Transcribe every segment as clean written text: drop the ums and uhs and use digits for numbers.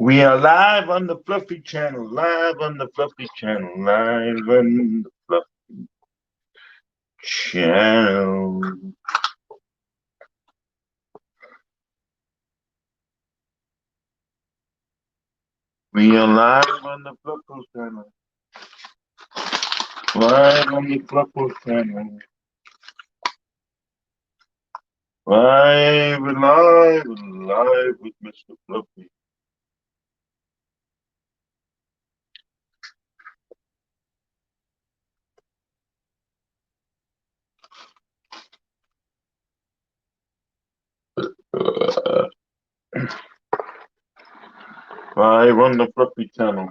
We are live on the Fluffy channel, live on the Fluffy channel, live on the Fluffy channel. We are live on the Fluffy channel, live on the Fluffy channel. Live with Mr. Fluffy. Live on the Fluffy channel.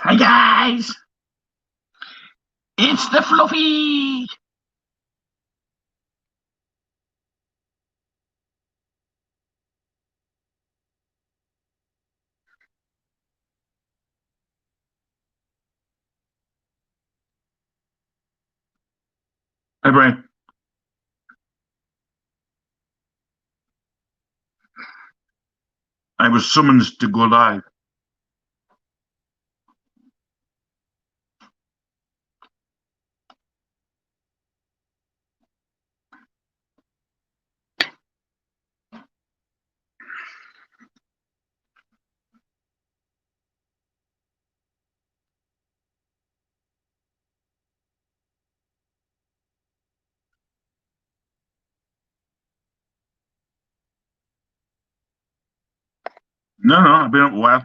Hi guys, it's the Fluffy. Hi Brian. I was summoned to go live. No, I've been up a while.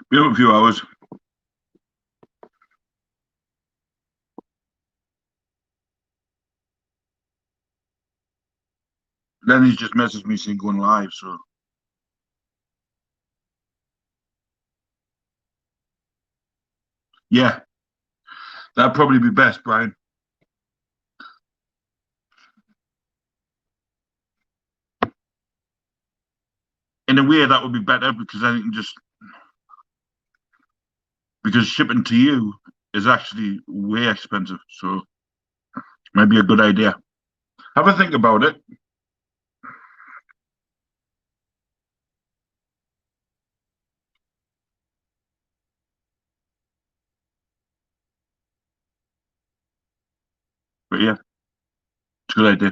Been up a few hours. Then he's just messaged me saying going live, so yeah, that'd probably be best, Brian. In a way, that would be better because then you can just because shipping to you is actually way expensive, so maybe a good idea. Have a think about it. But yeah, it's a good idea.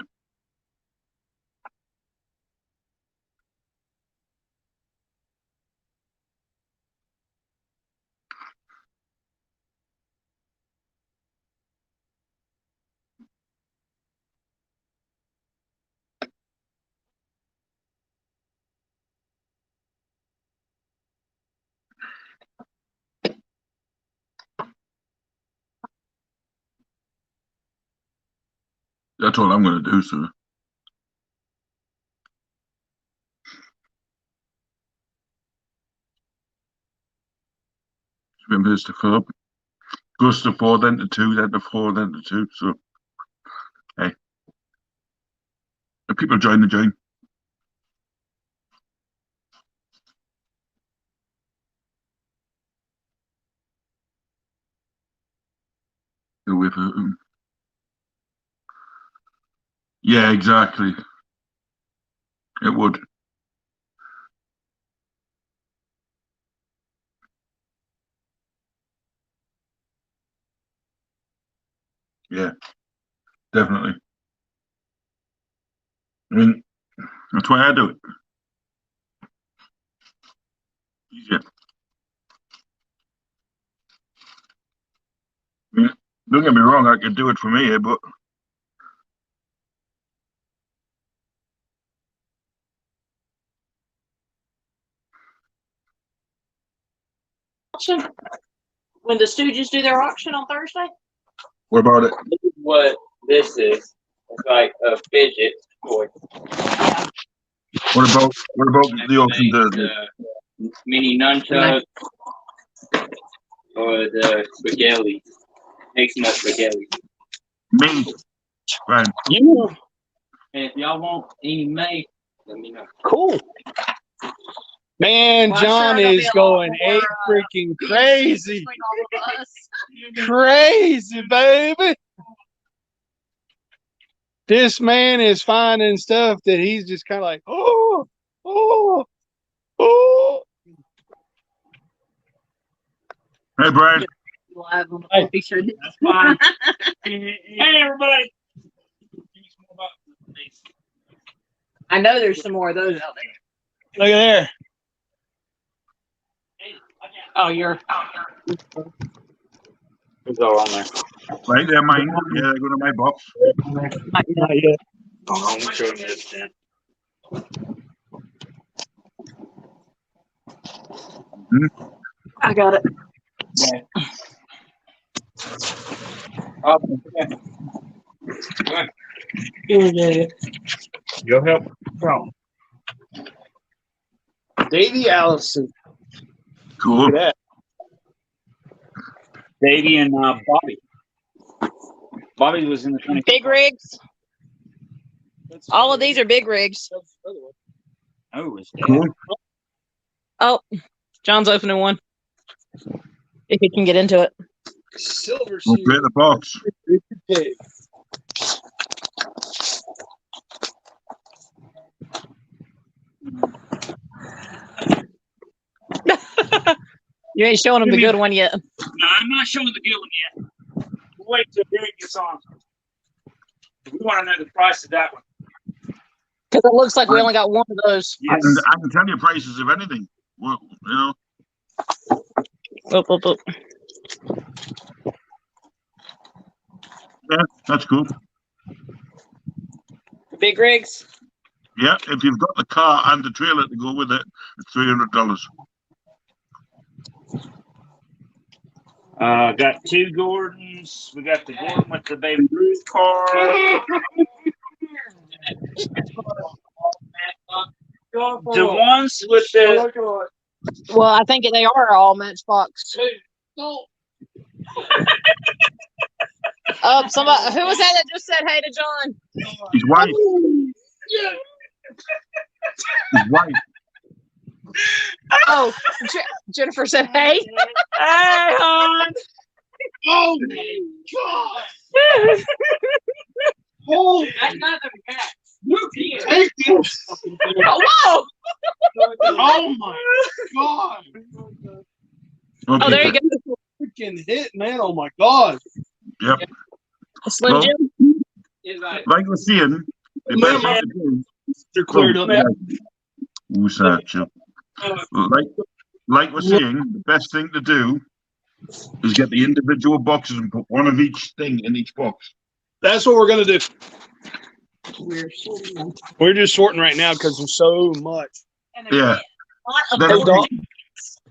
That's all I'm going to do, so. Remember, it's the club. Goes to 4, then to 2, then to 4, then to 2. So, hey, if people join, they join. With yeah, exactly. It would. Yeah, definitely. I mean, that's why I do it. Easier. I mean, don't get me wrong, I could do it from here, but when the Stooges do their auction on Thursday. what about it? This is what this is. It's like a fidget toy. What about the auction Thursday? Mini nunchuck or the spaghetti. make some more spaghetti. Me, Brian. You And if y'all want any made, let me know. cool. Man, Well, I'm sure John there'll be is a lot going more, ape freaking crazy. between all of us. Crazy, baby. This man is finding stuff that he's just kind of like, oh, oh, oh. Hey, Brian. Live on the Hey. Fluffy Show. That's fine. Hey, everybody. I know there's some more of those out there. Look at there. Oh, you're. It's all on there. Right there, mine. Yeah, they go to my box. Not yet. Oh, I'm sure this then. I got it. Your help. Go. Davey Allison. Cool. Look at that. Davey and Bobby. Bobby was in the 20. Big rigs. All of these are big rigs. Oh, it's Cool. Oh, John's opening one. If he can get into it. Silver We'll Sea. clear the box. Pig. You ain't showing him the good one yet. No, I'm not showing the good one yet. We'll wait till Derek gets on. We want to know the price of that one. Because it looks like we only got one of those. I can tell you prices of anything. Well, you know. Oh. Yeah, that's cool. Big rigs. Yeah, if you've got the car and the trailer to go with it, it's $300. Got two Gordons. We got the Gordon with the Baby Ruth car. The ones with the Well, I think they are all Matchbox. Somebody who was that just said hey to John? His wife. His wife. Oh, Jennifer said hey. Hey, hon. Oh, God. Oh, That's not the cat. take this. Oh, whoa! Oh, my God. Okay. Oh, there you go. Freaking hit, man. Oh, my God. Yep. Slim Well, Jim. like we're seeing, the best thing to do. They're cleared up. Who's that, Chip? Like we're saying, the best thing to do is get the individual boxes and put one of each thing in each box. That's what we're going to do. We're sorting them. We're just sorting right now because there's so much. And there's Yeah. a lot of Then Hey, Doc,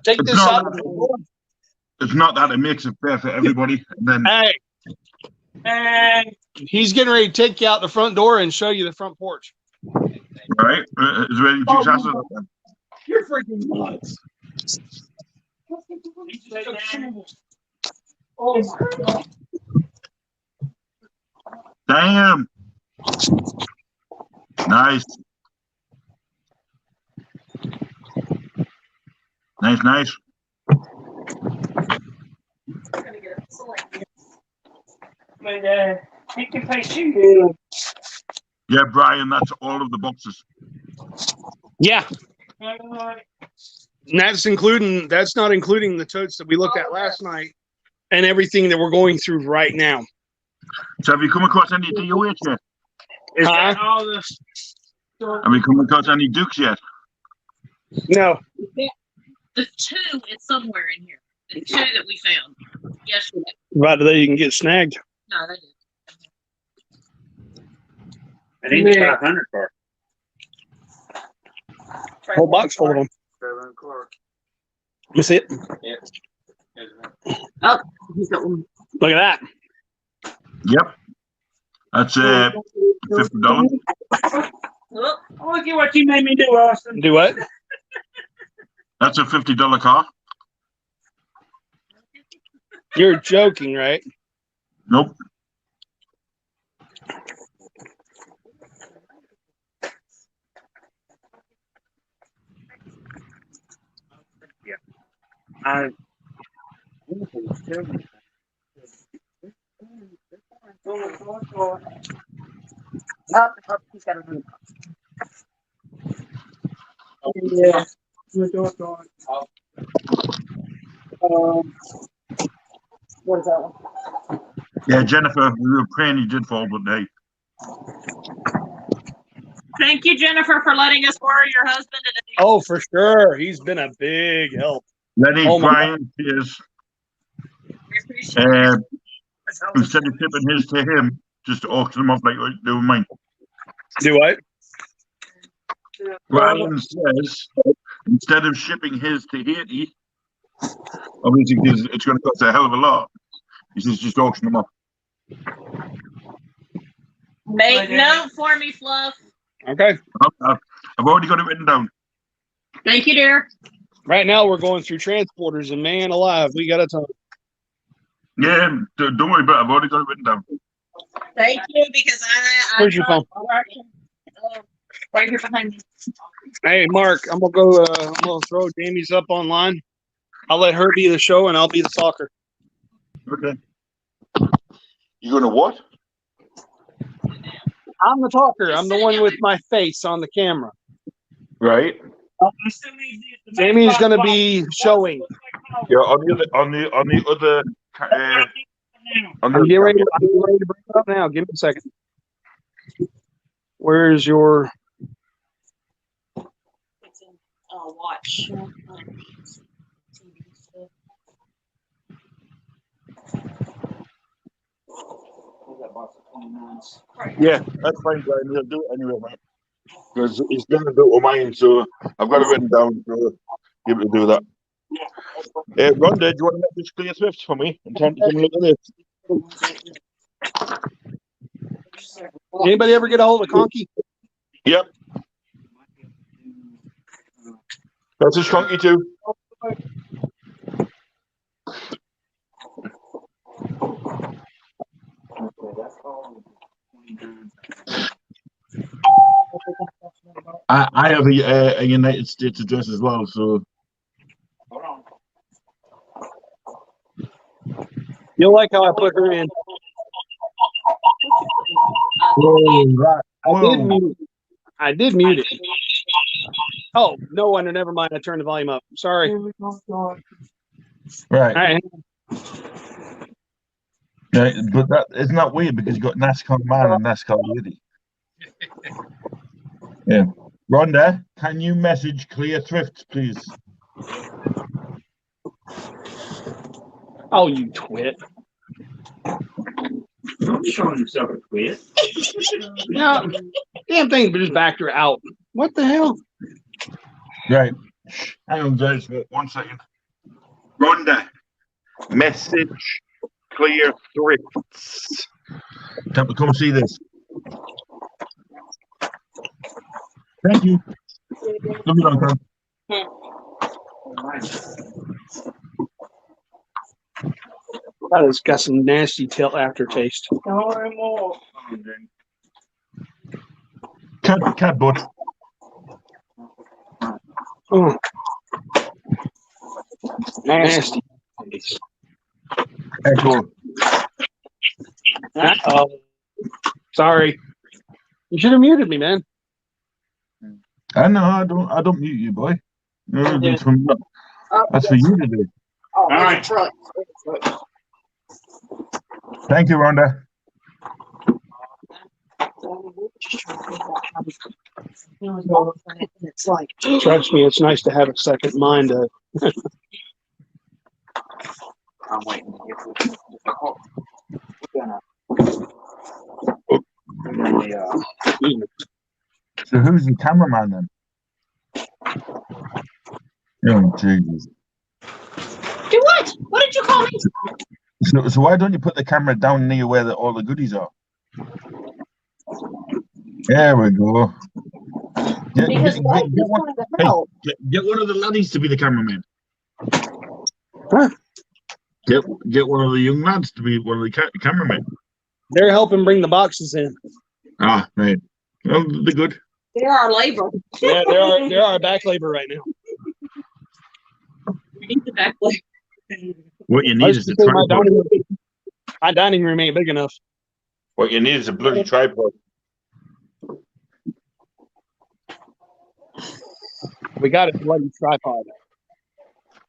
take It's this not out. It's not that it makes it fair for everybody. And then Hey, And he's getting ready to take you out the front door and show you the front porch. right, is ready to chassis. You're freaking nuts. Oh, my God. Damn. Nice. Nice. but he can pay you. Yeah, Brian, that's all of the boxes. Yeah. And that's not including the totes that we looked at last night and everything that we're going through right now. So have you come across any DOH yet? Is Huh? that all this? Have you come across any Dukes yet? No. The two is somewhere in here. The two that we found yesterday. Right today you can get snagged. No, they didn't. I think it's 500 for Whole box full of them. Trevor and Clark. Let me see it. Oh, he's got one. Look at that. Yep. That's $50. Oh, Look at what you made me do, Austin. Do what? That's a $50 car. You're joking, right? Nope. I yeah. What is that one? Yeah, Jennifer, we were praying you did fall, but hey. Thank you, Jennifer, for letting us borrow your husband today. Oh, for sure. He's been a big help. Lenny, Oh, my Brian, Piers, We appreciate it. instead of tipping his to him, just auction them off like what you do with mine. Do what? Brian says, instead of shipping his to Haiti, obviously because it's going to cost a hell of a lot, he says just auction them off. Make note for me, Fluff. Okay. I've already got it written down. Thank you, dear. Right now we're going through transporters, and man alive, we got a ton. Yeah, don't worry about it. I've already got it written down. Thank you, because I Where's your phone? Right here behind me. Hey, Mark, I'm gonna throw Jamie's up online. I'll let her be the show, and I'll be the soccer. Okay. You going to what? I'm the talker. I'm the one with my face on the camera. Right. Jamie's gonna be showing. Yeah, on the other. I'm getting ready to bring it up now. Give me a second. Where's your? It's in watch. Yeah, that's fine, Brian. He'll do it anyway, mate. Because he's going to do it with mine, so I've got it written down to be able to do that. Rhonda, do you want to message Clear Swift for me and time to come and look at this? Anybody ever get a hold of Conky? Yep. That's his Conky too. I have a United States address as well, so. You'll like how I put her in. I did mute it. Oh, no wonder. Never mind. I turned the volume up. Sorry. Right. Right. Yeah, but that isn't that weird because you got NASCAR man and NASCAR lady. Yeah. Rhonda, can you message Clear Thrift, please? Oh, you twit. Don't be showing yourself a twit. No, damn thing, but just backed her out. What the hell? Right. Hang on, guys. 1 second. Rhonda, message Clear Thrifts. Time to come see this. Thank you. Let me know, Tom. That has got some nasty tail aftertaste. Cat butt. Oh. Nasty. Echo. Oh, sorry. You should have muted me, man. I know. I don't mute you, boy. No, that's for you to do. All right. Thank you, Rhonda. It's like Trust me, it's nice to have a second mind. I'm waiting to get So who's the cameraman then? Oh, Jesus. do what? What did you call me? So why don't you put the camera down near where all the goodies are? There we go. Because Get one of the laddies to be the cameraman. Huh? Get one of the young lads to be one of the cameramen. They're helping bring the boxes in. Ah, right. Well, they're good. They're our labor. Yeah, they're our back labor right now. We need the back labor. What you I need was is a gonna say tripod. my dining room ain't big enough. What you need is a bloody tripod. We got a bloody tripod,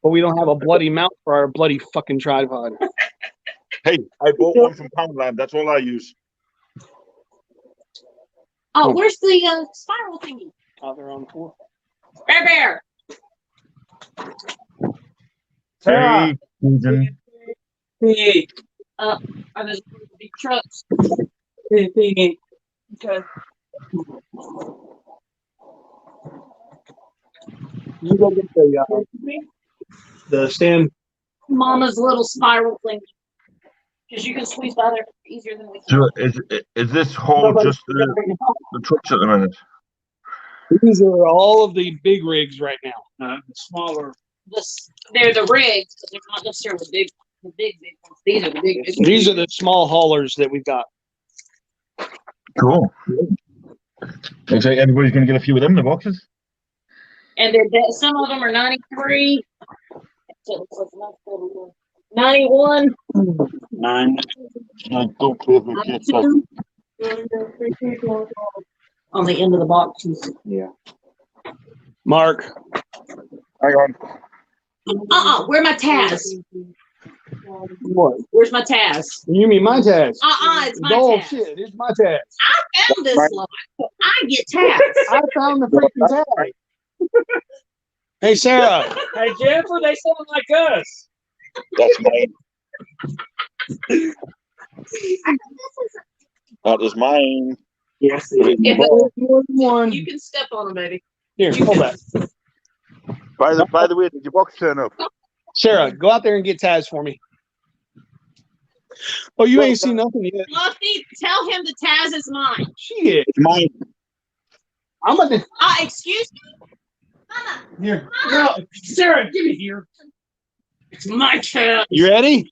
but we don't have a bloody mount for our bloody fucking tripod. Hey, I bought one from Poundland. That's all I use. Oh, where's the spiral thingy? Out there on the floor. Bear. Sarah. Hey, Susan. Hey. Are those big trucks? Okay. You go get the stand. Mama's little spiral thingy. Because you can squeeze by there easier than we can. So is this haul just the trucks at the minute? These are all of the big rigs right now. The smaller. They're the rigs, but they're not necessarily the big ones. These are the big ones. These are the small haulers that we've got. Cool. Looks like everybody's going to get a few of them in the boxes. And some of them are 93. So it looks like 91. 9. Don't play with my kids. 92. On the end of the boxes. Yeah. Mark. Hang on. Where my Taz? What? Where's my Taz? You mean my Taz? It's my Oh Taz. shit, it's my Taz. I found this lot. I get Taz. I found the freaking Taz. Hey Sarah. Hey, Jennifer, they sound like us. That's mine. That is mine. Yes. One. You can step on them, baby. Here, hold that. By the way, did your box turn up? Sarah, go out there and get Taz for me. Oh, you ain't seen nothing yet. Fluffy, tell him the Taz is mine. Shit. It's mine. I'm about to. Excuse me? Mama. Here. No, Sarah, give it here. It's my Taz. You ready?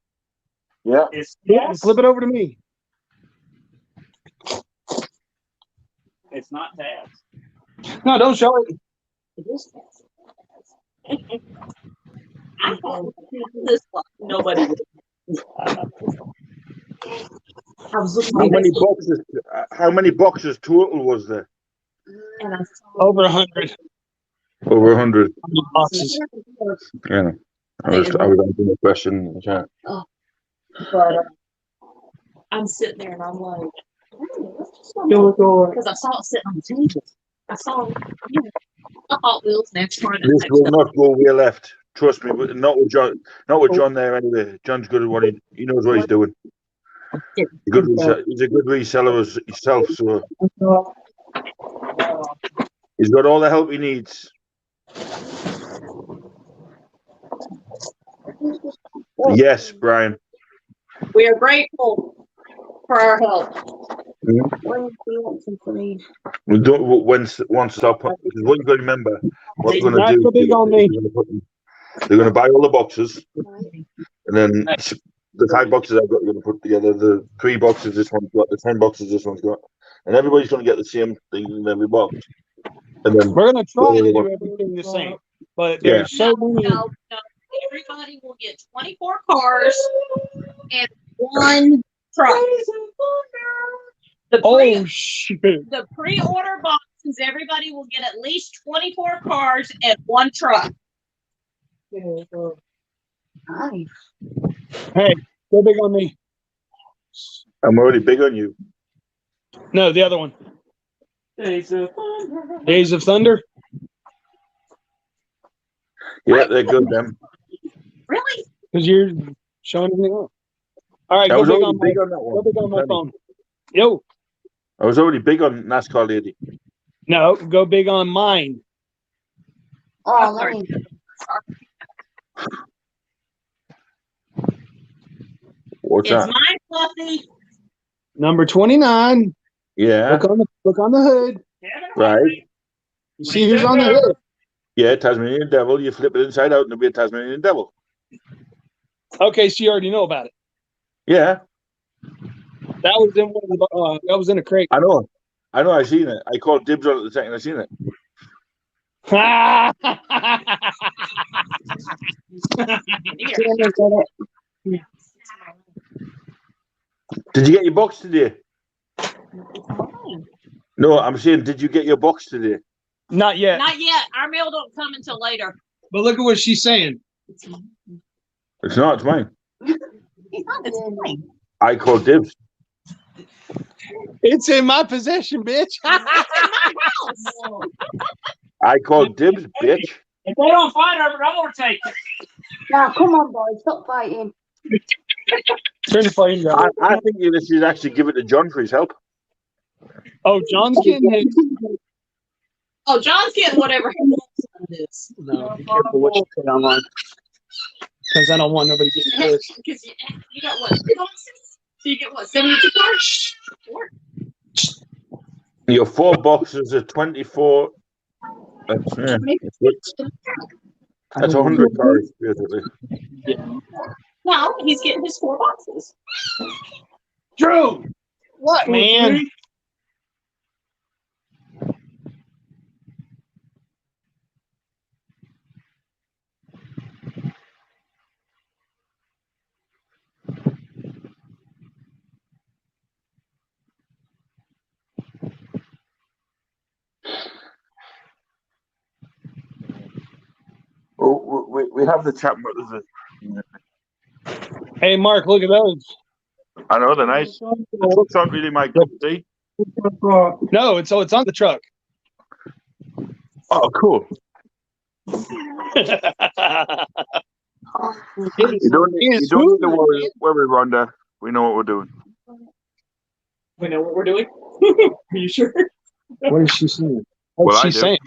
Yeah. Yes. Flip it over to me. It's not Taz. No, don't show it. It is Taz. I thought this one. Nobody would. I was looking How many boxes total was there? and I saw Over 100 Over 100. boxes. Yeah. I was asking a question in the chat. but I'm sitting there and I'm like, because I saw it sitting on the table. I saw a Hot Wheels next door. This will not go way left. Trust me, but not with John. Not with John there anyway. John's good at what he knows what he's doing. He's a good reseller himself, so he's got all the help he needs. Yes, Brian. We are grateful for our help. We don't one stop. Because what you got to remember, what Hey, we're going to not do. so big on me. They're going to buy all the boxes, and then the 5 boxes I've got, you're going to put together. The 3 boxes this one's got, the 10 boxes this one's got, and everybody's going to get the same thing in every box. And then We're gonna try to do everything the same, but there's so many. No. Everybody will get 24 cars and 1 truck. Oh shit! The pre-order boxes, everybody will get at least 24 cars and 1 truck. Hey, go big on me. I'm already big on you. No, the other one. Days Days of Thunder. Yeah, they're good. Them. Really? Because you're showing everything off. All right, I go was big already on my. big on that Go big on my one. phone. Yo, I was already big on NASCAR lady. no, go big on mine. Oh, let me. What's It's that? mine, Fluffy. Number 29. Yeah, Look on the hood. right. You see who's on the hood. Yeah, Tasmanian devil. You flip it inside out and it'll be a Tasmanian devil. Okay, so you already know about it. Yeah, That was in one of the, that was in a crate. I know. I seen it. I called dibs on it the second I seen it. Did you get your box today? No, I'm saying, did you get your box today? Not yet. Not yet. Our mail don't come until later. But look at what she's saying. It's not. It's mine. It's fine. I called dibs. It's in my possession, bitch. I called dibs, bitch. If they don't fight over it, I'm gonna take it. Now, come on, boys, stop fighting. Turn the flame down. I think you should actually give it to John for his help. Oh, John's getting his. Oh, John's getting whatever he wants out of this. No, be careful what you put online. Because I don't want nobody getting pissed. Because you got what? 2 boxes? So you get what? 72 cards? 4? Your 4 boxes are 24. That's 100 cards, basically. No, he's getting his 4 boxes. Drew! What, man? Oh, we have the chat. Hey, Mark, look at those. I know, they're nice. The truck's not really my cup of tea. No, it's on the truck. Oh, cool. You don't need to worry, Rhonda. We know what we're doing. We know what we're doing. Are you sure? What is she saying? Well, What's I she do. saying?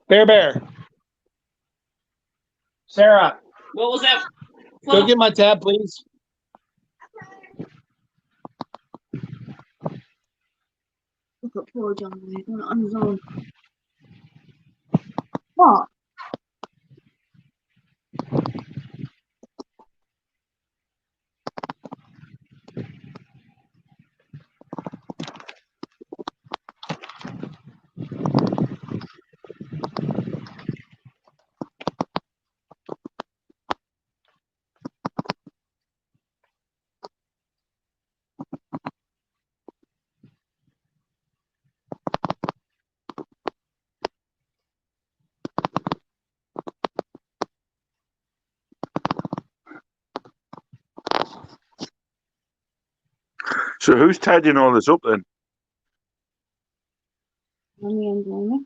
Bear. Sarah, What was that? go get my tab, please. Look at poor John on his own. What? So who's tidying all this up then? Mommy and Jamie.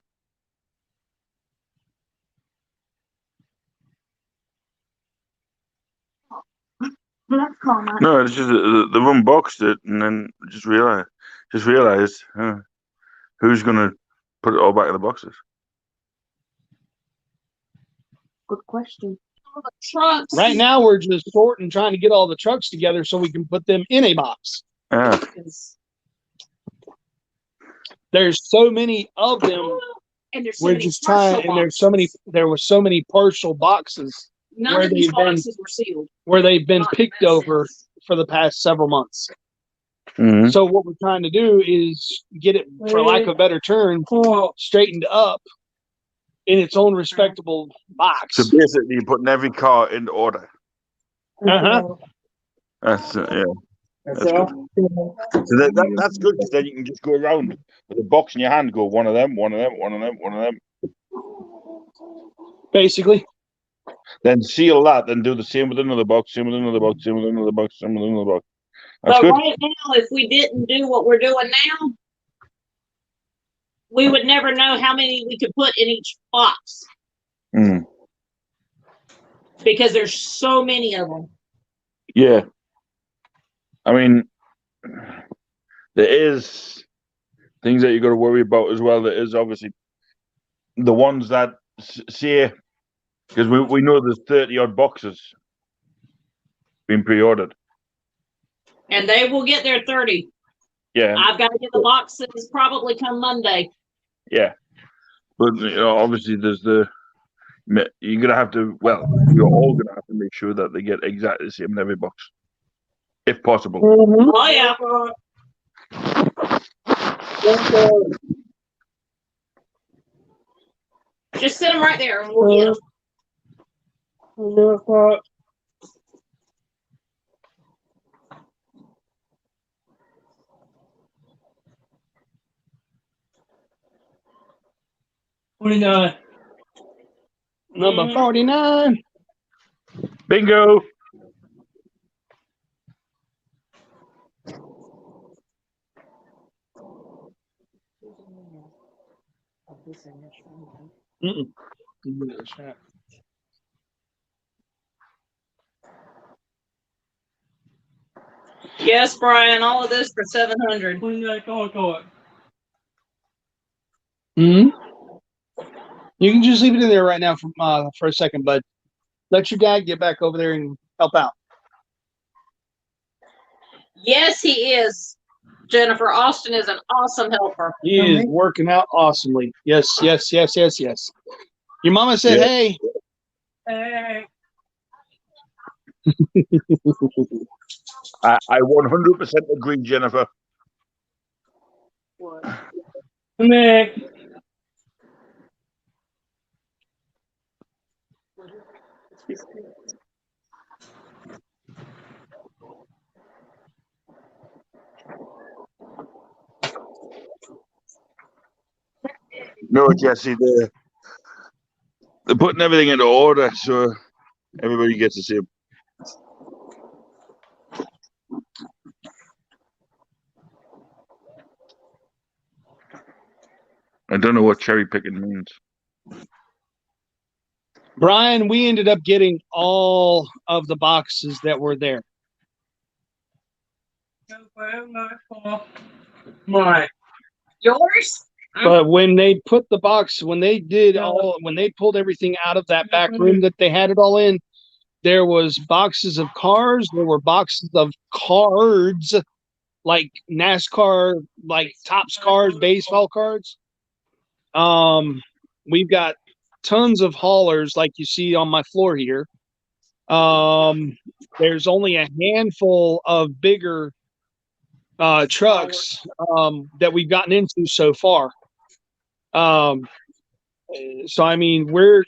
Let's call Matt. No, it's just they've unboxed it and then just realized who's gonna put it all back in the boxes. Good question. Trucks. Right now, we're just sorting, trying to get all the trucks together so we can put them in a box. Yeah. There's so many of them. And there's so We're many just partial trying, and boxes. there were so many partial boxes None where of these they've been- boxes were sealed. where they've been Not picked in that over sense. for the past several months. Mm-hmm. So what we're trying to do is get it, for lack of a better term, straightened up in its own respectable box. So basically, you're putting every car in order. Uh-huh. That's yeah. That's good. So that's good because then you can just go around with a box in your hand, go one of them, one of them, one of them, one of them. Basically. Then seal that, then do the same with another box, same with another box, same with another box, same with another box. That's But good. right now, if we didn't do what we're doing now, we would never know how many we could put in each box Mm. because there's so many of them. Yeah. I mean, there is things that you got to worry about as well. There is obviously the ones that say, because we know there's 30 odd boxes being pre-ordered. And they will get their 30. Yeah. I've got to get the boxes probably come Monday. Yeah. But obviously there's the You're gonna have to. Well, you're all gonna have to make sure that they get exactly the same in every box, if possible. Oh, yeah. Just sit them right there and we'll get them. Number 49. Bingo. Mm-mm. Yes, Brian, all of this for 700. Hmm. You can just leave it in there right now for a second, but let your dad get back over there and help out. Yes, he is. Jennifer Austin is an awesome helper. He is working out awesomely. Yes, yes, yes, yes, yes. Your mama said, Yeah. hey. Hey. I 100% agree, Jennifer. Nick. No, Jesse, they're putting everything into order so everybody gets the same. I don't know what cherry picking means. Brian, we ended up getting all of the boxes that were there. Right. Yours? But when they put the box, when they pulled everything out of that back room that they had it all in, there was boxes of cars, there were boxes of cards, like NASCAR, like Topps cars, baseball cards. We've got tons of haulers like you see on my floor here. There's only a handful of bigger trucks that we've gotten into so far. So I mean, we're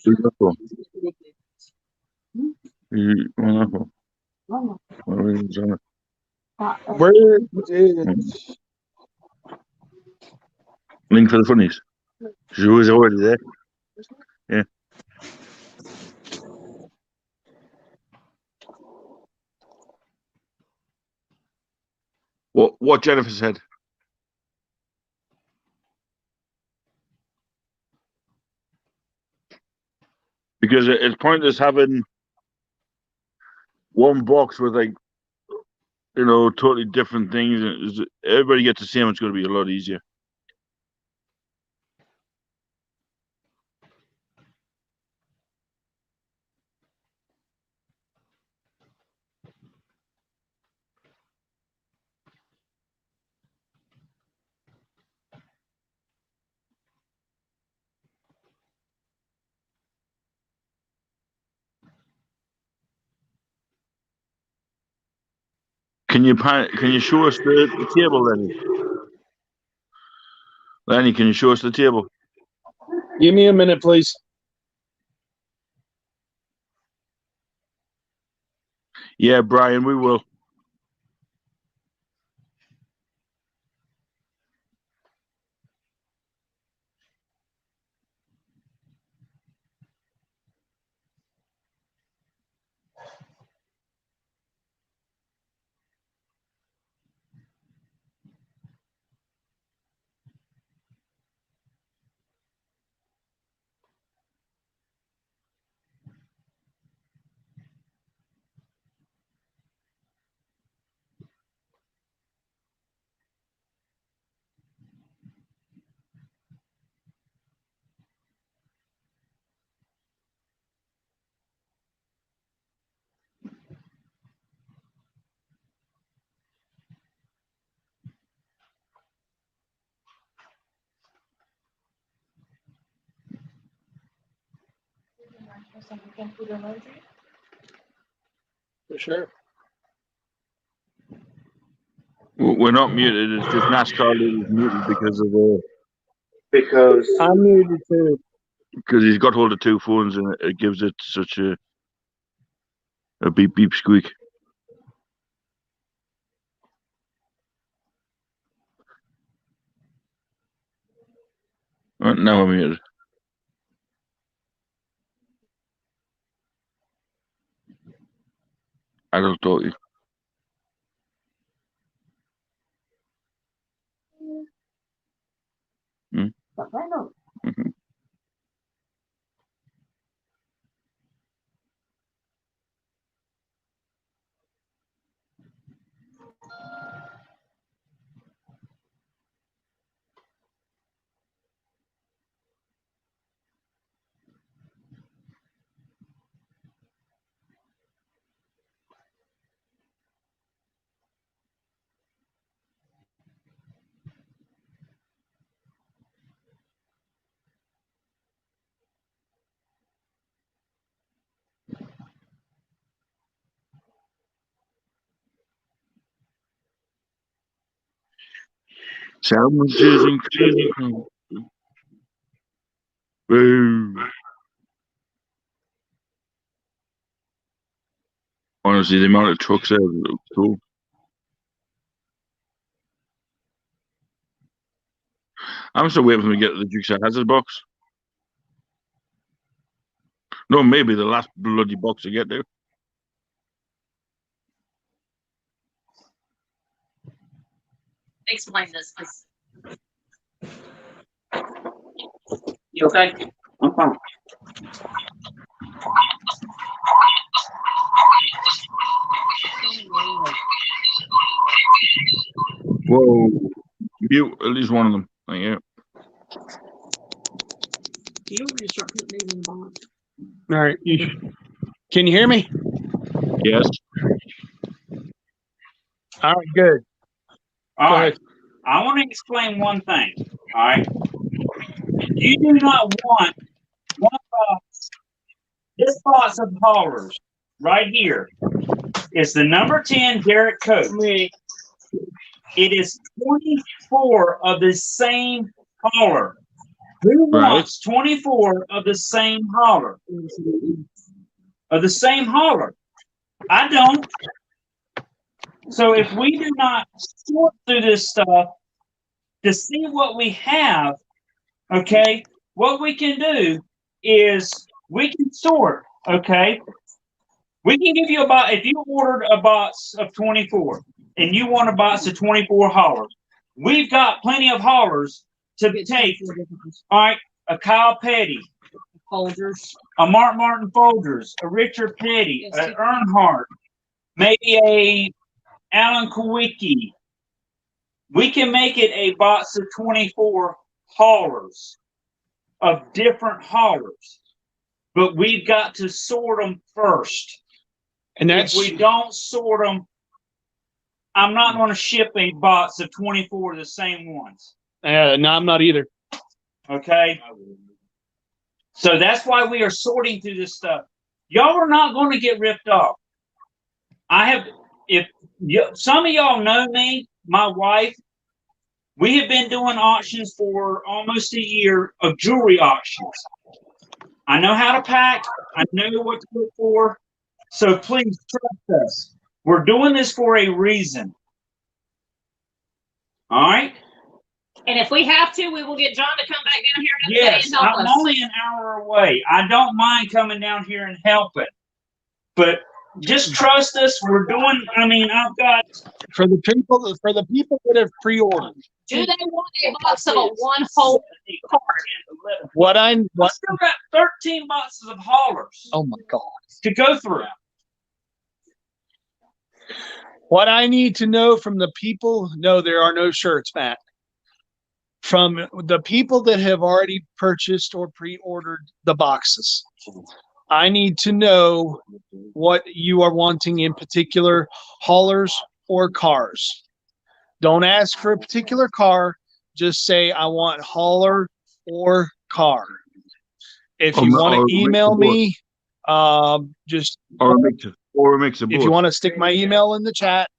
Link for the funnies. She was already there. Yeah. What Jennifer said. Because it's pointless having one box with like, totally different things. Everybody gets the same. It's going to be a lot easier. Can you show us the table, Lenny? Lenny, can you show us the table? give me a minute, please. Yeah, Brian, we will. For sure. We're not muted. It's just NASCAR is muted because of I'm muted too. because he's got hold of two phones and it gives it such a beep beep squeak. Now I'm muted. I don't talk you. Mhm. Sandwiches and cream. Boom. Honestly, the amount of trucks there looks cool. I'm still waiting for them to get to the Dukes of Hazzard box. No, maybe the last bloody box to get there. Explain this, please. You okay? I'm fine. Whoa. Mute at least one of them. Thank you. You want me to start putting these in the box? All right. Can you hear me? Yes. All right, good. All Go right. ahead. I want to explain one thing. All right. You do not want one box. This box of haulers right here is the number 10 Derek Coates. It is 24 of the same hauler. Who Right. wants 24 of the same hauler? Of the same hauler? I don't. So if we do not sort through this stuff to see what we have, okay, what we can do is we can sort, okay? We can give you a box, if you ordered a box of 24 and you want a box of 24 haulers, we've got plenty of haulers to take. All right, a Kyle Petty, Folders. a Mark Martin Folgers, a Richard Petty, an Earnhardt, maybe a Alan Kowicki. We can make it a box of 24 haulers of different haulers, but we've got to sort them first. And If that's we don't sort them, I'm not going to ship a box of 24 of the same ones. no, I'm not either. Okay? So that's why we are sorting through this stuff. Y'all are not going to get ripped off. Some of y'all know me, my wife, we have been doing auctions for almost a year of jewelry auctions. I know how to pack. I know what to look for. So please trust us. We're doing this for a reason. All right? And if we have to, we will get John to come back down here another day Yes, and help I'm us. only an hour away. I don't mind coming down here and helping. But just trust us. We're doing, I've got For the people that have pre-ordered. Do they want a box of a one whole card? What I still got 13 boxes of haulers oh my God. to go through. What I need to know from the people, no, there are no shirts, Matt. From the people that have already purchased or pre-ordered the boxes, I need to know what you are wanting in particular, haulers or cars. Don't ask for a particular car. Just say, I want hauler or car. If you want to email me, Just Or a mix of if both. you want to stick my email in the chat.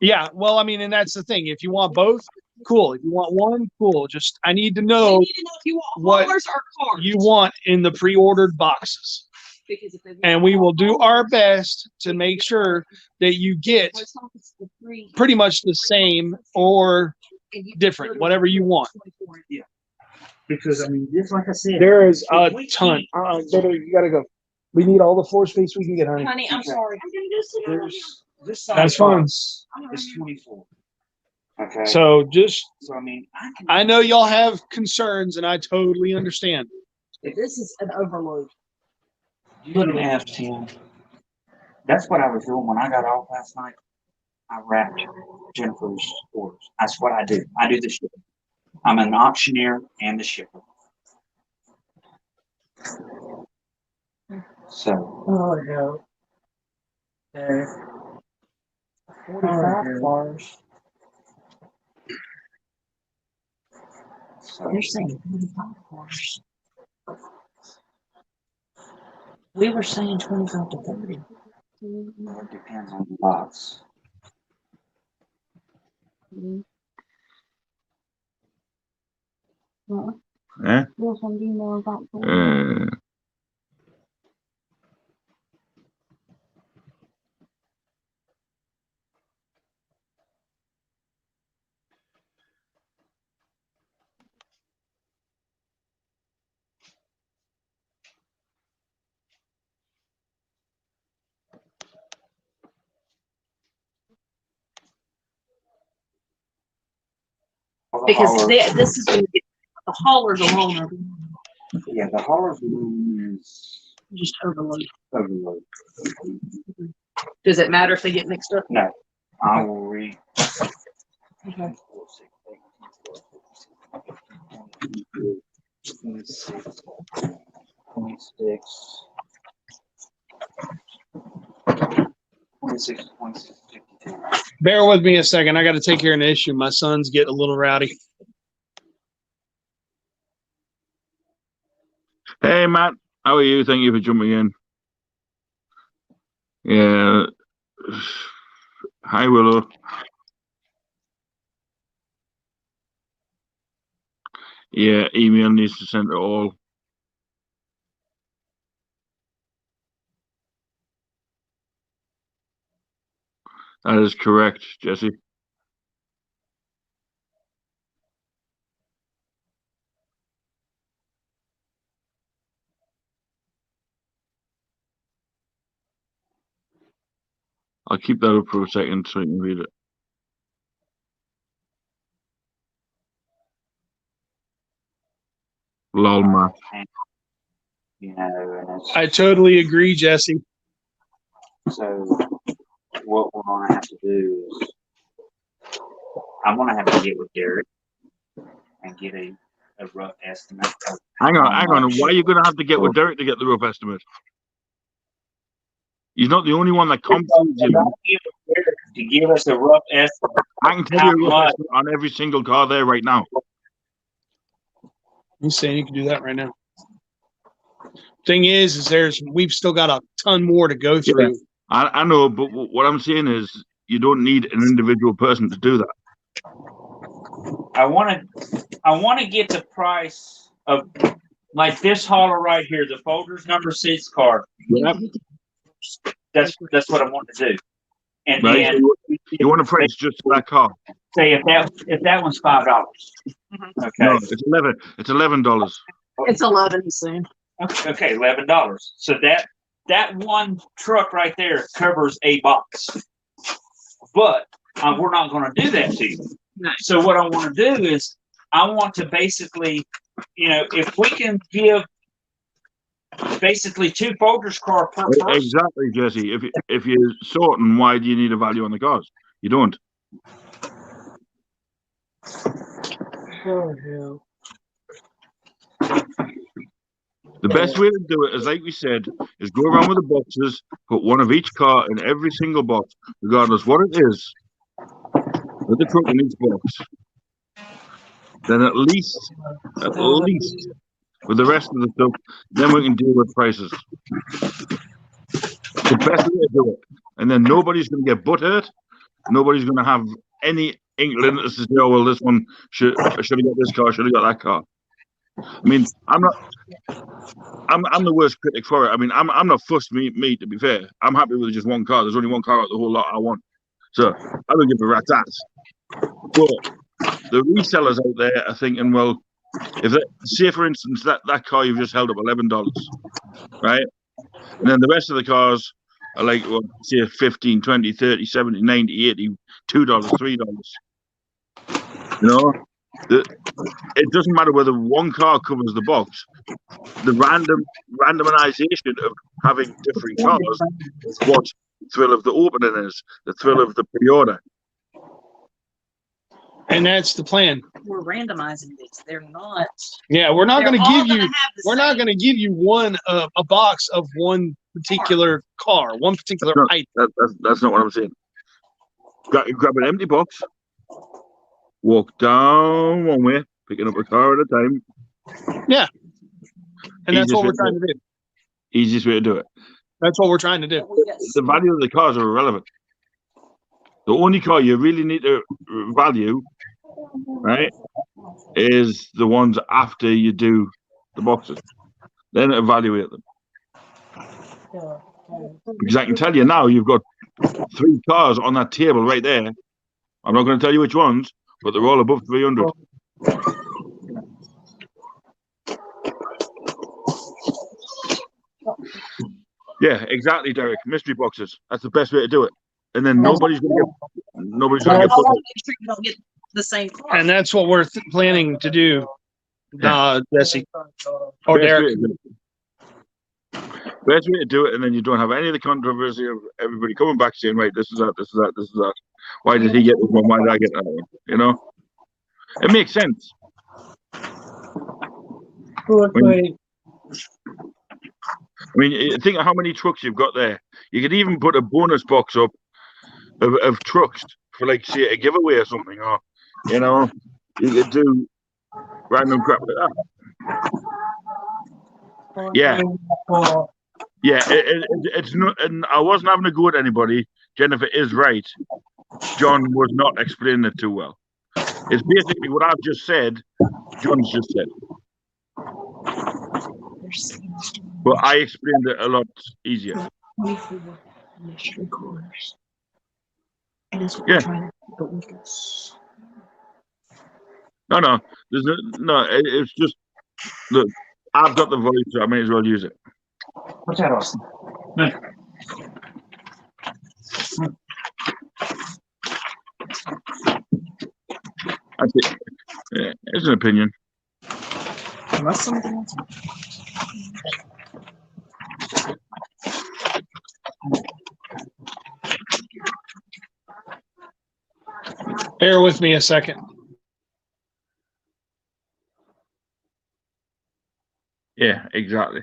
Yeah, well, I mean, and that's the thing. If you want both, cool. If you want one, cool. Just I need to know We need to know if you want what haulers or cars. you want in the pre-ordered boxes. Because if they want And we will do haulers, our best to make sure that you get post office for free, pretty much the same or and you can different, go to whatever you want. 24. Because I mean, just like I said, There is a if we ton. keep- You gotta go. We need all the floor space we can get, honey. Honey, I'm sorry. I'm gonna go sit over here. There's this size That's fine. box is 24. Okay. So just, So I mean, I know y'all have concerns, and I totally understand. This is an overload. You didn't ask him. That's what I was doing when I got off last night. I wrapped Jennifer's orders. That's what I do. I do the shipping. I'm an auctioneer and the shipper. So. Oh, no. 45 cars. So You're saying 25 cars. We were saying 25 to 30. it depends on the box. Eh? Yes, I'm doing more about because this is when you get the haulers alone are Yeah, the haulers room is just overload. overload. Does it matter if they get mixed up? No, I will read. Okay. 26, 26, 52. Bear with me a second. I got to take care of an issue. My son's getting a little rowdy. Hey, Matt. How are you? Thank you for jumping in. Yeah. Hi, Willow. Yeah, email needs to send it all. That is correct, Jesse. I'll keep that up for a second so you can read it. Lol, Matt. You know, and it's, I totally agree, Jesse. so what we're gonna have to do is I'm gonna have to get with Derek and get a rough estimate. Hang on. much. Why are you going to have to get with Derek to get the rough estimate? He's not the only one that comes To give us a rough estimate. I can tell you a rough estimate on every single car there right now. I'm saying you can do that right now. Thing is we've still got a ton more to go through. Yeah. I know, but what I'm saying is you don't need an individual person to do that. I want to get the price of like this hauler right here, the Folders number 6 car. Yep. That's what I want to do. And Right. then You want to price just for that car? say if that one's $5. Okay. No, it's $11. It's $11. It's 11 soon. Okay, $11. So that one truck right there covers a box. But we're not going to do that to you. No. So what I want to do is I want to basically, if we can give basically 2 Folders car per person. Exactly, Jesse. If you're sorting, why do you need a value on the cars? You don't. Oh, no. The best way to do it is, like we said, is go around with the boxes, put one of each car in every single box, regardless what it is, with the truck in each box. Then at least with the rest of the stuff, then we can deal with prices. The best way to do it. And then nobody's going to get butthurt. Nobody's going to have any inkling to say, oh, well, this one should have got this car, should have got that car. I mean, I'm the worst critic for it. I mean, I'm not fussed me, to be fair. I'm happy with just one car. There's only one car out the whole lot I want. So I don't give a rat's ass. But the resellers out there are thinking, well, if they, say for instance that car you've just held up $11, right? And then the rest of the cars are like, well, say 15, 20, 30, 70, 90, 80, $2, $3. You know? It doesn't matter whether one car covers the box. The randomization of having different cars is what the thrill of the opening is, the thrill of the pre-order. And that's the plan. We're randomizing these. They're not. Yeah, we're not going to they're all give gonna you. have the We're not same- going to give you a box of one particular car, one particular No, item. that's not what I'm saying. Grab an empty box, walk down one way, picking up a car at a time. And that's Easiest what we're way to trying to do. Easiest way to do it. That's what we're trying to do. We got The value of the cars are irrelevant. The only car you really need to value, right, is the ones after you do the boxes. Then evaluate them. Because I can tell you now, you've got 3 cars on that table right there. I'm not going to tell you which ones, but they're all above 300. Yeah, exactly, Derek. Mystery boxes. That's the best way to do it. And then nobody's going to get all put. make sure you don't get the same car. And that's what we're planning to do, Jesse. Or Best way Derek. to do it. Best way to do it, and then you don't have any of the controversy of everybody coming back saying, right, this is that, this is that, this is that. Why did he get this one? Why did I get that one? You know? It makes sense. I mean, think of how many trucks you've got there. You could even put a bonus box up of trucks for, like, say, a giveaway or something, or, you know, you could do random crap like that. Yeah. Yeah, it's not, and I wasn't having a go at anybody. Jennifer is right. John was not explaining it too well. It's basically what I've just said, John's just said. But I explained it a lot easier. Yeah. No. There's no. It's just look. I've got the voice, so I may as well use it. What's that, Austin? That's it. Yeah, it's an opinion. Unless somebody else. Bear with me a second. Yeah, exactly.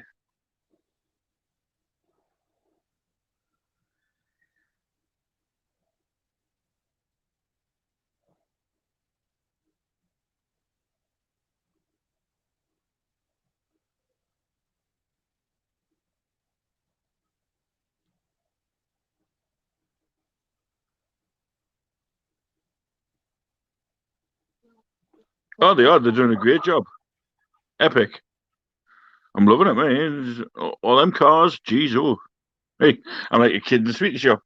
Oh, they are. They're doing a great job. Epic. I'm loving it, man. All them cars, geez, oh. Hey, I'm like a kid in the sweet shop.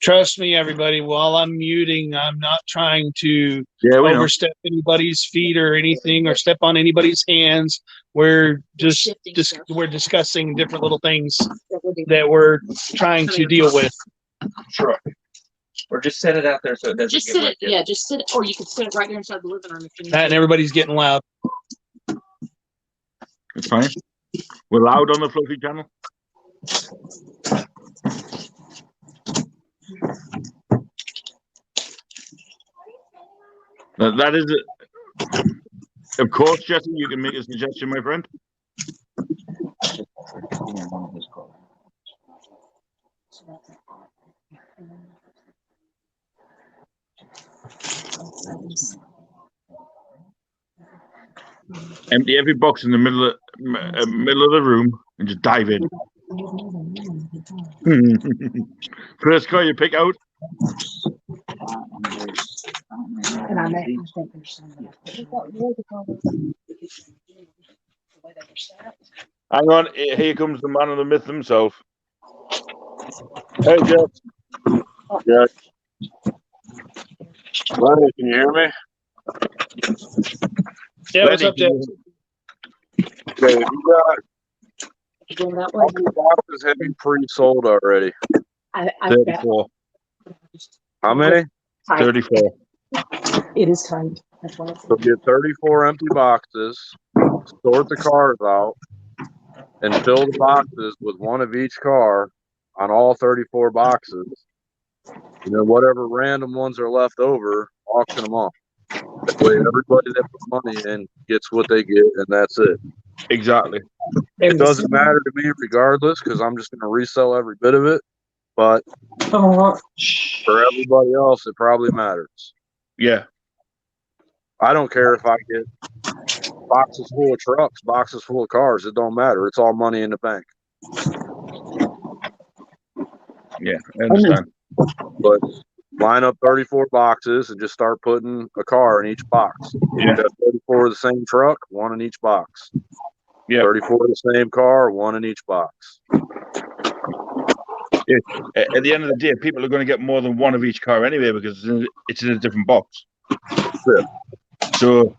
Trust me, everybody. While I'm muting, I'm not trying to Yeah, we know. overstep anybody's feet or anything, or step on anybody's hands. We're just we're discussing different little things that we're trying to deal with. Sure. Or just set it out there so it doesn't Just get sit wet. it, yeah, just sit it, or you could sit it right there inside the living room if you need That and to. everybody's getting loud. It's fine. We're loud on the Fluffy channel. That is it. Of course, Jesse, you can make a suggestion, my friend. Empty every box in the middle of the room and just dive in. First car you pick out. And I think there's some. Hang on, here comes the man of the myth himself. Hey, Jeff. Yeah. Lenny, can you hear me? Yeah, what's up, Jeff? Okay, you got Going that how way. many boxes have you pre-sold already? I've got 34. How many? tight. 34. It is tight. That's why it's So get 34 empty boxes, sort the cars out, and fill the boxes with one of each car on all 34 boxes. And then whatever random ones are left over, auction them off. That way everybody that puts money in gets what they get, and that's it. Exactly. It doesn't matter to me regardless, because I'm just going to resell every bit of it. But for everybody else, it probably matters. Yeah. I don't care if I get boxes full of trucks, boxes full of cars. It don't matter. It's all money in the bank. Yeah, I understand. But line up 34 boxes and just start putting a car in each box. Yeah. You got 34 of the same truck, one in each box. Yeah. 34 of the same car, one in each box. At the end of the day, people are going to get more than one of each car anyway because it's in a different box. Yeah. So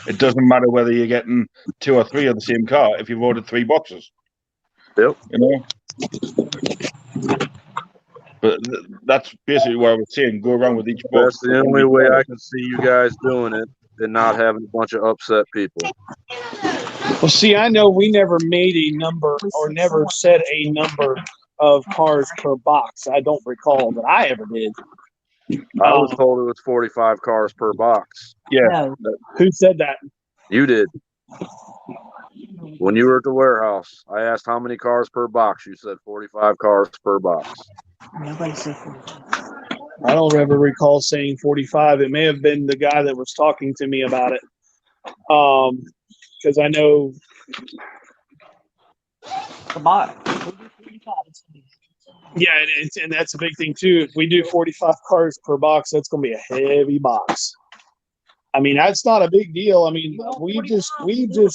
it doesn't matter whether you're getting 2 or 3 of the same car if you've ordered 3 boxes. Yep. You know? But that's basically what I was saying. Go around with each box. That's the only way I can see you guys doing it and not having a bunch of upset people. Well, see, I know we never made a number or never said a number of cars per box. I don't recall that I ever did. I was told it was 45 cars per box. Yeah. no. Who said that? You did. When you were at the warehouse, I asked how many cars per box. You said 45 cars per box. Nobody said I don't ever recall saying 45. It may have been the guy that was talking to me about it. Because I know. Yeah, and that's a big thing too. If we do 45 cars per box, that's going to be a heavy box. I mean, that's not a big deal. I mean, we just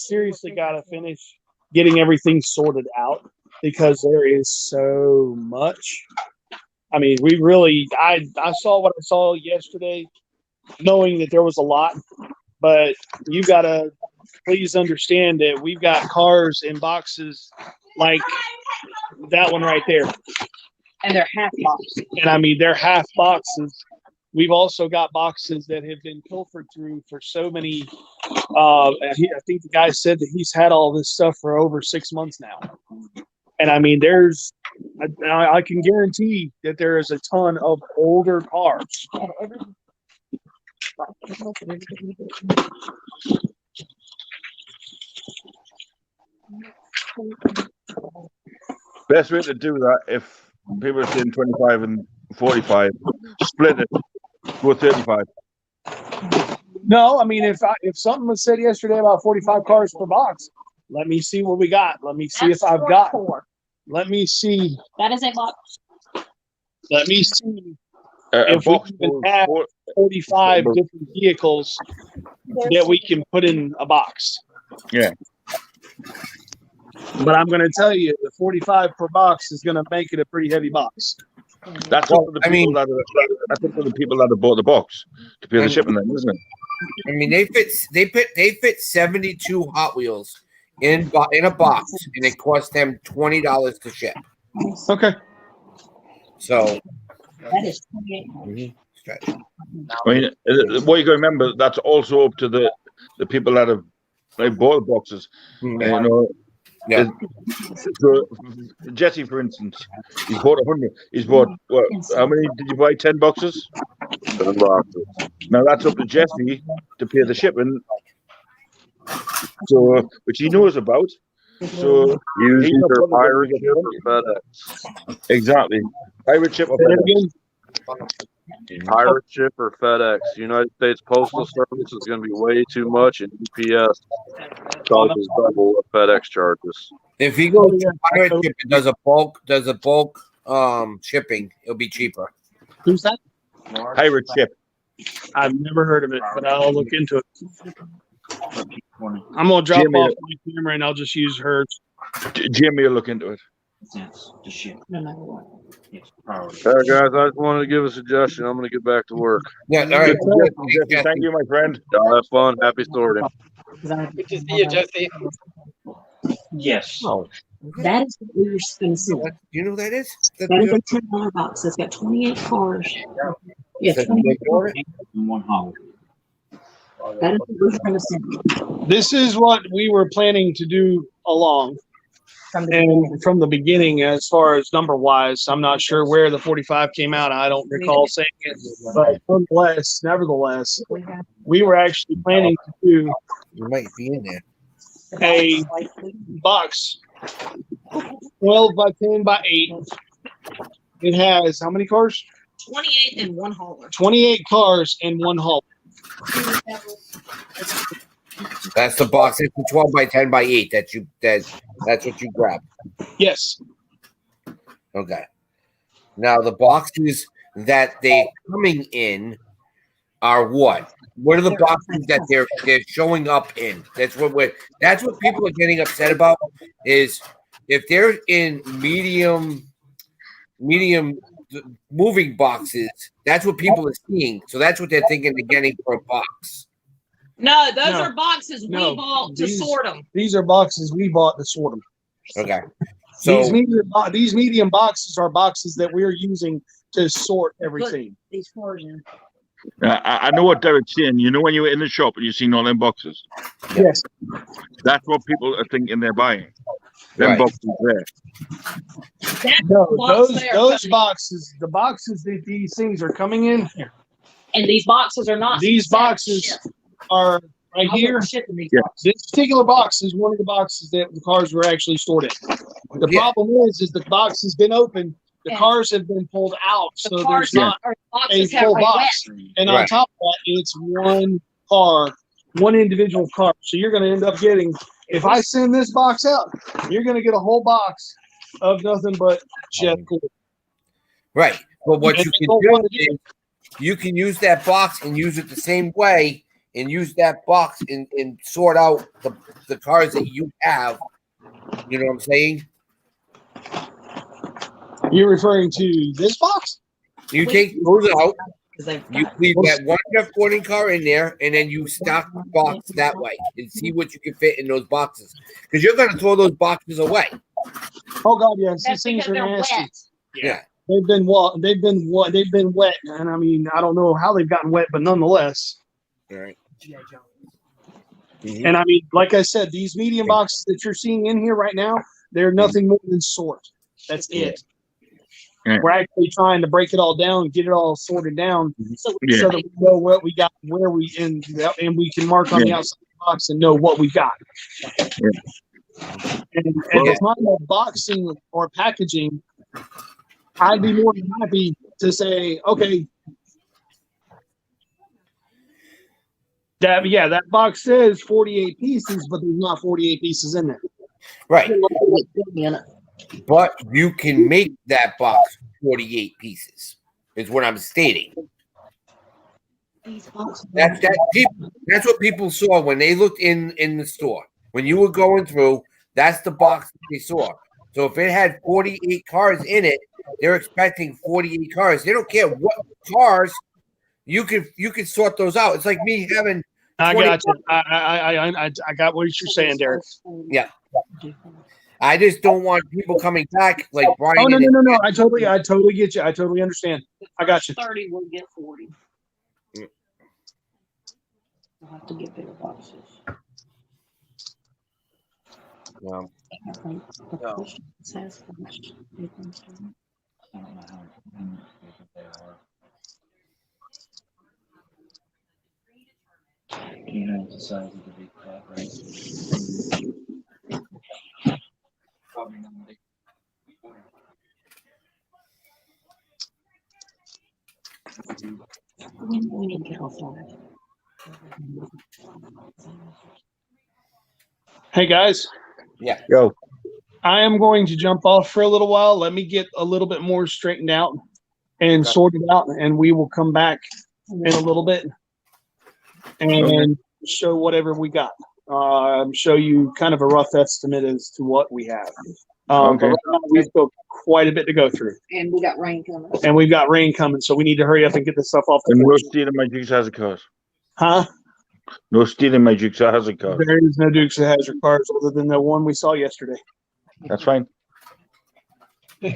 seriously got to finish getting everything sorted out because there is so much. I mean, we really, I saw what I saw yesterday, knowing that there was a lot, but you got to please understand that we've got cars in boxes like that one right there. And they're half boxes. And I mean, they're half boxes. We've also got boxes that have been pilfered through for so many. I think the guy said that he's had all this stuff for over 6 months now. And I mean, I can guarantee that there is a ton of older cars. Best way to do that, if people are saying 25 and 45, split it, go 35. No, I mean, if something was said yesterday about 45 cars per box, let me see what we got. Let me see if I've got. Let me see. That is a box. Let me see A if we box even full have of 45 different vehicles that we can put in a box. Yeah. But I'm going to tell you, the 45 per box is going to make it a pretty heavy box. That's up to the people that have bought the box to pay the shipping, then, isn't it? I mean, they fit 72 Hot Wheels in a box, and it cost them $20 to ship. Okay. So That is 28. I mean, what you got to remember, that's also up to the people that have bought the boxes. You know, yeah. So Jesse, for instance, he's bought 100. He's bought what? How many did you buy? 10 boxes. 10 boxes. Now that's up to Jesse to pay the shipping. So, which he knows about. So Use he's not either bothered pirate whether ship he or FedEx. Exactly. Pirate ship or Say it FedEx. again. Pirate ship or FedEx. United States Postal Service is going to be way too much, and UPS charges double what FedEx charges. If he goes to pirate ship and does a bulk shipping, it'll be cheaper. Who's that? Pirate ship. I've never heard of it, but I'll look into it. I'm gonna drop Jimmy- off my camera and I'll just use hers. Jimmy will look into it. Yes, the ship. No matter what. Yes, priority. Hey guys, I just wanted to give a suggestion. I'm going to get back to work. Yeah, all right. Jesse, thank you, my friend. Y'all have fun. Happy sorting. Good to see you, Jesse. Yes. That is what we were going to see. Do you know who that is? That is a $10 box. It's got 28 cars. Yeah, Is that 28 cars. In one haul. That is what we were going to see. This is what we were planning to do along. And from the beginning, as far as number wise, I'm not sure where the 45 came out. I don't recall saying it, but nevertheless, we were actually planning to do You might be in there. a box 12 by 10 by 8. It has how many cars? 28 and one hauler. 28 cars and one haul. That's the box. It's the 12 by 10 by 8. That's what you grab. Yes. Okay. Now the boxes that they're coming in are what? What are the boxes that they're showing up in? That's what people are getting upset about. Is if they're in medium moving boxes, that's what people are seeing. So that's what they're thinking they're getting for a box. No, those No. are boxes we No. bought to These- sort them. These are boxes we bought to sort them. Okay. So These medium boxes are boxes that we're using to sort everything. These cars in. I know what Derek's saying. You know when you were in the shop and you've seen all them boxes? Yes. That's what people are thinking they're buying. Them Right. boxes there. No, box those there those coming. boxes, the boxes that these things are coming in here. And these boxes are not. These boxes are right here. Shipping these Yeah. boxes. This particular box is one of the boxes that the cars were actually stored in. The Yeah. problem is the box has been opened. The And cars have been pulled out, The so there's cars not are, a boxes have full are box. wet. And on Right. top of that, it's one car, one individual car. So you're going to end up getting, if I send this box out, you're going to get a whole box of nothing but jet fuel. right. But what And you they can don't do want to do is you can use that box and use it the same way and use that box and sort out the cars that you have. You know what I'm saying? You're referring to this box? You take those out, 'Cause they've you got- leave that one F40 car in there, and then you stock the box that way and see what you can fit in those boxes. Because you're going to throw those boxes away. Oh God, yes. These That's things because are they're nasty. wet. Yeah. They've been wet, and I mean, I don't know how they've gotten wet, but nonetheless. All right. And I mean, like I said, these medium boxes that you're seeing in here right now, they're nothing more than sort. That's it. Yeah. We're actually trying to break it all down, get it all sorted down, So Yeah. so that we know what we got, where we and we can mark on the outside of the box and know what we got. And at the time of boxing or packaging, I'd be more than happy to say, okay, that box says 48 pieces, but there's not 48 pieces in there. Right. But you can make that box 48 pieces, is what I'm stating. That's what people saw when they looked in the store. When you were going through, that's the box that they saw. So if it had 48 cars in it, they're expecting 48 cars. They don't care what cars. You could sort those out. It's like me having. I 20 got you. I got what you're saying, Derek. Yeah. I just don't want people coming back like Brian. Oh no! I totally get you. I totally understand. I got you. 30 will get 40. Yeah. We'll have to get bigger boxes. No. I think the question says how much they think so. I don't know how many they are. You know the size of the big cat, right? Probably not big. Hey guys, Yo, I am going to jump off for a little while. Let me get a little bit more straightened out and Okay. sorted out, and we will come back in a little bit and show whatever we got. Show you kind of a rough estimate as to what we have. But right now we've still quite a bit to go through, And we got rain coming. and we've got rain coming, so we need to hurry up and get this stuff off the and no porch. stealing my Dukes of Hazzard cars. Huh? No stealing my Dukes of Hazzard cars. There is no Dukes of Hazzard cars other than the one we saw yesterday. That's fine. That's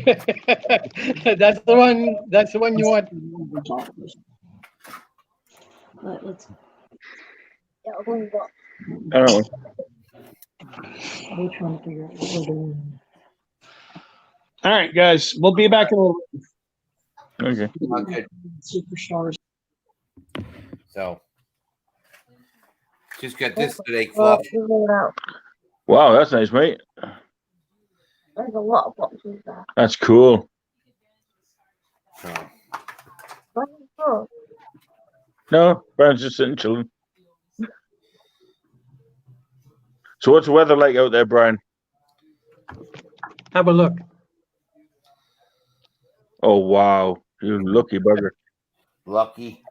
the one. That's the one you want. Let's. Yeah, we're going I don't know. we're trying to figure out what we're doing. All right, guys, we'll be back in a little bit. Okay. Okay. Superstars. So just got this today, Fluff. Figure it out. Wow, that's nice, mate. There's a lot of boxes there. That's cool. Oh, No, Brian's just sitting chilling. So what's the weather like out there, Brian? Have a look. Oh, wow. You lucky bugger. Lucky.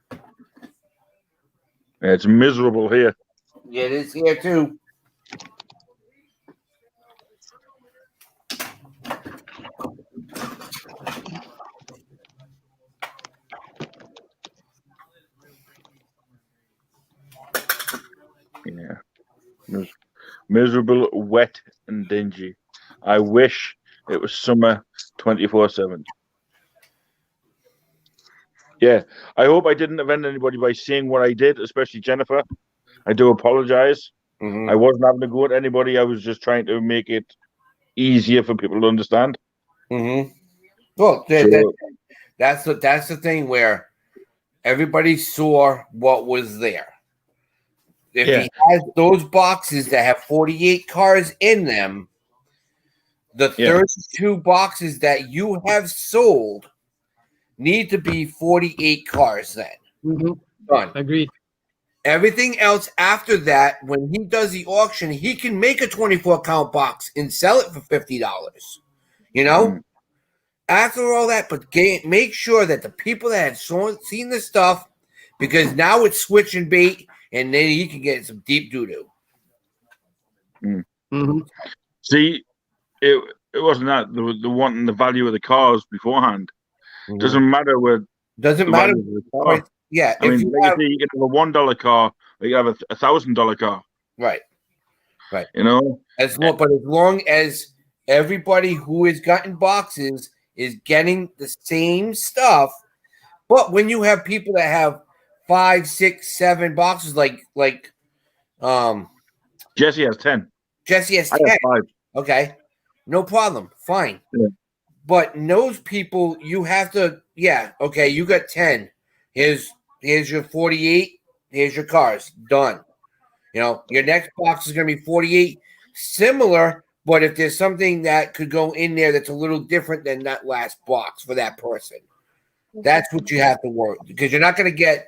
Yeah, it's miserable here. Yeah, it is here too. Yeah. Miserable, wet, and dingy. I wish it was summer 24/7. Yeah. I hope I didn't offend anybody by saying what I did, especially Jennifer. I do apologize. Mhm. I wasn't having to go at anybody. I was just trying to make it easier for people to understand. Mm-hmm. Well, So- that's the thing where everybody saw what was there. If Yeah. he has those boxes that have 48 cars in them, the Yeah. 32 boxes that you have sold need to be 48 cars then. Mhm. Done. Agreed. Everything else after that, when he does the auction, he can make a 24 count box and sell it for $50. You know? Mm. After all that, but make sure that the people that had seen the stuff, because now it's switching bait, and then he can get some deep doo-doo. Mm-hmm. See, it wasn't that the wanting the value of the cars beforehand. Doesn't matter where Doesn't the matter. value of the car. Yeah, I if mean, you like have, you can have a $1 car, or you have a $1,000 car. right. You know, But as long as everybody who has gotten boxes is getting the same stuff, but when you have people that have 5, 6, 7 boxes, like Jesse has 10. Jesse has I 10. have 5. Okay, no problem, fine. Yeah. But those people, you have to, okay, you got 10. Here's your 48. Here's your cars. Done. You know, your next box is going to be 48, similar, but if there's something that could go in there that's a little different than that last box for that person, that's what you have to work, because you're not going to get,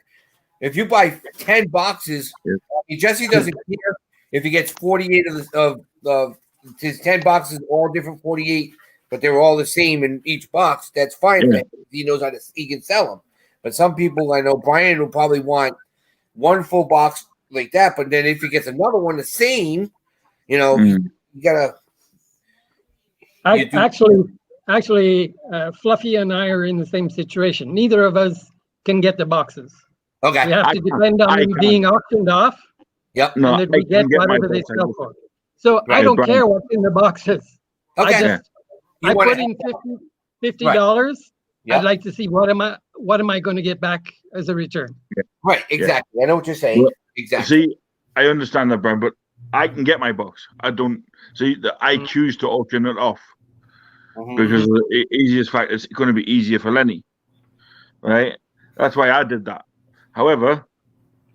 if you buy 10 boxes, Jesse doesn't care if he gets 48 of his 10 boxes, all different 48, but they're all the same in each box. That's fine. Yeah. He knows he can sell them. But some people, I know Brian will probably want one full box like that, but then if he gets another one the same, you know, Mm. you gotta. You do- Actually, Fluffy and I are in the same situation. Neither of us can get the boxes. Okay. We have I to can. depend on I them can. being auctioned off, Yep. No, and I that we can get my whatever they box. sell for. So I Right, don't Brian. care what's in the boxes. Okay. I just You I wanna put in $50. Yep. I'd like to see what am I going to get back as a return. Right. Exactly. I know what you're saying. Well, Exactly. See, I understand that, Brian, but I can get my box. I don't see that. I choose to auction it off Mhm. because the easiest fact it's going to be easier for Lenny, right? That's why I did that. However,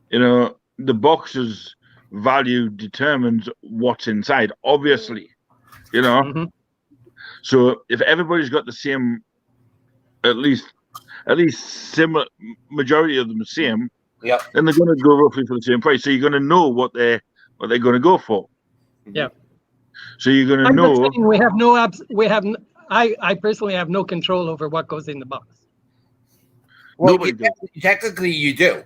you know, the box's value determines what's inside, obviously, you know. Mhm. So if everybody's got the same, at least similar, majority of them the same, Yep. then they're going to go roughly for the same price. So you're going to know what they're going to go for. Yeah. So you're going to I'm not know. saying we have no I personally have no control over what goes in the box. Well, Nobody does. technically you do.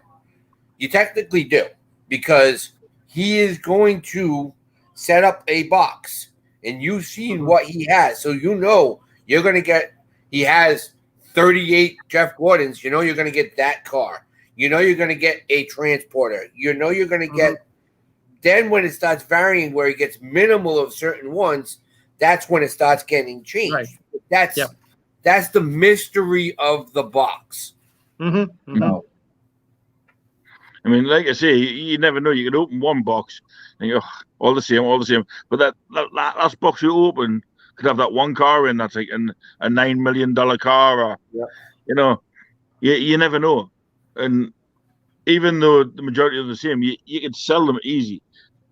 You technically do, because he is going to set up a box, and you've seen what he has, so you know you're going to get. He has 38 Jeff Gordons. You know you're going to get that car. You know you're going to get a transporter. You know you're going to get. Then when it starts varying, where he gets minimal of certain ones, that's when it starts getting changed. Right. That's the mystery of the box. Mm-hmm. So, I mean, like I say, you never know. You can open one box and you go, all the same, all the same. But that last box you open could have that one car in that's like a $9 million car, or you know, you never know. And even though the majority are the same, you can sell them easy.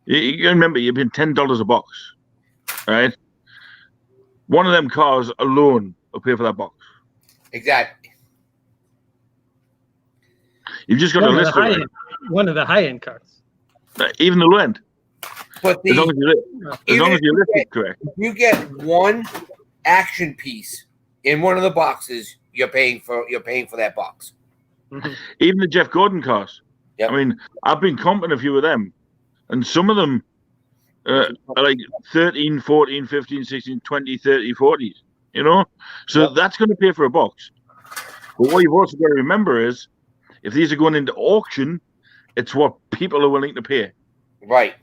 You remember, you're paying $10 a box, right? One of them cars alone will pay for that box. exactly. You've just got to list it. One of the high-end cars. Even the low end. But As long as you list it correct. If you get one action piece in one of the boxes, you're paying for that box. Even the Jeff Gordon cars. Yep. I mean, I've been comping a few of them, and some of them are like 13, 14, 15, 16, 20, 30, 40s, you know? So that's going to pay for a box. But what you've also got to remember is, if these are going into auction, it's what people are willing to pay. Right.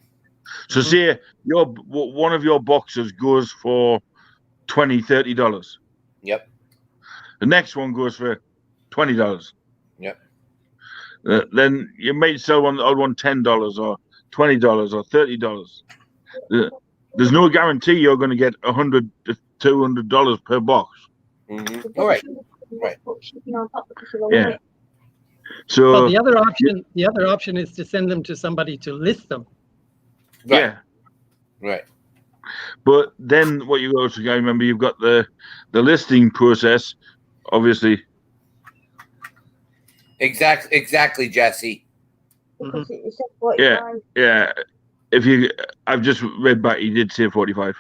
So say one of your boxes goes for $20, $30. Yep. The next one goes for $20. Yep. Then you might sell one $10 or $20 or $30. There's no guarantee you're going to get $100 to $200 per box. All right. Right. Yeah. So Well, the other option is to send them to somebody to list them. Right. yeah. Right. But then what you also got to remember, you've got the listing process, obviously. Exactly, Jesse. Yeah. I've just read back. He did say 45.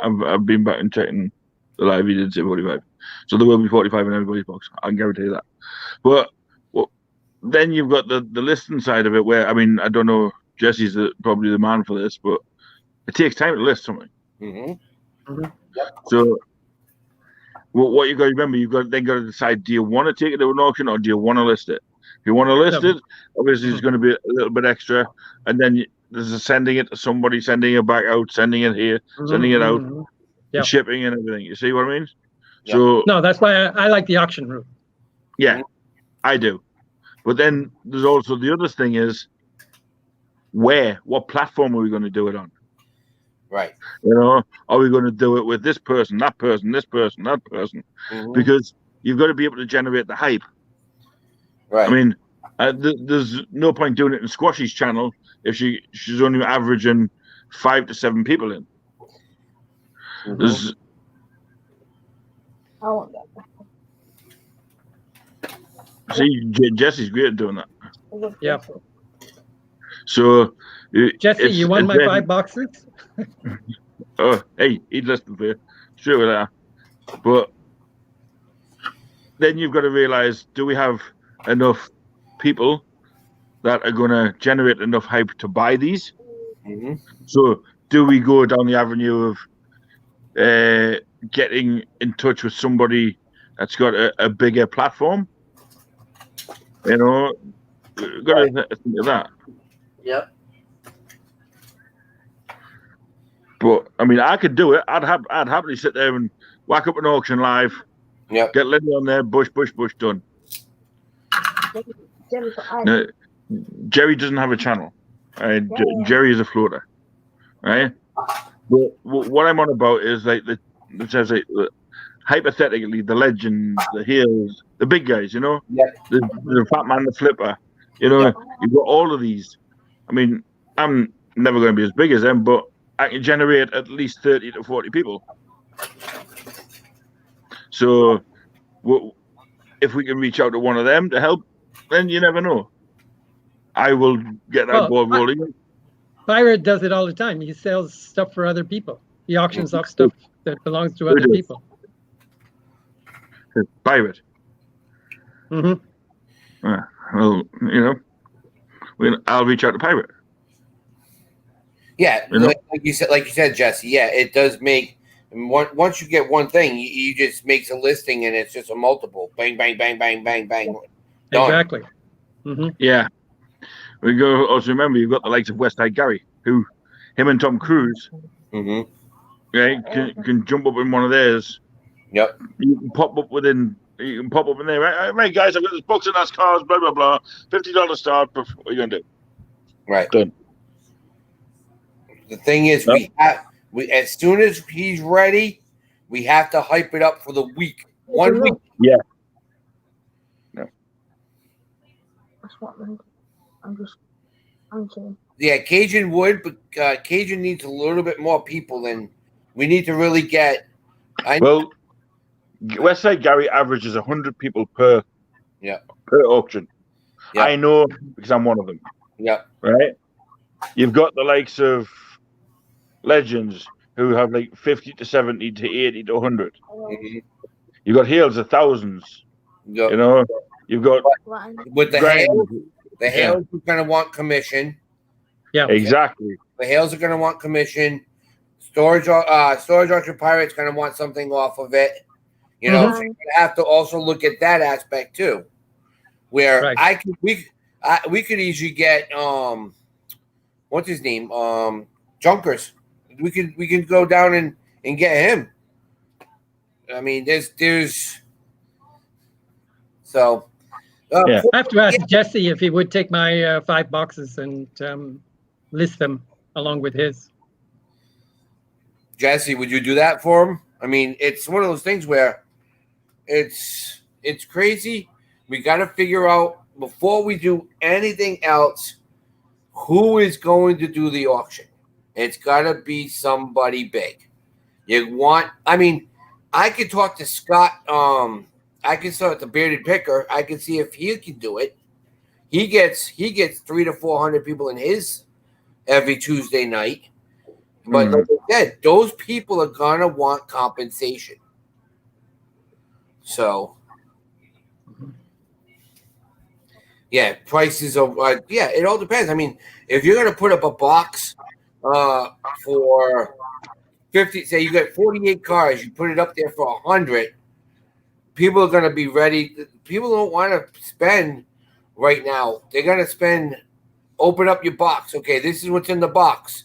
I've been back and checking the live. He did say 45. So there will be 45 in everybody's box. I can guarantee that. But then you've got the listing side of it, where, I mean, I don't know, Jesse's probably the man for this, but it takes time to list something. So what you got to remember, you've got to decide: do you want to take it to an auction, or do you want to list it? If you want to list it, obviously it's going to be a little bit extra, and then there's sending it to somebody, sending it back out, sending it here, sending it out, and shipping and everything. You see what I mean? Yep. So no, that's why I like the auction route. Yeah, I do. But then there's also the other thing is, what platform are we going to do it on? Right. You know, are we going to do it with this person, that person, this person, that person? Because you've got to be able to generate the hype. Right. I mean, there's no point doing it in Squashy's channel if she's only averaging 5 to 7 people in. There's I want that. See, Jesse's great at doing that. Yeah. So, Jesse, you want my 5 boxes? Oh, hey, he'd listen for you. Sure with that. But then you've got to realize, do we have enough people that are going to generate enough hype to buy these? So do we go down the avenue of getting in touch with somebody that's got a bigger platform? You know, got to think of that. Yep. But I mean, I could do it. I'd happily sit there and whack up an auction live. Yep. Get Liddy on there. Bush done. No, Jerry doesn't have a channel. Right? Jerry is a floater. Right. But what I'm on about is like hypothetically, the legends, the heels, the big guys. You know, the fat man, the flipper. You know, you've got all of these. I mean, I'm never going to be as big as them, but I can generate at least 30 to 40 people. So if we can reach out to one of them to help, then you never know. I will get that Well, ball rolling. Pirate does it all the time. He sells stuff for other people. He auctions off stuff that belongs to other does? people. Pirate. Hmm. Well, I'll reach out to Pirate. Yeah, You know? like you said, Jesse. Yeah, it does make. Once you get one thing, you just makes a listing, and it's just a multiple. Bang, bang, bang, bang, bang, bang. Done. Exactly. Hmm. Yeah. We go. Also, remember, you've got the likes of Westside Gary, who, him and Tom Cruise, Mm-hmm. right, can jump up in one of theirs. Yep. You can pop up within. You can pop up in there, right, guys? I've got this box of NASCARs, blah blah blah. $50 start. What are you gonna do? Right. Done. The thing is, we as soon as he's ready, we have to hype it up for the week. 1 week. Yeah. That's what I'm saying. Yeah, Cajun would, but Cajun needs a little bit more people than we need to really get. Well, Westside Gary averages 100 people per auction. Yeah. I know because I'm one of them. Yeah. Right. You've got the likes of Legends who have like 50 to 70 to 80 to 100. Mm-hmm. You've got Hales of thousands. Yep. You know, you've got with the Grind. Hales. The Hales are going to want commission. Yeah, exactly. The Hales are going to want commission. Storage Auction Pirate's going to want something off of it. You know, so you're going to have to also look at that aspect too, where we could easily get what's his name, Junkers. We could go down and get him. I mean, there's so. I have to ask Jesse if he would take my 5 boxes and list them along with his. Jesse, would you do that for him? I mean, it's one of those things where it's crazy. We got to figure out before we do anything else who is going to do the auction. It's got to be somebody big. I mean, I could talk to Scott. I can start the Bearded Picker. I can see if he can do it. He gets 300 to 400 people in his every Tuesday night. But like I said, those people are gonna want compensation. So, yeah, prices are. It all depends. I mean, if you're gonna put up a box for 50, say you got 48 cars, you put it up there for 100. People are going to be ready. People don't want to spend right now. They're going to spend, open up your box. Okay, this is what's in the box.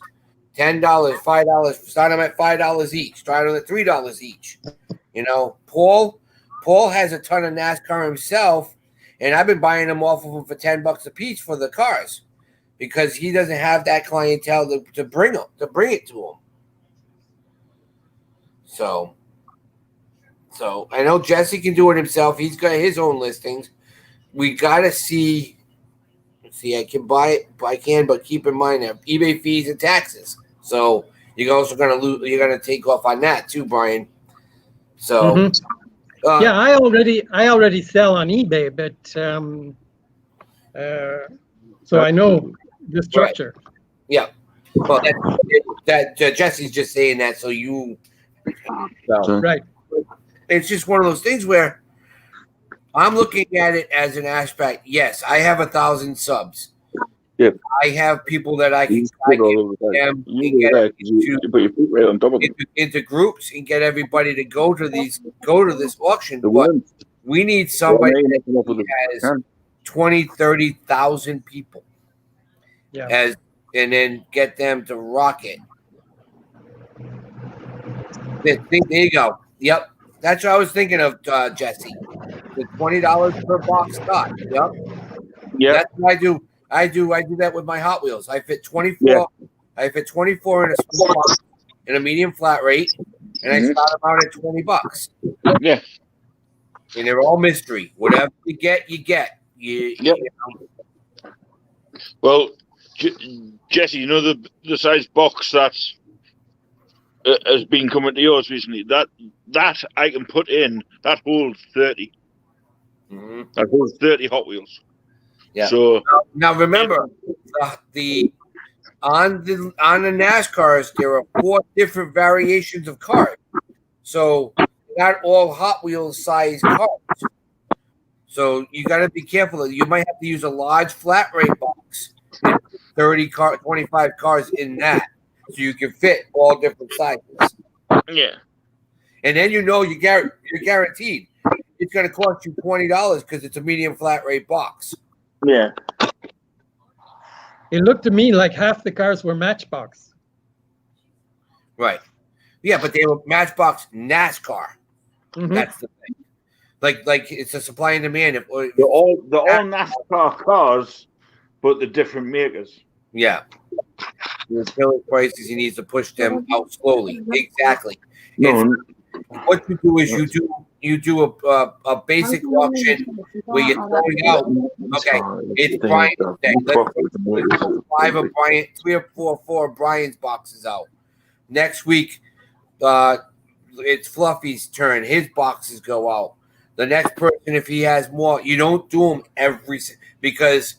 $10, $5. Start them at $5 each. Start them at $3 each. You know, Paul has a ton of NASCAR himself, and I've been buying them off of him for $10 a piece for the cars because he doesn't have that clientele to bring it to him. So I know Jesse can do it himself. He's got his own listings. We got to see. I can buy it. I can, but keep in mind that eBay fees and taxes. So you're also going to lose. You're going to take off on that too, Brian. So I already sell on eBay, but so I know the structure. Right. Yeah. Well, that Jesse's just saying that so you. Right. It's just one of those things where I'm looking at it as an aspect. Yes, I have 1,000 subs. Yeah. I have people that I can get into groups and get everybody to go to this auction. But we need somebody that has 20, 30,000 people. Yeah. And then get them to rock it. There you go. Yep. That's what I was thinking of, Jesse. The $20 per box stock. Yep. Yeah. That's what I do. I do that with my Hot Wheels. I fit 24. Yeah. I fit 24 in a small box in a medium flat rate, and I start them out at $20. Yeah. And they're all mystery. Whatever you get, you get. You know. Well, Jesse, you know the size box that's has been coming to yours recently. That I can put in. That holds 30. Mm-hmm. That holds 30 Hot Wheels. Yeah. So Now remember, on the NASCARs, there are 4 different variations of cars. So not all Hot Wheels size cars. So you got to be careful. You might have to use a large flat rate box, 25 cars in that, so you can fit all different sizes. yeah, And then you're guaranteed it's going to cost you $20 because it's a medium flat rate box. yeah. It looked to me like half the cars were Matchbox. Right. Yeah, but they were Matchbox NASCAR. Mhm. That's the thing. Like it's a supply and demand. They're all NASCAR cars, but they're different makers. Yeah. The selling prices, he needs to push them out slowly. Exactly. No, What you do is you do a basic auction where you're throwing out. Okay, it's Brian's day. Let's throw 5 of Brian, 3 or 4 of Brian's boxes out. Next week, it's Fluffy's turn. His boxes go out. The next person, if he has more, you don't do them because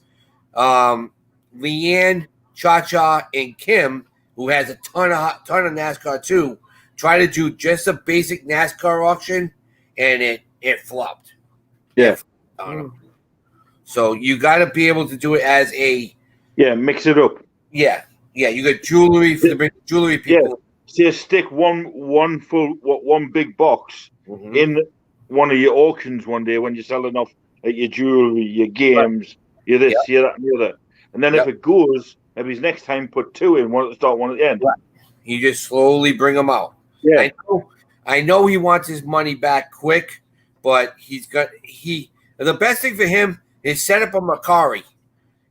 Leanne, Cha-Cha, and Kim, who has a ton of NASCAR too, try to do just a basic NASCAR auction, and it flopped. Yeah. So you got to be able to do it as a mix it up. Yeah. You got jewelry for the jewelry people. Yeah. Stick one big box in one of your auctions one day when you're selling off your jewelry, your games, your this, your that, and the other. And then if it goes, maybe next time put 2 in, one at the start, one at the end. Right. You just slowly bring them out. Yeah. I know he wants his money back quick, but the best thing for him is set up a Macari.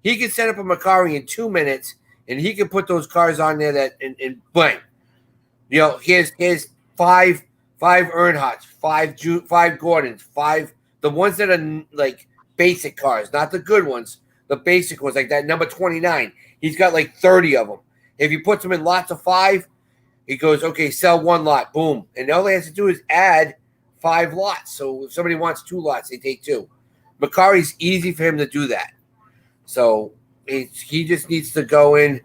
He can set up a Macari in 2 minutes, and he can put those cars on there that and blank. You know, here's 5 Earnhardts, 5 Gordons, 5 the ones that are like basic cars, not the good ones, the basic ones like that number 29. He's got like 30 of them. If he puts them in lots of 5, he goes, okay, sell 1 lot, boom, and all he has to do is add 5 lots. So if somebody wants 2 lots, they take 2. Macari's easy for him to do that. So he just needs to go in.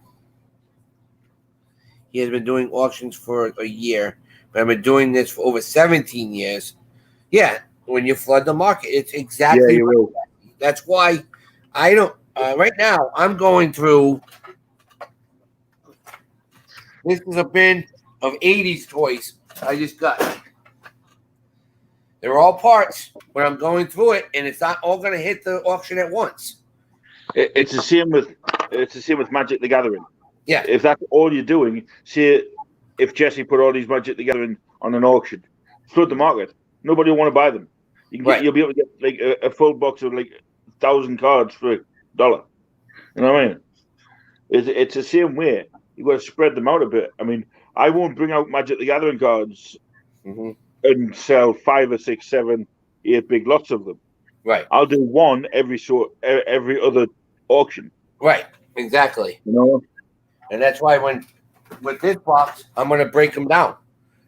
He has been doing auctions for a year. But I've been doing this for over 17 years. Yeah, when you flood the market, it's exactly you will. That's why I don't. Right now, I'm going through. This is a bin of 80s toys I just got. They're all parts, but I'm going through it, and it's not all going to hit the auction at once. It's the same with Magic the Gathering. Yeah. If that's all you're doing, say if Jesse put all these Magic the Gathering on an auction, flood the market. Nobody will want to buy them. You'll be able to get like a full box of like 1,000 cards for $1. You know what I mean? It's the same way. You've got to spread them out a bit. I mean, I won't bring out Magic the Gathering cards and sell 5 or 6, 7, 8 big lots of them. Right. I'll do one every other auction. Right. Exactly. You know? And that's why with this box, I'm going to break them down.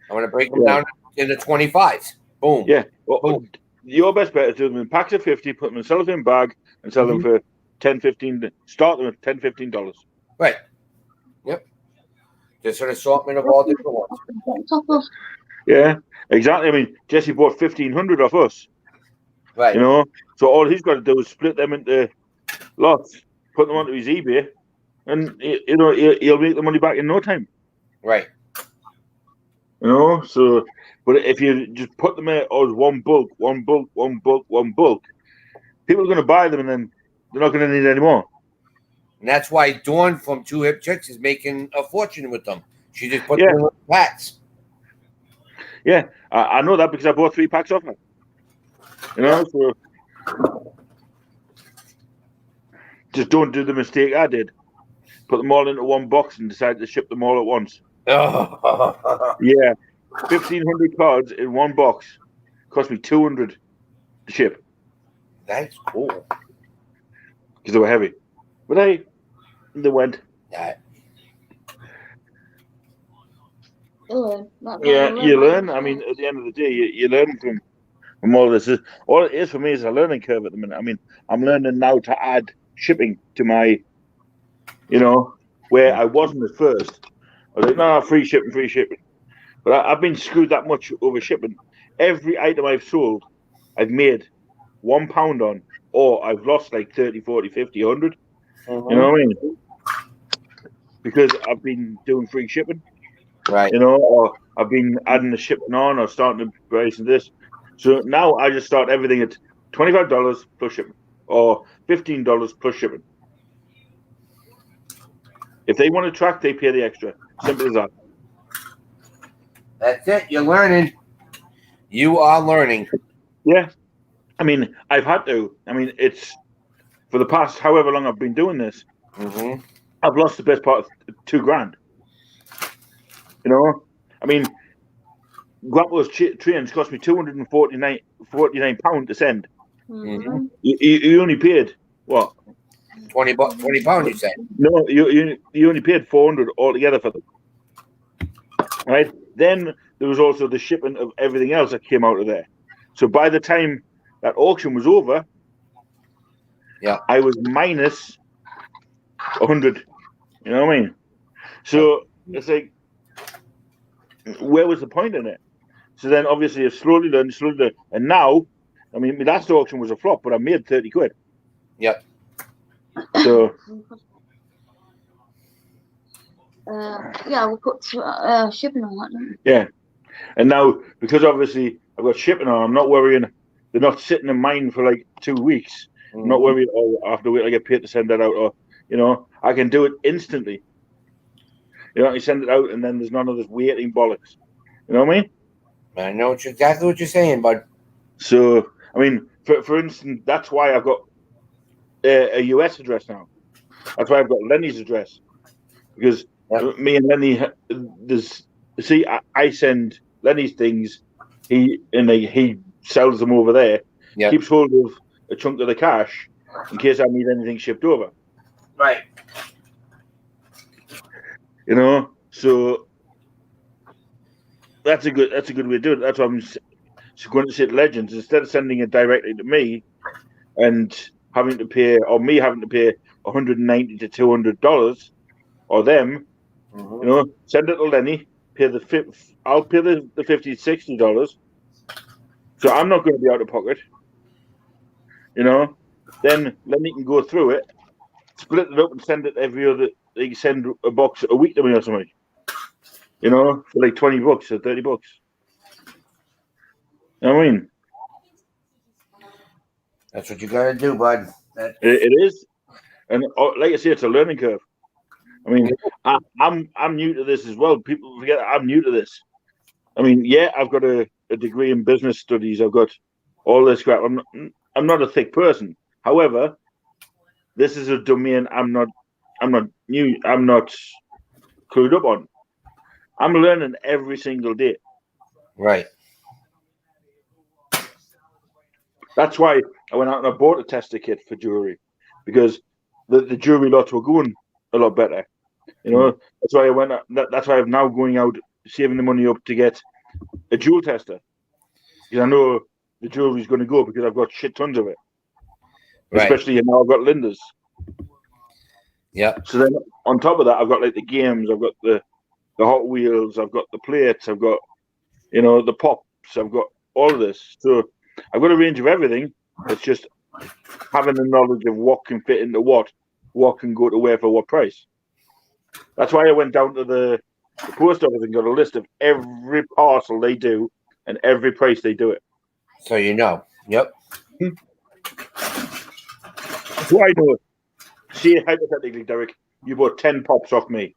I'm going to break them down into 25s. Boom. Yeah. Well, boom. Your best bet is do them in packs of 50, put them in a cellophane bag, and sell them for $10, $15. Start them at $10, $15. Right. Yep. Just an assortment of all different ones. Yeah, exactly. I mean, Jesse bought 1,500 off us. Right. You know, so all he's got to do is split them into lots, put them onto his eBay, and he'll make the money back in no time. Right. You know, so but if you just put them as one bulk, people are going to buy them, and then they're not going to need any more. And that's why Dawn from 2 Hip Chicks is making a fortune with them. She just put them in packs. Yeah, I know that because I bought 3 packs off her. You know, so just don't do the mistake I did. Put them all into one box and decide to ship them all at once. Yeah, 1,500 cards in one box cost me $200 to ship. That's cool. Because they were heavy. But hey, they went. Yeah. Yeah, you learn. I mean, at the end of the day, you learn from all this. All it is for me is a learning curve at the minute. I mean, I'm learning now to add shipping to my, where I wasn't at first. I was like, no, free shipping, free shipping. But I've been screwed that much over shipping. Every item I've sold, I've made £1 on, or I've lost like 30, 40, 50, 100. You know what I mean? Because I've been doing free shipping. Right. Or I've been adding the shipping on or starting to price and this. So now I just start everything at $25 plus shipping or $15 plus shipping. If they want to track, they pay the extra. Simple as that. That's it. You're learning. You are learning. Yeah. I mean, I've had to. I mean, it's for the past however long I've been doing this, I've lost the best part of $2,000. I mean, Grappler's trains cost me £249 to send. You only paid what? £20, you said. No, you only paid $400 altogether for them. Right? Then there was also the shipping of everything else that came out of there. So by the time that auction was over, I was minus 100. You know what I mean? So it's like, where was the point in it? So then obviously I slowly learned, and now, I mean, my last auction was a flop, but I made 30 quid. Yep. So yeah, we'll put shipping on that. Don't we? yeah, and now because obviously I've got shipping on, I'm not worrying. They're not sitting in mine for like 2 weeks. I'm not worried. Oh, I have to wait. I get paid to send that out, or I can do it instantly. You send it out, and then there's none of this waiting bollocks. You know what I mean? I know exactly what you're saying, bud. So I mean, for instance, that's why I've got a US address now. That's why I've got Lenny's address, because me and Lenny, I send Lenny's things, he sells them over there, keeps hold of a chunk of the cash in case I need anything shipped over. Right. So that's a good way to do it. That's why I'm going to say to Legends, instead of sending it directly to me and having to pay $190 to $200 or them, send it to Lenny, I'll pay the $50, $60. So I'm not going to be out of pocket. Then Lenny can go through it, split it up and send it every other. They can send a box a week to me or something. For like $20 or $30. You know what I mean? That's what you got to do, bud. It is, and like I say, it's a learning curve. I mean, I'm new to this as well. People forget I'm new to this. I mean, I've got a degree in business studies. I've got all this crap. I'm not a thick person. However, this is a domain I'm not new. I'm not clued up on. I'm learning every single day. Right. That's why I went out and I bought a tester kit for jewelry, because the jewelry lots were going a lot better. That's why I went. That's why I'm now going out, saving the money up to get a jewel tester, because I know the jewelry's going to go, because I've got shit tons of it. Right. Especially now I've got Linda's. Yeah. So then on top of that, I've got like the games, I've got the Hot Wheels, I've got the plates, I've got the pops, I've got all of this. So I've got a range of everything. It's just having the knowledge of what can fit into what can go to where for what price. That's why I went down to the post office and got a list of every parcel they do and every price they do it. So Yep. So I know. See, hypothetically, Derek, you bought 10 pops off me.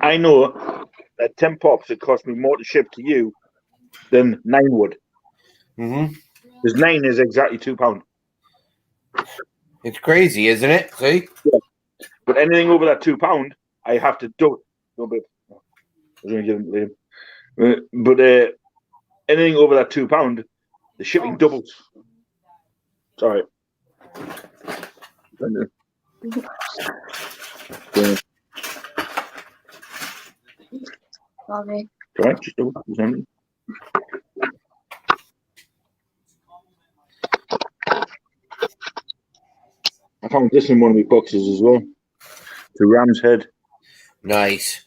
I know that 10 pops it cost me more to ship to you than 9 would. Because 9 is exactly £2. It's crazy, isn't it? See? Yeah. But anything over that £2, I have to do it. No, but I was going to give him Liam. But anything over that £2, the shipping doubles. Sorry. Sorry. Right, just double. found this in one of my boxes as well. The Ram's head. Nice.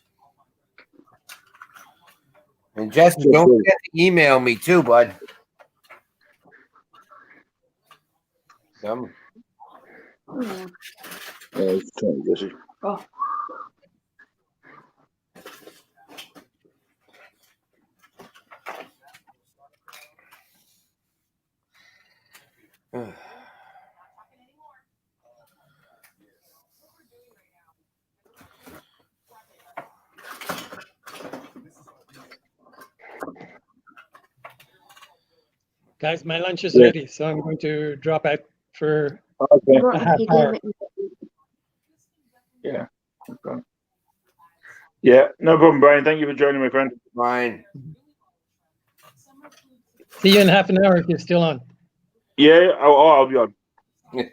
And Jesse, don't forget to email me too, bud. Yeah. It's trying, Jesse. Oh. Guys, my lunch is Yeah. ready, so I'm going to drop out for Okay. a half hour. Yeah. Okay. Yeah, no problem, Brian. Thank you for joining, my friend. Fine. See you in half an hour if you're still on. Yeah, I'll be on. Good.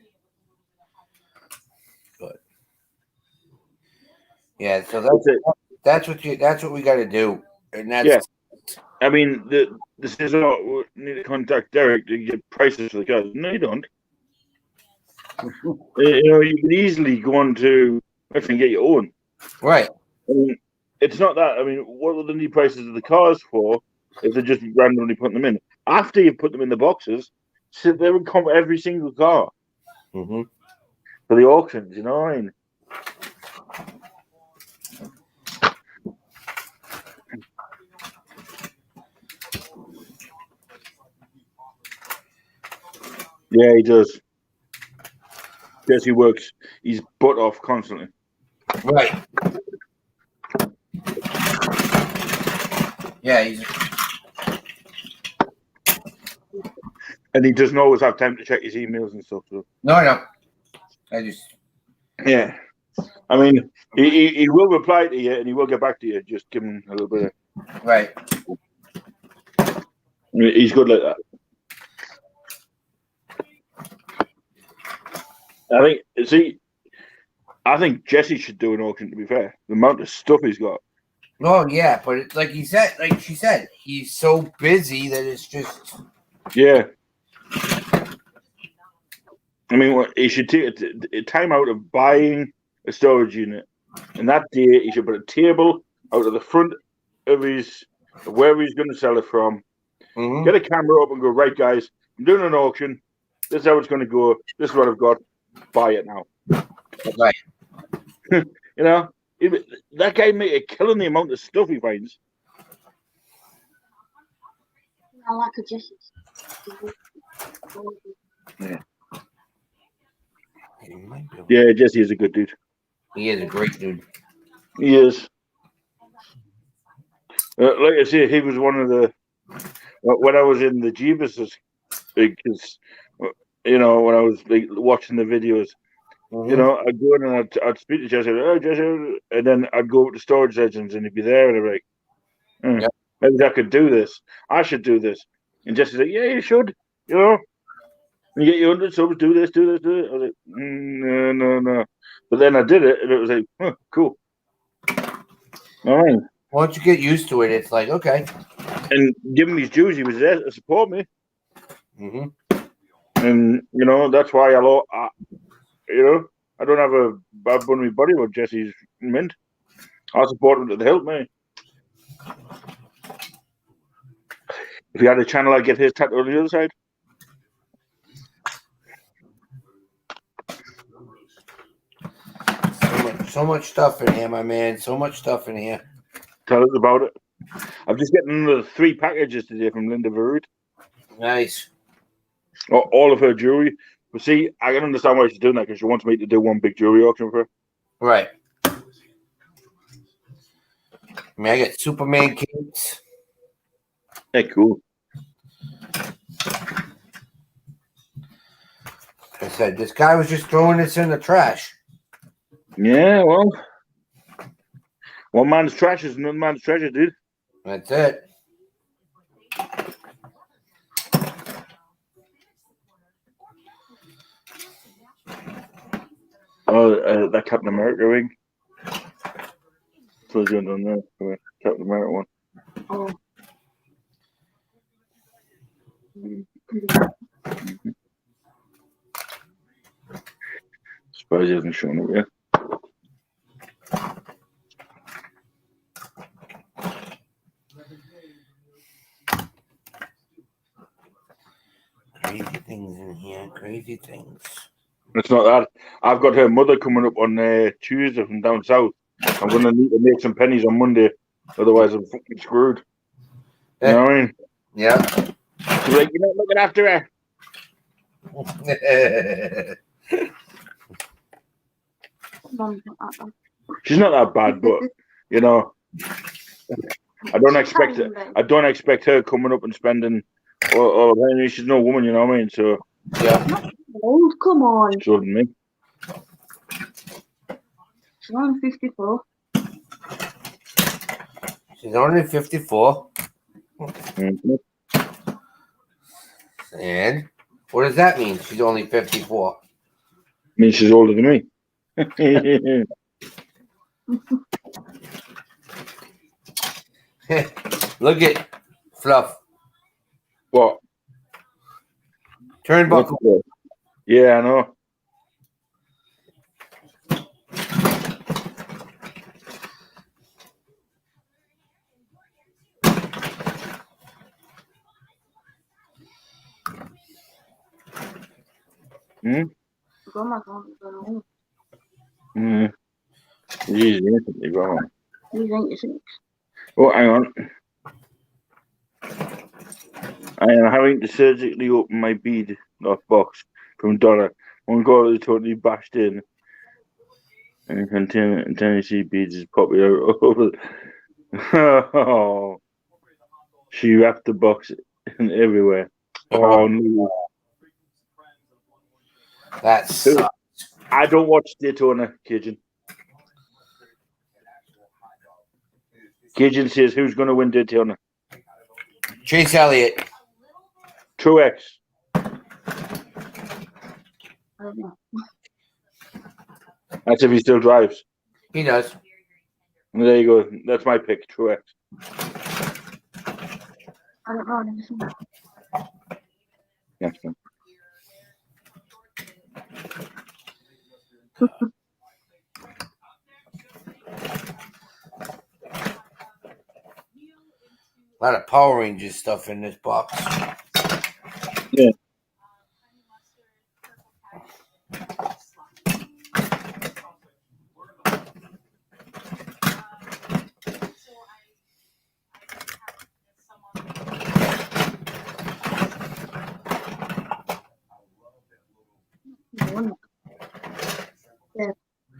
Yeah, so That's it. that's what we got to do, and that's Yeah. I mean, this is all. We need to contact Derek to get prices for the cars. No, you don't. You know, you could easily go on to and get your own. right. I mean, it's not that. I mean, what will they need prices of the cars for if they're just randomly putting them in? After you put them in the boxes, so they would come every single car Mm-hmm. for the auctions. You know what I mean? Yeah, he does. Jesse works his butt off constantly. Right. Yeah, he's And he doesn't always have time to check his emails and stuff. So. no. I just Yeah. I mean, he will reply to you and he will get back to you. Just give him a little bit of. right. He's good like that. I think Jesse should do an auction, to be fair. The amount of stuff he's got. Oh yeah, but it's like she said, he's so busy that it's just Yeah. I mean, he should take a time out of buying a storage unit. And that day, he should put a table out of the front of where he's going to sell it from. Mhm. Get a camera up and go, right, guys, I'm doing an auction. This is how it's going to go. This is what I've got. Buy it now. right. You know, that guy make a killing the amount of stuff he finds. I like a Jesse. Yeah, Jesse is a good dude. He is a great dude. He is. Like I say, he was one of the when I was in the Jeebuses, because you know, when I was like watching the videos, you know, I'd go in and I'd speak to Jesse, oh, Jesse, and then I'd go to Storage Legends and he'd be there and I'd be like, maybe I could do this. I should do this. And Jesse's like, yeah, you should. You know, you get your 100 subs, do this, do this, do it. I was like, no. But then I did it and it was like, huh, cool. All right. Once you get used to it, it's like okay. And give him his dues, he was there to support me. Mm-hmm. And you know, that's why I don't have a bad bun with body with Jesse's mint. I support him to the hilt, mate. If he had a channel, I'd get his tattoo on the other side. So much stuff in here, my man. So much stuff in here. Tell us about it. I'm just getting another 3 packages today from Linda Verud. Nice. All of her jewelry. But see, I can understand why she's doing that because she wants me to do one big jewelry auction for her. Right. I mean, I got Superman capes. Yeah, cool. I said, this guy was just throwing this in the trash. Yeah, well, one man's trash is another man's treasure, dude. That's it. Oh, that Captain America ring. So good on there. Captain America one. Oh. surprised he hasn't shown up yet. Crazy things in here. Crazy things. It's not that. I've got her mother coming up on Tuesday from down south. I'm going to need to make some pennies on Monday. Otherwise, I'm fucking screwed. You know what I mean? Yeah. She's like, you're not looking after her. She's not that bad, but, you know, I don't expect her coming up and spending. Or she's no woman, you know what I mean? So yeah. Oh, come on. She's older than me. She's only 54. She's only 54. Mm-hmm. And what does that mean? She's only 54. Means she's older than me. Look at Fluff. What? Turnbuckle. Yeah, I know. Hmm? Grandma's only gone home. Hmm. Easy, isn't it, Grandma? He's 86. Oh, hang on. I am having to surgically open my bead box from Donna. One girl is totally bashed in. And Tennessee beads is popular over. Oh, she wrapped the box everywhere. Oh no. That sucks. I don't watch Daytona, Cajun. Cajun says, who's going to win Daytona? Chase Elliott. Truex. I don't know. That's if he still drives. He does. And there you go. That's my pick, Truex. I don't know. Never seen it. Yes, man. A lot of Power Rangers stuff in this box. Yeah.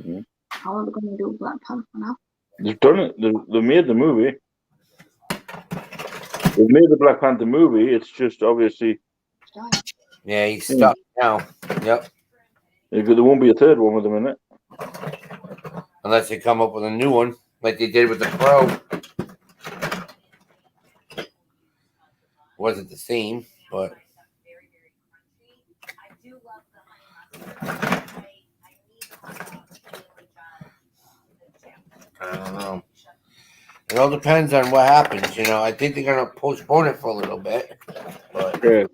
Yeah. How are they going to do Black Panther now? They've done it. They made the movie. They've made the Black Panther movie. It's just obviously. Yeah, he's stuck now. Yep. There won't be a third one with him in it. Unless they come up with a new one, like they did with the Crow. Wasn't the same, but. I don't know. It all depends on what happens, you know. I think they're gonna postpone it for a little bit, but Yeah.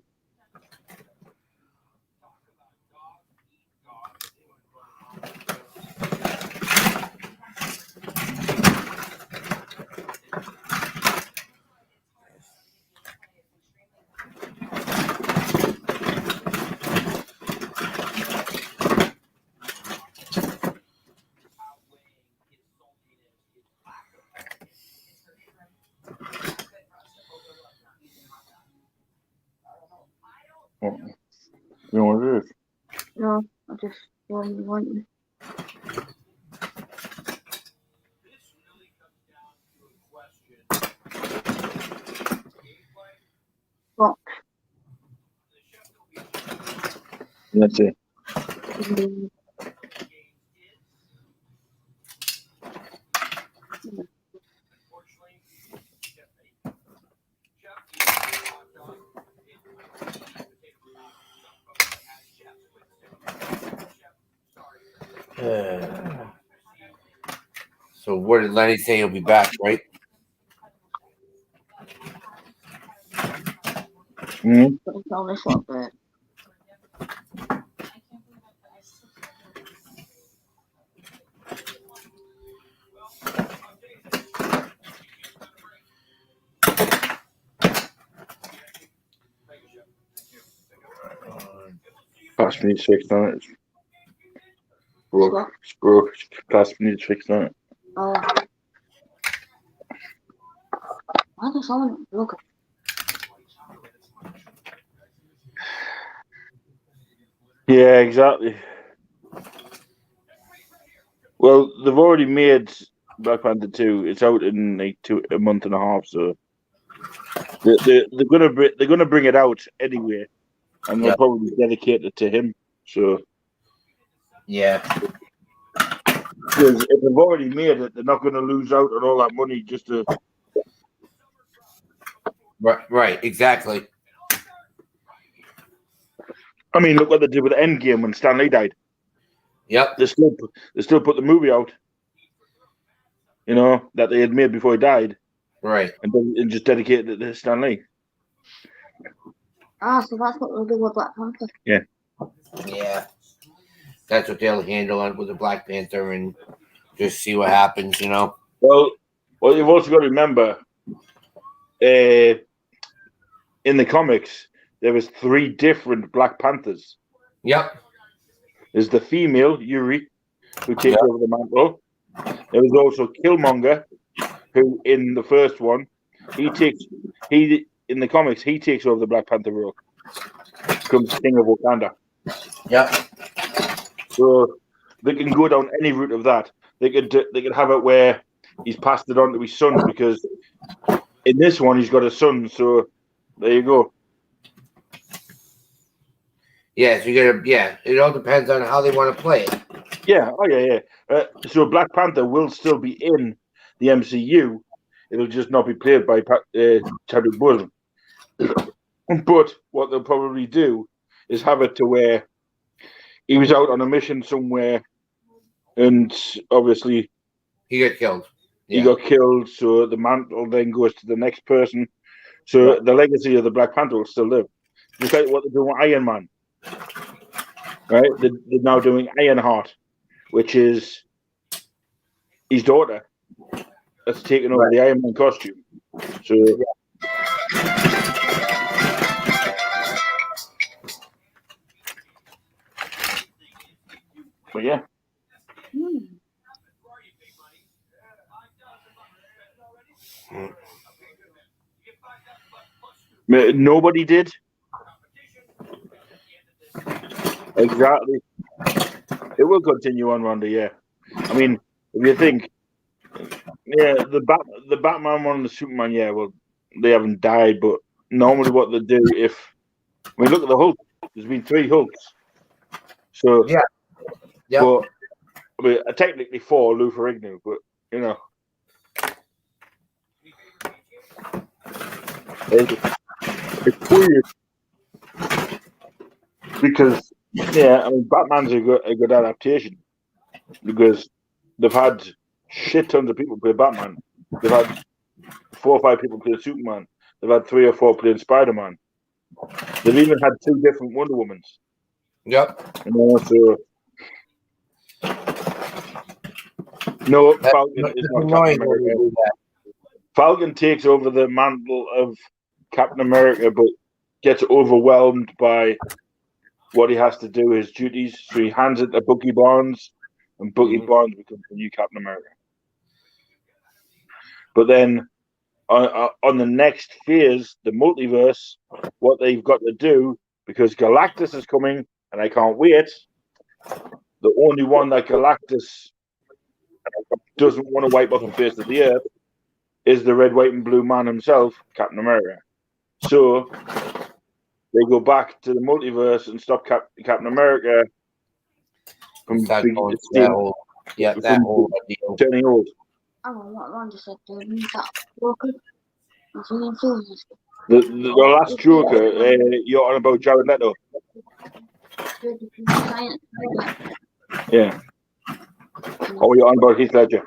You know what it is? No, I just wasn't wanting. Box. That's it. So what did Lenny say? He'll be back, right? Mm-hmm. But it's only short bit. Past needs fixed on it. It's broke. What? It's broke. Past needs fixed on it. Oh. Why does someone look? Yeah, exactly. Well, they've already made Black Panther 2. It's out in like a month and a half, so they're gonna bring it out anyway, and they'll Yeah. probably dedicate it to him. So Yeah. because if they've already made it, they're not going to lose out on all that money just to. Right. Exactly. I mean, look what they did with Endgame when Stan Lee died. Yep. They still put the movie out, you know, that they had made before he died, Right. and just dedicated it to Stan Lee. Ah, so that's what we'll do with Black Panther. Yeah. That's what they'll handle it with the Black Panther and just see what happens, you know. Well, you've also got to remember, in the comics, there was 3 different Black Panthers. Yep. There's the female Yuri, who takes over the mantle. There was also Killmonger, who in the first one, in the comics he takes over the Black Panther role, becomes King of Wakanda. Yep. So they can go down any route of that. They could have it where he's passed it on to his son, because in this one he's got a son. So there you go. Yeah, so it all depends on how they want to play it. Yeah, so Black Panther will still be in the MCU. It'll just not be played by Chadwick Boseman. But what they'll probably do is have it to where he was out on a mission somewhere, and obviously he got killed. He got killed, so the mantle then goes to the next person. So the legacy of the Black Panther will still live. Just like what they're doing with Iron Man. Right? They're now doing Ironheart, which is his daughter that's taken over the Iron Man costume. So but yeah. Nobody did. Exactly. It will continue on, Ronda. Yeah. I mean, if you think, the Batman one and the Superman, well, they haven't died, but normally what they do, look at the Hulk. There's been 3 Hulks. So but I mean, technically 4 Lou Ferrigno, but you know, it's weird because I mean, Batman's a good adaptation because they've had shit tons of people play Batman. They've had 4 or 5 people play Superman. They've had 3 or 4 playing Spider-Man. They've even had 2 different Wonder Womans. Yep. You know, so no, Falcon is not Captain America. Falcon takes over the mantle of Captain America, but gets overwhelmed by what he has to do, his duties. So he hands it to Bucky Barnes, and Bucky Barnes becomes the new Captain America. But then on the next phase, the multiverse, what they've got to do, because Galactus is coming, and I can't wait, the only one that Galactus doesn't want to wipe off the face of the earth is the red, white, and blue man himself, Captain America. So they go back to the multiverse and stop Captain America from that whole deal. Turning old. I don't know what Ron just said, dude. That Joker. That's really influenced. The last Joker, you're on about Jared Leto. Yeah. Oh, you're on about Heath Ledger.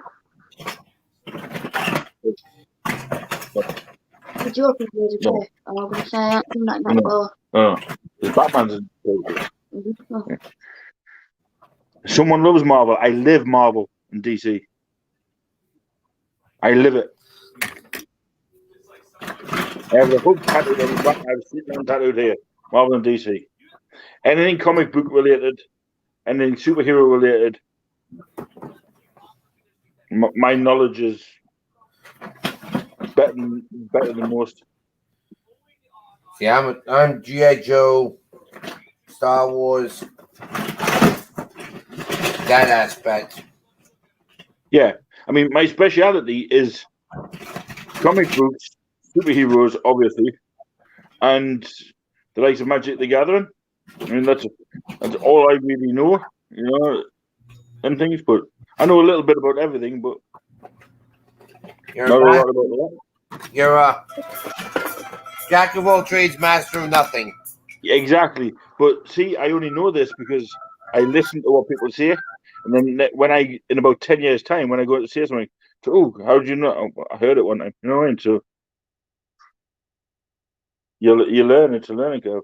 The Joker was a good. I'm not going to say anything like that. Oh, the Batman's a Someone loves Marvel. I live Marvel and DC. I live it. I have a Hulk tattooed on the back. I have Superman tattooed here. Marvel and DC. anything comic book related, anything superhero related. My knowledge is better than most. See, I'm G.I. Joe, Star Wars, that aspect. Yeah, I mean, my speciality is comic books, superheroes, obviously, and the likes of Magic the Gathering. I mean, that's all I really know, and things. But I know a little bit about everything, but You're not a a, lot about that. you're a jack of all trades, master of nothing. Yeah, exactly. But see, I only know this because I listen to what people say, and then when in about 10 years' time, when I go to say something, oh, how did you know? I heard it one time, and so you learn. It's a learning curve.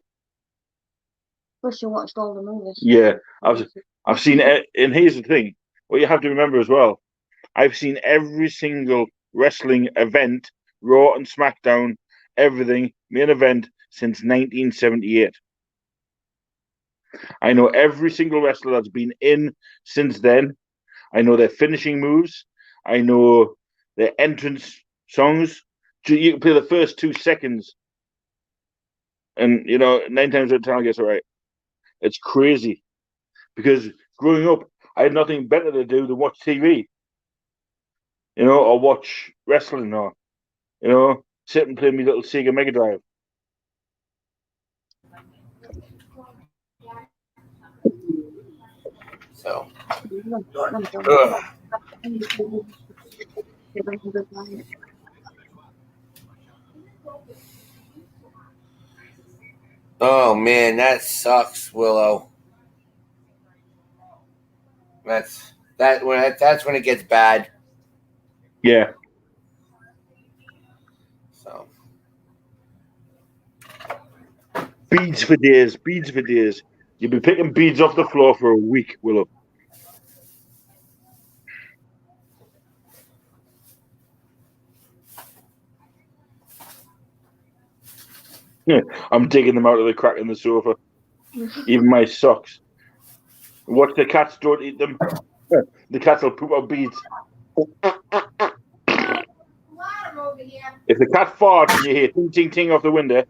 Plus, you watched all the movies. Yeah, I've seen it, and here's the thing: what you have to remember as well, I've seen every single wrestling event, Raw and SmackDown, everything main event since 1978. I know every single wrestler that's been in since then. I know their finishing moves. I know their entrance songs. You can play the first 2 seconds, and 9 times out of 10 I guess right. It's crazy because growing up, I had nothing better to do than watch TV, or watch wrestling, or sit and play my little Sega Mega Drive. So, oh man, that sucks, Willow. That's when it gets bad. Yeah. So beads for days. You'll be picking beads off the floor for a week, Willow. Yeah, I'm digging them out of the crack in the sofa. Even my socks. Watch the cats, don't eat them. The cats will poop out beads. If the cat farts and you hear ting ting ting off the window,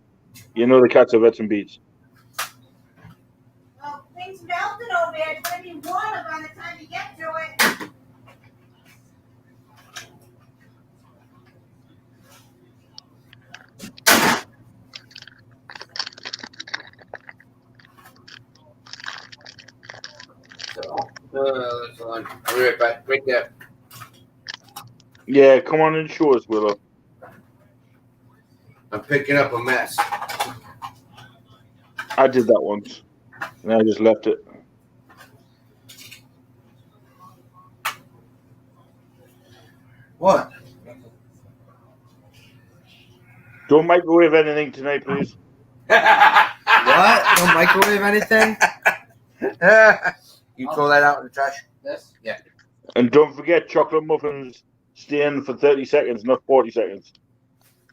you know the cats have had some beads. Well, things melted over there. It's going to be water by the time you get to it. I'll be right back. Right there. Yeah, come on and show us, Willow. I'm picking up a mess. I did that once, and I just left it. What? Don't microwave anything tonight, please. What? Don't microwave anything? You throw that out in the trash? This? Yeah. And don't forget, chocolate muffins stay in for 30 seconds, not 40 seconds.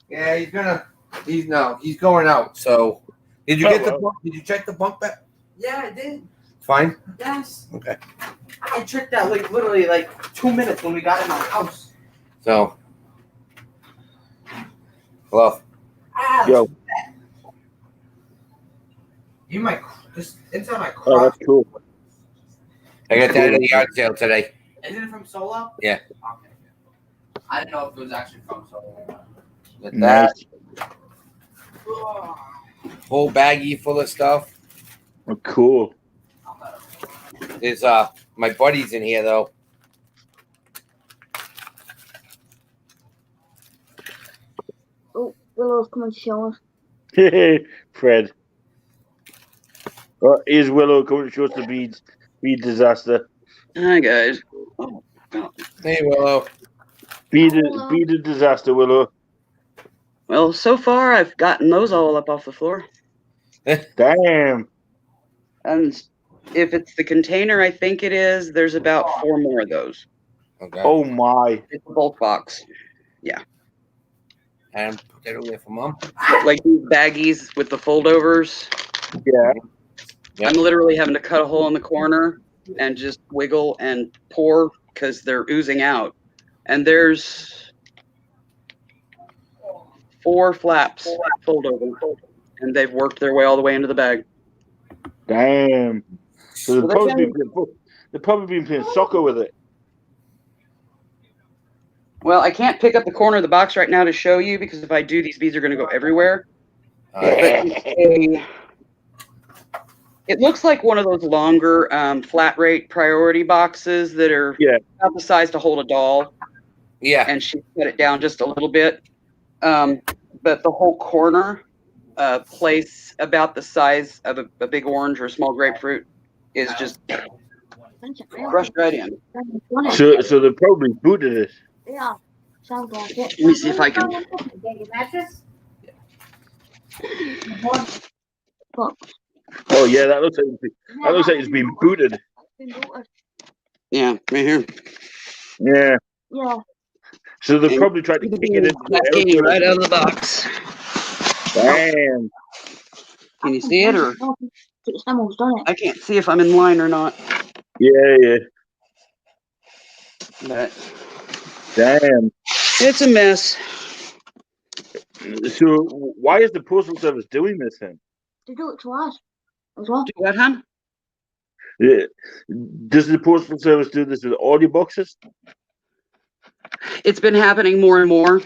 Yeah, he's going out. So, did you did you check the bunk bed? Yeah, I did. Fine? Yes. Okay. I checked that literally 2 minutes when we got in my house. So, hello. Yo. You might just inside my Oh, crotch. that's cool. I got that at the yard sale today. Isn't it from Solo? Yeah. Okay. I didn't know if it was actually from Solo. With Nice. that whole baggie full of stuff. Oh, cool. There's my buddies in here though. Oh, Willow's coming to show us. Hey, Fred. Is Willow coming to show us the beads? Bead disaster. Hi, guys. Hey, Willow. Bead disaster, Willow. Well, so far I've gotten those all up off the floor. Damn. And if it's the container I think it is, there's about 4 more of those. Okay. Oh my. It's a bulk box. Yeah. And put that away for Mom. Like these baggies with the foldovers. Yeah. Yeah. I'm literally having to cut a hole in the corner and just wiggle and pour because they're oozing out. And there's 4 flaps fold over, and they've worked their way all the way into the bag. Damn. So Well, they've probably been playing soccer with it. Well, I can't pick up the corner of the box right now to show you because if I do, these beads are going to go everywhere. But it looks like one of those longer flat rate priority boxes that are about the size to hold a doll. Yeah. And she cut it down just a little bit. But the whole corner place about the size of a big orange or a small grapefruit is just crushed right in. So they probably booted it. Yeah, sounds like it. Let me see if I can. Mattress? Oh yeah, that looks like it's been booted. Yeah, right here. Yeah. Yeah. So they probably tried to kick it in right out of the box. Damn. Can you see it or? It's almost done it. I can't see if I'm in line or not. Yeah. But damn. It's a mess. So why is the Postal Service doing this then? They do it to us as well. Do what, hon? Yeah. Does the Postal Service do this with audio boxes? It's been happening more and more.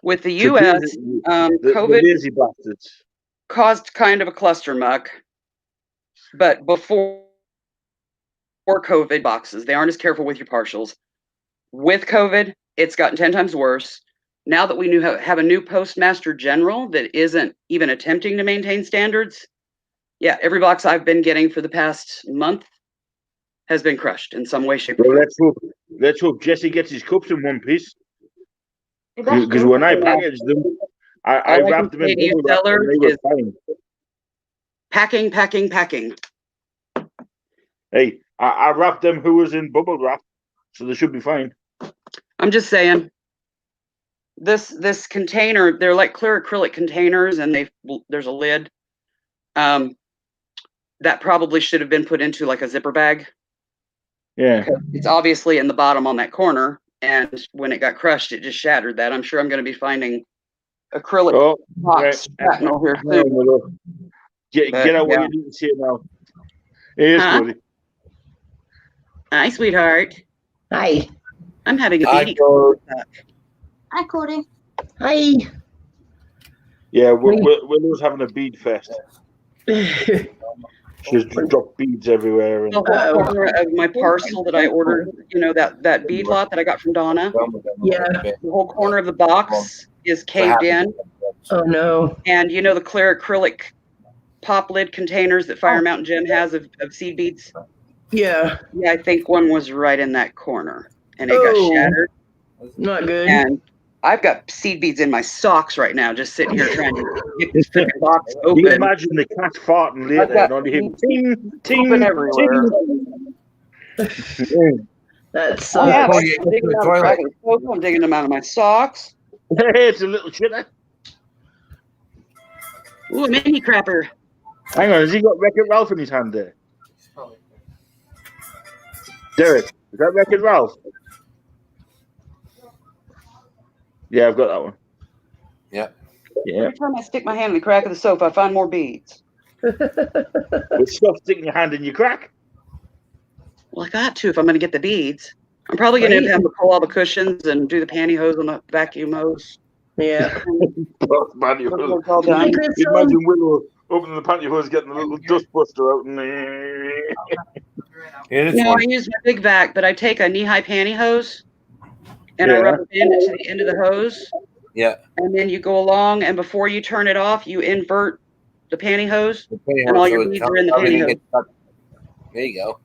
With the U.S., COVID the lazy bastards caused kind of a cluster muck. But before COVID boxes, they aren't as careful with your partials. With COVID, it's gotten 10 times worse. Now that we have a new postmaster general that isn't even attempting to maintain standards, yeah, every box I've been getting for the past month has been crushed in some way, shape, or form. Let's hope Jesse gets his cups in one piece. Because when I packaged them, I wrapped them in bubble wrap and they were fine. Packing. Hey, I wrapped them who was in bubble wrap, so they should be fine. I'm just saying. This container, they're like clear acrylic containers, and there's a lid. That probably should have been put into like a zipper bag. Yeah. It's obviously in the bottom on that corner, and when it got crushed, it just shattered that. I'm sure I'm going to be finding acrylic box shrapnel here soon. Get out what you need to see it now. Here's Cody. Hi, sweetheart. Hi. I'm having a baby. Hi, Cody. Hi. Yeah, Willow's having a bead fest. She's dropped beads everywhere. And The whole corner of my parcel that I ordered, that bead lot that I got from Donna. Yeah. The whole corner of the box is caved in. Oh no. And the clear acrylic pop lid containers that Fire Mountain Gym has of seed beads? Yeah. Yeah, I think one was right in that corner and it got shattered. Not good. And I've got seed beads in my socks right now, just sitting here trying to get this freaking box open. You can imagine the cat farting later and only him ting, ting, everywhere. That's I'm digging them out of my socks. It's a little shitter. Ooh, a mini crapper. Hang on, has he got Wreck-It Ralph in his hand there? Derek, is that Wreck-It Ralph? Yeah, I've got that one. Yeah. Every time I stick my hand in the crack of the sofa, I find more beads. With stuff sticking your hand in your crack? Well, I got to if I'm going to get the beads. I'm probably going to have to pull all the cushions and do the pantyhose on the vacuum hose. Yeah. Imagine Willow opening the pantyhose, getting a little dust buster out, and No, I use my big vac, but I take a knee-high pantyhose and I rubber band it to the end of the hose. Yeah. And then you go along, and before you turn it off, you invert the pantyhose, and all your beads are in the pantyhose. There you go.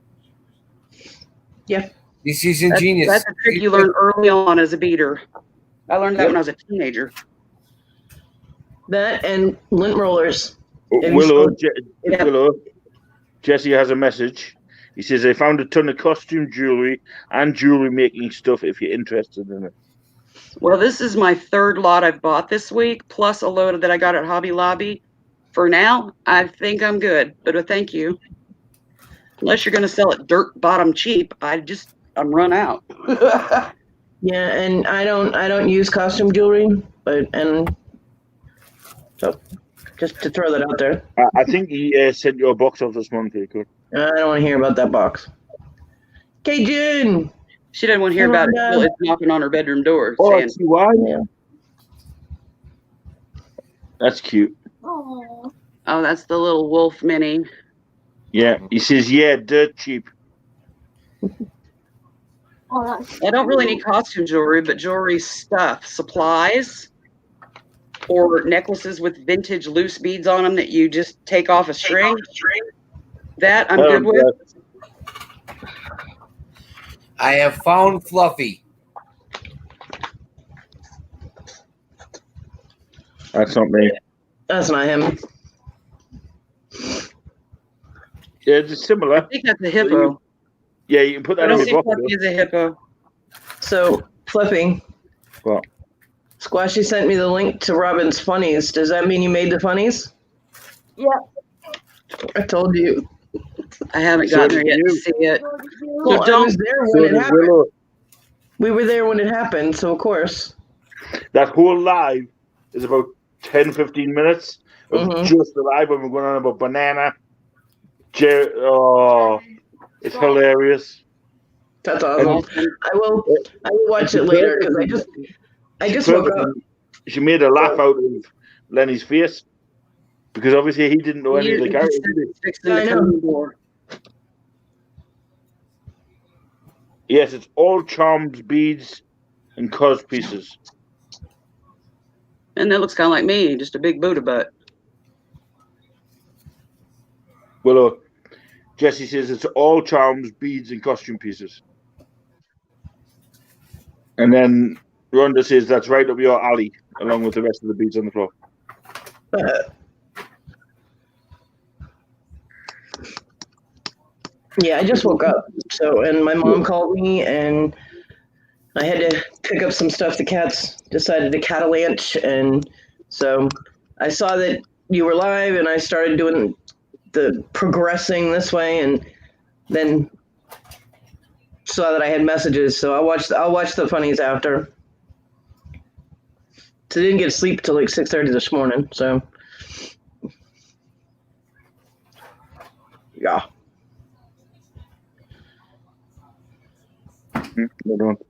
Yeah. He's ingenious. That's a trick you learn early on as a beader. I learned that when I was a teenager. That and lint rollers. Willow, Jesse has a message. He says, I found a ton of costume jewelry and jewelry making stuff if you're interested in it. Well, this is my third lot I've bought this week, plus a load that I got at Hobby Lobby. For now, I think I'm good, but thank you. Unless you're going to sell it dirt bottom cheap, I'm run out. Yeah, and I don't use costume jewelry, and so just to throw that out there. I think he sent your box off this month, Cool. I don't want to hear about that box. Cajun! She doesn't want to hear about it until it's knocking on her bedroom door. Oh, saying, I see why. Yeah. That's cute. Oh, oh, that's the little wolf mini. Yeah, he says, yeah, dirt cheap. that's I don't really need costume jewelry, but jewelry stuff, supplies, or necklaces with vintage loose beads on them that you just take off a string. That I'm good with. I have found Fluffy. That's not me. That's not him. Yeah, it's similar. I think that's a hippo. Yeah, you can put I that don't in see your box. Fluffy as a hippo. So, Flippy, What? Squashy sent me the link to Robin's funnies. Does that mean you made the funnies? yeah. I told you. I haven't So gotten there did yet you. to see it. Well, I don't- was there So when it did happened. Willow. We were there when it happened, so of course. That whole live is about 10, 15 minutes of Mhm. just the live when we're going on about banana. Oh, it's hilarious. That's awesome. I will watch it later because I just woke up. She made a laugh out of Lenny's face because obviously he didn't know any of the characters. did he? Fixing I to know. come in the door. Yes, it's all charms, beads, and cos pieces. And that looks kind of like me, just a big Buddha butt. Willow, Jesse says it's all charms, beads, and costume pieces. And then Rhonda says that's right up your alley, along with the rest of the beads on the floor. Yeah, I just woke up. So, and my mom called me, and I had to pick up some stuff. The cats decided to catalanch, and so I saw that you were live, and I started doing the progressing this way, and then saw that I had messages. So I'll watch the funnies after. So I didn't get to sleep till like 6:30 this morning. So yeah. No, don't.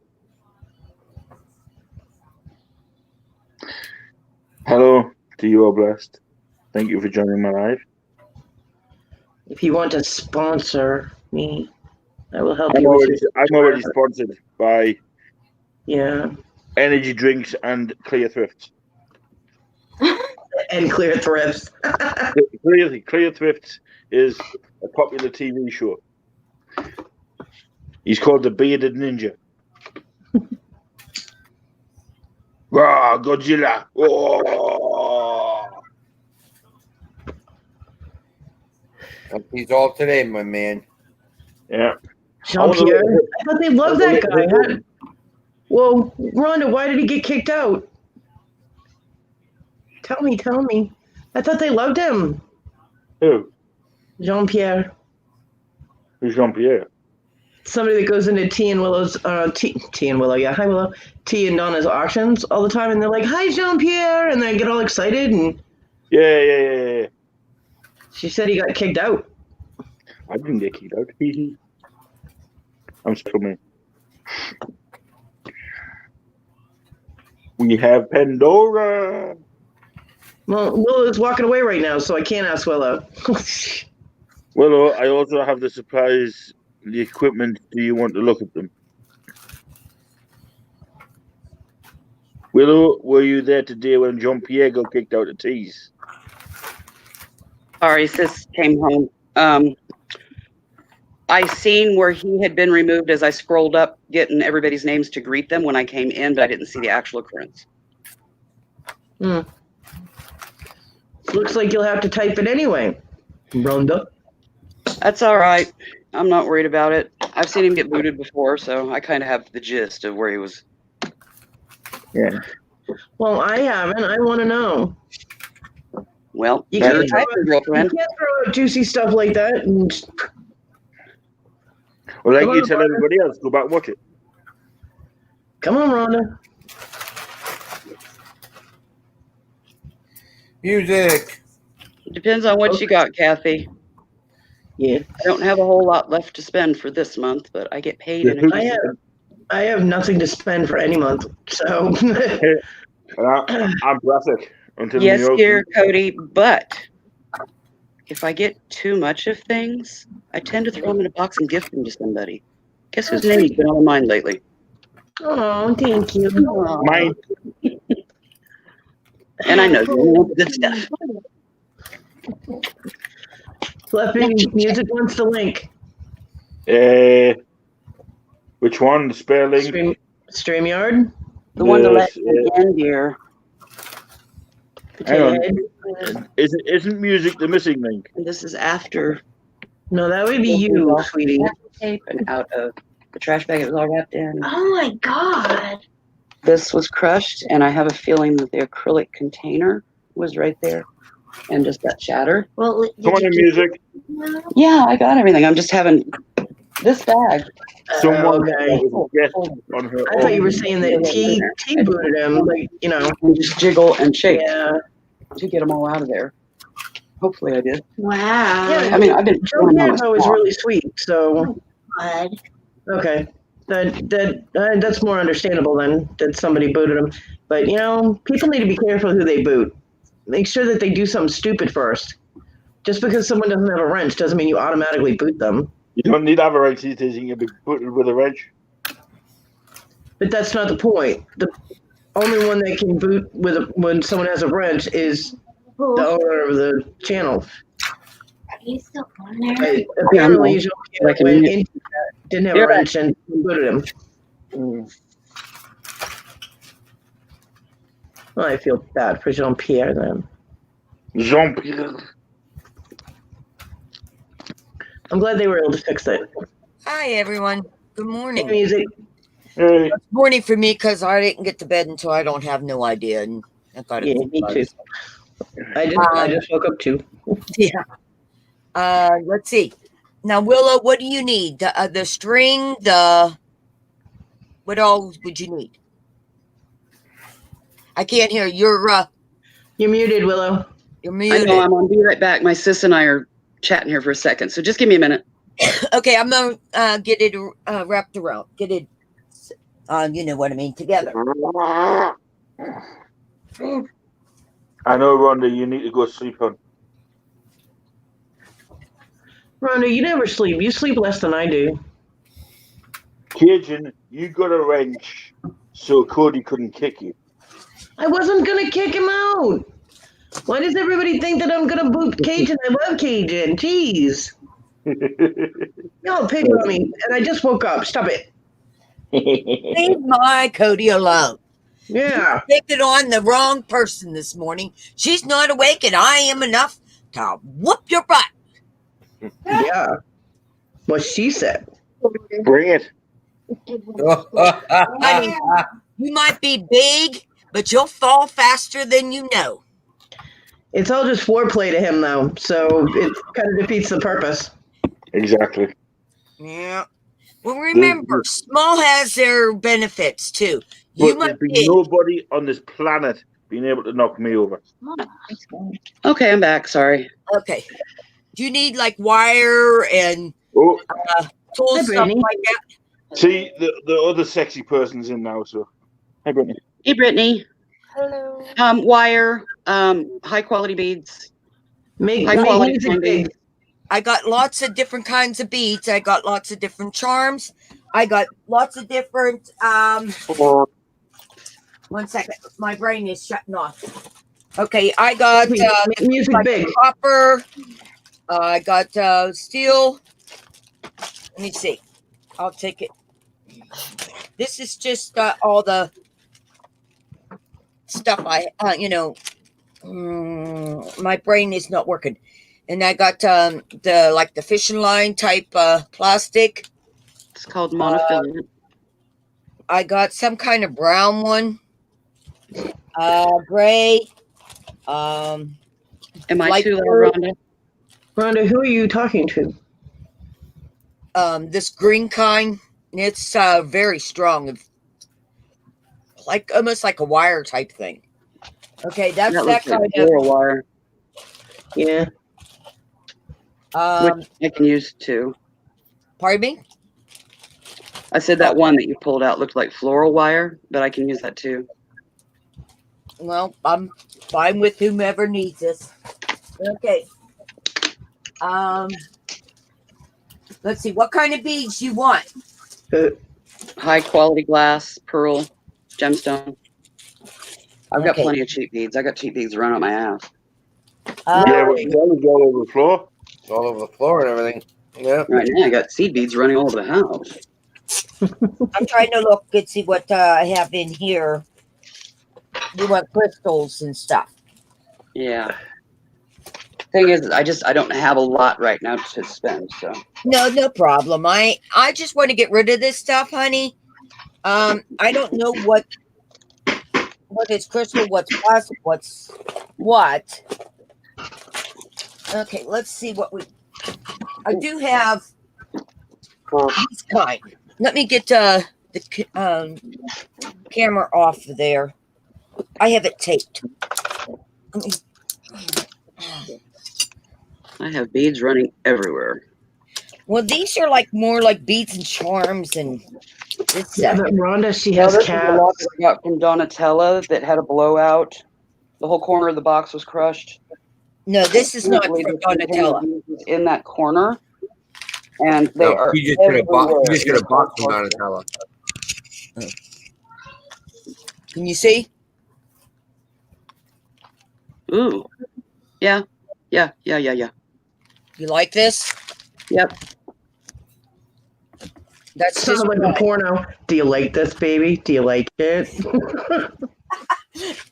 Hello to you all blessed. Thank you for joining my live. If you want to sponsor me, I will help I'm you. With already sponsored by yeah, energy drinks and Clear Thrifts. and Clear Thrifts. Clear Thrifts is a popular TV show. He's called the Bearded Ninja. Rah, Godzilla. Oh. He's all today, my man. Yeah. Jean-Pierre. I thought they loved that guy. Well, Rhonda, why did he get kicked out? Tell me. I thought they loved him. Who? Jean-Pierre. Who's Jean-Pierre? Somebody that goes into T and Willow's T and Willow, yeah. Hi Willow. T and Donna's auctions all the time, and they're like, "Hi Jean-Pierre," and they get all excited, and Yeah. she said he got kicked out. I didn't get kicked out. I'm still me. We have Pandora. Well, Willow's walking away right now, so I can't ask Willow. Willow, I also have the supplies, the equipment. Do you want to look at them? Willow, were you there today when Jean-Pierre got kicked out of Tees? Sorry, sis came home. I seen where he had been removed as I scrolled up, getting everybody's names to greet them when I came in, but I didn't see the actual occurrence. Looks like you'll have to type it anyway, Rhonda. That's all right. I'm not worried about it. I've seen him get booted before, so I kind of have the gist of where he was. Yeah. Well, I haven't. I want to know. Well, You better can't throw type your you girlfriend. can't throw out juicy stuff like that. And Well, like Come you on, tell Rhonda. everybody else, go back and watch it. come on, Rhonda. Music. Depends on what you got, Kathy. Yeah, I don't have a whole lot left to spend for this month, but I get paid in a I have nothing to spend for any month, so I'm graphic until Yes, New York. dear Cody, but if I get too much of things, I tend to throw them in a box and gift them to somebody. Guess whose name's been on my mind lately? oh, thank you. Mine. And I know you want the good stuff. Fluffy Music wants the link. Which one? The spare link? StreamYard. The one to let you in, dear. Hang on. Isn't music the missing link? And this is after. No, that would be you, sweetie. Tape and out of the trash bag it was all wrapped in. Oh my god. This was crushed, and I have a feeling that the acrylic container was right there and just got shattered. Well, Come on in, music. Yeah, I got everything. I'm just having this bag. Someone Okay. was a guest on her I thought you were own. saying that T booted him, like, you know. And just jiggle and shake Yeah. to get them all out of there. Hopefully I did. Wow. Yeah, I mean, I've been Joe throwing them on Piazza my is spot. really sweet, so God. okay. That's more understandable than that somebody booted him. But you know, people need to be careful who they boot. Make sure that they do something stupid first. Just because someone doesn't have a wrench doesn't mean you automatically boot them. You don't need to have a wrench these days. You can be booted with a wrench. But that's not the point. The only one that can boot when someone has a wrench is the owner of the channel. Are you still on there? But apparently, Jean Like a went minute. into that, didn't have Yeah. a wrench and booted him. Well, I feel bad for Jean Pierre then. Jean-Pierre. I'm glad they were able to fix it. Hi, everyone. Good morning. Music. Hey. It's morning for me because I didn't get to bed until I don't have no idea. And I thought it Yeah, was me buzz. too. I just woke up too. Yeah. Let's see. Now, Willow, what do you need? The string, what all would you need? I can't hear. You're muted, Willow. You're I muted. know, I'm on Be Right Back. My sis and I are chatting here for a second, so just give me a minute. Okay, I'm gonna get it wrapped around. Get it, you know what I mean, together. I know, Rhonda, you need to go sleep on. Rhonda, you never sleep. You sleep less than I do. Cajun, you got a wrench so Cody couldn't kick you. I wasn't gonna kick him out. Why does everybody think that I'm gonna boot Cajun? I love Cajun. Jeez. Y'all pick on me, and I just woke up. Stop it. Leave my Cody alone. Yeah. You picked it on the wrong person this morning. She's not awake, and I am enough to whoop your butt. Yeah. What she said. Bring it. Honey, you might be big, but you'll fall faster than you know. It's all just foreplay to him, though, so it kind of defeats the purpose. Exactly. Yeah. Well, remember, small has their benefits too. But You might there's been be. nobody on this planet being able to knock me over. Okay, I'm back. Sorry. Okay. Do you need like wire and Oh, tools, Hi, stuff Brittany. like that? see, the other sexy person's in now, so. Hey, Brittany. Hey, Brittany. Hello. Wire, high quality beads. Make High quality music big. I got lots of different kinds of beads. I got lots of different charms. I got lots of different. One second, my brain is shutting off. Okay, I got Make music like big. copper. I got steel. Let me see. I'll take it. This is just all the stuff my brain is not working. And I got the fishing line type plastic. It's called monofilament. I got some kind of brown one, gray, Am I Like too loud, her- Rhonda? Rhonda, who are you talking to? This green kind, it's very strong, like almost like a wire type thing. Okay, that's That that looks like kind floral wire, Yeah. of. which I can use too. Pardon me. I said that one that you pulled out looked like floral wire, but I can use that too. Well, I'm fine with whomever needs this. Okay. Let's see. What kind of beads you want? High quality glass, pearl, gemstone. I've got Okay. plenty of cheap beads. I got cheap beads running on my ass. Yeah, well, it's all over the floor. It's all over the floor and everything. Yeah. Right now, I got seed beads running all over the house. I'm trying to look and see what I have in here. You want crystals and stuff. Yeah. Thing is, I don't have a lot right now to spend, so. No problem. I just want to get rid of this stuff, honey. I don't know what is crystal, what's plastic, what's what. Okay, let's see what I do have this kind. Let me get the camera off of there. I have it taped. I have beads running everywhere. Well, these are like more like beads and charms and this Yeah, stuff. but Rhonda, she No, has this is a lot cats. that I got from Donatella that had a blowout. The whole corner of the box was crushed. No, this is not from Apparently, there's Donatella. beads in that corner, and they No, are you just get a box. everywhere. You just get a box from Donatella. Can you see? Ooh, yeah. You like this? Yep. That's Sounds just like a porno. Do you like this, baby? Do you like it?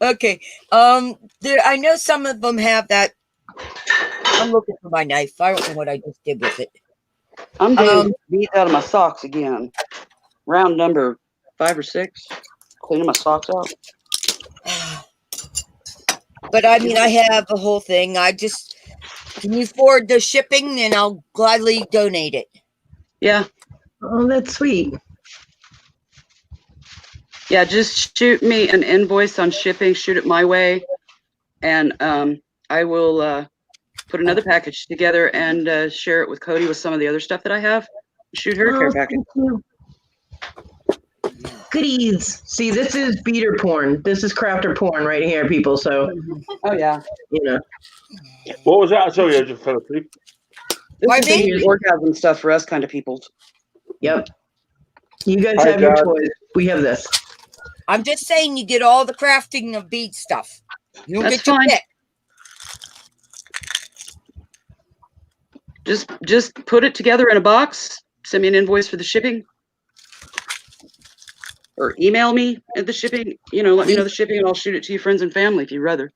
okay. I know some of them have that. I'm looking for my knife. I don't know what I just did with it. I'm getting beads out of my socks again. Round number 5 or 6. Cleaning my socks out. But I mean, I have the whole thing. Can you forward the shipping and I'll gladly donate it. Yeah. Oh, that's sweet. Yeah, just shoot me an invoice on shipping. Shoot it my way, and I will put another package together and share it with Cody with some of the other stuff that I have. Shoot her a care package. Goodies. See, this is beater porn. This is crafter porn right here, people. So, oh yeah, you know. What was that? Sorry, I just fell asleep. This is the orgasm stuff for us kind of people. Yep. You guys Hi, have your Dad. toys. We have this. I'm just saying you get all the crafting of bead stuff. You don't That's get your fine. pick. Just put it together in a box. Send me an invoice for the shipping, or email me at the shipping. Let me know the shipping, and I'll shoot it to your friends and family if you'd rather.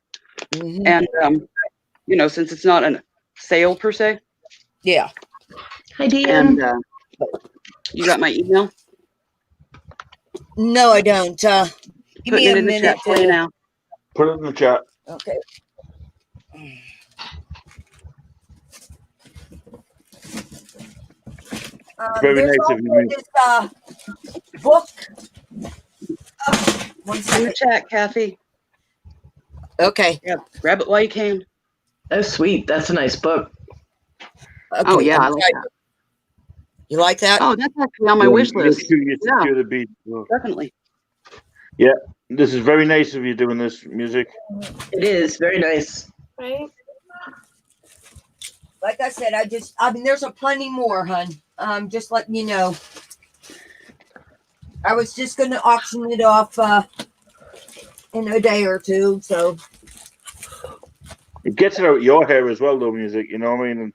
Mm-hmm. And since it's not a sale per se. Yeah. Hi, Dan. And you got my email? No, I don't. Give Putting me it a in the minute. chat for you now. Put it in the chat. Okay. Very There's nice of you, also mate. this book. One In the second. chat, Kathy. Okay. Yeah, grab it while you can. Oh, sweet. That's a nice book. Oh, Okay, yeah, I'm I like sorry. that. You like that? Oh, that's actually on my wish list. Yeah, Secure the beat. definitely. Yeah, this is very nice of you doing this music. It is very nice. Right? Like I said, I mean, there's a plenty more, hun. Just letting you know. I was just going to auction it off in a day or two, so. It gets it out of your hair as well, though, music. You know what I mean? And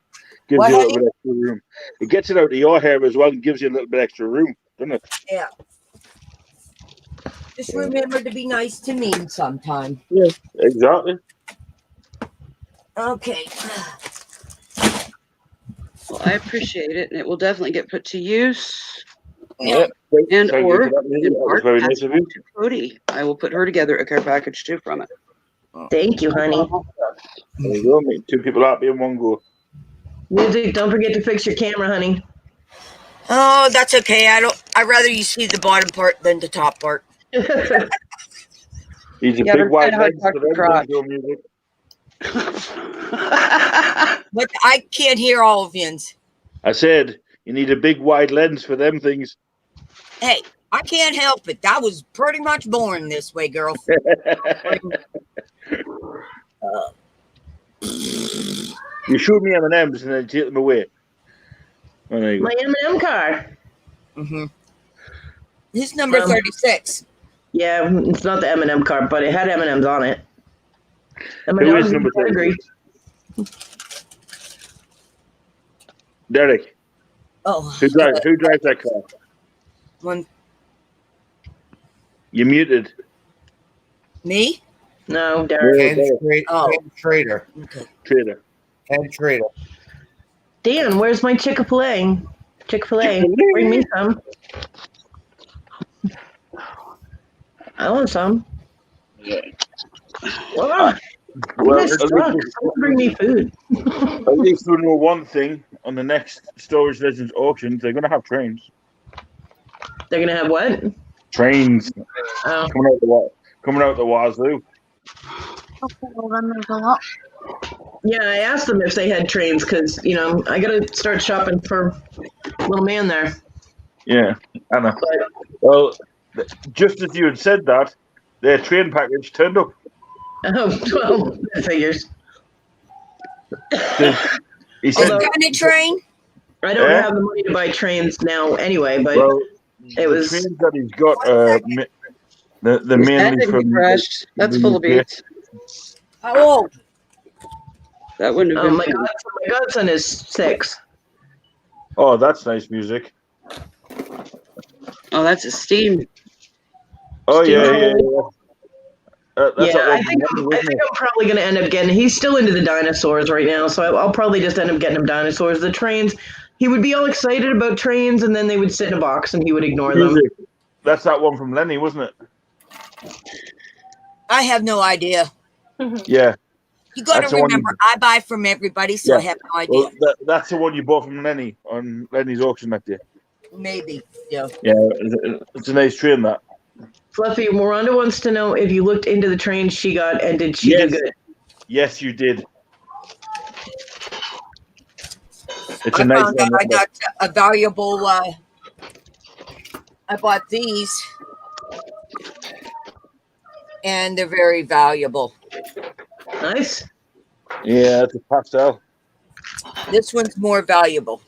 gives What, you a little honey? bit extra room. It gets it out of your hair as well and gives you a little bit extra room, doesn't it? Yeah. Just remember to be nice to me sometime. Yeah, exactly. Okay. Well, I appreciate it, and it will definitely get put to use. Yeah. And Thank you or for that, music. in That was part, very pass nice of it you. on to Cody. I will put her together a care package too from it. Thank you, honey. There you go, mate. 2 people happy in one go. Music, don't forget to fix your camera, honey. Oh, that's okay. I'd rather you see the bottom part than the top part. He's a Yeah, big we're white kinda hard lens to talk for to them crotch. go music. But I can't hear all of yous. I said you need a big wide lens for them things. Hey, I can't help it. I was pretty much born this way, girl. You shoot me M&Ms and then take them away. Oh, there you go. My M&M car. Mm-hmm. This number 36. Yeah, it's not the M&M car, but it had M&Ms on it. Who is number 36? Derek. Oh. Who drives that car? One. You muted. Me? No, Derek. Ken Trader. Okay. Trader. Ken Trader. Dan, where's my Chick-fil-A? Chick-fil-A, bring me some. I want some. Well, bring me food. At least we know one thing on the next Storage Legends auctions, they're going to have trains. They're gonna have what? Trains. Oh. Coming out the wazoo. Okay, well then there's a lot. Yeah, I asked them if they had trains because, I got to start shopping for little man there. Yeah, I know. Well, just as you had said that, their train package turned up. Oh, well, that figures. He said, What kind of train? I don't have the money to buy trains now anyway, but it was. The trains that he's got, the mainly from. Crashed. That's full of beats. How old? That wouldn't have been. My godson is 6. Oh, that's nice music. Oh, that's a Steam. Oh, yeah. I think I'm probably going to end up getting. He's still into the dinosaurs right now, so I'll probably just end up getting him dinosaurs. The trains, he would be all excited about trains, and then they would sit in a box, and he would ignore them. That's that one from Lenny, wasn't it? I have no idea. Yeah. You got That's to the one remember, I buy from everybody, so I have no idea. Well, that's the one you bought from Lenny on Lenny's auction that day. Maybe. Yeah. Yeah, it's a nice train, that. Fluffy, Miranda wants to know if you looked into the trains she got, and did she do good? Yes, you did. It's I a nice found out one. I got a valuable. I bought these, and they're very valuable. Nice. Yeah, it's a pastel. This one's more valuable.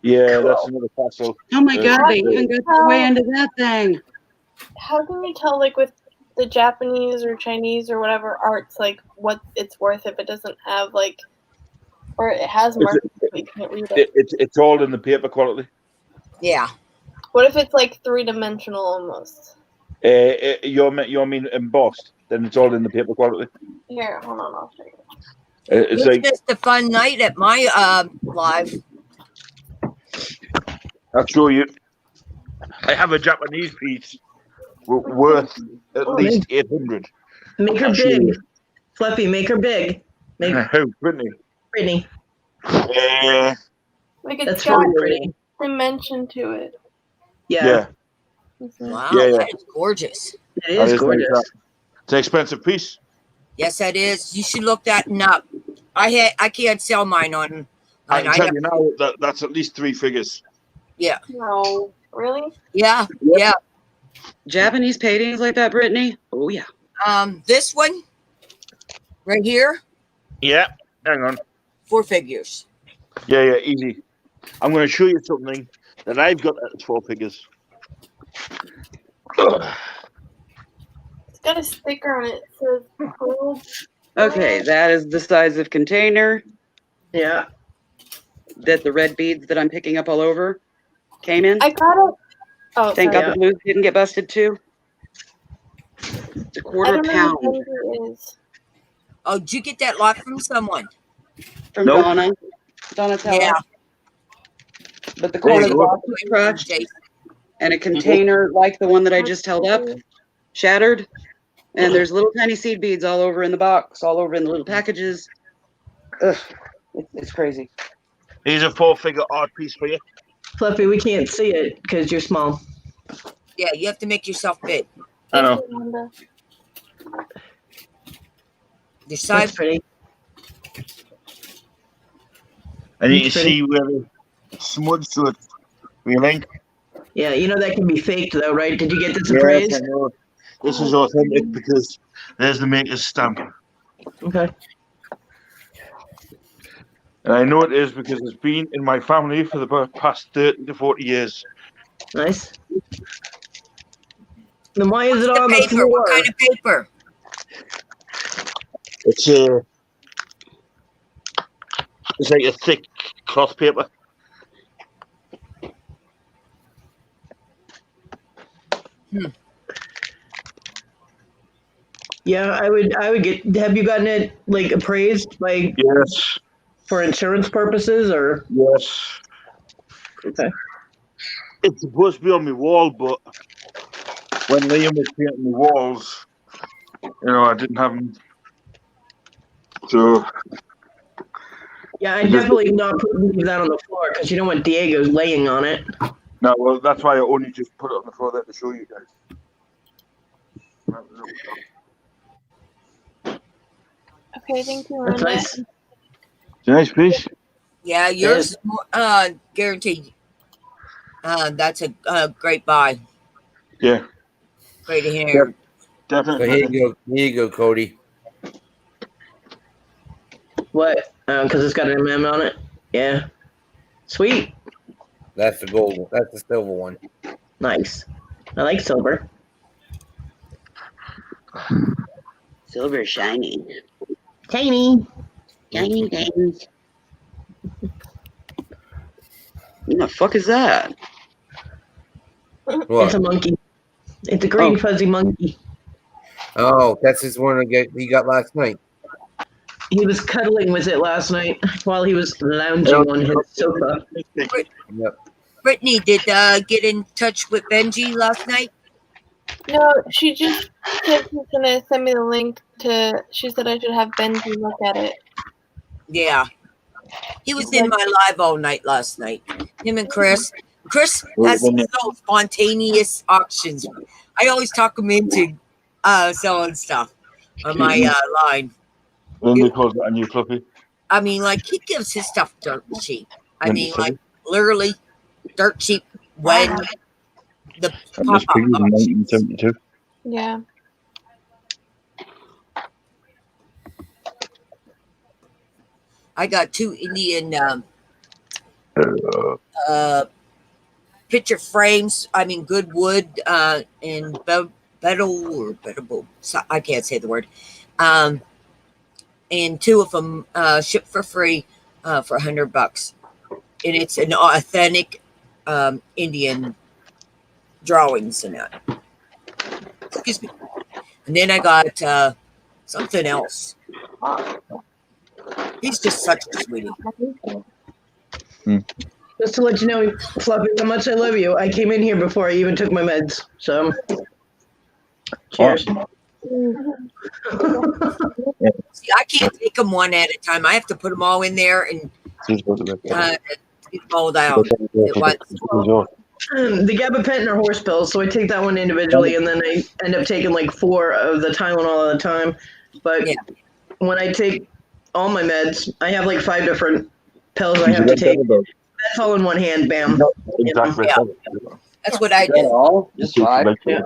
Yeah, that's another pastel. Oh my God, they even got way into that thing. How can you tell, like, with the Japanese or Chinese or whatever arts, like, what it's worth if it doesn't have, like, or it has markings but you can't read it? It's all in the paper quality. Yeah. What if it's, like, 3-dimensional almost? You mean embossed? Then it's all in the paper quality. Here, hold on, I'll show you. It's It's like just a fun night at my live. I'll show you. I have a Japanese piece worth at least 800. Make her big. Fluffy, make her big. Who? Brittany. Brittany. Yeah. Like, it's That's got really pretty. dimension to it. Yeah. Wow, Yeah. that is gorgeous. It is gorgeous. It's an expensive piece. Yes, that is. You should look that up. I can't sell mine on. I can tell you now that's at least 3 figures. Yeah. No, really? Yeah. Yeah. Japanese paintings like that, Brittany? Oh, yeah. This one right here, Yeah. Hang on. 4 figures. Yeah, easy. I'm going to show you something that I've got at 4 figures. It's got a sticker on it. It says cold. Okay, that is the size of container. Yeah. That the red beads that I'm picking up all over came in. I got it. Oh, Thank sorry. God the blues didn't get busted too. It's a I quarter don't know pound what it is. Oh, did you get that lot from someone? from Donna. Donatella. Yeah. But the corner of the box was crushed. And a container like the one that I just held up, shattered. And there's little tiny seed beads all over in the box, all over in the little packages. Ugh, it's crazy. Here's a 4-figure art piece for you. Fluffy, we can't see it because you're small. Yeah, you have to make yourself big. I know. The side pretty. And you can Pretty. see where the smudge to it. You think? Yeah, you know that can be faked though, right? Did you get this Yes, appraised? I know. This is authentic because there's the maker's stamp. Okay. And I know it is because it's been in my family for the past 30 to 40 years. Nice. Then why is it the on the paper? floor? What kind of paper? It's like a thick cloth paper. Yeah, I would get. Have you gotten it like appraised by Yes. for insurance purposes or? Yes. Okay. It's supposed to be on my wall, but when Liam was painting the walls, I didn't have them. So Yeah, I definitely not leave that on the floor because you don't want Diego's laying on it. no, well, that's why I only just put it on the floor there to show you guys. Okay, thank you, That's Linda. nice. Nice piece. Yeah, yours is more, guaranteed. That's a great buy. Yeah. Great hair. So here you go, Cody. What? Because it's got an MM on it. Yeah. Sweet. That's the gold one. That's the silver one. Nice. I like silver. Silver shiny. Tiny. Tiny things. What the fuck is that? What? It's a monkey. It's a green fuzzy monkey. Oh, that's his one he got last night. He was cuddling with it last night while he was lounging on his sofa. Yep. Brittany did get in touch with Benji last night. No, she just said she's gonna send me the link to. She said I should have Benji look at it. Yeah. He was in my live all night last night. Him and Chris. Chris has these little spontaneous auctions. I always talk him into selling stuff on my line. Then they call that a new Fluffy. I mean, like, he gives his stuff dirt cheap. I mean, like, literally dirt cheap when the And this pig was in 1972. Yeah. I got 2 Indian picture frames. I mean, good wood and bettable. I can't say the word. And 2 of them shipped for free for $100. And it's an authentic Indian drawings in it. Excuse me. And then I got something else. He's just such a sweetie. Just to let you know, Fluffy, how much I love you. I came in here before I even took my meds. So, cheers. See, I can't take them one at a time. I have to put them all in there and get them all out at once. The gabapentin are horse pills, so I take that one individually, and then I end up taking like 4 of the Tylenol at a time. But when I take all my meds, I have like 5 different pills I have to take. That's all in one hand, bam. Exactly. Yeah. That's what I do. All? Just 5? Yeah.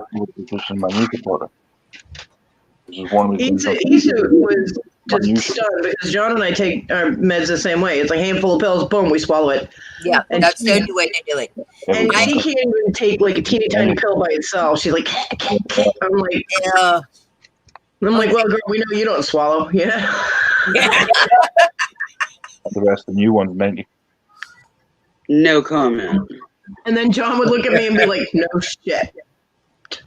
Issa was just stunned because John and I take our meds the same way. It's a handful of pills, boom, we swallow it. Yeah, and that's the only way to do it. And she can't even take like a teeny tiny pill by itself. She's like, I'm like, yeah. I'm like, well, girl, we know you don't swallow, yeah. The rest of the new ones, 90. No comment. And then John would look at me and be like, no shit.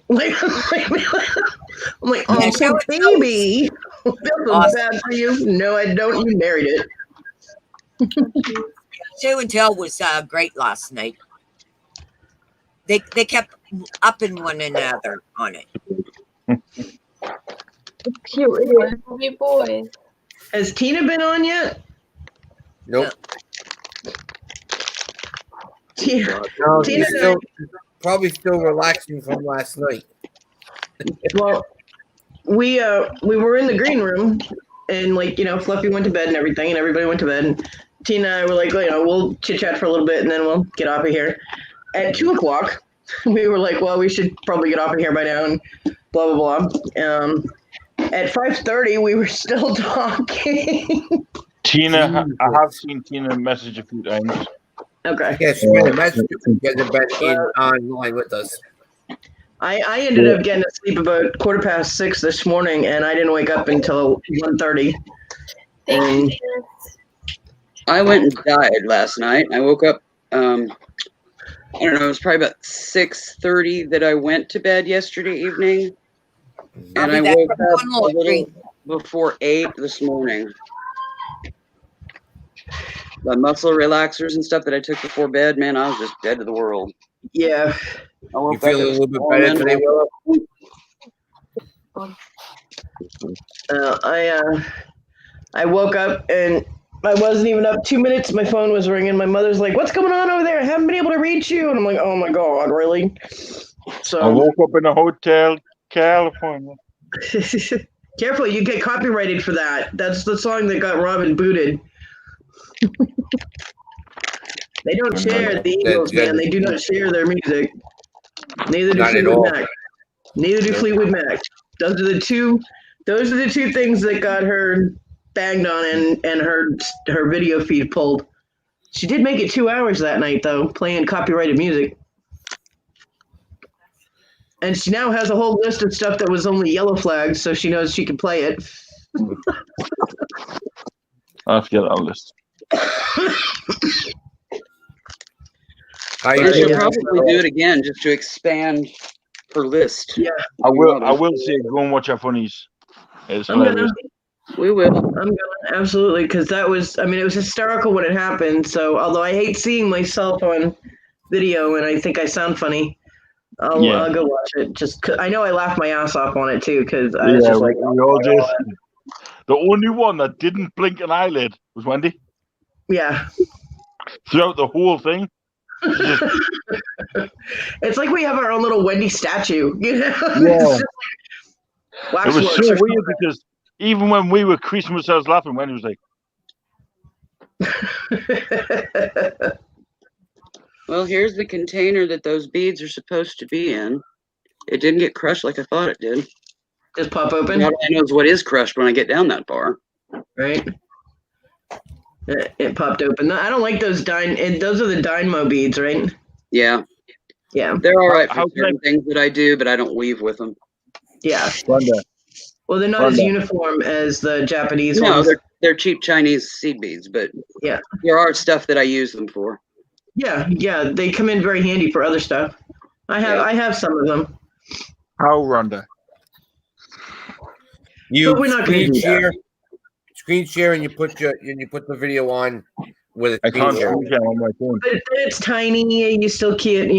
Like, I'm like, oh, so baby, that's bad for you. No, I don't. You married it. Show and Tell was great last night. They kept upping one another on it. Cute boys. Has Tina been on yet? Nope. Tina, No, Tina she's still, probably still relaxing from last night. well, we were in the green room, and like Fluffy went to bed and everything, and everybody went to bed. And Tina and I were like, we'll chit chat for a little bit, and then we'll get off of here. At 2:00, we were like, well, we should probably get off of here by now, and blah blah blah. At 5:30, we were still talking. Tina, I have seen Tina message a few times. Okay. Yeah, she made a message. She hasn't been online with us. I ended up getting to sleep about 6:15 this morning, and I didn't wake up until 1:30. And I went and died last night. I woke up, I don't know, it was probably about 6:30 that I went to bed yesterday evening. And I woke up a little before 8 this morning. The muscle relaxers and stuff that I took before bed, man, I was just dead to the world. Yeah. You feel a little bit better today, Willow? I woke up and I wasn't even up 2 minutes. My phone was ringing. My mother's like, "What's going on over there? I haven't been able to reach you." And I'm like, "Oh my God, really?" So I woke up in a hotel, California. Careful, you get copyrighted for that. That's the song that got Robin booted. They don't share the Eagles, man. They do not share their music. Neither do Not at Fleetwood all. Mac. Neither do Fleetwood Mac. Those are the two things that got her banged on and her video feed pulled. She did make it 2 hours that night though, playing copyrighted music. And she now has a whole list of stuff that was only yellow flags, so she knows she can play it. I have to get that list. I should probably do it again just to expand her list. Yeah, I will say go and watch our funnies. It's hilarious. We will. I'm gonna absolutely, because it was hysterical when it happened. So although I hate seeing myself on video and I think I sound funny, I'll go watch it. Just 'cause I know I laughed my ass off on it too, because I was just like, we all did. The only one that didn't blink an eyelid was Wendy. Yeah. Throughout the whole thing. It's like we have our own little Wendy statue, Yeah. It's just like It was waxworks so or weird because even when we were creasing ourselves laughing, Wendy was like, Well, here's the container that those beads are supposed to be in. It didn't get crushed like I thought it did. Just pop open? God only knows what is crushed when I get down that far. Right? It popped open. I don't like those those are the dynamo beads, right? Yeah. Yeah. They're all right for certain things that I do, but I don't weave with them. Yeah. Brenda. Well, they're not as uniform as the Japanese ones. No, they're cheap Chinese seed beads, but yeah, there are stuff that I use them for. Yeah, they come in very handy for other stuff. I have some of them. How, Rhonda? You But we're not gonna do screen share, and you put the video on with a I screen can't share. screen share on my phone. But it's tiny, and you still can't.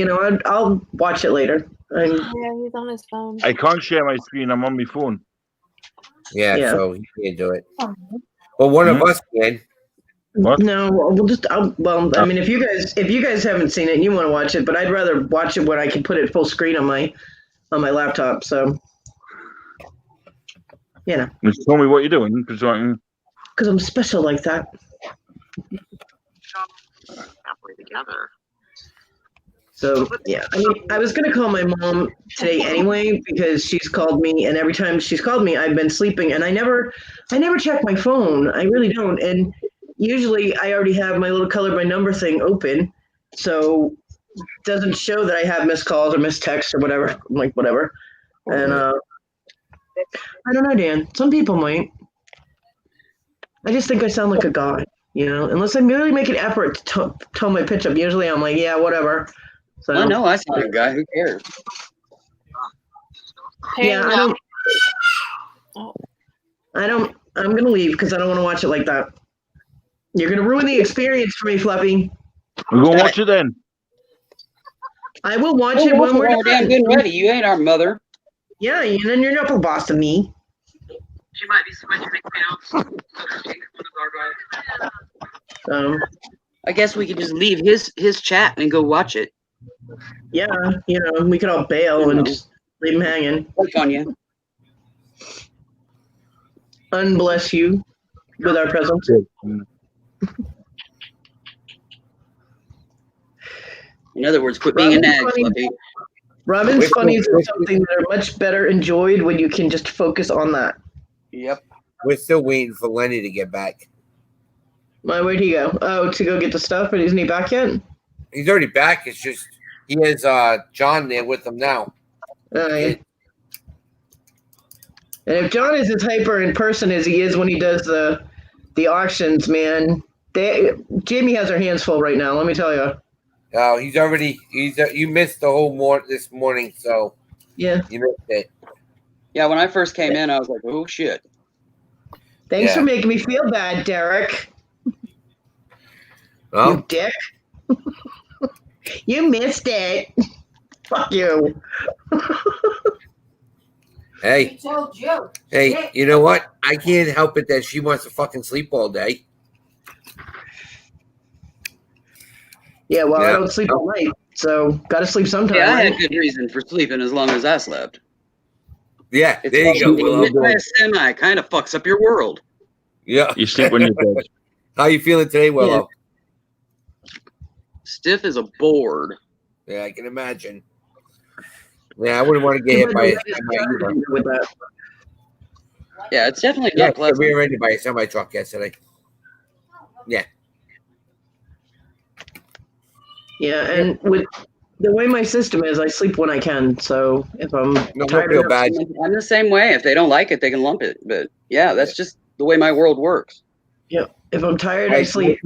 I'll watch it later. Yeah, he's on his phone. I can't share my screen. I'm on my phone. Yeah, so you can't do it. Well, one of us can. What? No, we'll just. I mean, if you guys haven't seen it and you want to watch it, but I'd rather watch it when I can put it full screen on my laptop. So, Just tell me what you're doing, because I'm special like that. So yeah, I mean, I was gonna call my mom today anyway because she's called me, and every time she's called me, I've been sleeping, and I never check my phone. I really don't, and usually I already have my little color by number thing open, so it doesn't show that I have missed calls or missed texts or whatever. I'm like whatever, and I don't know, Dan. Some people might. I just think I sound like a guy, unless I really make an effort to tone my pitch up. Usually I'm like, yeah, whatever. So I know I sound like a guy. Who cares? Yeah, I'm gonna leave because I don't want to watch it like that. You're gonna ruin the experience for me, Fluffy. we're gonna watch it then. I will watch it when we're damn good ready. You ain't our mother. Yeah, and then you're not the boss of me. She might be switching accounts. I guess we could just leave his chat and go watch it. Yeah, we could all bail and just leave him hanging. Click on you. Unbless you with our presence. In other words, quit being a nag, Fluffy. Robin's funnies are something that are much better enjoyed when you can just focus on that. Yep. We're still waiting for Lenny to get back. Where'd he go? Oh, to go get the stuff, but isn't he back yet? He's already back. It's just he has John there with him now. Yeah. And if John is as hyper in person as he is when he does the auctions, man, Jamie has her hands full right now. Let me tell you. Oh, you missed the whole this morning, so yeah, you missed it. Yeah, when I first came in, I was like, oh shit. Thanks for making me feel bad, Derek. Well, you dick. You missed it. Fuck you. Hey. Hey, you know what? I can't help it that she wants to fucking sleep all day. Yeah, well, I don't sleep all night, so gotta sleep sometime. Yeah, I had good reason for sleeping as long as I slept. Yeah, It's there you go. hit by a semi kind of fucks up your world. Yeah. You sleep when you're dead. How you feeling today, Willow? Stiff as a board. Yeah, I can imagine. Yeah, I wouldn't want to get hit by a semi either. Yeah, it's definitely Yeah, not pleasant. we were hit by a semi truck yesterday. Yeah. Yeah, and with the way my system is, I sleep when I can. So if I'm tired, feel bad. I'm the same way. If they don't like it, they can lump it. But yeah, that's just the way my world works. Yeah, if I'm tired, I sleep.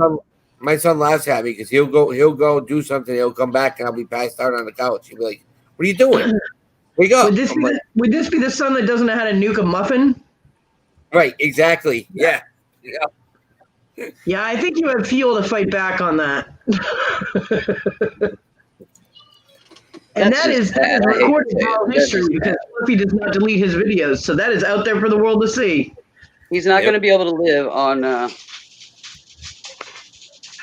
My son laughs at me because he'll go do something. He'll come back and I'll be passed out on the couch. He'll be like, "What are you doing? Wake up!" Would this be the son that doesn't know how to nuke a muffin? Right. Exactly. Yeah. Yeah, I think you have fuel to fight back on that. And that is recorded for all history because Fluffy does not delete his videos. So that is out there for the world to see. He's not going to be able to live on,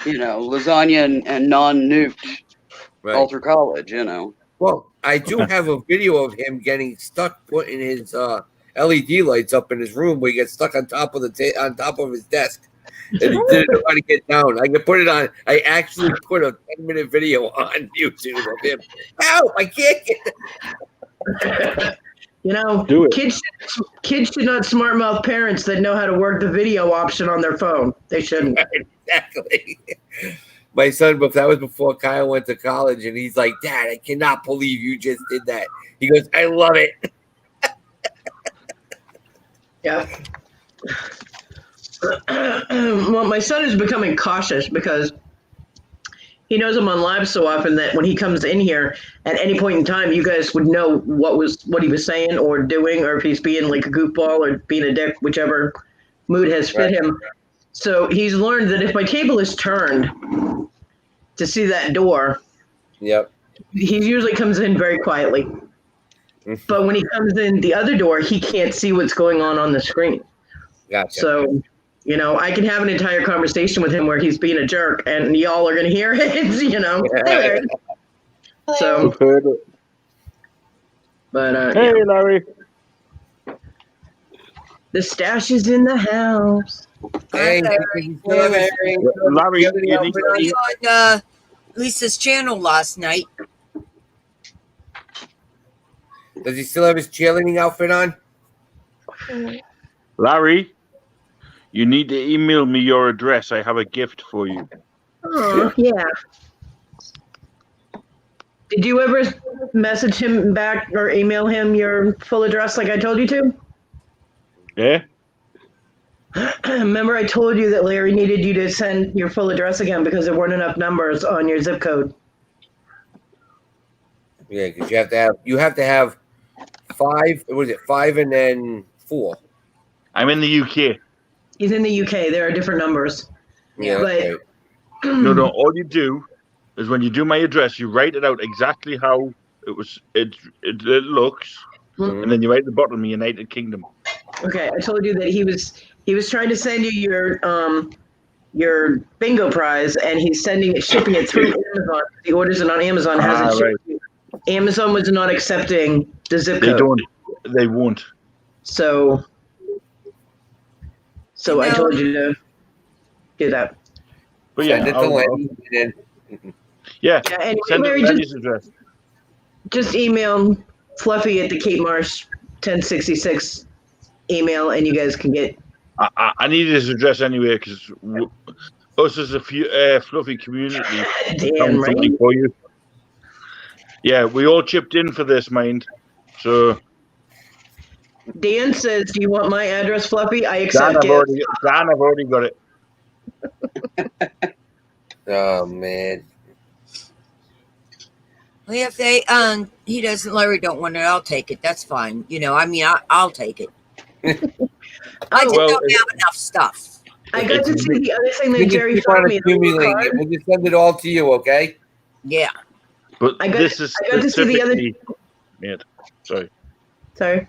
lasagna and non-nuked Alter College, Well, I do have a video of him getting stuck putting his LED lights up in his room where he gets stuck on top of on top of his desk. And he didn't know how to get down. I can put it on. I actually put a 10-minute video on YouTube of him. Help! I can't get. Kids should not smart mouth parents that know how to work the video option on their phone. They shouldn't. Exactly. My son, but that was before Kyle went to college, and he's like, "Dad, I cannot believe you just did that." He goes, "I love it." Yeah. Well, my son is becoming cautious because he knows I'm on live so often that when he comes in here at any point in time, you guys would know what he was saying or doing, or if he's being like a goofball or being a dick, whichever mood has fit him. So he's learned that if my table is turned to see that door, yep, he usually comes in very quietly. But when he comes in the other door, he can't see what's going on the screen. Gotcha. So, I can have an entire conversation with him where he's being a jerk, and y'all are gonna hear it. So, but hey, Larry. The stash is in the house. Hey, Larry, on Lisa's channel last night. Does he still have his cheerleading outfit on? Larry, you need to email me your address. I have a gift for you. Oh, yeah. Did you ever message him back or email him your full address like I told you to? Yeah. Remember I told you that Larry needed you to send your full address again because there weren't enough numbers on your zip code. Yeah, because you have to have 5. Was it 5 and then 4? I'm in the UK. He's in the UK. There are different numbers. Yeah. But No. All you do is when you do my address, you write it out exactly how it looks, and then you write at the bottom United Kingdom. Okay, I told you that he was trying to send you your bingo prize, and he's shipping it through Amazon. The orders it on Amazon hasn't shipped. Right. Amazon was not accepting the zip They code. They won't. So I told you to do that. But yeah, Send it to Lenny, and then yeah. Yeah, and Send it Larry, to Lenny's address. just email Fluffy at the Cape Marsh 1066 email, and you guys can get. I need his address anyway because us as a fluffy community Damn found right. something for you. Yeah, we all chipped in for this, mind. So Dan says, "Do you want my address, Fluffy?" I Dan, accept I've gifts. already got it. oh man, Well, if they he doesn't, Larry don't want it, I'll take it. That's fine. I mean, I'll take it. I just don't have enough stuff. I got to see the other thing we that just Jerry keep on found me. accumulating it. We'll just send it all to you, okay? Yeah. But I got this is to see the other. Yeah, sorry. Sorry.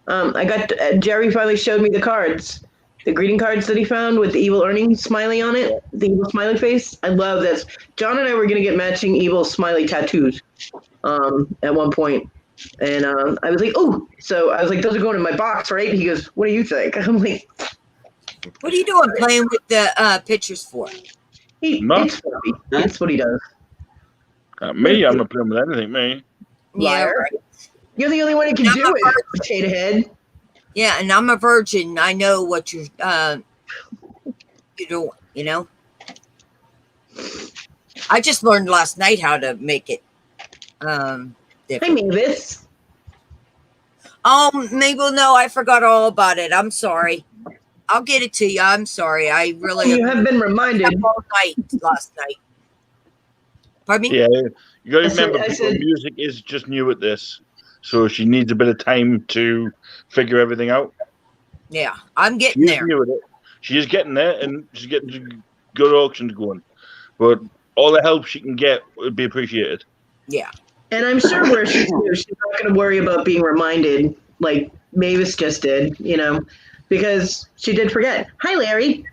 I got Jerry finally showed me the cards, the greeting cards that he found with the evil earning smiley on it, the evil smiley face. I love this. John and I were gonna get matching evil smiley tattoos, at one point, and I was like, oh, so I was like, those are going in my box, right? He goes, what do you think? I'm like, What are you doing playing with the pictures for? It's funny. That's what he does. Me, I'm not playing with anything. Me. Yeah, Liar. You're the only one who can do it. Potato head. Yeah, and I'm a virgin. I know what you're doing. I just learned last night how to make it. Different. I mean this. Oh, Mabel, no, I forgot all about it. I'm sorry. I'll get it to you. I'm sorry. I really. You have been reminded. All night last night. Pardon me? Yeah, you got to I said- remember, I said- music is just new at this, so she needs a bit of time to figure everything out. Yeah, I'm getting She's there. new at it. She is getting there, and she's getting good auctions going. But all the help she can get would be appreciated. Yeah. And I'm sure where she's new, she's not going to worry about being reminded like Mavis just did, because she did forget. Hi, Larry.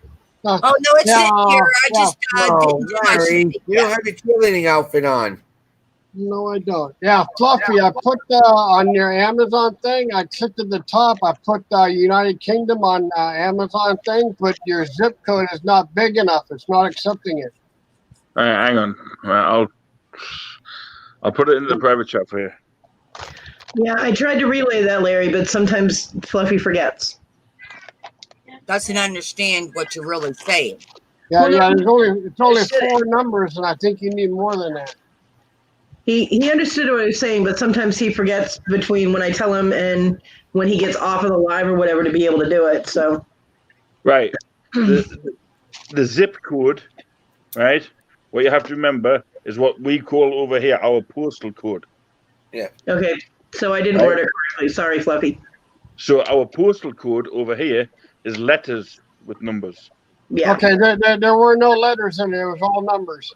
Oh, no, it's in here. I just Oh, didn't do my Larry, shit. you don't have your cheerleading outfit on. No, I don't. Yeah, Fluffy, I put on your Amazon thing, I clicked at the top, I put United Kingdom on Amazon thing, but your zip code is not big enough. It's not accepting it. All right, hang on. I'll put it into the private chat for you. Yeah, I tried to relay that, Larry, but sometimes Fluffy forgets. Doesn't understand what you're really saying. Yeah, Well, yeah. no, It's only should- 4 numbers, and I think you need more than that. He understood what I was saying, but sometimes he forgets between when I tell him and when he gets off of the live or whatever to be able to do it. So Right. The zip code, right? What you have to remember is what we call over here our postal code. Yeah. okay, so I didn't Right. word it correctly. Sorry, Fluffy. So our postal code over here is letters with numbers. Yeah. Okay, there were no letters in it. It was all numbers.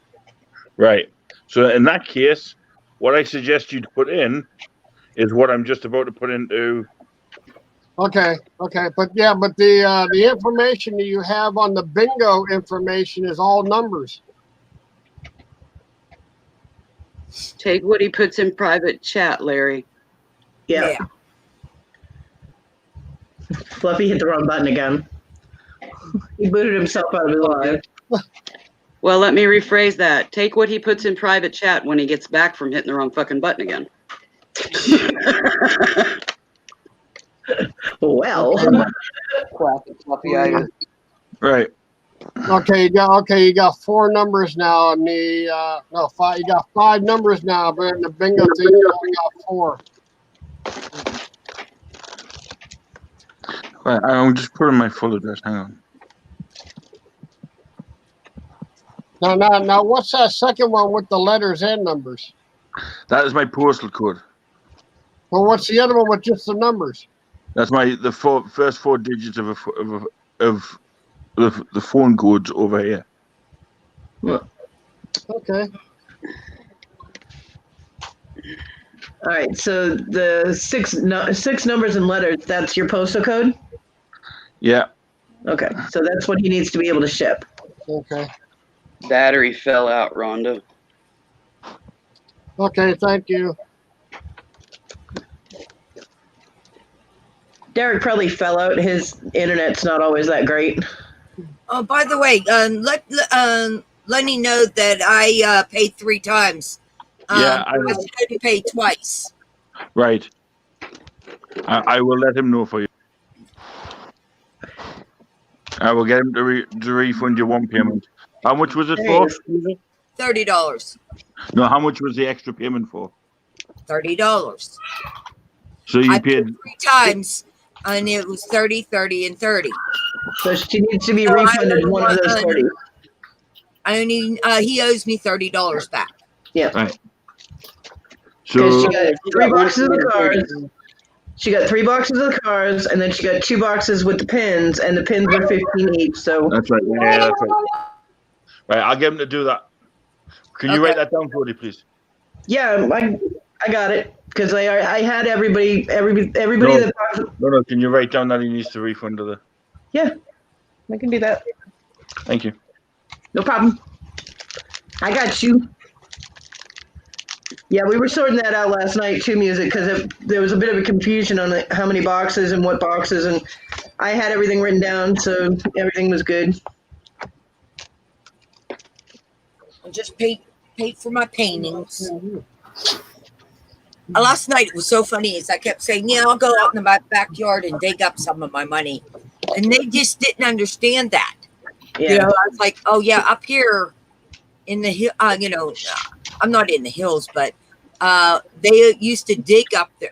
Right. So in that case, what I suggest you to put in is what I'm just about to put into. Okay, but the information that you have on the bingo information is all numbers. Take what he puts in private chat, Larry. Yeah. Fluffy hit the wrong button again. He booted himself out of his live. Well, let me rephrase that. Take what he puts in private chat when he gets back from hitting the wrong fucking button again. Well. Right. Okay, you got 4 numbers now, and no 5. You got 5 numbers now, but in the bingo thing you only got 4. Right. I'm just putting my full address. Hang on. Now, what's that second one with the letters and numbers? That is my postal code. Well, what's the other one with just the numbers? That's the first 4 digits of the phone codes over here. Okay. All right, so the six numbers and letters, that's your postal code? Yeah. Okay, so that's what he needs to be able to ship. Okay. Battery fell out, Rhonda. Okay, thank you. Derek probably fell out. His internet's not always that great. Oh, by the way, let Lenny know that I paid 3 times. Yeah, I shouldn't pay twice. Right. I will let him know for you. I will get him to refund you one payment. How much was it for? $30. No, how much was the extra payment for? $30. So you I paid 3 times, and it was 30, 30, and 30. So she needs to be refunded one of those 30. I only he owes me $30 back. Yeah. Right. Because So she got 3 boxes of the cars. She got 3 boxes of the cars, and then she got 2 boxes with the pins, and the pins were 15 each. So that's right. Yeah, that's right. Right, I'll get him to do that. Can you write that down for me, please? yeah, I got it because I had everybody No. that No. Can you write down that he needs to refund the? yeah, I can do that. Thank you. No problem. I got you. Yeah, we were sorting that out last night too, music, because there was a bit of a confusion on how many boxes and what boxes, and I had everything written down, so everything was good. I just paid for my paintings. Last night it was so funny is I kept saying, yeah, I'll go out in my backyard and dig up some of my money. And they just didn't understand that. Yeah. You know, I was like, oh yeah, up here in the hill, you know, I'm not in the hills, but they used to dig up the,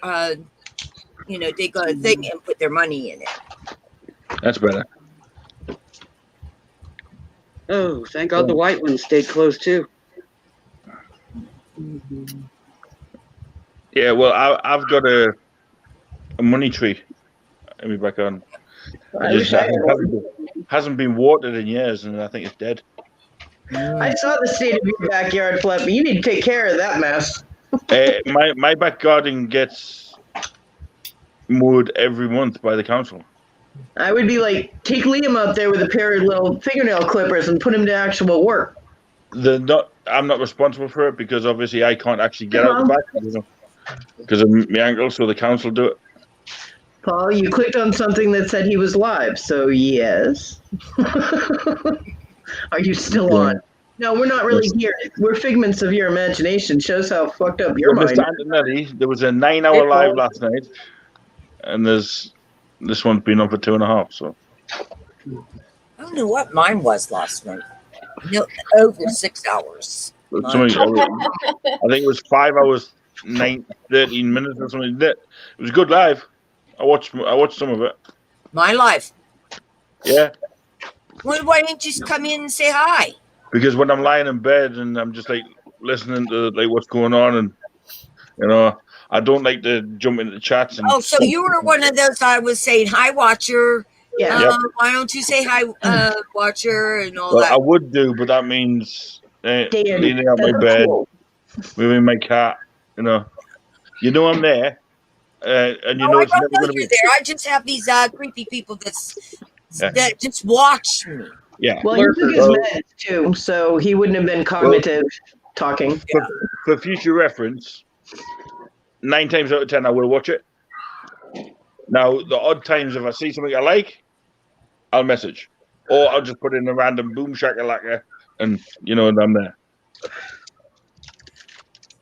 you know, dig a thing and put their money in it. That's better. Oh, thank God the white one stayed closed too. Yeah, well, I've got a money tree. Let me back on. Hasn't been watered in years, and I think it's dead. I saw the state of your backyard, Flip, but you need to take care of that mess. My back garden gets mowed every month by the council. I would be like, take Liam out there with a pair of little fingernail clippers and put him to actual work. I'm not responsible for it because obviously I can't actually get out the back, you know, because of my ankle. So the council do it. Paul, you clicked on something that said he was live, so yes. Are you still on? No, we're not really here. We're figments of your imagination. Shows how fucked up your mind Mr. Antonelli, there was a 9-hour live last night, and this one's been on for 2.5. So I don't know what mine was last night. No, over 6 hours. I think it was 5 hours, 13 minutes or something. It was good live. I watched some of it. My life. Yeah. Well, why didn't you just come in and say hi? Because when I'm lying in bed and I'm just like listening to like what's going on, and you know, I don't like to jump into the chats. And so you were one of those I was saying hi, watcher. Yeah. Yep. Why don't you say hi, watcher, and all Well, that? I would do, but that means leaning out my bed, moving my cat. You know I'm there, and you know it's I never don't know going to you're be. there. I just have these creepy people that just watch me. Yeah. Well, he took his meds too, so he wouldn't have been cognitive talking. For future reference, 9 times out of 10, I will watch it. Now, the odd times if I see something I like, I'll message, or I'll just put in a random boom shakalaka, and I'm there.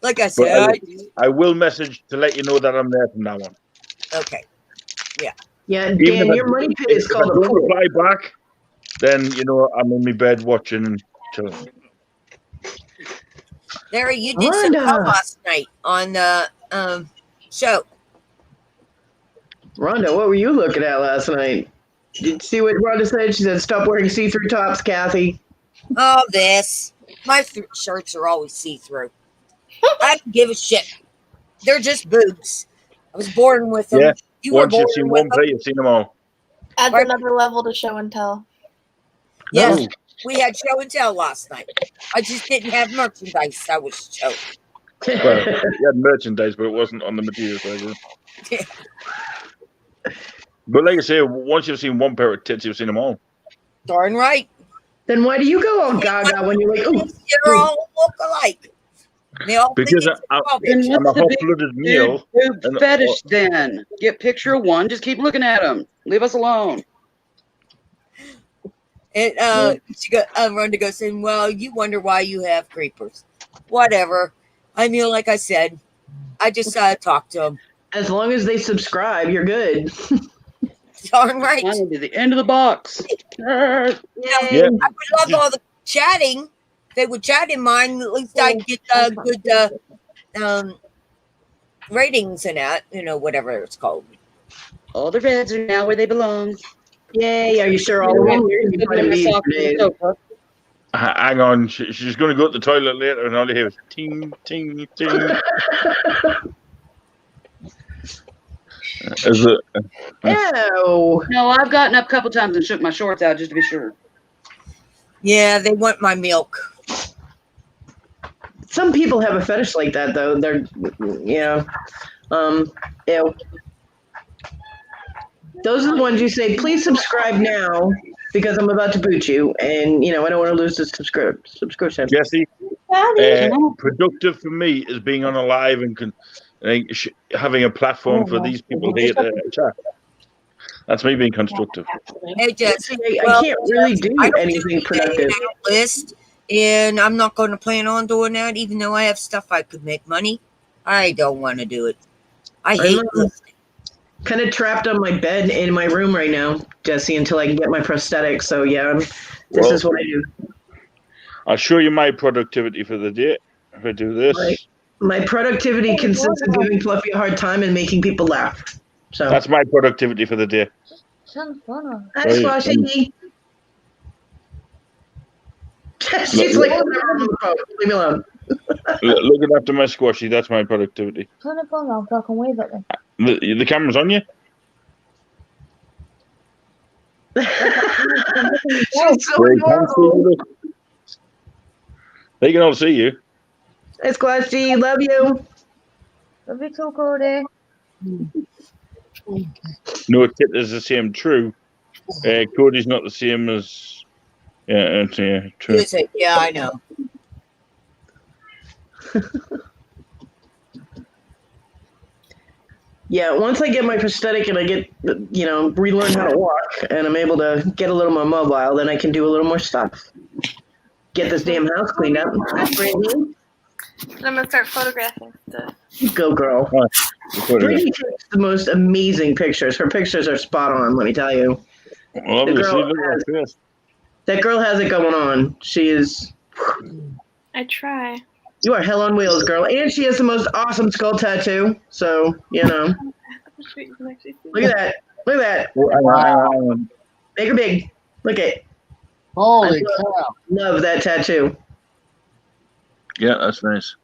Like I said, I will message to let you know that I'm there from now on. Okay. Yeah. Yeah, Dan, your money pit is called a don't pool. reply back, then I'm in my bed watching and chilling. Larry, you did some call last night on the show. Rhonda, what were you looking at last night? Did you see what Rhonda said? She said, stop wearing see-through tops, Kathy. Oh, this. My shirts are always see-through. I don't give a shit. They're just boobs. I was born with them. Yeah. You were Once born you've seen with one them. play, you've seen them all. Adds another level to show and tell. Yes, No. we had show and tell last night. I just didn't have merchandise I was showing. Well, you had merchandise, but it wasn't on the material side. Yeah. But like I say, once you've seen one pair of tits, you've seen them all. Darn right. Then why do you go all gaga when you're like, oh, They're all look alike. They all Because Then I'm a what's the big hot-blooded male. boob fetish then? Get picture of one. Just keep looking at them. Leave us alone. And Rhonda goes in, well, you wonder why you have creepers. Whatever. I mean, like I said, I just talk to them. as long as they subscribe, you're good. Darn right. To the end of the box. I would love all the chatting. If they would chat in mine, at least I'd get good ratings and that, whatever it's called. All the reds are now where they belong. Yay, are you sure all of them? Hang on, she's going to go to the toilet later, and all you hear is ting, ting, ting. Is it? Ew. No, I've gotten up a couple times and shook my shorts out just to be sure. Yeah, they want my milk. Some people have a fetish like that, though. They're, ew. Those are the ones you say, please subscribe now because I'm about to boot you, and I don't want to lose this subscription. Jesse, productive for me is being on a live and having a platform for these people here to chat. That's me being constructive. Hey, Jesse, I can't really do anything productive. List, and I'm not going to plan on doing that, even though I have stuff I could make money. I don't want to do it. I hate this. Kind of trapped on my bed in my room right now, Jesse, until I can get my prosthetic. So this is what I do. I'll show you my productivity for the day if I do this. My productivity consists of giving Fluffy a hard time and making people laugh. So that's my productivity for the day. Hi, Squashy. She's like, leave me alone. Looking after my squashy, that's my productivity. Turn the phone off so I can wave at them. The camera's on you? She's so adorable. They can all see you. Hey, Squashy, love you. Love you too, Cody. No, Tit is the same. True. Cody's not the same as. Yeah, true. Is it? Yeah, I know. Yeah, once I get my prosthetic and I get, relearn how to walk and I'm able to get a little more mobile, then I can do a little more stuff. Get this damn house cleaned up. I'm gonna start photographing stuff. Go, girl. Brittany takes the most amazing pictures. Her pictures are spot on, let me tell you. That girl has it going on. She is. I try. You are hell on wheels, girl. And she has the most awesome skull tattoo. So, Look at that. Look at that. Wow. Make her big. Look at it. Holy cow. Love that tattoo. Yeah, that's nice.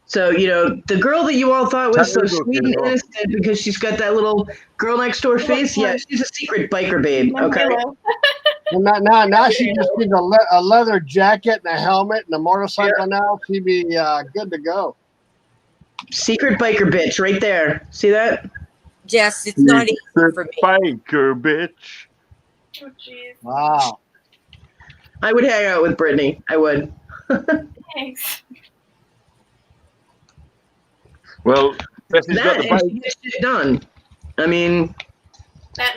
So, the girl that you all thought was so sweet and innocent because she's got that little girl next door face, yeah, she's a secret biker babe, okay? Well, now she just needs a leather jacket and a helmet and a motorcycle now. She'd be good to go. Secret biker bitch right there. See that? Jess, it's not easy for me. Biker bitch. Oh, jeez. Wow. I would hang out with Brittany. I would. Thanks. Well, Jesse's got the bike. She gets shit done. I mean,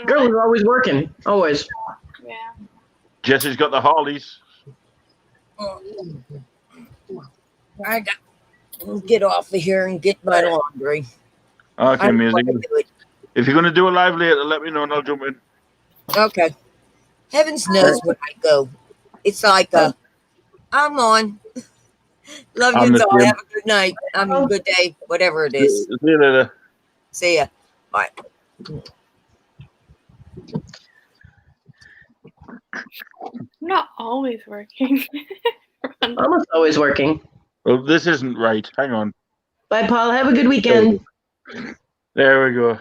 girl is always working. Always. Yeah. Jesse's got the Harleys. I got to get off of here and get my laundry. Okay, amazing. If you're going to do a live later, let me know and I'll jump in. Okay. Heavens knows when I go. It's like I'm on. Love you all. Have a good night. A good day, whatever it is. See you later. See ya. Bye. I'm not always working. Almost always working. Well, this isn't right. Hang on. Bye, Paul. Have a good weekend. There we go.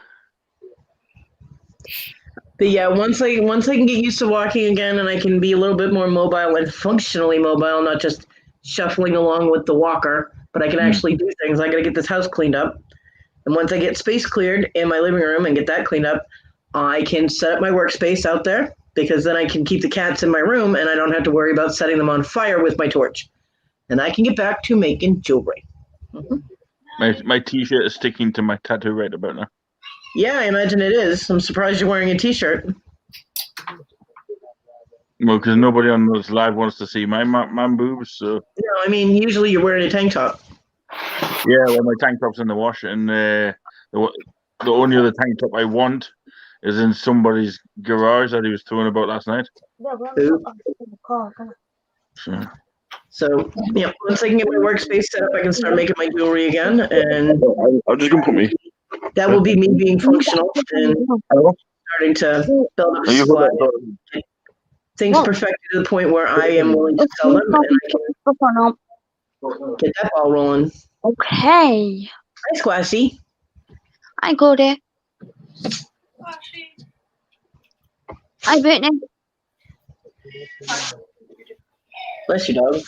But yeah, once I can get used to walking again and I can be a little bit more mobile and functionally mobile, not just shuffling along with the walker, but I can actually do things. I got to get this house cleaned up. And once I get space cleared in my living room and get that cleaned up, I can set up my workspace out there, because then I can keep the cats in my room and I don't have to worry about setting them on fire with my torch. And I can get back to making jewelry. My t-shirt is sticking to my tattoo right about now. Yeah, I imagine it is. I'm surprised you're wearing a t-shirt. Well, because nobody on this live wants to see my man boobs, so. No, I mean, usually you're wearing a tank top. Yeah, well, my tank top's in the wash, and the only other tank top I want is in somebody's garage that he was throwing about last night. So, yeah, once I can get my workspace set up, I can start making my jewelry again, and I'm just gonna put me. that will be me being functional and starting to build up a supply. Things perfected to the point where I am willing to sell them, and I can get that ball rolling. Okay. Hi, Squashy. I got it. Hi, Brittany. Bless you, dog.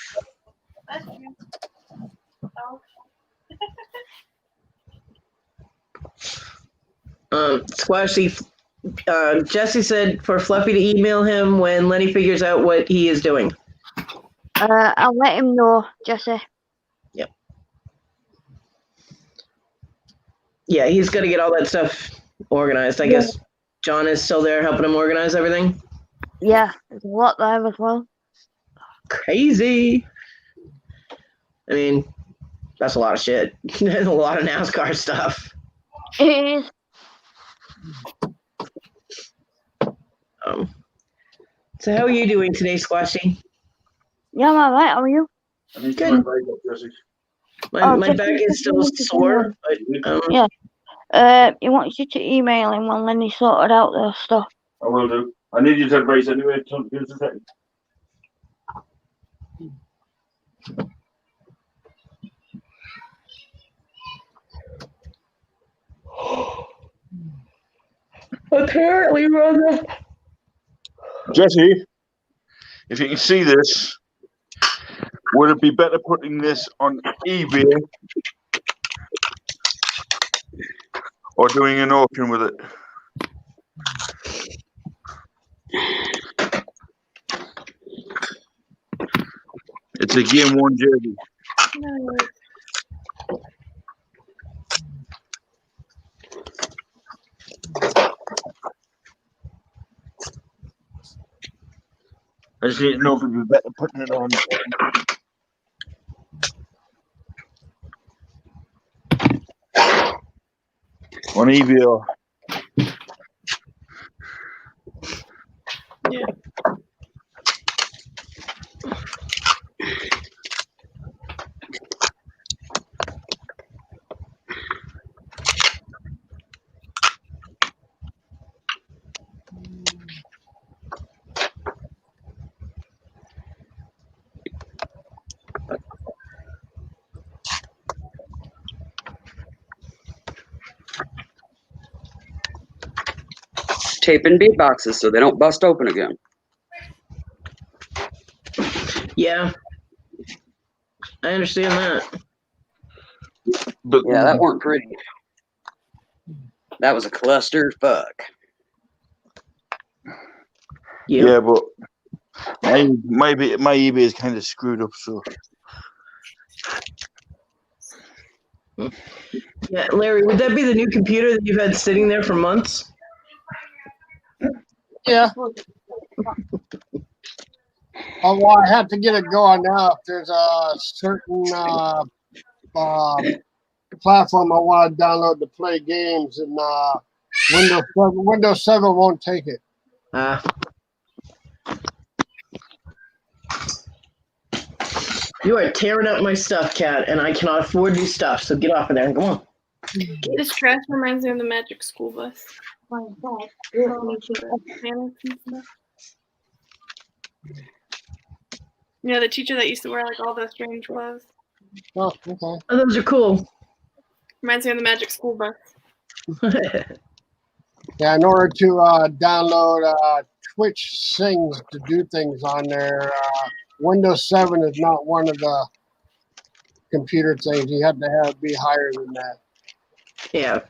Squashy, Jesse said for Fluffy to email him when Lenny figures out what he is doing. I'll let him know, Jesse. Yep. Yeah, he's got to get all that stuff organized. I guess John is still there helping him organize everything. Yeah, there's a lot there as well. Crazy. I mean, that's a lot of shit. There's a lot of NASCAR stuff. It is. So how are you doing today, Squashy? Yeah, I'm alright. How are you? Good. My back is still sore, but yeah. He wants you to email him when Lenny sorted out their stuff. I will do. I need you to advice anyway. Here's the thing. Apparently, Rhonda. Jesse, if you can see this, would it be better putting this on eBay or doing an auction with it? It's a game one jersey. I just need to know if it'd be better putting it on. On eBay. Or... Yeah. Taping beat boxes so they don't bust open again. Yeah, I understand that. But yeah, that weren't pretty. That was a cluster fuck. Yeah, but my eBay is kind of screwed up, so. Yeah, Larry, would that be the new computer that you've had sitting there for months? Yeah. Oh, well, I have to get it going now. If there's a certain platform I want to download to play games, and Windows 7 won't take it. You are tearing up my stuff, Cat, and I cannot afford new stuff, so get off of there. Come on. This trash reminds me of the Magic School Bus. Yeah, the teacher that used to wear like all the strange clothes. Oh, okay. Oh, those are cool. Reminds me of the Magic School Bus. Yeah, in order to download Twitch Sings to do things on there, Windows 7 is not one of the computer things. You had to have be higher than that. Yeah.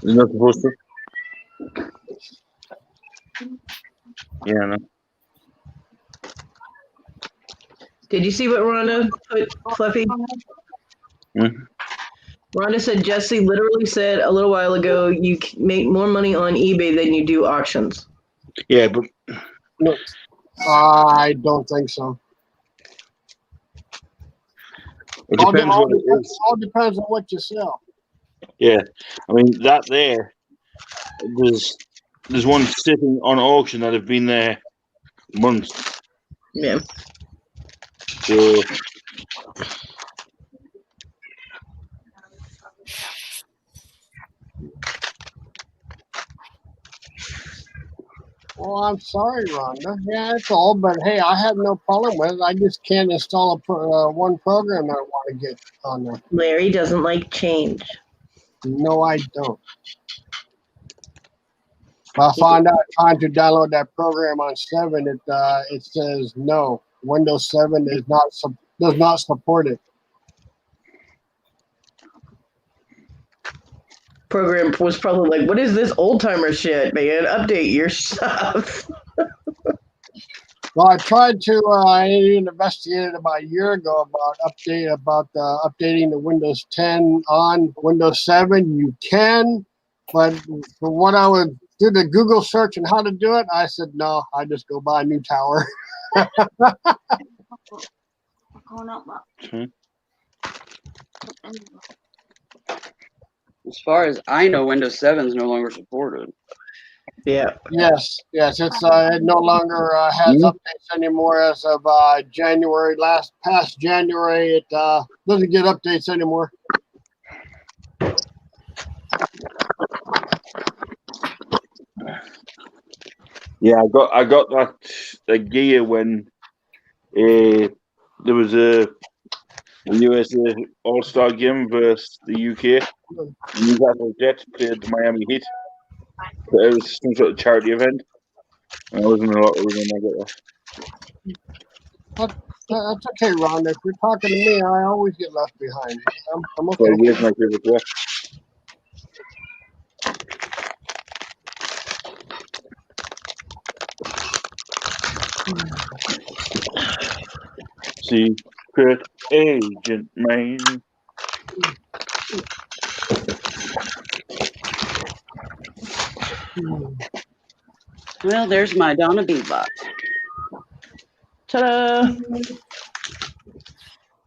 You're not supposed to. Yeah, no. Did you see what Rhonda put, Fluffy? Rhonda said Jesse literally said a little while ago you make more money on eBay than you do auctions. Yeah, but no, I don't think so. It depends what it is. All depends on what you sell. Yeah, I mean that there. There's one sitting on auction that have been there months. Yeah. So Well, I'm sorry, Rhonda. Yeah, it's all, but hey, I have no problem with it. I just can't install one program that I want to get on there. Larry doesn't like change. No, I don't. If I find out trying to download that program on 7, it says no. Windows 7 does not support it. Program was probably like, what is this old timer shit, man? Update your stuff. Well, I tried to. I investigated about a year ago about updating the Windows 10 on Windows 7. You can, but for what I would do the Google search and how to do it, I said no. I just go buy a new tower. As far as I know, Windows 7 is no longer supported. Yeah. Yes. It's it no longer has updates anymore as of January. Past January, it doesn't get updates anymore. yeah, I got that gear when there was a USA All-Star game versus the UK. Newcastle Jets played the Miami Heat. It was some sort of charity event. And I was in a lot of room when I got there. That's okay, Ron. If you're talking to me, I always get left behind. I'm okay. So here's my favorite player. Secret agent man. Well, there's my Donna Beatbot. Ta-da!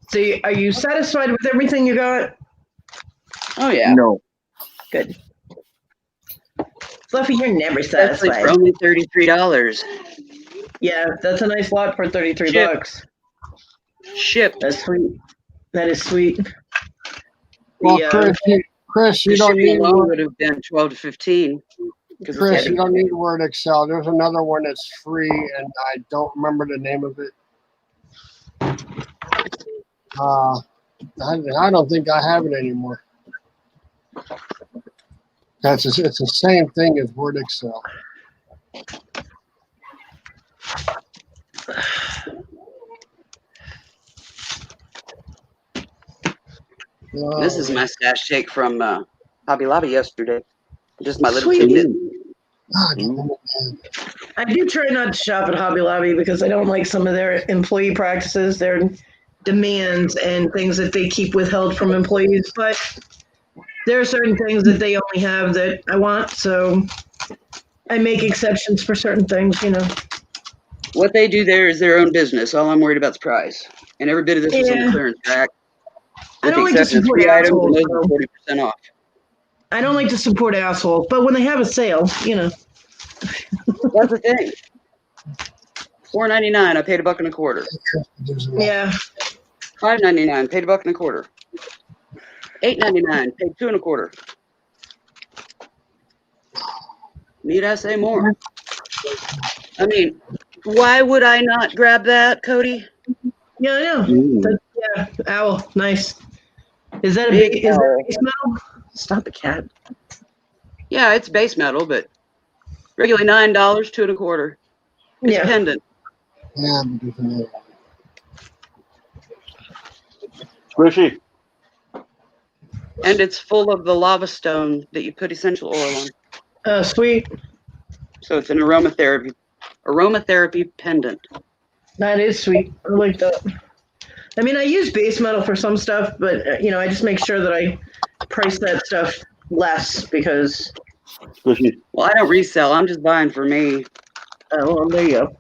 So, are you satisfied with everything you got? Oh yeah. No. Good. Fluffy, you're never Especially satisfied. for only $33. Yeah, that's a nice lot for 33 Ship. bucks. Ship. That's sweet. That is sweet. Well, The, Chris, you The don't shipping need alone would have been 12 to 15. Chris, you don't need the word Excel. There's another one that's free, and I don't remember the name of it. I don't think I have it anymore. It's the same thing as Word Excel. This is my stash take from Hobby Lobby yesterday. Just my little Sweet. tidbit. I do try not to shop at Hobby Lobby because I don't like some of their employee practices, their demands, and things that they keep withheld from employees. But there are certain things that they only have that I want, so I make exceptions for certain things, you know. What they do there is their own business. All I'm worried about is price. And every bit of this was on the Yeah. clearance rack. I With don't the like to exception of support 3 items, and assholes, those though. are 40% off. I don't like to support assholes, but when they have a sale, you know. That's the thing. $4.99. I paid $1.25. Yeah. $5.99. Paid $1.25. $8.99. Paid $2.25. Need I say more? I mean, why would I not grab that, Cody? Yeah, I know. That, yeah, owl, nice. Is that a Big big? Is that owl. base metal? Stop the cat. Yeah, it's base metal, but regularly $9, $2.25. It's Yeah. pendant. Yeah, I'm different. Area. Squishy. And it's full of the lava stone that you put essential oil on. Oh, sweet. So it's an aromatherapy pendant. That is sweet. I like that. I mean, I use base metal for some stuff, but I just make sure that I price that stuff less because. Squishy. Well, I don't resell. I'm just buying for me. Oh, well, there you go.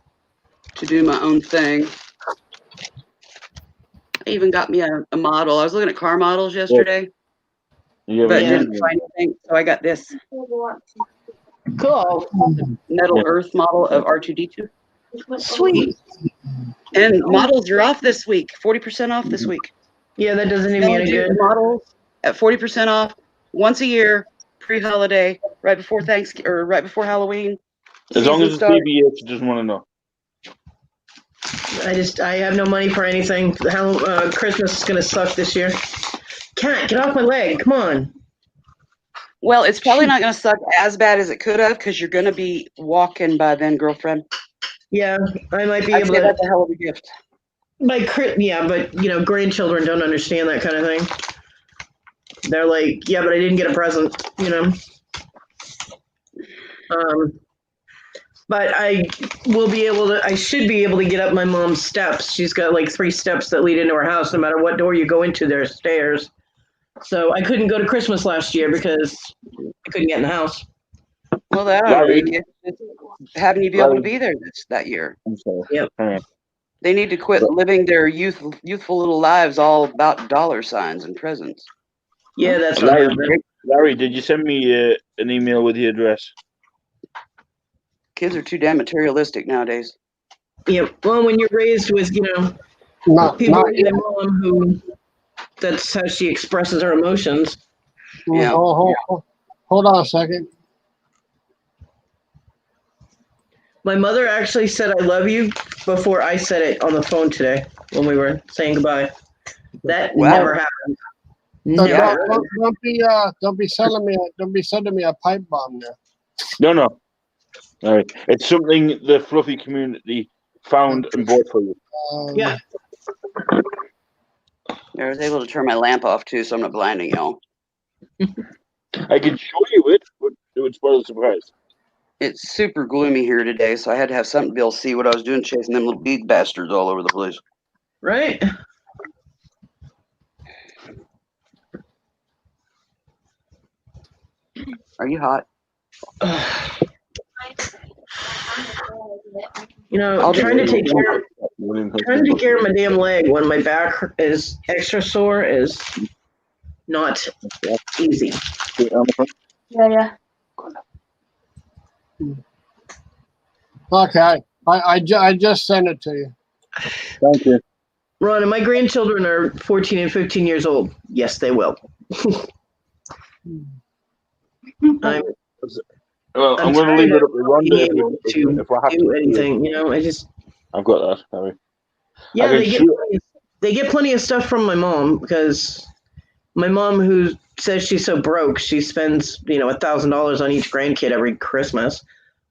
To do my own thing. I even got me a model. I was looking at car models yesterday, but didn't find anything. So I got this cool metal Earth model of R2D2. Sweet. And models are off this week. 40% off this week. Yeah, that doesn't even any good. Models at 40% off once a year, pre-holiday, right before Thanksgiving or right before Halloween. As long as it's PBS, you just want to know. I have no money for anything. Christmas is gonna suck this year. Cat, get off my leg! Come on. Well, it's probably not going to suck as bad as it could have because you're going to be walking by then, girlfriend. Yeah, I might be I'd able say to. That's a hell of a gift. Yeah, but grandchildren don't understand that kind of thing. They're like, yeah, but I didn't get a present, But I should be able to get up my mom's steps. She's got like 3 steps that lead into her house. No matter what door you go into, there's stairs. So I couldn't go to Christmas last year because I couldn't get in the house. Well, that ought to be having you be able to be there that year. I'm sorry. Yep. They need to quit living their youthful little lives all about dollar signs and presents. Yeah, that's Larry, did you send me an email with the address? Kids are too damn materialistic nowadays. Yeah, well, when you're raised with, people like your mom who, that's how she expresses her emotions. Yeah. Hold on a second. My mother actually said "I love you" before I said it on the phone today when we were saying goodbye. That never happened. So Never. don't be sending me a pipe bomb there. No. All right. It's something the fluffy community found and bought for you. Yeah. I was able to turn my lamp off too, so I'm not blinding y'all. I can show you it, but it would spoil the surprise. It's super gloomy here today, so I had to have something to be able to see what I was doing, chasing them little bee bastards all over the place. Right. Are you hot? Trying to take care of my damn leg when my back is extra sore is not easy. Yeah. Okay, I just sent it to you. Thank you. Ron, and my grandchildren are 14 and 15 years old. Yes, they will. I'm going to leave it up to Rhonda if I have do anything. I've got that. Harry. Yeah, they get plenty of stuff from my mom because my mom, who says she's so broke, she spends $1,000 on each grandkid every Christmas.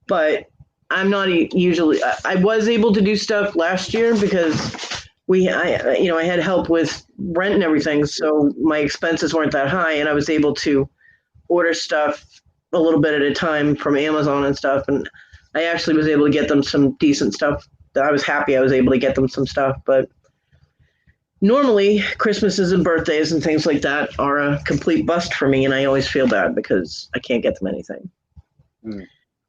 But I'm not usually. I was able to do stuff last year because I had help with rent and everything, so my expenses weren't that high, and I was able to order stuff a little bit at a time from Amazon and stuff, and I actually was able to get them some decent stuff. That I was happy I was able to get them some stuff, but normally Christmases and birthdays and things like that are a complete bust for me, and I always feel bad because I can't get them anything.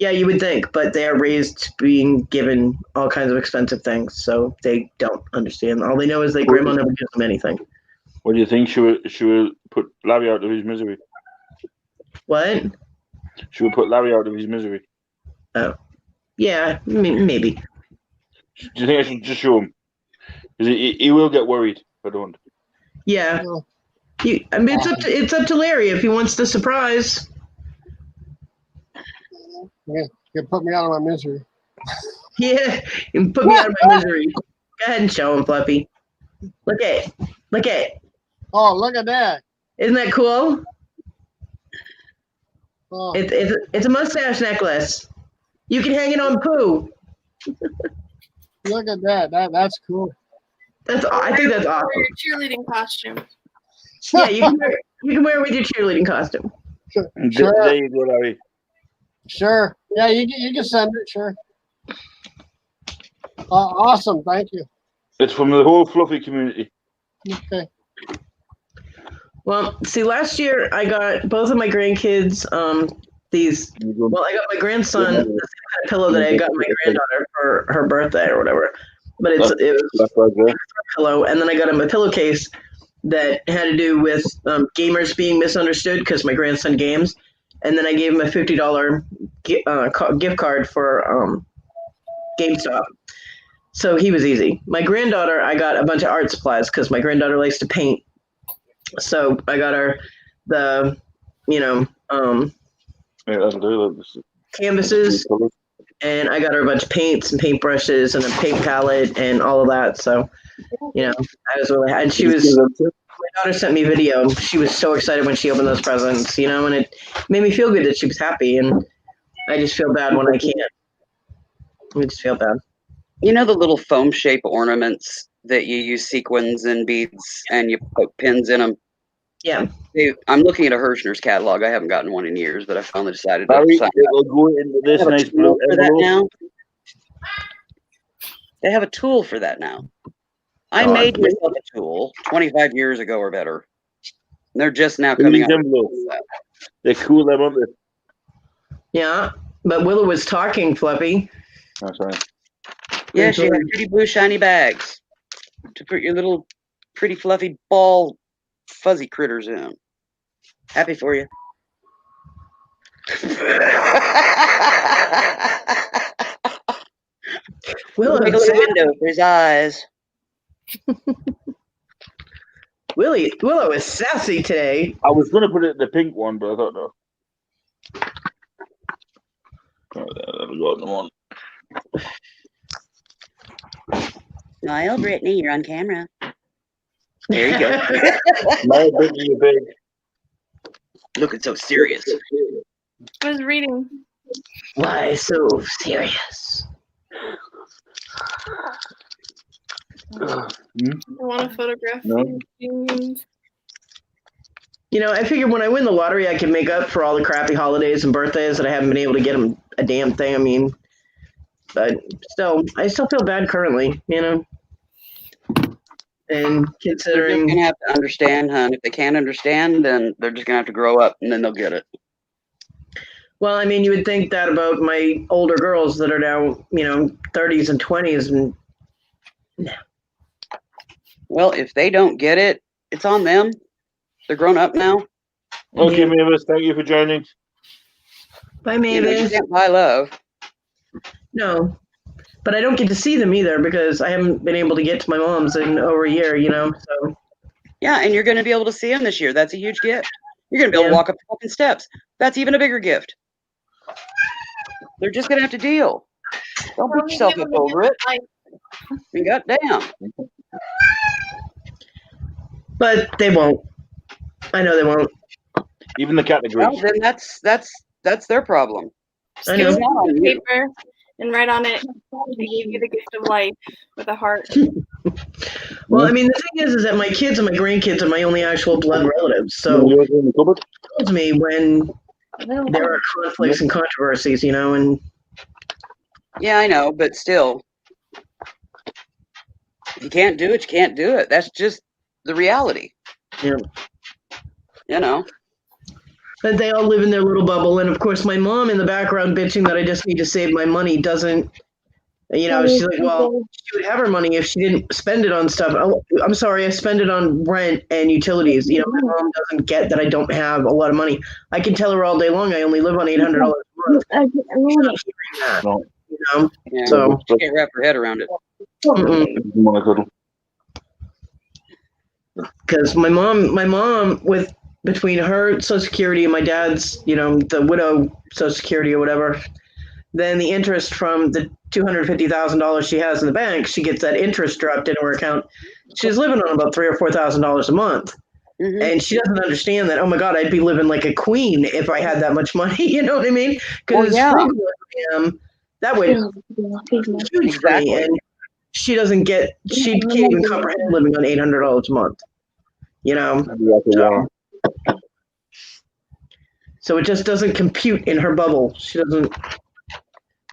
Yeah, you would think, but they are raised being given all kinds of expensive things, so they don't understand. All they know is that grandma never gives them anything. What do you think? She will put Larry out of his misery? What? She will put Larry out of his misery. Oh, yeah, maybe. Do you think I should just show him? Because he will get worried if I don't. Yeah. It's up to Larry if he wants the surprise. Yeah, you put me out of my misery. Yeah, you put me out of my misery. Go ahead and show him, Fluffy. Look at it. Oh, look at that. Isn't that cool? Oh. It's a mustache necklace. You can hang it on Pooh. Look at that. That's cool. I think that's awesome. Your cheerleading costume. Yeah, you can wear it with your cheerleading costume. Sure. There you go, Larry. Sure. Yeah, you can send it. Sure. Awesome. Thank you. It's from the whole Fluffy community. Okay. Well, see, last year I got both of my grandkids these. Well, I got my grandson the same kind of pillow that I got my granddaughter for her birthday or whatever. But it was a pillow, and then I got him a pillowcase that had to do with gamers being misunderstood because my grandson games, and then I gave him a $50 gift card for GameStop. So he was easy. My granddaughter, I got a bunch of art supplies because my granddaughter likes to paint. So I got her the, canvases, and I got her a bunch of paints and paintbrushes and a paint palette and all of that. So, I was really, and she was, my daughter sent me video. She was so excited when she opened those presents, and it made me feel good that she was happy. And I just feel bad when I can't. I just feel bad. You know the little foam shape ornaments that you use sequins and beads and you poke pins in them? Yeah. I'm looking at a Hirschner's catalog. I haven't gotten one in years, but I finally decided to Larry, sign it'll go into this They have a nice tool blue for that envelope. now. They have a tool for that now. I Oh, made I see. myself a tool 25 years ago or better. And they're just now These coming out. envelopes. They're cool, them, aren't they? Yeah, but Willow was talking, Fluffy. That's right. Yeah, she had pretty blue shiny bags to put your little pretty fluffy ball fuzzy critters in. Happy for you. Willow, Take a little window for his eyes. Willow is sassy today. I was going to put it in the pink one, but I thought no. Oh, that'll go in the one. Smile, Brittany, you're on camera. There you go. My Brittany, you're big. Looking so serious. I was reading. Why so serious? I want to photograph No. these. I figured when I win the lottery, I can make up for all the crappy holidays and birthdays that I haven't been able to get them a damn thing. I mean, but still, I still feel bad currently, And They're just considering, gonna have to understand, hon. If they can't understand, then they're just gonna have to grow up, and then they'll get it. well, I mean, you would think that about my older girls that are now, 30s and 20s, and Well, if they don't get it, it's on them. They're grown up now. Okay, Mavis, thank you for joining. bye, You Mavis. can't buy love. No, but I don't get to see them either because I haven't been able to get to my mom's in over a year, So Yeah, and you're gonna be able to see them this year. That's a huge gift. You're gonna be able to walk up the fucking steps. That's even a bigger gift. They're just gonna have to deal. Don't beat yourself up over it. You goddamn. but they won't. I know they won't. Even the categories. Well, then that's their problem. I Give know. us a piece of paper and write on it, I gave you the gift of life with a heart. Well, I mean, the thing is that my kids and my grandkids are my only actual blood relatives. So Yours in the cupboard? it tells me when there are conflicts and controversies, and Yeah, I know, but still. If you can't do it, you can't do it. That's just the reality. yeah. But they all live in their little bubble. And of course, my mom in the background bitching that I just need to save my money doesn't, she's like, well, she would have her money if she didn't spend it on stuff. Oh, I'm sorry, I spend it on rent and utilities. My mom doesn't get that I don't have a lot of money. I can tell her all day long I only live on $800 a month. She's not hearing that, Yeah, So, she can't wrap her head around it. because my mom with between her Social Security and my dad's, the widow Social Security or whatever, then the interest from the $250,000 she has in the bank, she gets that interest dropped into her account. She's living on about $3,000 or $4,000 a month. And she doesn't understand that, oh my God, I'd be living like a queen if I had that much money. You know what I mean? Because that would be huge for me. And she doesn't get, she can't even comprehend living on $800 a month. You know, so it just doesn't compute in her bubble. She doesn't.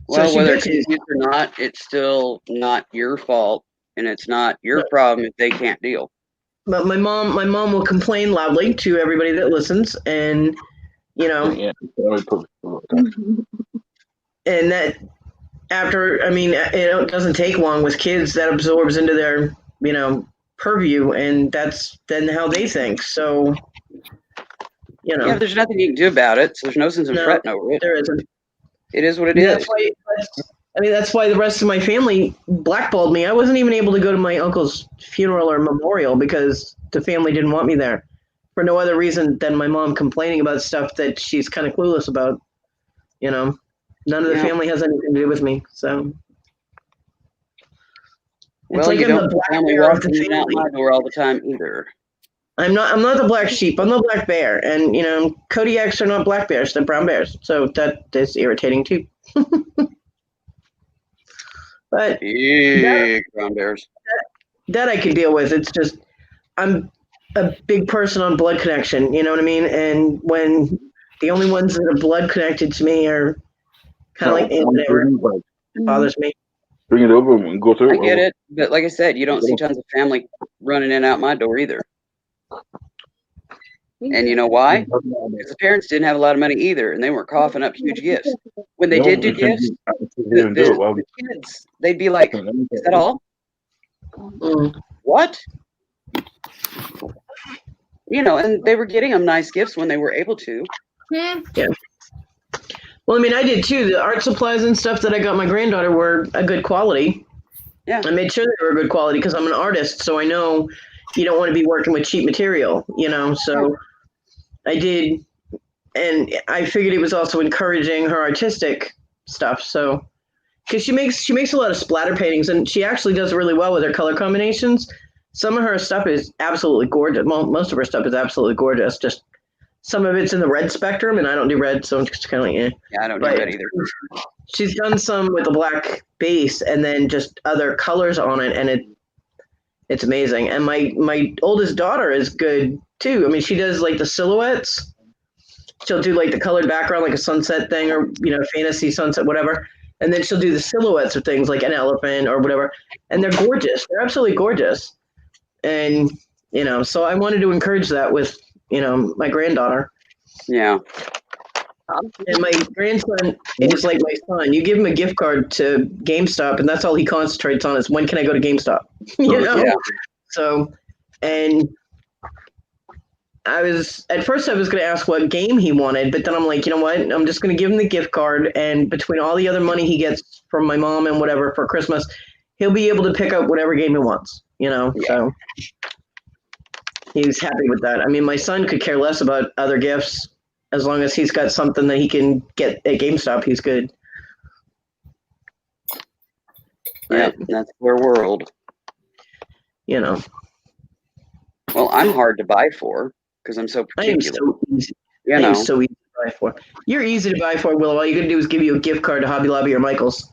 Well, so she whether bitches. it's confused or not, it's still not your fault, and it's not your problem if they can't deal. But my mom will complain loudly to everybody that listens, and you know, and that after, I mean, it doesn't take long with kids. That absorbs into their, you know, purview, and that's then how they think. So, you know, Yeah, there's nothing you can do about it, so there's no sense in No, fretting over it. there isn't. It is what it That's is. why. I mean, that's why the rest of my family blackballed me. I wasn't even able to go to my uncle's funeral or memorial because the family didn't want me there, for no other reason than my mom complaining about stuff that she's kind of clueless about. You know, none of the Yeah. family has anything to do with me. So Well, it's like you I'm the don't black family bear of walking the in and out family. my door all the time either. I'm not the black sheep. I'm the black bear, and you know, Kodiaks are not black bears; they're brown bears. So that is irritating too. But Big brown bears. that I could deal with. It's just I'm a big person on blood connection. You know what I mean? And when the only ones that are blood connected to me are kind of like it bothers me. Bring it over and go through I it. get it, but like I said, you don't see tons of family running in and out my door either. And you know why? Because the parents didn't have a lot of money either, and they weren't coughing up huge gifts. When they did do gifts, the kids, they'd be like, "Is that all? What?" You know, and they were getting them nice gifts when they were able to. Yeah. Well, I mean, I did too. The art supplies and stuff that I got my granddaughter were a good quality. Yeah. I made sure they were good quality because I'm an artist, so I know you don't want to be working with cheap material, you know. So I did, and I figured it was also encouraging her artistic stuff. So because she makes a lot of splatter paintings, and she actually does really well with her color combinations. Some of her stuff is absolutely gorgeous. Well, most of her stuff is absolutely gorgeous. Just some of it's in the red spectrum, and I don't do red, so I'm just kind of like, eh. Yeah, I don't do But that either. she's done some with a black base and then just other colors on it, and it's amazing. And my oldest daughter is good too. I mean, she does like the silhouettes. She'll do like the colored background, like a sunset thing, or you know, fantasy sunset, whatever. And then she'll do the silhouettes of things like an elephant or whatever, and they're gorgeous. They're absolutely gorgeous. And you know, so I wanted to encourage that with, you know, my granddaughter. Yeah. And my grandson is like my son. You give him a gift card to GameStop, and that's all he concentrates on is when can I go to GameStop? You know? Yeah. So, and at first I was going to ask what game he wanted, but then I'm like, you know what? I'm just going to give him the gift card, and between all the other money he gets from my mom and whatever for Christmas, he'll be able to pick up whatever game he wants, you know? Yeah. So he's happy with that. I mean, my son could care less about other gifts. As long as he's got something that he can get at GameStop, he's good. Yeah, that's their world. You know. Well, I'm hard to buy for because I'm so I am particular. so easy. You I know. am so easy to buy for. You're easy to buy for, Willow. All you gotta do is give you a gift card to Hobby Lobby or Michael's.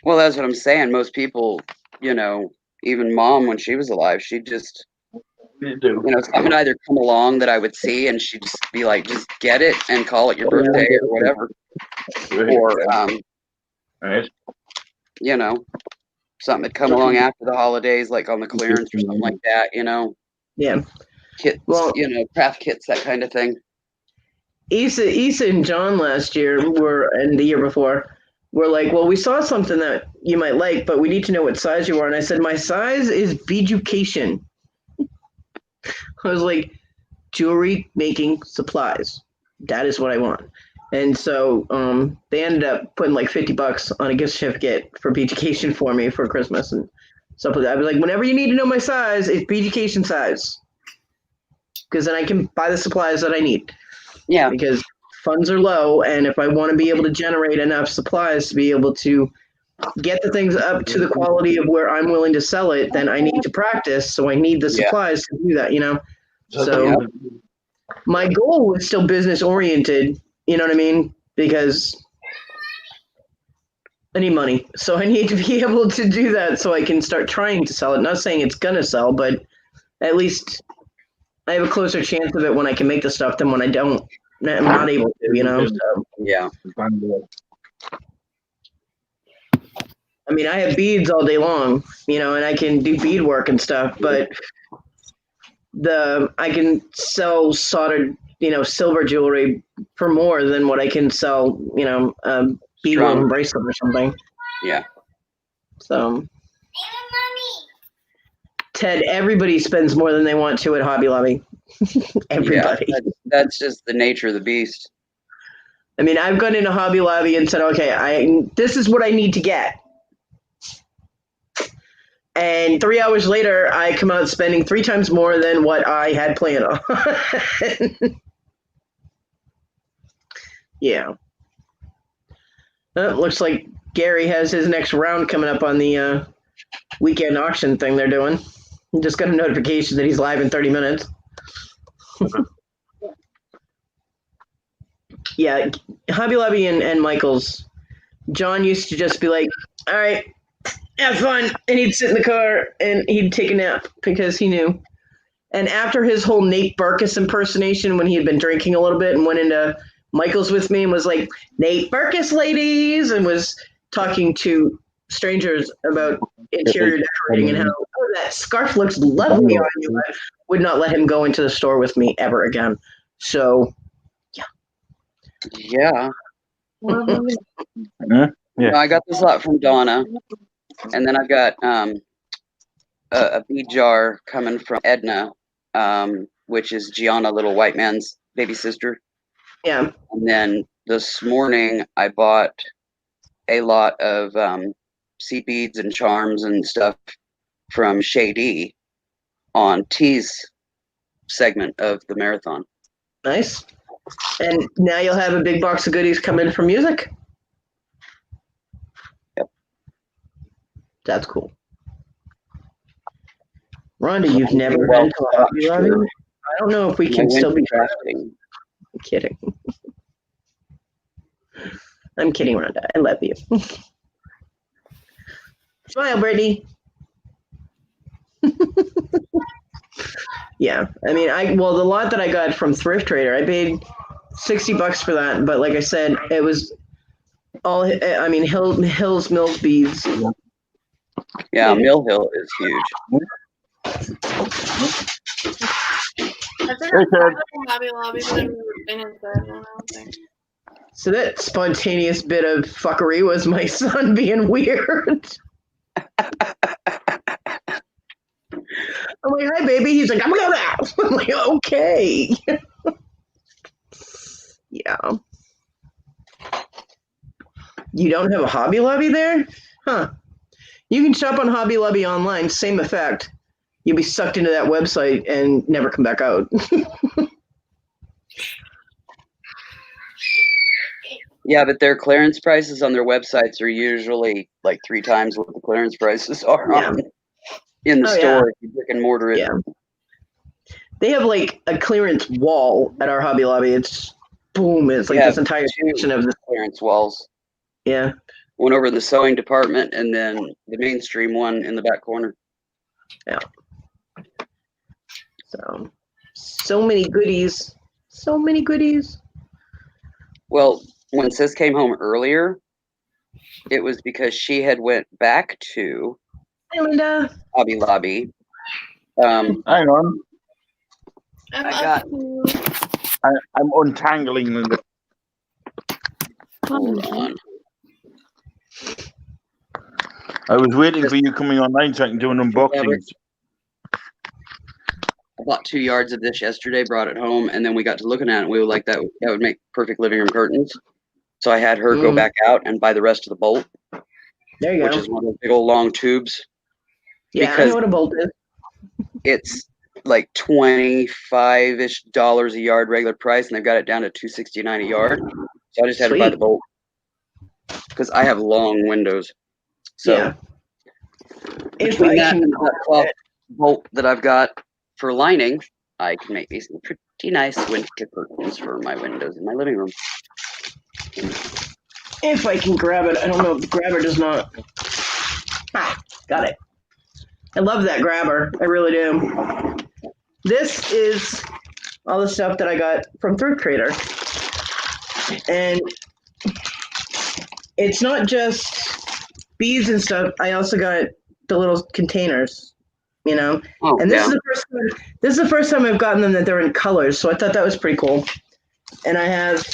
Well, that's what I'm saying. Most people, you know, even mom when she was alive, she'd just, you know, something would either come along that I would see and she'd just be like, just get it and call it your birthday or whatever. Or, you know, something would come along after the holidays, like on the clearance or something like that, you know. Yeah. Kits, you know, craft kits, that kind of thing. Issa and John last year and the year before were like, well, we saw something that you might like, but we need to know what size you are. And I said, my size is Bejucation. I was like, jewelry making supplies. That is what I want. And so they ended up putting like $50 on a gift certificate for Bejucation for me for Christmas and stuff like that. I was like, whenever you need to know my size, it's Bejucation size. Because then I can buy the supplies that I need. Yeah. Because funds are low, and if I want to be able to generate enough supplies to be able to get the things up to the quality of where I'm willing to sell it, then I need to practice. So I need the supplies to do that, you know? So my goal was still business oriented, you know what I mean? Because I need money. So I need to be able to do that so I can start trying to sell it. Not saying it's gonna sell, but at least I have a closer chance of it when I can make the stuff than when I don't. I'm not able to, you know. So Yeah. I mean, I have beads all day long, you know, and I can do bead work and stuff, but I can sell soldered, you know, silver jewelry for more than what I can sell, you know, bead woven bracelet or something. Yeah. So, Ted, everybody spends more than they want to at Hobby Lobby. Everybody. Yeah, that's just the nature of the beast. I mean, I've gone into Hobby Lobby and said, okay, this is what I need to get. And 3 hours later, I come out spending 3 times more than what I had planned on. Yeah. Looks like Gary has his next round coming up on the weekend auction thing they're doing. I just got a notification that he's live in 30 minutes. Yeah, Hobby Lobby and Michael's. John used to just be like, all right, have fun. And he'd sit in the car and he'd take a nap because he knew. And after his whole Nate Berkus impersonation, when he had been drinking a little bit and went into Michael's with me and was like, Nate Berkus, ladies, and was talking to strangers about interior decorating and how, oh, that scarf looks lovely on you. I would not let him go into the store with me ever again. So, Yeah. Yeah. No, I got this lot from Donna, and then I've got a bead jar coming from Edna, which is Gianna, Little White Man's baby sister. Yeah. And then this morning I bought a lot of seed beads and charms and stuff from Shady on T's segment of the marathon. Nice. And now you'll have a big box of goodies come in for music? Yep. That's cool. Rhonda, you've never been to a Hobby Lobby? I don't know if we can still be crafting. I'm kidding. I'm kidding, Rhonda. I love you. Smile, Brittany. Yeah, I mean, the lot that I got from Thrift Trader, I paid $60 for that, but like I said, it was all, I mean, Hills Mills beads. Yeah, Mill Hill is huge. I've been in Hobby Lobby, but I've never been inside one, I don't think. So that spontaneous bit of fuckery was my son being weird. I'm like, hi, baby. He's like, I'm gonna go now. I'm like, okay. Yeah. You don't have a Hobby Lobby there? Huh. You can shop on Hobby Lobby online, same effect. You'll be sucked into that website and never come back out. Yeah, but their clearance prices on their websites are usually like 3 times what the clearance prices are in the store if you brick and mortar it. Yeah. They have like a clearance wall at our Hobby Lobby. It's boom. It's like this entire section of the clearance walls. Yeah. One over the sewing department and then the mainstream one in the back corner. Yeah. So many goodies. So many goodies. Well, when Sis came home earlier, it was because she had went back to Hobby Lobby. Hang on. I'm untangling the. Hold on. I was waiting for you coming online so I can do an unboxing. I bought 2 yards of this yesterday, brought it home, and then we got to looking at it, and we were like, that would make perfect living room curtains. So I had her go back out and buy the rest of the bolt. There you which go. is one of those big old long tubes. Yeah, I know what a bolt is. It's like $25-ish a yard regular price, and they've got it down to $269 a yard. So I just had to buy the bolt because I have long windows. So between that and that cloth bolt that I've got for lining, I can make these pretty nice winter curtains for my windows in my living room. If I can grab it, I don't know if the grabber does not. Ah, got it. I love that grabber. I really do. This is all the stuff that I got from Thrift Trader. And it's not just beads and stuff. I also got the little containers, you know. Oh, and this yeah. is the first time. This is the first time I've gotten them that they're in colors. So I thought that was pretty cool. And I have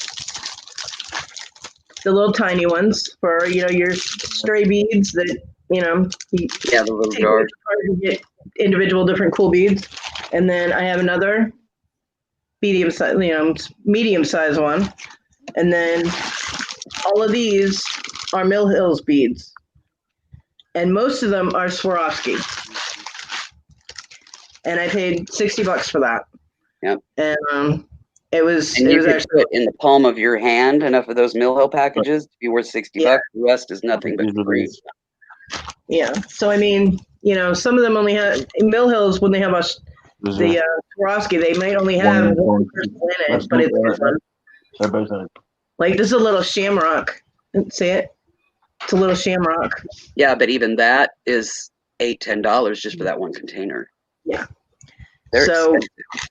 the little tiny ones for your stray beads that Yeah, the little jars. You get individual different cool beads, and then I have another medium size one, and then all of these are Mill Hills beads, and most of them are Swarovski, and I paid $60 for that. Yep. And it was And you could actually put in the palm of your hand enough of those Mill Hill packages to be worth $60. The rest is nothing but free. Yeah. So I mean, some of them only have Mill Hills when they have the Swarovski, they might only have one person in it, but it's fun. Like this is a little shamrock. See it? It's a little shamrock. Yeah, but even that is $8-10 just for that one container. Yeah. They're So- expensive.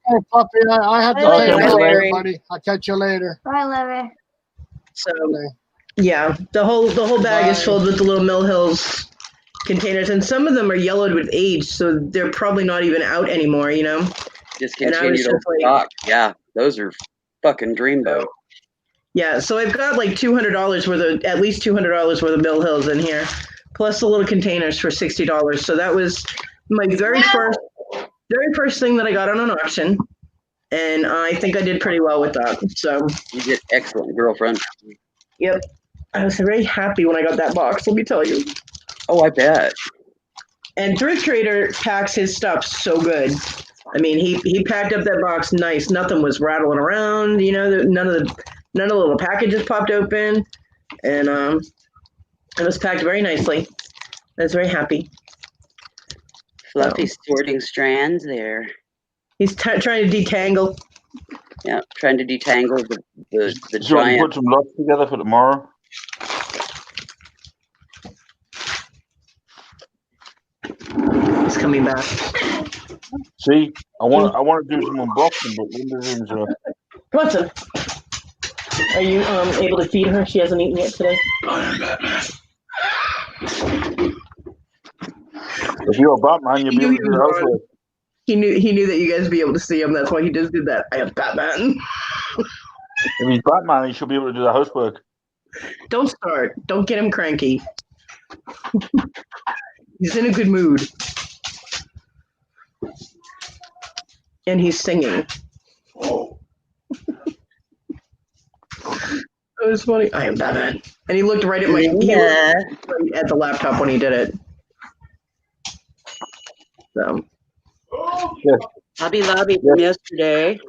Hey, Puppy, I have to Bye, take off, Larry. everybody. I'll catch you later. Bye, Larry. So yeah, the whole bag is filled with the little Mill Hills containers, and some of them are yellowed with age, so they're probably not even out anymore. And I was Discontinued just old like, stock. Yeah, those are fucking dreamboat. yeah. So I've got like $200 worth of, at least $200 worth of Mill Hills in here, plus the little containers for $60. So that was my very first thing that I got on an auction, and I think I did pretty well with that. So You did excellent, girlfriend. yep, I was very happy when I got that box. Let me tell you. Oh, I bet. And Thrift Trader packs his stuff so good. I mean, he packed up that box nice. Nothing was rattling around. None of the little packages popped open, and it was packed very nicely. I was very happy. Fluffy sorting strands there. He's trying to detangle. Yeah, trying to detangle the So you giant. put some lots together for tomorrow. He's coming back. See, I want to do some unboxing, but Linda's in. So Watson, are you able to feed her? She hasn't eaten yet today. if you're a Batman, you'll be able to do the housework. He knew that you guys would be able to see him. That's why he just did that. I am Batman. If he's Batman, he should be able to do the housework. Don't start. Don't get him cranky. He's in a good mood. And he's singing. It was funny. I am Batman. And he looked right at he looked right at the laptop when he did it. So Hobby Lobby from yesterday.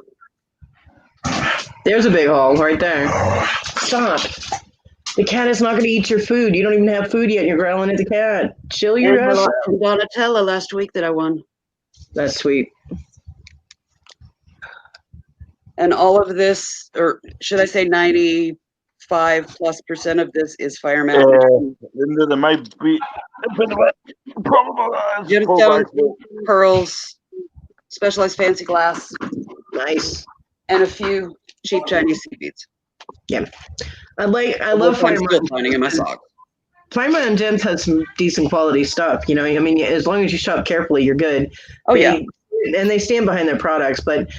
there's a big haul right there. Stop. The cat is not going to eat your food. You don't even have food yet. And you're growling at the cat. Chill your ass out. Donatella last week that I won. That's sweet. And all of this, or should I say 95+% of this is Fire Magic. Linda, there might be Gemstones, pearls, specialized fancy glass. Nice. And a few cheap Chinese sea beads. Yeah. I love Fire I'm still Mountain. finding in my sock. Fire Mountain Gems has some decent quality stuff. I mean, as long as you shop carefully, you're good. Oh, yeah. And they stand behind their products. But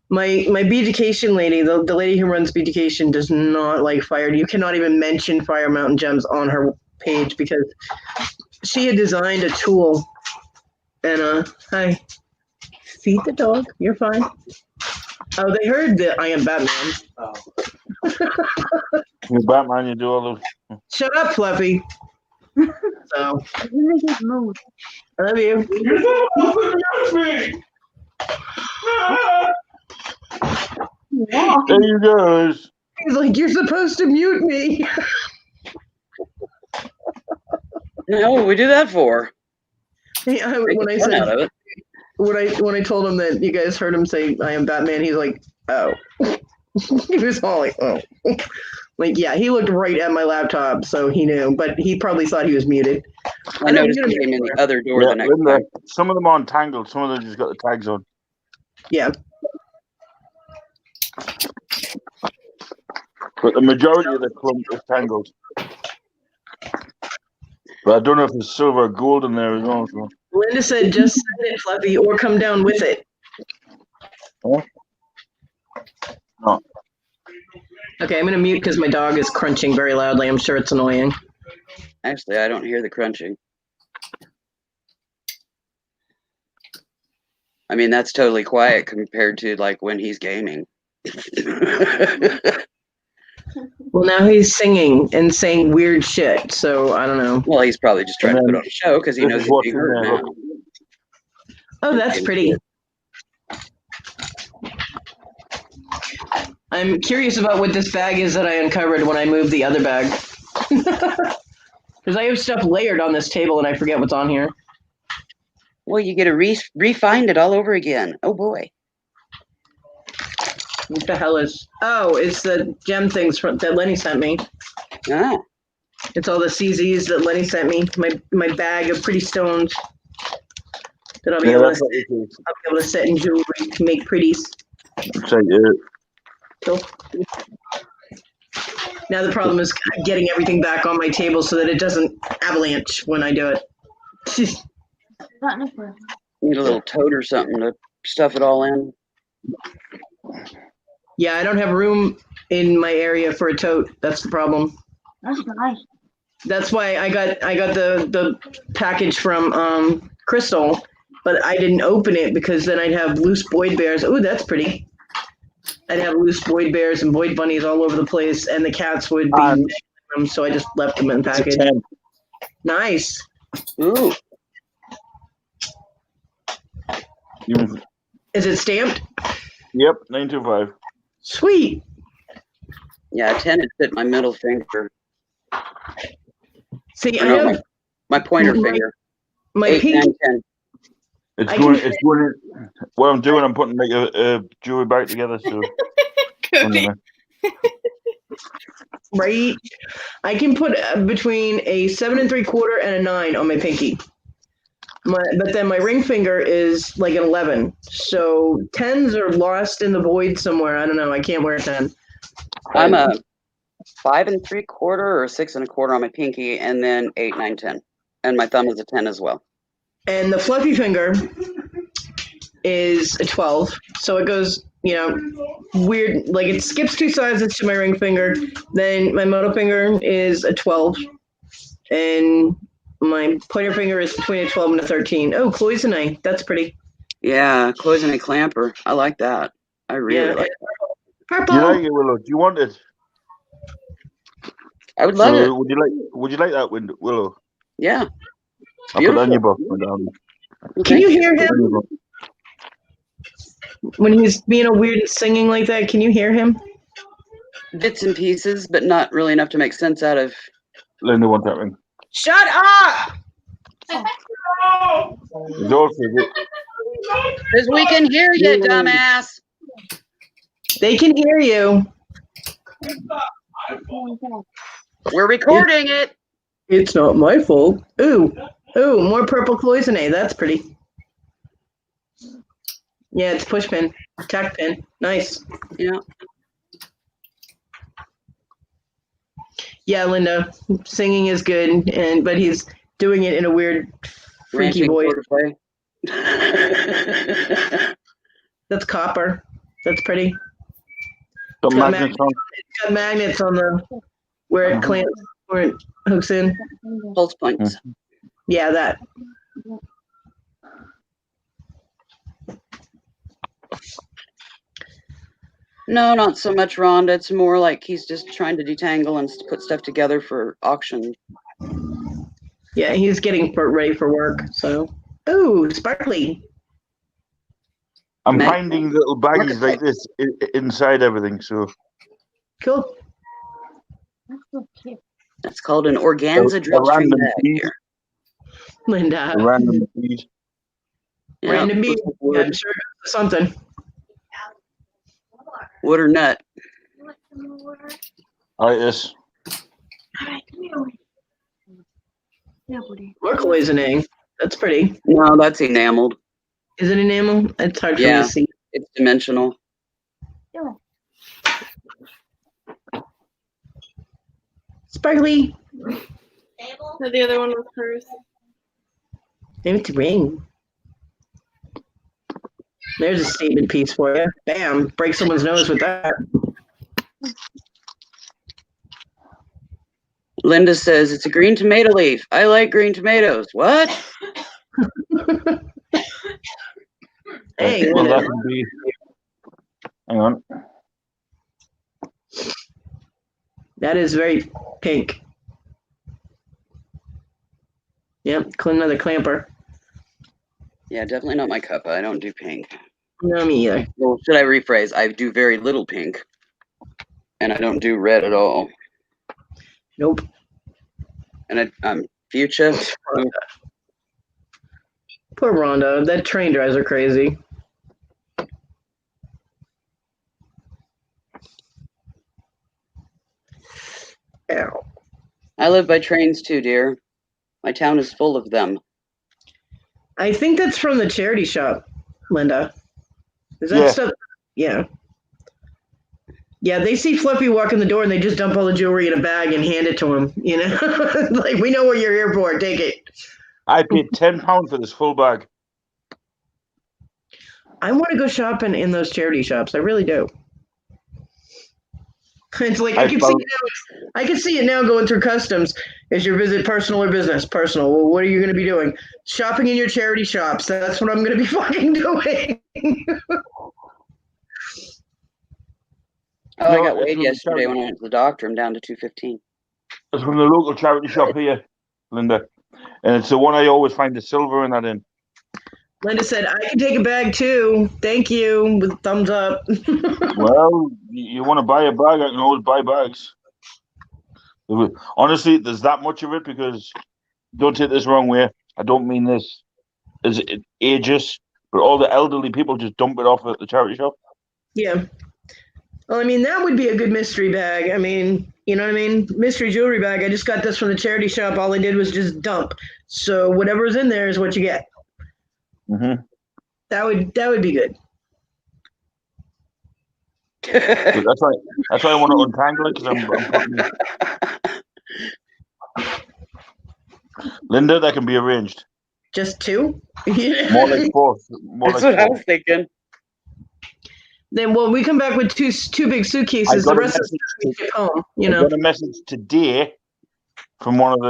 my Beautication lady, the lady who runs Beautication, does not like Fire. You cannot even mention Fire Mountain Gems on her page because she had designed a tool. And hi, feed the dog. You're fine. Oh, they heard that I am Batman. Oh. You're Batman, you do all the. Shut up, Fluffy. So, I love you. You're supposed to mute me. There you goes. He's like, you're supposed to mute me. No, what we do that for? When I told him that you guys heard him say I am Batman, he's like, oh. He was all like, oh. Like, yeah, he looked right at my laptop, so he knew, but he probably thought he was muted. I noticed he came in the other door the next Linda, time. some of them aren't tangled. Some of them just got the tags on. Yeah. But the majority of the clump is tangled. But I don't know if there's silver or gold in there as well. So. Linda said, just send it, Fluffy, or come down with it. Huh? No. Okay, I'm going to mute because my dog is crunching very loudly. I'm sure it's annoying. Actually, I don't hear the crunching. I mean, that's totally quiet compared to like when he's gaming. Well, now he's singing and saying weird shit, so I don't know. Well, he's probably just trying to put on a show because he knows he's being heard now. Oh, that's pretty. I'm curious about what this bag is that I uncovered when I moved the other bag. Because I have stuff layered on this table and I forget what's on here. Well, you get to re-find it all over again. Oh boy. What the hell is? Oh, it's the gem things that Lenny sent me. Ah. It's all the CZs that Lenny sent me. My bag of pretty stones that I'll be able to set in jewelry to make pretties. Cool. Now the problem is getting everything back on my table so that it doesn't avalanche when I do it. Need a little tote or something to stuff it all in. Yeah, I don't have room in my area for a tote. That's the problem. That's nice. That's why I got the package from Crystal, but I didn't open it because then I'd have loose Boyd bears. Oh, that's pretty. I'd have loose Boyd bears and Boyd bunnies all over the place, and the cats would be them, so I just left them in the package. Nice. Ooh. Is it stamped? Yep, 925. Sweet. Yeah, 10 would fit my middle finger. See, Or I no, have my pointer finger. my 8, pinky. 9, 10. It's going. It's going. What I'm doing, I'm putting like a jewelry bag together. So. Right. I can put between a 7 3/4 and a 9 on my pinky. But then my ring finger is like an 11. So 10s are lost in the void somewhere. I don't know. I can't wear a 10. I'm a 5 3/4 or 6 1/4 on my pinky, and then 8, 9, 10. And my thumb is a 10 as well. And the fluffy finger is a 12. So it goes, weird. Like it skips 2 sizes to my ring finger. Then my middle finger is a 12. And my pointer finger is between a 12 and a 13. Oh, cloisonne. That's pretty. Yeah, cloisonne clamper. I like that. I really like that. Purple. You like it, Willow? Do you want it? I would love it. Would you like that, Willow? Yeah. I'll put that in your box, madam. Can you hear him when he's being a weird and singing like that? Can you hear him? Bits and pieces, but not really enough to make sense out of. Linda wants that ring. Shut up! Because we can hear you, dumbass. They can hear you. We're recording it. It's not my fault. Ooh, more purple cloisonne. That's pretty. Yeah, it's push pin, tack pin. Nice. Yeah. Yeah, Linda, singing is good, but he's doing it in a weird, freaky voice. That's copper. That's pretty. It's got magnets on the where it clamps, where it hooks in. Pulse points. Yeah, that. No, not so much Rhonda. It's more like he's just trying to detangle and put stuff together for auction. Yeah, he's getting ready for work. So, ooh, sparkly. I'm finding little baggies like this inside everything. So cool. That's so cute. That's called an organza drill string bag here. Linda. A random bead. Random bead. Yeah, sure, something. Wood or nut? I like this. Turquoise-ing. That's pretty. No, that's enameled. Is it enamel? It's hard for me Yeah, to see. it's dimensional. Sparkly. No, the other one was hers. Maybe it's a ring. There's a statement piece for you. Bam. Break someone's nose with that. Linda says it's a green tomato leaf. I like green tomatoes. What? Hey, Well, that can be. Hang on. that is very pink. Yep, another clamper. Yeah, definitely not my cup. I don't do pink. No, me either. Well, should I rephrase? I do very little pink, and I don't do red at all. Nope. And I'm fuchsia. Poor Rhonda. That train drives her crazy. Ow. I live by trains too, dear. My town is full of them. I think that's from the charity shop, Linda. Is that Yeah. stuff? Yeah. Yeah, they see Fluffy walk in the door and they just dump all the jewelry in a bag and hand it to him. You know, like, we know what you're here for. Take it. I paid £10 for this full bag. I want to go shopping in those charity shops. I really do. It's like I can see it now. I can see it now going through customs. Is your visit personal or business? Personal. Well, what are you going to be doing? Shopping in your charity shops. That's what I'm going to be fucking doing. Oh, I got weighed yesterday when I went to the doctor. I'm down to 215. It's from the local charity shop here, Linda. And it's the one I always find the silver in that in. Linda said, I can take a bag too. Thank you. With a thumbs up. Well, you want to buy a bag, I can always buy bags. Honestly, there's that much of it because, don't take this wrong way, I don't mean this as ageist, but all the elderly people just dump it off at the charity shop. Yeah. Well, I mean, that would be a good mystery bag. I mean, you know what I mean? Mystery jewelry bag. I just got this from the charity shop. All I did was just dump. So whatever's in there is what you get. Mm-hmm. That would be good. That's why I want to untangle it because I'm Linda, that can be arranged. Just two? More like four. That's what I was thinking. Then when we come back with two big suitcases, the rest of the stuff we ship home. You know. I got a message today from one of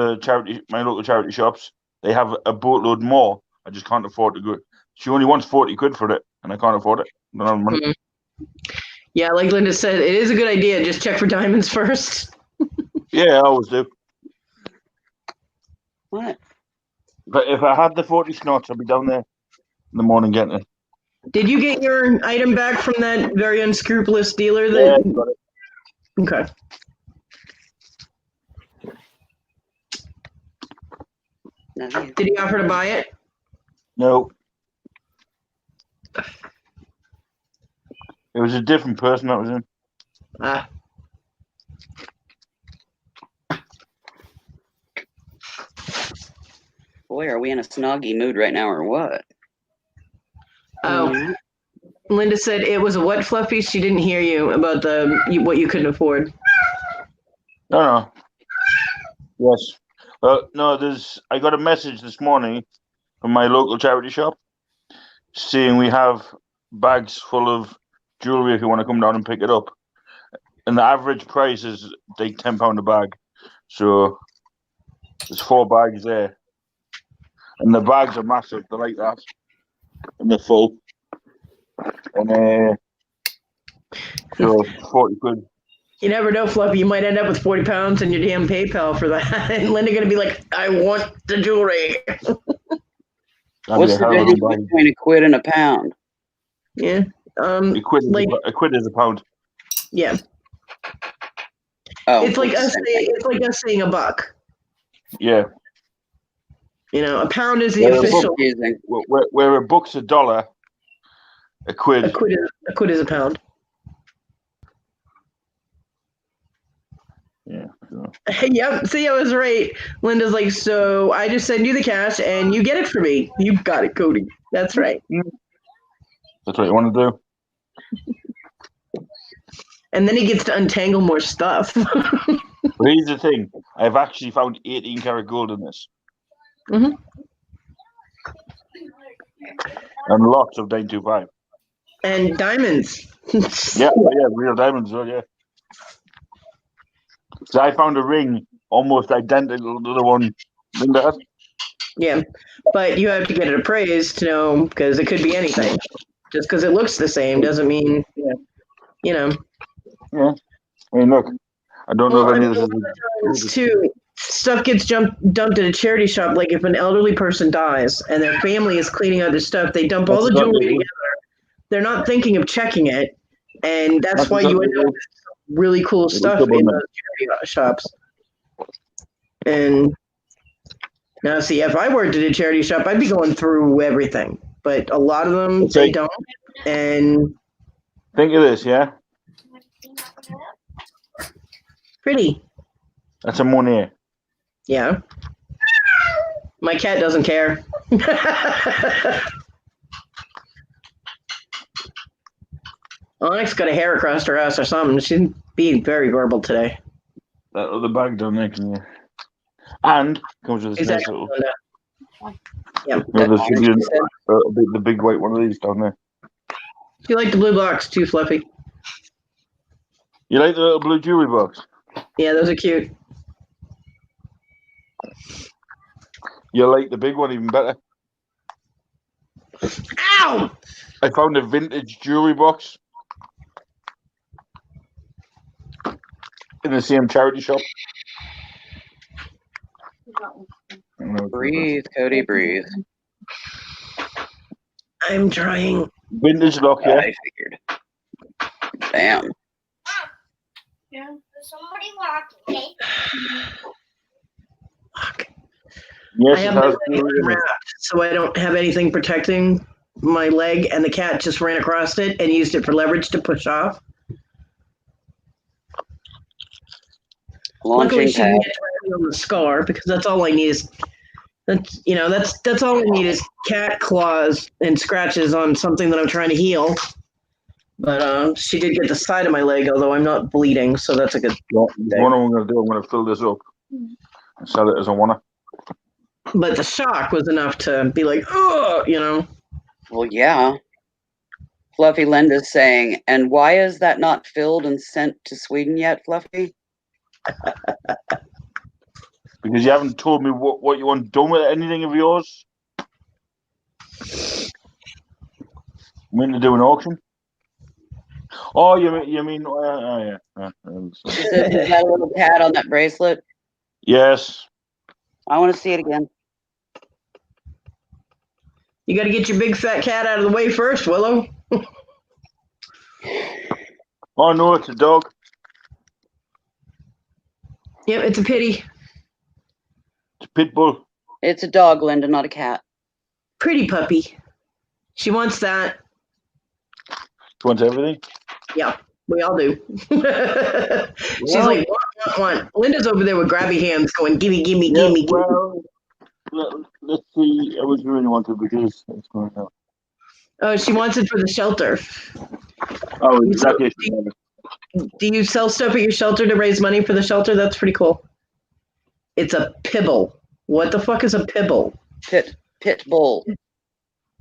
my local charity shops. They have a boatload more. I just can't afford to go. She only wants 40 quid for it, and I can't afford it. I don't have money. Mm-hmm. Yeah, like Linda said, it is a good idea. Just check for diamonds first. Yeah, I always do. What? But if I had the 40 snots, I'd be down there in the morning getting it. Did you get your item back from that very unscrupulous dealer? Yeah, I got it. Okay. Did he offer to buy it? No. It was a different person that was in. Ah. Boy, are we in a snoggy mood right now or what? Oh. Linda said it was a what, Fluffy? She didn't hear you about what you couldn't afford. No. Yes. No, I got a message this morning from my local charity shop saying we have bags full of jewelry if you want to come down and pick it up. And the average price is like £10 a bag. So there's 4 bags there. And the bags are massive. They're like that. And they're full. And so 40 quid. You never know, Fluffy. You might end up with 40 pounds in your damn PayPal for that. And Linda going to be like, I want the jewelry. What's the difference between a quid and a pound? Yeah. A quid is a pound. Yeah. Oh, it's like us saying a buck. Yeah. You know, a pound is the official. Where a buck's $1, a quid. A quid is a pound. Yeah. So. Yep. See, I was right. Linda's like, so I just send you the cash and you get it for me. You got it, Cody. That's right. That's what you want to do. And then he gets to untangle more stuff. But here's the thing: I've actually found 18 karat gold in this, Mhm. and lots of 925. And diamonds. Yeah, real diamonds. Oh, yeah. So I found a ring almost identical to the one Linda had. Yeah, but you have to get it appraised to know because it could be anything. Just because it looks the same doesn't mean, you know. Yeah. I mean, look, I don't know if any of this It's too stuff gets dumped at a charity shop. Like if an elderly person dies and their family is cleaning out their stuff, they dump all the jewelry together. They're not thinking of checking it, and that's why you end up with really cool stuff in those charity shops. And now, see, if I worked at a charity shop, I'd be going through everything. But a lot of them, they don't. And think of this, yeah? Pretty. That's a Monet. Yeah. My cat doesn't care. Onyx got a hair across her ass or something. She's being very verbal today. That other bag down there, can you? And comes with this nice Exactly. little. Yeah. No, there should be the big white one of these down there. You like the blue box too, Fluffy? You like the little blue jewelry box? Yeah, those are cute. You like the big one even better? Ow! I found a vintage jewelry box in the same charity shop. Breathe, Cody, breathe. I'm trying. Vintage lock, yeah. I figured. Bam. Yeah. Somebody walking. Yes, I have it my has. leg wrapped, so I don't have anything protecting my leg, and the cat just ran across it and used it for leverage to push off. Luckily, she didn't get directly on the scar because that's all I need is that's all I need is cat claws and scratches on something that I'm trying to heal. But she did get the side of my leg, although I'm not bleeding, so that's a good thing. One I'm going to do, I'm going to fill this up and sell it as a one. But the shock was enough to be like, oh, Well, yeah. Fluffy Linda's saying, and why is that not filled and sent to Sweden yet, Fluffy? Because you haven't told me what you want done with anything of yours. You mean to do an auction? Oh, you mean? Yeah. Is that a little cat on that bracelet? Yes. I want to see it again. You got to get your big fat cat out of the way first, Willow. Oh no, it's a dog. Yep, it's a pity. It's a pit bull. It's a dog, Linda, not a cat. Pretty puppy. She wants that. She wants everything. Yeah, we all do. She's like, want. Linda's over there with grabby hands going, gimme. Well, let's see. I was really wanted because it's going on. Oh, she wants it for the shelter. Oh, exactly. Do you sell stuff at your shelter to raise money for the shelter? That's pretty cool. It's a pibble. What the fuck is a pibble? Pit bull.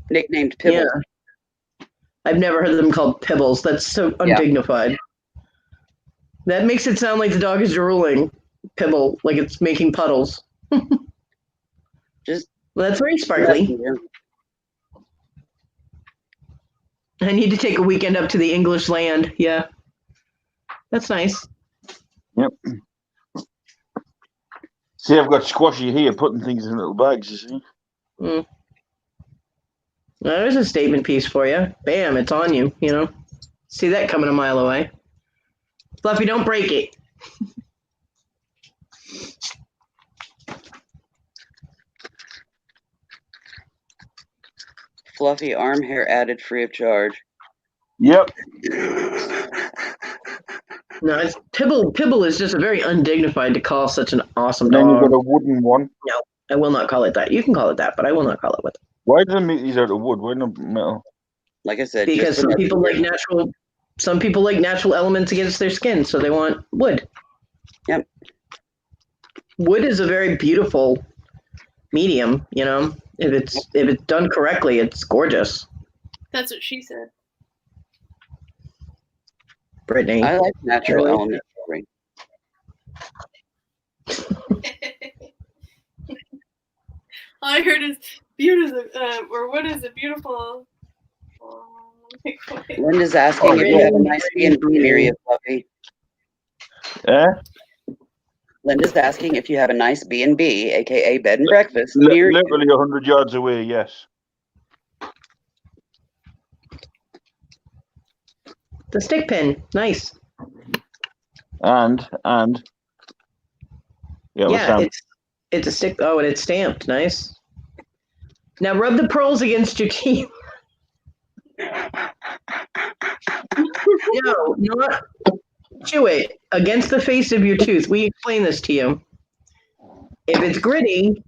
Nicknamed Pibble. Yeah. I've never heard them called pibbles. That's so undignified. That makes it sound like the dog is drooling. Pibble, like it's making puddles. Well, that's very sparkly. I need to take a weekend up to the English land. Yeah. That's nice. Yep. See, I've got Squashy here putting things in little bags, you see. Mm. There's a statement piece for you. Bam, it's on you, See that coming a mile away. Fluffy, don't break it. Fluffy arm hair added free of charge. Yep. No, it's Pibble. Pibble is just very undignified to call such an awesome And then you've dog. got a wooden one. No, I will not call it that. You can call it that, but I will not call it what. Why do they make these out of wood? Why not metal? Like I said, Because just some another people like year. natural. Some people like natural elements against their skin, so they want wood. Yep. Wood is a very beautiful medium. You know, if it's done correctly, it's gorgeous. That's what she said. Brittany. I like natural Really? element jewelry. All I heard is beautiful, or what is it? Beautiful. Linda's asking if you have a nice B&B near you, Fluffy. Eh? Linda's asking if you have a nice B&B, aka bed and breakfast, near you. Literally 100 yards away, yes. The stick pin, nice. And yeah, Yeah, it's a stick. Oh, and it's stamped. Nice. Now rub the pearls against your teeth. No, not chew it against the face of your tooth. We explain this to you. If it's gritty,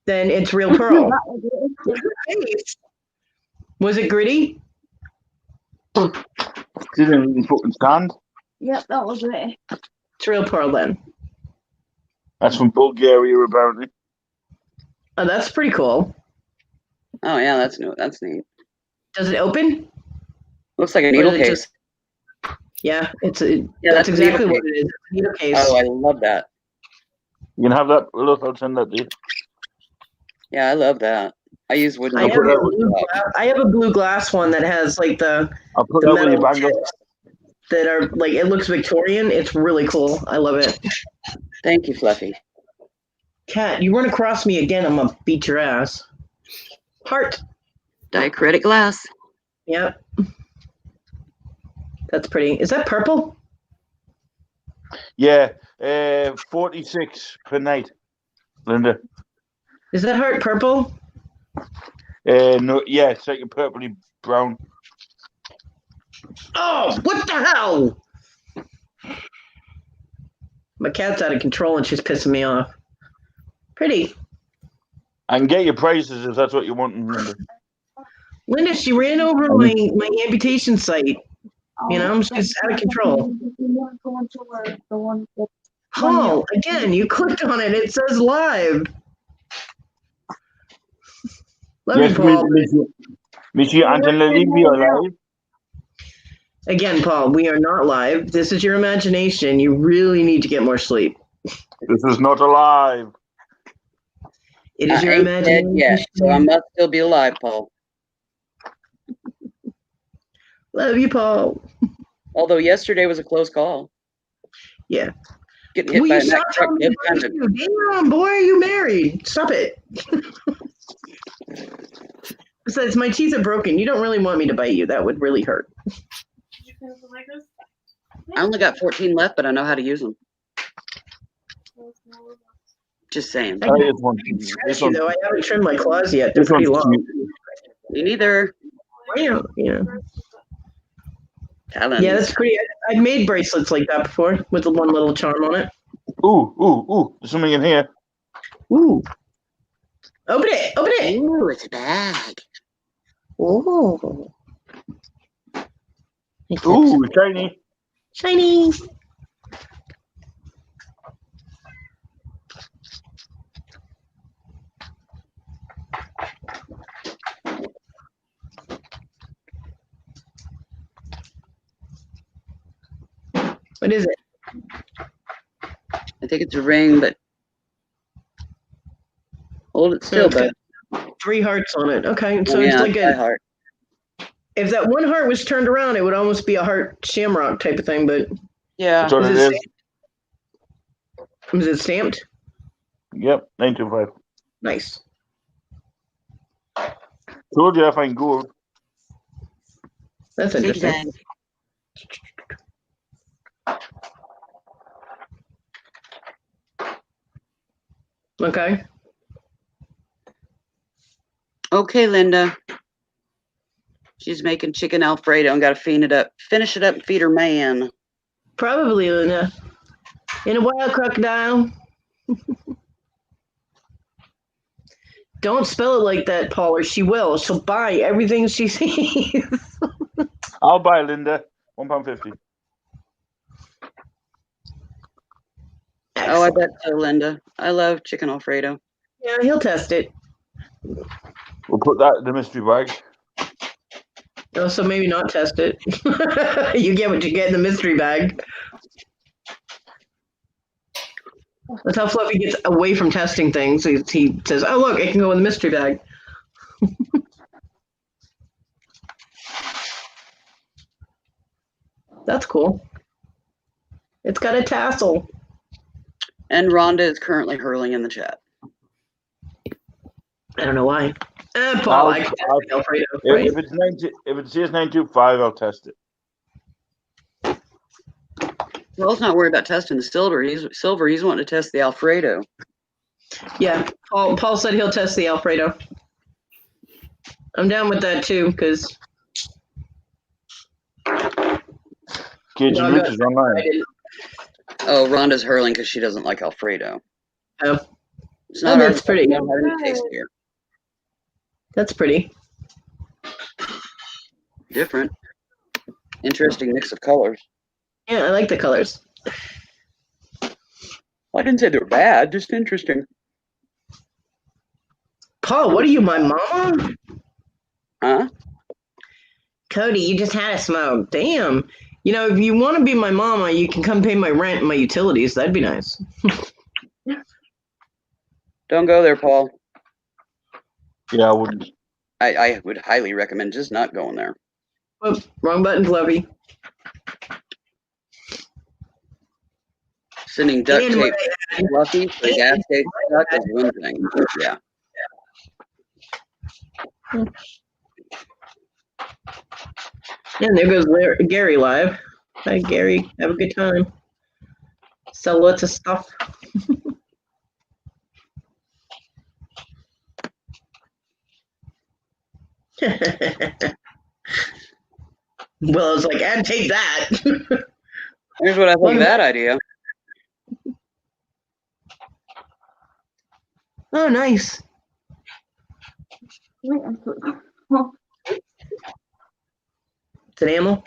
then it's real pearl. Was it gritty? Didn't even fucking stand. Yep, that was it. It's real pearl then. That's from Bulgaria, apparently. Oh, that's pretty cool. Oh yeah, that's new. That's neat. Does it open? Looks like a Or needle is it case. just- Yeah, Yeah, that's a exactly needle what it is. It's a needle case. Oh, I love that. You can have that. Look, I'll send that to you. Yeah, I love that. I use wooden. I have a blue glass one that has like the I'll put the that with your metal bangle. tips that are like, it looks Victorian. It's really cool. I love it. Thank you, Fluffy. Cat, you run across me again, I'm gonna beat your ass. Heart. Diacritic glass. Yep. That's pretty. Is that purple? Yeah, 46 per night, Linda. Is that heart purple? No, yeah, it's like a purpley brown. Oh, what the hell? My cat's out of control and she's pissing me off. Pretty. I can get your prices if that's what you want, Linda. Linda, she ran over my amputation site. You know, she's out of control. Oh, again, you clicked on it. It says live. Love you, Paul. Monsieur Antonelli, we are live. Again, Paul, we are not live. This is your imagination. You really need to get more sleep. This is not alive. It is I your ain't dead imagination. yet, so I must still be alive, Paul. Love you, Paul. Although yesterday was a close call. Yeah. Getting hit Will by you a stop Mack truck. telling me about you? Damn, boy, are you married? Stop it. Besides, my teeth are broken. You don't really want me to bite you. That would really hurt. I only got 14 left, but I know how to use them. Just saying. I can scratch you, though. I haven't trimmed my claws yet. They're pretty long. Me neither. Yeah. Talons. Yeah, that's pretty. I've made bracelets like that before with the one little charm on it. Ooh, there's something in here. Ooh. Open it. Open it. Ooh, it's a bag. Ooh. Ooh, shiny. Shiny. What is it? I think it's a ring, but hold it still, it's got bud. 3 hearts on it. Okay, so Oh, it's yeah, like my a. heart. If that one heart was turned around, it would almost be a heart shamrock type of thing. But yeah, That's what it is. Is it stamped? Yep, 925. Nice. Told you I find gold. That's interesting. Okay. Okay, Linda. She's making chicken Alfredo and got to finish it up and feed her man. Probably, Luna. In a wild crocodile. Don't spell it like that, Paul, or she will. She'll buy everything she sees. I'll buy Linda. £1.50. Oh, I bet so, Linda. I love chicken Alfredo. Yeah, he'll test it. We'll put that in the mystery bag. Oh, so maybe not test it. You get what you get in the mystery bag. That's how Fluffy gets away from testing things. He says, "Oh, look, it can go in the mystery bag." That's cool. It's got a tassel. And Rhonda is currently hurling in the chat. I don't know why. Paul, I can test Alfredo, right? If it says 925, I'll test it. Well, let's not worry about testing the silver. He's wanting to test the Alfredo. Yeah, Paul said he'll test the Alfredo. I'm down with that too, because Cajun Roots is online. Oh, Rhonda's hurling because she doesn't like Alfredo. Oh, It's not that's our pretty. fault. We don't have any taste here. That's pretty. Different. Interesting mix of colors. Yeah, I like the colors. I didn't say they were bad, just interesting. Paul, what are you, my mama? Huh? Cody, you just had a smoke. Damn. You know, if you want to be my mama, you can come pay my rent and my utilities. That'd be nice. Don't go there, Paul. Yeah, I wouldn't. I would highly recommend just not going there. Whoops, wrong button, Fluffy. Sending duct tape to Fluffy for the gas station truck is one thing. Yeah. And there goes Gary live. Hi, Gary. Have a good time. Sell lots of stuff. Well, I was like, and take that. Here's what I think of that idea. Oh, nice. Wait, It's an ammo.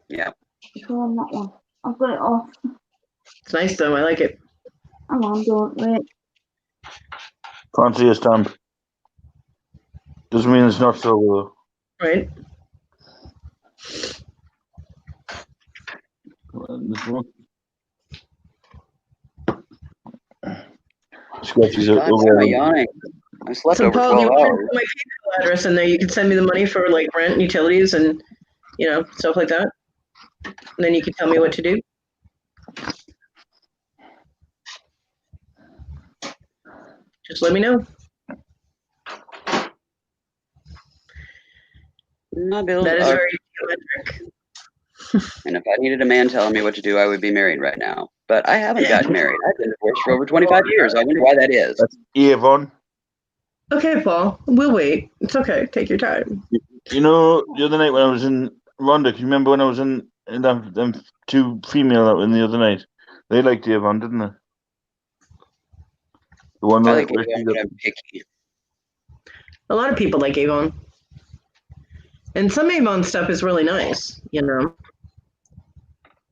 Yeah. Go on that one. I've got it off. It's nice though. I like it. Hang on, don't wait. Can't see a stamp. Doesn't mean it's not silver though. Right. This one. Scratches God, over why am I there. yawning? I slept So, over Paul, do 12 you want to hours. put my PayPal address in there? You can send me the money for like rent and utilities and, you know, stuff like that. And then you can tell me what to do. Just let me know. My bills That is are- very geometric. And if I needed a man telling me what to do, I would be married right now. But I haven't gotten married. I've been divorced for over 25 years. I wonder why that is. That's Avon. Okay, Paul. We'll wait. It's okay. Take your time. You know, the other night when I was in Rhonda, can you remember when I was in them two female out in the other night? They liked Avon, didn't they? The one I that like Avon, but I'm picky. A lot of people like Avon. And some Avon stuff is really nice, you know.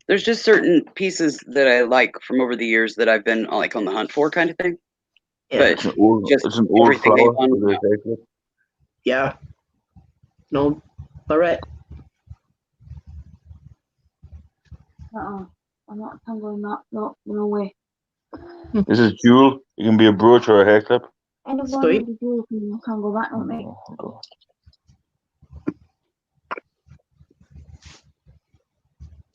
There's just certain pieces that I like from over the years that I've been like on the hunt for, kind of thing. Yeah. But it's an old, just it's an old everything flower. Avon, with a haircut. Yeah. No, Barrette. I'm not tangling that. No way. This is jewel. It can be a brooch or a hair clip. End of Sweet. the jewel thing. I can't go back on me.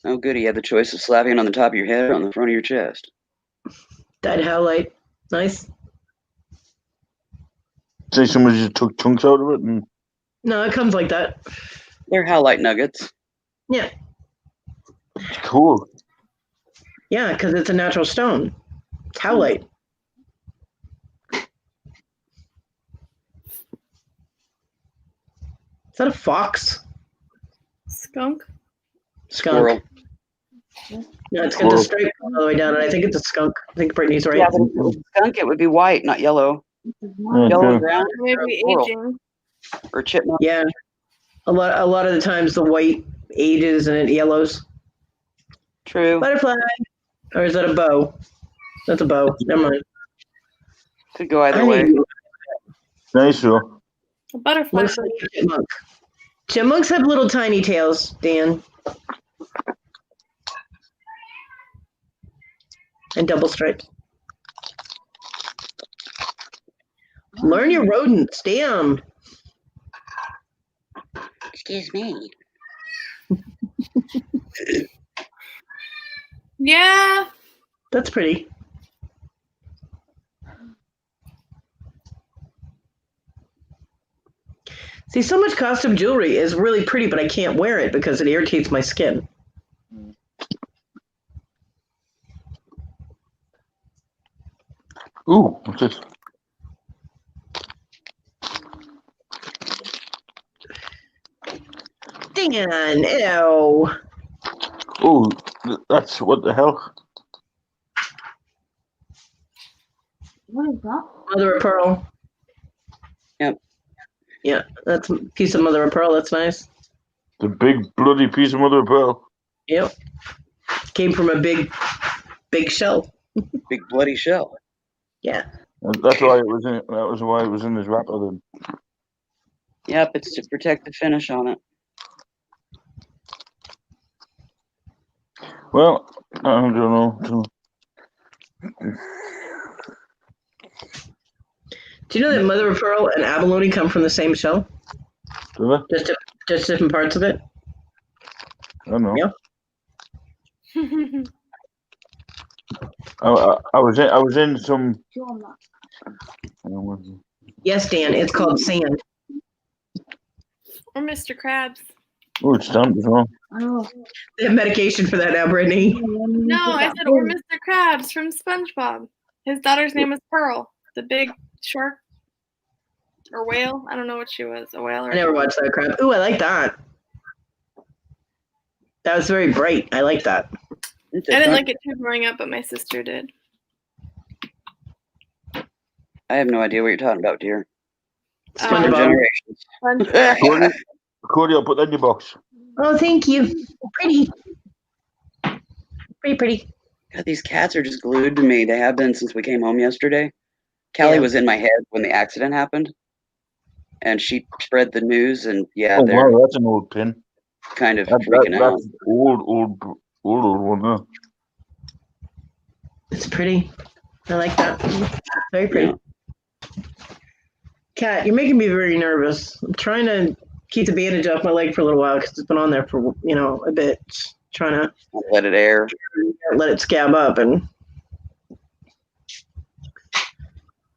oh good, you had the choice of slapping on the top of your head or on the front of your chest. Dyed howlite. Nice. Say somebody just took chunks out of it and No, it comes like that. They're howlite nuggets. Yeah. it's cool. Yeah, because it's a natural stone. It's howlite. Is that a fox? Skunk? Skunk. Squirrel. No, it's got the stripe all the way down, and I think it's a skunk. I think Brittany's right. Yeah, but if it was skunk, it would be white, not yellow. Yeah, Yellow true. and brown Maybe squirrel aging. or chipmunk. Yeah, a lot of the times the white ages and it yellows. True. Butterfly, or is that a bow? That's a bow. Never mind. Could go either I way. need- Nice, though. A butterfly. Looks like a chipmunk. Chipmunks have little tiny tails, Dan. And double stripes. Learn your rodents, damn. Excuse me. Yeah. That's pretty. See, so much costume jewelry is really pretty, but I can't wear it because it irritates my skin. Ooh, what's this? Dan, ew. Ooh, that's what the hell? What is that? Mother of pearl. Yep. Yeah, that's a piece of mother of pearl. That's nice. The big bloody piece of mother of pearl. Yep. Came from a big shell. Big bloody shell. Yeah. That's why it was in. That was why it was in his wrapper. Then. Yep, it's to protect the finish on it. Well, I don't know. Do you know that mother of pearl and abalone come from the same shell? Do they? Just different parts of it. I don't know. Yeah. I was in some. Yes, Dan. It's called sand. Or Mr. Krabs. Oh, it's stamped as well. Oh. They have medication for that now, Brittany. No, I said or Mr. Krabs from SpongeBob. His daughter's name is Pearl. The big shark or whale. I don't know what she was. A whale or I never watched that crap. Ooh, I like that. That was very bright. I like that. I didn't like it too growing up, but my sister did. I have no idea what you're talking about, dear. SpongeBob. Generations. Cody, I'll put that in your box. Oh, thank you. Pretty. Pretty. God, these cats are just glued to me. They have been since we came home yesterday. Callie was in my head when the accident happened, and she spread the news. And yeah, Oh they're wow, that's an old pin. kind of freaking out. That's old one. Huh? It's pretty. I like that. Very pretty. Kat, you're making me very nervous. I'm trying to keep the bandage off my leg for a little while because it's been on there for a bit. Trying to let it air, let it scab up, and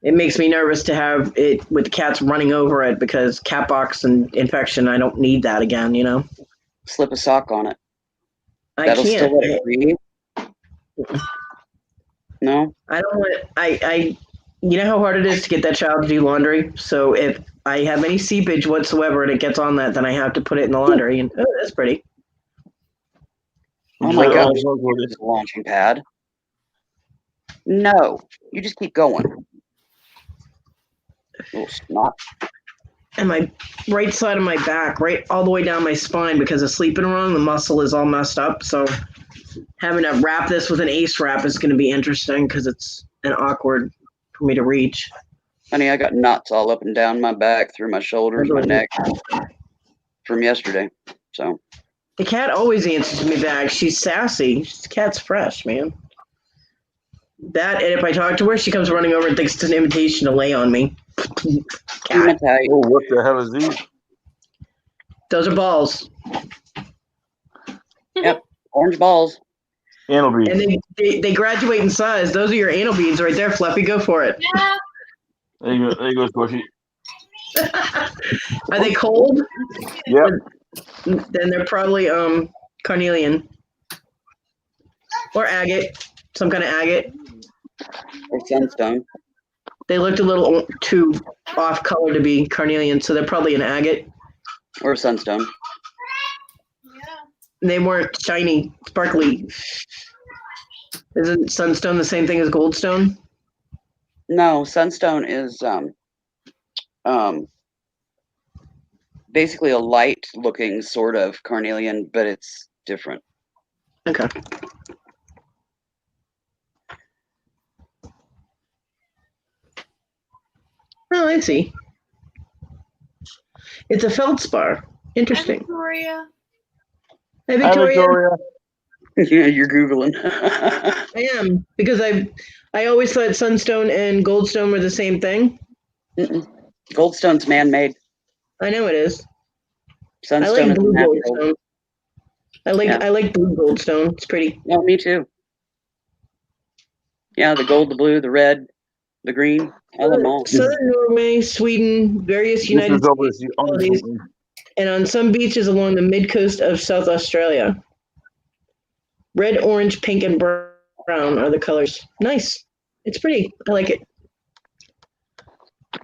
it makes me nervous to have it with the cats running over it because cat box and infection. I don't need that again. Slip a sock on it. I That'll can't. still let it breathe. No, I don't want. I. You know how hard it is to get that child to do laundry. So if I have any seepage whatsoever and it gets on that, then I have to put it in the laundry. And that's pretty. oh my gosh, it's a launching pad. No, you just keep going. Little snot. And my right side of my back, right all the way down my spine, because of sleeping wrong, the muscle is all messed up. So having to wrap this with an ace wrap is going to be interesting because it's an awkward for me to reach. Honey, I got knots all up and down my back, through my shoulders, my neck, from yesterday. So The cat always answers me back. She's sassy. The cat's fresh, man. That, and if I talk to her, she comes running over and thinks it's an invitation to lay on me. Cat. Oh, what the hell is these? Those are balls. Yep, orange balls. Anal beads. And they graduate in size. Those are your anal beads right there, Fluffy. Go for it. Yeah. There you go, Squishy. Are they cold? Yep. Then they're probably carnelian or agate, some kind of agate. Or sunstone. They looked a little too off color to be carnelian, so they're probably an agate or sunstone. They weren't shiny, sparkly. Isn't sunstone the same thing as goldstone? No, sunstone is basically a light looking sort of carnelian, but it's different. Okay. Oh, I see. It's a feldspar. Interesting. Victoria. Hey, Victoria. Yeah, you're Googling. I am, because I always thought sunstone and goldstone were the same thing. Goldstone's man-made. I know it is. Sunstone I like is blue natural. goldstone. I like blue goldstone. It's pretty. Yeah, me too. Yeah, the gold, the blue, the red, the green. I love them all. Southern Norway, Sweden, various United States municipalities, and on some beaches along the mid-coast of South Australia. Red, orange, pink, and brown are the colors. Nice. It's pretty. I like it.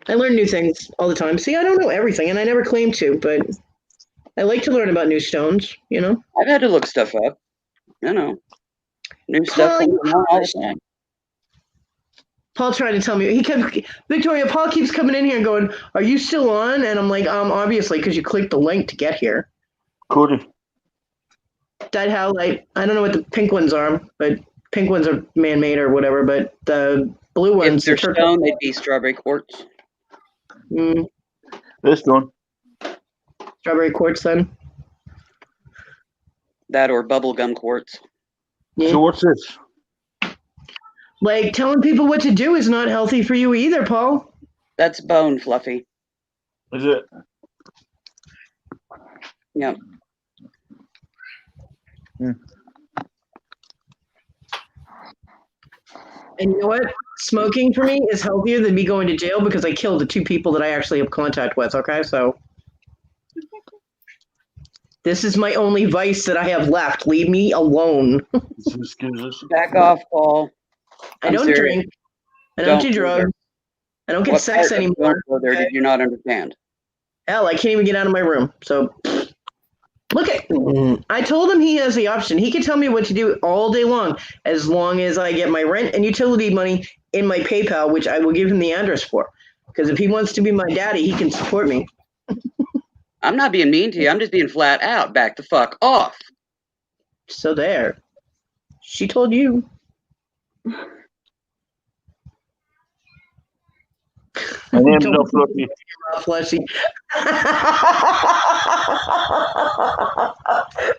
I learn new things all the time. See, I don't know everything, and I never claim to, but I like to learn about new stones, you know? I've had to look stuff up. You know. New stuff comes along all the time. Paul tried to tell me, Victoria, Paul keeps coming in here and going, "Are you still on?" And I'm like, obviously, because you clicked the link to get here. Cody. That how, like, I don't know what the pink ones are, but pink ones are man-made or whatever, but the blue ones. If they're stone, they'd be strawberry quartz. This one. Strawberry quartz, then. That or bubblegum quartz. So what's this? Like, telling people what to do is not healthy for you either, Paul. That's bone, Fluffy. Is it? Yeah. And you know what? Smoking for me is healthier than me going to jail because I killed the 2 people that I actually have contact with, okay? So this is my only vice that I have left. Leave me alone. Back off, Paul. I don't drink. I don't do drugs. I don't get sex anymore. There did you not understand? Hell, I can't even get out of my room. So look at. I told him he has the option. He can tell me what to do all day long as I get my rent and utility money in my PayPal, which I will give him the address for. Because if he wants to be my daddy, he can support me. I'm not being mean to you. I'm just being flat out. Back the fuck off. So there. She told you. My name's not Fluffy. Fleshy.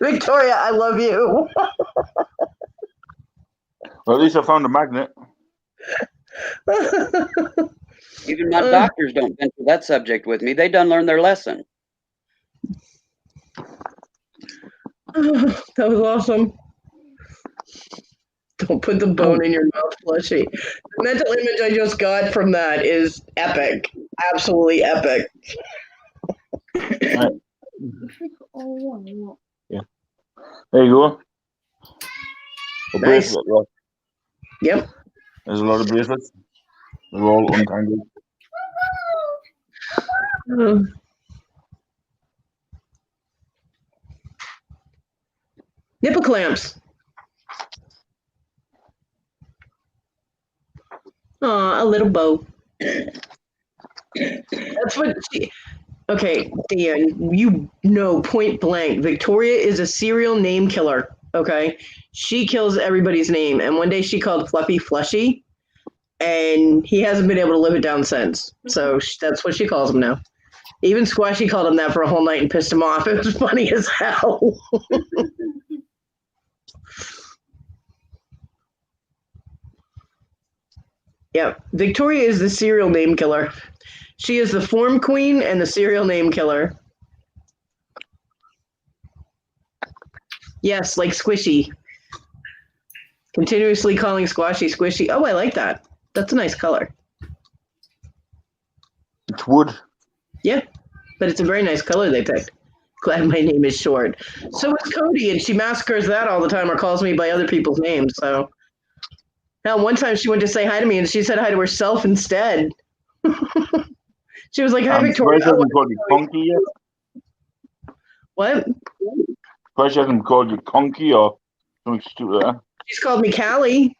Victoria, I love you. Well, at least I found a magnet. Even my doctors don't venture that subject with me. They done learned their lesson. That was awesome. Don't put the bone in your mouth, Fleshy. The mental image I just got from that is epic. Absolutely epic. Yeah. There you go. A bracelet, right? Yep. There's a lot of bracelets. They're all untangled. Nipple clamps. Aw, a little bow. That's what she. Okay, Dan, you know point blank, Victoria is a serial name killer. Okay, she kills everybody's name, and one day she called Fluffy Fleshy, and he hasn't been able to live it down since. So that's what she calls him now. Even Squashy called him that for a whole night and pissed him off. It was funny as hell. Yeah, Victoria is the serial name killer. She is the form queen and the serial name killer. Yes, like Squishy. Continuously calling Squashy Squishy. Oh, I like that. That's a nice color. It's wood. Yeah, but it's a very nice color they picked. Glad my name is short. So is Cody, and she massacres that all the time or calls me by other people's names. So now one time she went to say hi to me and she said hi to herself instead. She was like, "Hi, Victoria." Everybody funky yet? What? Probably she hasn't called you Conky or something stupid like that. She's called me Callie.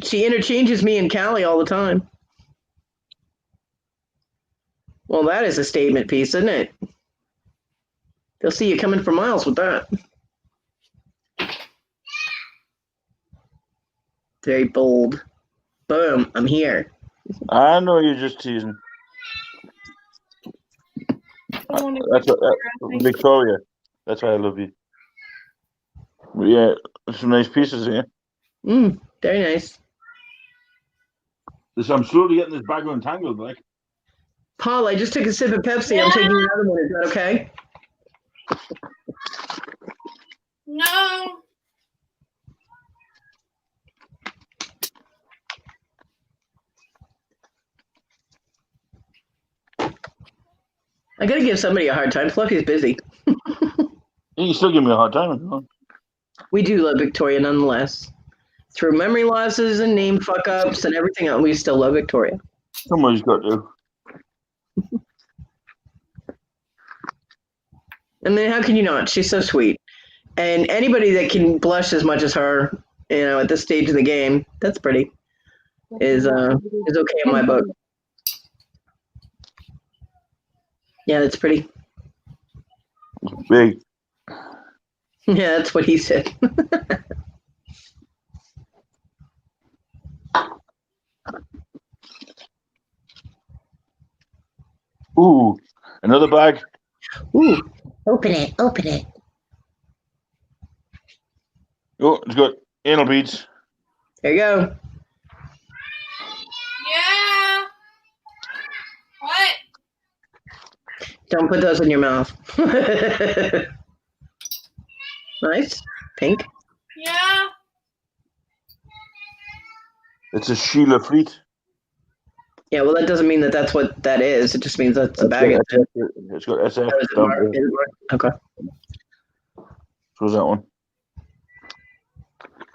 She interchanges me and Callie all the time. Well, that is a statement piece, isn't it? They'll see you coming for miles with that. Very bold. Boom, I'm here. I know you're just teasing. That's Victoria. That's why I love you. But yeah, some nice pieces here. Very nice. I'm slowly getting this bag untangled, like. Paul, I just took a sip of Pepsi. I'm taking another one. Is that okay? No. I gotta give somebody a hard time. Fluffy's busy. You can still give me a hard time if you want. We do love Victoria nonetheless. Through memory losses and name fuck ups and everything else, we still love Victoria. Somebody's got to. I mean, how can you not? She's so sweet. And anybody that can blush as much as her, at this stage of the game, that's pretty. Is okay in my book. Yeah, that's pretty. It's big. Yeah, that's what he said. Ooh, another bag. Ooh, open it, open it. Oh, it's got anal beads. There you go. Yeah. What? Don't put those in your mouth. Nice. Pink. Yeah. It's a Sheila Fleet. Yeah, well, that doesn't mean that that's what that is. It just means that's a bag. It's got SF. Okay. So that one.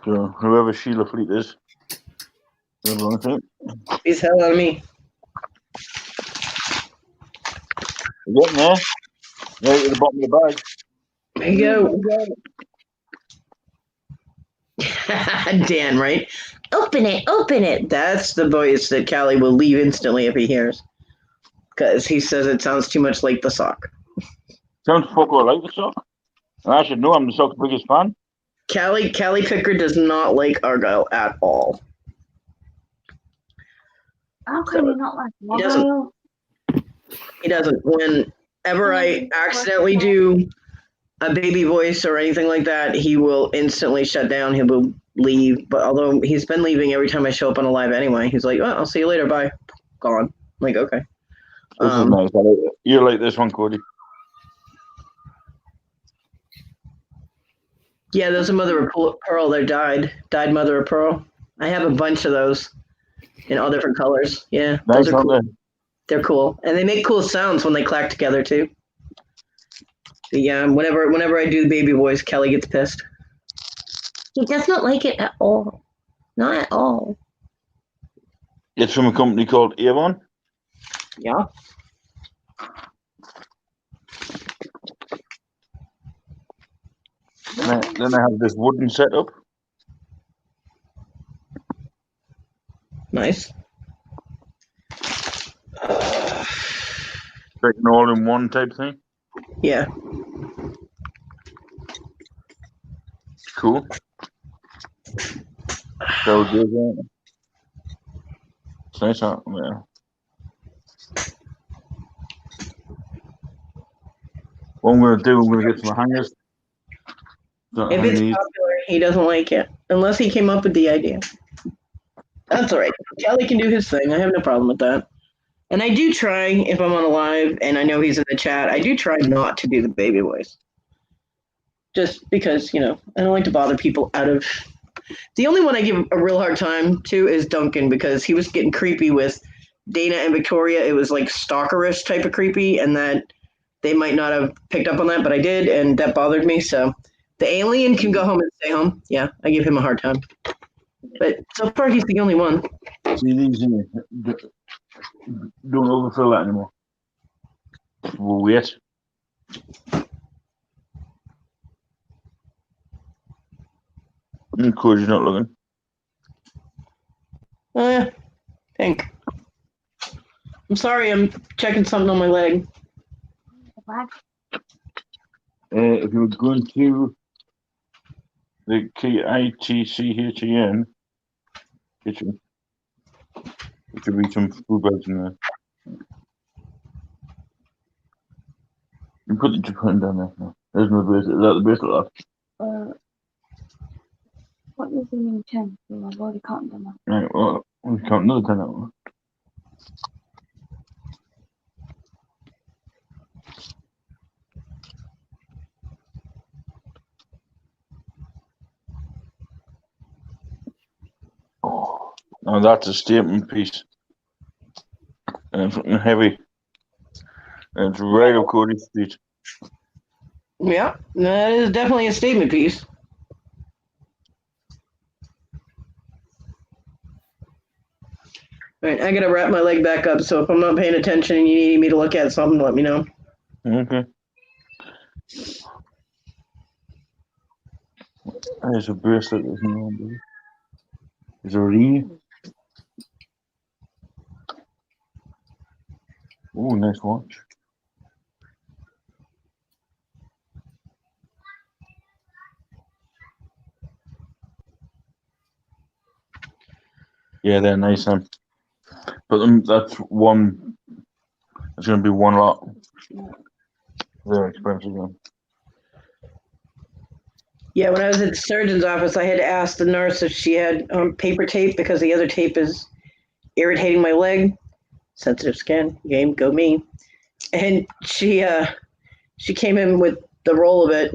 So whoever Sheila Fleet is. He's hell on me. You're getting there. Right at the bottom of the bag. There you go. Dan, right? Open it, open it. That's the voice that Callie will leave instantly if he hears. Because he says it sounds too much like the sock. Sounds fuck all like the sock. And I should know I'm the sock's biggest fan. Callie Picker does not like Argyle at all. How can you not like He doesn't. He doesn't. Whenever I accidentally do a baby voice or anything like that, he will instantly shut down. He will leave. But although he's been leaving every time I show up on a live anyway, he's like, "Oh, I'll see you later. Bye." Gone. I'm like, okay. This is nice. You like this one, Cody? Yeah, there's a mother of pearl that died mother of pearl. I have a bunch of those in all different colors. Yeah, Nice, those are cool. aren't they? They're cool, and they make cool sounds when they clack together too. But yeah, whenever I do the baby voice, Kelly gets pissed. He does not like it at all. Not at all. It's from a company called Avon. Yeah. Then I have this wooden setup. Nice. Like an all-in-one type thing. Yeah. Cool. So good. It's nice, huh? Yeah. What I'm gonna do, I'm gonna get some hangers. If it's popular, he doesn't like it unless he came up with the idea. That's all right. Kelly can do his thing. I have no problem with that. And I do try, if I'm on a live and I know he's in the chat, I do try not to do the baby voice. Just because, I don't like to bother people out of... The only one I give a real hard time to is Duncan, because he was getting creepy with Dana and Victoria. It was like stalkerish type of creepy, and that they might not have picked up on that, but I did, and that bothered me. So the alien can go home and stay home. Yeah, I give him a hard time. But so far, he's the only one. See these in here. Don't overfill that anymore. We'll wait. Cody's not looking. Oh yeah, pink. I'm sorry, I'm checking something on my leg. If you're going to the KITCHEN kitchen, there should be some food bags in there. You put the Japan down there. No, there's no bracelet. Is that the bracelet left? What is the new 10? Well, I've already counted them up. Right, well, we'll count another 10 out. Oh, now that's a statement piece. And it's fucking heavy. And it's right up Cody's street. Yeah, that is definitely a statement piece. All right, I gotta wrap my leg back up. So if I'm not paying attention and you need me to look at something, let me know. Okay. There's a bracelet. There's no bracelet. There's a ring. Oh, nice watch. Yeah, they're nice, huh? But that's one. It's going to be one lot. They're expensive, then. Yeah, when I was at the surgeon's office, I had to ask the nurse if she had paper tape because the other tape is irritating my leg. Sensitive skin, game, go me. And she came in with the roll of it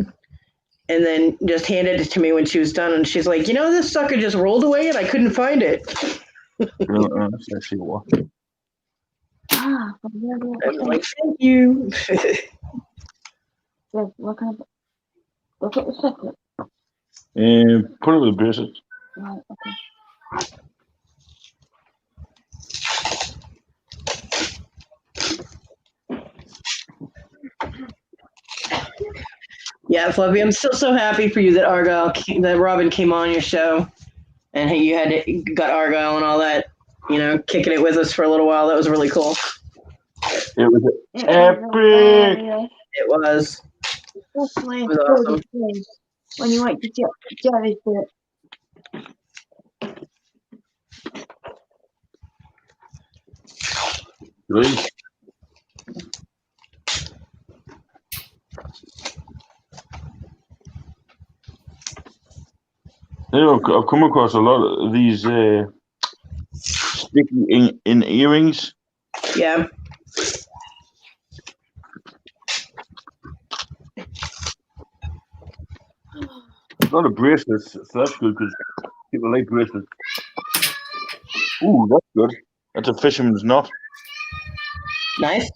and then just handed it to me when she was done. And she's like, this sucker just rolled away and I couldn't find it. That's actually a watch. Ah, I'm like, thank you. What kind of? Look at the second. Put it with the bracelets. Right, okay. Yeah, Fluffy, I'm still so happy for you that that Robin came on your show, and you got Argyle and all that, kicking it with us for a little while. That was really cool. It was epic. It was. Especially It was awesome. when you went to Jerry's bit. Really? I've come across a lot of these sticky in earrings. Yeah. A lot of bracelets, so that's good because people like bracelets. Ooh, that's good. That's a fisherman's knot. Nice.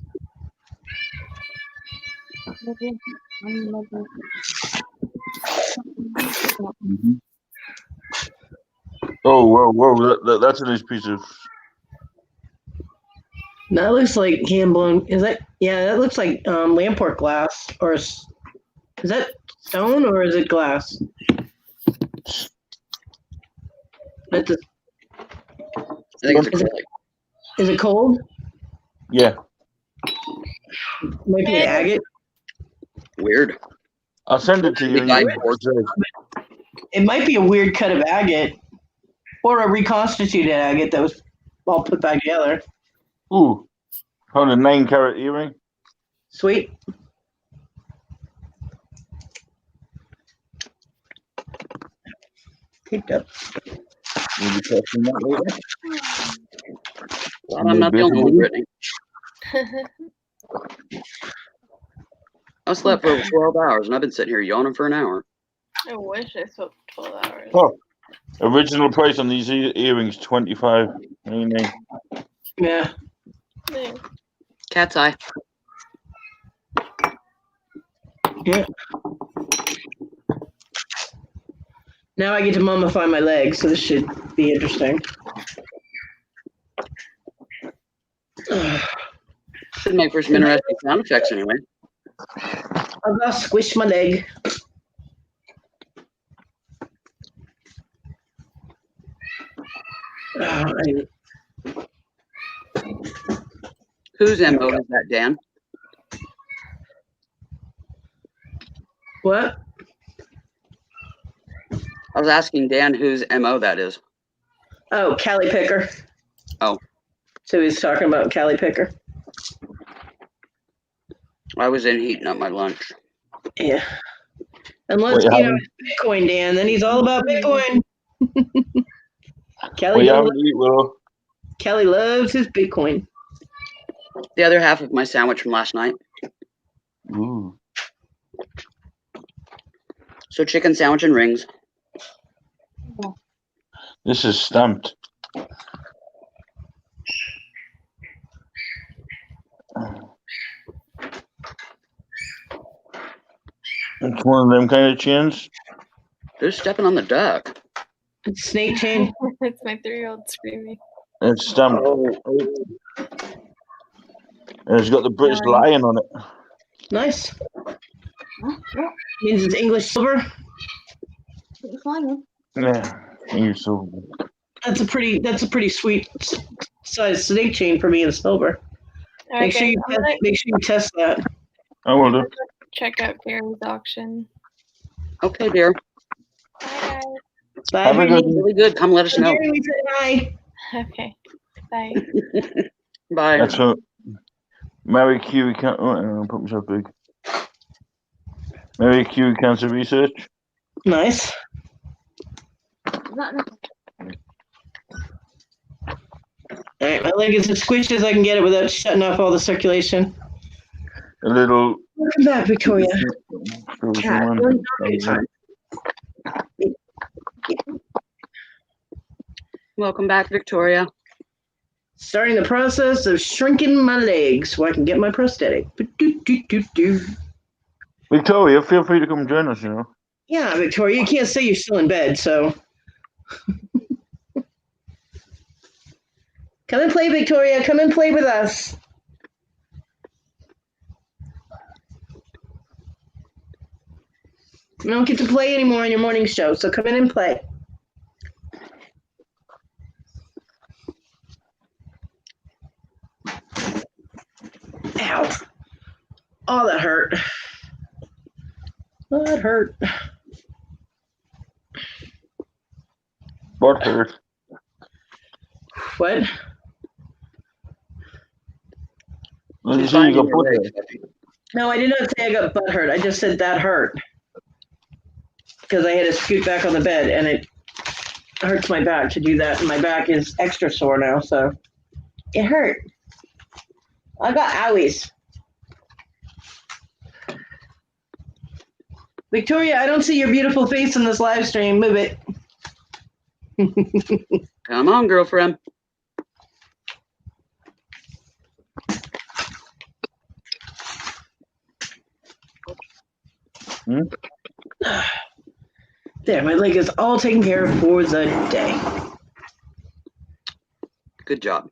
Mm-hmm. Oh, whoa! That's a nice piece of. That looks like hand blown. Is that? Yeah, that looks like Lamport glass, or is that stone or is it glass? That's a, I think it's acrylic. Is it cold? Yeah. Might be an agate. Weird. I'll send it to you. It might be a weird cut of agate, or a reconstituted agate that was all put back together. Ooh, found a 9-carat earring. Sweet. Picked up. We'll be testing that later. Well, I'm not the only one, Brittany. I slept for over 12 hours and I've been sitting here yawning for an hour. I wish I slept 12 hours. Oh, original price on these earrings $25.99. Yeah. Cat's eye. Yeah. Now I get to mummify my legs, so this should be interesting. Should make for some interesting sound effects anyway. I'm gonna squish my leg. Whose MO is that, Dan? What? I was asking Dan whose MO that is. Oh, Callie Picker. Oh. So he's talking about Callie Picker. I was in heating up my lunch. Yeah. Unless, Wait, you know, it's Bitcoin, Dan, then he's all about Bitcoin. Kelly, Kelly loves his Bitcoin. The other half of my sandwich from last night. Ooh. So chicken sandwich and rings. This is stamped. It's one of them kind of chains. They're stepping on the duck. It's snake chain. It's my 3-year-old screaming. It's stamped. And it's got the British lion on it. Nice. Means it's English silver. Yeah, English silver. That's a pretty sweet size snake chain for me in silver. All Make right, sure guys, you test that. I will do. check out Gary's auction. Okay, dear. Bye, Bye, Have a good Brittany. Really good. Come let us know. Gary, we said hi. guys. Okay. Bye. Bye. That's for Mary Curie. I'll put myself big. Mary Curie Cancer Research. Nice. All right, my leg is as squished as I can get it without shutting off all the circulation. A little. Welcome back, Victoria. Cat, One. Welcome back, Victoria. Starting the process of shrinking my legs so I can get my prosthetic. Victoria, feel free to come join us, you know. Yeah, Victoria, you can't say you're still in bed, so. Come and play, Victoria. Come and play with us. You don't get to play anymore on your morning show, so come in and play. Ow. Oh, that hurt. Oh, that hurt. What hurt? What? Did you say you got butt hurt? No, I did not say I got butt hurt. I just said that hurt. Because I had to scoot back on the bed, and it hurts my back to do that. And my back is extra sore now, so it hurt. I got owies. Victoria, I don't see your beautiful face in this live stream. Move it. Come on, girlfriend. There, my leg is all taken care of for the day. Good job.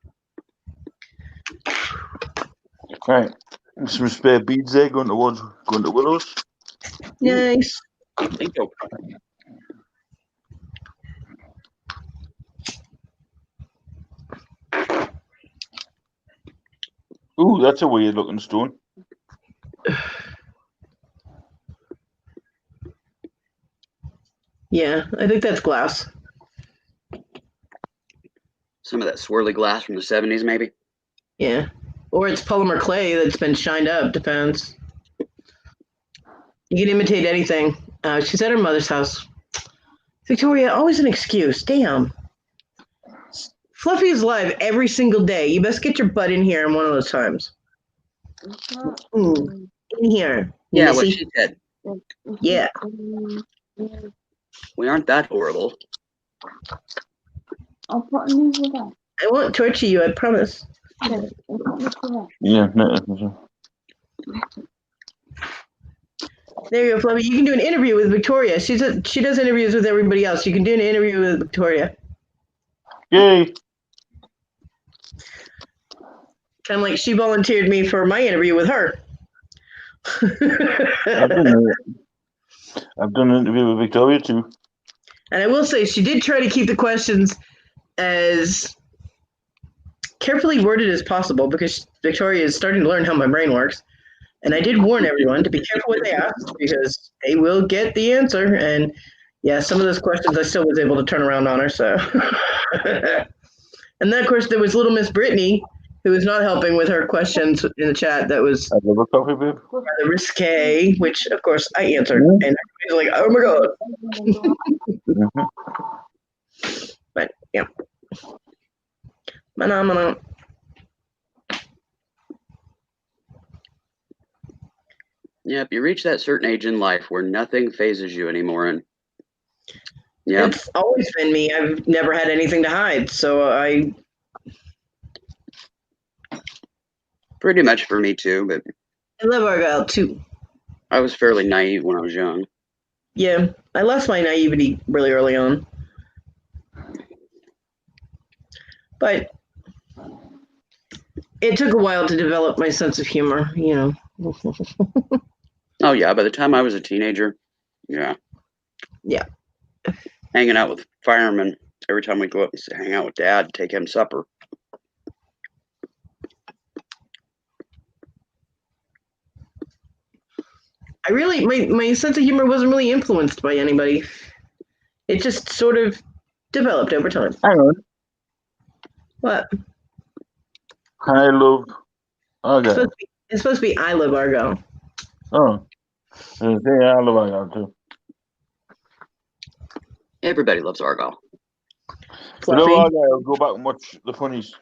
Right. Some spare beads there going to Willows. Nice. Thank you. Ooh, that's a weird looking stone. Yeah, I think that's glass. Some of that swirly glass from the 70s, maybe. Yeah. Or it's polymer clay that's been shined up, depends. You can imitate anything. She's at her mother's house. Victoria, always an excuse. Damn. Fluffy is live every single day. You best get your butt in here in one of those times. In here. Yeah, what Missy. she said. Yeah. We aren't that horrible. I'll put them in there. I won't torture you, I promise. Yeah, no. There you go, Fluffy. You can do an interview with Victoria. She does interviews with everybody else. You can do an interview with Victoria. Yay. Kind of like she volunteered me for my interview with her. I've done an interview with Victoria too. And I will say she did try to keep the questions as carefully worded as possible because Victoria is starting to learn how my brain works. And I did warn everyone to be careful what they ask because they will get the answer. And yeah, some of those questions I still was able to turn around on her. So, and then of course there was little Miss Brittany, who was not helping with her questions in the chat. That was rather risque, which of course I answered, and everybody's like, "Oh my god!" But yeah, Mana. Yeah, if you reach that certain age in life where nothing phases you anymore, and yeah, It's always been me. I've never had anything to hide, so I pretty much for me too. But love Argyle too. I was fairly naive when I was young. Yeah, I lost my naivety really early on, but it took a while to develop my sense of humor. You know. Oh yeah, by the time I was a teenager, yeah, hanging out with firemen every time we go up and hang out with Dad, take him supper. I really, my sense of humor wasn't really influenced by anybody. It just sort of developed over time. Hang on. What? I love Argyle. It's supposed to be I love Argyle. Oh. I love Argyle too. Everybody loves Argyle. You know Argyle, go back and watch the funnies.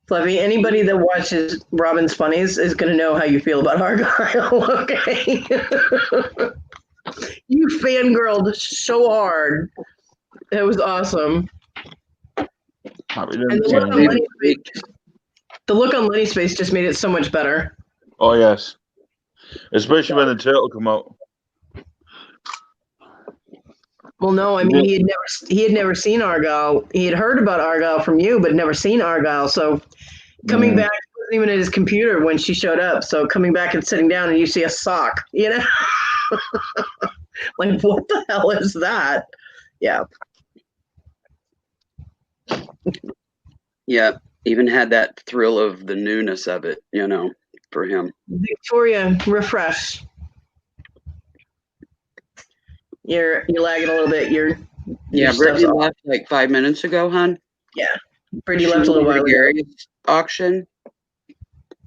Fluffy, anybody that watches Robin's Funnies is going to know how you feel about Argyle, okay? You fangirled so hard. It was awesome. And the look on Lenny's face just made it so much better. Oh yes. Especially when the turtle come out. Well, no, I mean he had never seen Argyle. He had heard about Argyle from you, but never seen Argyle. So coming back, he wasn't even at his computer when she showed up. So coming back and sitting down, and you see a sock, you know, like what the hell is that? Yeah. Yeah, even had that thrill of the newness of it, you know, for him. Victoria, refresh. You're lagging a little bit. Yeah, Brittany left like 5 minutes ago, hon. Yeah, Brittany left a little while ago. Gary's auction.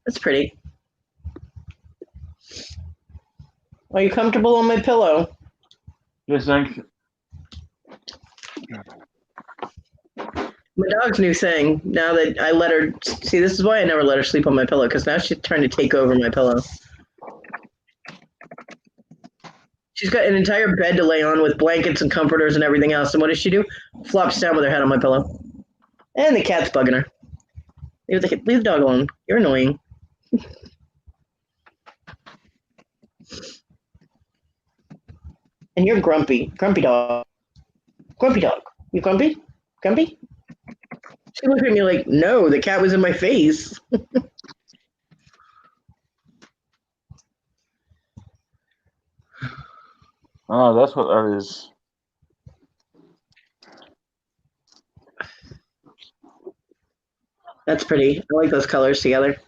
That's pretty. Are you comfortable on my pillow? Yes, thanks. My dog's new thing. Now that I let her see, this is why I never let her sleep on my pillow, because now she's trying to take over my pillow. She's got an entire bed to lay on with blankets and comforters and everything else. And what does she do? Flops down with her head on my pillow. And the cat's bugging her. Leave the dog alone. You're annoying. And you're grumpy. Grumpy dog. Grumpy dog. You grumpy? Grumpy? She looked at me like, no, the cat was in my face. Oh, that's what that is. That's pretty. I like those colors together.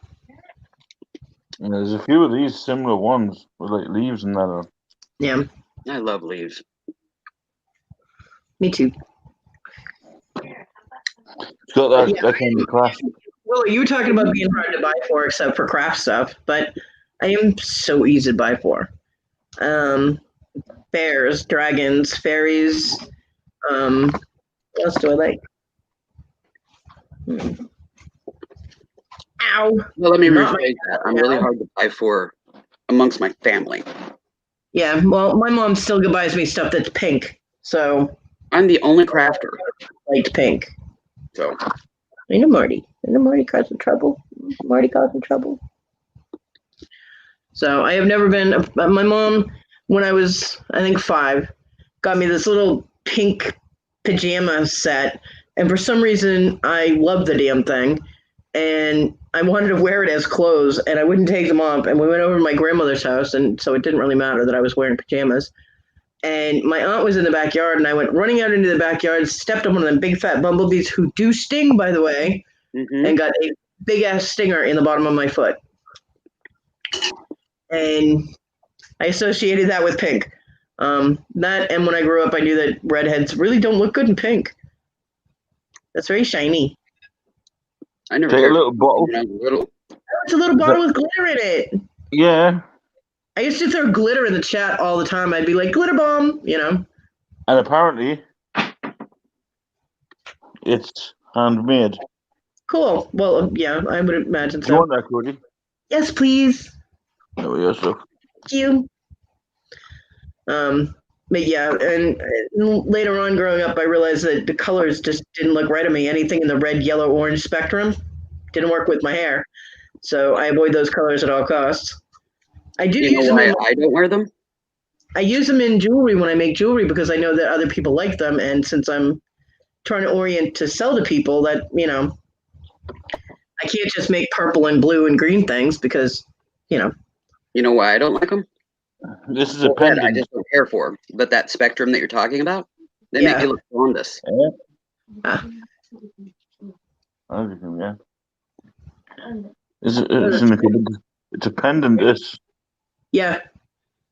And there's a few of these similar ones with like leaves and that on. Yeah. I love leaves. Me too. It's got that, that kind of craft. Well, you were talking about being hard to buy for, except for craft stuff, but I am so easy to buy for. Bears, dragons, fairies. What else do I like? Ow. Well, let me rephrase that. I'm really hard to buy for amongst my family. Yeah, well, my mom still buys me stuff that's pink, so I'm the only crafter. Like pink. So I know Marty. I know Marty causing trouble. Marty causing trouble. So I have never been. My mom, when I was, I think 5, got me this little pink pajama set, and for some reason I loved the damn thing, and I wanted to wear it as clothes, and I wouldn't take them off. And we went over to my grandmother's house, and so it didn't really matter that I was wearing pajamas. and my aunt was in the backyard, and I went running out into the backyard, stepped on one of them big fat bumblebees who do sting, by the way, and got a big ass stinger in the bottom of my foot. And I associated that with pink. That, and when I grew up, I knew that redheads really don't look good in pink. That's very shiny. I never Take a cared little bottle. when I was little. It's a little bottle with glitter in it. Yeah. I used to throw glitter in the chat all the time. I'd be like, glitter bomb, you know. And apparently, it's handmade. Cool. Well, yeah, I would imagine Do you so. want that, Cody? Yes, please. There we go, so. Thank you. But yeah, and later on growing up, I realized that the colors just didn't look right on me. Anything in the red, yellow, orange spectrum didn't work with my hair. So I avoid those colors at all costs. I do You use know them. why I don't wear them? I use them in jewelry when I make jewelry because I know that other people like them. And since I'm trying to orient to sell to people, that, you know, I can't just make purple and blue and green things because, you know. You know why I don't like them? This is a Red, pendant. I just don't care for 'em. But that spectrum that you're talking about, they Yeah. make you look jaundiced. Everything, yeah. It's a pendant, this. Yeah,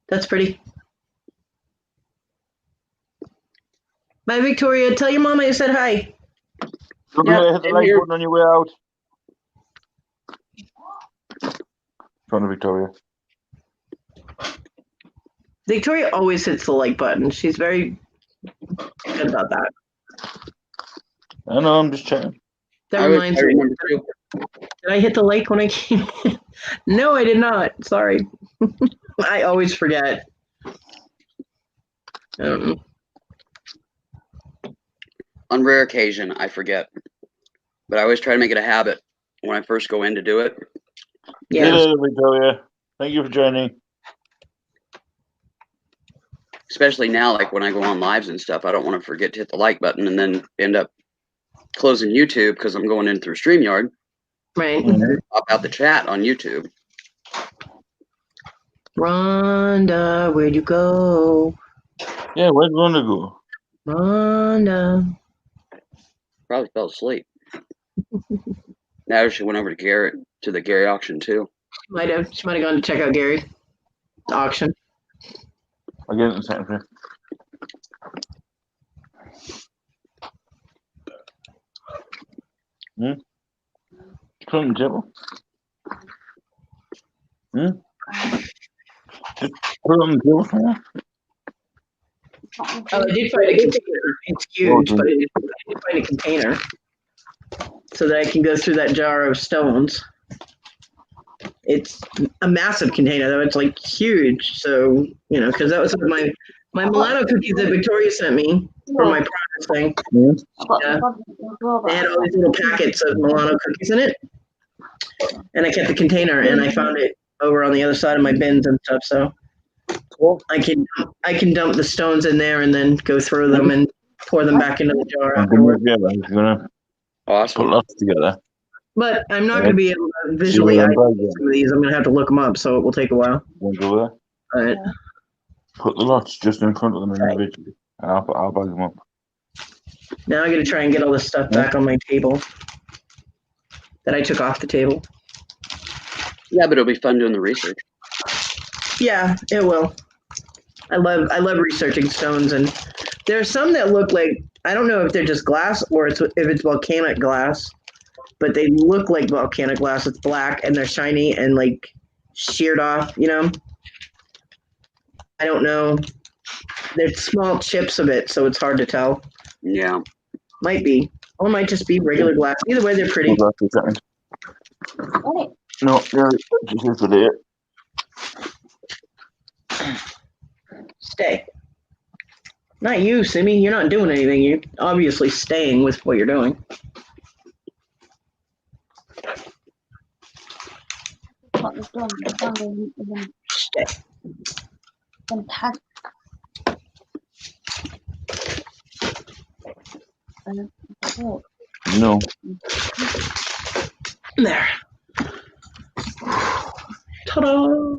that's pretty. Bye, Victoria. Tell your mama I said hi. Don't forget to hit the like button on your way out. Front of Victoria. Victoria always hits the like button. She's very good about that. I know, I'm just checking. That reminds me. Did I hit the like when I came in? No, I did not. Sorry. I always forget. On rare occasion, I forget. But I always try to make it a habit when I first go in to do it. Yeah. Hello, Victoria. Thank you for joining. Especially now, like when I go on lives and stuff, I don't want to forget to hit the like button and then end up closing YouTube because I'm going in through StreamYard. Right. Pop out the chat on YouTube. Rhonda, where'd you go? Yeah, where'd Rhonda go? Rhonda. Probably fell asleep. Now she went over to Garrett to the Gary auction too. She might have gone to check out Gary's auction. I'll get it in a second. Come, Jibble. Just put it on the table for me. Oh, I did find a container. It's huge, but I did find a container so that I can go through that jar of stones. It's a massive container, though. It's like huge. So, you know, because that was my Milano cookies that Victoria sent me for my progress thing. Yeah. They had all these little packets of Milano cookies in it. And I kept the container, and I found it over on the other side of my bins and stuff. So I can dump the stones in there and then go through them and pour them back into the jar afterwards. Yeah, I'm gonna put lots together. But I'm not going to be able to visually isolate some of these. I'm going to have to look them up, so it will take a while. Won't go there. All right. Put the lots just in front of them individually, and I'll bag them up. Now I got to try and get all this stuff back on my table that I took off the table. Yeah, but it'll be fun doing the research. Yeah, it will. I love researching stones, and there are some that look like, I don't know if they're just glass or if it's volcanic glass, but they look like volcanic glass. It's black and they're shiny and like sheared off, you know? I don't know. There's small chips of it, so it's hard to tell. Yeah. Might be. Or it might just be regular glass. Either way, they're pretty. No, you're just here for that. Stay. Not you, Simi. You're not doing anything. You're obviously staying with what you're doing. Stay. Fantastic. No. There. Ta-da!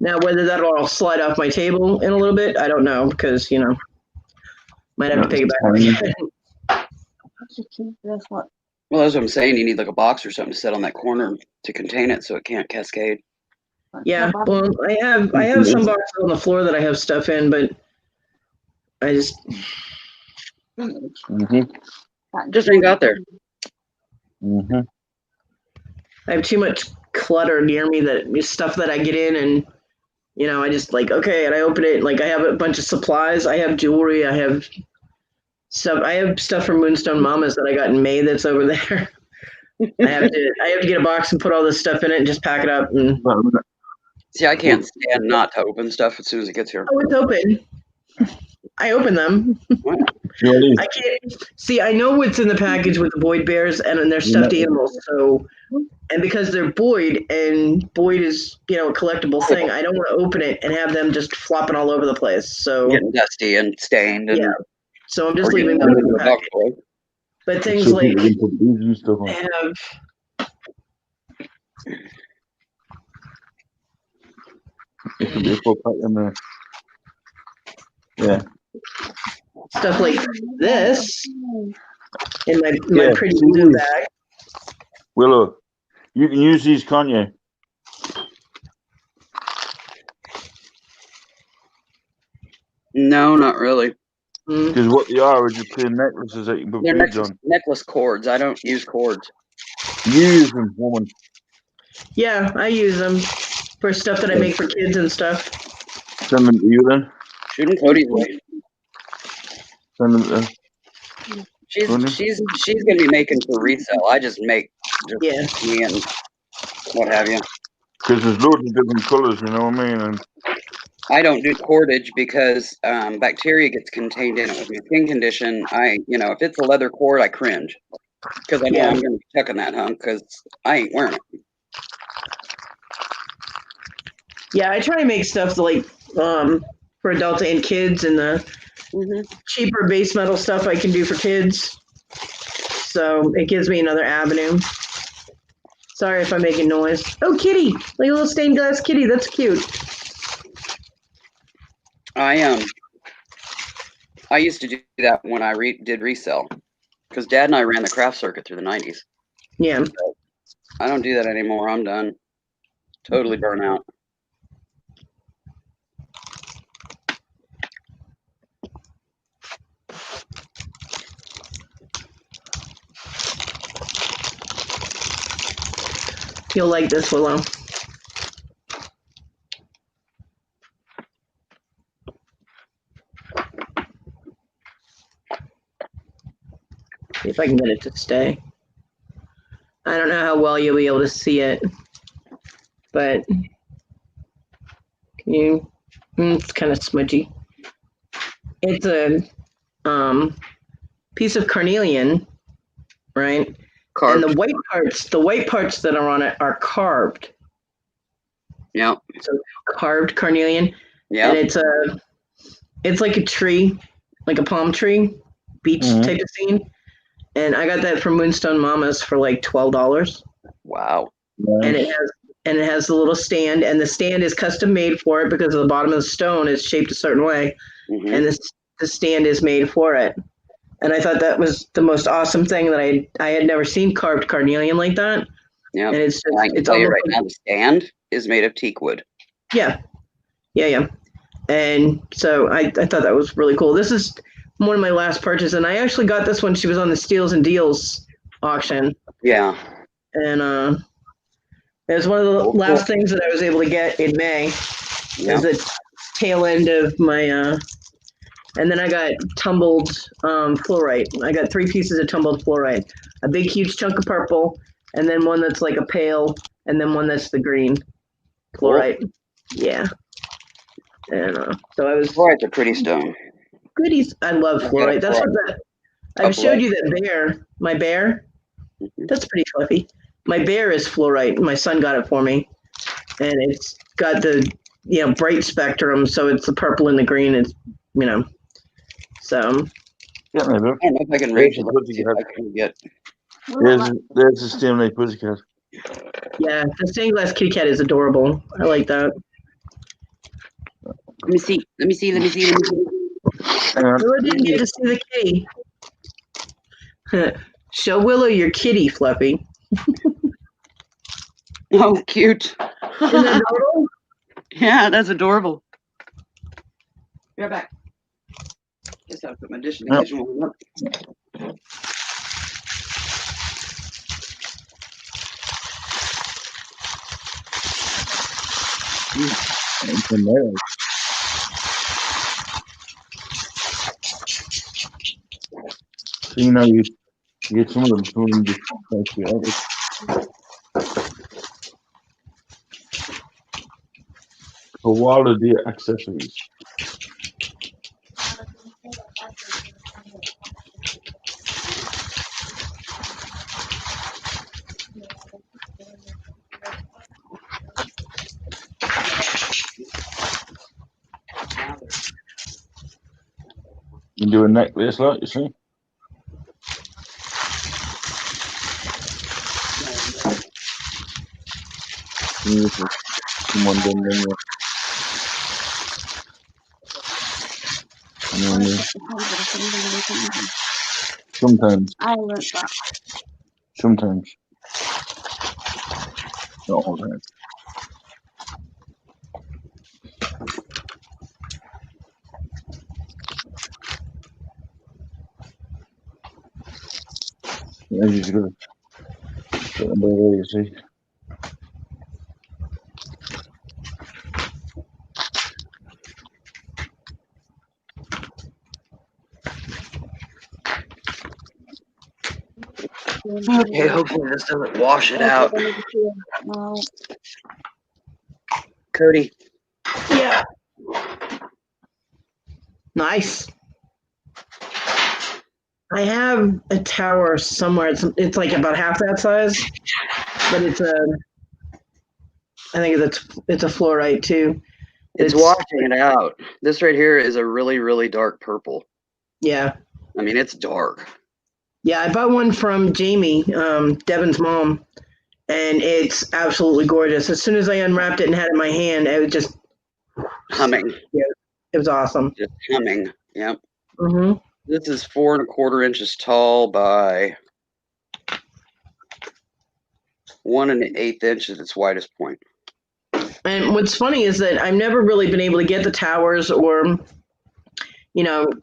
Now, whether that'll all slide off my table in a little bit, I don't know, because, might have to pick it back. Well, that's what I'm saying. You need like a box or something to set on that corner to contain it so it can't cascade. Yeah, well, I have some boxes on the floor that I have stuff in, but I just Just ain't got there. I have too much clutter near me that stuff that I get in and I just like, okay, and I open it, like I have a bunch of supplies, I have jewelry, I have stuff from Moonstone Mamas that I got in May that's over there. I have to get a box and put all this stuff in it and just pack it up and See, I can't stand not to open stuff as soon as it gets here. oh, it's open. I open them. I can't see. I know what's in the package with the Boyd bears and they're stuffed animals. So, and because they're Boyd and Boyd is a collectible thing, I don't want to open it and have them just flopping all over the place. So getting dusty and stained. And, yeah. So I'm just leaving them in the package. But things like I have. Yeah. Stuff like this in my pretty blue bag. Willow, you can use these, can't you? No, not really. Because what they are just plain necklaces that you can put They're beads on. necklace cords. I don't use cords. You use them, woman. Yeah, I use them for stuff that I make for kids and stuff. Send them to you then. Shooting Cody's way. Send them to. She's gonna be making for resale. I just make just me and what have you. Because there's loads of different colors, you know what I mean? And I don't do cordage because bacteria gets contained in it with my skin condition. If it's a leather cord, I cringe because I know I'm gonna be tucking that hunk because I ain't wearing it. Yeah, I try to make stuff like for adults and kids, and the cheaper base metal stuff I can do for kids. So it gives me another avenue. Sorry if I'm making noise. Oh, kitty! Like a little stained glass kitty. That's cute. I used to do that when I did resell because Dad and I ran the craft circuit through the 90s. Yeah. So I don't do that anymore. I'm done. Totally burnt out. You'll like this, Willow. See if I can get it to stay. I don't know how well you'll be able to see it, but can you? It's kind of smudgy. It's a piece of carnelian, right? Carved. And the white parts that are on it are carved. Yeah. So carved carnelian. Yeah. And it's like a tree, like a palm tree, beach type of scene. And I got that from Moonstone Mamas for like $12. Wow. And it has the little stand, and the stand is custom made for it because the bottom of the stone is shaped a certain way, and the stand is made for it. And I thought that was the most awesome thing that I had never seen carved carnelian like that. Yeah. And it's I can tell you right now, the stand is made of teak wood. Yeah. And so I thought that was really cool. This is one of my last purchases, and I actually got this when she was on the Steals and Deals auction. Yeah. And it was one of the last things that I was able to get in May. Yeah. It was the tail end of my and then I got tumbled fluorite. I got 3 pieces of tumbled fluorite. A big, huge chunk of purple, and then one that's like a pale, and then one that's the green fluorite. Cool. Yeah. And so I was. Fluorite's a pretty stone. Goodies. I love fluorite. That's what I've showed you that bear. My bear. That's pretty fluffy. My bear is fluorite. My son got it for me, and it's got the bright spectrum, so it's the purple and the green. It's so. Yeah, maybe. I don't know if I can raise it. I can get. There's the Stanley Pussycat. Yeah, the stained glass kitty cat is adorable. I like that. Let me see. Let me see. Let me see. Let me see. Willow didn't get to see the kitty. Show Willow your kitty, Fluffy. Oh, cute. Isn't that adorable? Yeah, that's adorable. Be right back. Guess I'll put my dish in the kitchen while we work. See, now you get some of them. Some of them just like the others. Koala deer accessories. You do a necklace, like you see. Someone done them. Sometimes. I learned that. Sometimes. Not all the time. Yeah, you just gotta put them by there, you see. Okay, hopefully this doesn't wash it out. No. Cody. Yeah. Nice. I have a tower somewhere. It's like about half that size, but it's a. I think it's a fluorite too. It's washing it out. This right here is a really, really dark purple. Yeah. I mean, it's dark. Yeah, I bought one from Jamie, Devin's mom, and it's absolutely gorgeous. As soon as I unwrapped it and had it in my hand, it was just Humming. Yeah, it was awesome. Just humming. Yep. Mm-hmm. This is 4 1/4 inches tall by 1 1/8 inch at its widest point. And what's funny is that I've never really been able to get the towers or,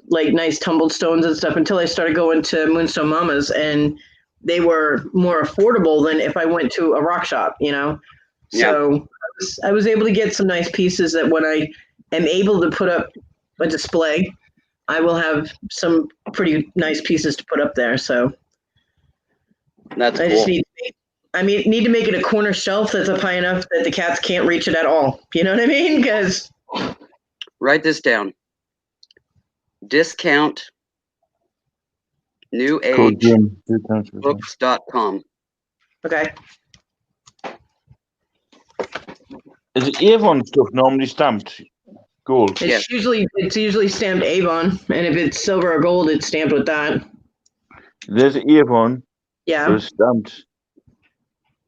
like nice tumbled stones and stuff until I started going to Moonstone Mamas, and they were more affordable than if I went to a rock shop, So I was able to get some nice pieces that when I am able to put up a display, I will have some pretty nice pieces to put up there. So that's I cool. just need to make it a corner shelf that's up high enough that the cats can't reach it at all. You know what I mean? Because write this down. Discount newAgeBooks.com. Okay. Is it Avon stuff normally stamped gold? It's usually stamped Avon, and if it's silver or gold, it's stamped with that. There's Avon. Yeah. There's stamped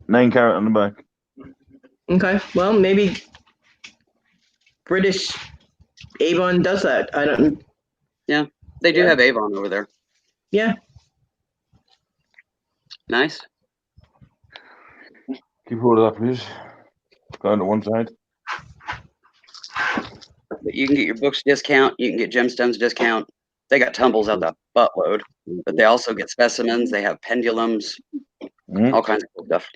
9 carat on the back. Okay. Well, maybe British Avon does that. I don't. Yeah, they do have Avon over there. Yeah. Nice. Keep hold of that, please. Go on to one side. But you can get your books discount. You can get gemstones discount. They got tumbles out the buttload, but they also get specimens. They have pendulums, all kinds of cool stuff.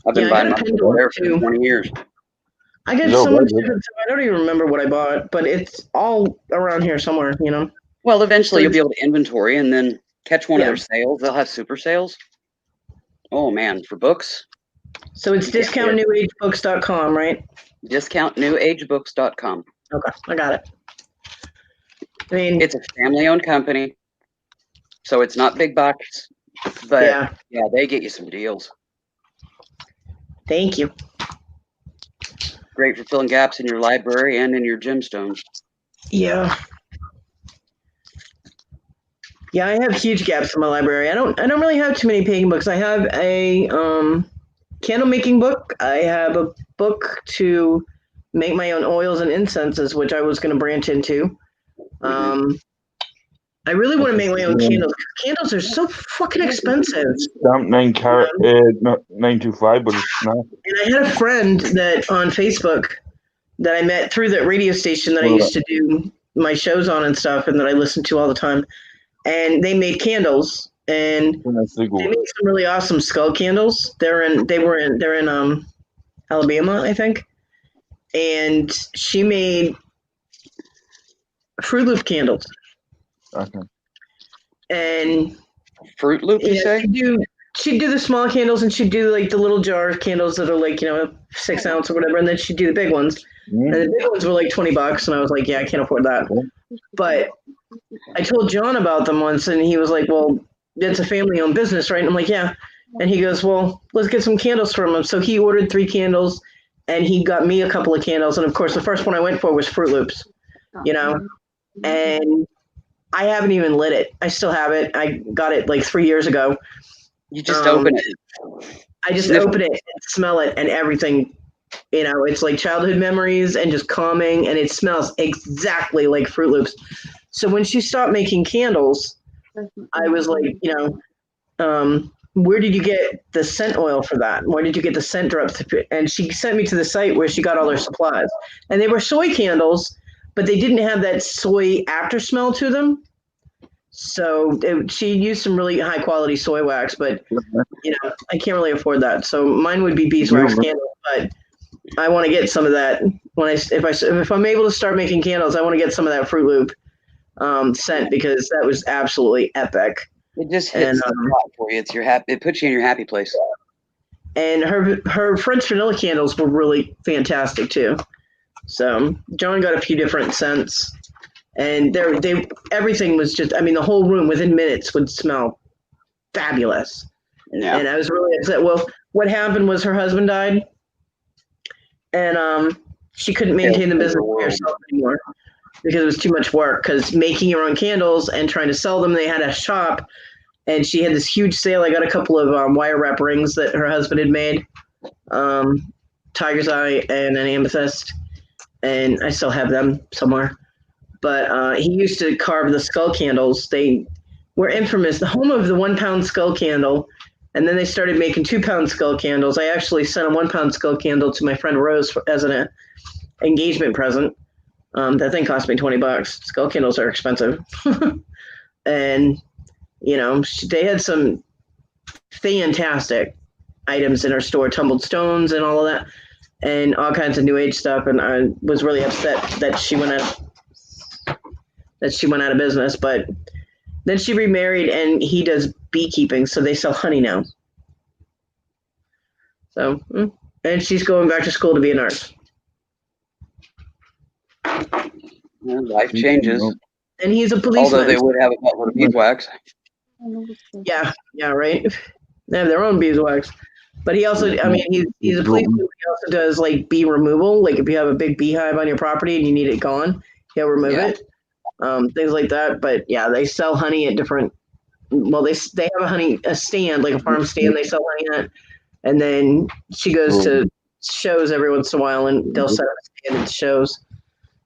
I've been buying my books there for 20 years. I get so much different stuff. I don't even remember what I bought, but it's all around here somewhere, Well, eventually you'll be able to inventory and then catch one of their sales. They'll have super sales. Oh man, for books. So it's discountnewAgeBooks.com, right? DiscountnewAgeBooks.com. Okay, I got it. I mean, it's a family-owned company, so it's not big bucks, but yeah, they get you some deals. Thank you. Great for filling gaps in your library and in your gemstones. Yeah. Yeah, I have huge gaps in my library. I don't really have too many painting books. I have a candle making book. I have a book to make my own oils and incenses, which I was going to branch into. I really want to make my own candles. Candles are so fucking expensive. Stamp 9 carat, not 925, but it's not. And I had a friend that on Facebook that I met through that radio station that I used to do my shows on and stuff, and that I listened to all the time. And they made candles, and they made some really awesome skull candles. They're in Alabama, I think. And she made Fruit Loop candles. Okay. And Fruit Loop, you say? She'd do the small candles, and she'd do like the little jar candles that are like 6 ounce or whatever, and then she'd do the big ones. And the big ones were like $20, and I was like, yeah, I can't afford that. But I told John about them once, and he was like, well, it's a family-owned business, right? And I'm like, yeah. And he goes, well, let's get some candles from him. So he ordered 3 candles, and he got me a couple of candles. And of course, the first one I went for was Fruit Loops, and I haven't even lit it. I still have it. I got it like 3 years ago. You just open it. I just open it and smell it, and everything, it's like childhood memories and just calming, and it smells exactly like Fruit Loops. So when she stopped making candles, I was like, where did you get the scent oil for that? Where did you get the scent drops? And she sent me to the site where she got all her supplies. And they were soy candles, but they didn't have that soy after smell to them. So she used some really high quality soy wax, but I can't really afford that. So mine would be beeswax candles, but I want to get some of that if I'm able to start making candles. I want to get some of that Fruit Loop scent, because that was absolutely epic. It just hits the spot for you. It puts you in your happy place. And her French vanilla candles were really fantastic too. So John got a few different scents, and everything was just, the whole room within minutes would smell fabulous. Yeah. And I was really upset. Well, what happened was her husband died, and she couldn't maintain the business by herself anymore because it was too much work, because making your own candles and trying to sell them, they had a shop, and she had this huge sale. I got a couple of wire wrap rings that her husband had made, Tiger's Eye and an amethyst, and I still have them somewhere. But he used to carve the skull candles. They were infamous, the home of the 1 pound skull candle. And then they started making 2 pound skull candles. I actually sent a 1 pound skull candle to my friend Rose as an engagement present. That thing cost me $20. Skull candles are expensive. And, they had some fantastic items in her store, tumbled stones and all of that, and all kinds of new age stuff. And I was really upset that she went out of business. But then she remarried, and he does beekeeping, so they sell honey now. So, and she's going back to school to be a nurse. Life changes. And he's a policeman. Although they would have a buttload of beeswax. Yeah, right. They have their own beeswax. But he also, he's a policeman. He also does like bee removal. Like if you have a big beehive on your property and you need it gone, he'll remove it. Things like that. But yeah, they sell honey at different. Well, they have a stand, like a farm stand. They sell honey at, and then she goes to shows every once in a while, and they'll set up a stand at shows.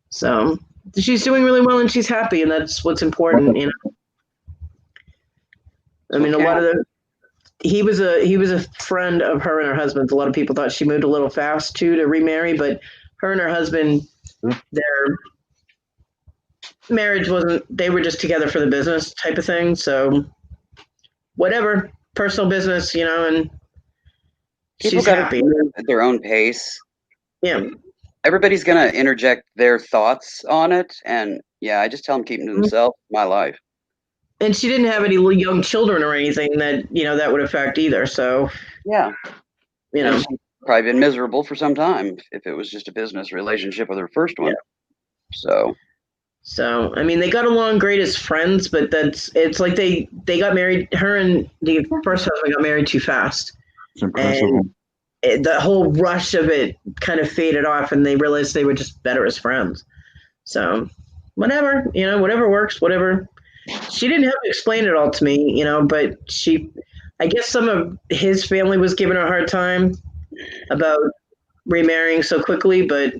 So she's doing really well, and she's happy, and that's what's important, a lot of he was a friend of her and her husband's. A lot of people thought she moved a little fast too to remarry, but her and her husband, their marriage wasn't, they were just together for the business type of thing. So whatever, personal business, and people she's happy at their own pace. Yeah. Everybody's going to interject their thoughts on it. And I just tell them keep them to themselves. My life. And she didn't have any young children or anything that, that would affect either. So, yeah. She's probably been miserable for some time if it was just a business relationship with her first one. Yeah. So, they got along great as friends, but it's like they got married. Her and the first husband got married too fast. It's impressive. And the whole rush of it kind of faded off, and they realized they were just better as friends. So, whatever, whatever works, whatever. She didn't have to explain it all to me, but I guess some of his family was giving her a hard time about remarrying so quickly, but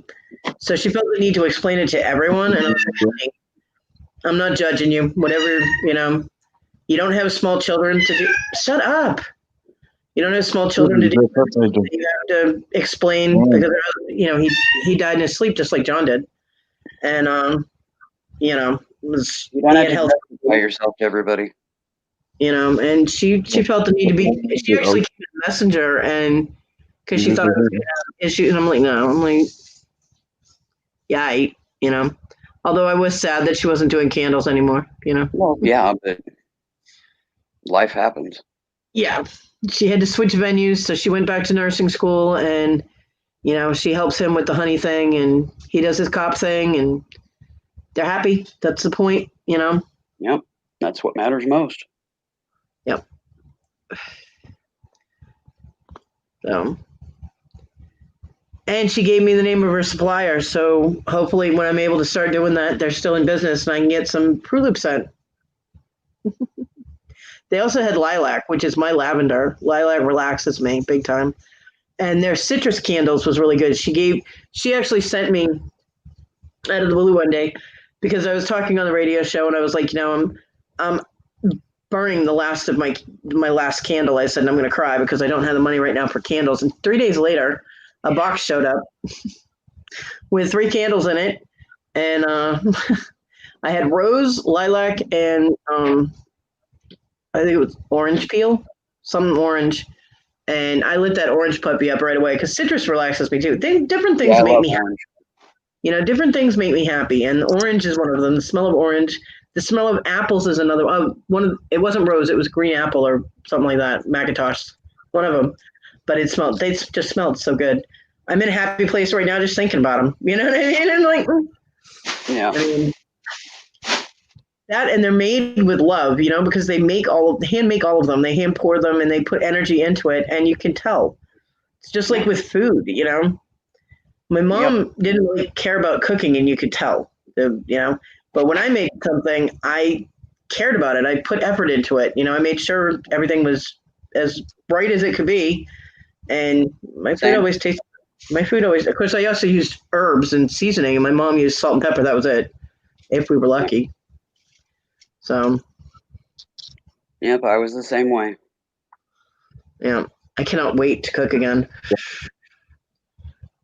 So she felt the need to explain it to everyone. And I'm like, "Hey, I'm not judging you. Whatever, you don't have small children to do. Shut up. You don't have small children to do. You have to explain because, he died in his sleep just like John did. And, You don't have to justify yourself to everybody. And she felt the need to be, she actually came to Messenger and because she thought I was going to have issues. And I'm like, no, yeah, although I was sad that she wasn't doing candles anymore, Well, yeah, but life happens. Yeah. She had to switch venues. So she went back to nursing school and, she helps him with the honey thing and he does his cop thing and they're happy. That's the point, Yep. That's what matters most. Yep. So, and she gave me the name of her supplier. So hopefully when I'm able to start doing that, they're still in business and I can get some Fruit Loop scent. They also had lilac, which is my lavender. Lilac relaxes me big time. And their citrus candles was really good. She actually sent me out of the blue one day because I was talking on the radio show and I was like, I'm burning the last of my last candle. I said, and I'm going to cry because I don't have the money right now for candles. And 3 days later, a box showed up with 3 candles in it. And I had rose, lilac, and I think it was orange peel, some orange. And I lit that orange puppy up right away because citrus relaxes me too. Different things make me happy. Different things make me happy. And orange is one of them. The smell of orange. The smell of apples is another one. It wasn't rose. It was green apple or something like that. Macintosh, one of them. But they just smelled so good. I'm in a happy place right now just thinking about them. You know what I mean? And like, yeah. That and they're made with love, because they hand make all of them. They hand pour them and they put energy into it, and you can tell. It's just like with food, My mom didn't really care about cooking, and you could tell, But when I made something, I cared about it. I put effort into it. I made sure everything was as bright as it could be, and my food always tasted. Of course, I also used herbs and seasoning, and my mom used salt and pepper. That was it, if we were lucky. So. Yep, I was the same way. Yeah, I cannot wait to cook again.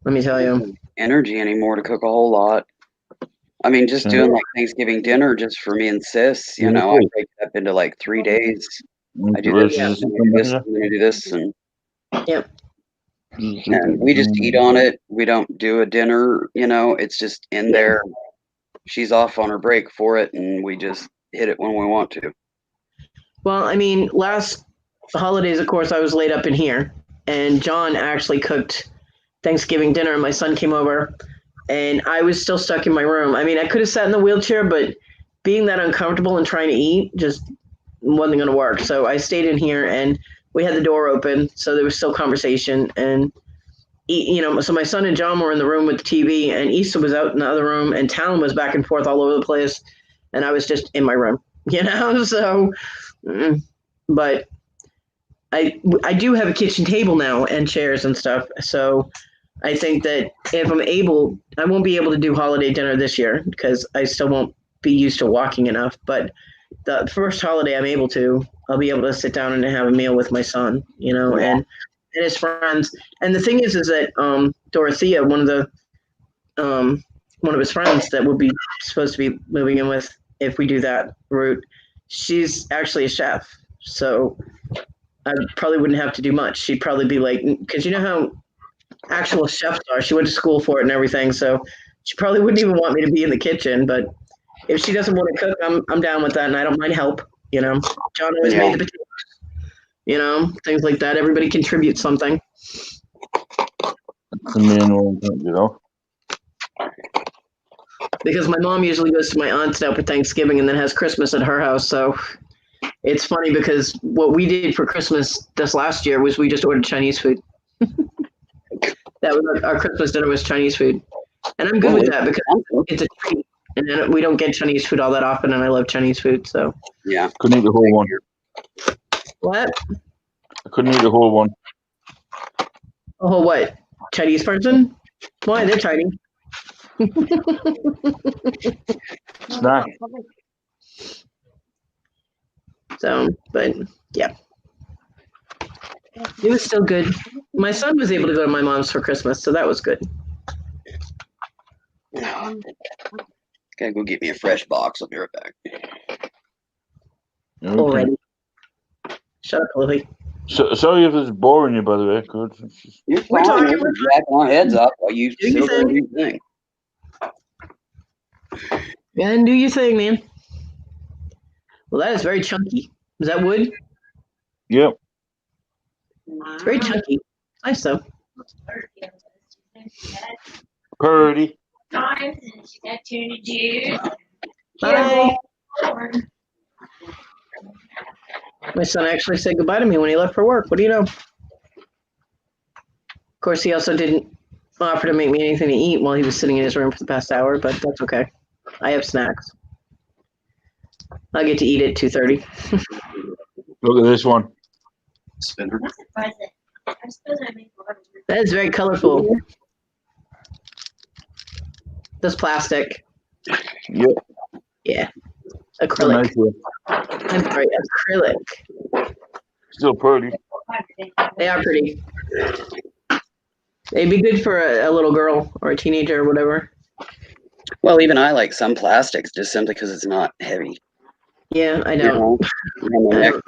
Let me tell you. Energy anymore to cook a whole lot. I mean, just doing like Thanksgiving dinner just for me and sis, I break it up into like 3 days. I do this, I'm gonna do this, and yep. And we just eat on it. We don't do a dinner, it's just in there. She's off on her break for it, and we just hit it when we want to. Well, I mean, last holidays, of course, I was laid up in here, and John actually cooked Thanksgiving dinner, and my son came over, and I was still stuck in my room. I mean, I could have sat in the wheelchair, but being that uncomfortable and trying to eat just wasn't going to work. So I stayed in here, and we had the door open, so there was still conversation, and so my son and John were in the room with the TV, and Issa was out in the other room, and Talon was back and forth all over the place, and I was just in my room, so, but I do have a kitchen table now and chairs and stuff, so I think that if I'm able, I won't be able to do holiday dinner this year because I still won't be used to walking enough, but the first holiday I'm able to, I'll be able to sit down and have a meal with my son, and his friends. And the thing is that Dorothea, one of his friends that would be supposed to be moving in with if we do that route, she's actually a chef. So I probably wouldn't have to do much. She'd probably be like, because you know how actual chefs are. She went to school for it and everything. So she probably wouldn't even want me to be in the kitchen. But if she doesn't want to cook, I'm down with that, and I don't mind help. John always made the potatoes. Things like that. Everybody contributes something. The main one, Because my mom usually goes to my aunt's now for Thanksgiving and then has Christmas at her house. So it's funny because what we did for Christmas this last year was we just ordered Chinese food. That was our Christmas dinner was Chinese food. And I'm good with that because it's a treat. And then we don't get Chinese food all that often, and I love Chinese food. So yeah, couldn't eat the whole one. What? I couldn't eat the whole one. A whole what? Chinese person? Why? They're tiny. Snack. So, but yeah, it was still good. My son was able to go to my mom's for Christmas, so that was good. Gotta go get me a fresh box. I'll be right back. Already. Shut up, Louie. So, sorry if it's boring you, by the way. Good. You're We're fine. talking. We're jacking our heads up while you Do sit your over and thing. do your thing. Yeah, and do your thing, man. Well, that is very chunky. Is that wood? Yep. It's very chunky. Nice though. Purdy. Times and she got tuna juice. Bye. My son actually said goodbye to me when he left for work. What do you know? Of course, he also didn't offer to make me anything to eat while he was sitting in his room for the past hour, but that's okay. I have snacks. I'll get to eat at 2:30. Look at this one. Spinner. I suppose I make That is very colorful. That's plastic. Yep. Yeah. A Acrylic. nice one. I'm sorry, acrylic. Still pretty. They are pretty. They'd be good for a little girl or a teenager or whatever. Well, even I like some plastics just simply because it's not heavy. Yeah, I You know. know?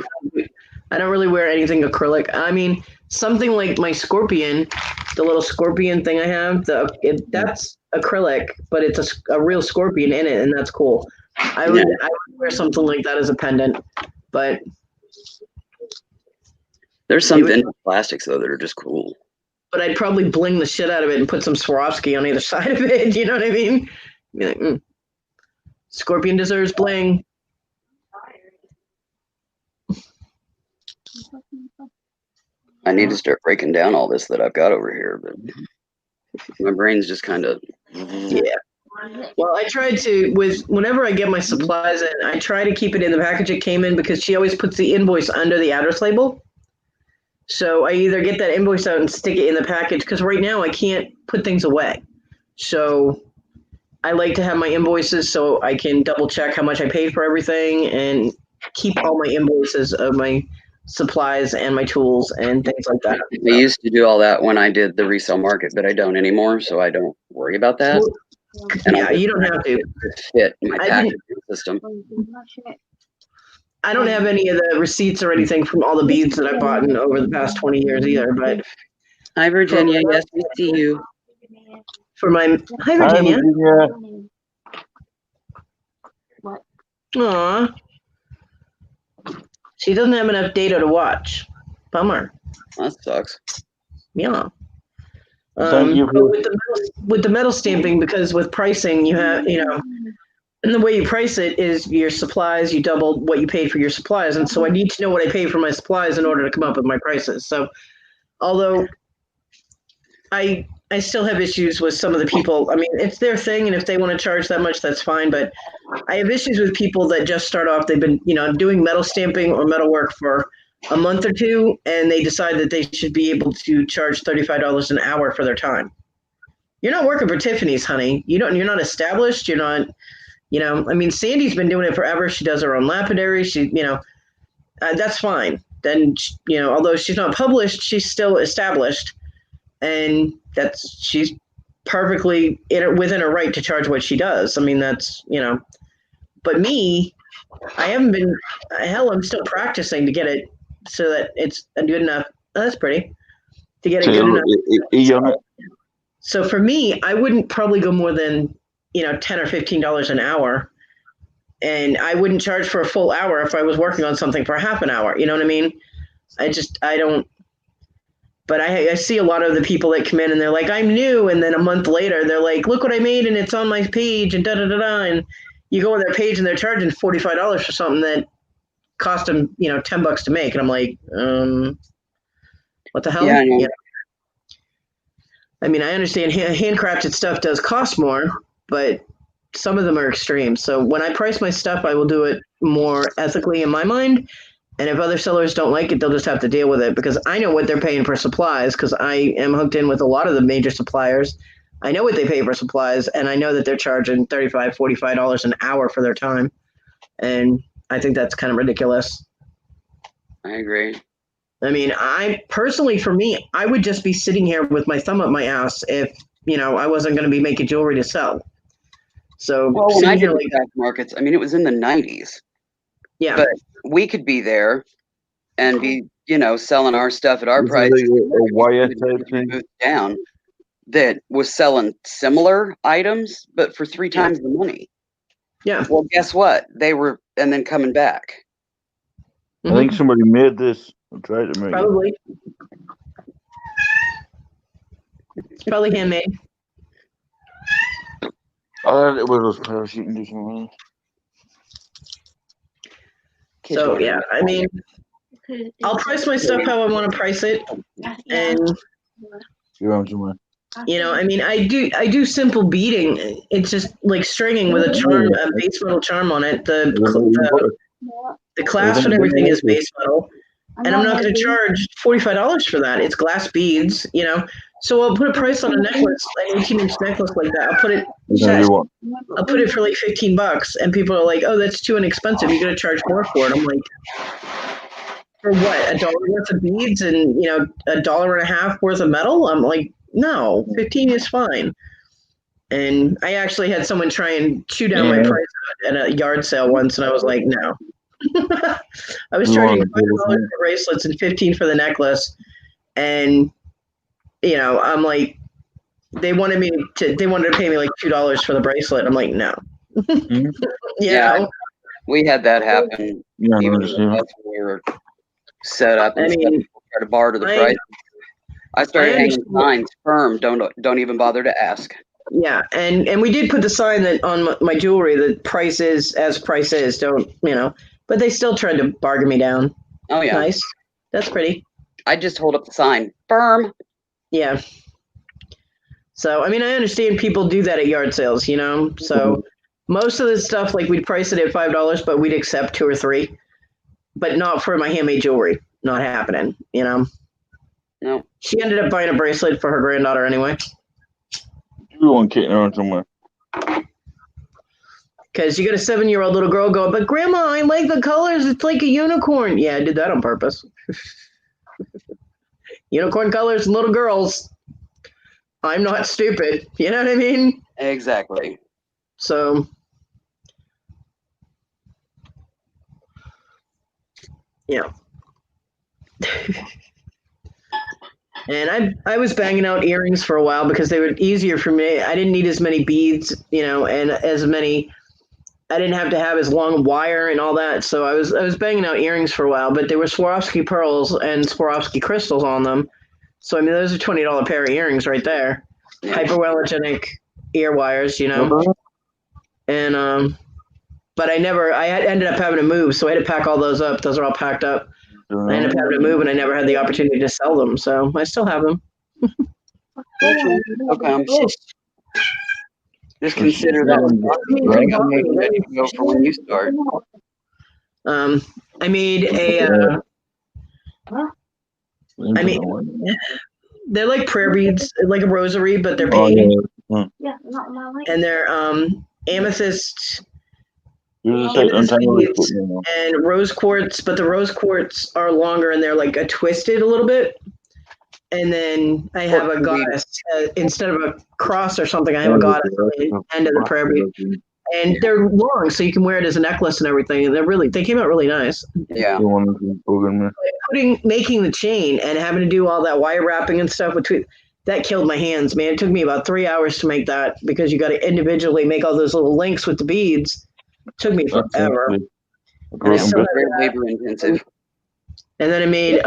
I don't really wear anything acrylic. I mean, something like my scorpion, the little scorpion thing I have, that's acrylic, but it's a real scorpion in it, and that's cool. I would wear something like that as a pendant, but There's some vintage plastics though that are just cool. but I'd probably bling the shit out of it and put some Swarovski on either side of it. You know what I mean? Be like, Scorpion deserves bling. I need to start breaking down all this that I've got over here, but my brain's just kind of. Yeah. Well, I tried to whenever I get my supplies in, I try to keep it in the package it came in because she always puts the invoice under the address label. So I either get that invoice out and stick it in the package because right now I can't put things away. So I like to have my invoices so I can double check how much I paid for everything and keep all my invoices of my supplies and my tools and things like that. I used to do all that when I did the resale market, but I don't anymore, so I don't worry about that. Yeah, you don't have to. Fit my I packaging system. I don't have any of the receipts or anything from all the beads that I've bought in over the past 20 years either, but Hi, Virginia. Yes, we see you. for my hi Virginia. What? Aw. She doesn't have enough data to watch. Bummer. That sucks. Yeah. Thank you. But with the metal stamping, because with pricing, you have, and the way you price it is your supplies, you double what you paid for your supplies. And so I need to know what I pay for my supplies in order to come up with my prices. So although I still have issues with some of the people, I mean, it's their thing. And if they want to charge that much, that's fine. But I have issues with people that just start off, they've been, doing metal stamping or metal work for a month or two, and they decide that they should be able to charge $35 an hour for their time. You're not working for Tiffany's, honey. You're not established. You're not, I mean, Sandy's been doing it forever. She does her own lapidary. She, that's fine. Then, although she's not published, she's still established, and she's perfectly within her right to charge what she does. I mean, that's, but me, I haven't been, I'm still practicing to get it so that it's good enough. Oh, that's pretty. To get it good enough. So for me, I wouldn't probably go more than, $10 or $15 an hour. And I wouldn't charge for a full hour if I was working on something for half an hour. You know what I mean? I don't, but I see a lot of the people that come in and they're like, I'm new. And then a month later, they're like, look what I made. And it's on my page and da-da-da-da. And you go on their page and they're charging $45 for something that cost them, $10 to make. And I'm like, what the hell? Yeah, I know. I mean, I understand handcrafted stuff does cost more, but some of them are extreme. So when I price my stuff, I will do it more ethically in my mind. And if other sellers don't like it, they'll just have to deal with it because I know what they're paying for supplies because I am hooked in with a lot of the major suppliers. I know what they pay for supplies, and I know that they're charging $35, $45 an hour for their time. And I think that's kind of ridiculous. I agree. I mean, I personally, for me, I would just be sitting here with my thumb up my ass if, I wasn't going to be making jewelry to sell. So, Well, when I sitting did here the back markets, I mean, it was in the 90s. Yeah. But we could be there and be, selling our stuff at our This is price. a wire type thing. Down that was selling similar items, but for 3 times the money. Yeah. Well, guess what? They were, and then coming back. I think somebody made this. I tried to make Probably. It's probably handmade. it. It was parachuting to something. So, yeah, I mean, I'll price my stuff how I want to price it. And, You're on somewhere. I mean, I do simple beading. It's just like stringing with a charm, a base metal charm on it. The clasp and everything is base metal. And I'm not going to charge $45 for that. It's glass beads, So I'll put a price on a necklace, an 18-inch necklace like that. I'll put it for like $15, and people are like, "Oh, that's too inexpensive. You're going to charge more for it." I'm like, "For what? $1 worth of beads and $1.50 worth of metal?" I'm like, "No, 15 is fine." And I actually had someone try and chew down my price at a yard sale once, and I was like, "No." I was charging $5 for bracelets and $15 for the necklace, and I'm like, they wanted to pay me like $2 for the bracelet. I'm like, no. Yeah, we had that happen. Even that's when we were set up and try to barter the price. I started hanging signs firm. Don't even bother to ask. Yeah, and we did put the sign that on my jewelry that price is as price is. Don't But they still tried to bargain me down. Oh yeah, nice. That's pretty. I just hold up the sign firm. Yeah. So I mean, I understand people do that at yard sales. So most of the stuff, like, we'd price it at $5, but we'd accept 2 or 3, but not for my handmade jewelry. Not happening. No. She ended up buying a bracelet for her granddaughter anyway. You want kicking around somewhere? Because you got a 7-year-old little girl going, "But Grandma, I like the colors. It's like a unicorn." Yeah, I did that on purpose. Unicorn colors and little girls. I'm not stupid. You know what I mean? Exactly. So, yeah. And I was banging out earrings for a while because they were easier for me. I didn't need as many beads, and as many. I didn't have to have as long wire and all that. So I was banging out earrings for a while, but there were Swarovski pearls and Swarovski crystals on them. So I mean, those are $20 pair of earrings right there. Hyperallergenic ear wires, And but I ended up having to move, so I had to pack all those up. Those are all packed up. I ended up having to move, and I never had the opportunity to sell them. So I still have them. Okay. Just consider that for when you start. I made a. They're like prayer beads, like a rosary, but they're painted. And they're amethyst beads and rose quartz, but the rose quartz are longer and they're like twisted a little bit. And then I have a goddess instead of a cross or something. I have a goddess on the end of the prayer bead, and they're long, so you can wear it as a necklace and everything. And they came out really nice. Yeah. Making the chain and having to do all that wire wrapping and stuff between that killed my hands, man. It took me about 3 hours to make that because you got to individually make all those little links with the beads. It took me forever. Very labor intensive. And then I made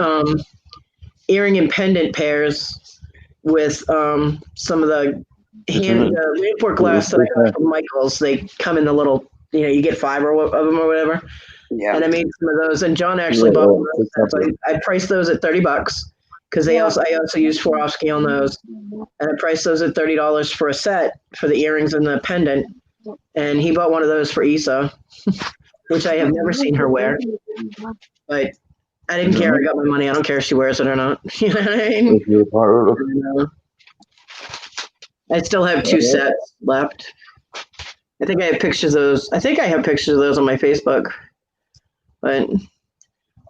earring and pendant pairs with some of the rainforest glass that I got from Michaels. They come in the little, you get 5 of them or whatever. Yeah. And I made some of those. And John actually bought one of those. So I priced those at $30 because I also used Swarovski on those. And I priced those at $30 for a set for the earrings and the pendant. And he bought one of those for Isa, which I have never seen her wear. But I didn't care. I got my money. I don't care if she wears it or not. You know what I mean? I still have 2 sets left. I think I have pictures of those. I think I have pictures of those on my Facebook. But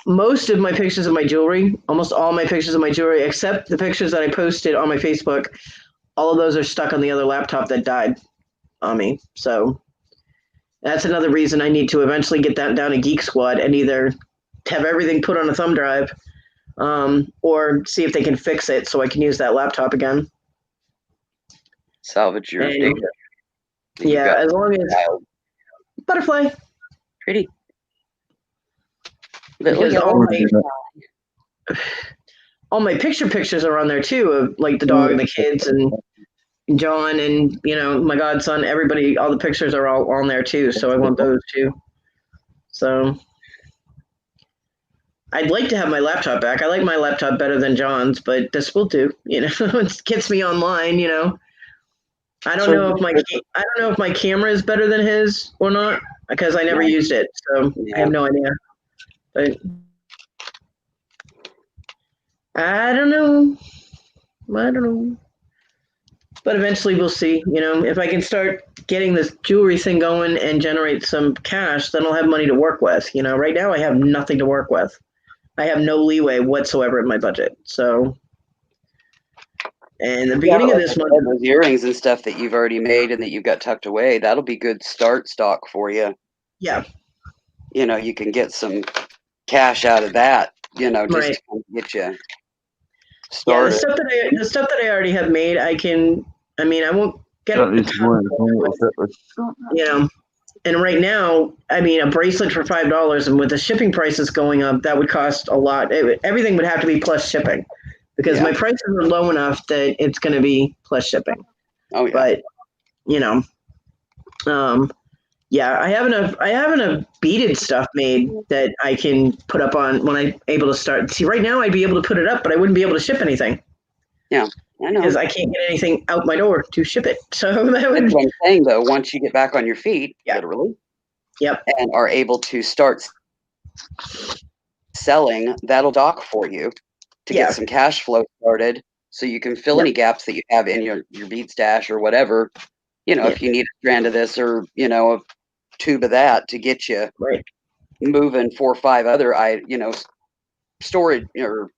most of my pictures of my jewelry, almost all my pictures of my jewelry, except the pictures that I posted on my Facebook, all of those are stuck on the other laptop that died on me. So that's another reason I need to eventually get that down to Geek Squad and either have everything put on a thumb drive, or see if they can fix it so I can use that laptop again. Salvage your data. Yeah, as long as butterfly. Pretty. Because all my pictures are on there too, of like the dog and the kids and John and my godson. Everybody, all the pictures are all on there too. So I want those too. So I'd like to have my laptop back. I like my laptop better than John's, but this will do. It gets me online. I don't know if my camera is better than his or not because I never used it, so I have no idea. But I don't know. But eventually we'll see. If I can start getting this jewelry thing going and generate some cash, then I'll have money to work with. Right now I have nothing to work with. I have no leeway whatsoever in my budget. So, and the beginning of this month, those earrings and stuff that you've already made and that you've got tucked away, that'll be good start stock for you. Yeah. You can get some cash out of that. Just Right. to kind of get you yeah, started. the stuff that I already have made, I won't get and right now, a bracelet for $5, and with the shipping prices going up, that would cost a lot. Everything would have to be plus shipping because my prices are low enough that it's going to be plus shipping. Oh yeah. But I have enough beaded stuff made that I can put up on when I'm able to start. See, right now I'd be able to put it up, but I wouldn't be able to ship anything. Yeah, I know. Because I can't get anything out my door to ship it. So that would. That's what I'm saying, though. Once you get back on your feet, literally, and are able to start selling, that'll dock for you to get some cash flow started, so you can fill any gaps that you have in your bead stash or whatever. If you need a strand of this or a tube of that to get you moving 4 or 5 other storage or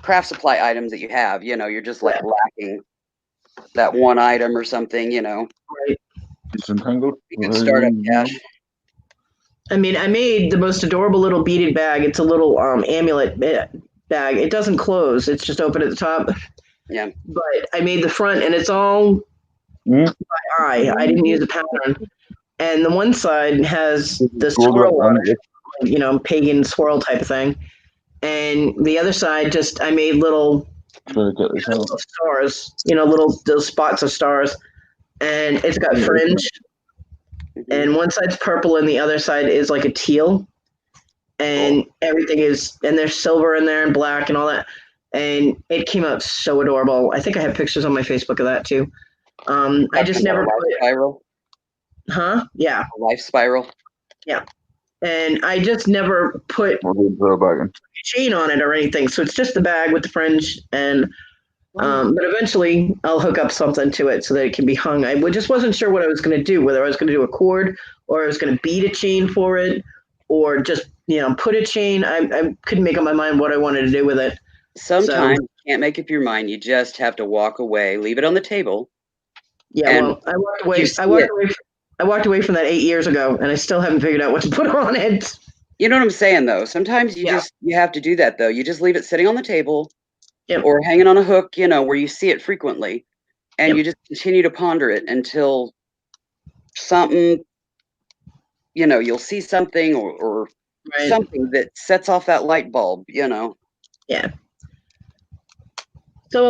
craft supply items that you have, you're just lacking that one item or something, It's entangled. You can start up cash. I made the most adorable little beaded bag. It's a little amulet bag. It doesn't close. It's just open at the top. Yeah. But I made the front, and it's all by eye. I didn't use a pattern. And the one side has the swirl on it, pagan swirl type of thing. And the other side, I made little stars, little spots of stars. And it's got fringe. And one side's purple and the other side is like a teal. And everything is, and there's silver in there and black and all that. And it came out so adorable. I think I have pictures on my Facebook of that too. I just never put it. Spiral? Huh? Yeah. Life spiral? Yeah. And I just never put a chain on it or anything. So it's just the bag with the fringe. And but eventually I'll hook up something to it so that it can be hung. I just wasn't sure what I was going to do, whether I was going to do a cord or I was going to bead a chain for it or just, put a chain. I couldn't make up my mind what I wanted to do with it. Sometimes you can't make up your mind. You just have to walk away, leave it on the table. Yeah, well, I walked away. I walked away from that 8 years ago, and I still haven't figured out what to put on it. You know what I'm saying, though. Sometimes you have to do that, though. You just leave it sitting on the table, or hanging on a hook, where you see it frequently, and you just continue to ponder it until something, you'll see something or something that sets off that light bulb. Yeah. So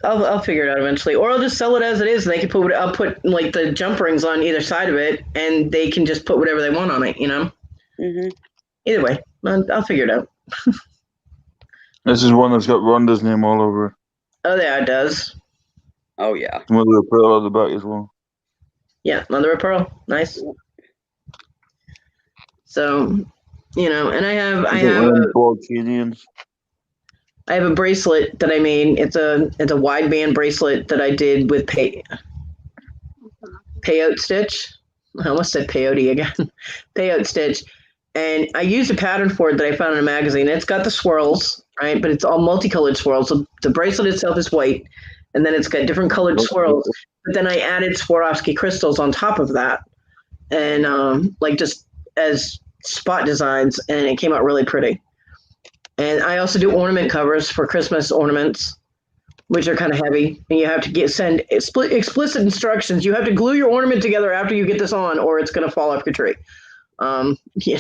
I'll figure it out eventually, or I'll just sell it as it is. And they can I'll put like the jump rings on either side of it, and they can just put whatever they want on it. Mm-hmm. Either way, I'll figure it out. This is one that's got Rhonda's name all over it. Oh yeah, it does. Oh yeah. Mother of pearl on the back as well. Yeah, mother of pearl. Nice. So, and I have. I have a bracelet that I made. It's a wide band bracelet that I did with peyote stitch. I almost said peyote again. Peyote stitch. And I used a pattern for it that I found in a magazine. It's got the swirls, right? But it's all multicolored swirls. So the bracelet itself is white, and then it's got different colored swirls. But then I added Swarovski crystals on top of that, and like just as spot designs, and it came out really pretty. And I also do ornament covers for Christmas ornaments, which are kind of heavy, and you have to send explicit instructions. You have to glue your ornament together after you get this on, or it's going to fall off your tree. Yeah.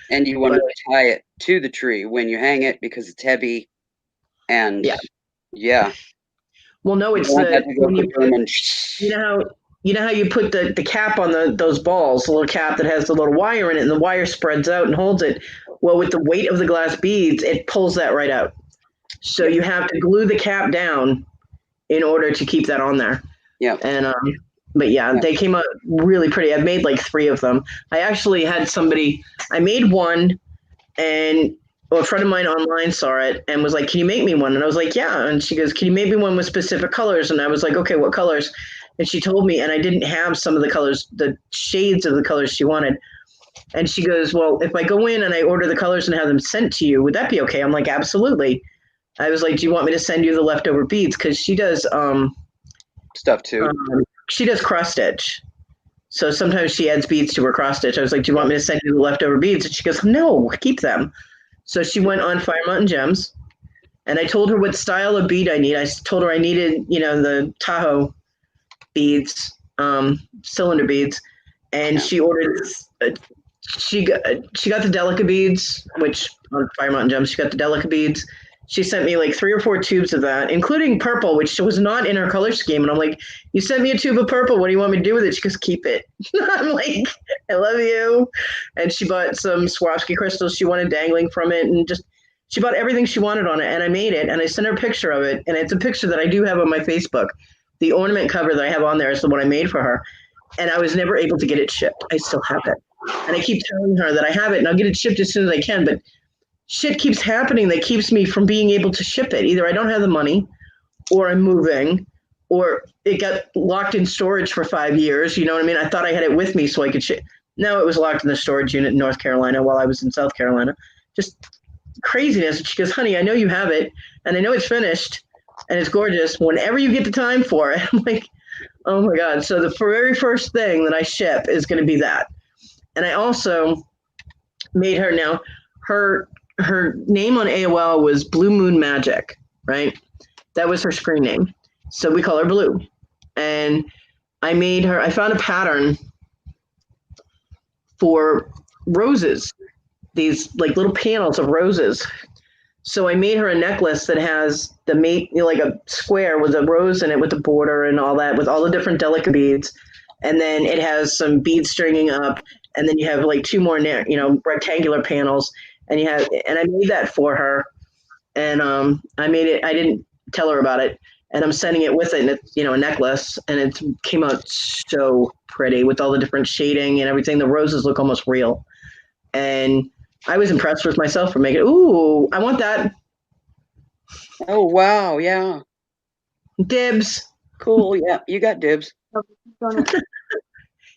And you want to tie it to the tree when you hang it because it's heavy. And yeah. Well, no, it's you know how you put the cap on those balls, the little cap that has the little wire in it, and the wire spreads out and holds it. Well, with the weight of the glass beads, it pulls that right out. So you have to glue the cap down in order to keep that on there. Yeah. And but yeah, they came out really pretty. I've made like 3 of them. I actually had I made one, and a friend of mine online saw it and was like, "Can you make me one?" And I was like, "Yeah." And she goes, "Can you make me one with specific colors?" And I was like, "Okay, what colors?" And she told me, and I didn't have some of the colors, the shades of the colors she wanted. And she goes, "Well, if I go in and I order the colors and have them sent to you, would that be okay?" I'm like, "Absolutely." I was like, "Do you want me to send you the leftover beads?" Because she does stuff too. She does cross stitch. So sometimes she adds beads to her cross stitch. I was like, "Do you want me to send you the leftover beads?" And she goes, "No, keep them." So she went on Fire Mountain Gems, and I told her what style of bead I need. I told her I needed, the Tahoe beads, cylinder beads, and she ordered. She got the Delica beads, which on Fire Mountain Gems, she got the Delica beads. She sent me like 3 or 4 tubes of that, including purple, which was not in her color scheme. And I'm like, "You sent me a tube of purple. What do you want me to do with it?" She goes, "Keep it." I'm like, "I love you." And she bought some Swarovski crystals she wanted dangling from it, and she bought everything she wanted on it. And I made it, and I sent her a picture of it. And it's a picture that I do have on my Facebook. The ornament cover that I have on there is the one I made for her. And I was never able to get it shipped. I still have it. And I keep telling her that I have it, and I'll get it shipped as soon as I can. But shit keeps happening that keeps me from being able to ship it. Either I don't have the money, or I'm moving, or it got locked in storage for 5 years. You know what I mean? I thought I had it with me so I could ship. No, it was locked in the storage unit in North Carolina while I was in South Carolina. Just craziness. And she goes, "Honey, I know you have it, and I know it's finished, and it's gorgeous. Whenever you get the time for it." I'm like, oh my God. So the very first thing that I ship is going to be that. And I also made her now, her name on AOL was Blue Moon Magic, right? That was her screen name. So we call her Blue. And I found a pattern for roses, these like little panels of roses. So I made her a necklace that has like a square with a rose in it with the border and all that, with all the different Delica beads. And then it has some beads stringing up. And then you have like 2 more, rectangular panels. And I made that for her, and I made it. I didn't tell her about it, and I'm sending it with it, and it's a necklace, and it came out so pretty with all the different shading and everything. The roses look almost real, and I was impressed with myself for making it. Ooh, I want that. Oh wow, yeah. Dibs. Cool, yeah. You got dibs.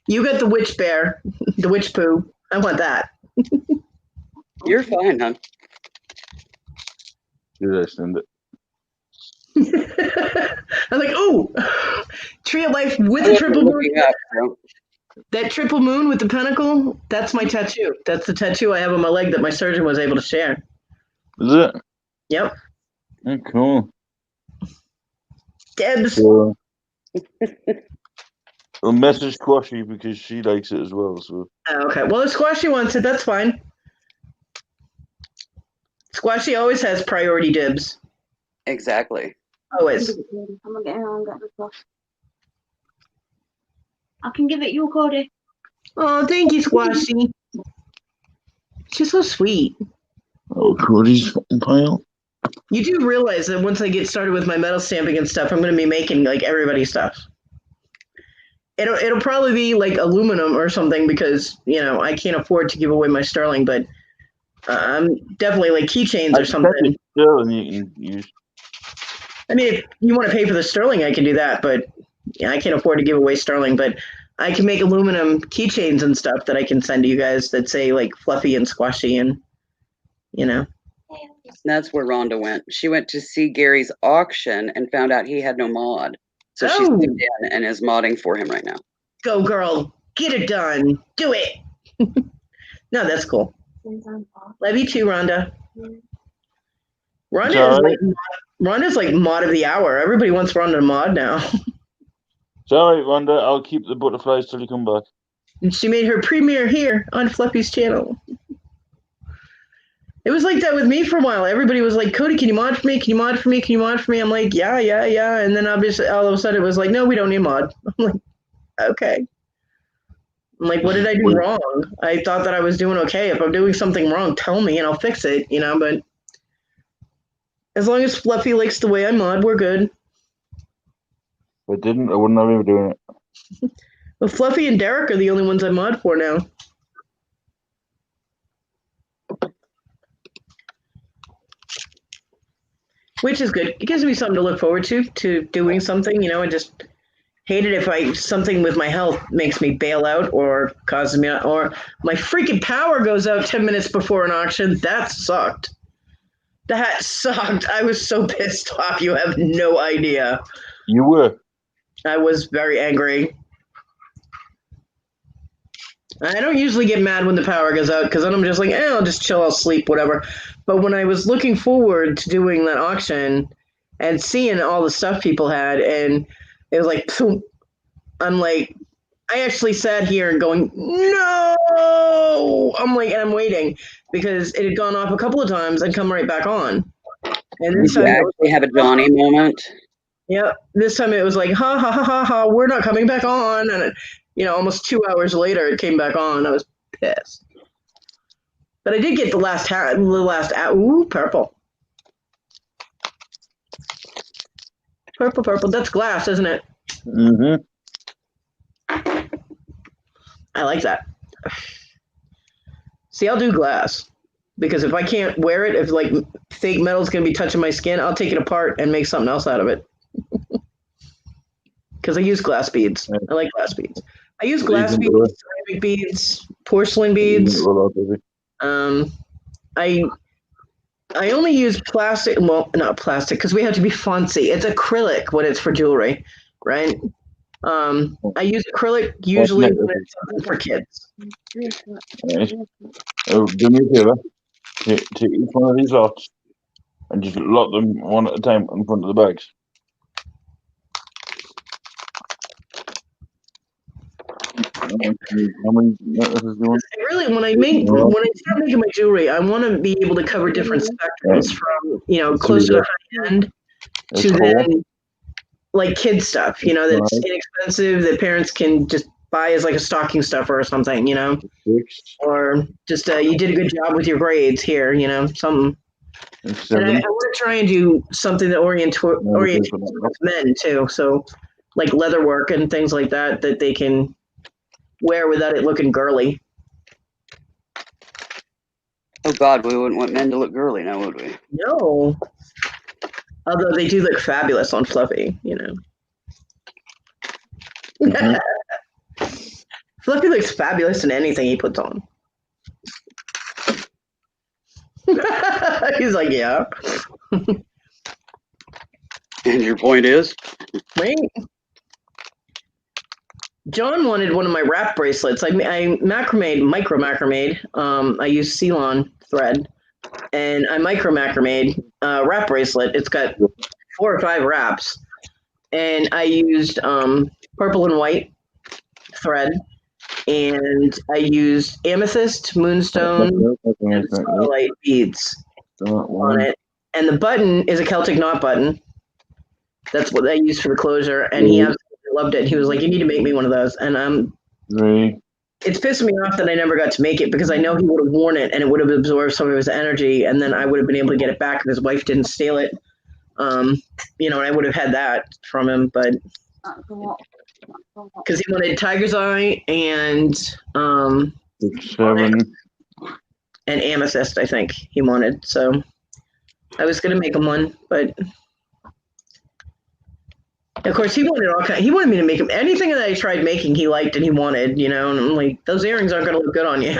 You got the witch bear, the witch poo. I want that. You're fine, hon. Did I send it? I'm like, "Oh, Tree of Life with a triple moon." That triple moon with the pentacle, that's my tattoo. That's the tattoo I have on my leg that my surgeon was able to share. Is it? Yep. Oh, cool. Debs. I'll message Squashy because she likes it as well. So. Oh, okay. Well, if Squashy wants it, that's fine. Squashy always has priority dibs. Exactly. Always. I'm gonna get her and get the stuff. I can give it you, Cody. Oh, thank you, Squashy. She's so sweet. Oh, Cody's fucking pile. You do realize that once I get started with my metal stamping and stuff, I'm going to be making like everybody's stuff. It'll probably be like aluminum or something because I can't afford to give away my sterling, but definitely like keychains or I something. sent it still, and you can use. I mean, if you want to pay for the sterling, I can do that, but yeah, I can't afford to give away sterling. But I can make aluminum keychains and stuff that I can send to you guys that say like fluffy and squashy, and you know. That's where Rhonda went. She went to see Gary's auction and found out he had no mod. So she's Oh. moved in and is modding for him right now. Go girl, get it done, do it. No, that's cool. Love you too, Rhonda. Rhonda's like mod of the hour. Everybody wants Rhonda to mod now. It's all right, Rhonda. I'll keep the butterflies till you come back. And she made her premiere here on Fluffy's channel. It was like that with me for a while. Everybody was like, Cody, can you mod for me? Can you mod for me? Can you mod for me? I'm like, yeah. And then obviously all of a sudden it was like, no, we don't need mod. I'm like, okay. I'm like, what did I do wrong? I thought that I was doing okay. If I'm doing something wrong, tell me and I'll fix it, you know, but as long as Fluffy likes the way I mod, we're good. If I didn't, I wouldn't have been doing it. Well, Fluffy and Derek are the only ones I mod for now. Which is good. It gives me something to look forward to doing something, you know. I just hate it if something with my health makes me bail out or causes me, or my freaking power goes out 10 minutes before an auction. That sucked. That sucked. I was so pissed off. You have no idea. You were. I was very angry. I don't usually get mad when the power goes out because then I'm just like, I'll just chill, I'll sleep, whatever. But when I was looking forward to doing that auction and seeing all the stuff people had, and it was like, poof, I'm like, I actually sat here and going, no! I'm like, and I'm waiting because it had gone off a couple of times and come right back on. And this Did you time actually have a Johnny moment? Yep. This time it was like, ha, ha, ha, ha, ha, we're not coming back on. And, almost 2 hours later, it came back on. I was pissed. But I did get the last ooh, purple. Purple. That's glass, isn't it? Mm-hmm. I like that. See, I'll do glass. Because if I can't wear it, if like fake metal's going to be touching my skin, I'll take it apart and make something else out of it. Because I use glass beads. I like glass beads. I use glass beads, ceramic beads, porcelain beads. I only use plastic. Well, not plastic because we have to be fancy. It's acrylic when it's for jewelry, right? I use acrylic usually when it's something for kids. Oh, do me a favor. Take each one of these lots and just lock them one at a time in front of the bags. How many really, when I start making my jewelry, I want to be able to cover different spectrums from closer to high end to then like kid stuff. That's inexpensive that parents can just buy as like a stocking stuffer or something. Or just you did a good job with your grades here. Something. And I want to try and do something that orients men too. So like leather work and things like that they can wear without it looking girly. Oh God, we wouldn't want men to look girly now, would we? No. Although they do look fabulous on Fluffy, Mm-hmm. Fluffy looks fabulous in anything he puts on. He's like, yeah. And your point is? Wait. John wanted one of my wrap bracelets. I micro macrame. I use Ceylon thread, and I micro macrame wrap bracelet. It's got 4 or 5 wraps, and I used purple and white thread, and I used amethyst, moonstone, and starlight beads on it. And the button is a Celtic knot button. That's what I used for the closure, and he absolutely loved it. He was like, "You need to make me one of those." And it's pissing me off that I never got to make it because I know he would have worn it and it would have absorbed some of his energy, and then I would have been able to get it back if his wife didn't steal it. And I would have had that from him, but because he wanted Tiger's Eye and and amethyst, I think he wanted. So I was gonna make him one, but of course he wanted all kind. He wanted me to make him anything that I tried making. He liked and he wanted, you know. And I'm like, those earrings aren't gonna look good on you.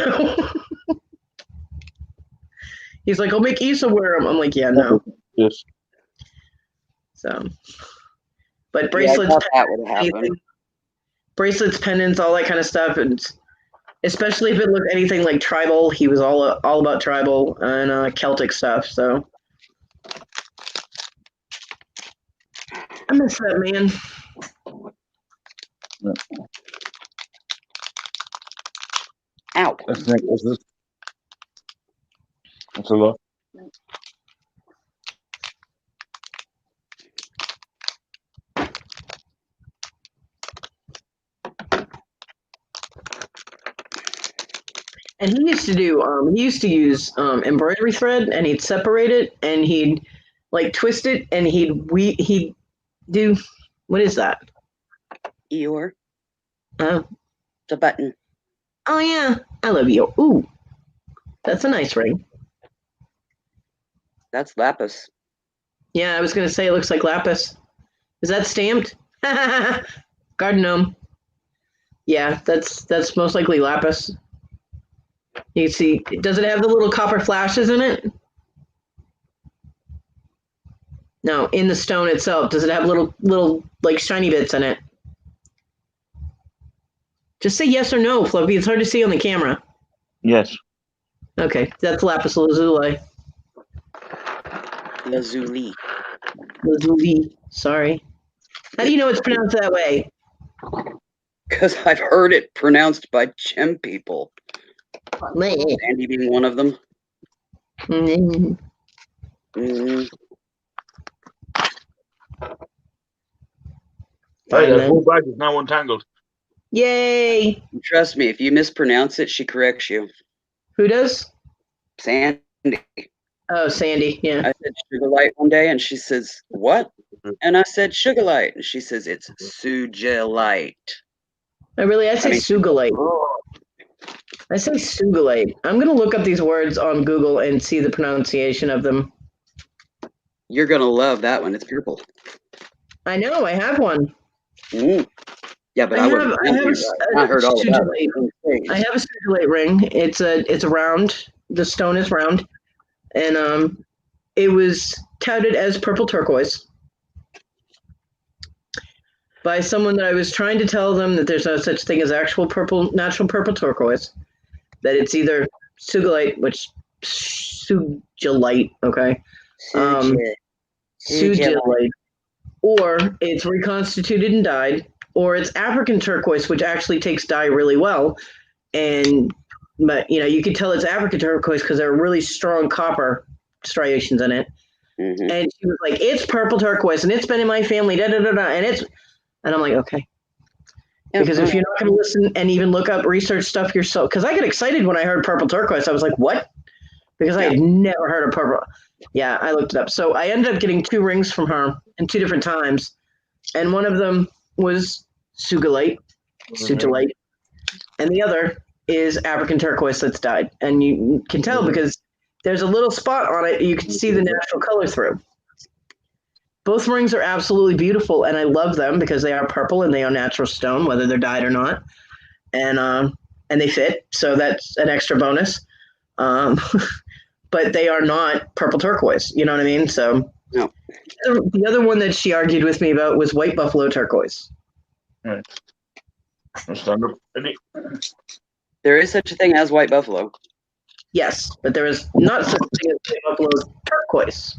He's like, I'll make Issa wear them. I'm like, yeah, no. Yes. So, but bracelets, that would happen. bracelets, pendants, all that kind of stuff, and especially if it looked anything like tribal, he was all about tribal and Celtic stuff. So I miss that man. Ow. That's a lot. And he used to do, he used to use embroidery thread, and he'd separate it, and he'd like twist it, and he'd do, what is that? Eeyore. Oh. The button. Oh yeah, I love you. Ooh, that's a nice ring. That's lapis. Yeah, I was gonna say it looks like lapis. Is that stamped? Garden gnome. Yeah, that's most likely lapis. You can see, does it have the little copper flashes in it? No, in the stone itself. Does it have little like shiny bits in it? Just say yes or no, Fluffy. It's hard to see on the camera. Yes. Okay, that's lapis lazuli. Lazuli. Lazuli. Sorry. How do you know it's pronounced that way? Because I've heard it pronounced by gem people. Sandy being one of them. Mm. Hey, that whole bag is now untangled. Yay! Trust me, if you mispronounce it, she corrects you. Who does? Sandy. Oh, Sandy, yeah. I said sugar light one day, and she says, what? And I said sugar light, and she says, it's Sugalite. I say Sugalite. I say Sugalite. I'm going to look up these words on Google and see the pronunciation of them. You're going to love that one. It's purple. I know, I have one. Mm. Yeah, but I heard all about it. I have a Sugalite ring. It's round. The stone is round. And it was touted as purple turquoise by someone that I was trying to tell them that there's no such thing as natural purple turquoise, that it's either Sugalite, which Sugilite, okay? Sugilite, or it's reconstituted and dyed, or it's African turquoise, which actually takes dye really well. But you can tell it's African turquoise because there are really strong copper striations in it. Mm-hmm. And she was like, "It's purple turquoise, and it's been in my family." And I'm like, okay, because if you're not going to listen and even look up research stuff yourself, because I get excited when I heard purple turquoise. I was like, what? Because I had never heard of purple. Yeah, I looked it up. So I ended up getting 2 rings from her in 2 different times, and one of them was Sugalite, and the other is African turquoise that's dyed. And you can tell because there's a little spot on it you can see the natural color through. Both rings are absolutely beautiful, and I love them because they are purple and they are natural stone, whether they're dyed or not. And they fit, so that's an extra bonus. But they are not purple turquoise, you know what I mean? So no. The other one that she argued with me about was white buffalo turquoise. Right. Stand up. There is such a thing as white buffalo. Yes, but there is not such a thing as white buffalo turquoise,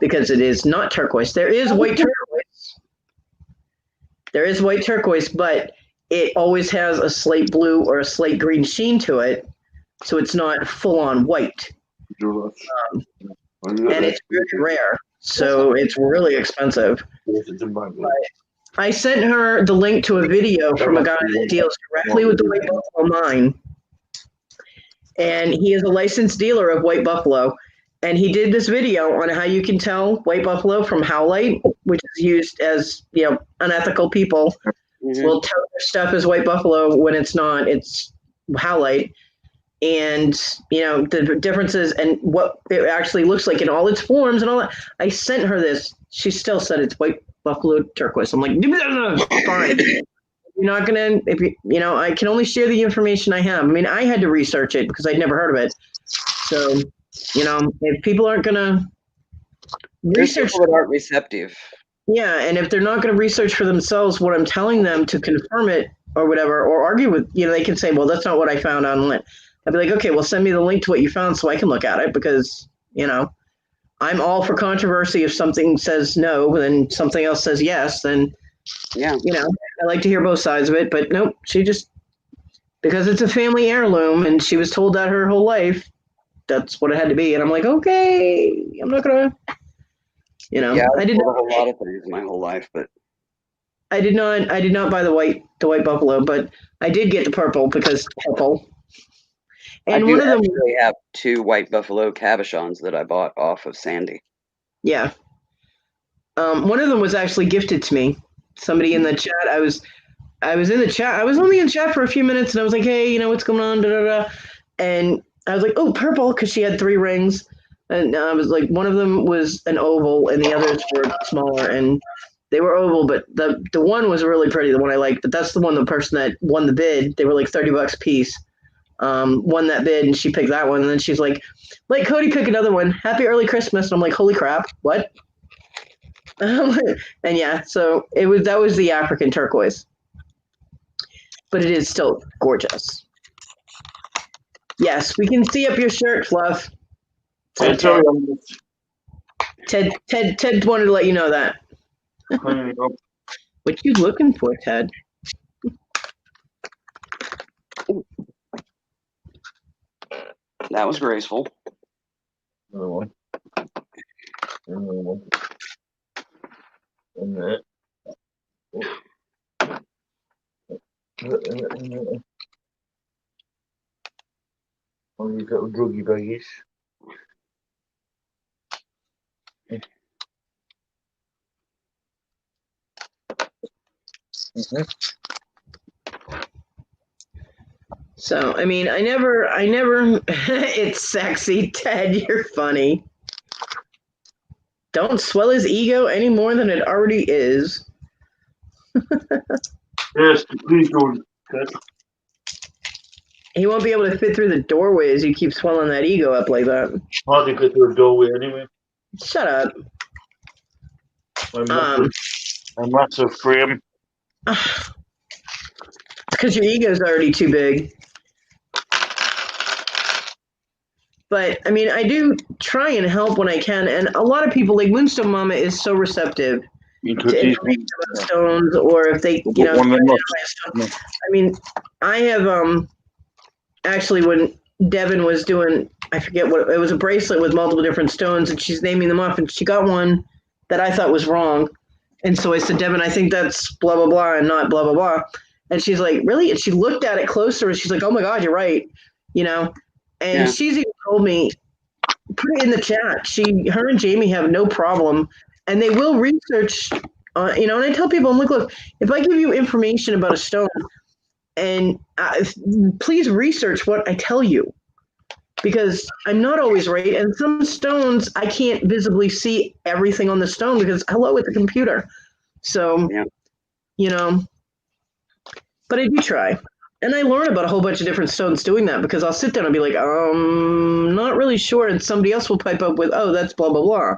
because it is not turquoise. There is white turquoise. There is white turquoise, but it always has a slate blue or a slate green sheen to it, so it's not full on white. And it's very rare, so it's really expensive. But I sent her the link to a video from a guy that deals directly with the white buffalo mine, and he is a licensed dealer of white buffalo. And he did this video on how you can tell white buffalo from howlite, which is used as, unethical people will tell their stuff as white buffalo when it's not, it's howlite. and the differences and what it actually looks like in all its forms and all that. I sent her this. She still said it's white buffalo turquoise. I'm like, fine. You're not gonna, if I can only share the information I have. I mean, I had to research it because I'd never heard of it. So, if people aren't gonna There's research, people that aren't receptive. yeah, and if they're not gonna research for themselves what I'm telling them to confirm it or whatever, or argue with, they can say, well, that's not what I found online. I'd be like, okay, well, send me the link to what you found so I can look at it because, I'm all for controversy. If something says no, then something else says yes, then, yeah, I like to hear both sides of it. But nope, she just, because it's a family heirloom and she was told that her whole life, that's what it had to be. And I'm like, okay, I'm not going to, Yeah, I did a whole lot of things my whole life, but I did not buy the white buffalo, but I did get the purple because purple. And I do one of them actually have 2 white buffalo cabochons that I bought off of Sandy. Yeah. One of them was actually gifted to me. Somebody in the chat. I was in the chat. I was only in chat for a few minutes, and I was like, "Hey, what's going on?" Da, da, da. And I was like, "Oh, purple," because she had 3 rings, and I was like, one of them was an oval, and the others were smaller, and they were oval, but the one was really pretty, the one I liked. But that's the one. The person that won the bid, they were like $30 a piece. Won that bid, and she picked that one, and then she's like, "Let Cody pick another one. Happy early Christmas." And I'm like, "Holy crap, what?" And yeah, so that was the African turquoise, but it is still gorgeous. Yes, we can see up your shirt, Fluff. Said Ted. Ted wanted to let you know that. What you looking for, Ted? That was graceful. Another one. Another one. And that. Oh, you got druggy baggies. So, I mean, I never, it's sexy, Ted, you're funny. Don't swell his ego any more than it already is. Yes, please don't. He won't be able to fit through the doorway as you keep swelling that ego up like that. Hardly fit through a doorway anyway. Shut up. My massive frame. Because your ego's already too big. But, I mean, I do try and help when I can. And a lot of people, like Moonstone Mama is so receptive to information about stones, or if they, I mean, I have, actually, when Devin was doing, I forget what, it was a bracelet with multiple different stones, and she's naming them off, and she got one that I thought was wrong. And so I said, Devin, I think that's blah, blah, blah, and not blah, blah, blah. And she's like, really? And she looked at it closer, and she's like, oh my God, you're right. And she's even told me, put it in the chat. Her and Jamie have no problem, and they will research, and I tell people, I'm like, look, if I give you information about a stone, and please research what I tell you, because I'm not always right. And some stones, I can't visibly see everything on the stone because, hello, it's a computer. So, but I do try. And I learn about a whole bunch of different stones doing that, because I'll sit down and be like, not really sure. And somebody else will pipe up with, oh, that's blah, blah, blah.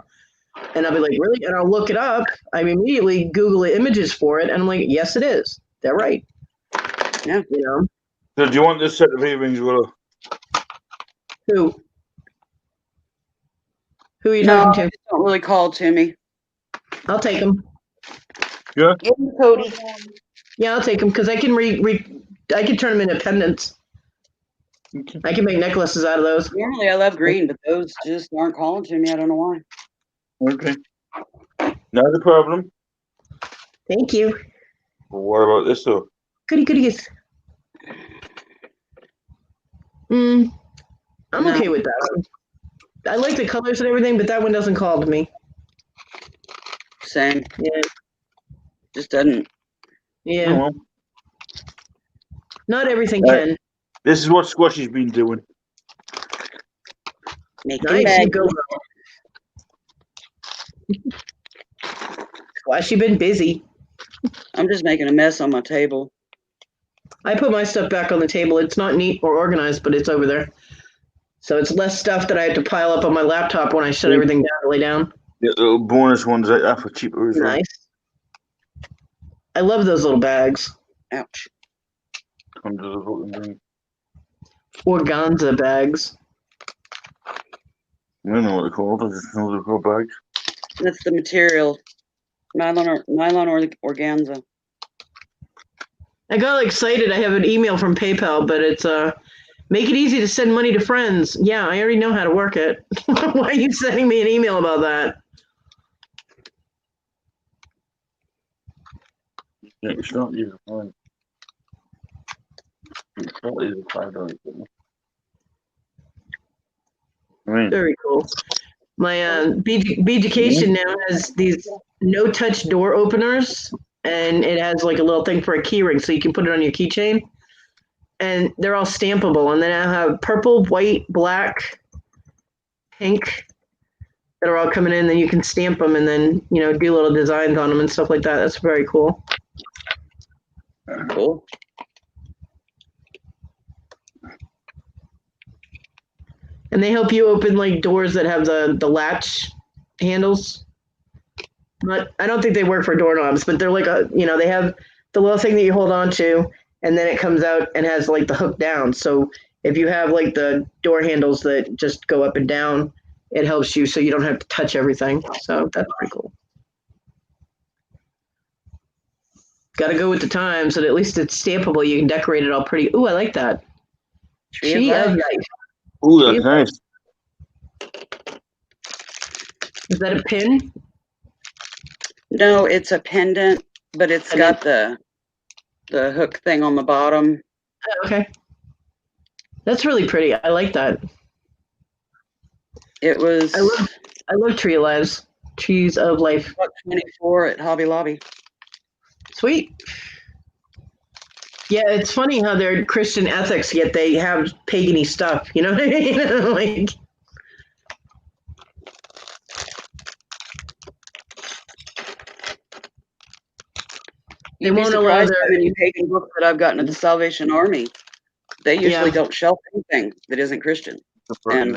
And I'll be like, really? And I'll look it up. I immediately Google images for it. And I'm like, yes, it is. They're right. Yeah. So do you want this set of earrings, Willow? Who are you No, talking to? they don't really call to me. I'll take them. Yeah. Give me Cody. Yeah, I'll take them because I can I can turn them into pendants. I can make necklaces out of those. Normally I love green, but those just aren't calling to me. I don't know why. Okay. Not a problem. Thank you. Well, what about this though? Goodies. I'm okay with that one. I like the colors and everything, but that one doesn't call to me. Same. Yeah. Just doesn't. Yeah. Oh, well. Not everything Right. can. This is what Squashy's been doing. Making Nice, you bags. go. Why she been busy? I'm just making a mess on my table. I put my stuff back on the table. It's not neat or organized, but it's over there. So it's less stuff that I have to pile up on my laptop when I shut everything down to lay down. Yeah, little bonus ones like that for cheaper as well. Nice. I love those little bags. Ouch. Under the fucking thing. Organza bags. I don't know what they're called. I just know they're called bags. That's the material. Nylon or organza. I got excited. I have an email from PayPal, but it's make it easy to send money to friends. Yeah, I already know how to work it. Why are you sending me an email about that? Yeah, it's not user fine. It's not user $5. I mean, Very cool. My Beaducation now has these no-touch door openers, and it has like a little thing for a key ring, so you can put it on your keychain. And they're all stampable, and then I have purple, white, black, pink that are all coming in. Then you can stamp them, and then do little designs on them and stuff like that. That's very cool. Cool. And they help you open like doors that have the latch handles. But I don't think they work for doorknobs, but they're like they have the little thing that you hold on to, and then it comes out and has like the hook down. So if you have like the door handles that just go up and down, it helps you so you don't have to touch everything. So that's pretty cool. Got to go with the times, and at least it's stampable. You can decorate it all pretty. Ooh, I like that. Tree of Life. Ooh, that's nice. Is that a pin? No, it's a pendant, but it's got the hook thing on the bottom. Oh, okay. That's really pretty. I like that. It was. I love Tree of Lives. Trees of Life. $24 at Hobby Lobby. Sweet. Yeah, it's funny how they're Christian ethics, yet they have pagan-y stuff. You know what I mean? Like. You'd be surprised how many pagan books that I've gotten at the Salvation Army. They usually don't shelf anything that isn't Christian. And,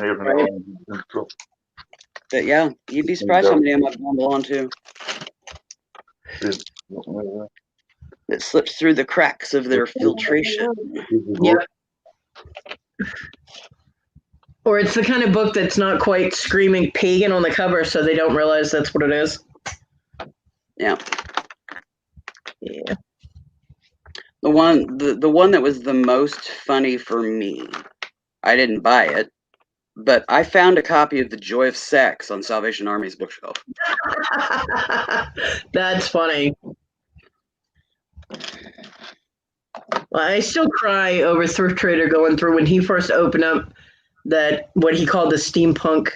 but yeah, you'd be surprised how many of them I've bundled onto. It slips through the cracks of their filtration. Yeah. Or it's the kind of book that's not quite screaming pagan on the cover, so they don't realize that's what it is. Yeah. Yeah. The one that was the most funny for me, I didn't buy it, but I found a copy of The Joy of Sex on Salvation Army's bookshelf. That's funny. Well, I still cry over Thrift Trader going through when he first opened up that what he called the steampunk.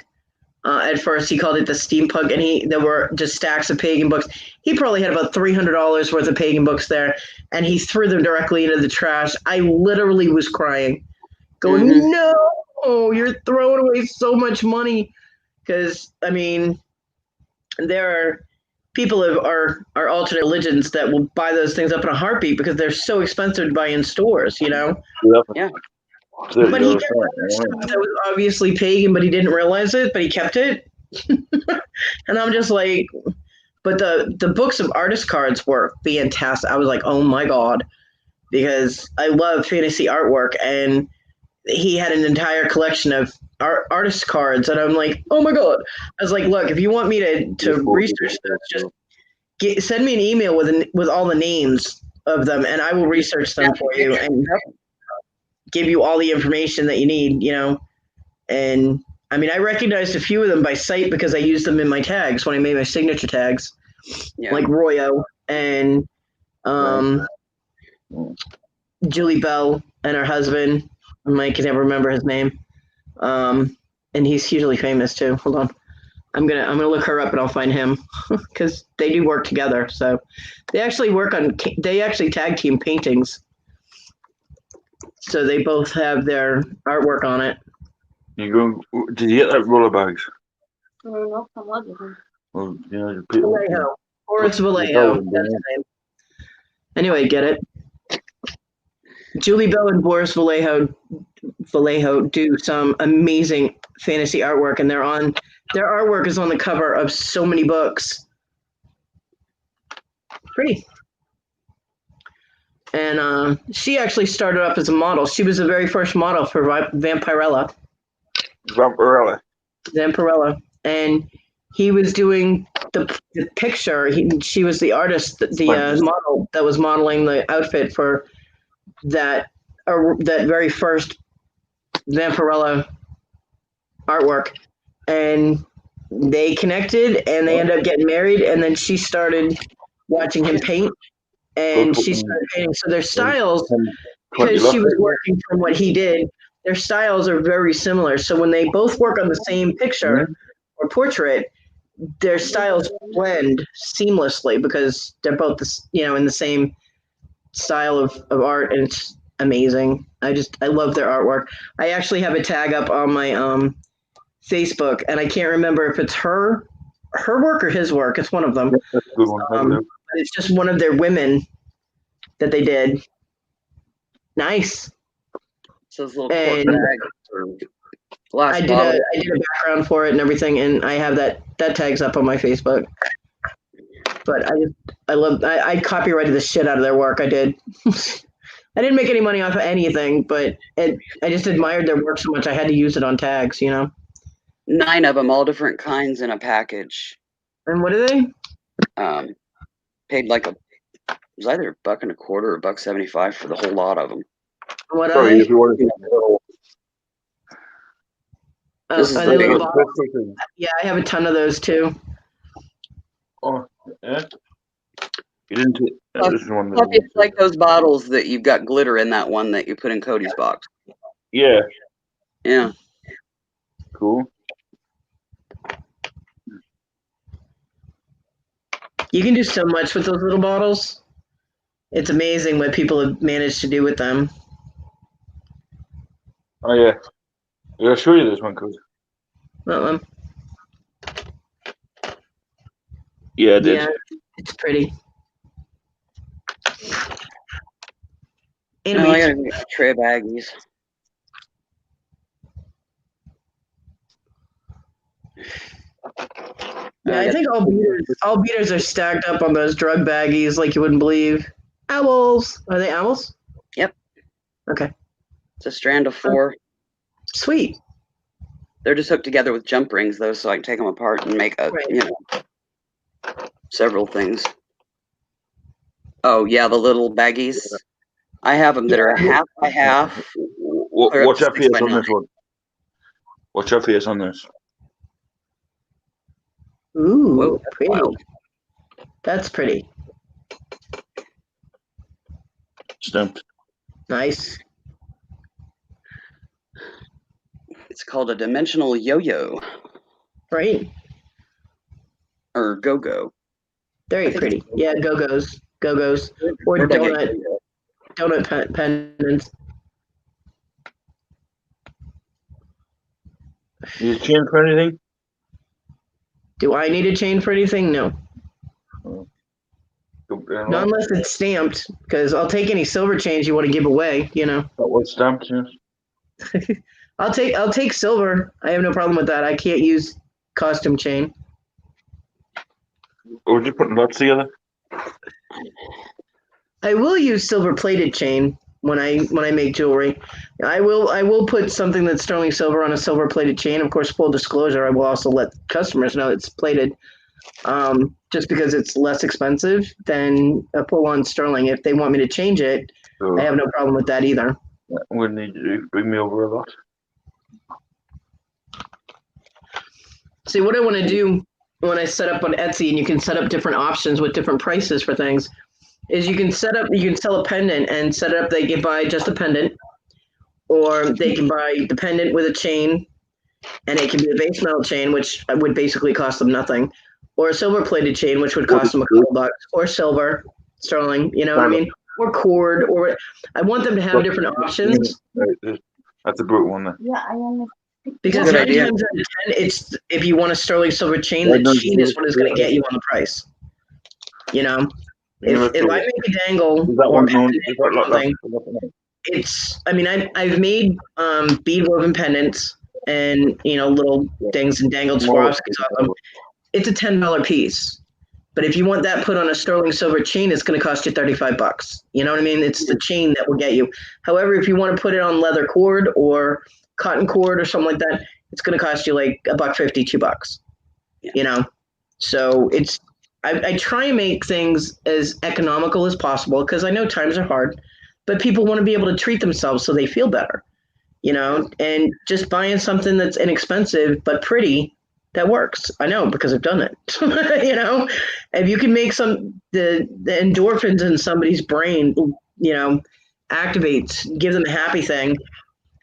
At first, he called it the steampunk, and there were just stacks of pagan books. He probably had about $300 worth of pagan books there, and he threw them directly into the trash. I literally was crying, going, "No, you're throwing away so much money." Because I mean, there are people of our alternate religions that will buy those things up in a heartbeat because they're so expensive to buy in stores. Yeah. But he kept stuff that was obviously pagan, but he didn't realize it, but he kept it. And I'm just like, but the books of artist cards were fantastic. I was like, oh my God, because I love fantasy artwork, and he had an entire collection of artist cards, and I'm like, oh my God. I was like, look, if you want me to research this, just send me an email with all the names of them, and I will research them for you and give you all the information that you need, And I mean, I recognized a few of them by sight because I used them in my tags when I made my signature tags, like Royo and Julie Bell and her husband. I can never remember his name. And he's hugely famous too. Hold on. I'm gonna look her up and I'll find him because they do work together. So they actually tag team paintings. So they both have their artwork on it. You go? Did you get that roller bags? I don't know if I love it. Well, yeah, the people. Vallejo. Horace Vallejo. That's his name. Anyway, get it? Julie Bell and Boris Vallejo do some amazing fantasy artwork, and their artwork is on the cover of so many books. Pretty. And she actually started off as a model. She was the very first model for Vampirella. Vampirella. And he was doing the picture. She was the artist, the model that was modeling the outfit for that very first Vampirella artwork. And they connected, and they ended up getting married. And then she started watching him paint, and she started painting. So their styles, because she was working from what he did, their styles are very similar. So when they both work on the same picture or portrait, their styles blend seamlessly because they're both, in the same style of art, and it's amazing. I love their artwork. I actually have a tag up on my Facebook, and I can't remember if it's her work or his work. It's one of them. It's just one of their women that they did. Nice. So it's a little bag or glass I did a background for it and everything, and I have that tag's up on my Facebook. But I copyrighted the shit out of their work. I did. I didn't make any money off of anything, but I just admired their work so much I had to use it on tags, 9 of them, all different kinds in a package. And what are they? Paid like it was either $1.25 or $1.75 for the whole lot of them. What are they? This is Are the they biggest. little bottles? Yeah, I have a ton of those too. Oh, yeah. You didn't. This is one. It's like those bottles that you've got glitter in that one that you put in Cody's box. Yeah. Yeah. Cool. You can do so much with those little bottles. It's amazing what people have managed to do with them. Oh yeah. I'll show you this one, Cody. Yeah, I did. Yeah, it's pretty. I gotta get a tray of baggies. Yeah, I think all beaters are stacked up on those drug baggies like you wouldn't believe. Owls. Are they owls? Yep. Okay. It's a strand of 4. Sweet. They're just hooked together with jump rings, though, so I can take them apart and make several things. Oh yeah, the little baggies. I have them that are a half by half. Watch out for your on this one. Watch out for your on this. Ooh, whoa, pretty. Wild. That's pretty. Stamped. Nice. It's called a dimensional yo-yo. Right. Or go-go. Very pretty. Yeah, go-go's. Go-go's. Or donut pendants. You a chain for anything? Do I need a chain for anything? No. Not unless it's stamped, because I'll take any silver chains you want to give away, That was stamped, yes. I'll take silver. I have no problem with that. I can't use costume chain. Or would you put lots together? I will use silver plated chain when I make jewelry. I will put something that's sterling silver on a silver plated chain. Of course, full disclosure, I will also let customers know it's plated. Just because it's less expensive than a full-on sterling. If they want me to change it, I have no problem with that either. We need to bring me over a lot. See, what I want to do when I set up on Etsy, and you can set up different options with different prices for things, is you can sell a pendant and set it up. They can buy just a pendant, or they can buy the pendant with a chain, and it can be a base metal chain, which would basically cost them nothing, or a silver plated chain, which would cost them a couple bucks, or silver, sterling, you know what I mean? or cord, or I want them to have different options. That's a good one there. Yeah, I am. Because Good 9 idea. times out of 10, it's if you want a sterling silver chain, Yeah, the no, chain is what is going to yeah. get you on the price. You know, Yeah, if I make a dangle Is that or one a known? pendant Is or that something, it's. I mean, I've made bead woven pendants and little things and dangled Swarovskis off them. It's a $10 piece. But if you want that put on a sterling silver chain, it's going to cost you $35. You know what I mean? It's the chain that will get you. However, if you want to put it on leather cord or cotton cord or something like that, it's going to cost you like $1.50, $2. You know, so it's. I try and make things as economical as possible because I know times are hard, but people want to be able to treat themselves so they feel better. You know, and just buying something that's inexpensive but pretty. That works. I know because I've done it. You know, if you can make the endorphins in somebody's brain, activates, give them a happy thing,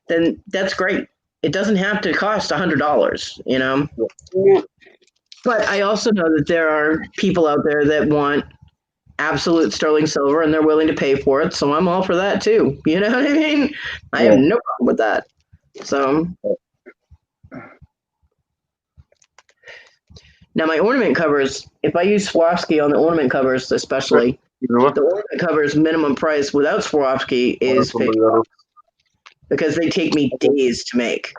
then that's great. It doesn't have to cost $100, you know. Yeah. But I also know that there are people out there that want absolute sterling silver and they're willing to pay for it. So I'm all for that too. You know what I mean? I have no problem with that. So. Now my ornament covers, if I use Swarovski on the ornament covers especially, the ornament covers minimum price without Swarovski is $50 because they take me days to make.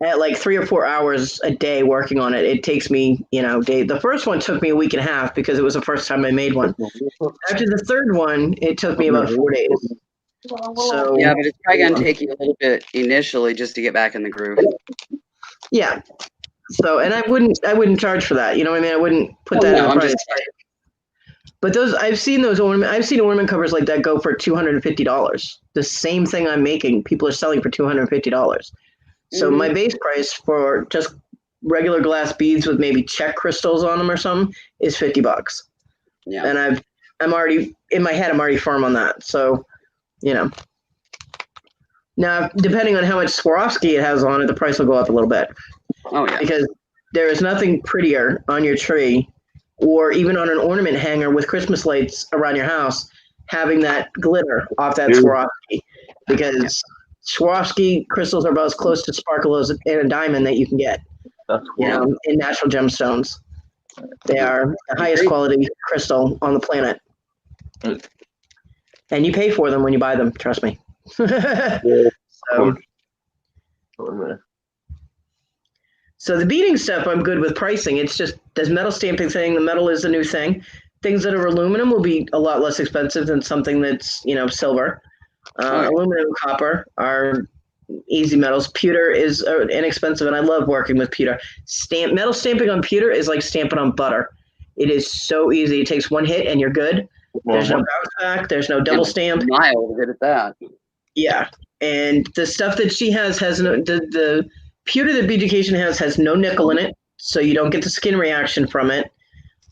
At like 3 or 4 hours a day working on it, it takes me, day. The first one took me a week and a half because it was the first time I made one. After the third one, it took me about 4 days. So Yeah, but it's probably gonna take you a little bit initially just to get back in the groove. Yeah. So, and I wouldn't charge for that. You know what I mean? I wouldn't put that in the price. But I've seen ornament covers like that go for $250. The same thing I'm making, people are selling for $250. So my base price for just regular glass beads with maybe check crystals on them or something is $50. Yeah. And I'm already in my head. I'm already firm on that. So, now depending on how much Swarovski it has on it, the price will go up a little bit. Oh yeah. Because there is nothing prettier on your tree or even on an ornament hanger with Christmas lights around your house, having that glitter off that Swarovski. Because Swarovski crystals are about as close to sparkle as in a diamond that you can get. That's cool. In natural gemstones. They are the highest quality crystal on the planet. And you pay for them when you buy them, trust me. So the beading stuff, I'm good with pricing. It's just this metal stamping thing. The metal is the new thing. Things that are aluminum will be a lot less expensive than something that's, silver. Aluminum and copper are easy metals. Pewter is inexpensive, and I love working with pewter. Metal stamping on pewter is like stamping on butter. It is so easy. It takes one hit, and you're good. There's no bounce back. There's no double stamp. Mild, good at that. Yeah, and the stuff that she has no the pewter that Beaducation has no nickel in it, so you don't get the skin reaction from it.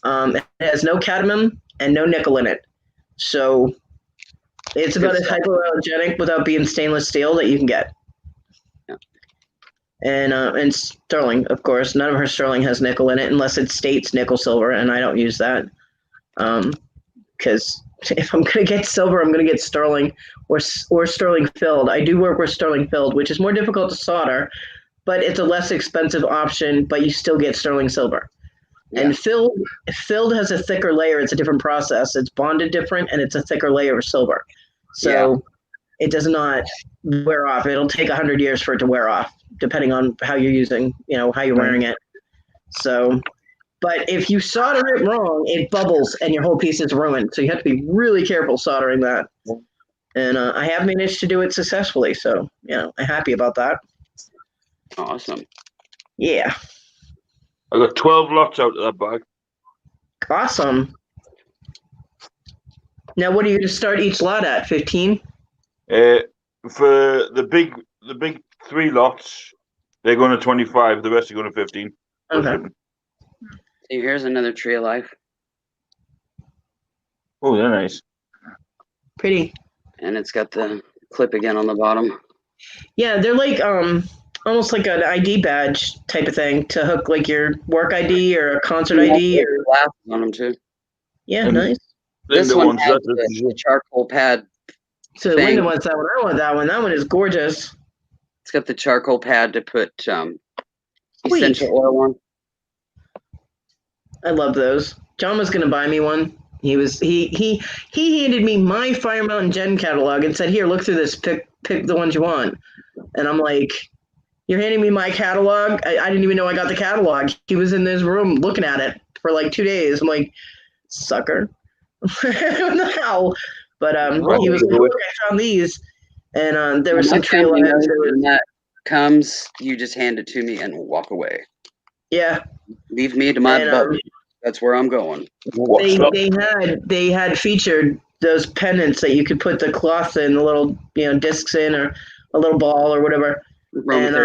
It has no cadmium and no nickel in it, so it's about as hypoallergenic without being stainless steel that you can get. Yeah. And sterling, of course, none of her sterling has nickel in it unless it states nickel silver, and I don't use that because if I'm gonna get silver, I'm gonna get sterling or sterling filled. I do work with sterling filled, which is more difficult to solder, but it's a less expensive option, but you still get sterling silver. Yeah. And filled has a thicker layer. It's a different process. It's bonded different, and it's a thicker layer of silver. So it does not wear off. It'll take 100 years for it to wear off, depending on how you're using, how you're wearing it. So, but if you solder it wrong, it bubbles, and your whole piece is ruined. So you have to be really careful soldering that. And I have managed to do it successfully. So, I'm happy about that. Awesome. Yeah. I got 12 lots out of that bag. Awesome. Now, what are you going to start each lot at? 15? For the big 3 lots, they're going to 25. The rest are going to 15. Okay. See, here's another tree of life. Oh, they're nice. Pretty. And it's got the clip again on the bottom. Yeah, they're like almost like an ID badge type of thing to hook like your work ID or a concert ID or glasses on them too. Yeah, nice. This one has the charcoal pad. So thing. Linda wants that one. I want that one. That one is gorgeous. It's got the charcoal pad to put Sweet. essential oil on. I love those. John was gonna buy me one. He handed me my Fire Mountain Gen catalog and said, "Here, look through this. Pick the ones you want." And I'm like, "You're handing me my catalog? I didn't even know I got the catalog." He was in this room looking at it for like 2 days. I'm like, "Sucker." What the hell? But he was like, "Look, I found these." And there was some tree When lights. that comes, you just hand it to me and walk away. Yeah. Leave me to my budget. That's where I'm going. They had featured those pendants that you could put the cloth in, the little discs in, or a little ball or whatever, and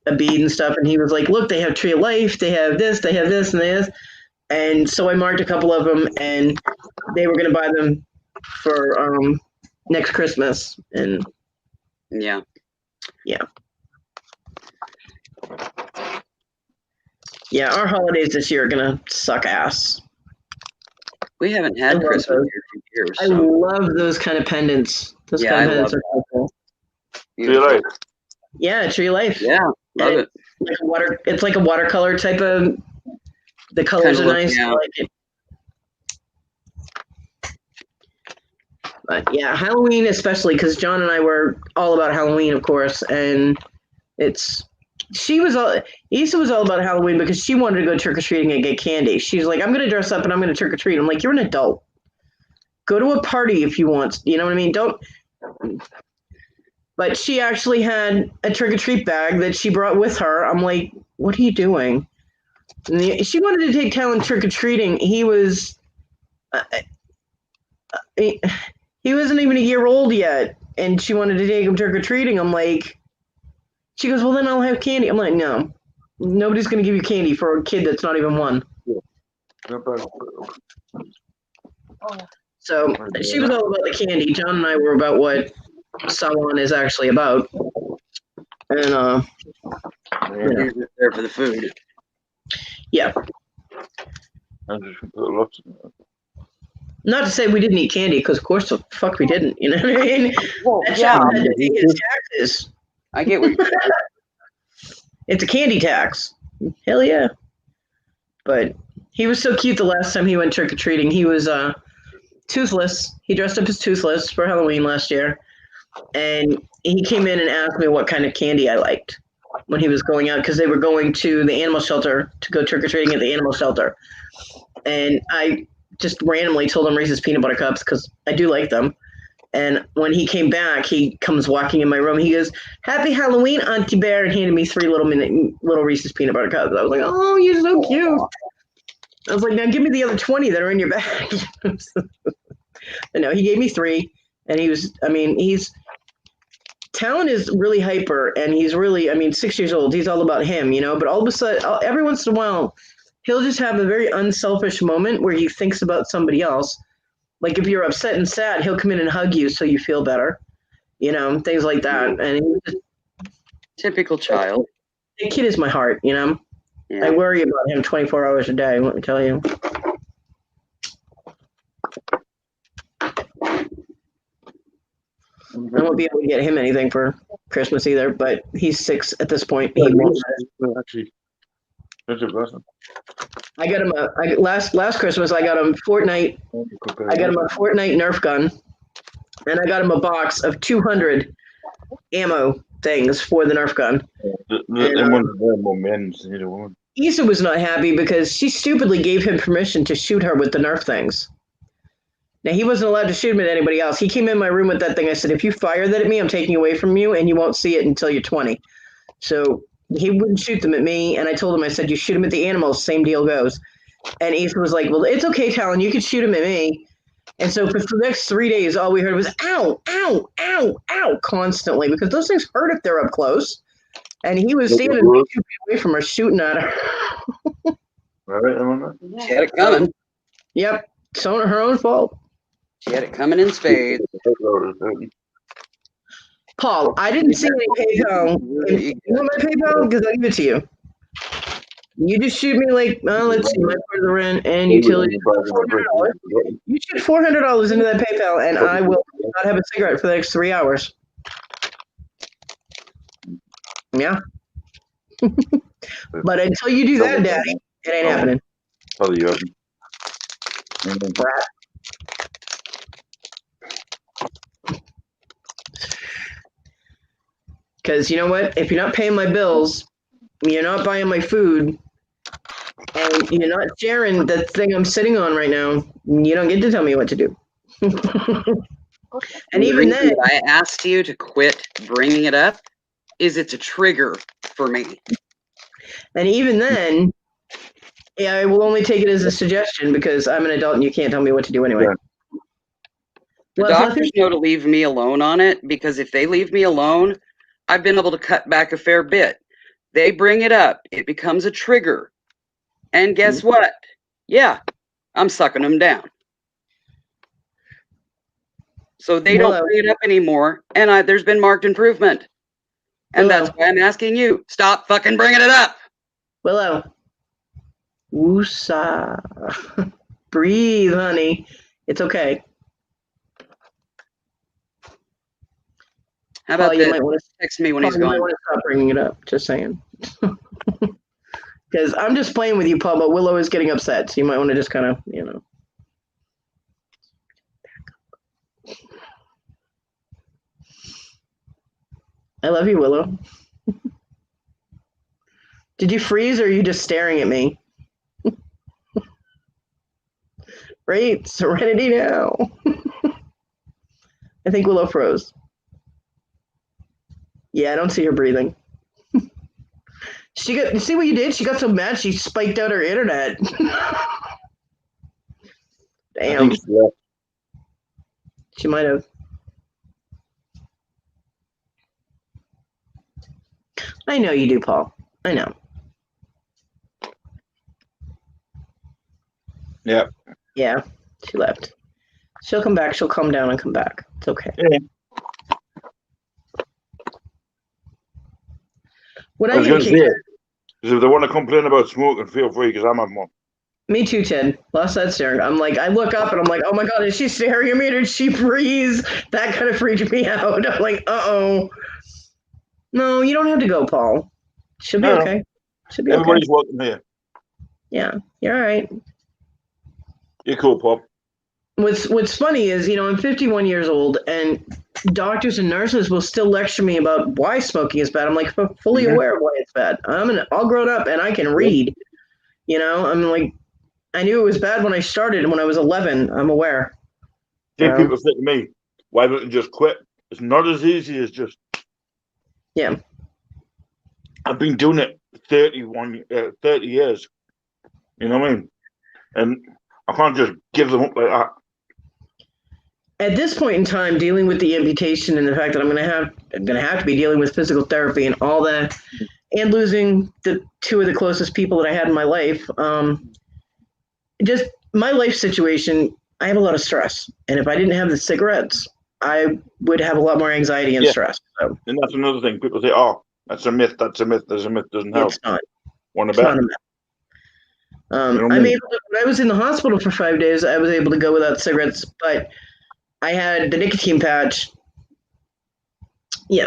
a bead and stuff. And he was like, "Look, they have Tree of Life. They have this. They have this and this." And so I marked a couple of them, and they were going to buy them for next Christmas. And yeah. Yeah, our holidays this year are gonna suck ass. We haven't had Christmas in years. I love those kind of pendants. Those kind of pendants are so cool. Tree of Life. Yeah, Tree of Life. Yeah, love it. It's like a watercolor type of. The colors are nice. I like it. But yeah, Halloween especially, because John and I were all about Halloween, of course, and Issa was all about Halloween because she wanted to go trick-or-treating and get candy. She's like, "I'm going to dress up and I'm going to trick-or-treat." I'm like, "You're an adult. Go to a party if you want." You know what I mean? Don't. But she actually had a trick-or-treat bag that she brought with her. I'm like, "What are you doing?" And she wanted to take Talon trick-or-treating. He was... he wasn't even a year old yet, and she wanted to take him trick-or-treating. I'm like... She goes, "Well, then I'll have candy." I'm like, "No. Nobody's going to give you candy for a kid that's not even one." So she was all about the candy. John and I were about what Samhain is actually about. And He's just there for the food. Yeah. Not to say we didn't eat candy, because of course the fuck we didn't. You know what I mean? Well, that yeah. child had to pay his taxes. I get what you're saying. It's a candy tax. Hell yeah. But he was so cute the last time he went trick-or-treating. He was toothless. He dressed up as Toothless for Halloween last year. And he came in and asked me what kind of candy I liked when he was going out, because they were going to the animal shelter to go trick-or-treating at the animal shelter. And I just randomly told him Reese's Peanut Butter Cups because I do like them. And when he came back, he comes walking in my room. He goes, "Happy Halloween, Auntie Bear," and handed me 3 little Reese's Peanut Butter Cups. I was like, "Oh, you're so cute." I was like, "Now give me the other 20 that are in your bag." But no, he gave me 3. And Talon is really hyper, and he's really, 6 years old. He's all about him, but all of a sudden, every once in a while, he'll just have a very unselfish moment where he thinks about somebody else. Like if you're upset and sad, he'll come in and hug you so you feel better, things like that. And typical child. The kid is my heart, Yeah. I worry about him 24 hours a day, let me tell you. I won't be able to get him anything for Christmas either, but he's 6 at this point. He won't. Actually, that's a blessing. I got him last Christmas. I got him Fortnite. I got him a Fortnite Nerf gun, and I got him a box of 200 ammo things for the Nerf gun. Issa was not happy because she stupidly gave him permission to shoot her with the Nerf things. Now, he wasn't allowed to shoot him at anybody else. He came in my room with that thing. I said, "If you fire that at me, I'm taking away from you, and you won't see it until you're 20. So he wouldn't shoot them at me, and I told him, I said, "You shoot them at the animals, same deal goes." And Issa was like, "Well, it's okay, Talon, you can shoot them at me." And so for the next 3 days, all we heard was, "Ow, ow, ow, ow," constantly, because those things hurt if they're up close. And he was standing 2 feet away from her, shooting at her. She had it coming. Yep, it's her own fault. She had it coming in spades. Paul, I didn't see any PayPal. You want my PayPal? Because I'll give it to you. You just shoot me like, let's see, my part of the rent and utilities. $400. You shoot $400 into that PayPal, and I will not have a cigarette for the next 3 hours. Yeah. But until you do that, Daddy, it ain't happening. Tell you. Brat. Because you know what? If you're not paying my bills, you're not buying my food, and you're not sharing the thing I'm sitting on right now, you don't get to tell me what to do. And even then, I asked you to quit bringing it up. It's a trigger for me. And even then, yeah, I will only take it as a suggestion because I'm an adult and you can't tell me what to do anyway. The doctors know to leave me alone on it because if they leave me alone, I've been able to cut back a fair bit. They bring it up, it becomes a trigger. And guess what? Yeah, I'm sucking them down. So they don't bring it up anymore, and there's been marked improvement. And that's why I'm asking you, stop fucking bringing it up. Willow. Woosah. Breathe, honey. It's okay. How about you this? might want to Text me when he's You gone. might want to stop bringing it up. Just saying. Because I'm just playing with you, Paul, but Willow is getting upset. So you might want to just kind of, I love you, Willow. Did you freeze or are you just staring at me? Right, serenity now. I think Willow froze. Yeah, I don't see her breathing. You see what you did? She got so mad she spiked out her internet. Damn. She might have. I know you do, Paul. I know. Yeah. Yeah, she left. She'll come back. She'll calm down and come back. It's okay. Yeah. What I was going to say, if they want to complain about smoking, feel free, because I'm having one. Me too, Ted. Lost that staring. I'm like, I look up and I'm like, oh my God, is she staring at me? Did she freeze? That kind of freaked me out. I'm like, uh-oh. No, you don't have to go, Paul. She'll be okay. She'll be Everybody's okay. welcome here. Yeah, you're all right. You're cool, Pop. What's funny is, I'm 51 years old, and doctors and nurses will still lecture me about why smoking is bad. I'm like, fully aware of why it's bad. I'm all grown up, and I can read. I'm like, I knew it was bad when I started. When I was 11, I'm aware. People say to me, why don't you just quit? It's not as easy as just. Yeah. I've been doing it 30 years. You know what I mean? And I can't just give them up like that. At this point in time, dealing with the amputation and the fact that I'm gonna have to be dealing with physical therapy and all that, and losing the two of the closest people that I had in my life, just my life situation, I have a lot of stress. And if I didn't have the cigarettes, I would have a lot more anxiety and stress. So. And that's another thing. People say, oh, that's a myth. That's a myth. There's a myth. Doesn't help. It's not. Want to It's not bet? a myth. I'm able to, when I was in the hospital for 5 days, I was able to go without cigarettes, but I had the nicotine patch. Yeah.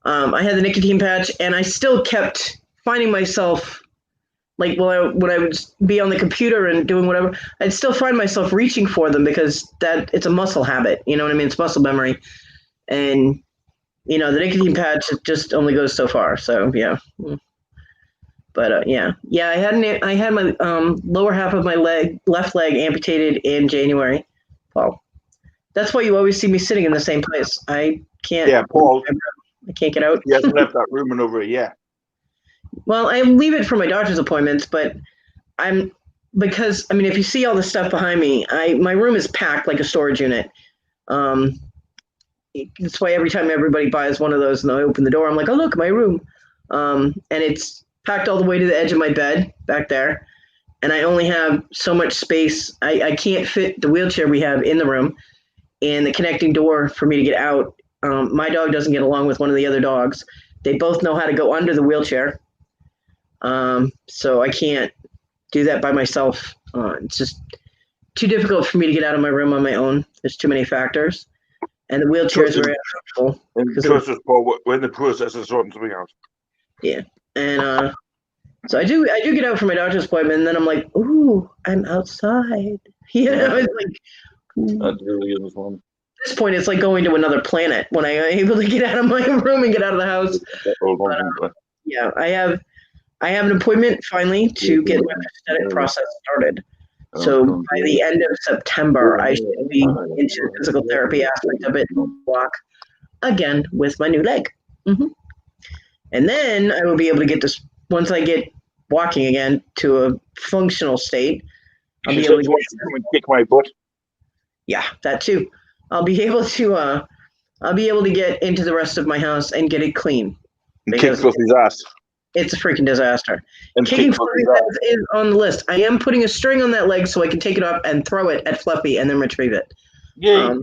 I had the nicotine patch, and I still kept finding myself, like, when I would be on the computer and doing whatever, I'd still find myself reaching for them because it's a muscle habit. You know what I mean? It's muscle memory. And, the nicotine patch just only goes so far. So, yeah. But, yeah. Yeah, I had my lower half of my left leg amputated in January, Paul. That's why you always see me sitting in the same place. I can't. Yeah, Paul. I can't get out. He hasn't left that room in over a year. Well, I leave it for my doctor's appointments, but because if you see all the stuff behind me, my room is packed like a storage unit. That's why every time everybody buys one of those and I open the door, I'm like, oh, look, my room. And it's packed all the way to the edge of my bed back there. And I only have so much space. I can't fit the wheelchair we have in the room and the connecting door for me to get out. My dog doesn't get along with one of the other dogs. They both know how to go under the wheelchair. So I can't do that by myself. It's just too difficult for me to get out of my room on my own. There's too many factors. And the wheelchair is very uncomfortable. And trust us, Paul, we're in the process of sorting something out. Yeah. And so I do get out for my doctor's appointment, and then I'm like, ooh, I'm outside. You know, it's like That's really good one. at this point it's like going to another planet when I'm able to get out of my room and get out of the house. But, yeah, I have an appointment finally to get my prosthetic process started. So by the end of September, I should be into the physical therapy aspect of it and walk again with my new leg. And then I will be able to get this, once I get walking again to a functional state, I'll be able to kick my butt. Yeah, that too. I'll be able to get into the rest of my house and get it clean. Kick Fluffy's ass. It's a freaking disaster. And Kicking kick Fluffy's ass is on the list. I am putting a string on that leg so I can take it off and throw it at Fluffy and then retrieve it. Yay.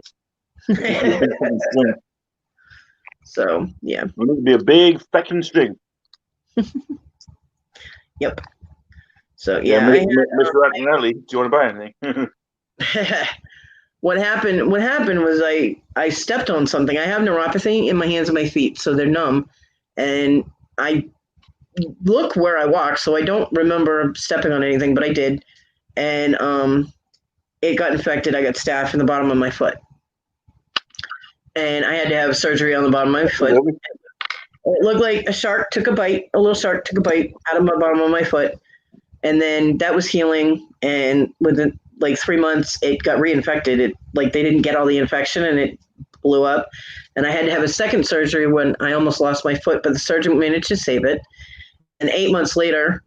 So, yeah. It would be a big fucking string. Yep. So, yeah. Mr. Antonelli, do you want to buy anything? What happened was I stepped on something. I have neuropathy in my hands and my feet, so they're numb. And I look where I walk, so I don't remember stepping on anything, but I did. And it got infected. I got staph in the bottom of my foot. And I had to have surgery on the bottom of my foot. It looked like a shark took a bite, a little shark took a bite out of my bottom of my foot. And then that was healing. And within like 3 months, it got reinfected. It like they didn't get all the infection and it blew up. And I had to have a second surgery when I almost lost my foot, but the surgeon managed to save it. And 8 months later,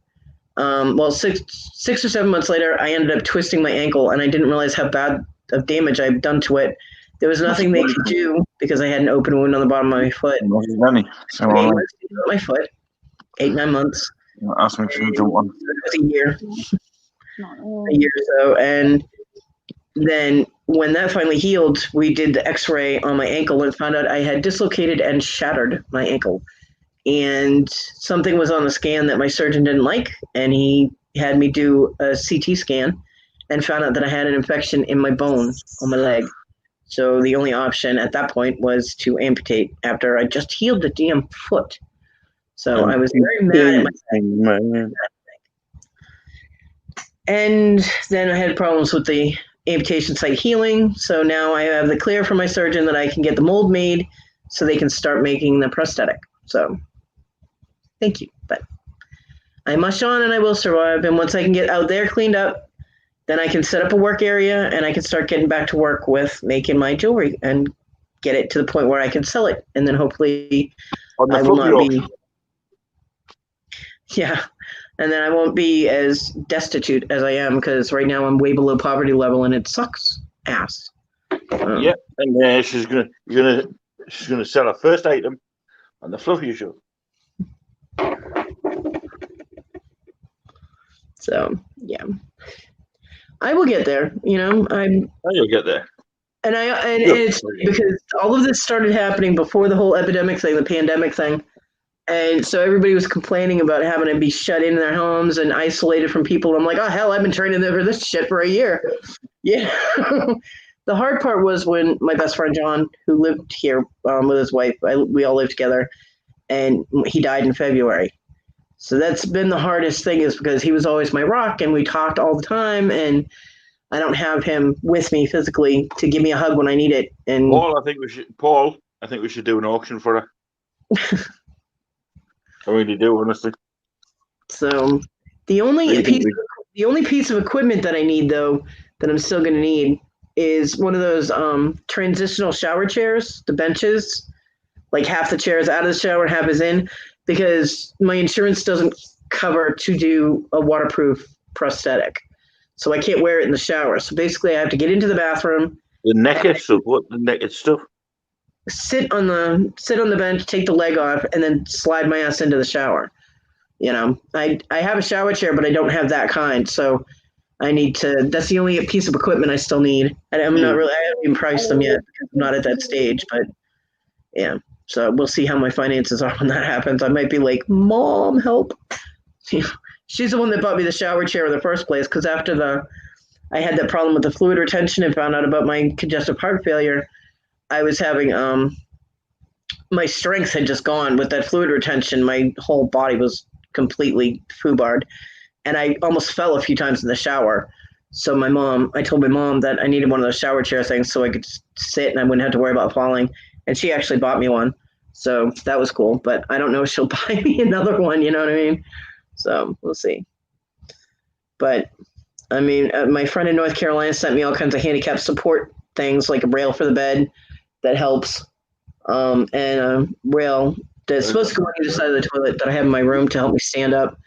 six or 7 months later, I ended up twisting my ankle, and I didn't realize how bad of damage I've done to it. There was nothing they could do because I had an open wound on the bottom of my foot. My foot, 8-9 months. Ask me if you don't want. It was a year or so, and then when that finally healed, we did the X-ray on my ankle and found out I had dislocated and shattered my ankle. And something was on the scan that my surgeon didn't like, and he had me do a CT scan and found out that I had an infection in my bone on my leg. So the only option at that point was to amputate after I just healed the damn foot. So I was very mad at myself. And then I had problems with the amputation site healing. So now I have the clear from my surgeon that I can get the mold made so they can start making the prosthetic. So thank you. But I mush on and I will survive. And once I can get out there cleaned up, then I can set up a work area and I can start getting back to work with making my jewelry and get it to the point where I can sell it. And then hopefully I will not be. Yeah. And then I won't be as destitute as I am because right now I'm way below poverty level and it sucks ass. Yeah, and she's gonna sell her first item on the Fluffy Show. So yeah, I will get there. You know, You'll get there. And it's because all of this started happening before the whole epidemic thing, the pandemic thing. And so everybody was complaining about having to be shut in their homes and isolated from people. I'm like, oh, hell, I've been training for this shit for a year. Yeah. The hard part was when my best friend, John, who lived here with his wife, we all lived together, and he died in February. So that's been the hardest thing is because he was always my rock and we talked all the time. And I don't have him with me physically to give me a hug when I need it. And Paul, I think we should do an auction for her. I really do, honestly. So the only piece of equipment that I need, though, that I'm still going to need is one of those transitional shower chairs, the benches, like half the chair is out of the shower, half is in, because my insurance doesn't cover to do a waterproof prosthetic. So I can't wear it in the shower. So basically I have to get into the bathroom. The naked stuff? What the naked stuff? Sit on the bench, take the leg off, and then slide my ass into the shower. You know, I have a shower chair, but I don't have that kind. So I need to. That's the only piece of equipment I still need. And I haven't even priced them yet because I'm not at that stage. But yeah, so we'll see how my finances are when that happens. I might be like, Mom, help. she's the one that bought me the shower chair in the first place. Because after I had that problem with the fluid retention and found out about my congestive heart failure, I was having my strength had just gone with that fluid retention. My whole body was completely foobarred, and I almost fell a few times in the shower. So I told my mom that I needed one of those shower chair things so I could sit and I wouldn't have to worry about falling. And she actually bought me one. So that was cool. But I don't know if she'll buy me another one. You know what I mean? So we'll see. But I mean, my friend in North Carolina sent me all kinds of handicap support things, like a rail for the bed that helps, and a rail that's supposed to go on either side of the toilet that I have in my room to help me stand up.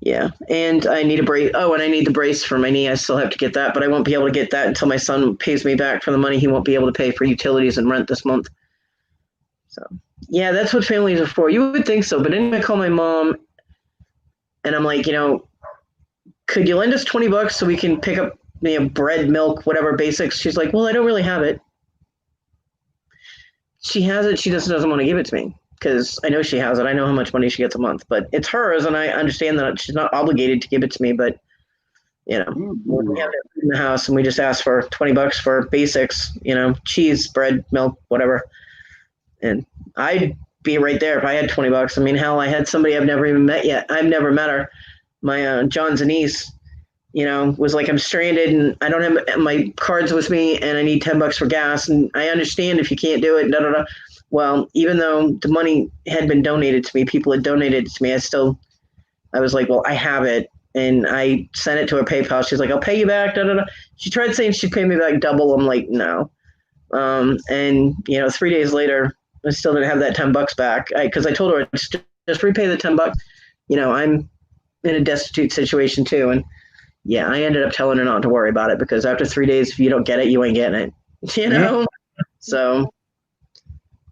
Yeah, and I need a brace. Oh, and I need the brace for my knee. I still have to get that, but I won't be able to get that until my son pays me back for the money he won't be able to pay for utilities and rent this month. So, yeah, that's what families are for. You would think so, but then I call my mom, and I'm like, could you lend us $20 so we can pick up bread, milk, whatever basics? She's like, well, I don't really have it. She has it. She just doesn't want to give it to me. Because I know she has it. I know how much money she gets a month, but it's hers, and I understand that she's not obligated to give it to me. But we have it in the house, and we just ask for $20 for basics. Cheese, bread, milk, whatever. And I'd be right there if I had $20. I mean, hell, I had somebody I've never even met yet. I've never met her. My John's niece, was like, I'm stranded, and I don't have my cards with me, and I need $10 for gas. And I understand if you can't do it. Da da da. Well, even though the money had been donated to me, people had donated it to me, I was like, well, I have it. And I sent it to her PayPal. She's like, I'll pay you back. Da, da, da. She tried saying she'd pay me back double. I'm like, no. And 3 days later, I still didn't have that $10 back. Because I told her, just repay the $10. I'm in a destitute situation too. And yeah, I ended up telling her not to worry about it, because after 3 days, if you don't get it, you ain't getting it. So.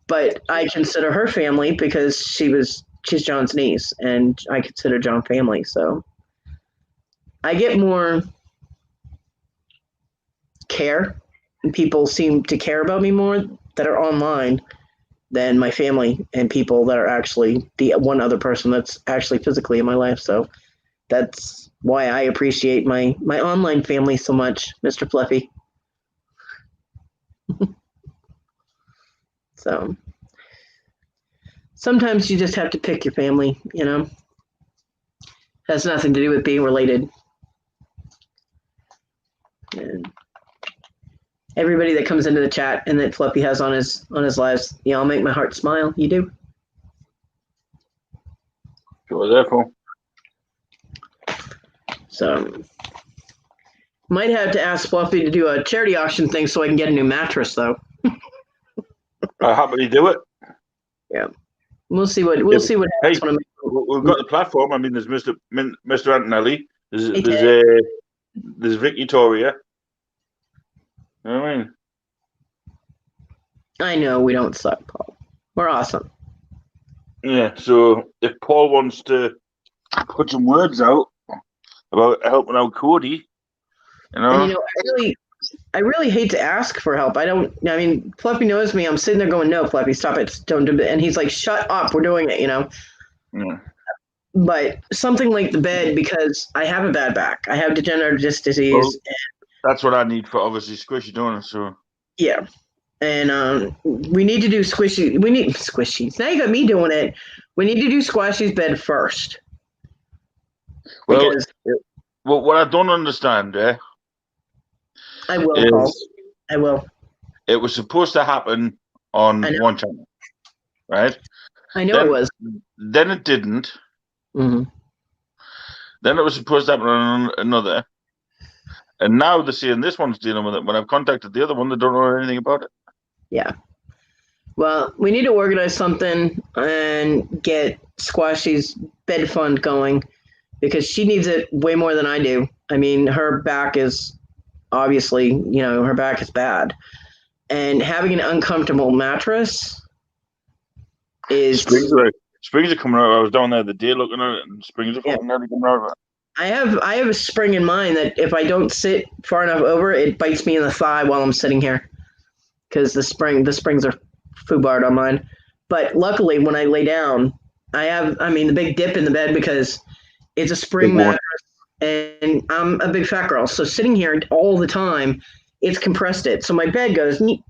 But I consider her family because she's John's niece, and I consider John family. So I get more care, and people seem to care about me more that are online than my family and people that are actually the one other person that's actually physically in my life. So that's why I appreciate my online family so much, Mr. Fluffy. So sometimes you just have to pick your family, Has nothing to do with being related. And everybody that comes into the chat and that Fluffy has on his lives, y'all make my heart smile. You do. Sure, therefore. So might have to ask Fluffy to do a charity auction thing so I can get a new mattress, though. I'll happily do it. Yeah, we'll see what happens. Hey, we've got the platform. I mean, there's Mr. Antonelli. There's Vicky Toria. You know what I mean? I know we don't suck, Paul. We're awesome. Yeah. So if Paul wants to put some words out about helping out Cody, And, I really hate to ask for help. Fluffy knows me. I'm sitting there going, no, Fluffy, stop it. Don't do it. And he's like, shut up. We're doing it, Yeah. But something like the bed, because I have a bad back. I have degenerative disc disease. Well, that's what I need for, obviously, squishy doing it. So yeah. And we need to do squishy. We need squishies. Now you got me doing it. We need to do Squashy's bed first. Well, what I don't understand, I will, Paul. I will. It was supposed to happen on one channel, right? I know it was. Then it didn't. Mm-hmm. Then it was supposed to happen on another. And now they're saying this one's dealing with it. When I've contacted the other one, they don't know anything about it. Yeah. Well, we need to organize something and get Squashy's bed fund going, because she needs it way more than I do. I mean, her back is obviously, her back is bad. And having an uncomfortable mattress is... Springs are coming out. I was down there the day looking at it, and springs are coming out of it. I have a spring in mind that if I don't sit far enough over, it bites me in the thigh while I'm sitting here. Because the springs are foobarred on mine. But luckily, when I lay down, the big dip in the bed because it's a spring mattress, and I'm a big fat girl. So sitting here all the time, it's compressed it. So my bed goes, and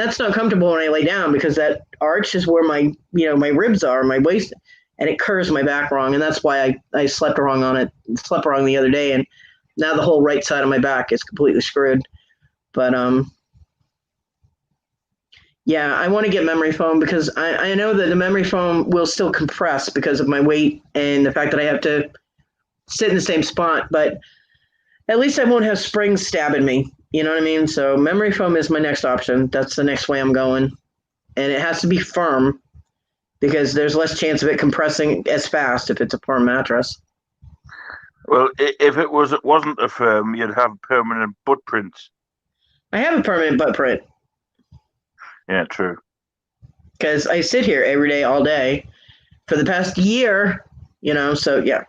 that's not comfortable when I lay down because that arch is where my ribs are, my waist, and it curves my back wrong. And that's why I slept wrong on it, slept wrong the other day. And now the whole right side of my back is completely screwed. But, yeah, I want to get memory foam because I know that the memory foam will still compress because of my weight and the fact that I have to sit in the same spot, but at least I won't have springs stabbing me. You know what I mean? So memory foam is my next option. That's the next way I'm going. And it has to be firm because there's less chance of it compressing as fast if it's a firm mattress. Well, if it wasn't a firm, you'd have permanent butt prints. I have a permanent butt print. Yeah, true. Because I sit here every day, all day, for the past year, so yeah.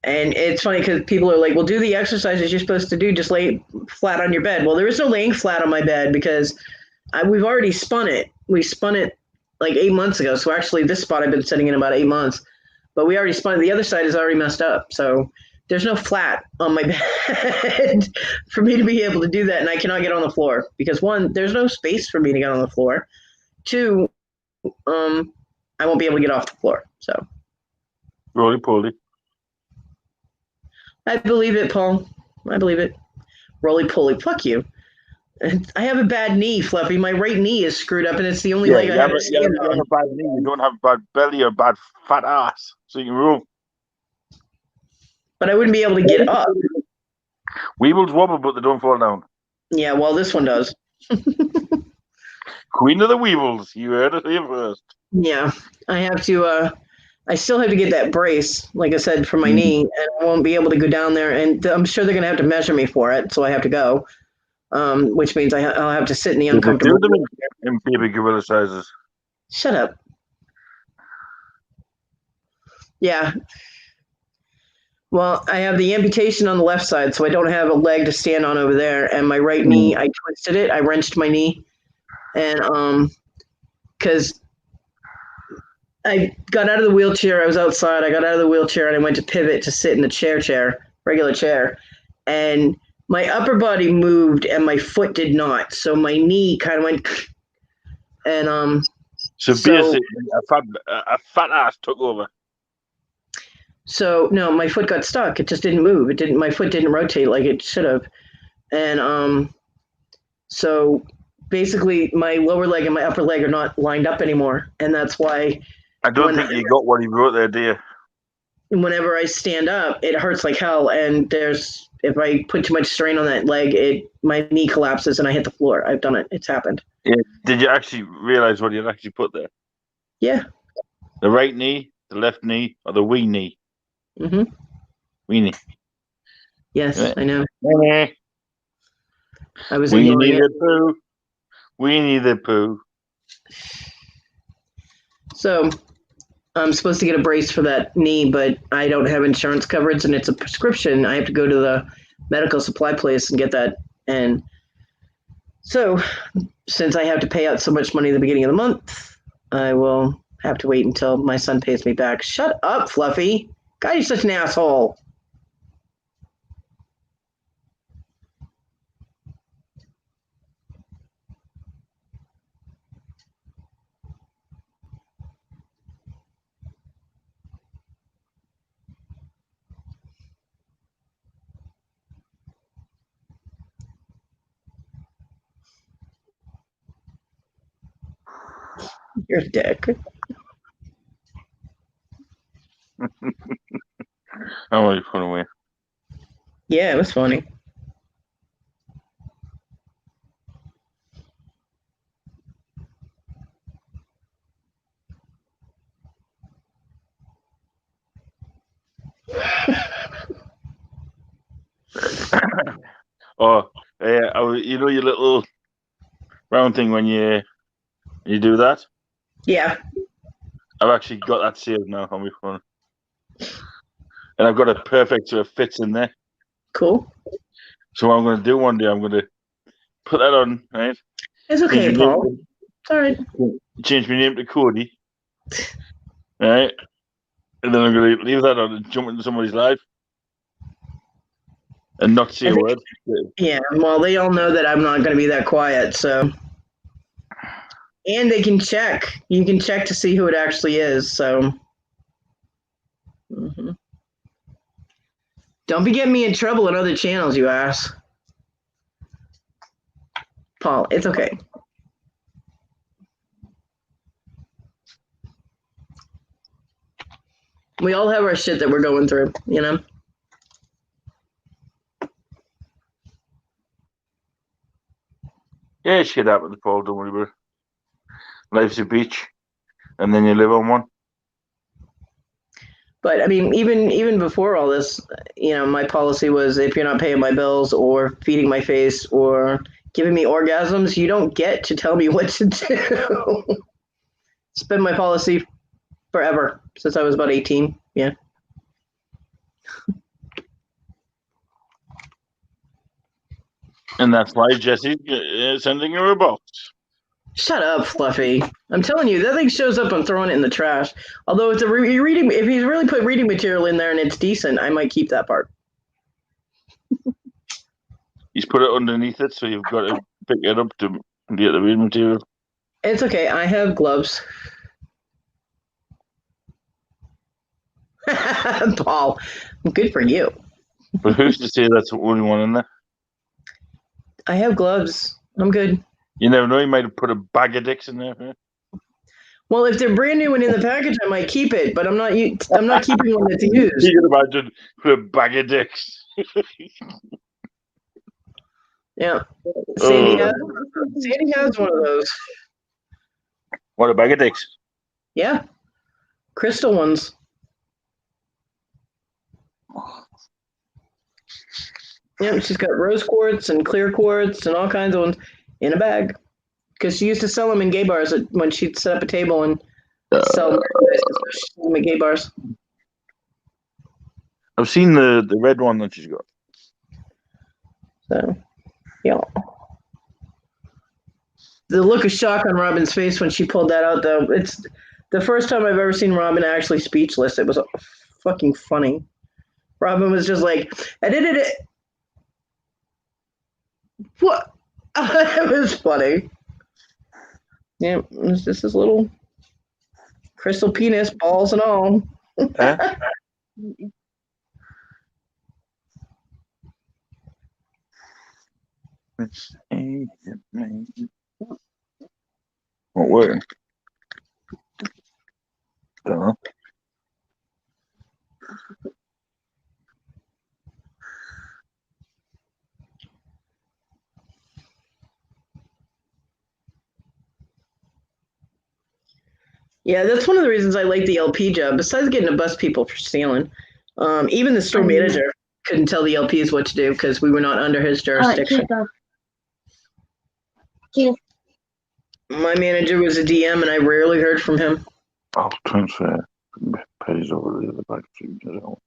And it's funny because people are like, well, do the exercises you're supposed to do, just lay flat on your bed. Well, there is no laying flat on my bed because we've already spun it. We spun it like 8 months ago. So actually this spot I've been sitting in about 8 months, but we already spun it. The other side is already messed up. So there's no flat on my bed for me to be able to do that. And I cannot get on the floor because 1, there's no space for me to get on the floor. 2, I won't be able to get off the floor. So roly-poly. I believe it, Paul. I believe it. Roly-poly. Fuck you. I have a bad knee, Fluffy. My right knee is screwed up, and it's the only leg I have. You have a bad knee. You don't have a bad belly or a bad fat ass, so you can move. But I wouldn't be able to get up. Weebles wobble, but they don't fall down. Yeah, well, this one does. Queen of the Weebles. You heard it here first. Yeah, I have to. I still have to get that brace, like I said, for my knee, and I won't be able to go down there. And I'm sure they're going to have to measure me for it, so I have to go. Which means I'll have to sit in the uncomfortable. Do them in baby gorilla sizes. Shut up. Yeah. Well, I have the amputation on the left side, so I don't have a leg to stand on over there. And my right knee, I twisted it. I wrenched my knee, and because I got out of the wheelchair, I was outside. I got out of the wheelchair and I went to pivot to sit in the regular chair, and my upper body moved and my foot did not. So my knee kind of went, and So basically, a fat ass took over. So no, my foot got stuck. It just didn't move. My foot didn't rotate like it should have, and so basically my lower leg and my upper leg are not lined up anymore, and that's why. I don't think you got what he wrote there, do you? Whenever I stand up, it hurts like hell, and if I put too much strain on that leg, my knee collapses and I hit the floor. I've done it. It's happened. Yeah. Did you actually realize what you actually put there? Yeah. The right knee, the left knee, or the wee knee? Mm-hmm. Wee knee. Yes, right. I know. I was we ignoring need it. the poo. We need the poo. So I'm supposed to get a brace for that knee, but I don't have insurance coverage, and it's a prescription. I have to go to the medical supply place and get that. And so since I have to pay out so much money at the beginning of the month, I will have to wait until my son pays me back. Shut up, Fluffy. God, you're such an asshole. You're a dick. Oh, you put away. Yeah, it was funny. Oh, you know your little round thing when you do that? Yeah. I've actually got that saved now on my phone. And I've got it perfect so it fits in there. Cool. So what I'm going to do one day, I'm going to put that on, right? It's okay, Change my Paul. name- It's all right. Change my name to Cody. Right? And then I'm going to leave that on and jump into somebody's life and not say I a think- word. Yeah, well, they all know that I'm not going to be that quiet, so. And they can check. You can check to see who it actually is, so. Mhm. Don't be getting me in trouble in other channels, you ass. Paul, it's okay. We all have our shit that we're going through, you know? Yeah, shit happens, Paul. Don't worry about it. Life's a beach, and then you live on one. But I mean, even before all this, you know, my policy was if you're not paying my bills or feeding my face or giving me orgasms, you don't get to tell me what to do. It's been my policy forever since I was about 18. Yeah. And that's why Jesse's sending her a box. Shut up, Fluffy. I'm telling you, that thing shows up, I'm throwing it in the trash. Although if he's really put reading material in there and it's decent, I might keep that part. He's put it underneath it, so you've got to pick it up to get the reading material. It's okay. I have gloves. Paul, good for you. But who's to say that's the only one in there? I have gloves. I'm good. You never know. He might have put a bag of dicks in there. Huh? Well, if they're brand new and in the package, I might keep it, but I'm not keeping one that's used. You can imagine put a bag of dicks. Yeah. Sandy has one of those. What, a bag of dicks? Yeah. Crystal ones. Yep, she's got rose quartz and clear quartz and all kinds of ones in a bag. Because she used to sell them in gay bars when she'd set up a table and sell them at gay bars. I've seen the red one that she's got. So, yeah. The look of shock on Robin's face when she pulled that out, though, it's the first time I've ever seen Robin actually speechless. It was fucking funny. Robin was just like, I did it. What? It was funny. Yeah, it was just this little crystal penis, balls and all. Huh? What working? Don't know. Yeah, that's one of the reasons I like the LP job. Besides getting to bust people for stealing, even the store manager couldn't tell the LPs what to do because we were not under his jurisdiction. My manager was a DM, and I rarely heard from him. I'll transfer pays over the other back to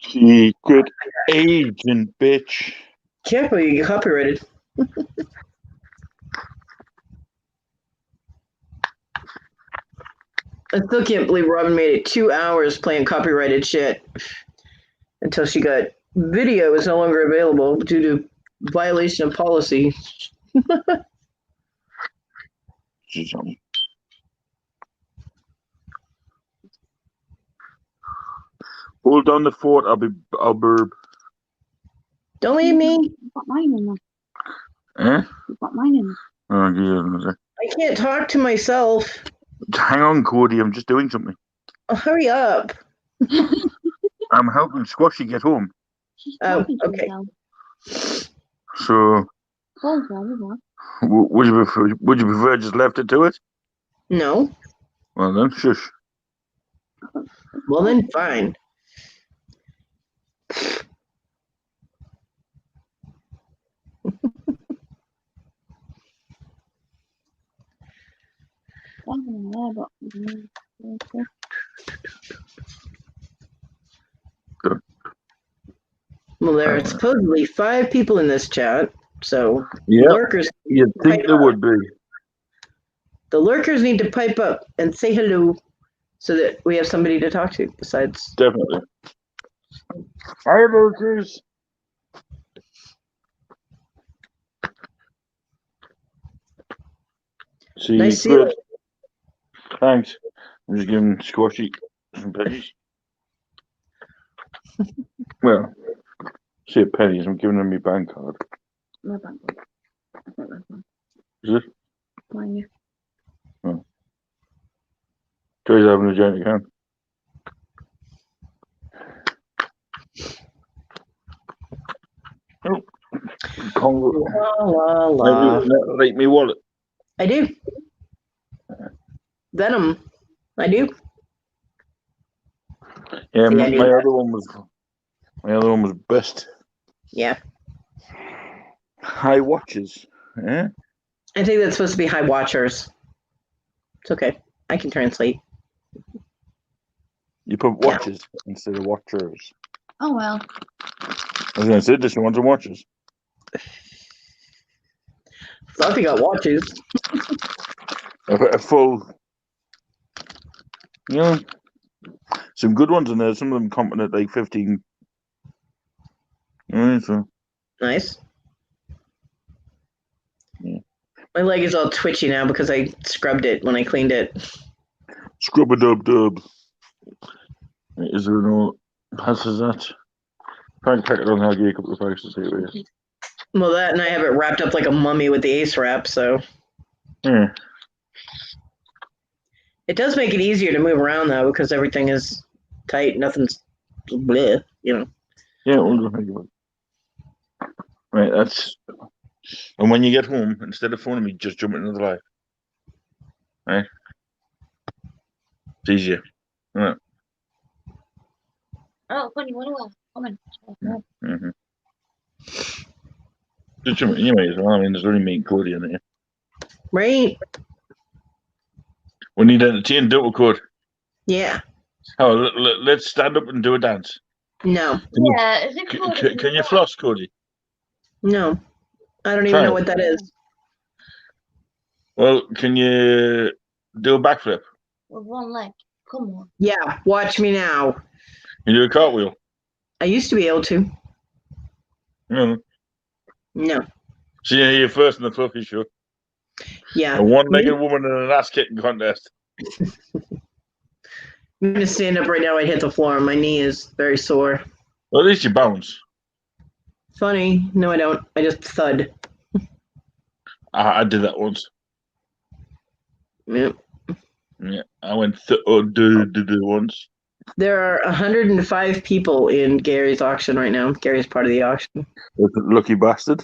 Secret agent, bitch. Careful, you get copyrighted. I still can't believe Robin made it 2 hours playing copyrighted shit until she got video is no longer available due to violation of policy. Hold on the fort. I'll burb. Don't leave me. You've got mine in there. Eh? You've got mine in there. Oh, yeah. I can't talk to myself. Hang on, Cody. I'm just doing something. Oh, hurry up. I'm helping Squashy get home. Oh, okay. So, would you prefer just left it to it? No. Well then, shush. Well then, fine. Well, there are supposedly 5 people in this chat, so Yeah, lurkers. you'd think there would be. The lurkers need to pipe up and say hello, so that we have somebody to talk to besides. Definitely. Hi, lurkers. See, Nice good. seal. Thanks. I'm just giving Squashy some pennies. Well, say pennies. I'm giving him my bank card. My bank. I think that's mine. Is it? Mine, yeah. Oh. Joey's having a joint account. Oh. Congo. La, la, la. Like me wallet. I do. Venom. I do. Yeah, See, my I knew other one was best. Yeah. High watches. Yeah. I think that's supposed to be high watchers. It's okay. I can translate. You put watches instead of watchers. Oh well. I was gonna say, does she want some watches? Fluffy got watches. A full, you know, some good ones in there. Some of them come in at like 15. Alright, so Nice. yeah. My leg is all twitchy now because I scrubbed it when I cleaned it. Scrub a dub dub. Is there no passes that? Try and pack it on how you a couple of packs to see what it is. Well, that and I have it wrapped up like a mummy with the ace wrap, so Yeah. it does make it easier to move around though because everything is tight. Nothing's bleh, you know. Yeah, we'll go think about it. Right, that's. And when you get home, instead of phoning me, just jump into the live. Right? It's easier. Right. Oh, funny, what do I? Come on. Mm-hmm. Just jump in, you might as well. I mean, there's only me and Cody in there. Right? We need entertain, don't we, Cody? Yeah. Oh, let's stand up and do a dance. No. Yeah, is it cool? Can you floss, Cody? No. I don't even Try know it. what that is. Well, can you do a backflip? With one leg. Come on. Yeah, watch me now. Can you do a cartwheel? I used to be able to. No. No. See, you're first in the Fluffy show. Yeah. A one-legged woman in an ass-kicking contest. I'm gonna stand up right now and hit the floor. My knee is very sore. Well, at least you bounce. Funny. No, I don't. I just thud. I did that once. Yep. Yeah, I went once. There are 105 people in Gary's auction right now. Gary's part of the auction. Lucky bastard.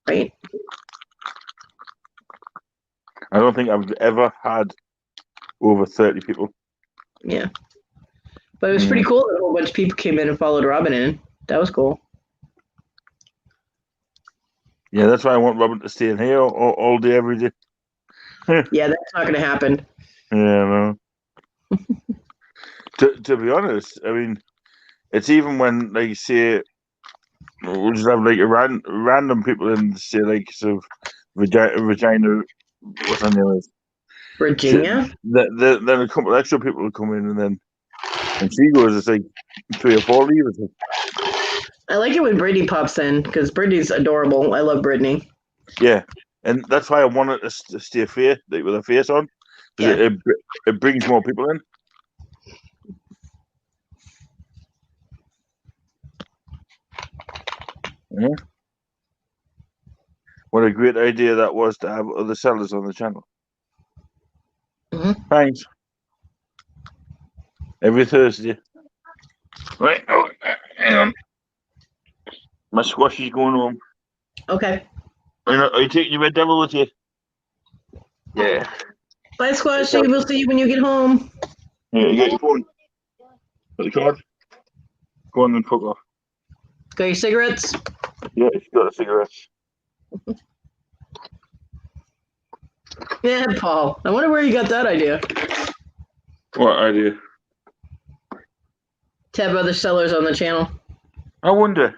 Right. I don't think I've ever had over 30 people. Yeah. But it was pretty cool that a whole bunch of people came in and followed Robin in. That was cool. Yeah, that's why I want Robin to stay in here all day, every day. Yeah, that's not going to happen. Yeah, no. To be honest, I mean, it's even when, like, say, we'll just have, like, random people in, say, like, sort of vagina, what's her name is? Virginia? Then a couple extra people will come in, and then when she goes, it's like 3 or 4 leavers. I like it when Brittany pops in because Brittany's adorable. I love Brittany. Yeah, and that's why I wanted to stay fair, like, with her face on. Yeah. It brings more people in. Yeah. What a great idea that was to have other sellers on the channel. Mm-hmm. Thanks. Every Thursday. Right. Oh, hang on. My squashy's going home. Okay. Are you taking your Red Devil with you? Yeah. Bye, Squashy. We'll see you when you get home. Yeah, you got your phone? Got the card? Go on and fuck off. Got your cigarettes? Yeah, she's got the cigarettes. Yeah, Paul. I wonder where you got that idea. What idea? to have other sellers on the channel. I wonder.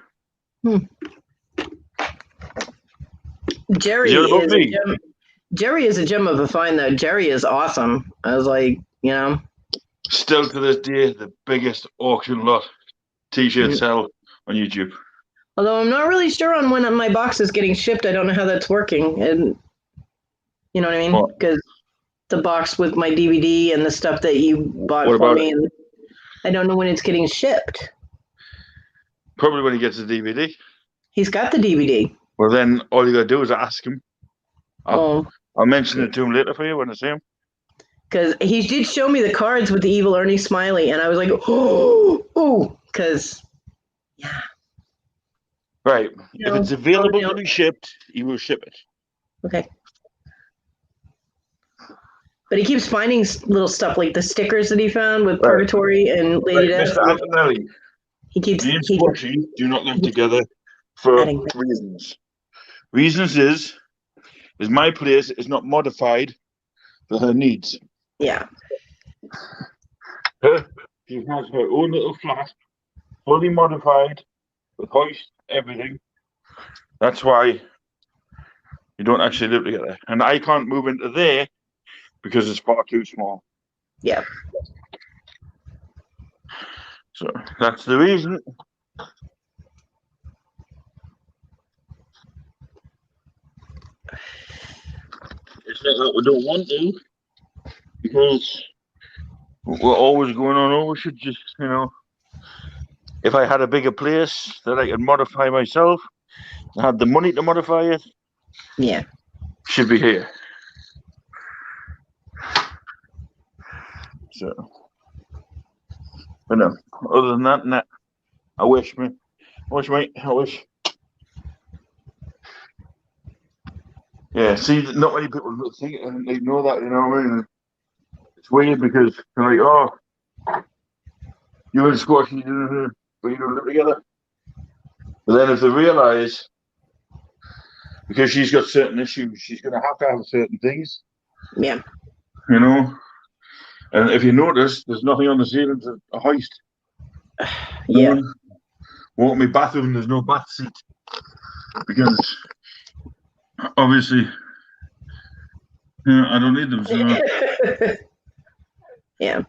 Jerry Is it about is me? Jerry is a gem of a find though. Jerry is awesome. I was like, you know, Still to this day, the biggest auction lot t-shirt sell on YouTube. although I'm not really sure on when my box is getting shipped. I don't know how that's working, and you know what I mean? What? Because the box with my DVD and the stuff that you bought What for about me, it? and I don't know when it's getting shipped. Probably when he gets the DVD. He's got the DVD. Well, then all you gotta do is ask him. Oh, I'll mention it to him later for you when I see him. because he did show me the cards with the evil Ernie Smiley, and I was like, oh, because Right. No, if it's available to be shipped, he will ship it. okay. But he keeps finding little stuff like the stickers that he found with Purgatory and Lady Right, Death. Mr. Antonelli, He keeps me and Squashy do not live together for adding- reasons. Reasons is my place is not modified for her needs. Yeah. She has her own little flat, fully modified, with hoist, everything. That's why you don't actually live together. And I can't move into there because it's far too small. Yeah. So that's the reason. It's not that we don't want to, because we're always going on, oh, we should just, you know, if I had a bigger place that I could modify myself, I had the money to modify it, yeah, should be here. So, but no, other than that, nah, I wish, mate. I wish. Yeah, see, not many people think it and they know that, you know what I mean? It's weird because they're like, oh, you and Squashy, but you don't live together. But then if they realise, because she's got certain issues, she's going to have certain things. Yeah. You know? And if you notice, there's nothing on the ceiling to a hoist. Yeah. Walk me bathroom, there's no bath seat. Because obviously, you know, I don't need them. So. Yeah.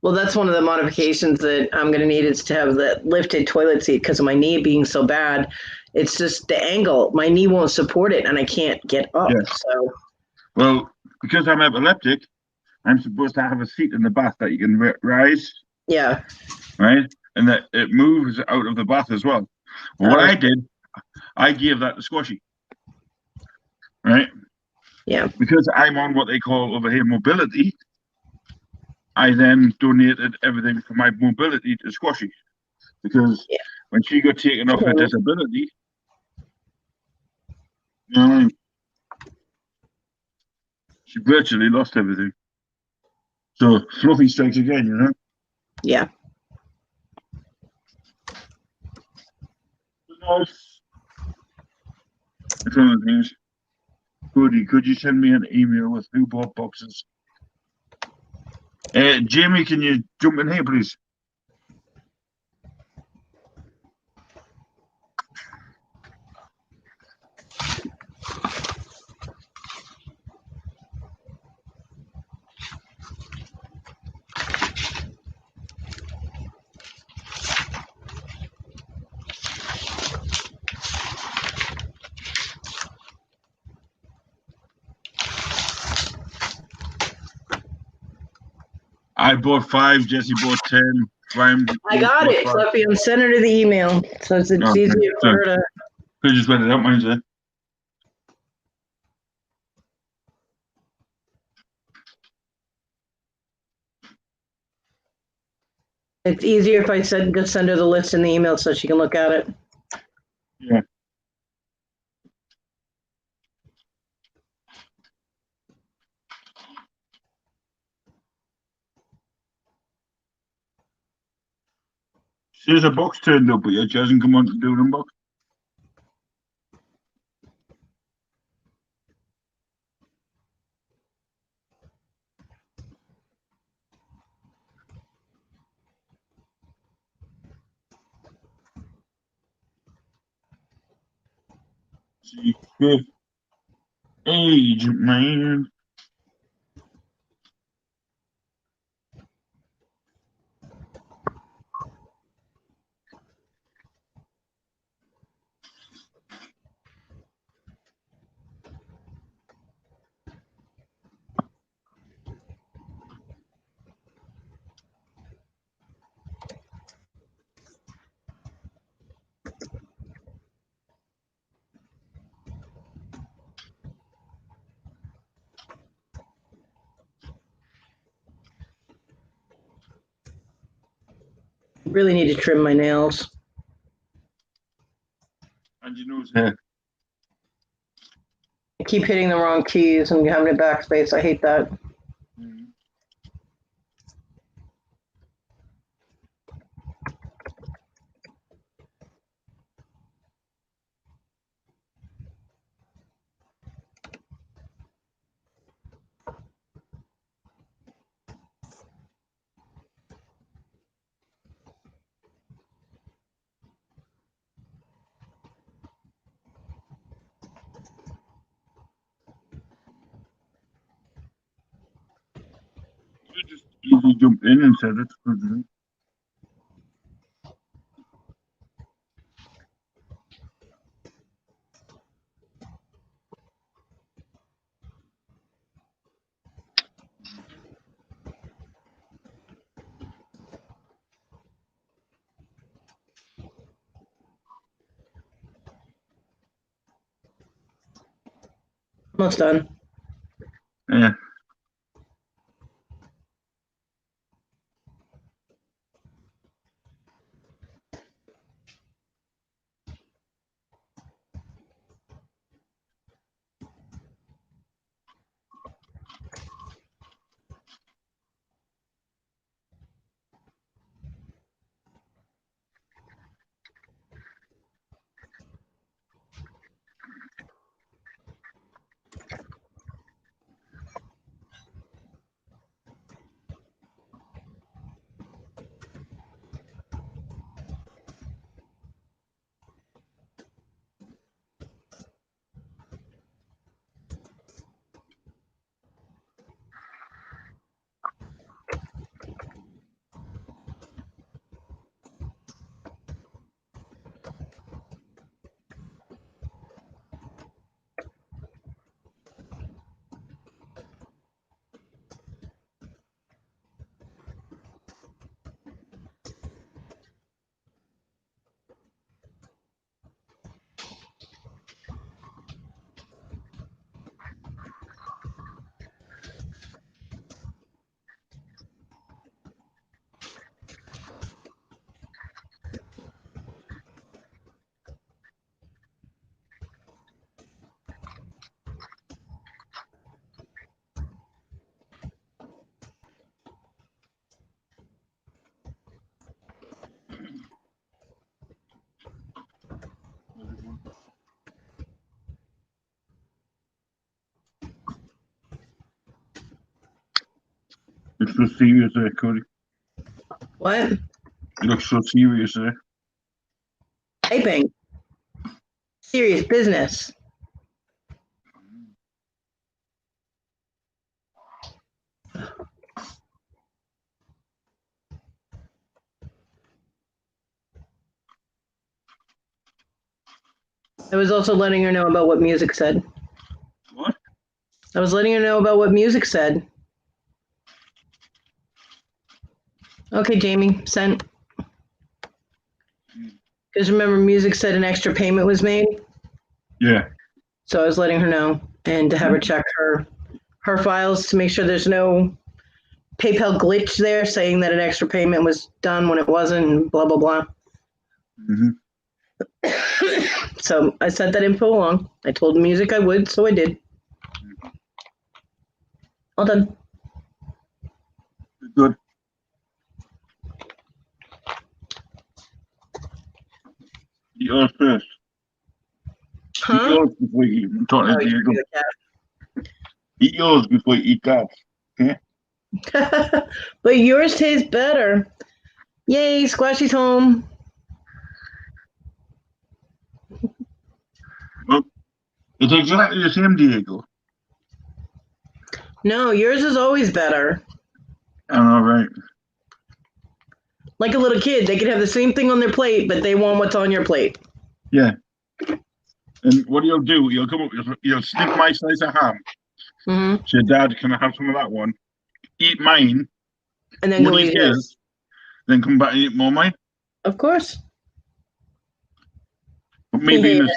Well, that's one of the modifications that I'm going to need is to have the lifted toilet seat because of my knee being so bad. It's just the angle. My knee won't support it and I can't get up. Yes. So, well, because I'm epileptic, I'm supposed to have a seat in the bath that you can rise. Yeah. Right? And that it moves out of the bath as well. Well, what I did, I gave that to Squashy. Right? Yeah. Because I'm on what they call over here mobility, I then donated everything for my mobility to Squashy. Because when she got taken off her disability, she virtually lost everything. So Fluffy strikes again, you know? Yeah. That's one of the things. Cody, could you send me an email with who bought boxes? Jamie, can you jump in here, please? I bought 5, Jesse bought 10. Ryan, I got it, Fluffy. I'm sending her the email. So it's easier for her to. Could just read it out, mine's there. It's easier if I send her the list in the email so she can look at it. Yeah. There's a box turned up, but yet she hasn't come on to do an unbox. Fifth age, man. Really need to trim my nails. And you know his hair. I keep hitting the wrong keys and having a backspace. I hate that. You just easily jump in and said it's good. Almost done. Yeah. It's so serious there, Cody. What? You look so serious there. Typing. Serious business. I was also letting her know about what music said. What? I was letting her know about what music said. Okay, Jamie, sent. Because remember, music said an extra payment was made. Yeah. So I was letting her know and to have her check her files to make sure there's no PayPal glitch there saying that an extra payment was done when it wasn't, and blah, blah, blah. Mm-hmm. So I sent that info along. I told the music I would, so I did. All done. Good. Eat yours first. Huh? Eat yours before you eat. I'm talking Oh, to you you. do that. Eat yours before you eat that. Okay? But yours tastes better. Yay, Squashy's home. Well, It's exactly the same, Diego. No, yours is always better. All right. Like a little kid, they could have the same thing on their plate, but they want what's on your plate. Yeah. And what you'll do, you'll come up, you'll sniff my slice of ham. Mm-hmm. Say, Dad, can I have some of that one? Eat mine. And then what go he eat is, his. then come back and eat more mine. Of course. But me being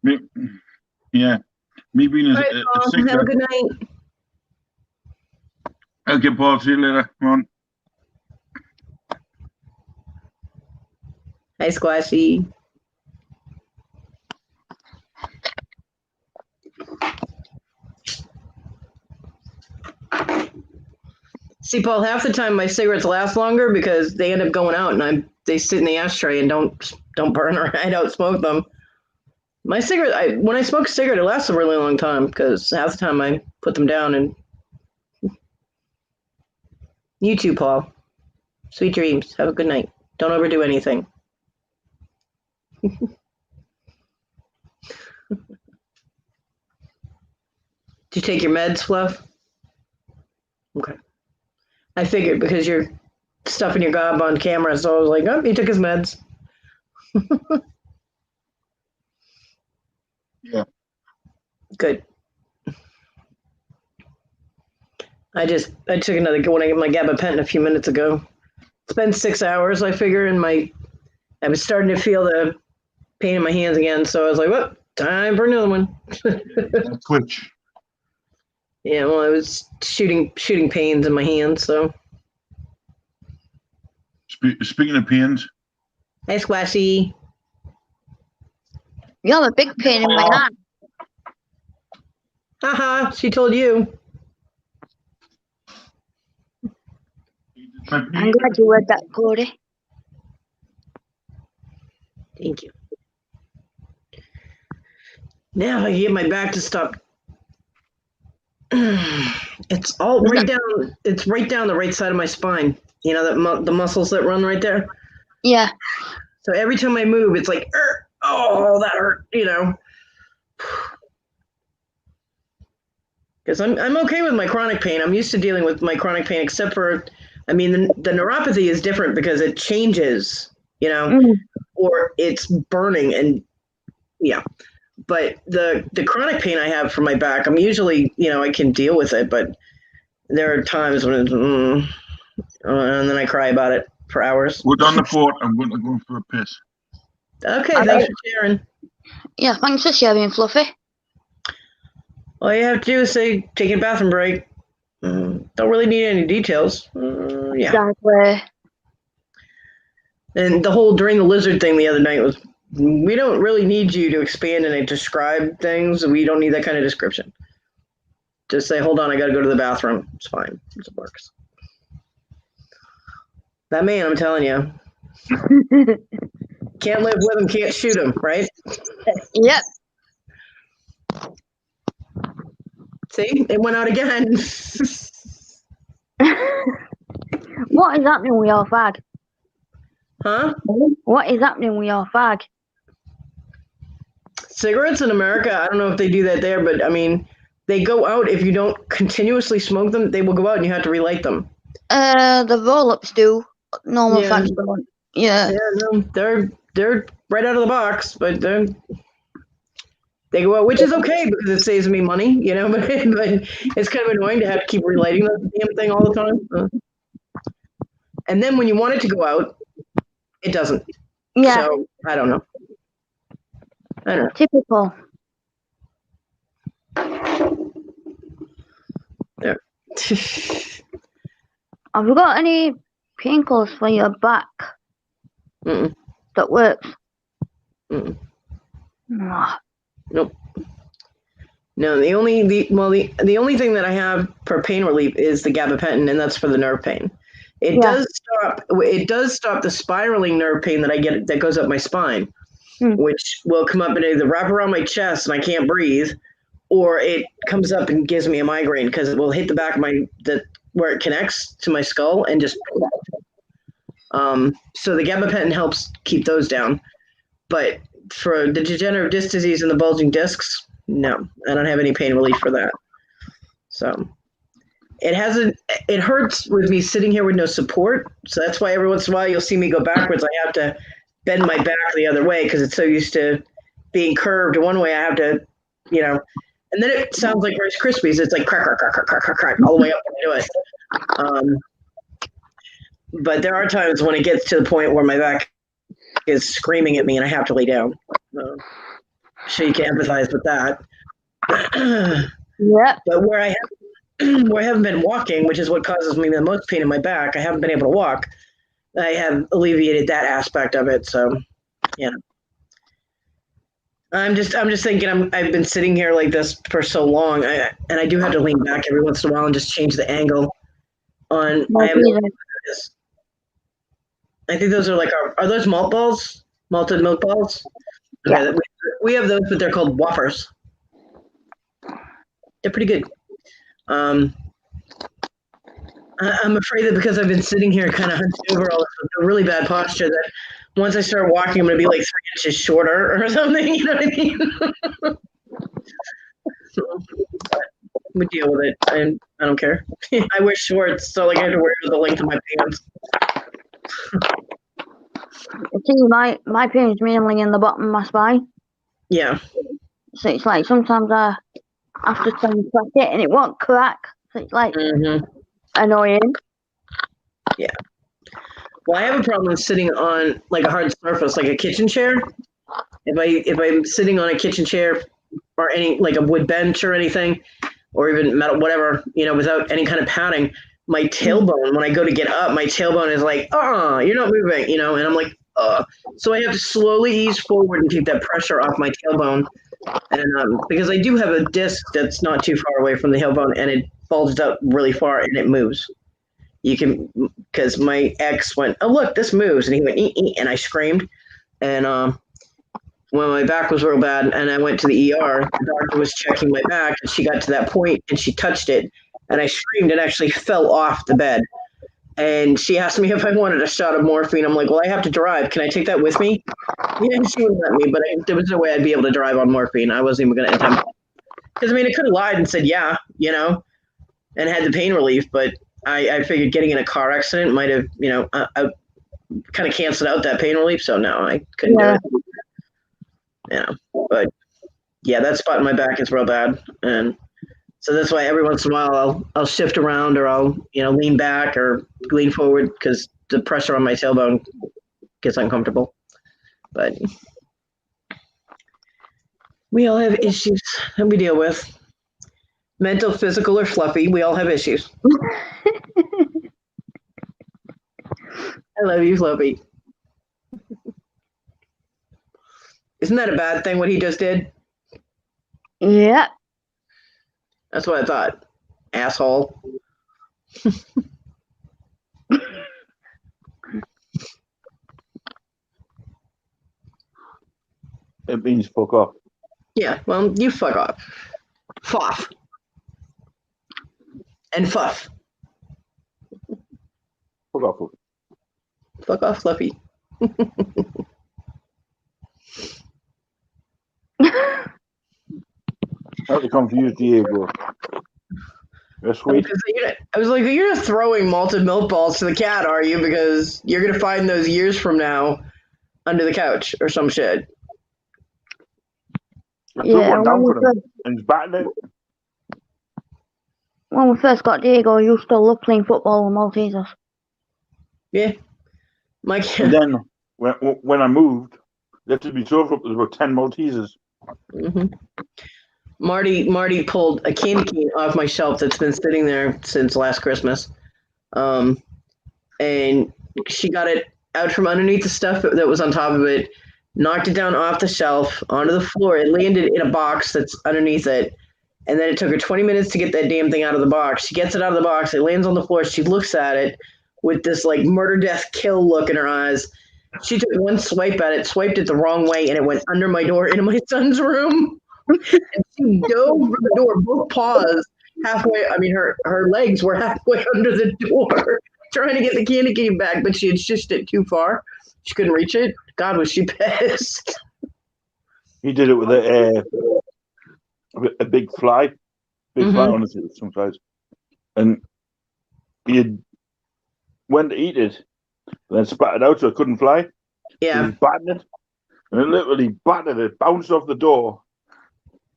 me being All right, Paul, sick. have a good night. Okay, Paul. See you later. Come on. Hi, Squashy. See, Paul, half the time my cigarettes last longer because they end up going out and they sit in the ashtray and don't burn or I don't smoke them. My cigarette, when I smoke a cigarette, it lasts a really long time because half the time I put them down. And you too, Paul. Sweet dreams. Have a good night. Don't overdo anything. Did you take your meds, Fluff? Okay. I figured because you're stuffing your gob on camera, so I was like, oh, he took his meds. Yeah. Good. I took another one. I got my gabapentin a few minutes ago. It's been 6 hours, I figure, and I was starting to feel the pain in my hands again, so I was like, well, time for another one. Twitch. Yeah, well, I was shooting pains in my hands, so. Speaking of pains. Hi, Squashy. You have a big pain in my hand. Haha, she told you. I'm glad you read that, Cody. Thank you. Now I get my back to stop. It's all right down. It's right down the right side of my spine. You know that the muscles that run right there. Yeah. So every time I move, it's like, oh, that hurt. You know. Because I'm okay with my chronic pain. I'm used to dealing with my chronic pain, except for, I mean, the neuropathy is different because it changes. You know, or it's burning and yeah. But the chronic pain I have from my back, I'm usually, you know, I can deal with it, but there are times when it's, and then I cry about it for hours. We're on the fort. I'm going to go for a piss. Okay, thanks for sharing. Yeah, thanks for sharing, Fluffy. All you have to do is say, taking a bathroom break. Don't really need any details. Yeah. Exactly. And the whole drain the lizard thing the other night was, we don't really need you to expand and describe things. We don't need that kind of description. Just say, hold on, I got to go to the bathroom. It's fine. It works. That man, I'm telling you. Can't live with him, can't shoot him, right? Yep. See, it went out again. What is happening with your fag? Huh? What is happening with your fag? Cigarettes in America, I don't know if they do that there, but I mean, they go out if you don't continuously smoke them, they will go out and you have to relight them. The roll-ups do. Normal Yeah. fags don't. Yeah. Yeah, no, they're right out of the box, but they go out, which is okay because it saves me money, you know, but it's kind of annoying to have to keep relighting the damn thing all the time. And then when you want it to go out, it doesn't. Yeah. So I don't know. Typical. There. Have you got any painkillers for your back? That works? Nah. Nope. No, the only thing that I have for pain relief is the gabapentin, and that's for the nerve pain. It does stop the spiraling nerve pain that I get that goes up my spine, which will come up and either wrap around my chest and I can't breathe, or it comes up and gives me a migraine because it will hit the back of where it connects to my skull and just. So the gabapentin helps keep those down, but for the degenerative disc disease and the bulging discs, No, I don't have any pain relief for that. So it hurts with me sitting here with no support. So that's why every once in a while you'll see me go backwards. I have to bend my back the other way because it's so used to being curved one way. I have to, and then it sounds like Rice Krispies. It's like crack, crack, crack, crack, crack, crack, all the way up when I do it. But there are times when it gets to the point where my back is screaming at me and I have to lay down. So you can empathize with that. Yeah. But where I haven't been walking, which is what causes me the most pain in my back, I haven't been able to walk. I have alleviated that aspect of it. So, I'm just thinking I've been sitting here like this for so long, and I do have to lean back every once in a while and just change the angle on. I think those are like are those malt balls? Malted milk balls? Okay, yeah. We have those, but they're called Whoppers. They're pretty good. I'm afraid that because I've been sitting here kind of hunched over all this with a really bad posture, that once I start walking, I'm going to be like 3 inches shorter or something. You know what I mean? We deal with it. I don't care. I wear shorts, so like I have to wear the length of my pants. See, my pain is mainly in the bottom of my spine. Yeah. So it's like sometimes I have to try and press it and it won't crack. So it's like annoying. Yeah. Well, I have a problem with sitting on like a hard surface, like a kitchen chair. If I'm sitting on a kitchen chair or any like a wood bench or anything, or even metal, whatever, without any kind of padding, my tailbone, when I go to get up, my tailbone is like, you're not moving, and I'm like, so I have to slowly ease forward and keep that pressure off my tailbone. And because I do have a disc that's not too far away from the tailbone and it bulged up really far and it moves. Because my ex went, oh, look, this moves. And he went, and I screamed. And when my back was real bad and I went to the ER, the doctor was checking my back and she got to that point and she touched it. And I screamed and actually fell off the bed. And she asked me if I wanted a shot of morphine. I'm like, well, I have to drive. Can I take that with me? Yeah, she wouldn't let me, but there was no way I'd be able to drive on morphine. I wasn't even going to attempt it. Because, I could have lied and said, yeah, and had the pain relief. But I figured getting in a car accident might have, I kind of canceled out that pain relief. So, no, I couldn't do it. But, yeah, that spot in my back is real bad. And so that's why every once in a while I'll shift around or I'll lean back or lean forward because the pressure on my tailbone gets uncomfortable. But we all have issues that we deal with. Mental, physical, or fluffy, we all have issues. I love you, Fluffy. Isn't that a bad thing what he just did? Yeah. That's what I thought. Asshole. It means fuck off. Yeah, well, you fuck off. Fuff. And fuff. Fuck off. Fluffy. Fuck off, Fluffy. How to confuse Diego. That's sweet. I was like, you're not throwing malted milk balls to the cat, are you? Because you're going to find those years from now under the couch or some shit. I took one down for him and he's batting it. When we first got Diego, he used to love playing football with Maltesers. Yeah. And then when I moved, there had to be told up, there were 10 Maltesers. Mm-hmm. Marty pulled a candy cane off my shelf that's been sitting there since last Christmas. And she got it out from underneath the stuff that was on top of it, knocked it down off the shelf onto the floor. It landed in a box that's underneath it. And then it took her 20 minutes to get that damn thing out of the box. She gets it out of the box. It lands on the floor. She looks at it with this like murder, death, kill look in her eyes. She took one swipe at it, swiped it the wrong way, and it went under my door into my son's room. And she dove for the door, both paws halfway. I mean, her legs were halfway under the door, trying to get the candy cane back, but she had shushed it too far. She couldn't reach it. God, was she pissed. He did it with a big fly, on it sometimes, and he went to eat it, and then spat it out so it couldn't fly. Yeah. He was batting it, and it literally battered it, bounced off the door,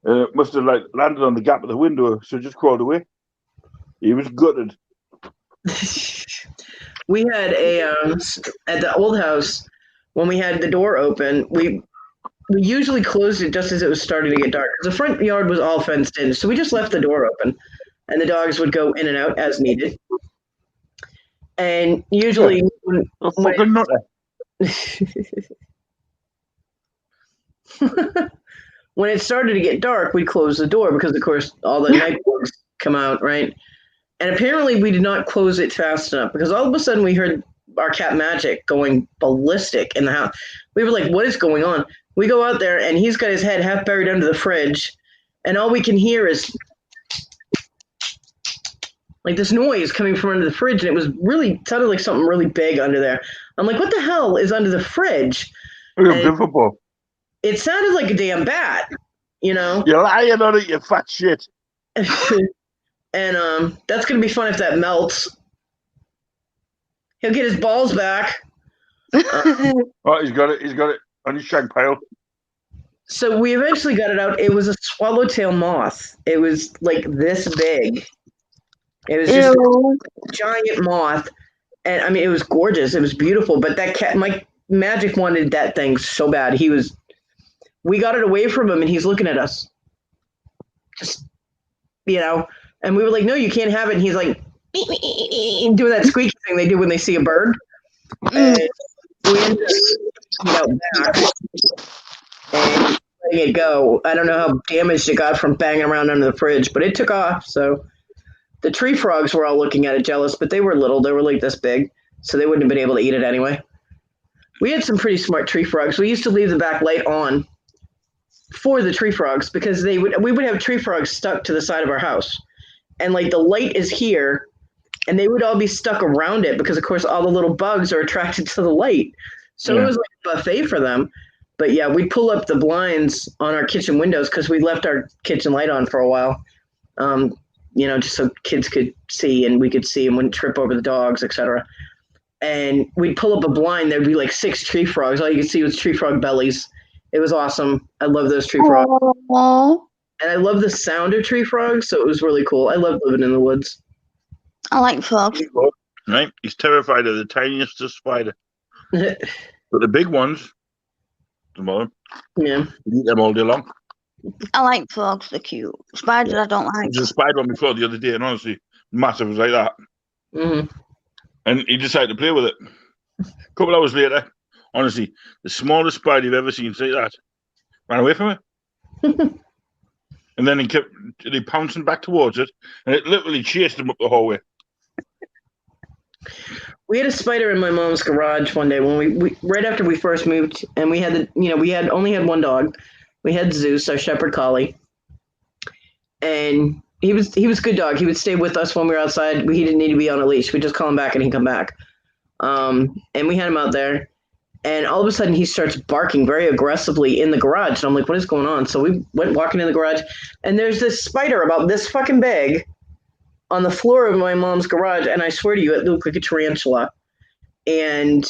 and it must have like landed on the gap of the window, so it just crawled away. He was gutted. We had at the old house, when we had the door open, we usually closed it just as it was starting to get dark. The front yard was all fenced in, so we just left the door open, and the dogs would go in and out as needed. And usually, when it started to get dark, we'd close the door because, of course, all the night bugs come out, right? And apparently we did not close it fast enough because all of a sudden we heard our cat Magic going ballistic in the house. We were like, what is going on? We go out there and he's got his head half buried under the fridge, and all we can hear is like this noise coming from under the fridge, and it was sounded like something really big under there. I'm like, what the hell is under the fridge? Football. It sounded like a damn bat, you know? You're lying on it, you fat shit. And that's going to be fun if that melts. He'll get his balls back. Oh, he's got it on his shag pile. So we eventually got it out. It was a swallowtail moth. It was like this big. It was just a giant moth. And I mean, it was gorgeous. It was beautiful. But that cat, my Magic wanted that thing so bad. We got it away from him and he's looking at us. Just, you know, and we were like, no, you can't have it. And he's like, doing that squeaky thing they do when they see a bird. And we ended up back and letting it go. I don't know how damaged it got from banging around under the fridge, but it took off. So the tree frogs were all looking at it jealous, but they were little. They were like this big, so they wouldn't have been able to eat it anyway. We had some pretty smart tree frogs. We used to leave the back light on for the tree frogs because we would have tree frogs stuck to the side of our house. And like the light is here, and they would all be stuck around it because, of course, all the little bugs are attracted to the light. So it was like a buffet for them. But yeah, we'd pull up the blinds on our kitchen windows because we left our kitchen light on for a while, you know, just so kids could see and we could see and wouldn't trip over the dogs, etc. And we'd pull up a blind. There'd be like 6 tree frogs. All you could see was tree frog bellies. It was awesome. I love those tree frogs. Aww. And I love the sound of tree frogs, so it was really cool. I love living in the woods. I like frogs. Right? He's terrified of the tiniest spider. But the big ones, yeah, you eat them all day long. I like frogs. They're cute. Spiders, I don't like. There's a spider on my floor the other day, and honestly, massive, was like that. Mm-hmm. And he decided to play with it. A couple hours later, honestly, the smallest spider you've ever seen like that ran away from it. And then he kept pouncing back towards it, and it literally chased him up the hallway. We had a spider in my mom's garage one day when we right after we first moved, and we had only had one dog. We had Zeus, our shepherd collie, and he was a good dog. He would stay with us when we were outside. He didn't need to be on a leash. We'd just call him back, and he'd come back. And we had him out there, and all of a sudden he starts barking very aggressively in the garage. And I'm like, what is going on? So we went walking in the garage, and there's this spider about this fucking big on the floor of my mom's garage, and I swear to you, it looked like a tarantula. And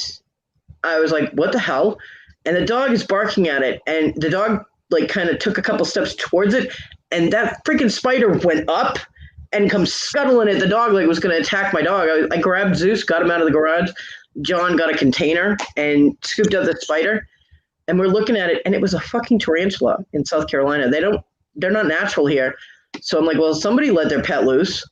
I was like, what the hell? And the dog is barking at it, and the dog like kind of took a couple steps towards it, and that freaking spider went up and comes scuttling at the dog like it was going to attack my dog. I grabbed Zeus, got him out of the garage. John got a container and scooped up the spider, and we're looking at it, and it was a fucking tarantula in South Carolina. They're not natural here. So I'm like, well, somebody let their pet loose,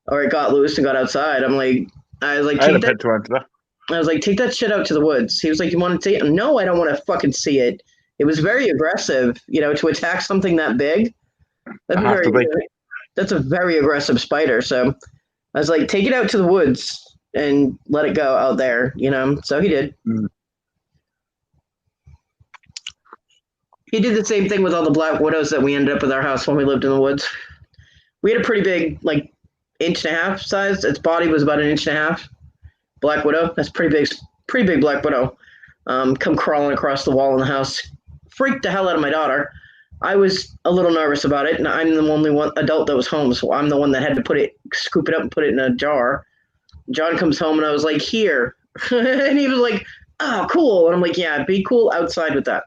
or it got loose and got outside. I was like, I had a pet tarantula. I was like, take that shit out to the woods. He was like, you want to see it? No, I don't want to fucking see it. It was very aggressive, to attack something that big. That's a very aggressive spider. So I was like, take it out to the woods and let it go out there, So he did. Mm. He did the same thing with all the black widows that we ended up with our house when we lived in the woods. We had a pretty big, 1.5-inch size. Its body was about 1.5 inches. Black widow. That's pretty big black widow. Come crawling across the wall in the house. Freaked the hell out of my daughter. I was a little nervous about it, and I'm the only one adult that was home, so I'm the one that had to scoop it up and put it in a jar. John comes home, and I was like, "Here," and he was like, "Oh, cool," and I'm like, "Yeah, be cool outside with that."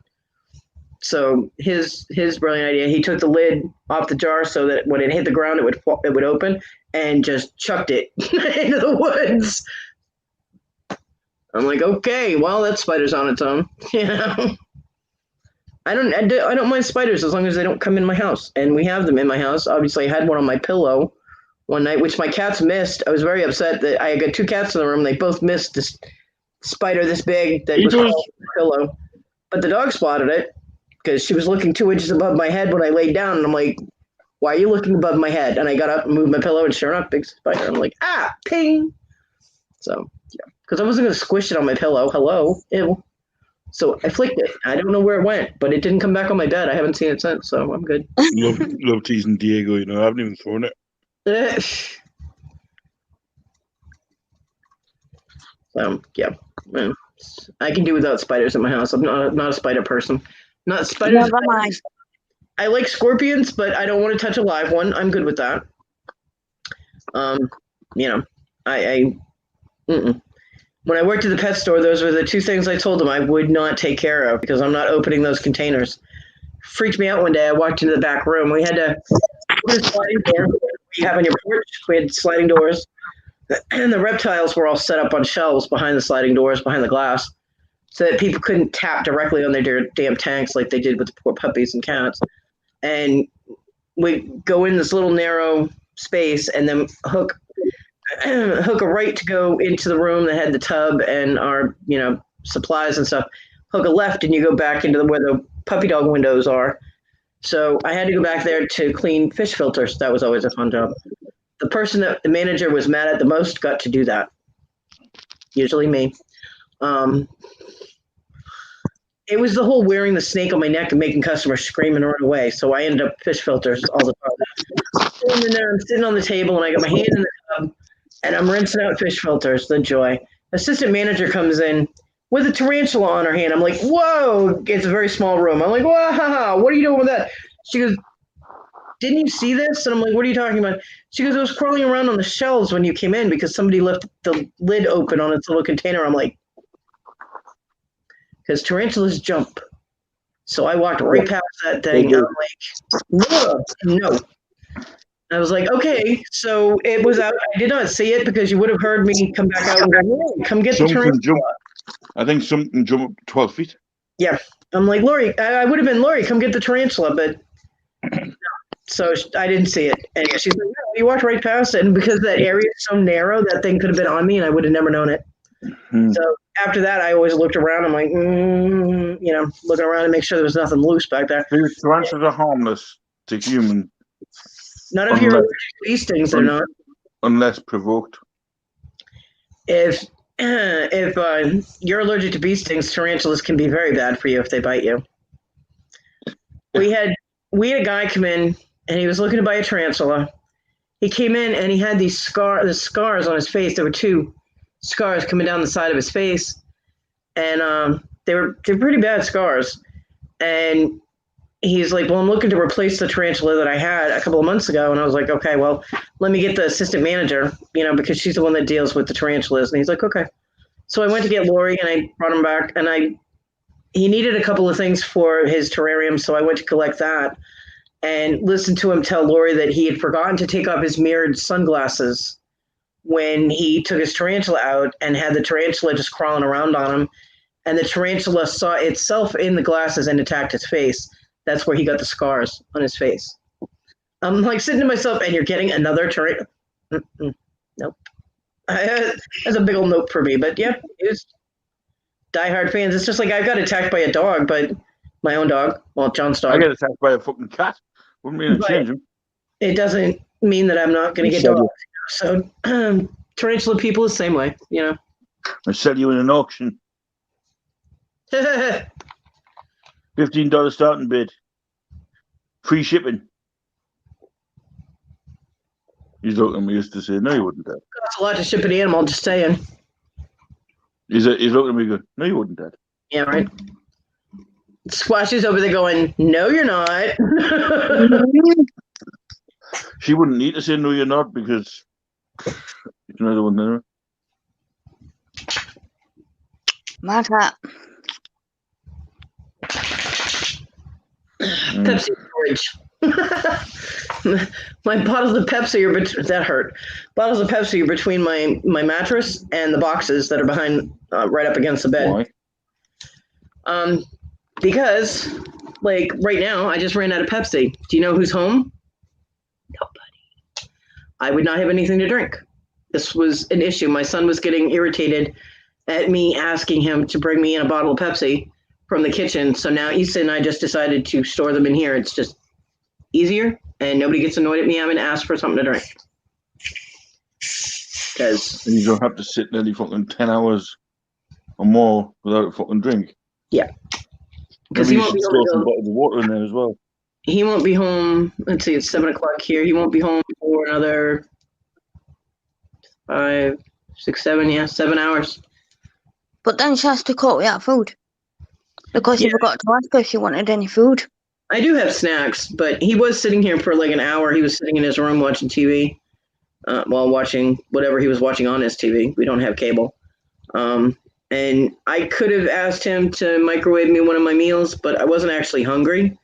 So his brilliant idea. He took the lid off the jar so that when it hit the ground, it would open, and just chucked it into the woods. I'm like, okay, well, that spider's on its own, you know. I don't mind spiders as long as they don't come in my house, and we have them in my house. Obviously, I had one on my pillow one night, which my cats missed. I was very upset that I got 2 cats in the room. They both missed this spider this big that was on my pillow, but the dog spotted it because she was looking 2 inches above my head when I laid down, and I'm like, "Why are you looking above my head?" And I got up and moved my pillow, and sure enough, big spider. I'm like, "Ah, ping!" So yeah, because I wasn't gonna squish it on my pillow. Hello, ew. So I flicked it. I don't know where it went, but it didn't come back on my bed. I haven't seen it since, so I'm good. Love teasing Diego, you know. I haven't even thrown it. Yeah, I can do without spiders in my house. I'm not a spider person. Not spiders. Never mind. I like scorpions, but I don't want to touch a live one. I'm good with that. You know, when I worked at the pet store, those were the 2 things I told them I would not take care of because I'm not opening those containers. Freaked me out one day. I walked into the back room. We had to open a sliding door. You have on your porch. We had sliding doors, and the reptiles were all set up on shelves behind the sliding doors, behind the glass, so that people couldn't tap directly on their damn tanks like they did with the poor puppies and cats. And we go in this little narrow space and then hook a right to go into the room that had the tub and our, supplies and stuff. Hook a left and you go back into where the puppy dog windows are. So I had to go back there to clean fish filters. That was always a fun job. The person that the manager was mad at the most got to do that. Usually me. It was the whole wearing the snake on my neck and making customers scream and run away. So I ended up fish filters all the time. And then I'm sitting on the table and I got my hand in the tub and I'm rinsing out fish filters. The joy. Assistant manager comes in with a tarantula on her hand. I'm like, whoa! It's a very small room. I'm like, wow! What are you doing with that? She goes, didn't you see this? And I'm like, what are you talking about? She goes, it was crawling around on the shelves when you came in because somebody left the lid open on its little container. I'm like, because tarantulas jump. So I walked right past that thing. And I'm like, no. I was like, okay, so it was out. I did not see it because you would have heard me come back out and go, hey, come get the tarantula. I think something jumped 12 feet. Yeah. I'm like, Lori, I would have been, Lori, come get the tarantula, but no. So I didn't see it. And she's like, no, you walked right past it. And because that area is so narrow, that thing could have been on me and I would have never known it. So after that, I always looked around. I'm like, looking around to make sure there was nothing loose back there. These tarantulas are harmless to humans. Not if you're allergic to bee stings, they're not. Unless provoked. If you're allergic to bee stings, tarantulas can be very bad for you if they bite you. We had a guy come in and he was looking to buy a tarantula. He came in and he had the scars on his face. There were 2 scars coming down the side of his face, and they're pretty bad scars. And he's like, well, I'm looking to replace the tarantula that I had a couple of months ago. And I was like, okay, well, let me get the assistant manager, because she's the one that deals with the tarantulas. And he's like, okay. So I went to get Lori and I brought him back, and he needed a couple of things for his terrarium. So I went to collect that and listened to him tell Lori that he had forgotten to take off his mirrored sunglasses when he took his tarantula out and had the tarantula just crawling around on him. And the tarantula saw itself in the glasses and attacked his face. That's where he got the scars on his face. I'm like sitting to myself, and you're getting another tarantula. Nope. That's a big old nope for me. But yeah, it's diehard fans. It's just like I got attacked by a dog, but my own dog. Well, John's dog. I get attacked by a fucking cat. Wouldn't mean to change him. It doesn't mean that I'm not going to get dogs. So tarantula people the same way, I sell you in an auction. $15 starting bid. Free shipping. He's looking at me used to say, no, you wouldn't, Dad. Costs a lot to ship an animal, just saying. He's looking at me going, no, you wouldn't, Dad. Yeah, right. Squash is over there going, "No, you're not." She wouldn't need to say no, you're not, because it's another one there. Mad hat. Pepsi storage. My bottles of Pepsi are that hurt. Bottles of Pepsi are between my mattress and the boxes that are behind, right up against the bed. Why? Because, like, right now, I just ran out of Pepsi. Do you know who's home? Nobody. I would not have anything to drink. This was an issue. My son was getting irritated at me asking him to bring me in a bottle of Pepsi from the kitchen. So now Issa and I just decided to store them in here. It's just easier, and nobody gets annoyed at me having to ask for something to drink. Because you don't have to sit nearly fucking 10 hours or more without a fucking drink. Yeah. Because he won't be home. Some bottles of water in there as well. He won't be home. Let's see, it's 7:00 here. He won't be home for another 5, 6, 7, 7 hours. But then she has to cook without food. Because you forgot to ask her if she wanted any food. I do have snacks, but he was sitting here for like an hour. He was sitting in his room watching TV while watching whatever he was watching on his TV. We don't have cable. And I could have asked him to microwave me one of my meals, but I wasn't actually hungry.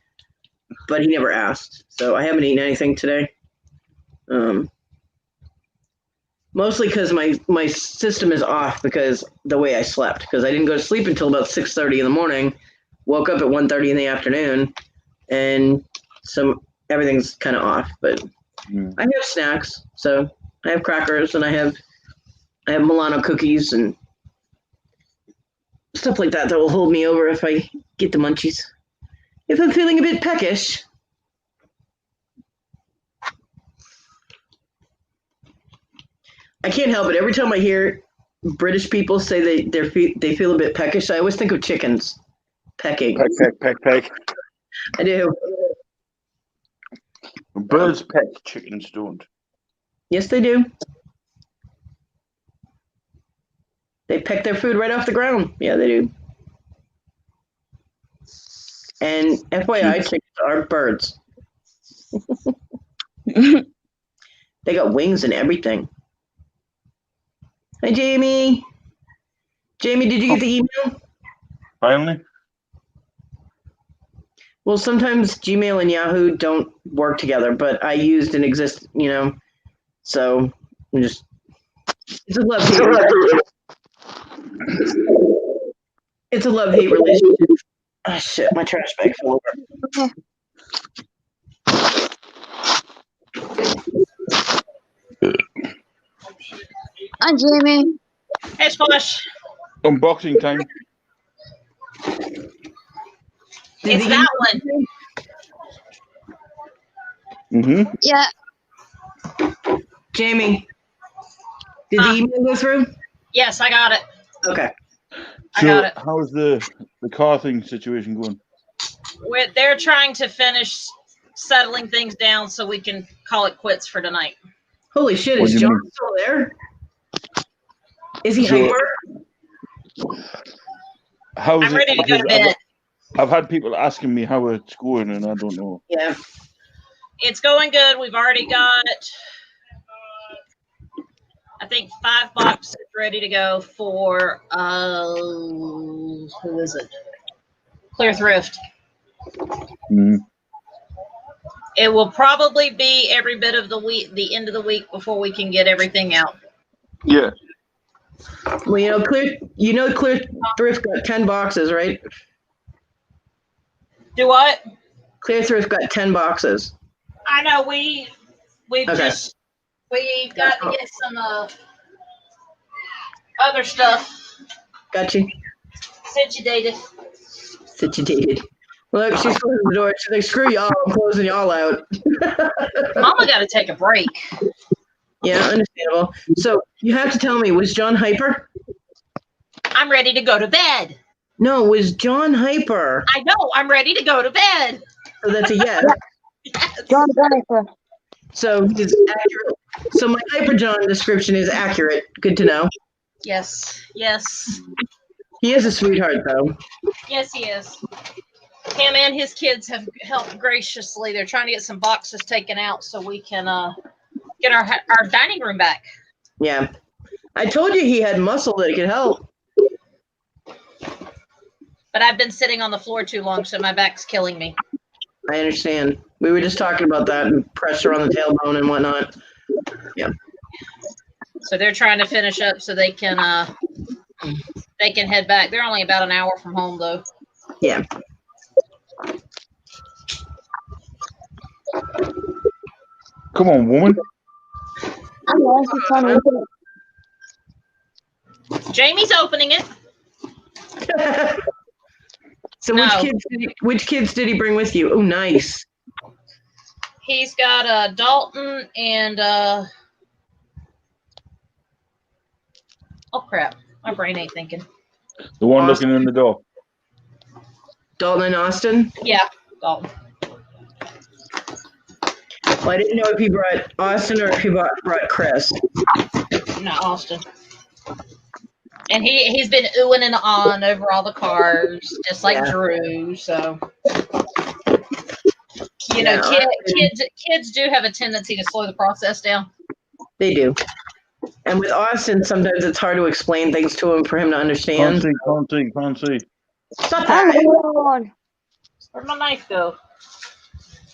But he never asked. So I haven't eaten anything today. Mostly because my system is off because the way I slept. Because I didn't go to sleep until about 6:30 in the morning. Woke up at 1:30 in the afternoon. And everything's kind of off. But I have snacks. So I have crackers and I have Milano cookies and stuff like that will hold me over if I get the munchies. If I'm feeling a bit peckish. I can't help it. Every time I hear British people say they feel a bit peckish, I always think of chickens pecking. Peck. I do. Birds peck, chickens don't. Yes, they do. They peck their food right off the ground. Yeah, they do. And FYI, chickens are birds. They got wings and everything. Hi, Jamie. Jamie, did you get the email? Finally? Well, sometimes Gmail and Yahoo don't work together, but I used an so it's a love-hate. It's a love-hate relationship. Oh, shit, my trash bag fell over. Hi, Jamie. Hey, Squash. Unboxing time. It's that one. Mm-hmm. Yeah. Jamie, did the email go through? Yes, I got it. Okay. I got it. How's the car thing situation going? They're trying to finish settling things down so we can call it quits for tonight. Holy shit, is John still there? Is he hyper? How's I'm ready to go to bed. I've had people asking me how it's going, and I don't know. Yeah. It's going good. We've already got, I think, 5 boxes ready to go for, who is it? Clear Thrift. Mm. It will probably be every bit of the week, the end of the week, before we can get everything out. Yeah. Well, Clear Thrift got 10 boxes, right? Do what? Clear Thrift got 10 boxes. I know we got to get some other stuff Got you. situated. Look, she's closing the door. She's like, screw y'all, I'm closing y'all out. Mama got to take a break. Yeah, understandable. So you have to tell me, was John hyper? I'm ready to go to bed. No, was John hyper? I know. I'm ready to go to bed. So that's a yes. John hyper. So he's accurate. So my hyper John description is accurate. Good to know. Yes. Yes. He is a sweetheart, though. Yes, he is. Him and his kids have helped graciously. They're trying to get some boxes taken out so we can get our dining room back. Yeah. I told you he had muscle that could help. But I've been sitting on the floor too long, so my back's killing me. I understand. We were just talking about that and pressure on the tailbone and whatnot. Yeah. So they're trying to finish up so they can head back. They're only about an hour from home, though. Yeah. Come on, woman. Jamie's opening it. So No. which kids did he bring with you? Oh, nice. He's got Dalton and oh crap, my brain ain't thinking. The one looking in the door. Dalton and Austin? Yeah, Dalton. Well, I didn't know if he brought Austin or if he brought Chris. No, Austin. And he's been oohing and on over all the cars, just like Drew. So, you know, kids do have a tendency to slow the process down. They do. And with Austin, sometimes it's hard to explain things to him for him to understand. Can't see. Stop that. Where'd my knife go?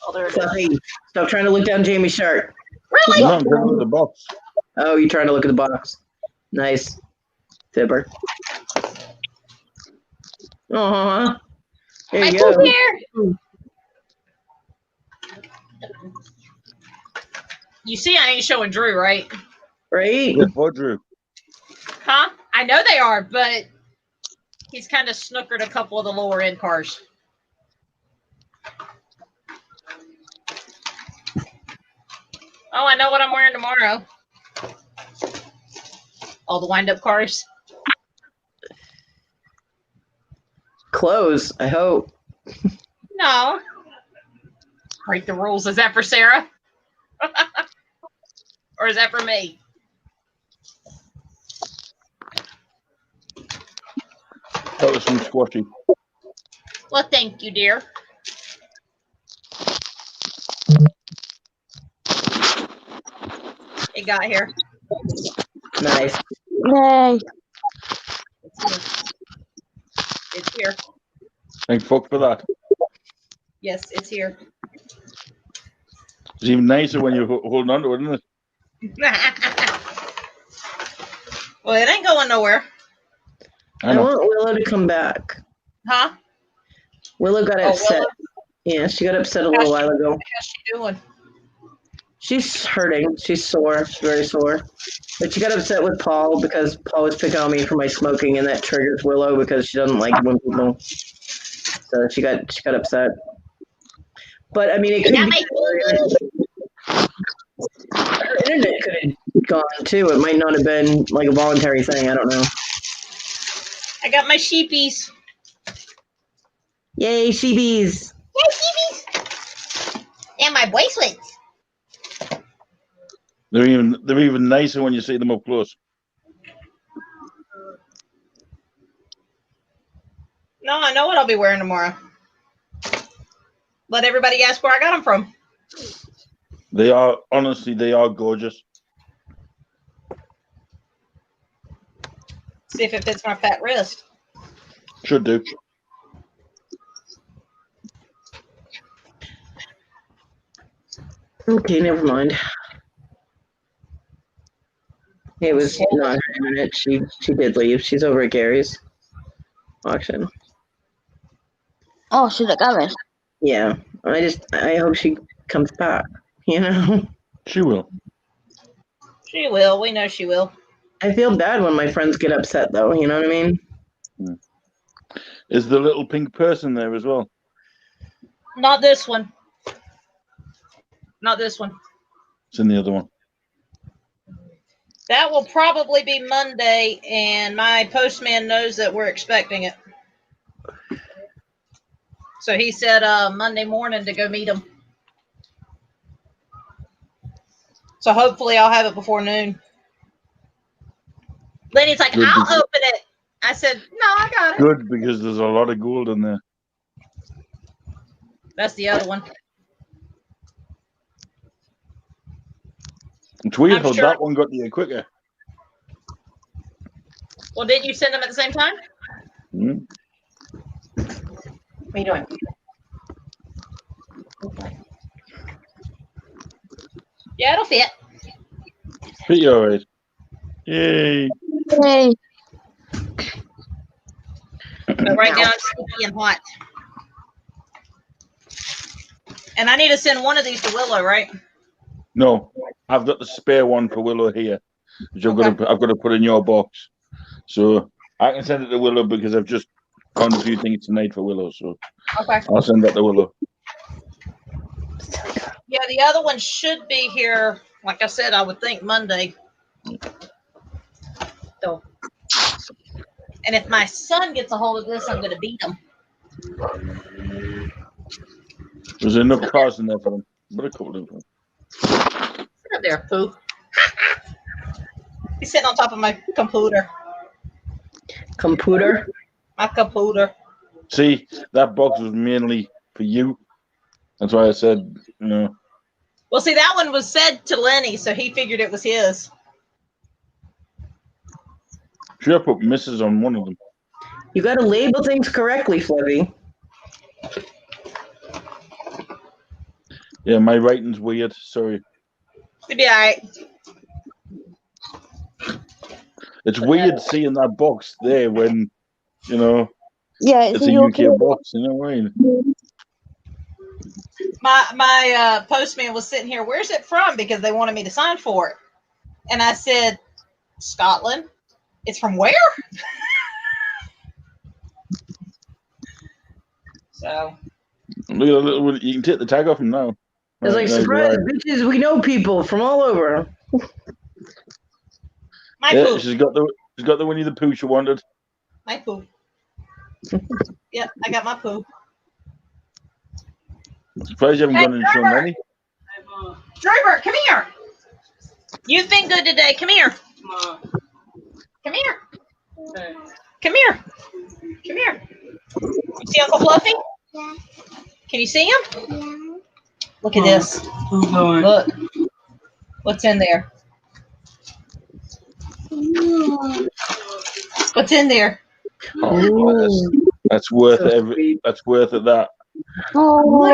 Oh, there it is. Stop trying to look down Jamie's shirt. Really? No, I'm going to the box. Oh, you're trying to look at the box. Nice. Fibber. There you go. Here. You see, I ain't showing Drew, right? Right? Good for Drew. Huh? I know they are, but he's kind of snookered a couple of the lower end cars. Oh, I know what I'm wearing tomorrow. All the wind-up cars. Clothes, I hope. No. Break the rules. Is that for Sarah? Or is that for me? That was some squashy. Well, thank you, dear. It got here. Nice. Yay. It's here. Thank fuck for that. Yes, it's here. It's even nicer when you're holding on to it, isn't it? Well, it ain't going nowhere. I want Willow to come back. Huh? Willow got upset. Willow? Yeah, she got upset a little while ago. How's she doing? She's hurting. She's sore. She's very sore. But she got upset with Paul because Paul was picking on me for my smoking, and that triggers Willow because she doesn't like when people. So she got upset. But I mean, it could be. Her internet could have gone too. It might not have been like a voluntary thing. I don't know. I got my sheepies. Yay, sheepies! Yay, sheepies! And my bracelets. They're even nicer when you see them up close. No, I know what I'll be wearing tomorrow. Let everybody ask where I got them from. They are gorgeous. See if it fits my fat wrist. Should do. Okay, never mind. It was not her internet. She did leave. She's over at Gary's auction. Oh, she's at Gary's. Yeah, I hope she comes back. You know, she will. She will. We know she will. I feel bad when my friends get upset, though. You know what I mean? Is the little pink person there as well? Not this one. Not this one. It's in the other one. That will probably be Monday, and my postman knows that we're expecting it. So he said Monday morning to go meet him. So hopefully I'll have it before noon. Lenny's like, Good, I'll open it. I said, no, I got it. Good, because there's a lot of gold in there. That's the other one. It's weird I'm how sure- that one got to you quicker. Well, didn't you send them at the same time? Hmm. What are you doing? Yeah, it'll fit. Pretty alright. Yay. Yay. But right now it's sticky and hot. And I need to send one of these to Willow, right? No, I've got the spare one for Willow here, which I've got to put in your box. So I can send it to Willow because I've just found a few things tonight for Willow. So Okay. I'll send that to Willow. Yeah, the other one should be here. Like I said, I would think Monday. So, and if my son gets a hold of this, I'm going to beat him. There's enough cars in there for them. But a couple of them. Sit up there, Pooh. He's sitting on top of my computer. Computer? My computer. See, that box was mainly for you. That's why I said, you know. Well, see, that one was said to Lenny, so he figured it was his. Should I put Mrs. on one of them? You got to label things correctly, Flippy. Yeah, my writing's weird. Sorry. It'll be all right. It's weird seeing that box there when, you know, Yeah, it's a UK box, you know what I mean? My postman was sitting here. Where's it from? Because they wanted me to sign for it, and I said, Scotland. It's from where? So. Look at that little, you can take the tag off him now. It's like, surprise, bitches, we know people from all over. Yeah, she's got the Winnie the Pooh she wanted. My poo. Yep, I got my poo. Surprised you haven't gone and shown Lenny. Draybird, come here. You've been good today. Come here. Come here. Come here. Come here. You see Uncle Fluffy? Yeah. Can you see him? Yeah. Look at this. Look. What's in there? What's in there? Oh, that's worth it. That's worth it. That. Oh,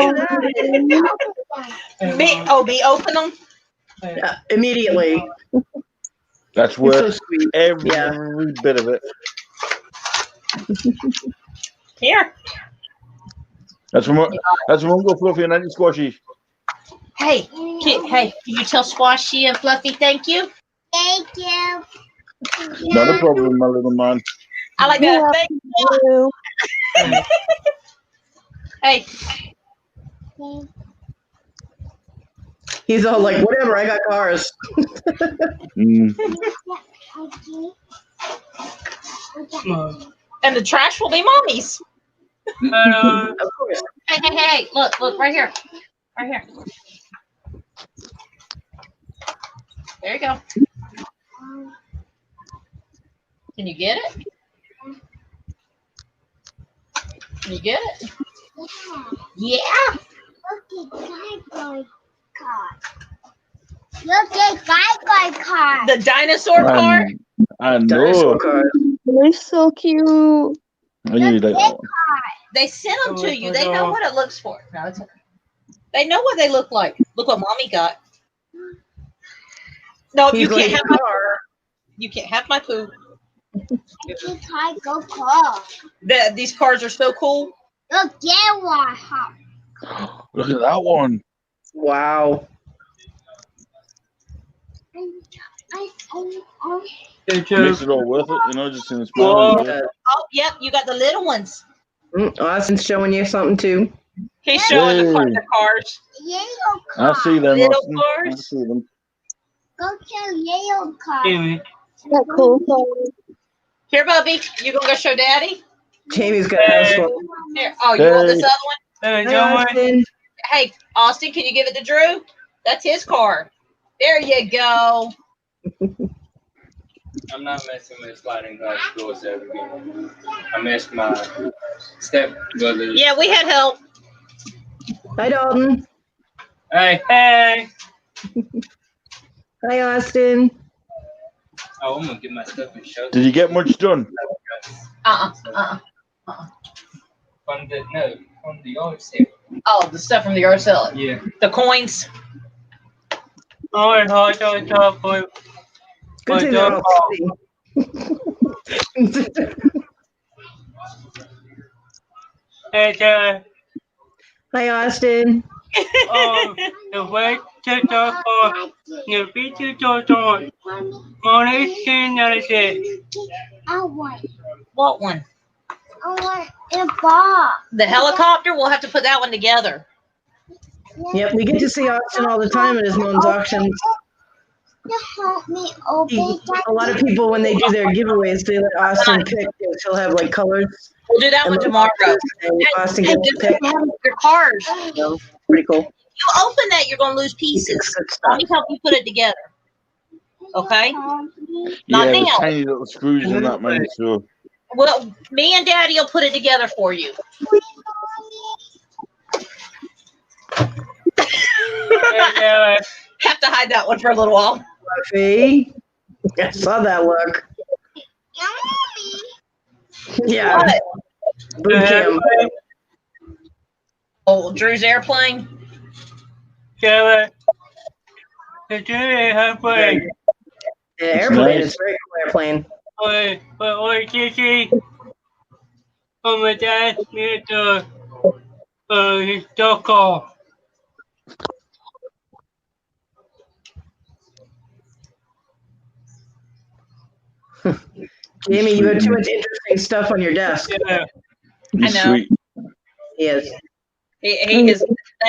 me open them? Immediately. That's worth every bit of it. Here. That's from Uncle Fluffy and Auntie Squashy. Hey, can you tell Squashy and Fluffy thank you? Thank you. Not a problem, my little man. I like that. Thank you. Hey. He's all like, whatever, I got cars. And the trash will be mommy's. Of course. Hey, look, right here. Right here. There you go. Can you get it? Can you get it? Yeah. Look at Guy car. Look at Guy car. The dinosaur car? I know. Dinosaur cars. they're so cute. I knew you'd like that one. They sent them to you. They know what it looks for. No, it's okay. They know what they look like. Look what mommy got. No, you can't have my car. You can't have my poo. Look at go car. These cars are so cool. Look, yeah, one. Look at that one. Wow. Makes it all worth it, you know, just in the small. Oh, yep, you got the little ones. Austin's showing you something too. He's showing the cars. Yellow I car. see them. Little Austin. I cars. see them. Go to yellow car. That cool. Here, Bubby, you gonna go show Daddy? Jamie's got a house one. Here. Oh, you want this other one? Hey, Austin. Hey, Austin, can you give it to Drew? That's his car. There you go. I'm not messing with sliding glass doors ever again. I messed my stepbrother. Yeah, we had help. Hi, Dalton. Hey, hey. Hi, Austin. Oh, I'm gonna get my stuff and show. Did you get much done? From the yard sale. Oh, the stuff from the yard sale. Yeah. The coins. Oh, boy. Good thing they're all Hey, Hi, Austin. the way to talk for the picture to money What one? I want a box. The helicopter. We'll have to put that one together. Yep, we get to see Austin all the time at his mom's auctions. You help me open A lot of people, when they do their giveaways, they let Austin pick. She'll have like colors. We'll do that one tomorrow. Austin Hey, gets to pick. your cars. So, pretty cool. You open that, you're gonna lose pieces. Let me help you put it together. Okay. Yeah, Nothing there's else. tiny little screws in that, man. So Well, me and Daddy will put it together for you. Have to hide that one for a little while. Fluffy. I saw that look. Yeah. What? Boot camp. Oh, Drew's airplane. An airplane. It's a very cool airplane. Oh, my dad made his dog call. Jamie, you have too much interesting stuff on your desk. Yeah. I know. sweet. Yes. He is.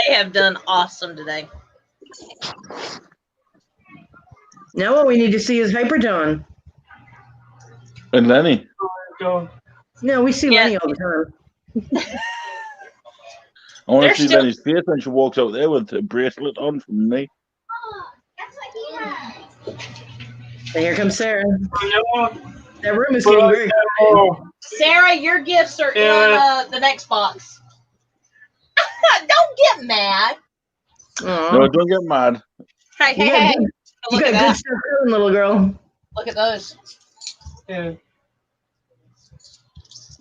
They have done awesome today. Now what we need to see is Hypertone. And Lenny. No, we see Lenny all the time. I want They're to see still- Lenny's face when she walks out there with a bracelet on from me. And here comes Sarah. That room is getting very quiet. Sarah, your gifts are in the next box. Don't get mad. No, don't get mad. Hey, You hey, got hey. good- You Look got at good that. stuff going, little girl. Look at those. Yeah.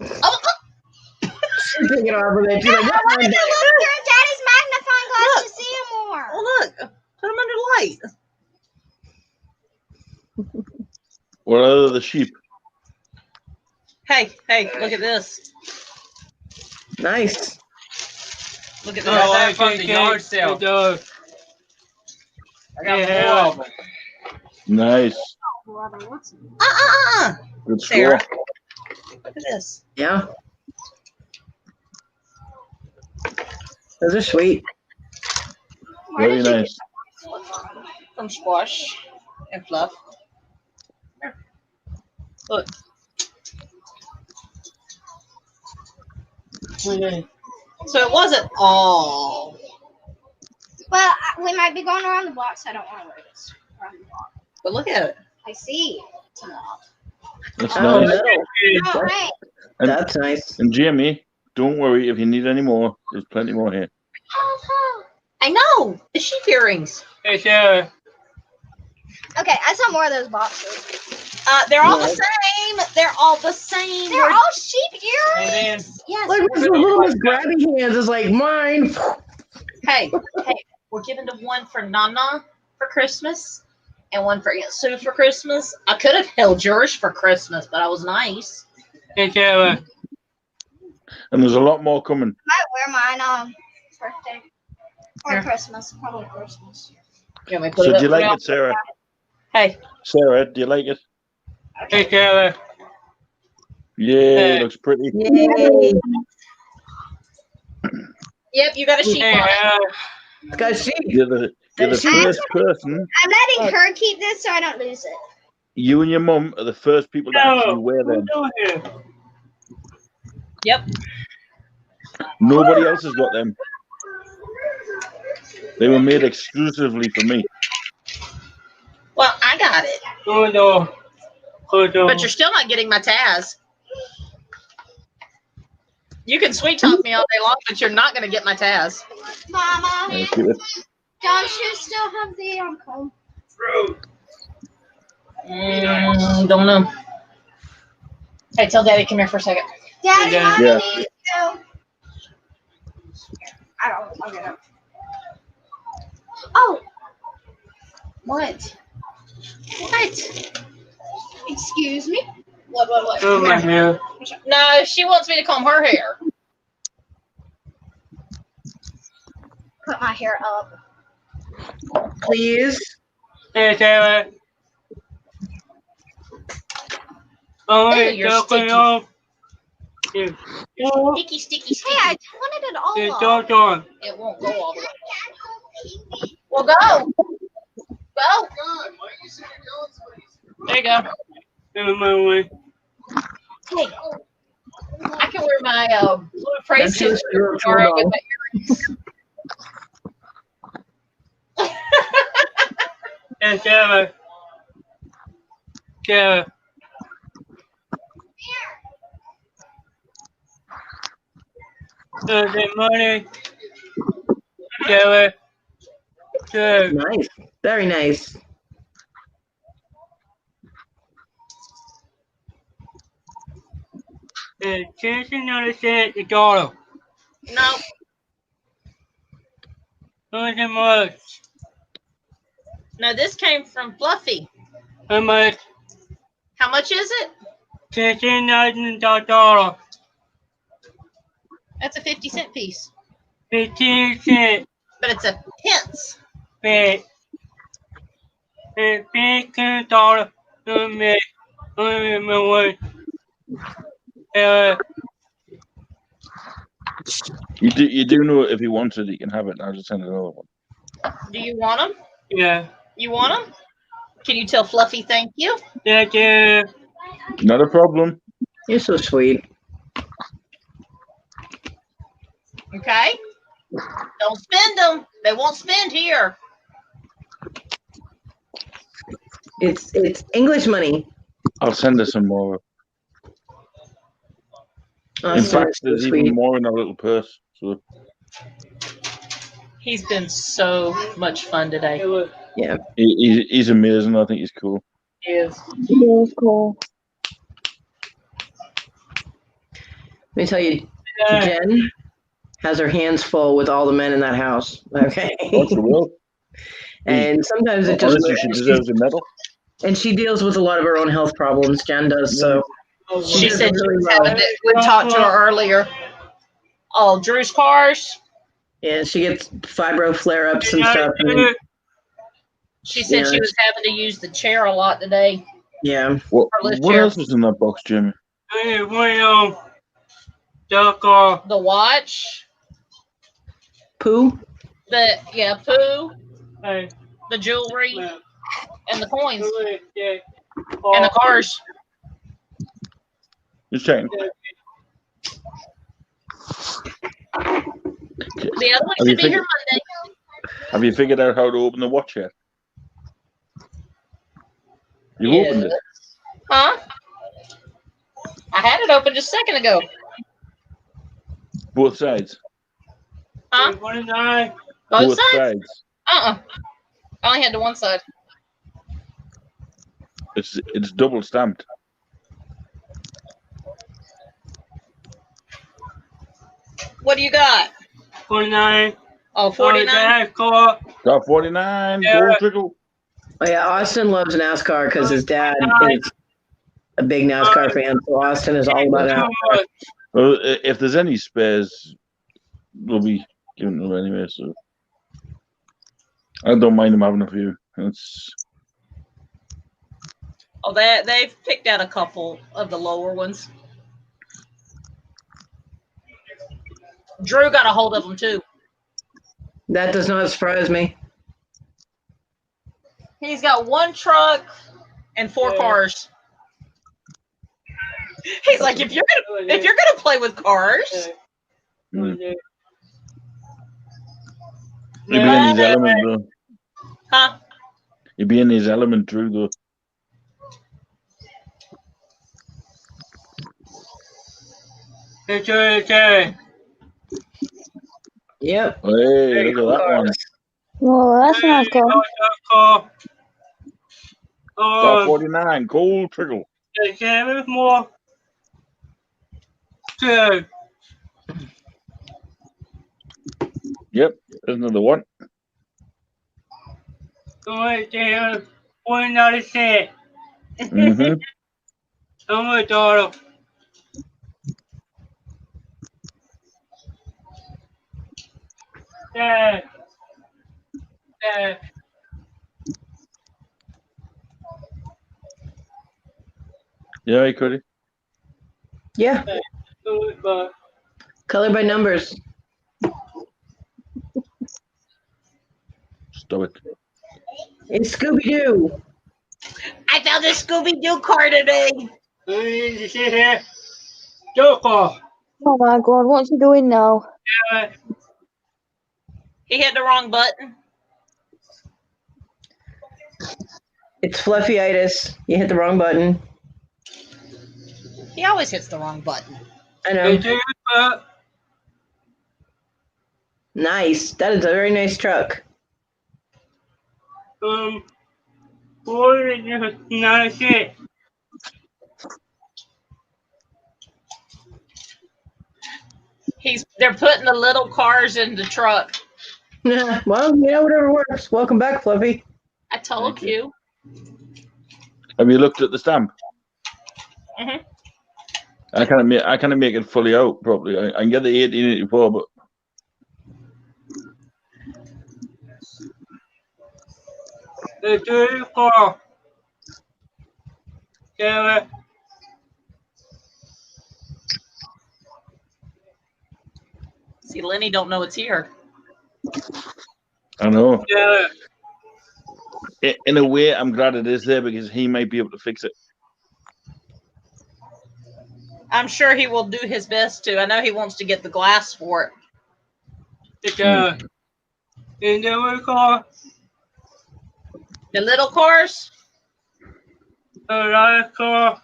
She's picking off with it. She's like, I "What wanted am to I look through Daddy's magnifying glass to see him more. Oh, look. Put them under light. What are the sheep? Hey, hey, look at this. Nice. Look at this. Oh, I from the yard sale. I got more of them. Nice. Good Sarah. score. Look at this. Yeah. Those are sweet. Very nice. From Squash and Fluff. Here. Look. So it wasn't all. Well, we might be going around the block, so I don't want to wear this around the block. But look at it. I see. It's not. That's Oh, nice. no. All right. And, That's nice. and Jamie, don't worry if you need any more. There's plenty more here. I know. The sheep earrings. Hey, Sarah. Okay, I saw more of those boxes. They're all the same. They're all the same. They're all sheep earrings. And then, Yes. Like with the littlest grabby hands is like mine. Hey, we're giving to one for Nana for Christmas and one for Aunt Sue for Christmas. I could have held yours for Christmas, but I was nice. hey, Sarah. And there's a lot more coming. I might wear mine birthday or Here. Christmas, probably Christmas. You want me to put So it do up you for like y'all? it, Sarah? Hey, Sarah, do you like it? Hey, Sarah. Yeah, it looks pretty. Yay. yep, you got a sheep Hey, on it. It's got sheep. You're the first person. I'm letting her keep this so I don't lose it. You and your mum are the first people to actually wear them. Yep. Nobody else has got them. They were made exclusively for me. Well, I got it. Oh, no. Oh, no. But you're still not getting my Taz. You can sweet talk me all day long, but you're not going to get my Taz. Mama, Let's do it. does she still have the comb? Don't know. Hey, tell Daddy, come here for a second. Daddy, Yeah. Mommy needs to. I don't know. I'll get up. Oh. What? What? Excuse me? What? Oh, my hair. No, she wants me to comb her hair. Put my hair up. Please. Hey, Taylor. Oh, Ew, wait, you're don't sticky. go off. Yeah. Sticky. Hey, I wanted it all Yeah, off. don't on. It won't go all the way. Well, go. Go. There you go. In my way. Hey, I can wear my blue praise That's suit your tomorrow with turn. my earrings. Hey, Taylor. Taylor. Good morning. Taylor. Good. Nice. Very nice. Change understand the dollar. No. How much? No, this came from Fluffy. How much? How much is it? $15,000. That's a 50-cent piece. 15 cents. But it's a pence. $15 to me. You do know if he wants it, he can have it. I'll just send another one. Do you want them? Yeah. You want them? Can you tell Fluffy thank you? Thank you. Not a problem. You're so sweet. Okay. Don't spend them. They won't spend here. It's English money. I'll send her some more. Oh, In so fact, there's sweet. even more in our little purse. So He's been so much fun today. Yeah. he's amazing. I think he's cool. He is. Very cool. Let me tell you, Jen has her hands full with all the men in that house. Okay. What's the world? And sometimes it just Honestly, she deserves a medal. and she deals with a lot of her own health problems. Jen does so. She does said she really was well. having it. We talked to her earlier. Oh, Drew's cars. Yeah, she gets fibro flare-ups and stuff. And, She said Yeah. she was having to use the chair a lot today. yeah. What, Our lift what chair. else is in that box, Jimmy? Hey, the The watch. Pooh. The poo. Hey. The jewelry. And the coins. Yeah. And the cars. Just checking. The other one Have you should be here figured- Monday. Have you figured out how to open the watch yet? You Yes. opened it. Huh? I had it open just a second ago. Both sides. Huh? $29. Both Both sides? sides. I only had the one side. It's double stamped. What do you got? 49. Oh, 49? Car. Got 49. Yeah. Gold trickle. Oh yeah, Austin loves NASCAR because his dad is a big NASCAR fan. So Austin is all about NASCAR. Well, if there's any spares, we'll be giving them anyway. So I don't mind them having a few. It's Oh, they've picked out a couple of the lower ones. Drew got a hold of them too. That does not surprise me. He's got one truck and 4 cars. He's like, if you're gonna play with cars, he'd be in his element though. huh? He'd be in his element, Drew though. It's Yep. Hey, look at that one. Well, that's a nice car. car. Car 49, Gold Trickle. There's more. Two. Yep, there's another one. Right there. 196. Mm-hmm. Oh my daughter. Dad. Dad. Yeah, hey, Cody. Yeah. But Color by numbers. Stop it. Hey, Scooby Doo. I found a Scooby Doo car today. Joker. Oh my god, what's he doing now? He hit the wrong button. It's Fluffyitis. You hit the wrong button. He always hits the wrong button. I know. Nice. That is a very nice truck. 496. They're putting the little cars in the truck. Well, whatever works. Welcome back, Fluffy. I told you. Have you looked at the stamp? Mhm. I can't make it fully out properly. I can get the 1884, but The 34. Yeah. See, Lenny don't know it's here. I know. Yeah. In a way, I'm glad it is there because he might be able to fix it. I'm sure he will do his best to. I know he wants to get the glass for it. It's in the car. The little cars? A lot of car.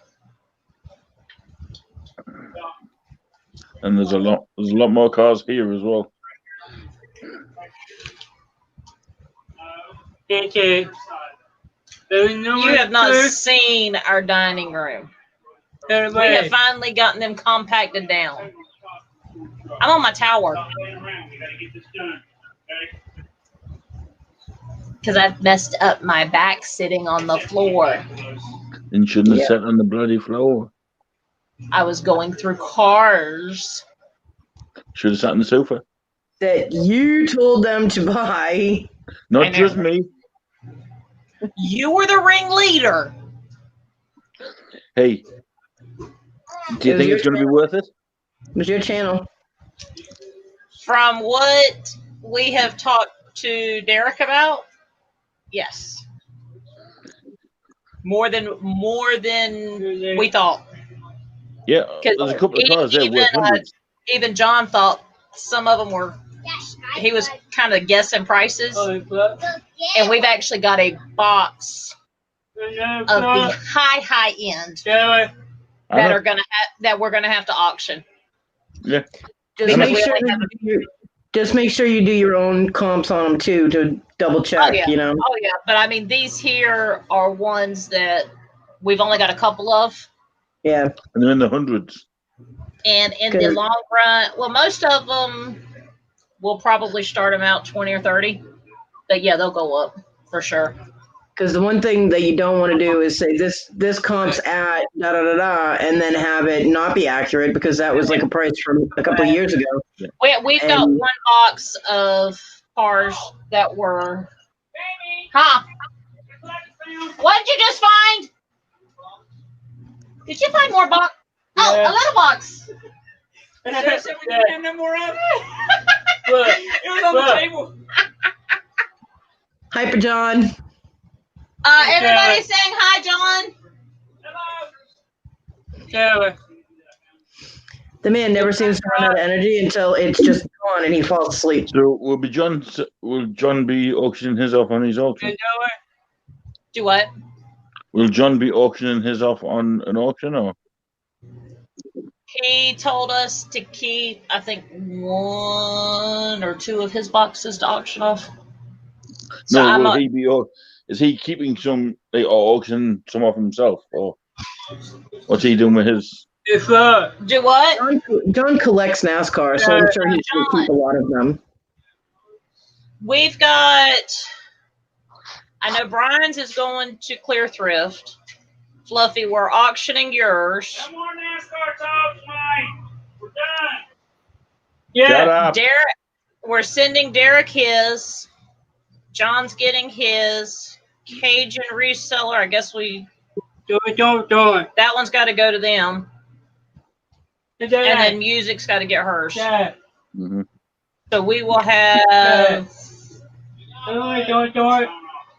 And there's a lot more cars here as well. Okay. You have not seen our dining room. We have finally gotten them compacted down. I'm on my tower. Because I messed up my back sitting on the floor. And shouldn't have sat on the bloody floor. I was going through cars. Should have sat on the sofa. That you told them to buy. Not just me. You were the ringleader. Hey, do you think it's going to be worth it? It was your channel. From what we have talked to Derek about, yes. More than we thought. Yeah, there's a couple of cars there worth hundreds. Even John thought some of them were. He was kind of guessing prices, and we've actually got a box of the high end that we're gonna have to auction. Yeah. Just make sure you do your own comps on them too to double check. Oh yeah. You know. Oh yeah, but I mean these here are ones that we've only got a couple of. Yeah. And they're in the hundreds. And in the long run, well, most of them will probably start them out 20 or 30. But yeah, they'll go up for sure. Because the one thing that you don't want to do is say this comp's at da da da da, and then have it not be accurate because that was like a price from a couple of years ago. We've got one box of cars that were. Huh? What did you just find? Did you find more box? Oh, a little box. We didn't have no more of it. Look, it was on the table. Hyper John. Everybody saying hi, John. The man never seems to run out of energy until it's just gone and he falls asleep. So will John be auctioning his off on his auction? Do what? Will John be auctioning his off on an auction or? he told us to keep, I think, 1 or 2 of his boxes to auction off. So No, I'm will not, he be? Is he keeping some or auctioning some off himself, or what's he doing with his? If do what? John collects NASCAR, so I'm sure he's going to keep a lot of them. We've got, I know Brian's is going to Clear Thrift. Fluffy, we're auctioning yours. No more NASCAR talk tonight. We're done. Shut up. Derek, we're sending Derek his. John's getting his. Cajun reseller, I guess we do it. That one's got to go to them. And then music's got to get hers. Mm-hmm. So we will have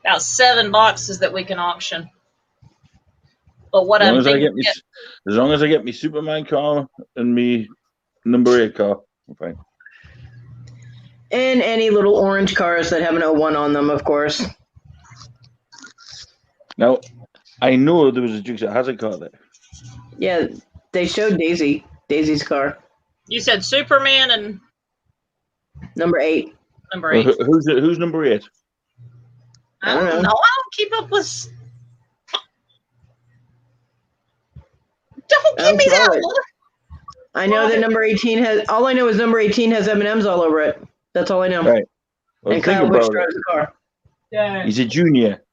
about 7 boxes that we can auction. But what As long I'm as I thinking, get as long as I get me Superman car and me number 8 car, I'm fine. And any little orange cars that have an 01 on them, of course. Now, I know there was a Dukes that has a car there. Yeah, they showed Daisy's car. you said Superman and Number 8. number 8. Who's number 8? I don't know. I don't keep up with. Don't give me that one. I know that number 18 has. All I know is number 18 has M&Ms all over it. That's all I know. Right. Well, And think Kyle Busch about drives it. the car. He's a junior.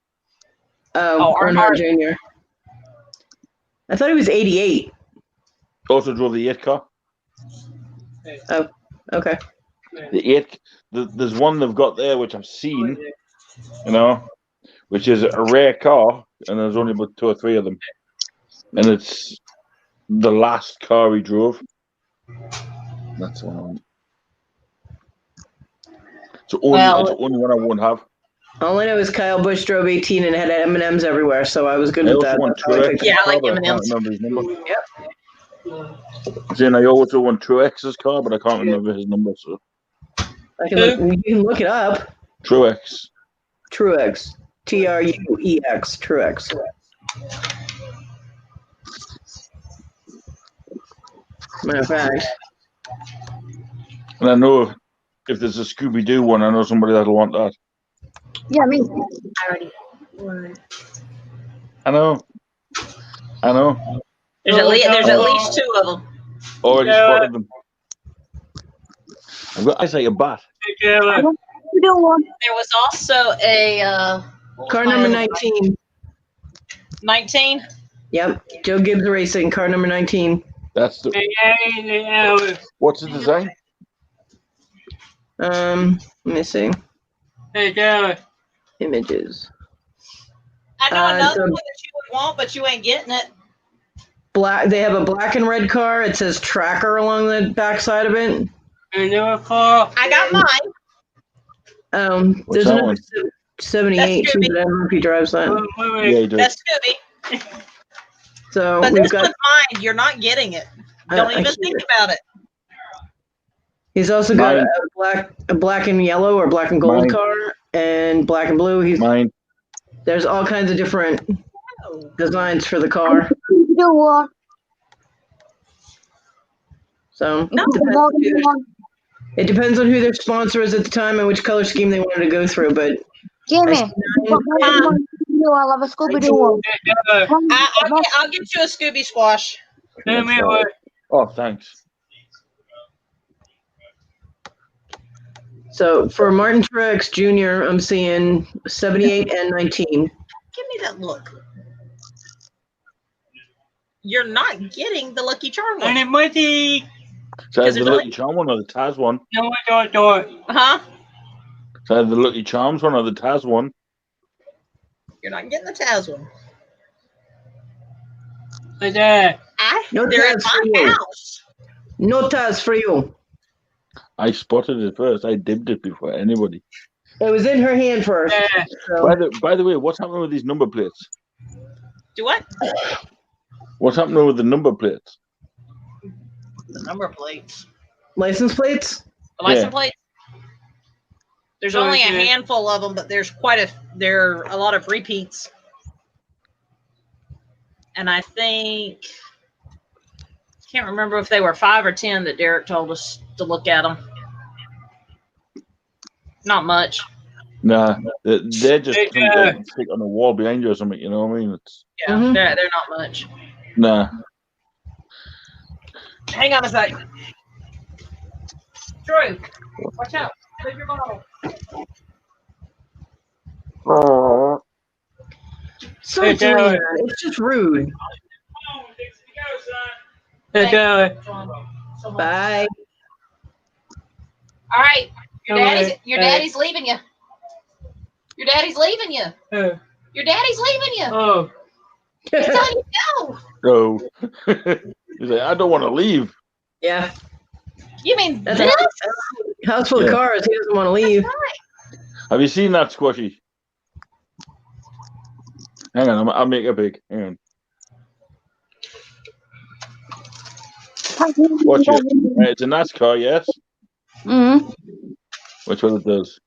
Oh, Earnhardt Jr. I thought he was 88. Also drove the 8 car. Oh, okay. The 8. There's one they've got there which I've seen, which is a rare car, and there's only about 2 or 3 of them, and it's the last car he drove. That's one. It's the only one I won't have. All I know is Kyle Busch drove 18 and had M&Ms everywhere, so I was good with that. Want That's how I Truex. picked Yeah, I like But M&Ms. can't remember his number. Yep. Then I also want Truex's car, but I can't remember his number. So I can look, you can look it up. Truex. Truex. Truex. Truex. Matter of fact. And I know if there's a Scooby Doo one, I know somebody that'll want that. Yeah, me. I already. I know. There's at least 2 of them. Already spotted them. I've got eyes like a bat. There was also a Car number 19. 19. Yep. Joe Gibbs Racing, car number 19. That's the. What's the design? Let me see. Hey, Images. I know another so- one that you would want, but you ain't getting it. Black. They have a black and red car. It says Tracker along the backside of it. I got mine. There's What's that another one? 78 too, That's but I don't know if he drives that. Yeah, he does. That's Scooby. So But we've this got. one's mine. You're not getting it. Don't I even hear think it. about it. He's also got Mine. a black and yellow or black and gold Mine. car and black and blue. Mine. There's all kinds of different designs for the car. So it depends on who their sponsor is at the time and which color scheme they wanted to go through. But Jimmy, I'll have a Scooby Doo one. I'll get you a Scooby Squash. Oh, thanks. so for Martin Truex Jr., I'm seeing 78 and 19. Give me that look. You're not getting the Lucky Charm one. So Is the it Lucky Charm one or the Taz one? Huh? So the Lucky Charms one or the Taz one? You're not getting the Taz one. No They're in Taz for my you. house. No Taz for you. I spotted it first. I dibbed it before anybody. It was in her hand first. So. By the way, what's happening with these number plates? Do what? What's happening with the number plates? The number plates. License plates? The license Yeah. plates. There's only a handful of them, but there are a lot of repeats. And I think Can't remember if they were 5 or 10 that Derek told us to look at them. Not much. Nah, they're just something like stick on the wall behind you or something. You know what I mean? It's Yeah, they're not much. nah. Hang on a sec. Drew, watch out. Leave your bottle. So Hey, Derek. it's just rude. Hey, Derek. Bye. All right. Your Alright, daddy's leaving you. Your daddy's leaving you. Your daddy's leaving you. Oh. He's telling you to So go. he's like, I don't want to leave. Yeah. You mean That's this? a house full of Yeah. cars. He doesn't want to leave. Have you seen that squishy? Hang on, I'll make it big. Hang on. Watch it. Right, it's a NASCAR, yes? Mm. Which one it does?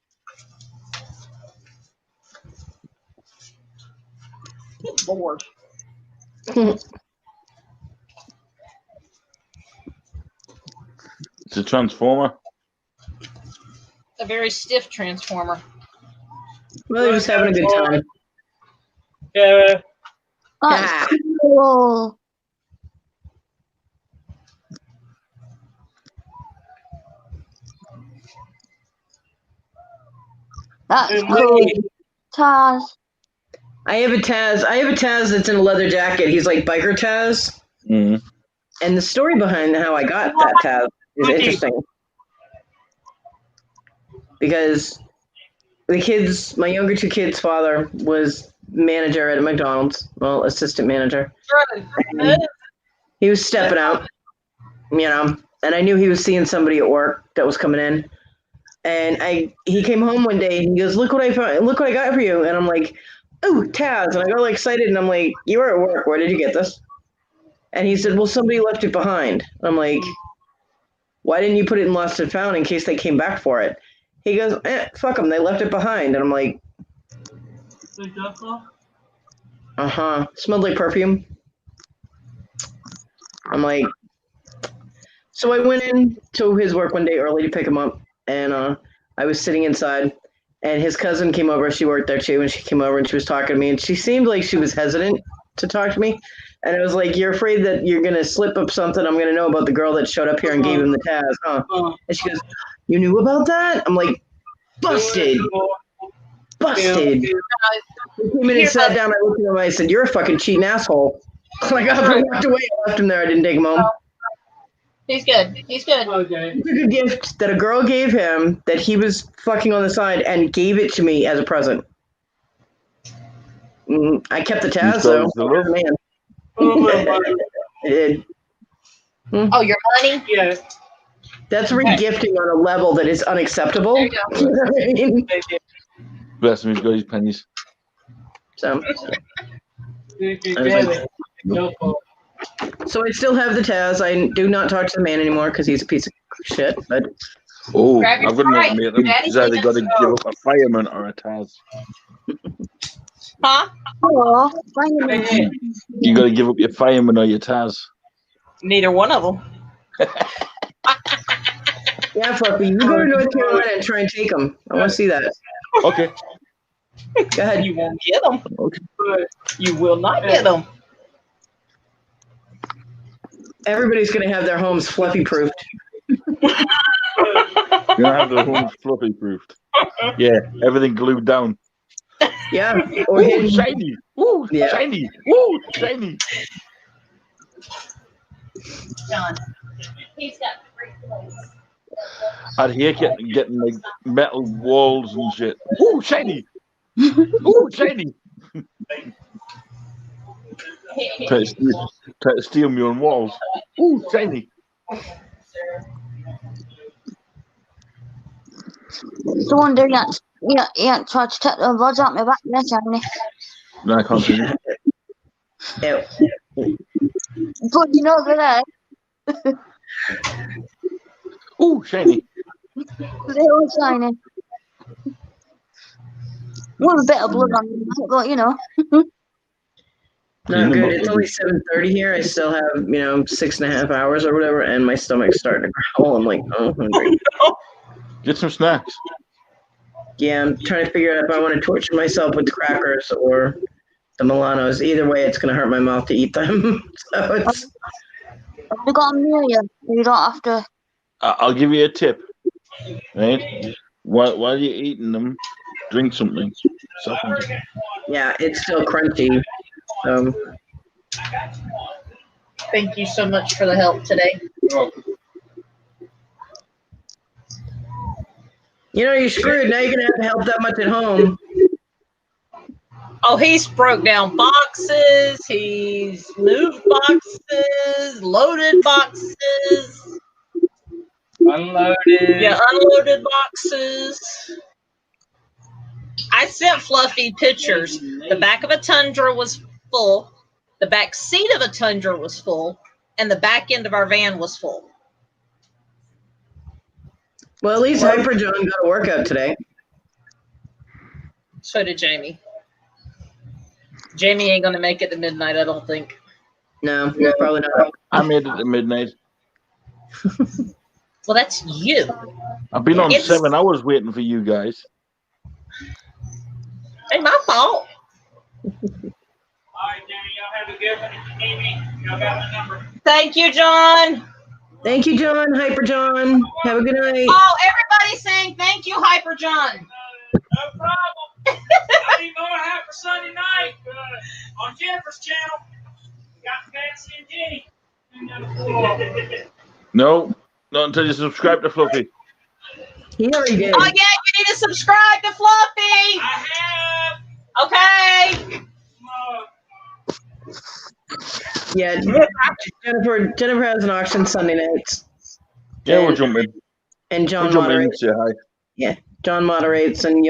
Bored. It's a transformer. A very stiff transformer. Well, they're just having a good time. Yeah. That's cool. That's cool. Taz. I have a Taz. That's in a leather jacket. He's like biker Taz. Mm. And the story behind how I got that Taz is interesting. Because my younger two kids' father was manager at a McDonald's, well, assistant manager. And he was stepping out, and I knew he was seeing somebody at work that was coming in. And he came home one day and he goes, look what I found, look what I got for you. And I'm like, oh, Taz. And I got all excited and I'm like, you were at work, where did you get this? And he said, well, somebody left it behind. I'm like, why didn't you put it in lost and found in case they came back for it? He goes, fuck them, they left it behind. And I'm like, smelled like perfume. I'm like, so I went in to his work one day early to pick him up, and I was sitting inside, and his cousin came over. She worked there too, and she came over and she was talking to me, and she seemed like she was hesitant to talk to me. And I was like, you're afraid that you're going to slip up something I'm going to know about the girl that showed up here and gave him the Taz, huh? And she goes, you knew about that? I'm like, busted. Busted. He came in and sat down. I looked at him. I said, you're a fucking cheating asshole. I got up and walked away. I left him there. I didn't take him home. He's good. He's good. Okay. He took a gift that a girl gave him that he was fucking on the side and gave it to me as a present. I kept the Taz, though. Man. I did. Oh, your money? Yeah. That's regifting on a level that is unacceptable. There you go. You know what I mean? Bless him, he's got his pennies. So I still have the Taz. I do not talk to the man anymore because he's a piece of shit. But Oh, Grab your I've got an pride. ultimatum. Daddy's He's either got to leaving. give up a fireman or a Taz. Huh? Oh, You got to give up your fireman or your Taz. Neither one of them. yeah, Fluffy, you go to North Carolina and try and take them. I want to see that. Okay. Go ahead. You won't get them. Okay. You will not get them. Everybody's going to have their homes fluffy proofed. You're gonna have the homes fluffy proofed. Yeah, everything glued down. Yeah. Or Ooh, shiny. Ooh, Yeah. shiny. Ooh, shiny. John. He's got great clothes. I'd hate getting like metal walls and shit. Ooh, shiny. Ooh, shiny. Try to steal me on walls. Ooh, shiny. the one doing that. Yeah, tried to take the rods out my back there, Johnny. No, I can't see it. But you know they're there. Ooh, shiny. They're all shiny. With a bit of blood on them, but you know. Not good. It's only 7:30 here. I still have 6.5 hours or whatever, and my stomach's starting to growl. I'm like, oh, I'm hungry. Get some snacks. Yeah, I'm trying to figure out if I want to torture myself with crackers or the Milanos. Either way, it's going to hurt my mouth to eat them. So it's. You got them near you. You don't have to. I'll give you a tip. Right? While you're eating them, drink something. Yeah, it's still crunchy. Thank you so much for the help today. You're screwed. Now you're going to have to help that much at home. Oh, he's broke down boxes. He's moved boxes, loaded boxes. Unloaded. Yeah, unloaded boxes. I sent Fluffy pictures. The back of a Tundra was full. The back seat of a Tundra was full. And the back end of our van was full. Well, at least Hyper John got a workout today. So did Jamie. Jamie ain't going to make it to midnight, I don't think. No, probably not. I made it at midnight. Well, that's you. I've been on 7 hours waiting for you guys. Ain't my fault. All right, Jamie, y'all have a good one. If you need me, y'all got my number. Thank you, John. Thank you, John. Hyper John. Have a good night. Oh, everybody's saying thank you, Hyper John. No problem. I'll be going out for Sunday night on Jennifer's channel. Got Patsy and Jenny. No, not until you subscribe to Fluffy. He already did. Oh, yeah, you need to subscribe to Fluffy. I have. Okay. Yeah, Jennifer has an auction Sunday nights. Yeah, we'll jump in. And John We'll jump in and moderates. say hi. Yeah, John moderates, and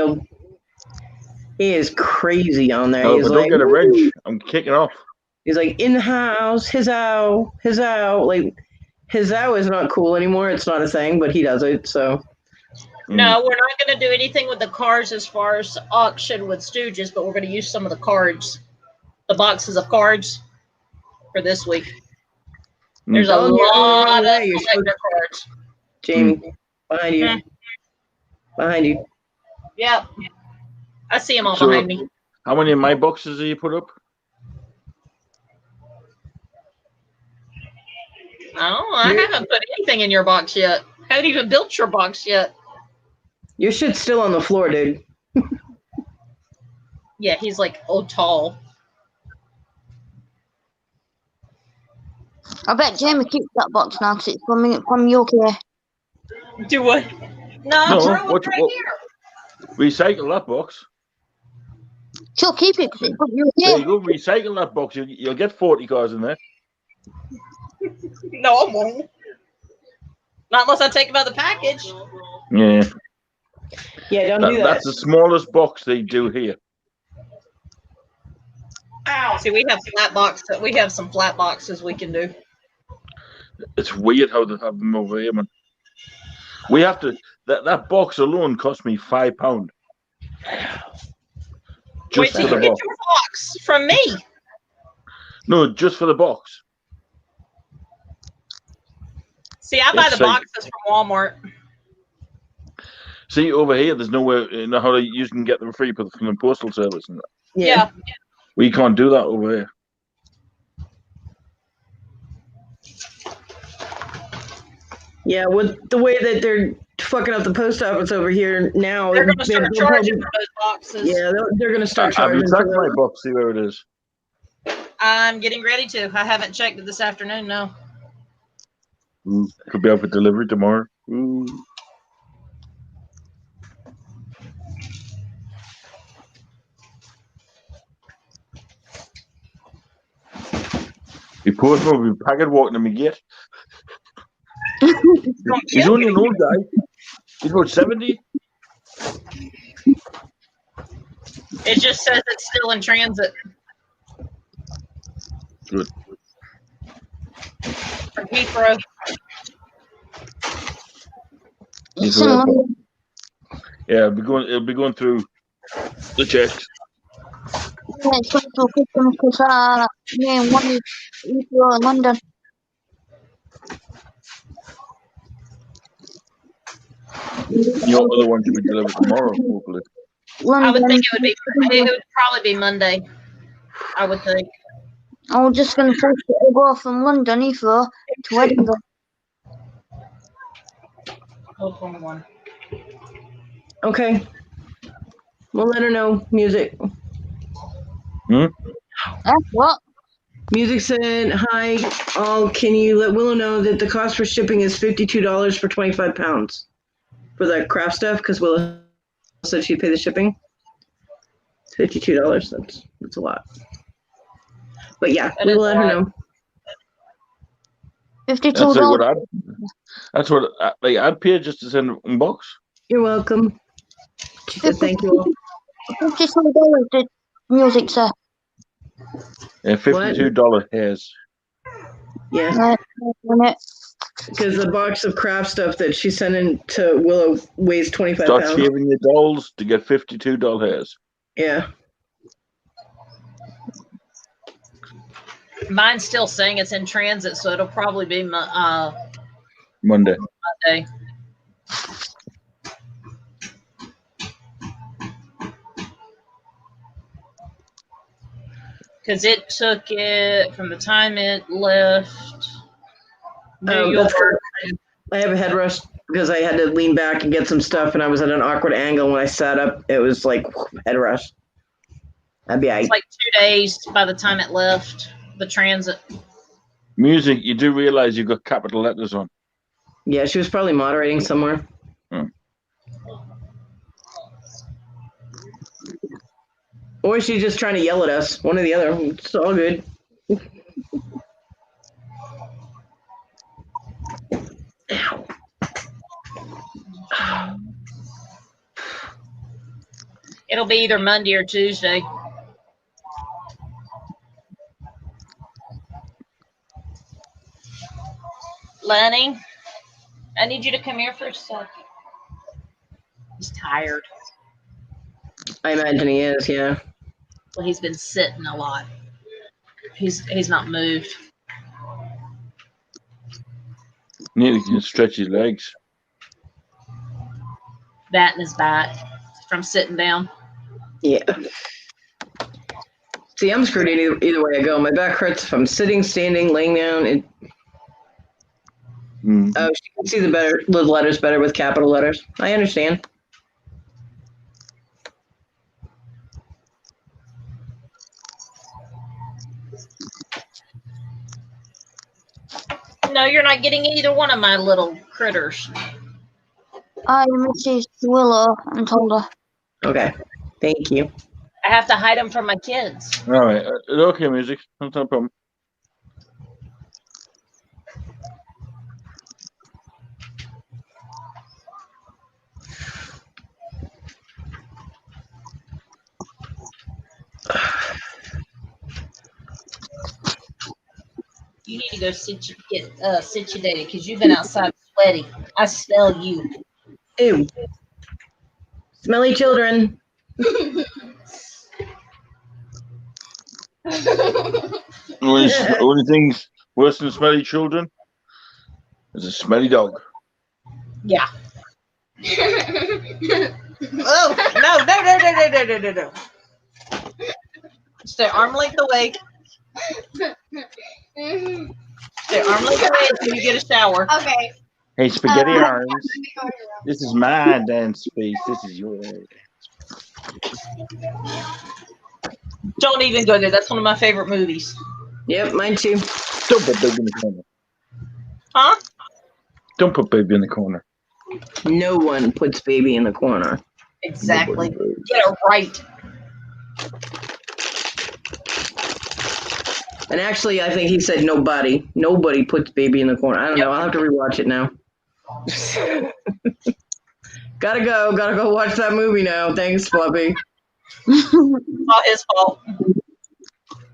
he is crazy on there. No, He's but don't like, get a "Woo." wrench. I'm kicking off. He's like, in the house, his ow. Like, his ow is not cool anymore. It's not a thing, but he does it, so. No, we're not going to do anything with the cards as far as auction with Stooges, but we're going to use some of the cards, the boxes of cards for this week. There's a lot of collector cards. Jamie, behind you. Behind you. Yep. I see them all So, behind me. how many of my boxes do you put up? Oh, I haven't put anything in your box yet. Haven't even built your box yet. Your shit's still on the floor, dude. Yeah, he's like, oh, tall. I bet Jamie keeps that box now because it's from UK. Do what? No, No, Drew was what- right what- here. Recycle that box. She'll keep it because it's from There UK. you go. Recycle that box. You'll get 40 cars in there. No, I won't. Not unless I take them out of the package. Yeah. Yeah, don't do that. That's the smallest box they do here. Ow. See, we have flat box. We have some flat boxes we can do. It's weird how they have them over here, man. We have to. That box alone cost me £5. Just Wait for till the you get box. your box from me. No, just for the box. See, I buy Yes, the so- boxes from Walmart. See, over here, there's nowhere. You know how you can get them free from the postal service and that. Yeah. We can't do that over here. Yeah, with the way that they're fucking up the post office over here now. They're going to start they'll charging probably- for those boxes. Yeah, they're going to start Have you charging. checked for my those. box? See where it is. I'm getting ready to. I haven't checked it this afternoon, no. Ooh, could be out for delivery tomorrow. Ooh. He postman will be packet walking to me gate. He's only an old guy. He's about 70. It just says it's still in transit Good. from Heathrow. He's yeah, it'll be going through the checks. Next week for Christmas because me and one is in London. Your other one should be delivered tomorrow, hopefully. I would London. think it would probably be Monday. I would think. I was just going to force it to go from London Heathrow to Edinburgh. Okay. We'll let her know. Music. What? Music said, "Hi, all. Can you let Willow know that the cost for shipping is $52 for 25 pounds for the craft stuff? Because Willow said she'd pay the shipping. $52. That's a lot. But yeah, we will let her know. $52. That's what I'd pay just to send in box. You're welcome. She said thank you all. $52 did music say. Yeah, $52 hairs. Yeah. Because the box of craft stuff that she sent in to Willow weighs 25 Start pounds. shaving your dolls to get $52 hairs. Yeah. Mine's still saying it's in transit, so it'll probably be Monday. Monday. Because it took it from the time it left New York. I have a head rush because I had to lean back and get some stuff, and I was at an awkward angle when I sat up. It was like head rush. It's like 2 days by the time it left the transit. Music, you do realize you've got capital letters on. Yeah, she was probably moderating somewhere. Or she's just trying to yell at us. One or the other. It's all good. It'll be either Monday or Tuesday. Lenny, I need you to come here for a second. He's tired. I imagine he is, yeah. Well, he's been sitting a lot. He's not moved. Nearly can stretch his legs. That and his back from sitting down. Yeah. See, I'm screwed either way I go. My back hurts if I'm sitting, standing, laying down. Oh, she can see the letters better with capital letters. I understand. No, you're not getting either one of my little critters. I messaged Willow and told her. Okay. Thank you. I have to hide them from my kids. All right. Okay, music. That's no problem. You need to go get situated because you've been outside sweaty. I smell you. Ew. Smelly children. Only things worse than smelly children is a smelly dog. Yeah. Oh, no. Stay arm length away. Stay arm length away until you get a shower. Okay. Hey, spaghetti arms. This is my dance space. This is yours. Don't even go there. That's one of my favorite movies. Yep, mine too. Don't put baby in the corner. Huh? Don't put baby in the corner. No one puts baby in the corner. Exactly. Get it right. And actually, I think he said nobody. Nobody puts baby in the corner. I don't know. I'll have to rewatch it now. Gotta go watch that movie now. Thanks, Fluffy. Not his fault.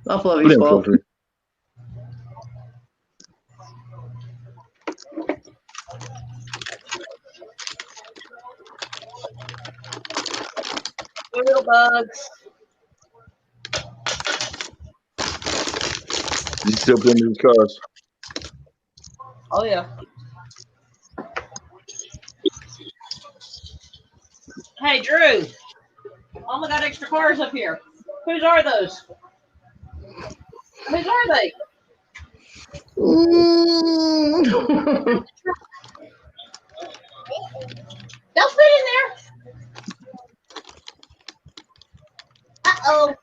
Not Fluffy's fault. Little bugs. He's still playing with his cars. Oh yeah. Hey Drew. Mama got extra cars up here. Whose are those? Whose are they? They'll fit in there. Uh-oh.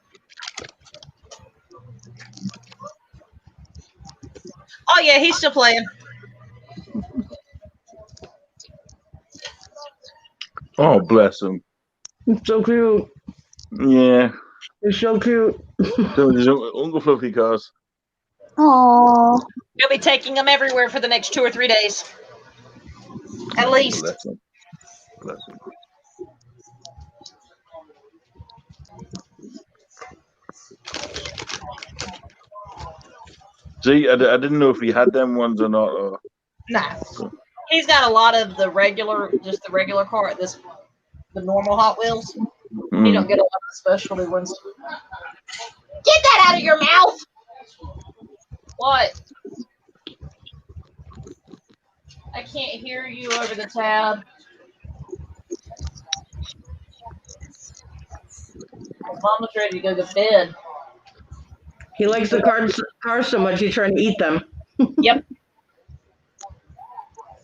Oh yeah, he's still playing. Oh, bless him. It's so cute. Yeah. It's so cute. So his Uncle Fluffy cars. Oh. He'll be taking them everywhere for the next 2 or 3 days. At least. Bless him. Bless him. See, I didn't know if he had them ones or not. Or... Nah. He's got a lot of the regular, just the regular car, the normal Hot Wheels. He don't get a lot of the specialty ones. Get that out of your mouth! What? I can't hear you over the tab. Mama's ready to go to bed. He likes the cars so much he's trying to eat them. Yep.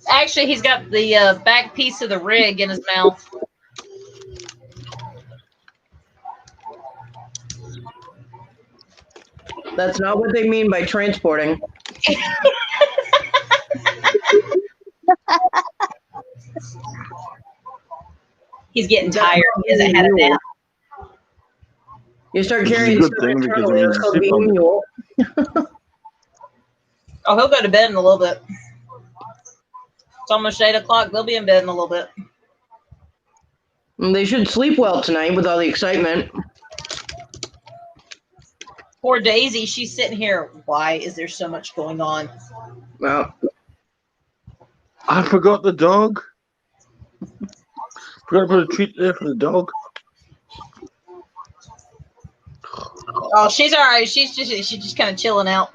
Actually, he's got the back piece of the rig in his mouth. That's not what they mean by transporting. He's getting tired. He hasn't had a nap. You start Which is a carrying good stuff thing because internally, it it's means called zip being on it. mule. Oh, he'll go to bed in a little bit. It's almost 8 o'clock. They'll be in bed in a little bit. And they should sleep well tonight with all the excitement. Poor Daisy, she's sitting here. Why is there so much going on? Well, I forgot the dog. Forgot to put a treat there for the dog. Oh, she's all right. She's just kind of chilling out.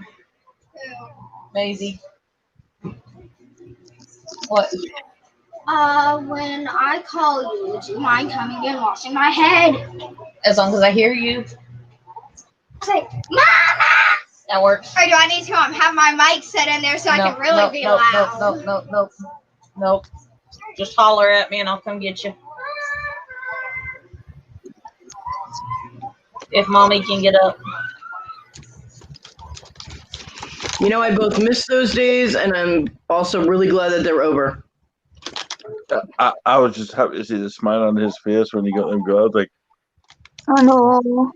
Maisie. What? When I call you, would you mind coming and washing my head? As long as I hear you, Say, Mama! that works. Or do I need to have my mic set in there so I can really be loud? Nope. Just holler at me and I'll come get you. If Mommy can get up. you know, I both miss those days, and I'm also really glad that they're over. I was just happy to see the smile on his face when he got them girls. Like, Oh no.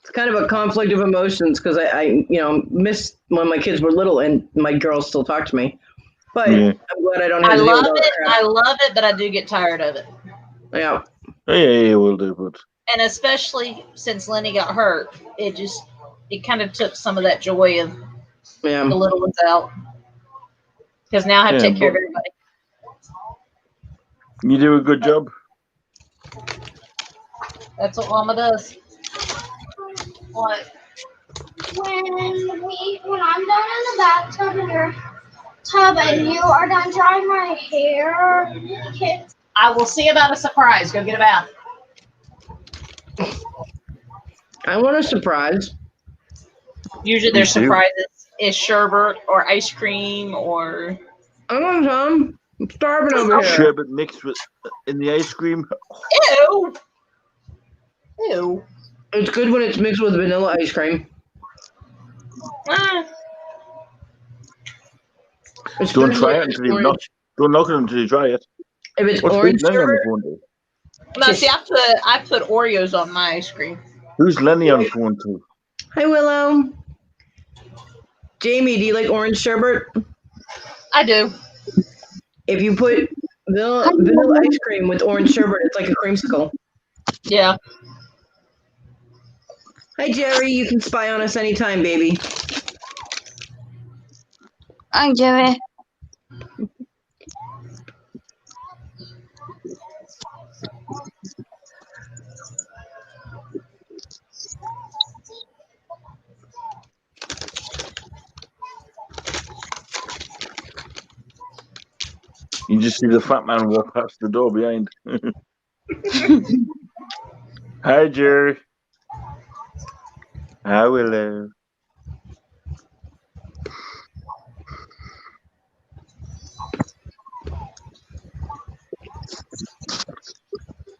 It's kind of a conflict of emotions because I miss when my kids were little and my girls still talk to me. But yeah. I'm glad I don't have I to deal love with all that it. crap. I love it, but I do get tired of it. Yeah. Yeah, we'll do, but And especially since Lenny got hurt, it kind of took some of that joy of Yeah. the little ones out. Because now I have to Yeah, take care of but- everybody. you do a good job. That's what Mama does. What? When I'm done in the bathtub in your tub and you are done drying my hair, I will see about a surprise. Go get a bath. I want a surprise. Usually Me there's too. surprises. Is sherbet or ice cream or I want some. I'm starving over here. Sherbet mixed with in the ice cream. ew. Ew. It's good when it's mixed with vanilla ice cream. Ah. Don't Especially try if it it's until you knock. orange. Don't knock it until you try it. If it's What's orange Lenny on the sherbet, phone to? No, see, I put Oreos on my ice cream. Who's Lenny on the phone to? Hi, Willow. Jamie, do you like orange sherbet? I do. If you put vanilla ice cream with orange sherbet, it's like a creamsicle. Yeah. Hi, Jerry. You can spy on us anytime, baby. Hi, Jerry. You just see the fat man walk past the door behind. Hi, Jerry. Hi, Willow.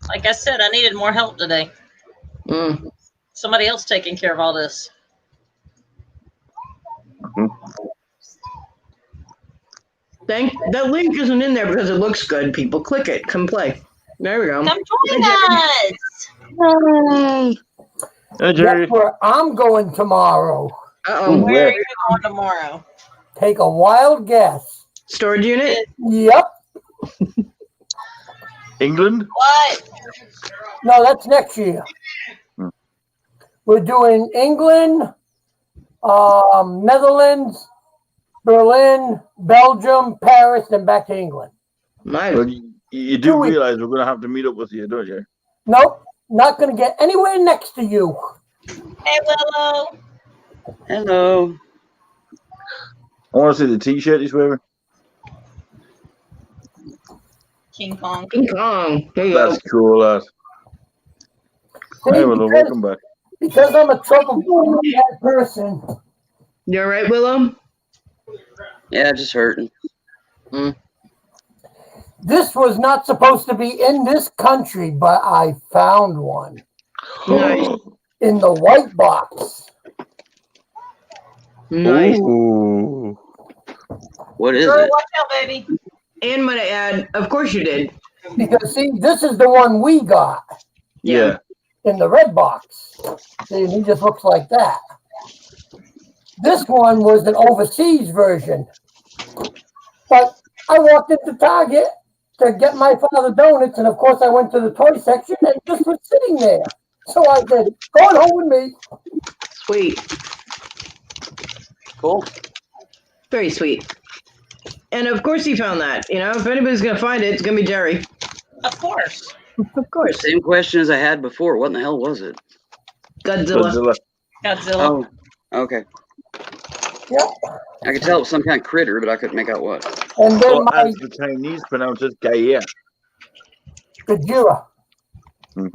Like I said, I needed more help today. Somebody else taking care of all this. That link isn't in there because it looks good. People click it. Come play. There we go. Come join us. Yay. Hey, Jerry. Guess where I'm going tomorrow? Where are you going tomorrow? Take a wild guess. Storage unit? Yep. England? What? No, that's next year. We're doing England, Netherlands, Berlin, Belgium, Paris, and back to England. Nice. Well, you do realize we're going to have to meet up with you, don't you? Nope, not going to get anywhere next to you. Hey, Willow. Hello. I want to see the T-shirt he's wearing. King Kong. King Kong. There you That's cool, lad. Hey, Willow, welcome back. Because I'm a troubled person. You all right, Willow? Yeah, just hurting. This was not supposed to be in this country, but I found one. Nice. In the white box. Nice. Ooh. What is Girl, it? watch out, baby. And I'm going to add, of course you did. Because, see, this is the one we got. Yeah. In the red box. See, he just looks like that. This one was an overseas version. But I walked into Target to get my father donuts, and of course I went to the toy section and this was sitting there. So I said, go on home with me. Sweet. Cool. Very sweet. And of course he found that. You know, if anybody's going to find it, it's going to be Jerry. Of course. Of course. Same question as I had before. What in the hell was it? Godzilla. Godzilla. Oh, okay. Yep. I could tell it was some kind of critter, but I couldn't make out what. And then Or my as the Chinese pronounce it, Gaia. Gajira.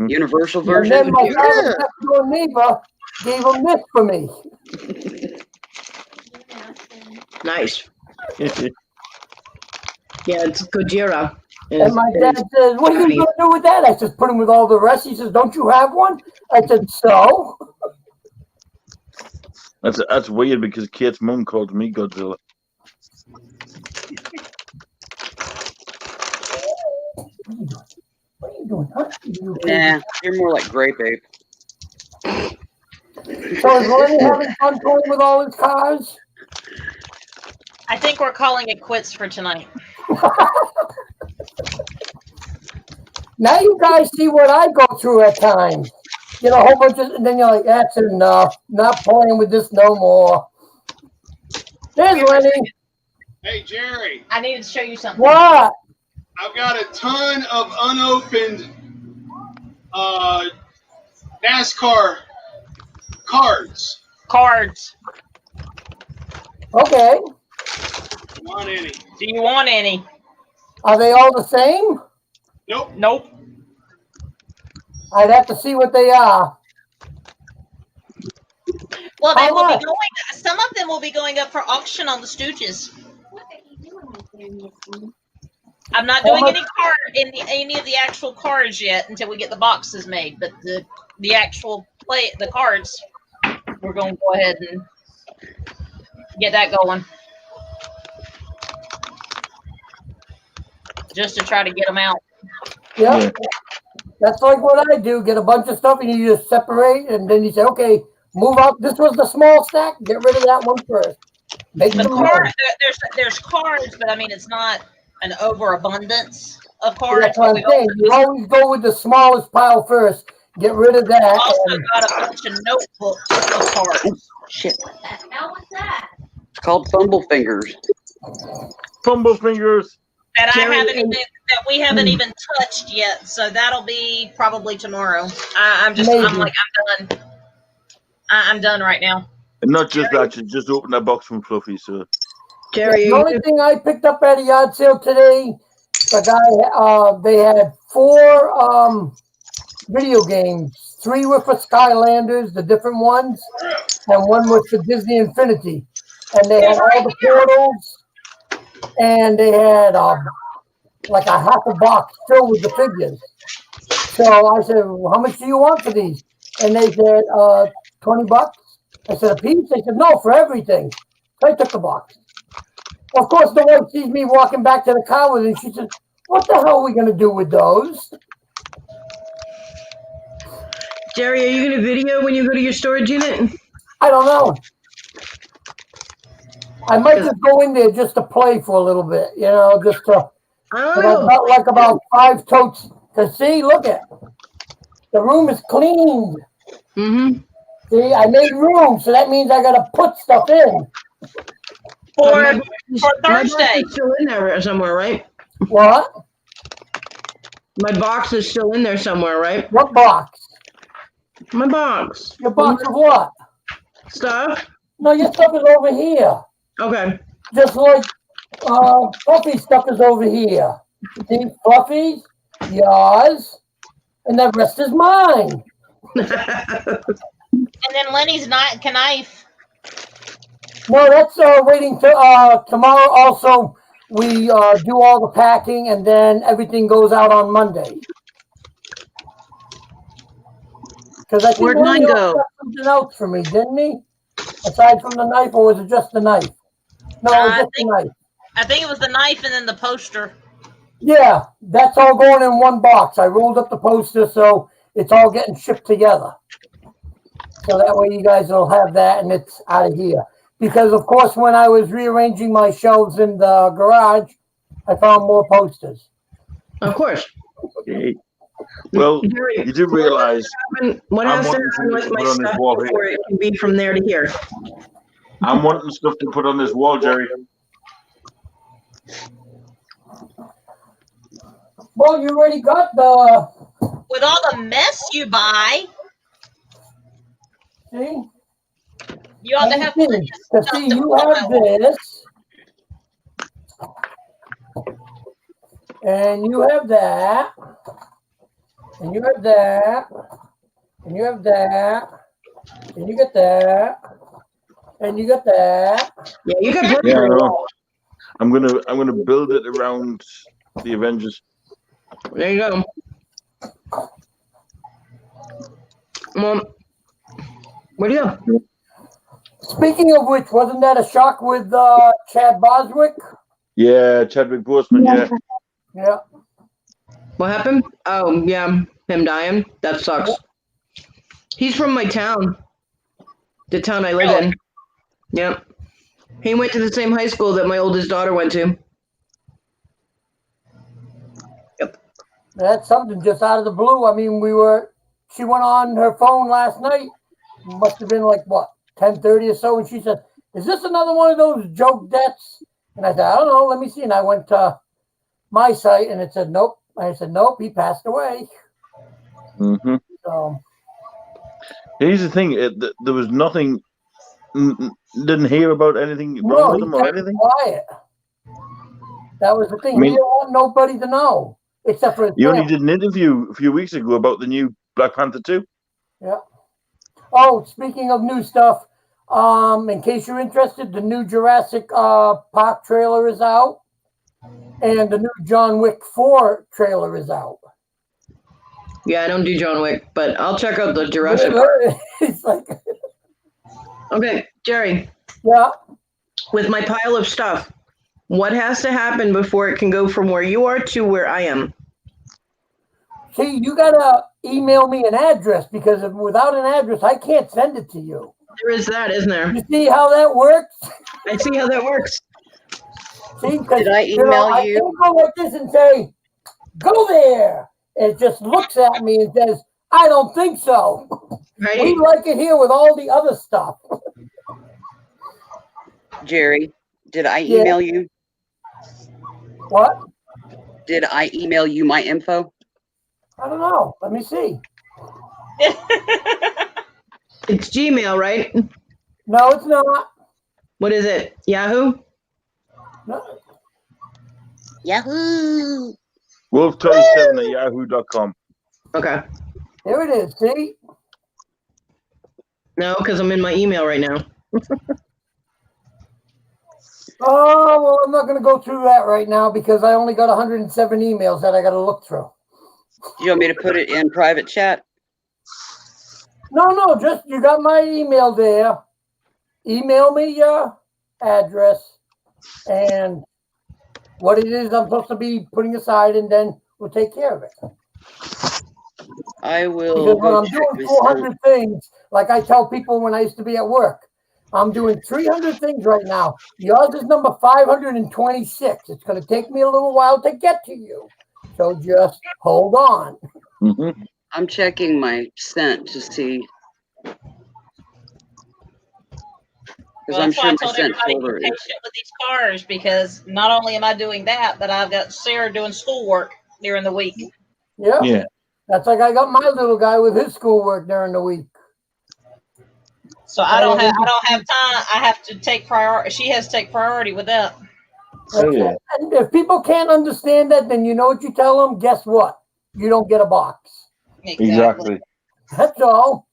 Universal And version? then my father's next door neighbor gave him this for me. Nice. Yeah, it's Gojira. And my dad says, what are you going to do with that? I said, put him with all the rest. He says, don't you have one? I said, so? That's weird because Kate's mum called me Godzilla. What are you doing? Huh? Nah, you're more like Grape Ape. So is Lenny having fun playing with all his cars? I think we're calling it quits for tonight. Now you guys see what I go through at times. Get a whole bunch of, and then you're like, that's enough. Not playing with this no more. There's Lenny. Hey, Jerry. I need to show you something. What? I've got a ton of unopened NASCAR cards. Cards. Okay. Want any? Do you want any? Are they all the same? Nope. Nope. I'd have to see what they are. Well, they How will much? be going. Some of them will be going up for auction on the Stooges. I'm not How doing much? any of the actual cards yet until we get the boxes made. But the actual the cards, we're going to go ahead and get that going, just to try to get them out. Yep. Yeah. That's like what I do. Get a bunch of stuff and you just separate, and then you say, okay, move out. This was the small stack. Get rid of that one first. Make The them card, there's cards, but I mean it's not an overabundance of cards. That's what but I'm we saying. You always go with the smallest pile first. Get rid of that. also and- got a bunch of notebooks of cards. Shit. Now what's that? It's called Fumble Fingers. Fumble fingers. That Jerry, I haven't even, and- that we haven't even touched yet. So that'll be probably tomorrow. I'm Maybe. like I'm done. I'm done right now. And not just that, you just open that box from Fluffy, so. Jerry, The only thing I picked up at a yard sale today the guy, they had 4 video games. 3 were for Skylanders, the different ones, and 1 was for Disney Infinity. And they had all the portals, and they had like a half a box filled with the figures. So I said, well, how much do you want for these? And they said, $20. I said, a piece? They said, no, for everything. So I took the box. Of course, the wife sees me walking back to the car with it, and she said, what the hell are we going to do with those? Jerry, are you going to video when you go to your storage unit? I don't know. I might just go in there just to play for a little bit, you know, just to. I've got like about 5 totes to see. Look at the room is cleaned. Mm-hmm. See, I made room, so that means I got to put stuff in. For My box Thursday. is still in there somewhere, right? What? My box is still in there somewhere, right? What box? My box. Your box of what? Stuff? No, your stuff is over here. Okay. Just like Fluffy's stuff is over here. See, Fluffy's, yours, and the rest is mine. And then Lenny's not knife. No, that's waiting to tomorrow. Also, we do all the packing, and then everything goes out on Monday. Because I think Where'd mine Lenny go? got something else for me, didn't he? Aside from the knife, or was it just the knife? No, it was just the knife. I think it was the knife and then the poster. Yeah, that's all going in one box. I rolled up the poster, so it's all getting shipped together. So that way you guys will have that, and it's out of here. Because, of course, when I was rearranging my shelves in the garage, I found more posters. Of course. Okay. Well, you do realize What I'm has to wanting happen with to my put on this stuff wall before here. it can be from there to here? I'm wanting stuff to put on this wall, Jerry. Well, you already got the. With all the mess you buy, See? you ought to have plenty of To stuff see, to you put on have that wall. this. And you have that. And you have that. And you have that. And you got that. And you got that. Yeah, you got Yeah, I know. I'm gonna build it around the Avengers. There you go. Well, where'd you go? Speaking of which, wasn't that a shock with Chad Boswick? Yeah, Chadwick Boseman. Yeah. Yeah. What happened? Oh, yeah, him dying. That sucks. He's from my town. The town I live in. Yep. He went to the same high school that my oldest daughter went to. That's something just out of the blue. I mean, she went on her phone last night. Must have been like, what, 10:30 or so. And she said, is this another one of those joke deaths? And I said, I don't know. Let me see. And I went to my site and it said, nope. I said, nope, he passed away. Mm-hmm. So, Here's the thing: there was nothing. Didn't hear about anything wrong no, with he him or kept anything. quiet. That was the thing. I mean- he didn't want nobody to know except for his You only family. did an interview a few weeks ago about the new Black Panther 2. Yeah. Oh, speaking of new stuff, in case you're interested, the new Jurassic Park trailer is out, and the new John Wick 4 trailer is out. Yeah, I don't do John Wick, but I'll check out the Jurassic Park. It's like, Okay, Jerry. Yeah. With my pile of stuff, what has to happen before it can go from where you are to where I am? see, you gotta email me an address because without an address, I can't send it to you. There is that, isn't there? You see how that works? I see how that works. See, 'cause, Did I email I you? can't go like this and say, "Go there." It just looks at me and says, "I don't think so." Right. We like it here with all the other stuff. Jerry, did I Yeah. email you? What? Did I email you my info? I don't know. Let me see. It's Gmail, right? No, it's not. What is it? Yahoo? No. Yahoo! Wolf27 at yahoo.com. Okay. There it is. See? No, because I'm in my email right now. Oh, well, I'm not going to go through that right now because I only got 107 emails that I got to look through. Do you want me to put it in private chat? No, just you got my email there. Email me your address and what it is I'm supposed to be putting aside, and then we'll take care of it. I will. Because when I'm doing 400 things, like I tell people when I used to be at work, I'm doing 300 things right now. Yours is number 526. It's going to take me a little while to get to you. So just hold on. Mm-hmm. I'm checking my sent to see. Well, I'm that's why sure I my told sent everybody to folder be is. patient with these cars because not only am I doing that, but I've got Sarah doing schoolwork during the week. Yeah. Yeah. That's like I got my little guy with his schoolwork during the week. So I don't have time. I have to take priority. She has to take priority with that. Oh, yeah. And if people can't understand that, then you know what you tell them? Guess what? You don't get a box. Exactly. That's all.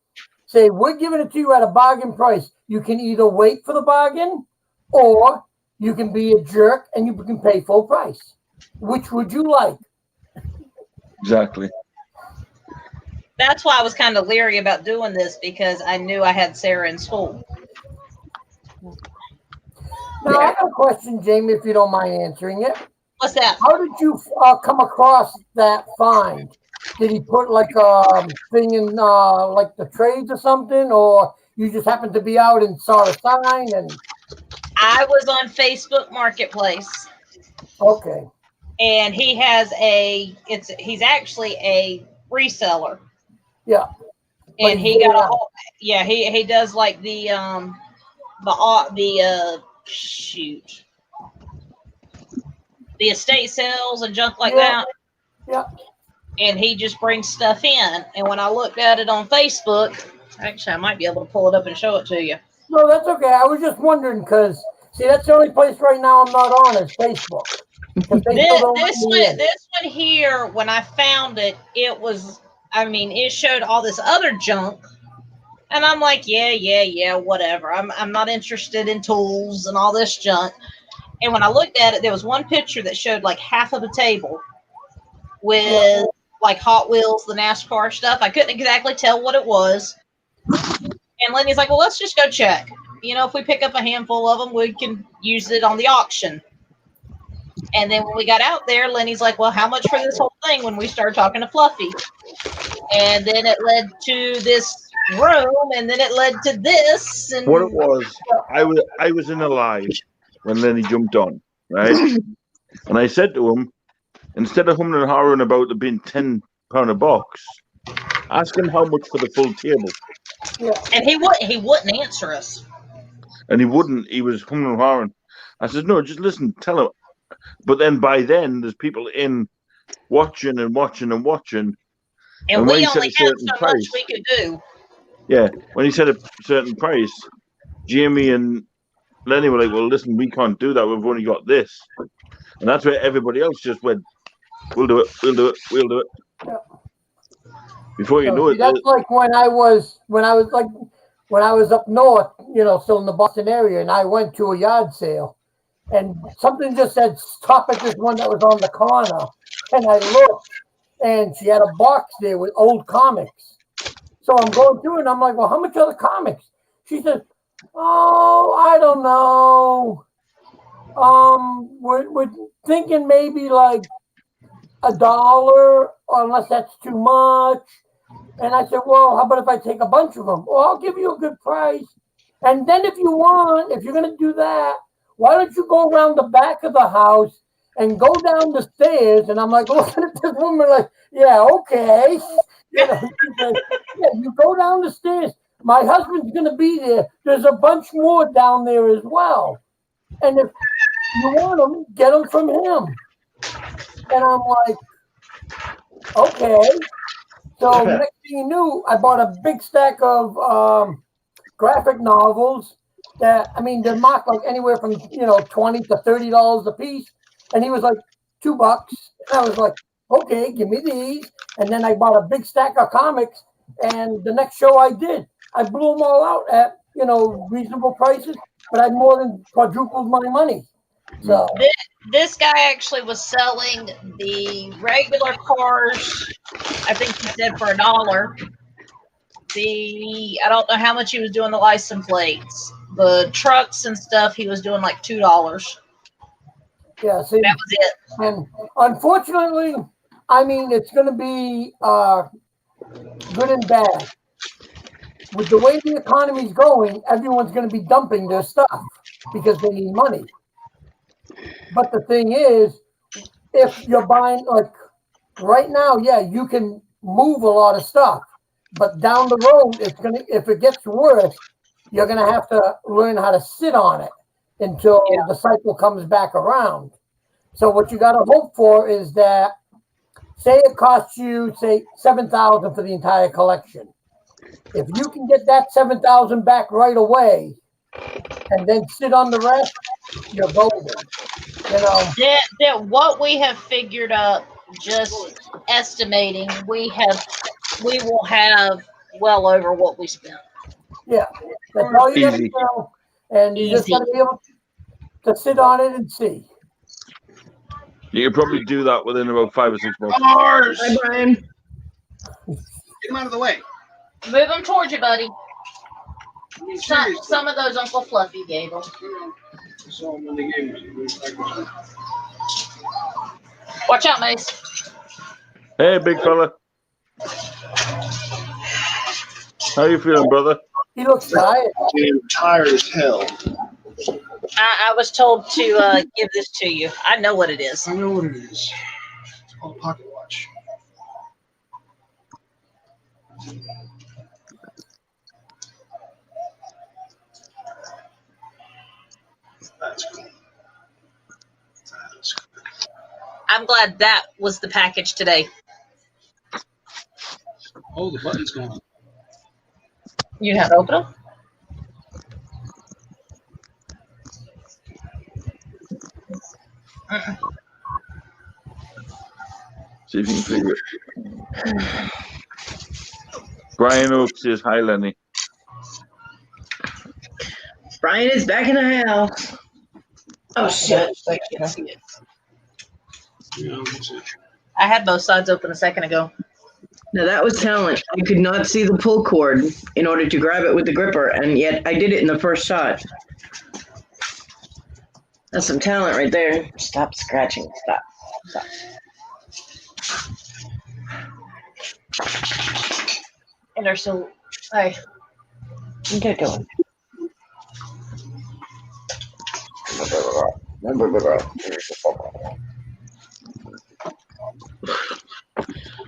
Say, we're giving it to you at a bargain price. You can either wait for the bargain or you can be a jerk and you can pay full price. Which would you like? Exactly. That's why I was kind of leery about doing this because I knew I had Sarah in school. Now, I got a question, Jamie, if you don't mind answering it. What's that? How did you come across that find? Did he put like a thing in like the trades or something, or you just happened to be out and saw a sign? And I was on Facebook Marketplace. Okay. And he has he's actually a reseller. Yeah. And he got a whole, he does like the estate sales and junk like that. Yeah. And he just brings stuff in. And when I looked at it on Facebook, actually I might be able to pull it up and show it to you. No, that's okay. I was just wondering because see, that's the only place right now I'm not on is Facebook. This one here, when I found it, it showed all this other junk. And I'm like, yeah, whatever. I'm not interested in tools and all this junk. And when I looked at it, there was one picture that showed like half of a table with like Hot Wheels, the NASCAR stuff. I couldn't exactly tell what it was. And Lenny's like, well, let's just go check. If we pick up a handful of them, we can use it on the auction. And then when we got out there, Lenny's like, well, how much for this whole thing when we started talking to Fluffy? And then it led to this room, and then it led to this. And what it was, I was in a live when Lenny jumped on, right? And I said to him, instead of humming and hawing about it being £10 a box, ask him how much for the full table. And he wouldn't answer us. And he wouldn't. He was humming and hawing. I said, no, just listen, tell him. But then by then, there's people in watching and watching and watching. And we only had so much we could do. Yeah, when he said a certain price, Jamie and Lenny were like, well, listen, we can't do that. We've only got this. And that's where everybody else just went, we'll do it. Yeah. Before you know it. That's like when I was up north, still in the Boston area, and I went to a yard sale. And something just said, stop at this one that was on the corner. And I looked, and she had a box there with old comics. So I'm going through it, and I'm like, well, how much are the comics? She said, oh, I don't know. We're thinking maybe like $1, unless that's too much. And I said, well, how about if I take a bunch of them? Well, I'll give you a good price. And then if you're going to do that, why don't you go around the back of the house and go down the stairs? And I'm like, looking at this woman like, yeah, okay. You go down the stairs. My husband's going to be there. There's a bunch more down there as well. And if you want them, get them from him. And I'm like, okay. So next thing you knew, I bought a big stack of graphic novels that, they're marked like anywhere from, $20 to $30 a piece. And he was like, $2. And I was like, okay, give me these. And then I bought a big stack of comics. And the next show I did, I blew them all out at, reasonable prices, but I more than quadrupled my money. So This guy actually was selling the regular cars, I think he said for $1. I don't know how much he was doing the license plates. The trucks and stuff, he was doing like $2. yeah, see, That was it. and unfortunately, I mean, it's going to be good and bad. With the way the economy's going, everyone's going to be dumping their stuff because they need money. But the thing is, if you're buying, like right now, yeah, you can move a lot of stuff. But down the road, if it gets worse, you're gonna have to learn how to sit on it until the cycle comes back around. So what you gotta hope for is that, say it costs you, say, $7,000 for the entire collection. If you can get that $7,000 back right away, and then sit on the rest, you're golden. That what we have figured up, just estimating, we will have well over what we spent. Yeah, that's all you gotta do, and you just gotta be able to sit on it and see. You can probably do that within about 5 or 6 months. Cars! Hi, Brian. Get him out of the way. Move them towards you, buddy. Some of those Uncle Fluffy gave them. Watch out, Mace. Hey, big fella. How you feeling, brother? He looks tired. I'm tired as hell. I was told to give this to you. I know what it is. I know what it is. It's called a pocket watch. That's cool. I'm glad that was the package today. Oh, the button's gone. You know how to open them? See if you can figure it. Brian Oak says hi, Lenny. Brian is back in the house. Oh shit! I can't see it. I had both sides open a second ago. Now that was talent. I could not see the pull cord in order to grab it with the gripper, and yet I did it in the first shot. That's some talent right there. Stop scratching. Stop. And they're still. Hey. Get going.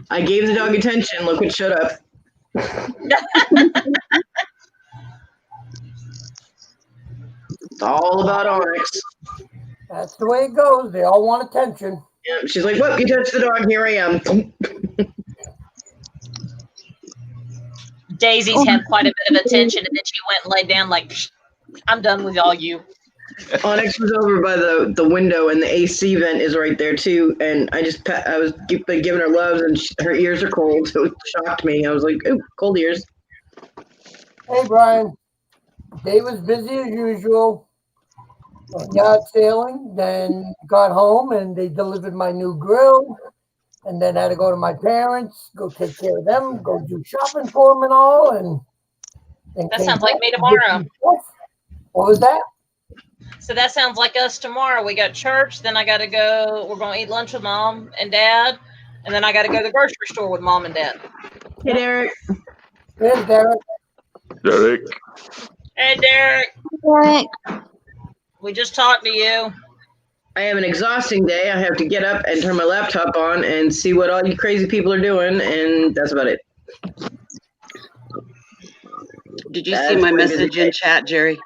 I gave the dog attention. Look what shut up. It's all about Onyx. That's the way it goes. They all want attention. Yeah, she's like, "Whoop! You touched the dog. Here I am." Daisy's had quite a bit of attention, and then she went and laid down like, I'm done with all you. Onyx was over by the window, and the AC vent is right there too. And I was giving her loves, and her ears are cold, so it shocked me. I was like, "Ooh, cold ears." Hey, Brian. Day was busy as usual. Got sailing, then got home, and they delivered my new grill. And then had to go to my parents, go take care of them, go do shopping for them and all. And that sounds like me tomorrow. What was that? So that sounds like us tomorrow. We got church, then I got to go. We're going to eat lunch with Mom and Dad, and then I got to go to the grocery store with Mom and Dad. Hey, Derek. Hey, Derek. Derek. Hey, Derek. Derek. We just talked to you. I have an exhausting day. I have to get up and turn my laptop on and see what all you crazy people are doing, and that's about it. Did you see my message in chat, Jerry?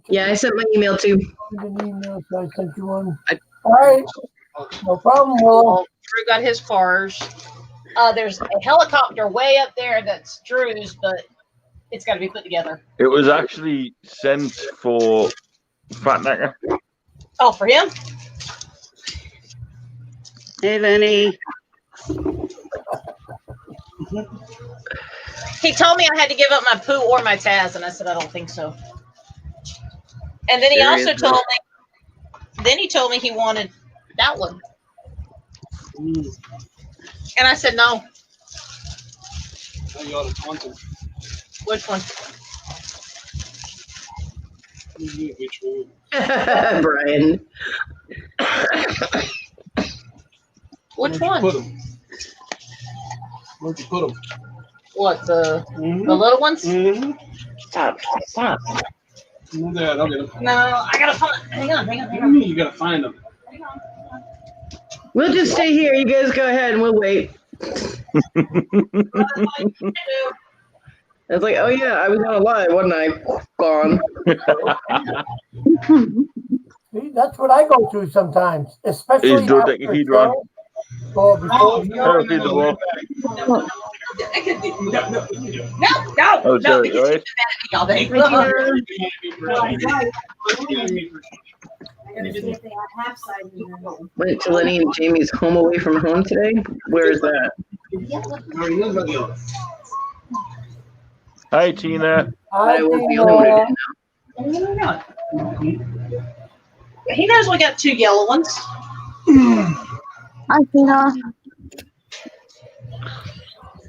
Yeah, I sent my email too. So I sent you one. All right. No problem, Will. Drew got his cars. There's a helicopter way up there that's Drew's, but it's got to be put together. It was actually sent for Fat Necker. Oh, for him? Hey, Lenny. He told me I had to give up my poo or my Taz, and I said I don't think so. And then he Serious, also told me. Then he told me he wanted that one, and I said no. Now you ought to taunt him. Which one? Which one? Brian. Which Where'd you one? put 'em? Where'd you put them? What the little ones? Stop! Stop! No, Dad, I'll get them. No, I gotta find. Hang on. What do you mean you gotta find them? We'll just stay here. You guys go ahead and we'll wait. I was like, oh yeah, I was on a live, wasn't I? Gone. See, that's what I go through sometimes, especially He's doing after the heat a run. show, or before a show. Feed the ball. No. Oh, sorry, all right. Went to Lenny and Jamie's home away from home today. Where is that? Hi, Tina. I will be on He knows we got 2 yellow ones. Hi, Tina.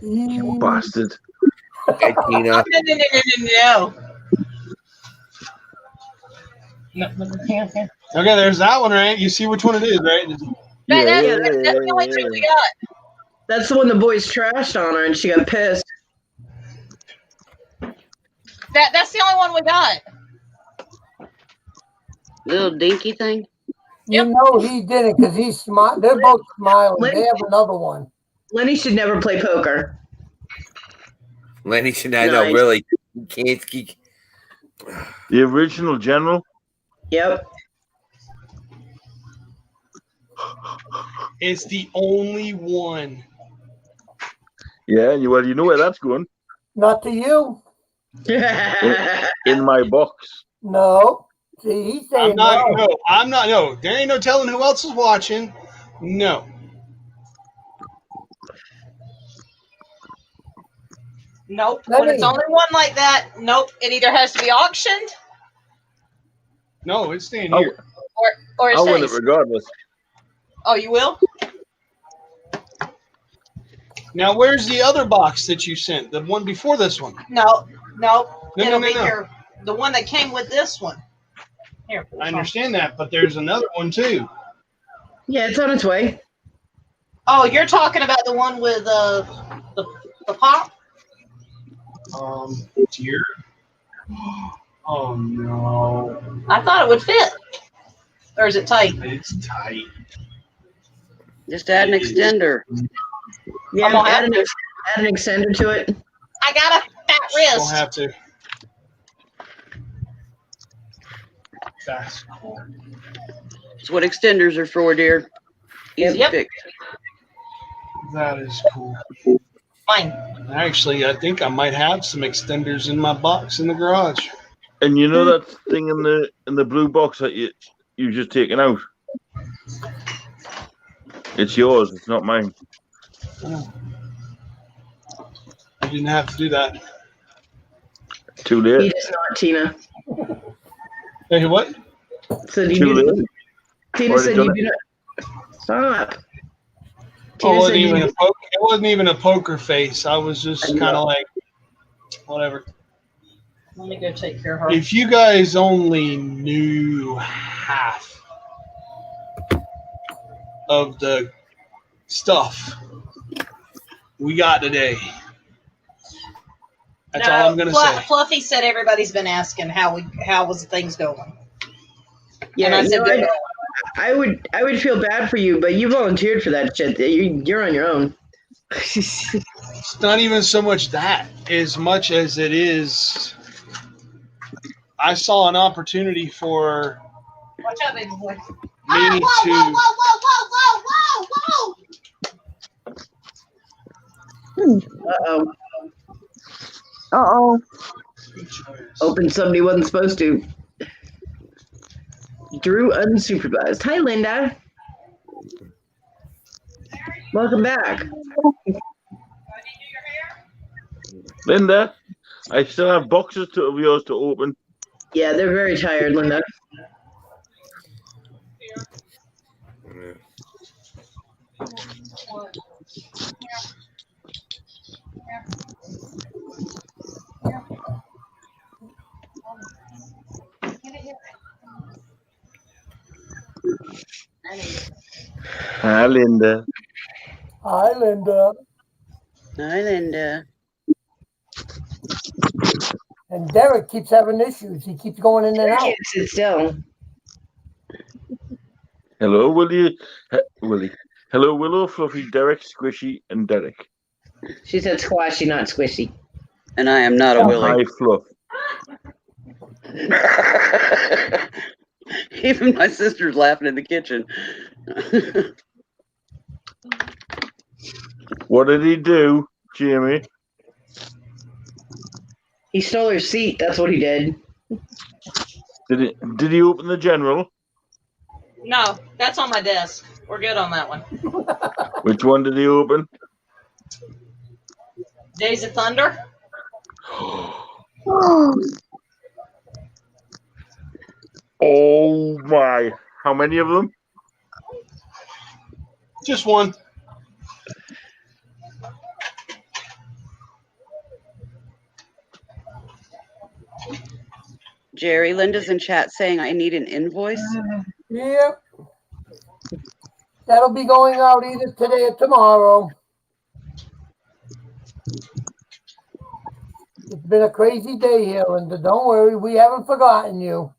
You bastard. Hey, Tina. No. Okay, there's that one, right? You see which one it is, right? That's the only 2 we got. That's the one the boys trashed on her and she got pissed. That's the only one we got. Little dinky thing. You know he did it because he's smart. They're both smiling. They have another one. Lenny should never play poker. Lenny should I know, Nice. really. You can't keep. The original general. Yep. It's the only one. Yeah, well, you know where that's going. Not to you. In my box. No. See, he's saying I'm not. No, there ain't no telling who else is watching. No. Nope. When it's only one like that, nope. It either has to be auctioned No, it's staying here. or it I'll win it stays. regardless. Oh, you will? Now, where's the other box that you sent? The one before this one? No. No, It'll no, be no. here. The one that came with this one. Here. I understand that, but there's another one too. Yeah, it's on its way. Oh, you're talking about the one with the pop? It's here. Oh no. I thought it would fit. Or is it tight? It's tight. Just add an extender. Yeah, I'm gonna add have an extender to it. I got a fat Don't wrist. have to. That's cool. That's what extenders are for, dear. Easy Yep. fix. That is cool. Fine. Actually, I think I might have some extenders in my box in the garage. And you know that thing in the blue box that you just taken out? It's yours. It's not mine. I didn't have to do that. Too He late. does not, Tina. Hey, what? Said you Too do. late. Tina Already said done you it. do not. Stop. It Tina wasn't said you even do- it wasn't even a poker face. I was just kind of like, whatever. Let me go take care of her. If you guys only knew half of the stuff we got today. That's all I'm gonna say. Fluffy said everybody's been asking how was things going. Yeah, And I said, you know, I would feel bad for you, but you volunteered for that shit. You're on your own. It's not even so much that, as much as it is. I saw an opportunity for Watch out, baby boy. me to. Uh-oh. Uh-oh. Open somebody wasn't supposed to. Drew unsupervised. Hi, Linda. Welcome back. Linda, I still have boxes of yours to open. Yeah, they're very tired, Linda. Hi, Linda. Hi, Linda. Hi, Linda. And Derek keeps having issues. He keeps going in and out. Can't sit still. Hello, Willie. Willie. Hello, Willow, Fluffy, Derek, Squishy, and Derek. She said squashy, not squishy. And I am not a Willie. Hi, Fluff. Even my sister's laughing in the kitchen. What did he do, Jamie? He stole her seat. That's what he did. Did he open the general? No, that's on my desk. We're good on that one. Which one did he open? Days of Thunder. Oh my! How many of them? Just one. Jerry, Linda's in chat saying I need an invoice. Yep. That'll be going out either today or tomorrow. It's been a crazy day here, Linda. Don't worry, we haven't forgotten you.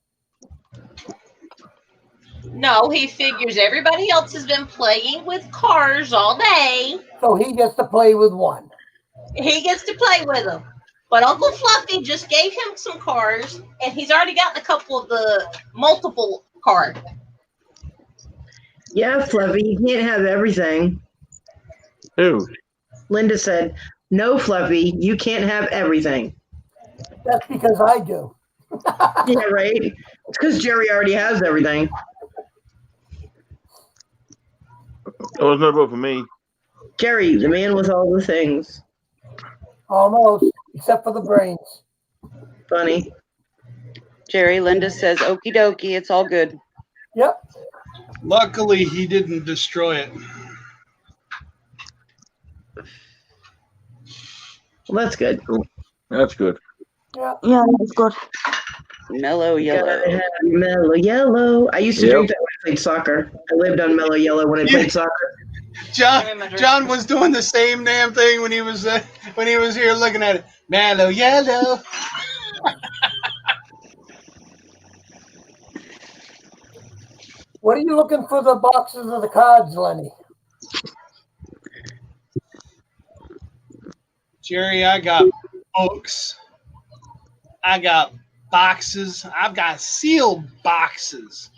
No, he figures everybody else has been playing with cars all day. So he gets to play with one. He gets to play with them. But Uncle Fluffy just gave him some cars, and he's already gotten a couple of the multiple card. Yeah, Fluffy, you can't have everything. Who? Linda said, no, Fluffy, you can't have everything. That's because I do. Yeah, right? It's because Jerry already has everything. That was not about for me. Jerry, the man with all the things. Almost, except for the brains. Funny. Jerry, Linda says, okie dokie, it's all good. Yep. Luckily, he didn't destroy it. Well, that's good. That's good. Yeah, that's good. Mellow yellow. Gotta have mellow yellow. I used to drink that when I played soccer. I lived on mellow yellow when I played soccer. John was doing the same damn thing when he was here looking at it. Mellow yellow. What are you looking for the boxes of the cards, Lenny? Jerry, I got books. I got boxes. I've got sealed boxes.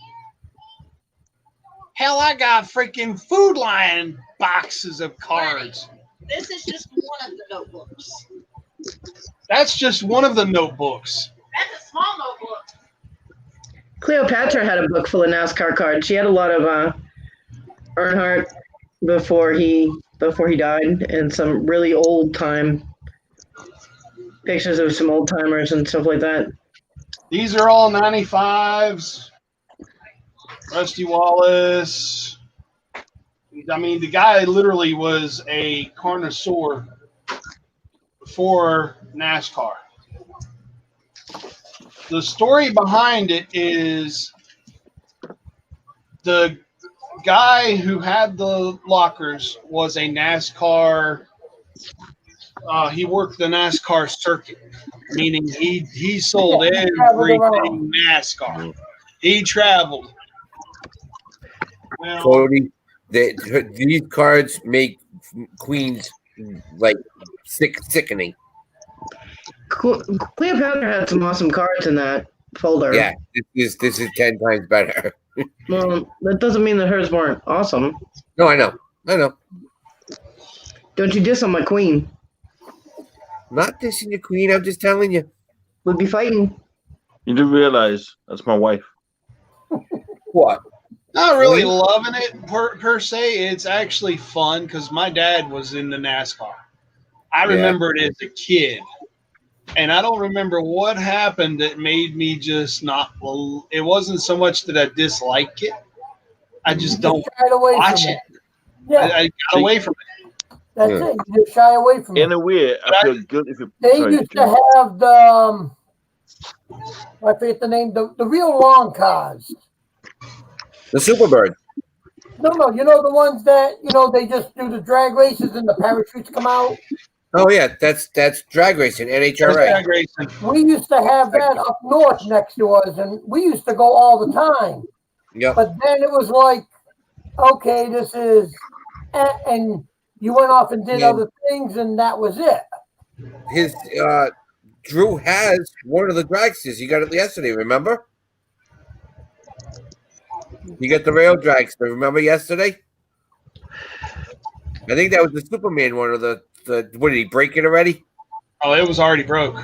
Hell, I got freaking Food Lion boxes of cards. This is just one of the notebooks. That's just one of the notebooks. That's a small notebook. Cleopatra had a book full of NASCAR cards. She had a lot of Earnhardt before he died, and some really old time pictures of some old timers and stuff like that. These are all 95s. Rusty Wallace. I mean, the guy literally was a connoisseur before NASCAR. The story behind it is the guy who had the lockers was a NASCAR. He worked the NASCAR circuit, meaning he sold everything NASCAR. He traveled. Well, Cody, these cards make Queens like sickening. Cleopatra had some awesome cards in that folder. Yeah, this is 10 times better. Well, that doesn't mean that hers weren't awesome. No, I know. Don't you diss on my queen? Not dissing your queen. I'm just telling you. We'd be fighting. You do realize that's my wife. What? Not really loving it per se. It's actually fun because my dad was in the NASCAR. I remember it as a kid, and I don't remember what happened that made me just not. Well, it wasn't so much that I dislike it. I just don't watch it. Yeah. I got away from it. That's it. You just shy away from it. In a way, I feel good if you. They used to have the, I forget the name, the real long cars. The Superbird. No, you know the ones that, they just do the drag races and the parachutes come out? Oh yeah, that's drag racing, NHRA. Drag racing. We used to have that up north next to us, and we used to go all the time. Yep. But then it was like, okay, this is, and you went off and did other things, and that was it. His Drew has one of the dragsters. He got it yesterday. Remember? You got the rail dragster. Remember yesterday? I think that was the Superman one, or the what, did he break it already? Oh, it was already broke.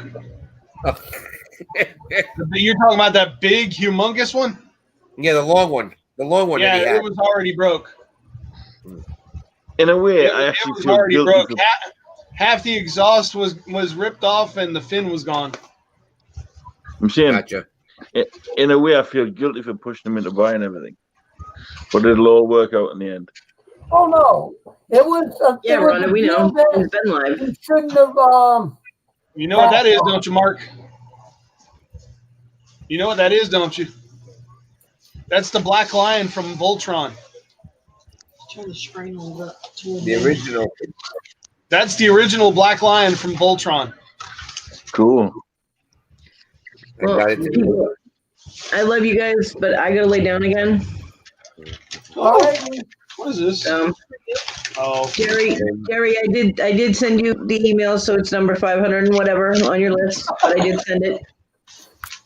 You're talking about that big, humongous one? Yeah, the long one. The long one. Yeah, that he had. it was already broke. In a way, I actually was already broke. Half the exhaust was ripped off, and the fin was gone. I'm saying, gotcha. In a way, I feel guilty for pushing them into buying everything, but it'll all work out in the end. Oh no, it was. Yeah, Rhonda, we know. It's been live. You shouldn't have. You know what that is, don't you, Mark? You know what that is, don't you? That's the Black Lion from Voltron. Turn the screen up. The original. That's the original Black Lion from Voltron. Cool. Well, I love you guys, but I gotta lay down again. Oh, what is this? Jerry, I did send you the email, so it's number 500 and whatever on your list, but I did send it.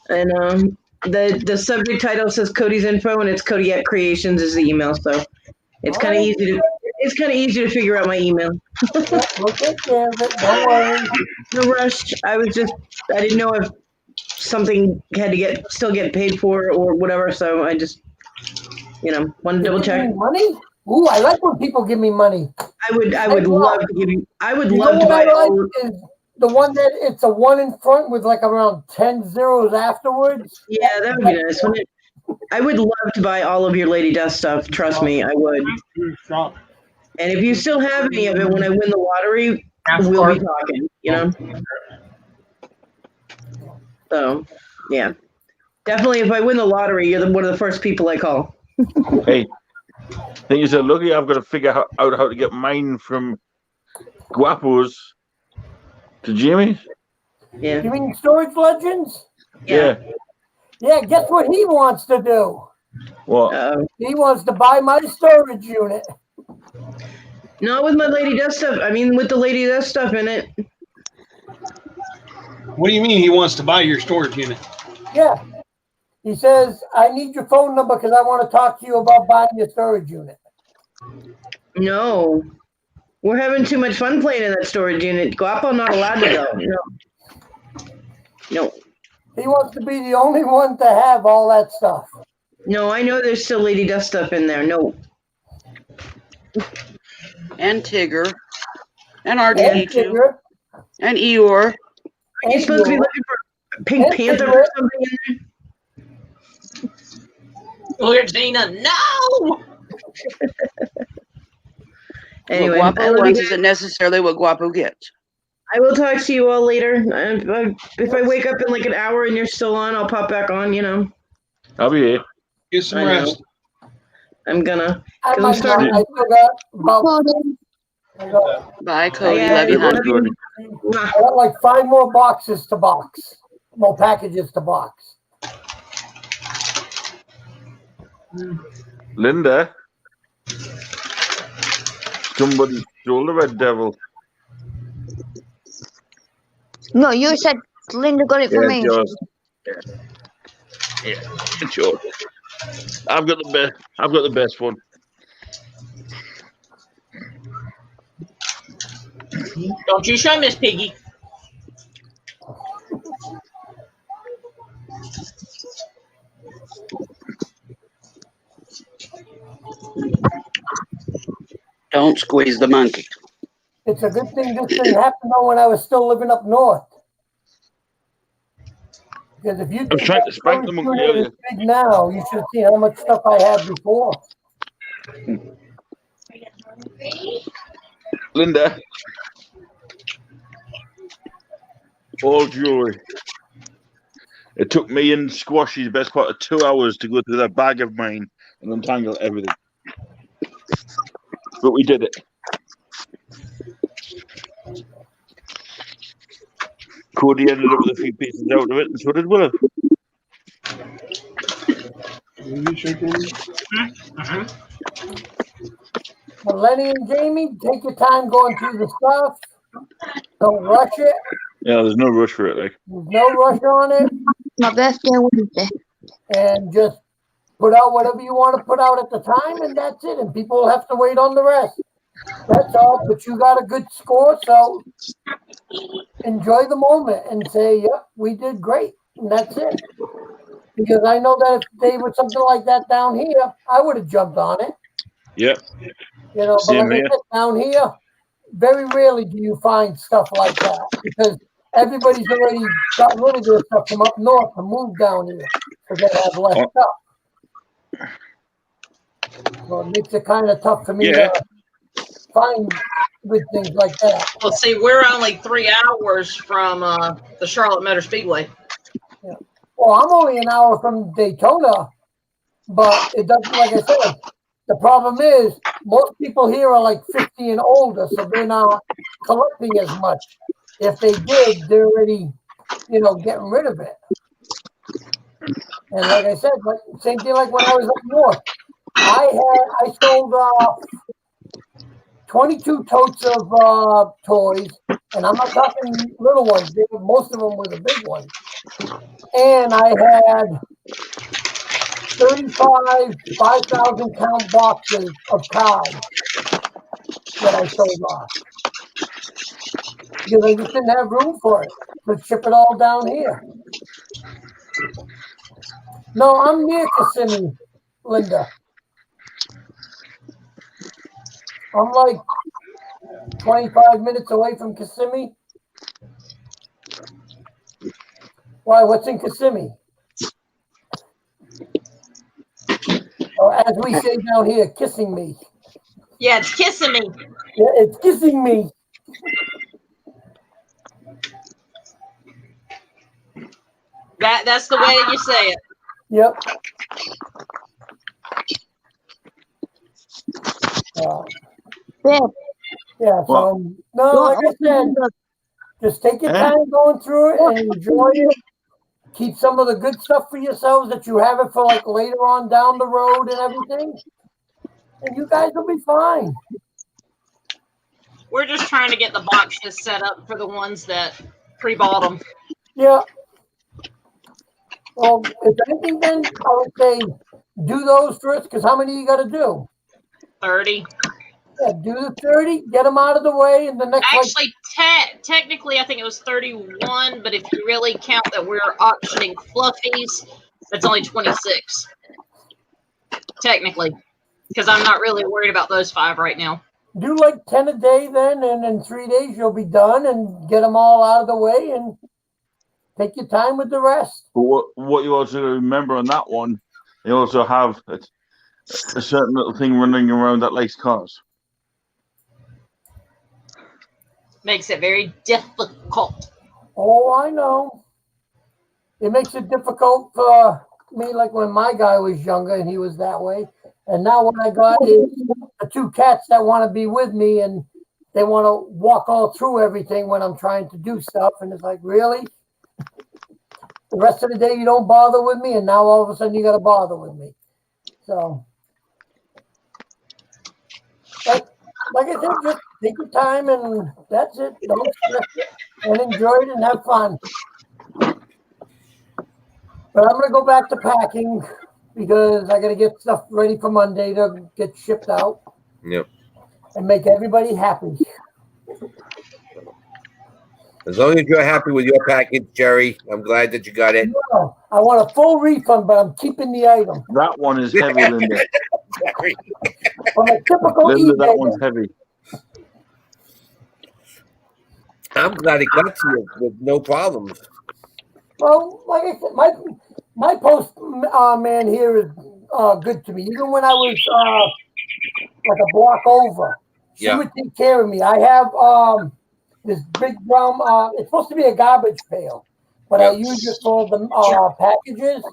And the subject title says Cody's info, and it's Kodiak Creations is the email, so it's kind of easy to figure out my email. We'll take care of it. Don't worry. No rush. I didn't know if something had to still get paid for or whatever, so I just want to double check. Money? Ooh, I like when people give me money. I would love to give you. I would love know to what buy I like all. is the one that it's a 1 in front with like around 10 zeros afterwards. Yeah, that would be nice. I would love to buy all of your Lady Death stuff. Trust me, I would. And if you still have any of it when I win the lottery, we'll be talking. So, yeah, definitely. If I win the lottery, you're one of the first people I call. Hey, then you said, "Look, I've got to figure out how to get mine from Guapos to Jimmy's." Yeah. You mean Storage Legends? Yeah. Yeah, guess what he wants to do? What? He wants to buy my storage unit. Not with my Lady Death stuff. I mean, with the Lady Death stuff in it. What do you mean he wants to buy your storage unit? Yeah. He says, I need your phone number because I want to talk to you about buying your storage unit. No. We're having too much fun playing in that storage unit. Guapo not allowed to go. No. He wants to be the only one to have all that stuff. No, I know there's still Lady Death stuff in there. No. And Tigger. And R2D2. And Eeyore. Are you supposed to be looking for Pink Panther or something in there? Look at Gina. No! Anyway, what Guapo wants isn't necessarily what Guapo gets. I will talk to you all later. If I wake up in like an hour and you're still on, I'll pop back on, I'll be here. Get some rest. I'm gonna. I forgot about Bye, Cody. Yeah, love you, love honey. I got like 5 more boxes to box. More packages to box. Linda, somebody stole the Red Devil. No, you said Linda got it for me. It's yours. Yeah, it's yours. I've got the best one. Don't you show Miss Piggy. Don't squeeze the monkey. It's a good thing this didn't happen though when I was still living up north. Because if you I was trying to spank the monkey earlier. big now, you should have seen how much stuff I had before. Linda. All jewelry. It took me and Squashy's best part of 2 hours to go through that bag of mine and untangle everything. But we did it. Cody ended up with a few pieces out of it, and so did Willow. But Lenny and Jamie, take your time going through the stuff. Don't rush it. Yeah, there's no rush for it. Like, There's no rush on it. My birthday Wednesday. And just put out whatever you want to put out at the time, and that's it. And people will have to wait on the rest. That's all. But you got a good score, so enjoy the moment and say, "Yep, we did great," and that's it. Because I know that if they were something like that down here, I would have jumped on it. yeah. You know, but Same like I here. said, down here, very rarely do you find stuff like that because everybody's already got rid of their stuff from up north and moved down here, so they have less stuff. So it makes it kind of tough for me Yeah. to find good things like that. Well, see, we're only 3 hours from the Charlotte Motor Speedway. Well, I'm only an hour from Daytona, but it doesn't, like I said, the problem is most people here are like 50 and older, so they're not collecting as much. If they did, they're already, getting rid of it. And like I said, like same thing like when I was up north, I sold 22 totes of toys, and I'm not talking little ones. Most of them were the big ones. And I had 35 5,000 count boxes of cards that I sold off. Because I just didn't have room for it to ship it all down here. No, I'm near Kissimmee, Linda. I'm like 25 minutes away from Kissimmee. Why, what's in Kissimmee? Or as we say down here, kissing me. Yeah, it's kissing me. Yeah, it's kissing me. That's the way that you say it. Yep. Yeah, so, no, like I said, just take your time going through it and enjoy it. Keep some of the good stuff for yourselves that you have it for like later on down the road and everything. And you guys will be fine. We're just trying to get the boxes set up for the ones that pre-bought them. Yeah. Well, if anything, then I would say do those first, because how many you got to do? 30. Yeah, do the 30, get them out of the way, and the next Actually, technically, I think it was 31, but if you really count that we're auctioning fluffies, that's only 26. Technically, because I'm not really worried about those 5 right now. do like 10 a day then, and in 3 days you'll be done and get them all out of the way and take your time with the rest. But what you also remember on that one, you also have a certain little thing running around that likes cars. Makes it very difficult. Oh, I know. It makes it difficult for me, like when my guy was younger and he was that way. And now what I got is the 2 cats that want to be with me and they want to walk all through everything when I'm trying to do stuff. And it's like, really? The rest of the day you don't bother with me, and now all of a sudden you got to bother with me. So, like I said, just take your time and that's it. Don't stress it and enjoy it and have fun. But I'm going to go back to packing because I got to get stuff ready for Monday to get shipped out. Yep. And make everybody happy. As long as you're happy with your package, Jerry, I'm glad that you got it. No, I want a full refund, but I'm keeping the item. That one is heavy, Linda. From a typical Linda, that eBay. one's heavy. I'm glad it got to you with no problems. Well, like I said, my post man here is good to me. Even when I was like a block over, she would take care of me. I have this big drum. It's supposed to be a garbage pail, but I use it for the packages.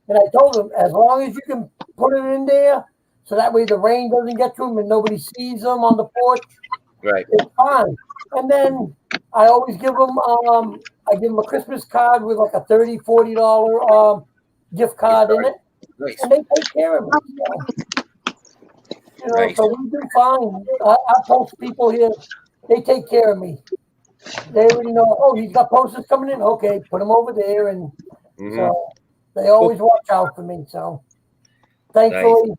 And I told them, as long as you can put it in there, so that way the rain doesn't get to them and nobody sees them on the porch. Right. It's fine. And then I always give them, I give them a Christmas card with like a $30, $40 gift card in it. Nice. And they take care of me. You know, Nice. so we do fine. I post people here, they take care of me. They already know, oh, he's got posters coming in. Okay, put them over there. And so they always watch out for me. So thankfully,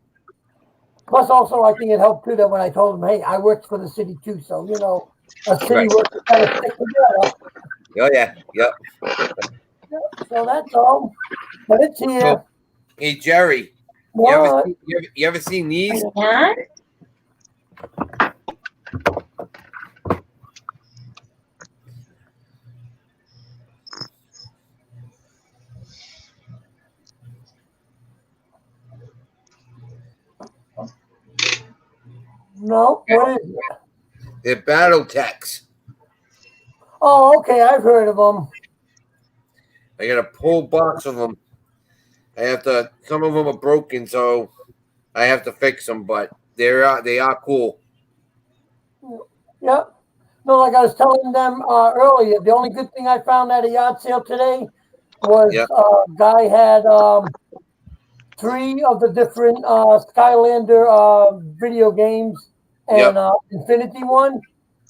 plus also I think it helped too that when I told them, hey, I worked for the city too. So, you know, a city worker kind of stick together. Oh, yeah. Yep. So that's all. But it's here. So, hey, Jerry, What? you ever seen these? No, what is it? They're battle techs. Oh, okay, I've heard of them. I got a whole box of them. I have to. Some of them are broken, so I have to fix them. But they are cool. Yep. No, like I was telling them earlier, the only good thing I found at a yard sale today was guy had 3 of the different Skylander video games and Infinity one,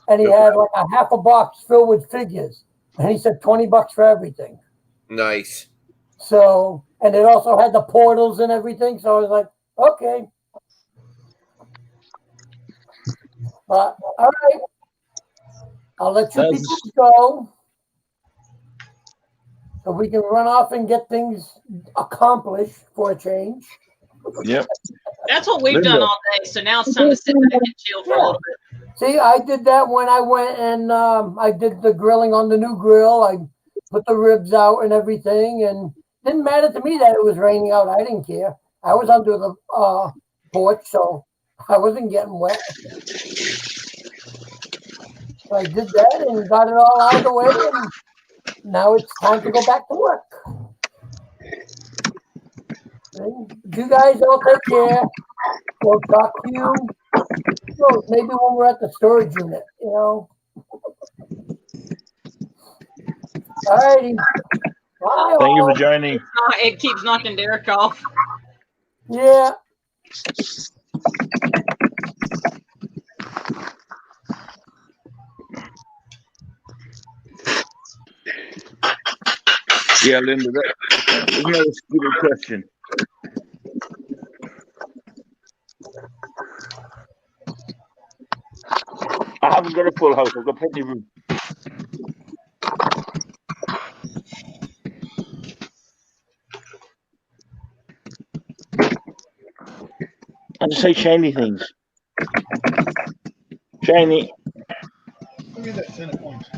and he had like a half a box filled with figures, and he said $20 for everything. Nice. So, and it also had the portals and everything. So I was like, okay. But all right, I'll let you people go, so we can run off and get things accomplished for a change. Yep. That's what we've done all day. So now it's time to sit back and chill for a little bit. See, I did that when I went and I did the grilling on the new grill. I put the ribs out and everything, and it didn't matter to me that it was raining out. I didn't care. I was under the porch, so I wasn't getting wet. So I did that and got it all out of the way, and now it's time to go back to work. You guys all take care. We'll talk to you. So maybe when we're at the storage unit, you know. All righty. Bye. Thank you for joining. It keeps knocking Derek off. Yeah. Yeah, Linda, isn't that a stupid question? I haven't got a full house. I've got plenty of room. I just say shiny things. Shiny. Look at that 10 points.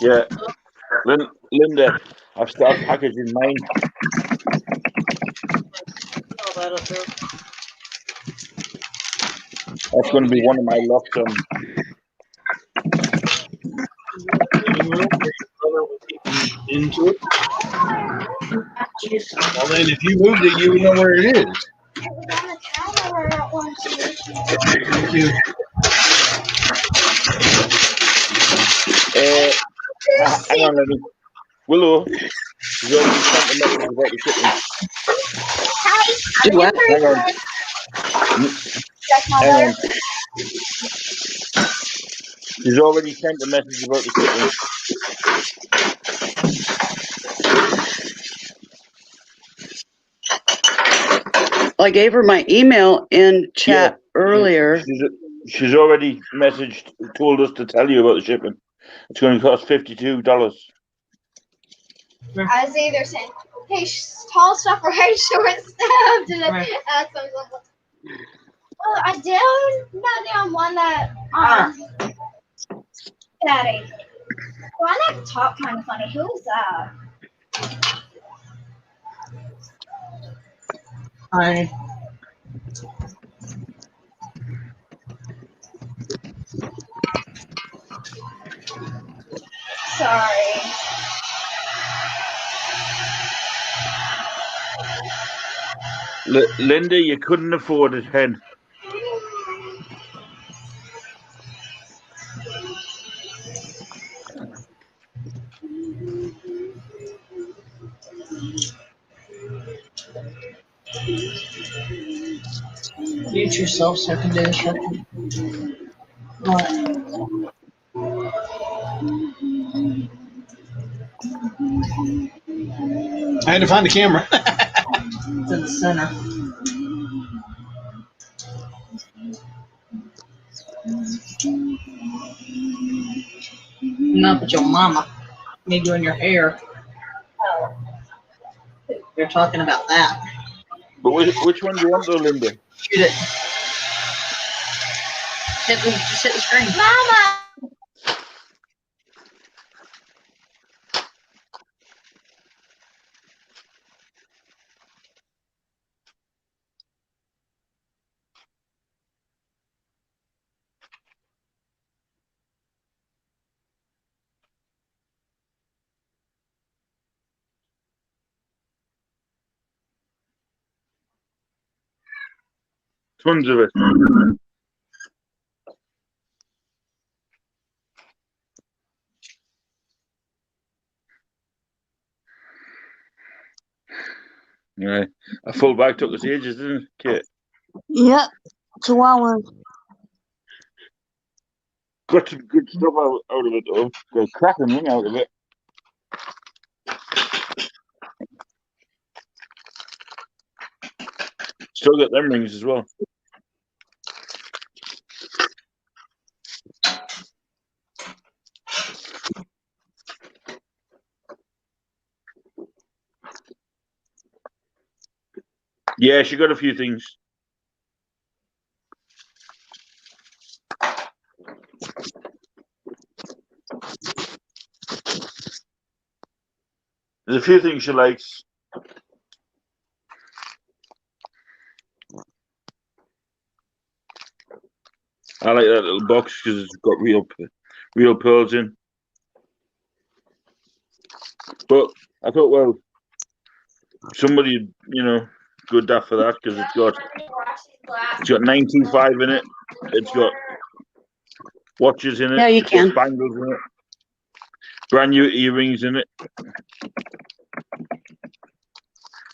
Yeah. Linda, I've started packaging mine. That's going to be one of my lots. Into it. Well, then, if you moved it, you would know where it is. Thank you. Hang on, Lenny. Willow, you already sent a message about the shipment. Do what? Hang on. Hang on. She's already sent a message about the shipment. I gave her my email in chat earlier. She's already told us to tell you about the shipment. It's going to cost $52. I was either saying hey, tall stuff or hey, short stuff? Did I ask myself? Well, I do know the one that Daddy. Well, I like top kind of funny. Who is that? Hi. Sorry. Linda, you couldn't afford a hen. Mute yourself so I can do this. What? I had to find the camera. It's in the center. Not but your mama. Me doing your hair. Oh. You're talking about that. But which one do you want, though, Linda? Shoot it. Just hit the screen. Mama! Tons of it. Yeah, a full bag took us ages, didn't it, Kate? Yep, 2 hours. Got some good stuff out of it, though. Got a cracking ring out of it. Still got them rings as well. Yeah, she got a few things. There's a few things she likes. I like that little box because it's got real pearls in. But I thought, well, somebody, good daft for that because it's got 95 in it. It's got watches in it. Yeah, you it's got can. Spangles in it. Brand new earrings in it.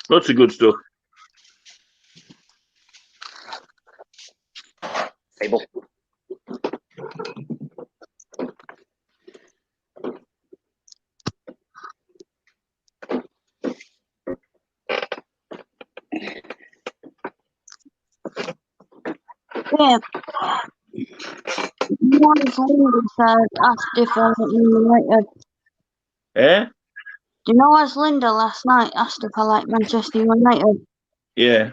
Lots of good stuff. Table. Yeah. One friend said, asked if I like United. Eh? Do you know as Linda last night asked if I like Manchester United? Yeah.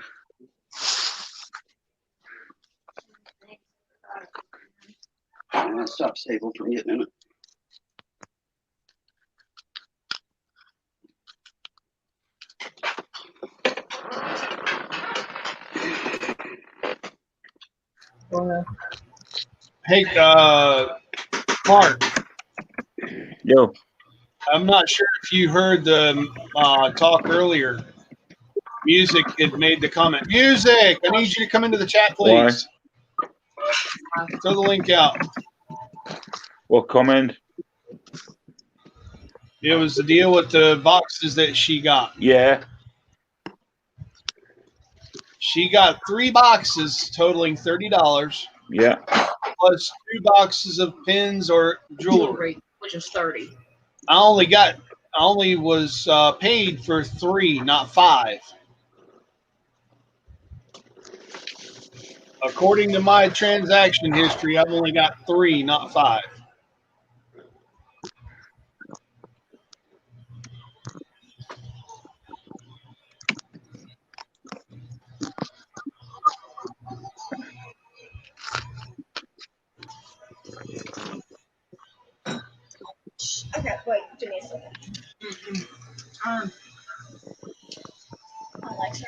I'm gonna stop Sable from getting in it. Hey, Mark. Yo. I'm not sure if you heard the talk earlier. Music had made the comment. Music, I need you to come into the chat, please. Throw the link out. What comment? It was the deal with the boxes that she got. Yeah. She got 3 boxes totaling $30. Yeah. Plus 2 boxes of pins or jewelry. Which is 30. I only was paid for 3, not 5. According to my transaction history, I've only got 3, not 5. Wait, give me a second. I like her.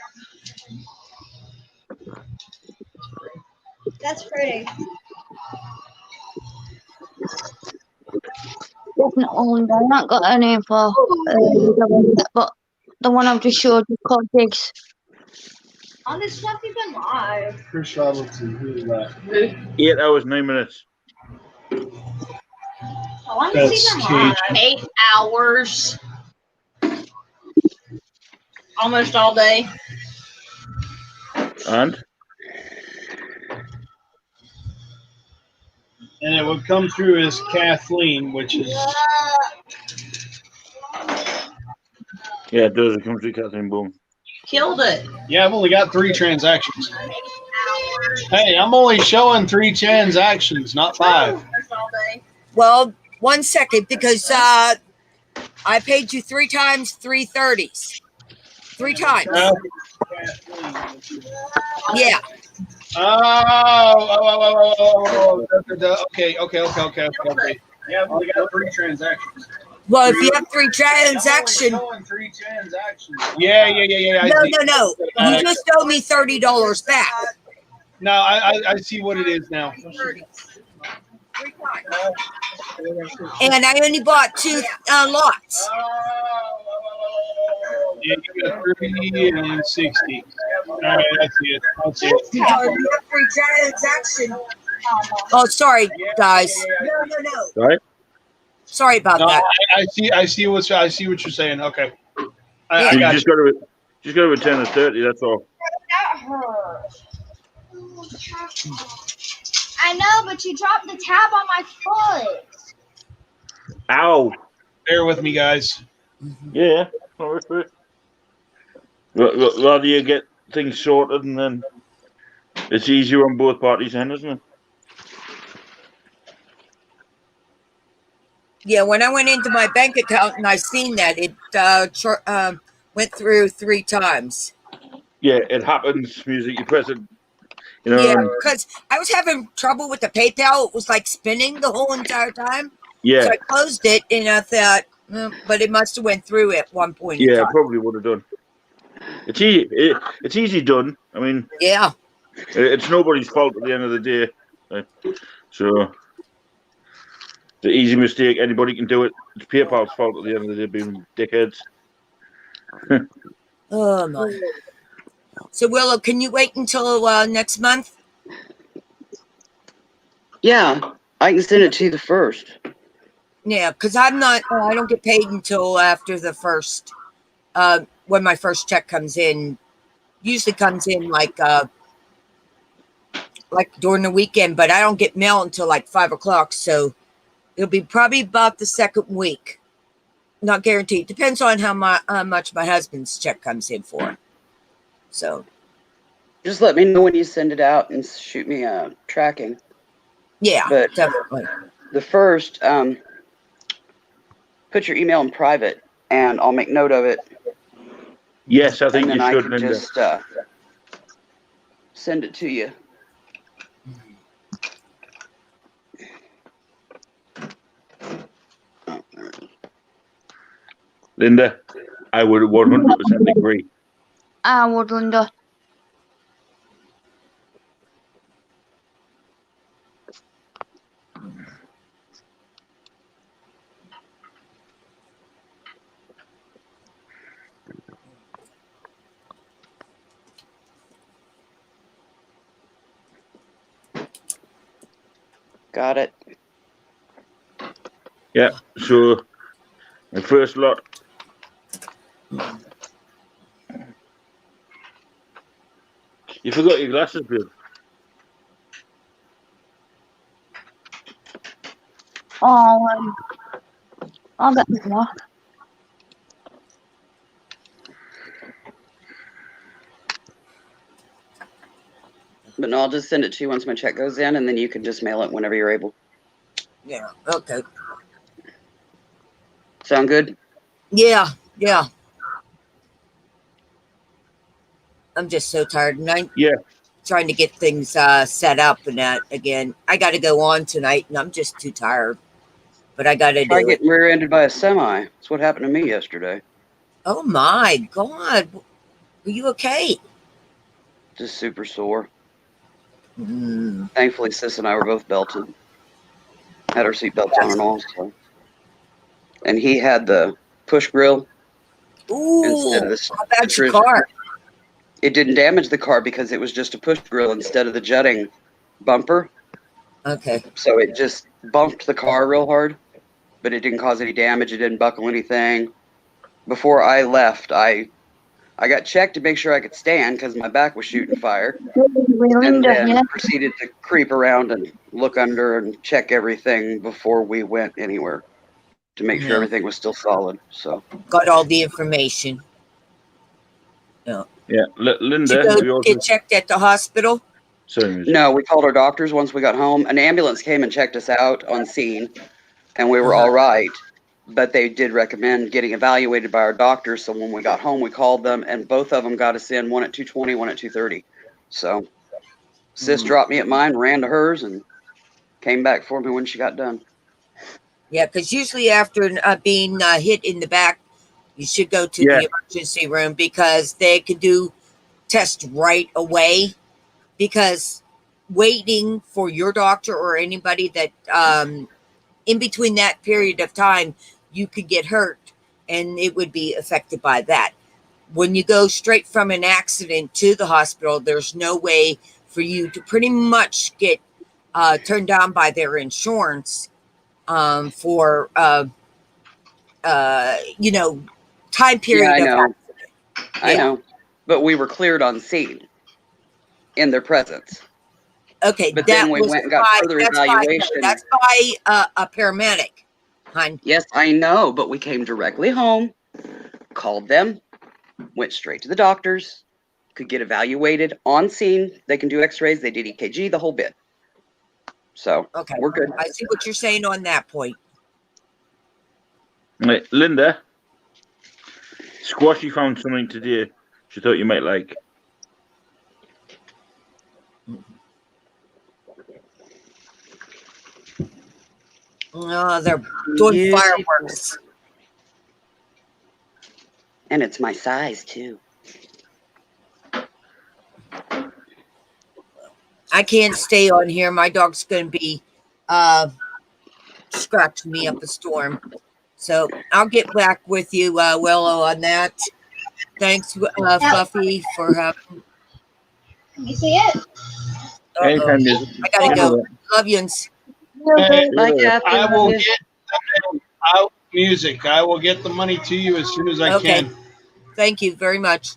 That's pretty. Definitely, I've not got a name for but the one I've just showed is called Diggs. On this stuff even live. Chris Robertson, who is that? 8 hours, 9 minutes. I want to That's see them Cage. live. 8 hours. Almost all day. And It would come through as Kathleen, which is yeah, it does. It comes through Kathleen Boom. Killed it. yeah. I've only got 3 transactions. Hey, I'm only showing 3 transactions, not 5. Almost all day. Well, 1 second, because I paid you 3 times 330s. 3 times. Yeah. Okay. Yeah, I've only got 3 transactions. Well, if you have 3 transactions. Yeah. No. You just owe me $30 back. No, I see what it is now. And I only bought 2 lots. Yeah, you got 30 and 60. All right, that's it. Because you have 3 transactions. Oh, sorry, guys. No. Right? Sorry about No, that. I see what you're saying. Okay. So I you got just you. got to return the 30. That's all. That hurts. I know, but you dropped the tab on my foot. Ow. Bear with me, guys. Yeah. Rather you get things sorted, and then it's easier on both parties' end, isn't it? Yeah, when I went into my bank account and I seen that, it went through 3 times. Yeah, it happens. Music, you press it. You know. Yeah, and- because I was having trouble with the PayPal. It was like spinning the whole entire time. Yeah. So I closed it and I thought, but it must have went through at one point. in Yeah, time. probably would have done. It's easy. It's easy done. I mean, yeah, it's nobody's fault at the end of the day. So the easy mistake, anybody can do it. It's PayPal's fault at the end of the day, being dickheads. Oh my. So Willow, can you wait until next month? Yeah, I can send it to you the 1st. Yeah, because I don't get paid until after the 1st. When my first check comes in, usually comes in like during the weekend, but I don't get mail until like 5 o'clock. So it'll be probably about the 2nd week. Not guaranteed. Depends on how much my husband's check comes in for. So Just let me know when you send it out and shoot me a tracking. yeah, But definitely. the 1st, put your email in private, and I'll make note of it. Yes, I think and you then I should, can Linda. just send it to you. Linda, I would 100% agree. I would, Linda. Got it. Yeah, so the first lot. You forgot your glasses, Bill. Oh, I'll get them off. But no, I'll just send it to you once my check goes in, and then you can just mail it whenever you're able. Yeah. Okay. Sound good? Yeah. I'm just so tired, and I'm trying to get things set up and that again. I got to go on tonight, and I'm just too tired. but I got to Try do it. getting rear-ended by a semi. That's what happened to me yesterday. Oh my God. Are you okay? Just super sore. Mm. Thankfully, Sis and I were both belted. Had our seatbelts on and all. So. And he had the push grill instead of Ooh, the how about your car? It didn't damage the car because it was just a push grill instead of the jutting bumper. Okay. So it just bumped the car real hard, but it didn't cause any damage. It didn't buckle anything. Before I left, I got checked to make sure I could stand because my back was shooting fire. And then proceeded to creep around and look under and check everything before we went anywhere to make sure Yeah. everything was still solid. So Got all the information. No. Yeah, Did Linda. you we go also, get checked at the hospital? sorry, no, we called our doctors once we got home. An ambulance came and checked us out on scene, and we were all right. But they did recommend getting evaluated by our doctors. So when we got home, we called them, and both of them got us in, one at 2:20, one at 2:30. So Sis dropped me at mine, ran to hers, and came back for me when she got done. Yeah, because usually after being hit in the back, you should go to the emergency room because they can do tests right away. Because waiting for your doctor or anybody that in between that period of time, you could get hurt and it would be affected by that. When you go straight from an accident to the hospital, there's no way for you to pretty much get turned down by their insurance for time period Yeah, I of know. accident. I know. But we were cleared on scene in their presence. Okay, But that then we was went and got further evaluation. That's by a paramedic, hon. Yes, I know, but we came directly home, called them, went straight to the doctors, could get evaluated on scene. They can do x-rays, they did EKG, the whole bit. So Okay, we're good. I see what you're saying on that point. Right, Linda. Squashy found something today she thought you might like. Oh, they're doing fireworks. And it's my size too. I can't stay on here. My dog's going to be scratching me up a storm. So I'll get back with you, Willow, on that. Thanks, Fluffy, for having. Can you see it? Anytime I gotta go. Love yous. Hey, Bye, Captain. I will get out music. I will get the money to you as soon as I Okay. can. Thank you very much.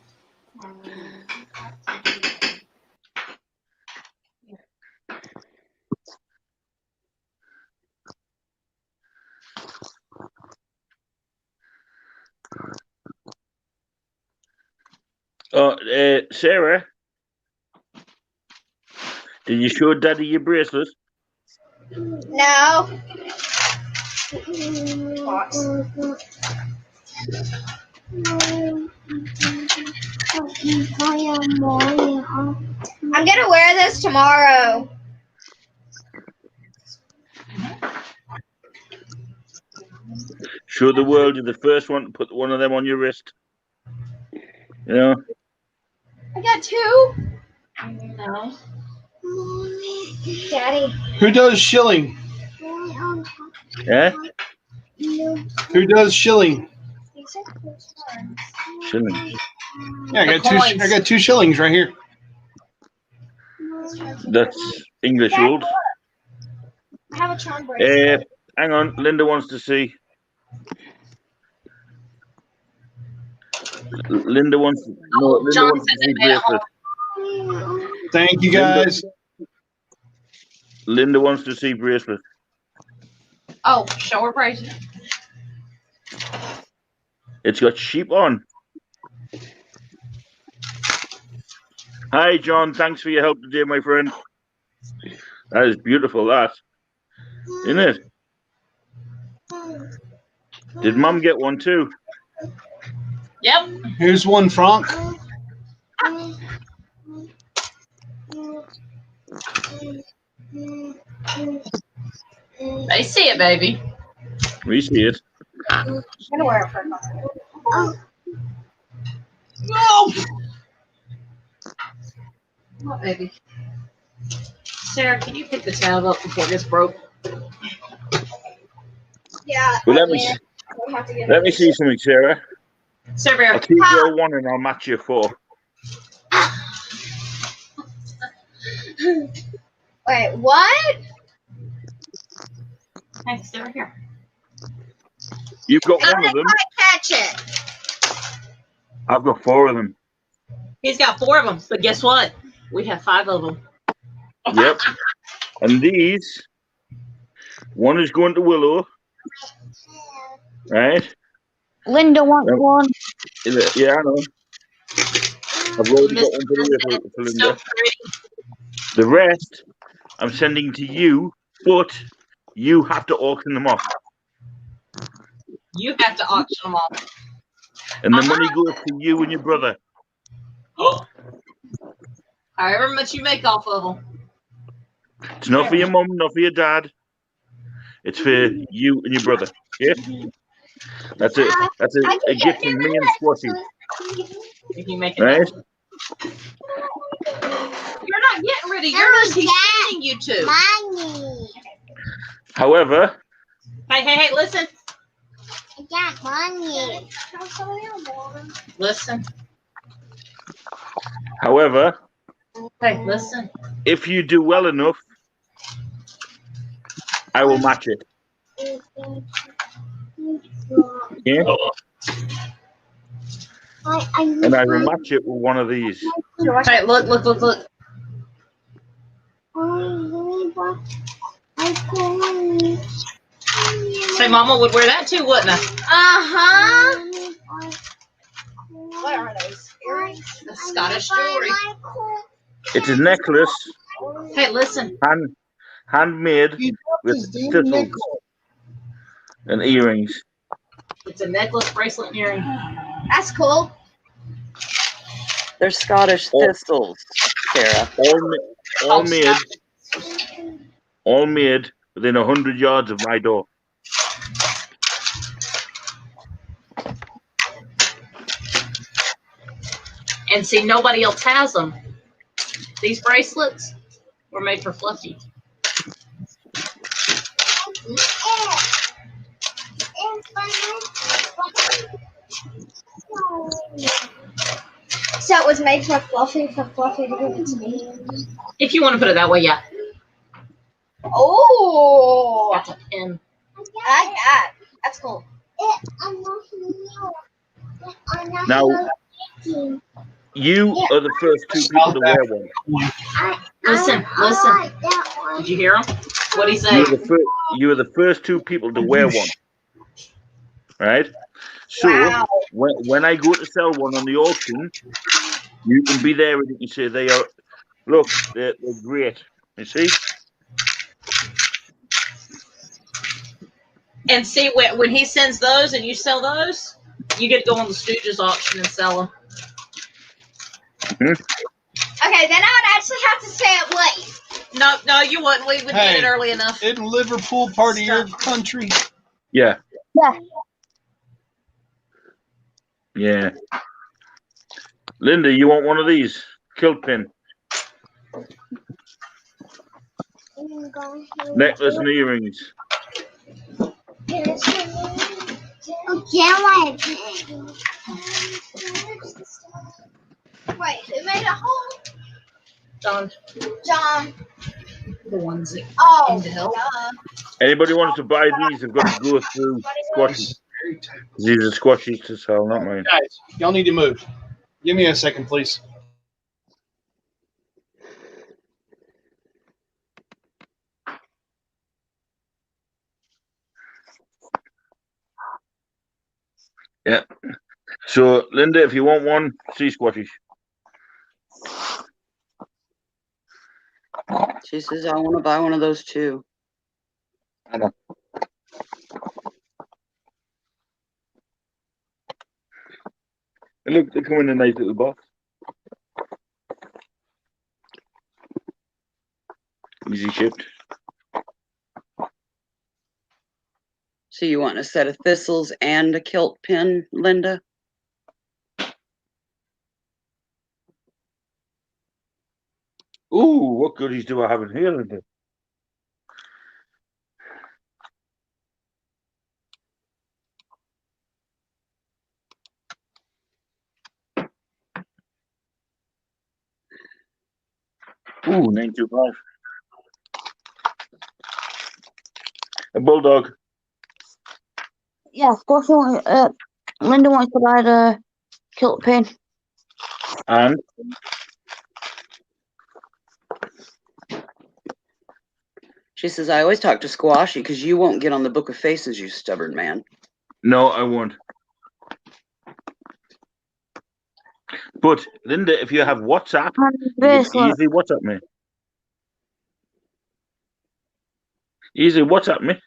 Sarah, did you show Daddy your bracelet? No. I'm gonna wear this tomorrow. Show the world you're the first one to put one of them on your wrist. You know? I got two. No. Daddy. Who does shilling? Yeah? Who does shilling? Shilling. Yeah, I got two shillings right here. That's English rules. I have a charm bracelet. Hang on, Linda wants to see. Linda wants to see bracelet. Thank you, guys. Linda wants to see bracelet. Oh, show her bracelet. It's got sheep on. Hi, John. Thanks for your help today, my friend. That is beautiful, that. Isn't it? Did Mum get one too? Yep. Here's one, Frank. They see it, baby. We see it. I'm gonna wear it for Oh, no. What, baby? Sarah, can you pick the tab up before it gets broke? yeah. Well, I let me can't. We have to get let me see something, Sarah. Sarah, I'll take your 1 and I'll match your 4. Wait, what? Hey, Sarah, here. You've got How 1 did of them. I catch it? I've got 4 of them. He's got 4 of them, but guess what? We have 5 of them. Yep. And these, 1 is going to Willow, right? Linda wants one. Yeah, I know. I've already got one for Linda. The rest, I'm sending to you, but you have to auction them off. You have to auction them off. And the money goes to you and your brother. However much you make off of them. It's not for your mum, not for your dad. It's for you and your brother. Yeah? That's it. That's a gift from me and Squashy. You make it. Right? You're not getting rid of yours. He's sending you to. Money. However, Hey, listen. I got money. Listen. however, Hey, listen. if you do well enough, I will match it. Yeah? And I will match it with one of these. Hey, look. Say, Mama would wear that too, wouldn't I? Uh-huh. What are those? Earrings? The Scottish jewelry. It's a necklace. Hey, listen. Handmade with thistles and earrings. It's a necklace, bracelet, and earring. That's cool. They're Scottish thistles, Sarah. All made within 100 yards of my door. And see, nobody else has them. These bracelets were made for Fluffy. So it was made for Fluffy to give it to me. If you want to put it that way, yeah. Oh, That's a pin. I got. That's cool. Now, you are the first 2 people to wear one. Listen. Did you hear him? What'd he say? You are the first 2 people to wear one. Right? So, when I go to sell one on the auction, you can be there and you can say they're great. You see? And see, when he sends those and you sell those, you get to go on the Stooges auction and sell them. Okay, then I would actually have to stay up late. No, you wouldn't. We would get it early enough. Isn't Liverpool part of your country? Yeah. Yeah. Yeah. Linda, you want one of these? Kilt pin. Necklace and earrings. Wait, who made a hole? John. The ones that came to help. Anybody wants to buy these, they've got to go through Squashy. These are Squashies to sell, not mine. Guys, y'all need to move. Give me a second, please. Yeah. So, Linda, if you want one, see Squashies. She says, I want to buy one of those too. I know. And look, they come in a nice little box. Easy shipped. See, So you want a set of thistles and a kilt pin, Linda? Ooh, what goodies do I have in here, Linda? Ooh, 925. A bulldog. Yeah, of course. Linda wants to buy the kilt pin. And She says, I always talk to Squashy because you won't get on the Book of Faces, you stubborn man. no, I won't. But Linda, if you have WhatsApp, you can easily WhatsApp me. Easily WhatsApp me.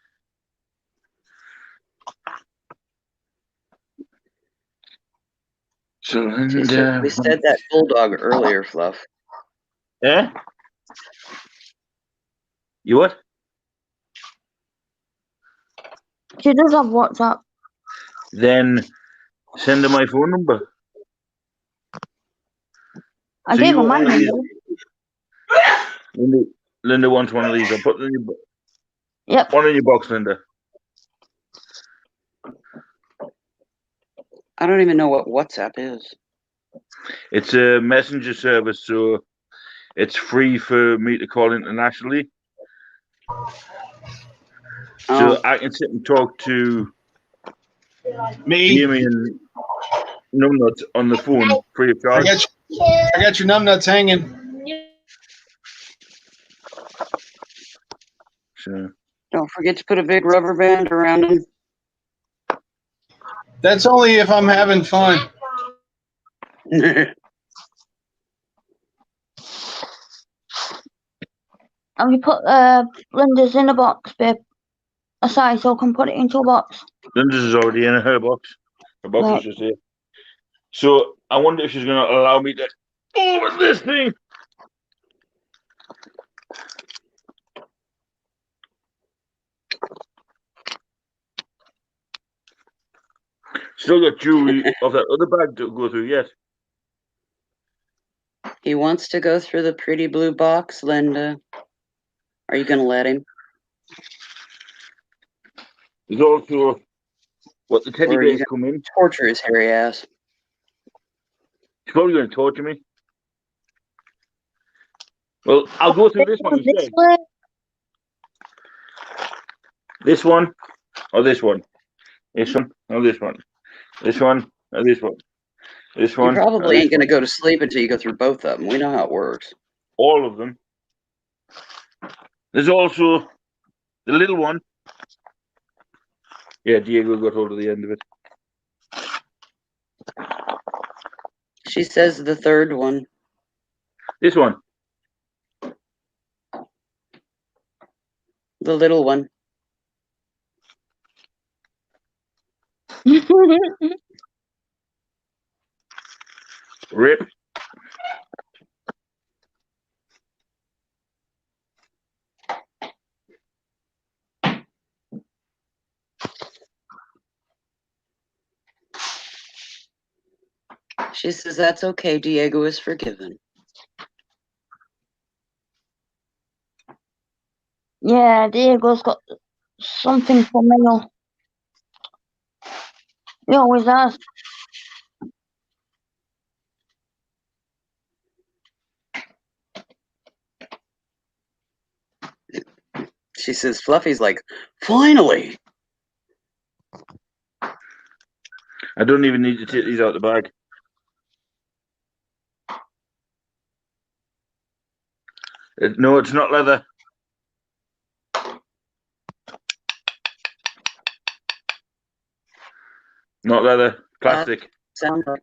So Linda, We said that bulldog earlier, Fluff. eh? You what? She does have WhatsApp. Then send her my phone number. I So gave you her want my one of these? number. Linda wants one of these. I'll put it in your Yep. One in your box, Linda. I don't even know what WhatsApp is. It's a messenger service, so it's free for me to call internationally. So I can sit and talk to me, Jamie and Numbnuts on the phone free of charge. I got your numbnuts hanging. So Don't forget to put a big rubber band around them. That's only if I'm having fun. Have you put Linda's in a box, babe? Aside so I can put it into a box. Linda's is already in her box. Her box Right. is just here. So I wonder if she's going to allow me to open this thing. Still got jewelry of that other bag to go through yet. He wants to go through the pretty blue box, Linda. Are you going to let him? There's also what the teddy Or are you bears come in. Torture his hairy ass. She's probably going to torture me. Well, I'll go through this one instead. This one or this one? This one or this one? This one or this one? This You one? probably ain't going to go to sleep until you go through both of them. We know how it works. All of them. There's also the little one. Yeah, Diego got hold of the end of it. She says the third one. This one. The little one. Rip. She says that's okay. Diego is forgiven. Yeah, Diego's got something for me. He always has. She says Fluffy's like, finally. I don't even need to take these out of the bag. No, it's not leather. Not leather. Plastic. Sound like.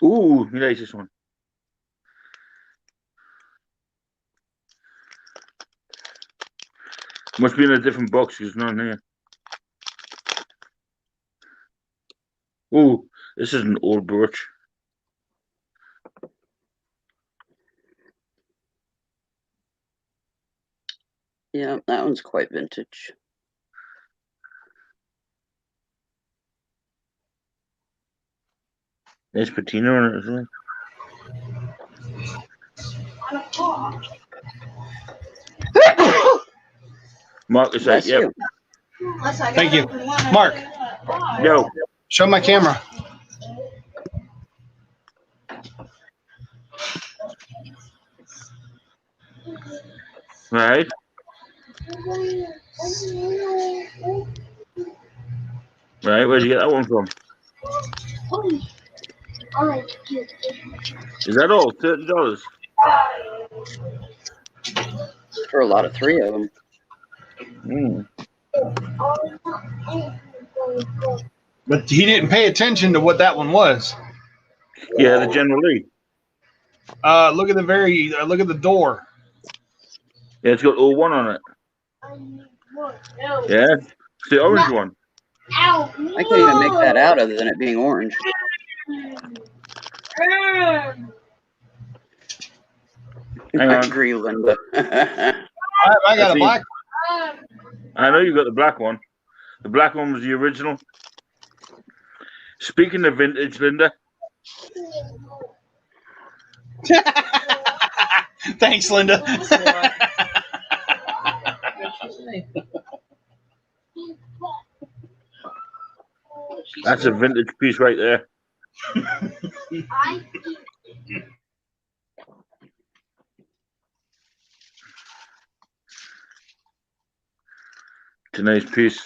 Ooh, me like this one. Must be in a different box because it's not in here. Oh, this is an old brooch. Yeah, that one's quite vintage. There's patina on it as well. Mark is like, yep. Thank you. Mark. Yo. Show my camera. Right. Right, where'd you get that one from? Is that all? $30? For a lot of 3 of them. Mm. But he didn't pay attention to what that one was. Yeah, the General Lee. Look at the look at the door. Yeah, it's got 01 on it. Yeah, it's the orange one. I can't even make that out other than it being orange. Hang I on. agree, Linda. I got a black one. I know you got the black one. The black one was the original. Speaking of vintage, Linda. Thanks, Linda. That's a vintage piece right there. It's a nice piece.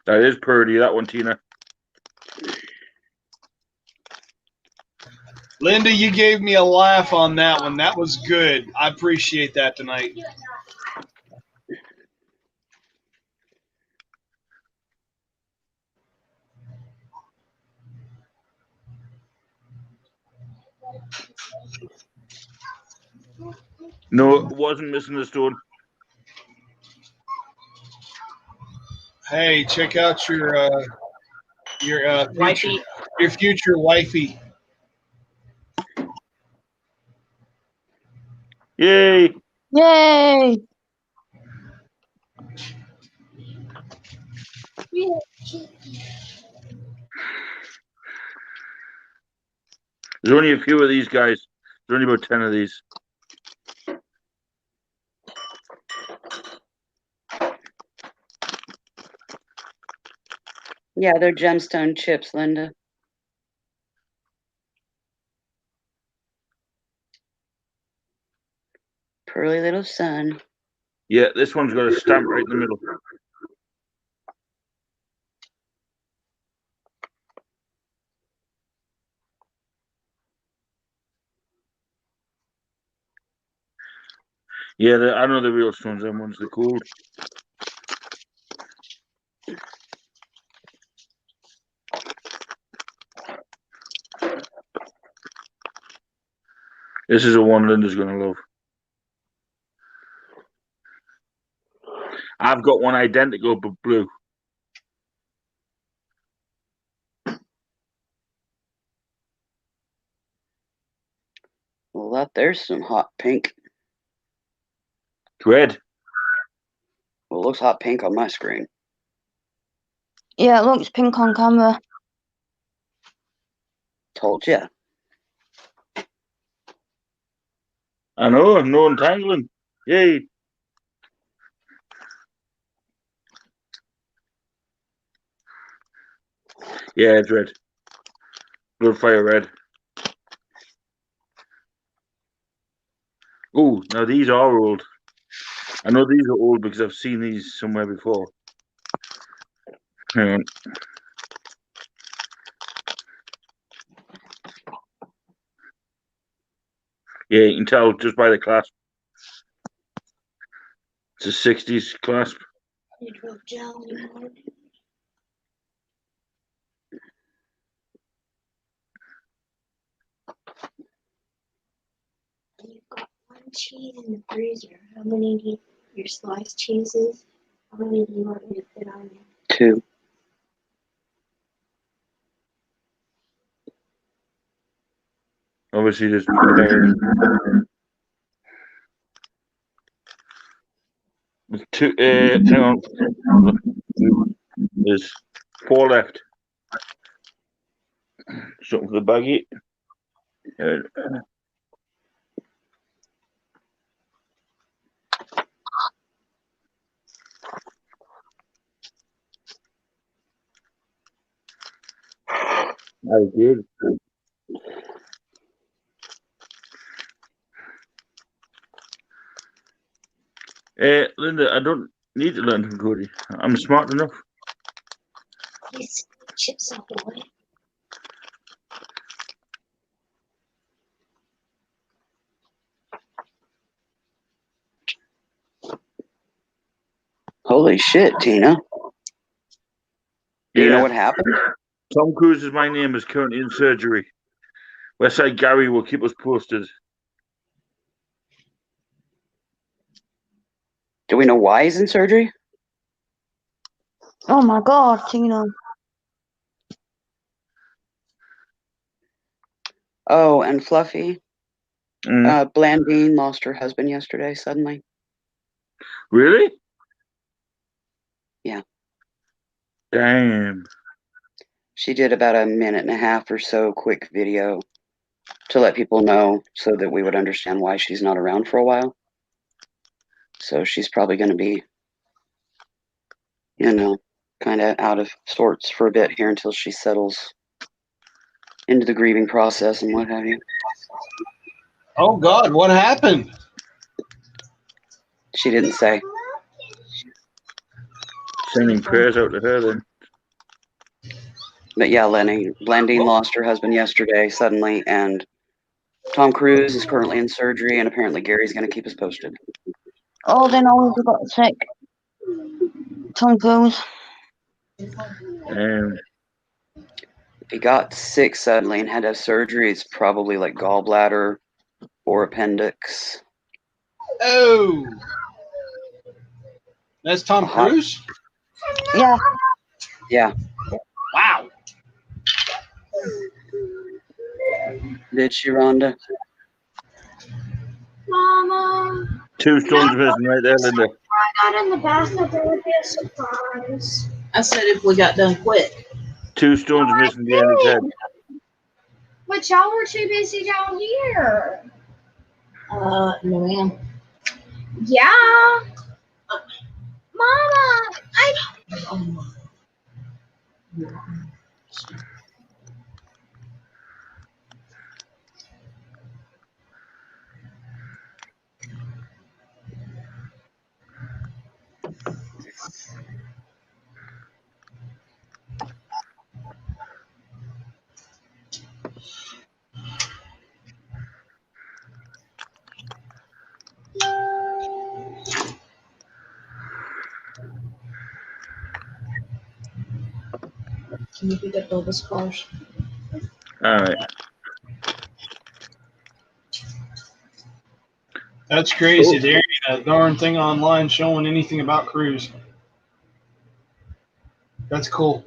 That is pretty, that one, Tina. Linda, you gave me a laugh on that one. That was good. I appreciate that tonight. No, it wasn't missing the stone. Hey, check out your Wifey. your future wifey. Yay! Yay! There's only a few of these guys. There's only about 10 of these. Yeah, they're gemstone chips, Linda. Pearly little sun. Yeah, this one's got a stamp right in the middle. Yeah, I know the real stones. Them ones are cool. This is a one Linda's gonna love. I've got one identical but blue. Well, that there's some hot pink. Red. Well, it looks hot pink on my screen. Yeah, it looks pink on camera. Told ya. I know, no untangling. Yay. Yeah, it's red. Bloodfire red. Oh, now these are old. I know these are old because I've seen these somewhere before. Hang on. Yeah, you can tell just by the clasp. It's a 60s clasp. cheese in the freezer. How many do your sliced cheeses? How many do you want me to put on there? 2. Obviously, there's two. Hang on. There's 4 left. Something for the baggie. I did. Linda, I don't need to learn from Cody. I'm smart enough. These chips off the way. Holy shit, Tina. Do you know what happened? Tom Cruise's My Name is currently in surgery. Westside Gary will keep us posted. Do we know why he's in surgery? Oh my God, Tina. Oh, and Fluffy. Blandine lost her husband yesterday suddenly. Really? Yeah. Damn. She did about a 1.5 minute or so quick video to let people know so that we would understand why she's not around for a while. So she's probably going to be, kind of out of sorts for a bit here until she settles into the grieving process and what have you. Oh God, what happened? She didn't say. Sending prayers out to her then. But yeah, Blandine lost her husband yesterday suddenly, and Tom Cruise is currently in surgery, and apparently Gary's going to keep us posted. Oh, then I always got sick. Tom Cruise. He got sick suddenly and had to have surgery. It's probably like gallbladder or appendix. Oh, that's Tom Cruise? Yeah. Yeah. Wow. Did she, Rhonda? Mama. 2 stones missing right there, Linda. I got in the bathtub, there would be a surprise. I said if we got done quick. 2 stones missing behind his head. But y'all were too busy down here. No ma'am. Yeah. Mama, I. Can you pick up all those cars? All right. That's crazy. There ain't a darn thing online showing anything about Cruise. That's cool.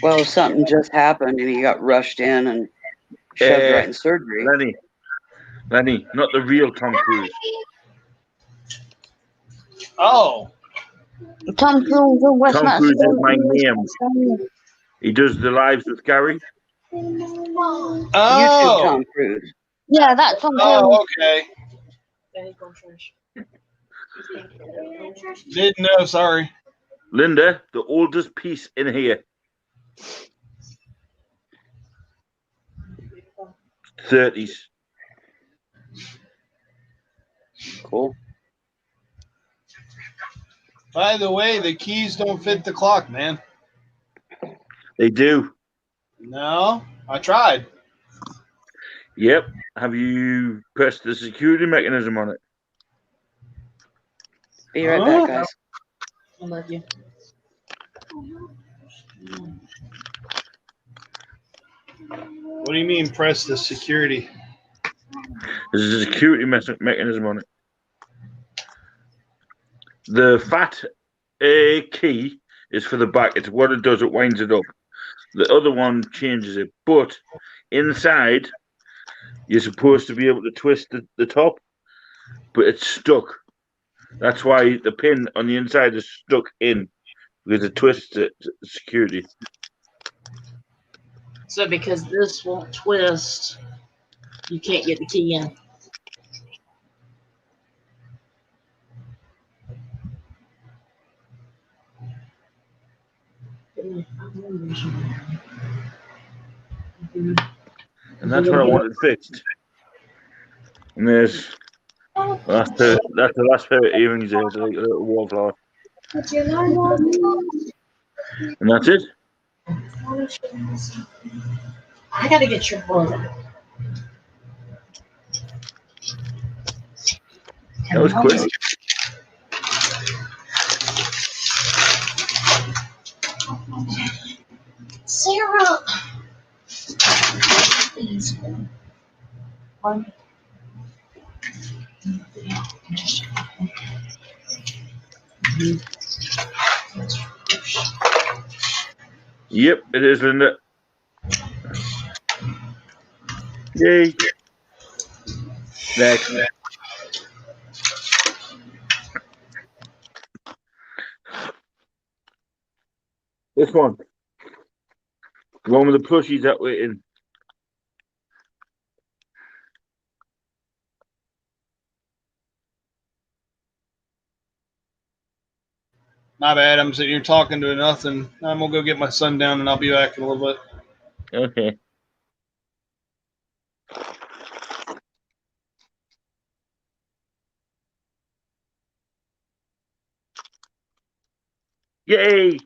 Well, something just happened and he got rushed in and shoved right in surgery. Lenny, not the real Tom Cruise. Oh. Tom Cruise in West Tom Cruise is My Name. He does the lives with Gary. Oh. YouTube Tom Cruise. Yeah, that's Tom Cruise. Oh, okay. Didn't know, sorry. Linda, the oldest piece in here. 30s. Cool. By the way, the keys don't fit the clock, man. They do. No, I tried. Yep. Have you pressed the security mechanism on it? Be right back, guys. I love you. What do you mean press the security? There's a security mechanism on it. The fat key is for the back. It's what it does. It winds it up. The other one changes it. But inside, you're supposed to be able to twist the top, but it's stuck. That's why the pin on the inside is stuck in, because it twists it to security. So because this won't twist, you can't get the key in. And that's what I wanted fixed. And that's the last pair of earrings there, the little wallflower. And that's it. I gotta get your brother. That was quick. Sarah. Yep, it is, Linda. Yay. Next. This one. The one with the plushies that way in. My bad. I'm sitting here talking to nothing. I'm gonna go get my son down, and I'll be back in a little bit. Okay. Yay!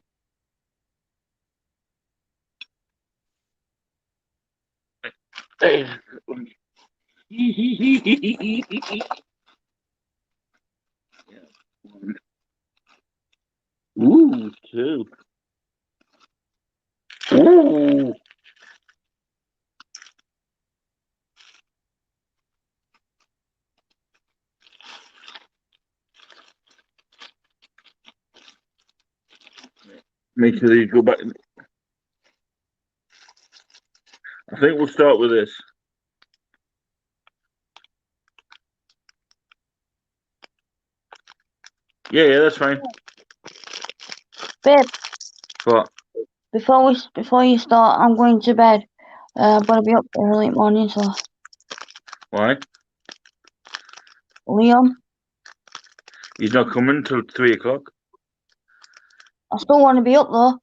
Ooh, two. Ooh. Make sure you go back. I think we'll start with this. Yeah, that's fine. Babe, What? before you start, I'm going to bed. I'm gonna be up early in the morning, so Why? Liam, He's not coming till 3 o'clock. I still want to be up though.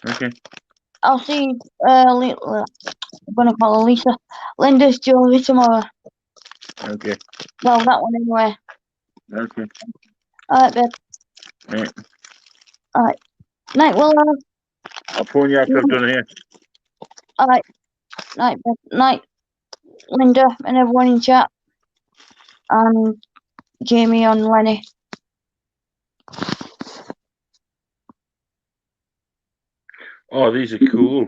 Okay. I'll see. I'm gonna call her Lisa. Linda's jewelry tomorrow. Okay. Well, that one anyway. Okay. All right, babe. Right. All right. Night, Willow. I'll phone you after I've done it here. All right. Night, babe. Night, Linda and everyone in chat. And Jamie and Lenny. Oh, these are cool.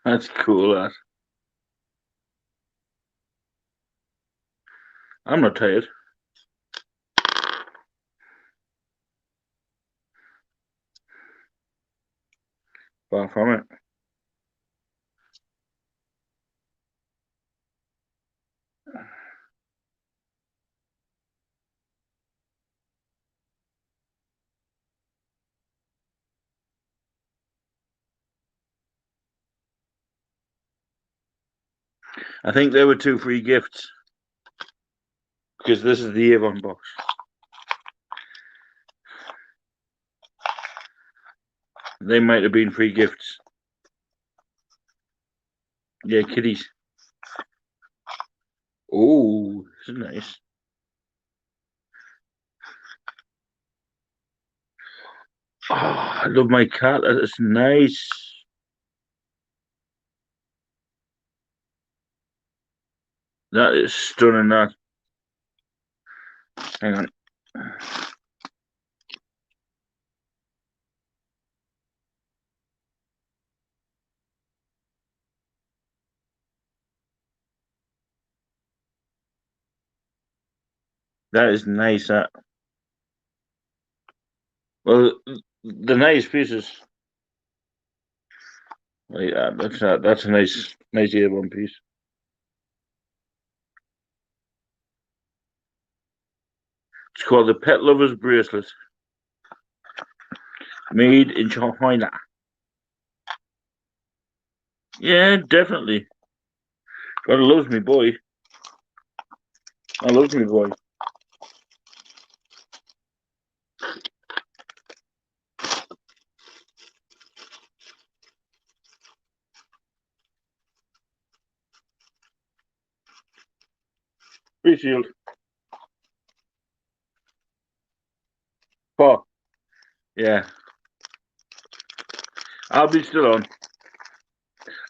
That's cool, that. I'm not tired. Far from it. I think there were 2 free gifts. Because this is the Avon box. They might have been free gifts. Yeah, kitties. Oh, this is nice. Oh, I love my cat. That is nice. That is stunning. That. Hang on. That is nice. That. Well, the nice pieces. Like that. That's a nice A1 piece. It's called the Pet Lovers Bracelet. Made in China. Yeah, definitely. God loves me, boy. I love me, boy. Free shield. Oh, yeah. I'll be still on.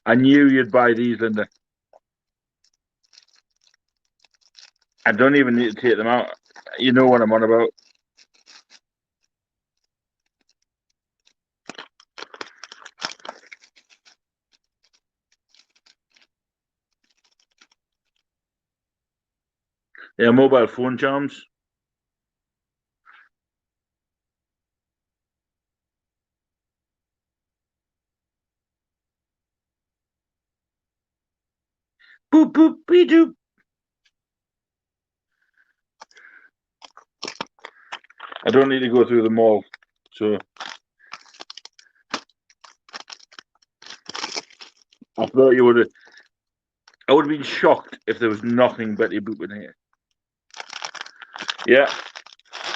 I knew you'd buy these, Linda. I don't even need to take them out. You know what I'm on about. Yeah, mobile phone charms. Boop, boop, be doop. I don't need to go through them all, so I thought you would have. I would have been shocked if there was nothing Betty Boop in here. Yeah,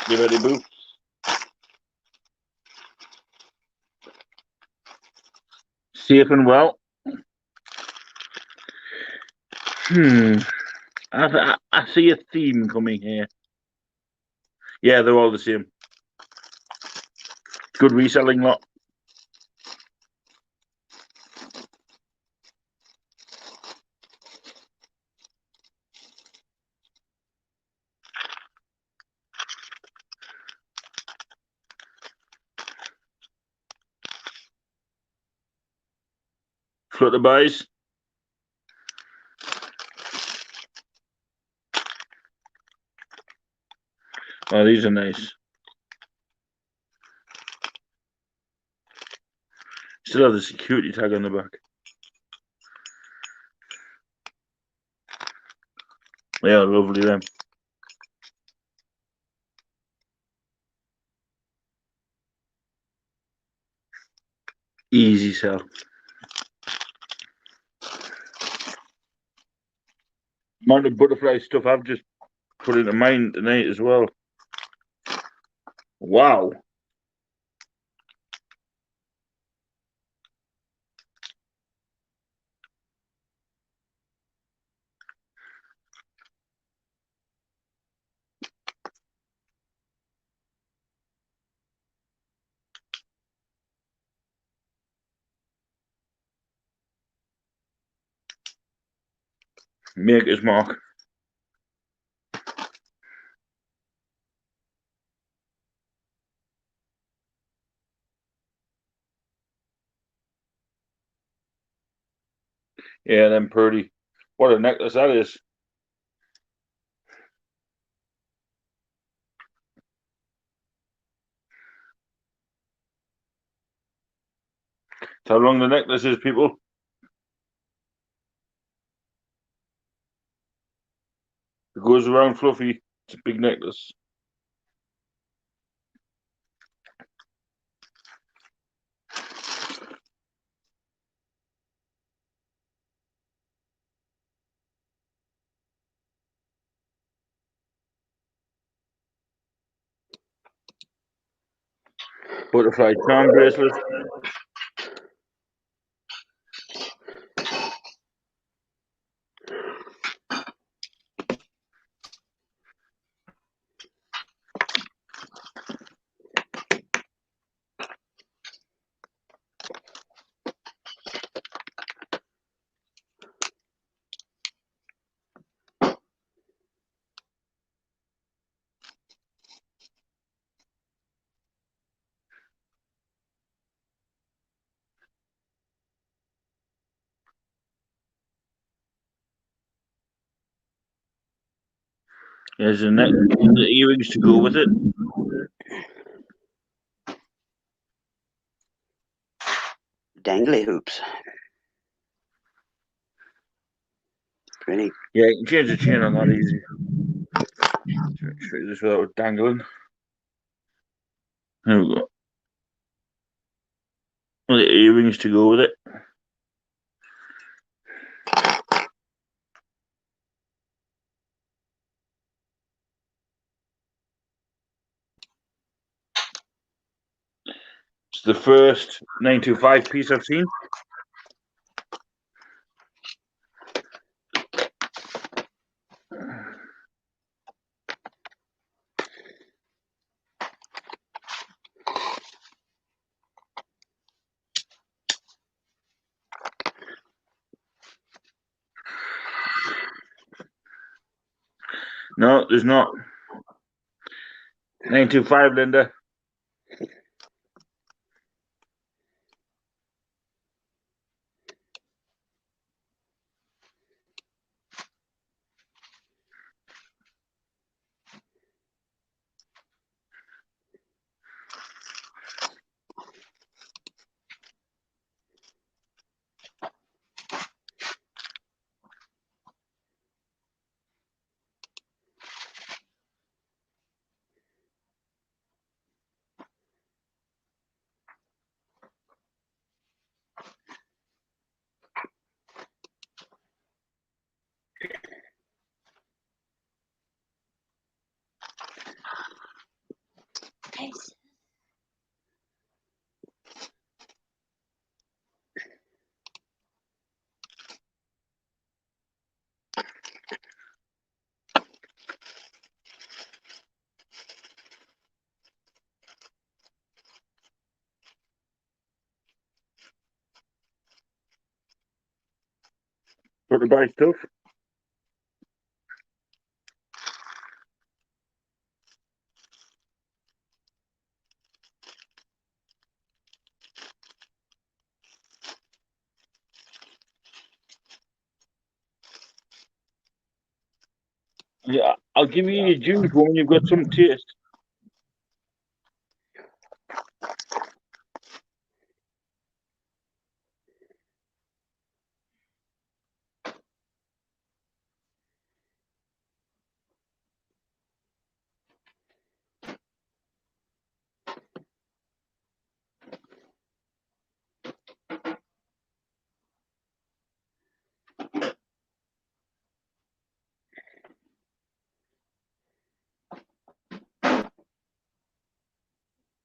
the Betty Boop. Safe and well. I see a theme coming here. Yeah, they're all the same. Good reselling lot. Flutterbuys. Oh, these are nice. Still have the security tag on the back. Yeah, lovely them. Easy sell. Amount of butterfly stuff I've just put into mine tonight as well. Wow. Maker's Mark. Yeah, then Purdy. What a necklace that is. That's how long the necklace is, people. It goes around fluffy. It's a big necklace. Butterfly charm bracelet. There's the earrings to go with it. Dangly hoops. Pretty. Yeah, you can change the chain on that easy. Straight this without dangling. There we go. And the earrings to go with it. It's the first 925 piece I've seen. No, there's not. 925, Linda. Got to buy stuff. Yeah, I'll give you your juice when you've got some taste.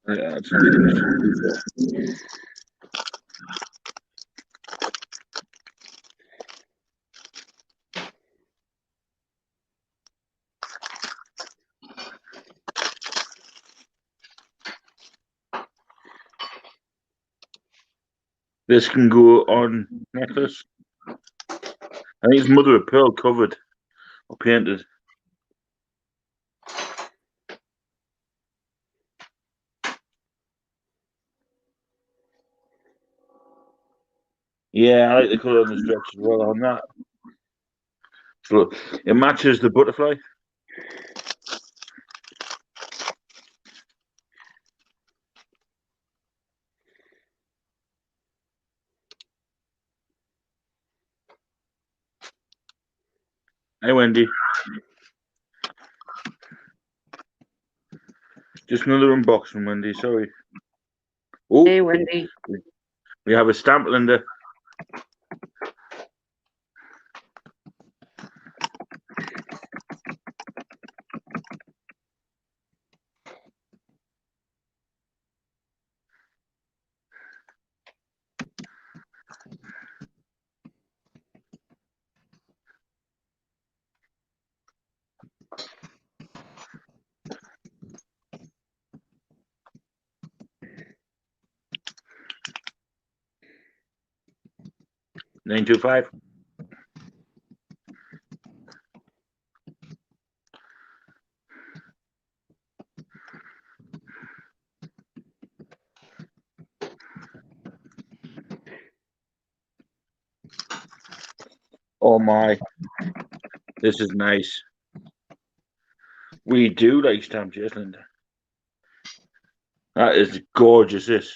Yeah, that's good. This can go on necklace. I think it's mother of pearl covered or painted. Yeah, I like the colour on the stretch as well on that. So it matches the butterfly. Hey, Wendy. Just another unboxing, Wendy. Sorry. Oh, hey, Wendy. We have a stamp, Linda. $925. Oh my, this is nice. We do like stamp chase, Linda. That is gorgeous, this.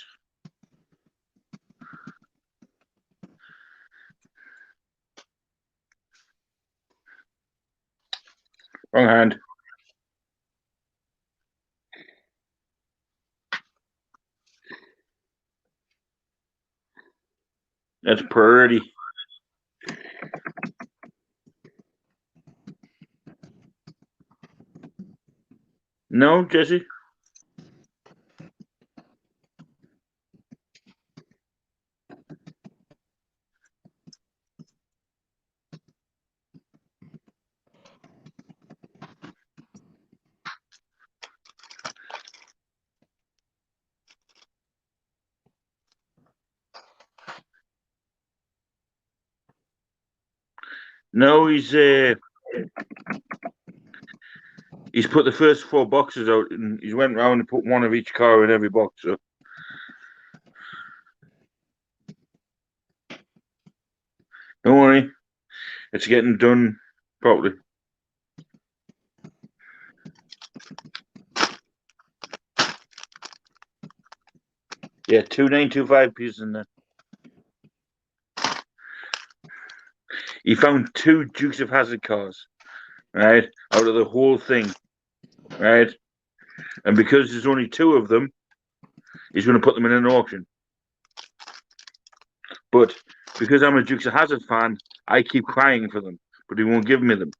Wrong hand. That's pretty. No, Jesse? No, he's put the first 4 boxes out and he's went round and put one of each car in every box. So. Don't worry, it's getting done properly. Yeah, 2925 pieces in there. He found 2 Dukes of Hazzard cars, right, out of the whole thing, right? And because there's only 2 of them, he's going to put them in an auction. But because I'm a Dukes of Hazzard fan, I keep crying for them, but he won't give me them.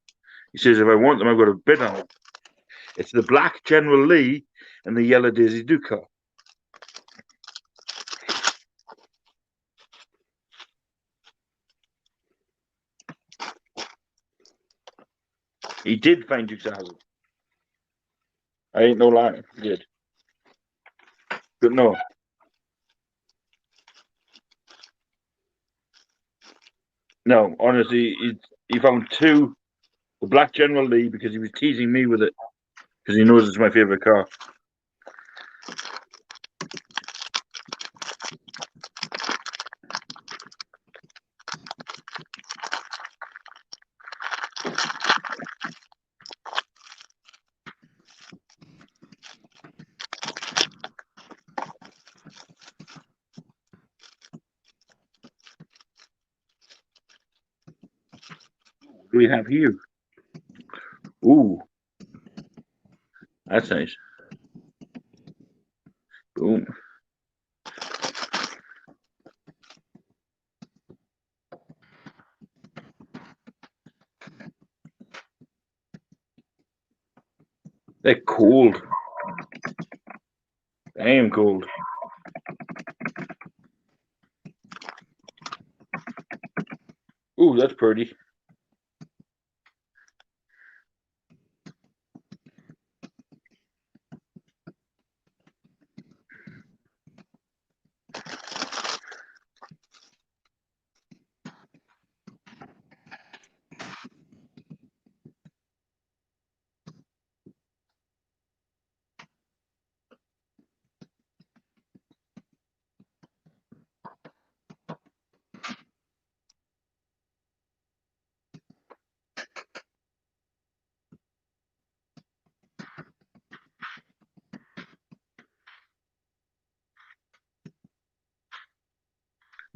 He says if I want them, I've got to bid on them. It's the black General Lee and the yellow Daisy Duke car. He did find Dukes of Hazzard. I ain't no liar. He did. But no. No, honestly, he found 2. The black General Lee because he was teasing me with it. Because he knows it's my favourite car. What do we have here? Ooh. That's nice. Boom. They're cold. Damn cold. Ooh, that's pretty.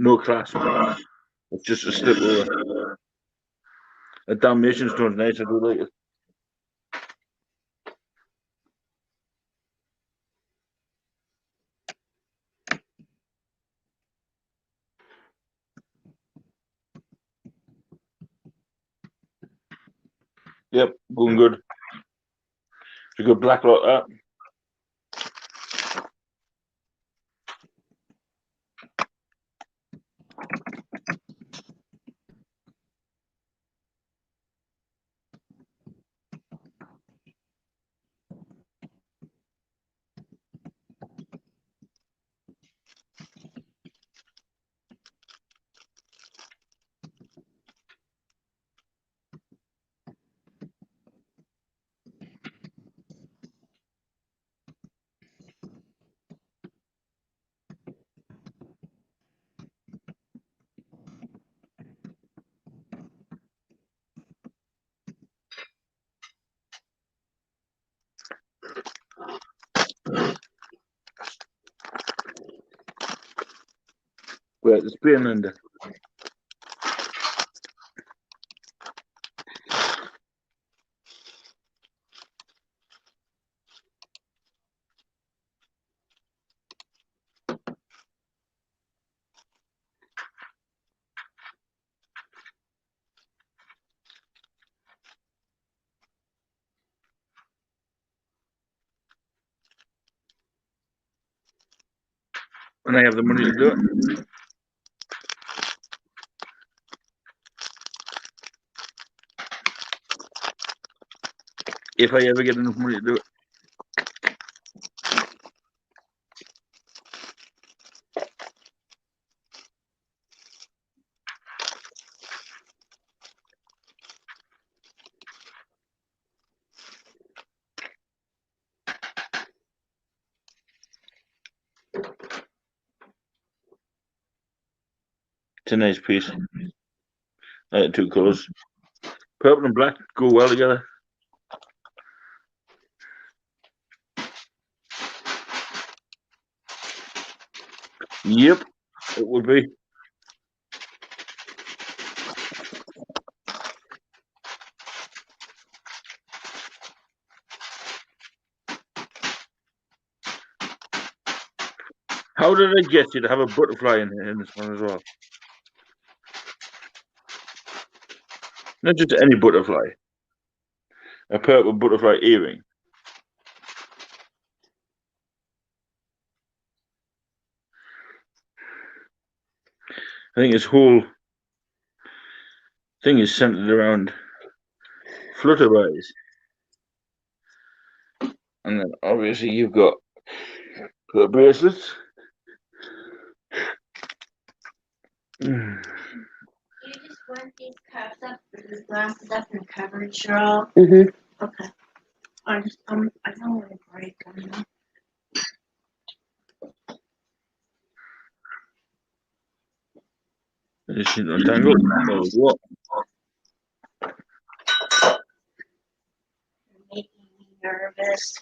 No class. It's just a slip over. A Dalmatian stone's nice. I do like it. Yep, going good. It's a good black lot, that. We're at the Spain Linda. When I have the money to do it. If I ever get enough money to do it. It's a nice piece. I had two colours. Purple and black go well together. Yep, it would be. How did I get you to have a butterfly in this one as well? Not just any butterfly. A purple butterfly earring. I think this whole thing is centered around flutterby's. And then obviously you've got the bracelets. You just want these cups up, or these glasses up and covered, Cheryl? Mm-hmm. Okay. I don't want to break them. This shit untangled. Oh, what? You're making me nervous.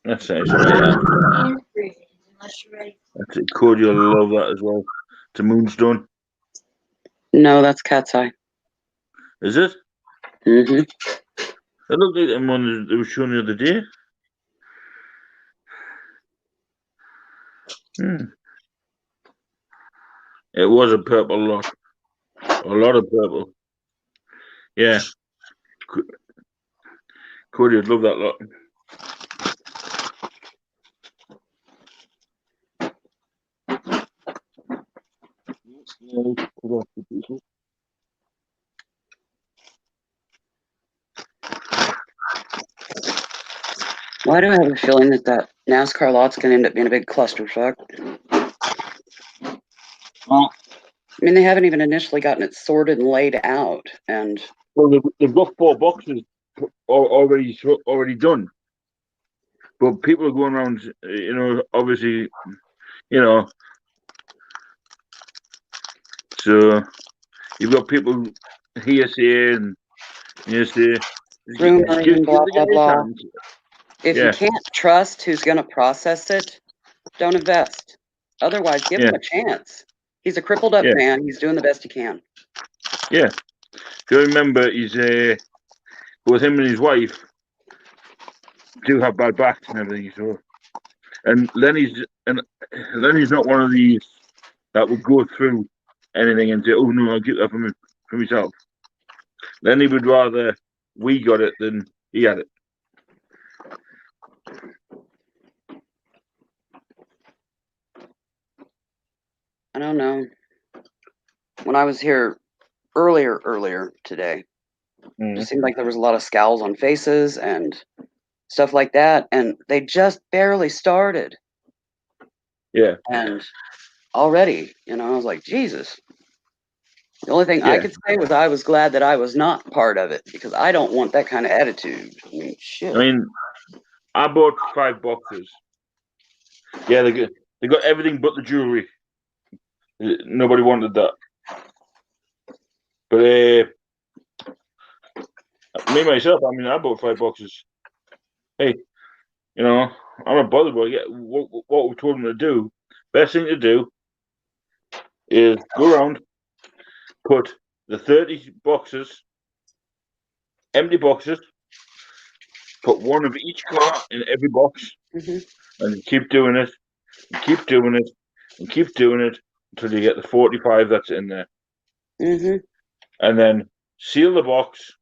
That's nice. Right? Unless you're ready. That's it. Cody will love that as well. It's a moonstone. No, that's cat's eye. Is it? Mm-hmm. It looked like the one that was shown the other day. It was a purple lot. A lot of purple. Yeah. Cody would love that lot. Why do I have a feeling that NASCAR lot's going to end up being a big clusterfuck? Well, I mean, they haven't even initially gotten it sorted and laid out, and well, they've got 4 boxes already done, but people are going around. Obviously, So you've got people hearsay and hearsay. rumor and blah blah blah. If Yeah. you can't trust who's going to process it, don't invest. Otherwise, give him a chance. He's a crippled up Yeah. man. He's doing the best he can. Yeah. Do you remember he's with him and his wife do have bad backs and everything, so and Lenny's not one of these that would go through anything and say, oh no, I'll get that for myself. Lenny would rather we got it than he had it. I don't know. When I was here earlier today, it just seemed like there was a lot of scowls on faces and stuff like that, and they just barely started. Yeah. And already, I was like, Jesus. The only thing I Yeah. could say was I was glad that I was not part of it, because I don't want that kind of attitude. I mean, shit. I mean, I bought 5 boxes. Yeah, they got everything but the jewelry. Nobody wanted that. But me myself, I mean, I bought 5 boxes. Hey, you know, I'm not bothered by it. What we told them to do, best thing to do is go around, put the 30 boxes, empty boxes, put one of each car in every box, and keep doing it, and keep doing it, and keep doing it until you get the 45 that's in there. And then seal the box.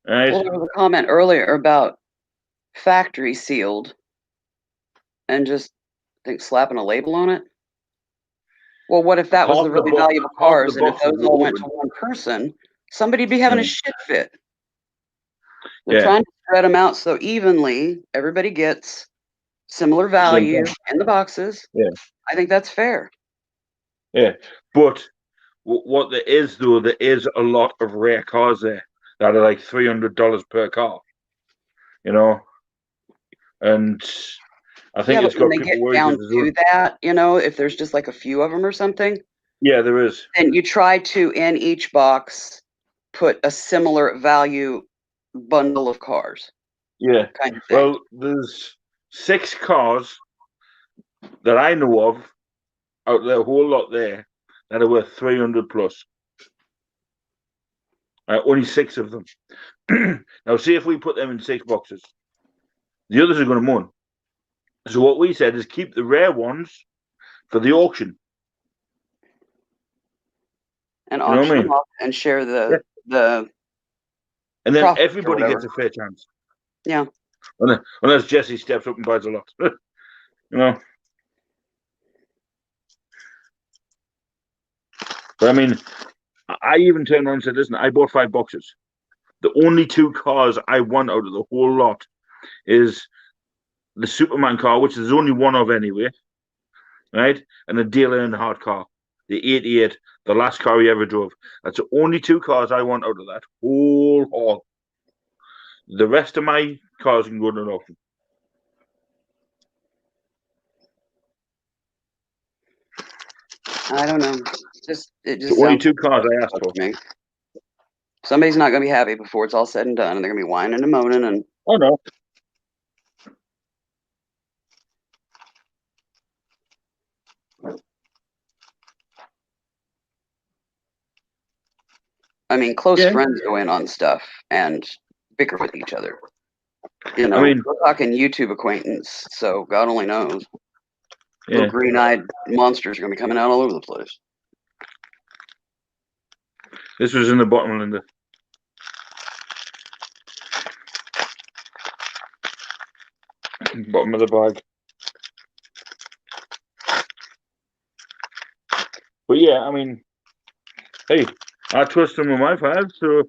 Right. Well, there was a comment earlier about factory sealed and just I think slapping a label on it. Well, what if that was the really valuable cars and if those all went to one person, somebody'd be having a shit fit. They're trying to spread them out so evenly everybody gets similar value in the boxes. Yeah. I think that's fair. Yeah. But what there is, though, there is a lot of rare cars there that are like $300 per car, you know, and I think it's got when they people get worried. down to that, you know, if there's just like a few of them or something. Yeah, there is. And you try to, in each box, put a similar value bundle of cars. Yeah. Kind of thing. Well, there's 6 cars that I know of out there, a whole lot there, that are worth 300 plus. Only 6 of them. Now, see if we put them in 6 boxes. The others are going to moan. So what we said is keep the rare ones for the auction. And You know what I auction mean? them off and share the And then profits or everybody whatever. gets a fair chance. Yeah. Unless Jesse steps up and buys a lot. You know? But I mean, I even turned around and said, listen, I bought 5 boxes. The only 2 cars I want out of the whole lot is the Superman car, which there's only one of anyway, right? And the Dale Earnhardt car, the 88, the last car he ever drove. That's the only 2 cars I want out of that whole haul. The rest of my cars can go to an auction. I don't know. It just The only sounds 2 like cars I asked for. to me. Somebody's not going to be happy before it's all said and done, and they're going to be whining and moaning. And oh no, I mean, close friends go in on stuff and bicker with each other. You know, I mean, we're talking YouTube acquaintance, so God only knows. Yeah. Little green-eyed monsters are going to be coming out all over the place. This was in the bottom, Linda. Bottom of the bag. But yeah, I mean, hey, I trust them with my 5, so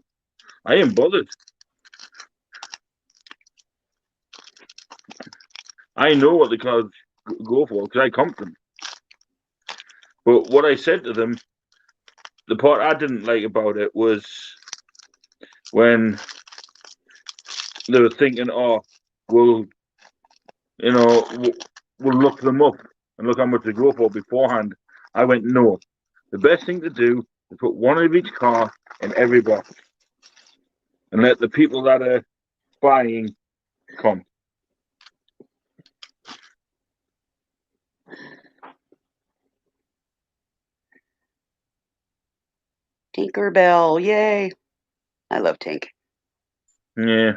I ain't bothered. I know what the cars go for because I comped them. But what I said to them, the part I didn't like about it was when they were thinking, oh, we'll look them up and look how much they go for beforehand. I went, no. The best thing to do is put one of each car in every box and let the people that are buying come. Tinkerbell, yay. I love Tink. Yeah.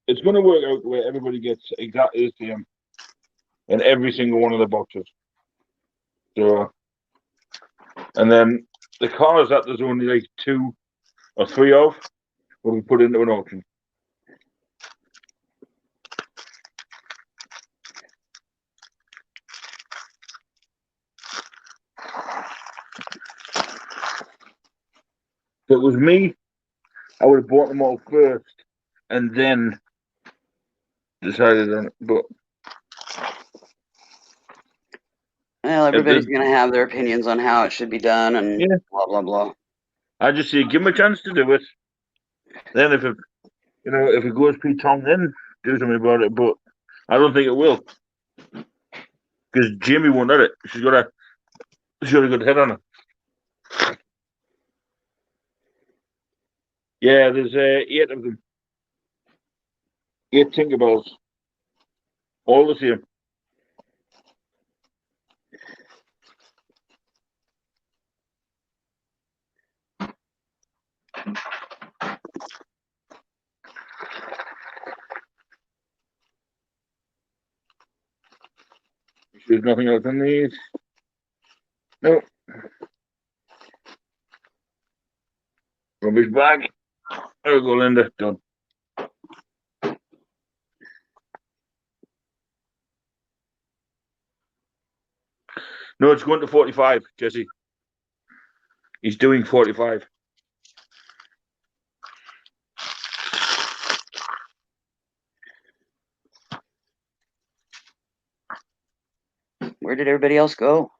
It's going to work out where everybody gets exactly the same in every single one of the boxes. So, and then the cars that there's only like 2 or 3 of will be put into an auction. If it was me, I would have bought them all first and then decided on it. But well, everybody's going to have their opinions on how it should be done and blah, blah, blah. I just say give him a chance to do it. Then if it goes Pete Tong, then do something about it. But I don't think it will, because Jamie won't let it. She's got a good head on her. Yeah, there's 8 of them. 8 Tinkerbells. All the same. There's nothing else in these. No. Rubbish bag. There we go, Linda. Done. No, it's going to 45, Jesse. He's doing 45. Where did everybody else go?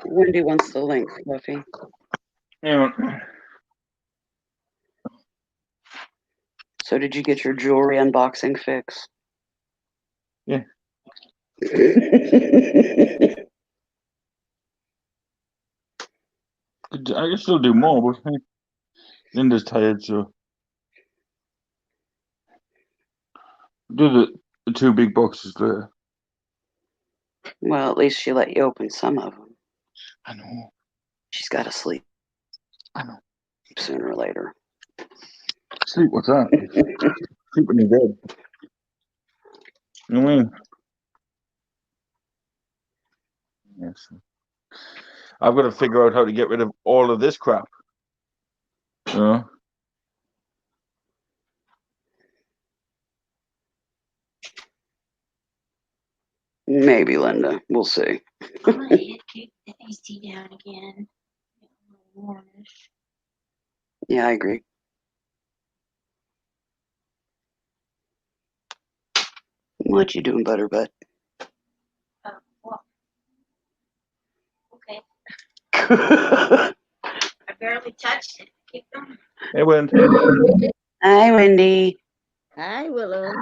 Wendy wants the link, Fluffy. Yeah. So did you get your jewelry unboxing fix? Yeah. I can still do more, but hey, Linda's tired, so do the 2 big boxes later. Well, at least she let you open some of them. I know. She's got to sleep. I know. Sooner or later. Sleep? What's that? Sleep when you're dead. You know what I mean? Yes. I've got to figure out how to get rid of all of this crap. You know? Maybe, Linda. We'll see. I'm gonna keep the AC down again. Warmish. Yeah, I agree. What you doing, Butterbutt? Well, okay. I barely touched it. Keep going. Hey, Wendy. Hi, Wendy. Hi, Willow.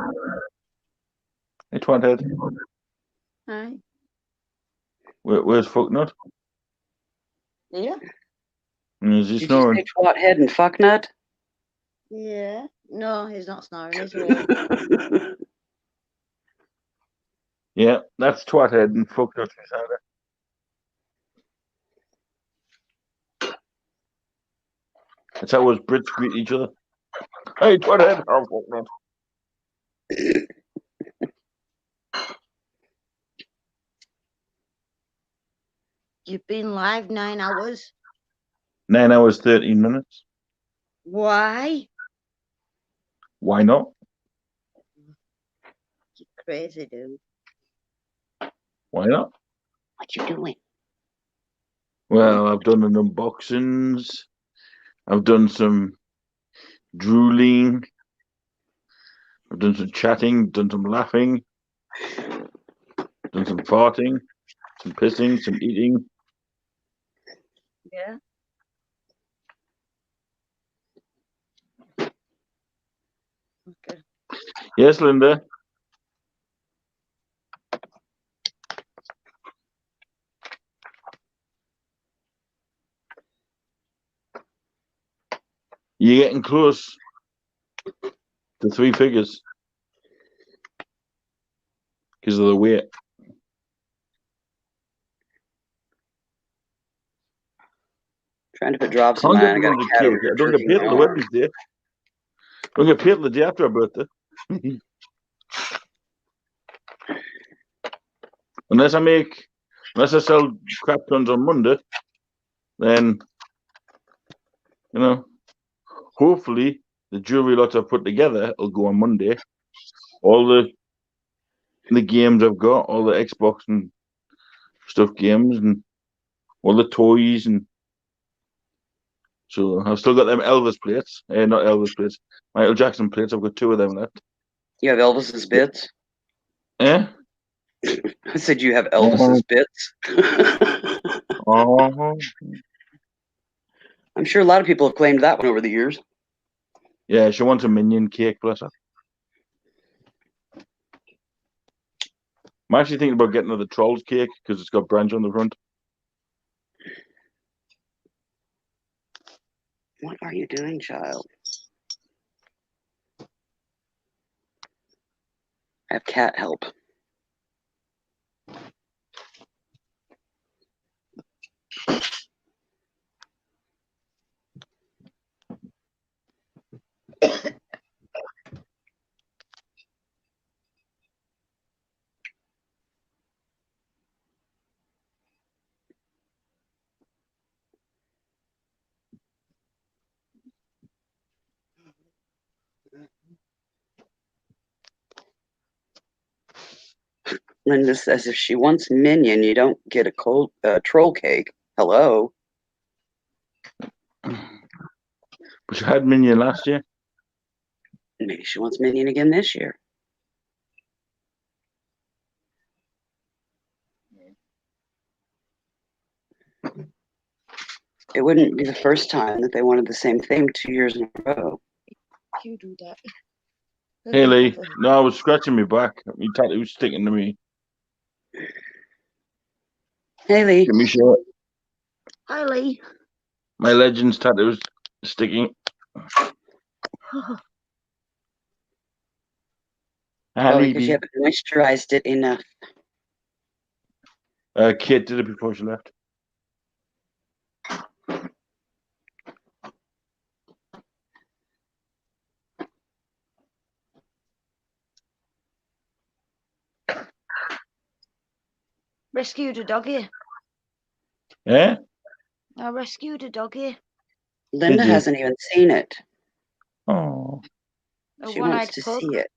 Hey, Twanthead. Hi. Where's Fucknut? Yeah. Is he Did snoring? you say twat head and fuck nut? Yeah. No, he's not snoring. He's awake. Yeah, that's Twathead and Fucknut. That's how us Brits greet each other. Hey, Twathead. Oh, Fucknut. You've been live 9 hours. 9 hours, 13 minutes. Why? Why not? You crazy dude. Why not? What you doing? Well, I've done an unboxings. I've done some drooling. I've done some chatting, done some laughing, done some farting, some pissing, some eating. Yeah. Okay. Yes, Linda. You're getting close to 3 figures because of the weight. Trying to put drops in Can't mine. get I got loads a of cat cake. over here I don't get jerking paid my till the arm. Wednesday. Don't get paid till the day after her birthday. Unless I sell crap tons on Monday, then, hopefully the jewelry lots I've put together will go on Monday. All the games I've got, all the Xbox and stuff games, and all the toys, and so I've still got them Elvis plates. Not Elvis plates, Michael Jackson plates. I've got 2 of them left. You have Elvis's bits? Eh? I said you have Elvis's bits. I'm sure a lot of people have claimed that one over the years. Yeah, she wants a minion cake, bless her. I'm actually thinking about getting her the Trolls cake because it's got branch on the front. What are you doing, child? I have cat help. Linda says if she wants minion, you don't get a cold troll cake. Hello. But she had minion last year. Maybe she wants minion again this year. It wouldn't be the first time that they wanted the same thing 2 years in a row. You do that. Hey Lee, no, I was scratching my back. My tattoo was sticking to me. Hey Lee. Give me short. Hi, Lee. My Legends tattoo is sticking. Probably because you haven't moisturized it enough. Kate did it before she left. Rescued a doggy. Yeah? I rescued a doggy. Linda hasn't even seen it. Oh. A She one-eyed wants to pug. see it.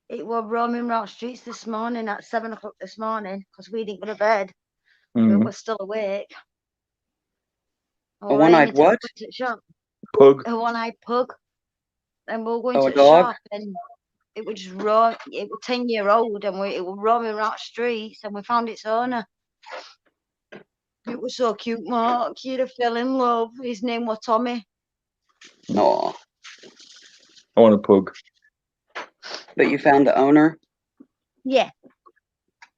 It was roaming around streets this morning at 7 o'clock this morning because we didn't go to bed. We Mm. were still awake. A one-eyed what? Pug. A one-eyed pug. And we were going Oh, to a the dog? shop and it was just roam. It was 10-year-old and it was roaming around streets and we found its owner. It was so cute, Mark. You'd have fell in love. His name was Tommy. No. I want a pug. But you found the owner? Yeah.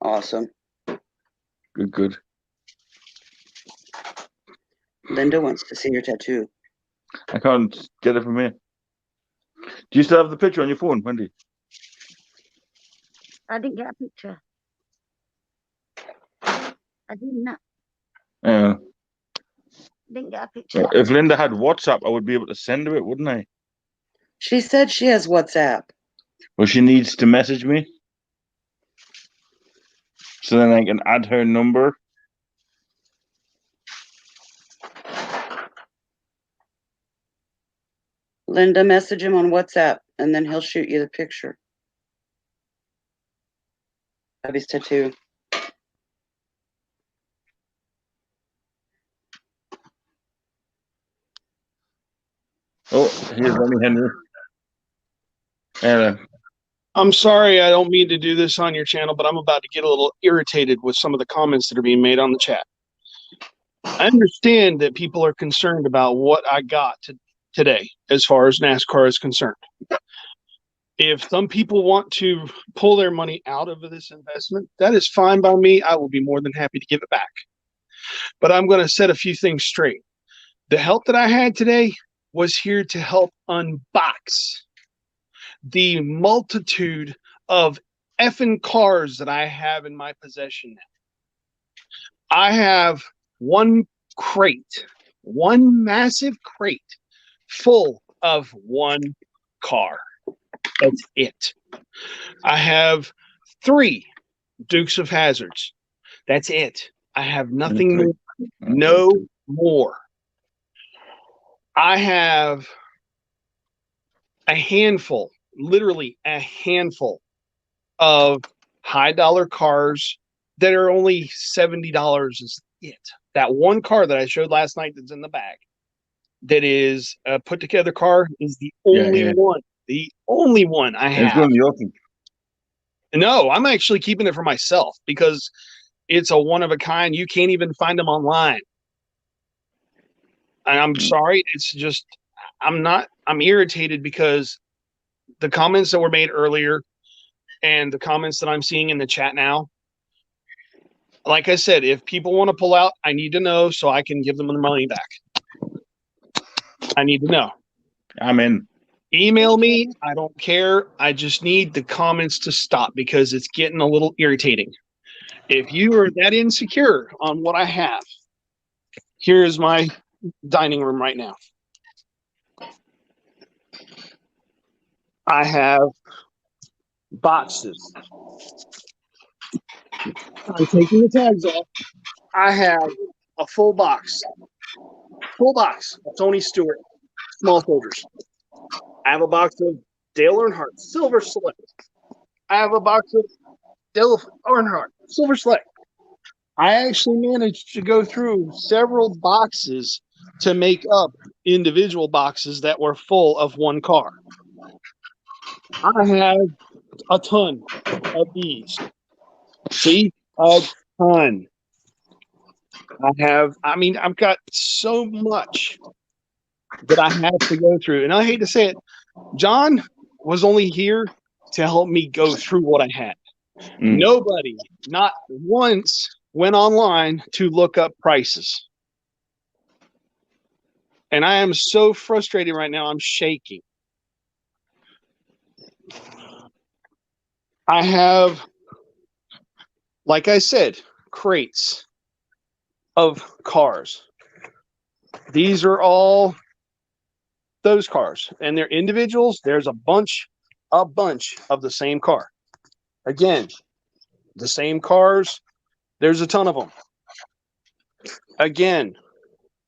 Awesome. Good, good. Linda wants to see your tattoo. I can't get it from here. Do you still have the picture on your phone, Wendy? I didn't get a picture. I didn't. Yeah. Didn't get a picture. If Linda had WhatsApp, I would be able to send her it, wouldn't I? She said she has WhatsApp. Well, she needs to message me. So then I can add her number. Linda, message him on WhatsApp, and then he'll shoot you the picture of his tattoo. Oh, here's Lenny Henry. I'm sorry, I don't mean to do this on your channel, but I'm about to get a little irritated with some of the comments that are being made on the chat. I understand that people are concerned about what I got today as far as NASCAR is concerned. If some people want to pull their money out of this investment, that is fine by me. I will be more than happy to give it back. But I'm going to set a few things straight. The help that I had today was here to help unbox the multitude of effing cars that I have in my possession now. I have one massive crate full of one car. That's it. I have 3 Dukes of Hazzards. That's it. I have nothing more. No more. I have a handful, literally a handful of high dollar cars that are only $70 is it. That one car that I showed last night that's in the back, that is a put together car, is the only one. The only one I have. It's going to the auction. No, I'm actually keeping it for myself because it's a one of a kind. You can't even find them online. And I'm sorry, it's just I'm irritated because the comments that were made earlier and the comments that I'm seeing in the chat now, like I said, if people want to pull out, I need to know so I can give them the money back. I need to know. I'm in. Email me. I don't care. I just need the comments to stop because it's getting a little irritating. If you are that insecure on what I have, here's my dining room right now. I have boxes. I'm taking the tags off. I have a full box of Tony Stewart small soldiers. I have a box of Dale Earnhardt Silver Select. I have a box of Dale Earnhardt Silver Select. I actually managed to go through several boxes to make up individual boxes that were full of one car. I have a ton of these. See? A ton. I've got so much that I have to go through. And I hate to say it, John was only here to help me go through what I had. Nobody, not once, went online to look up prices. And I am so frustrated right now. I'm shaking. I have, like I said, crates of cars. These are all those cars, and they're individuals. There's a bunch of the same car. Again, the same cars. There's a ton of them. Again,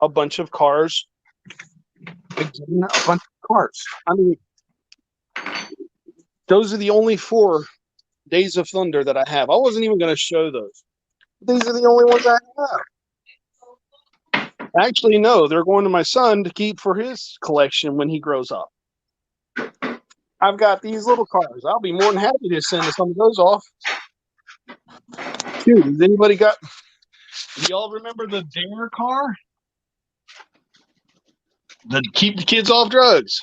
a bunch of cars. Again, a bunch of cars. I mean, those are the only 4 Days of Thunder that I have. I wasn't even going to show those. These are the only ones I have. Actually, no, they're going to my son to keep for his collection when he grows up. I've got these little cars. I'll be more than happy to send some of those off. Dude, has anybody got... Do y'all remember the Dare car? The keep the kids off drugs.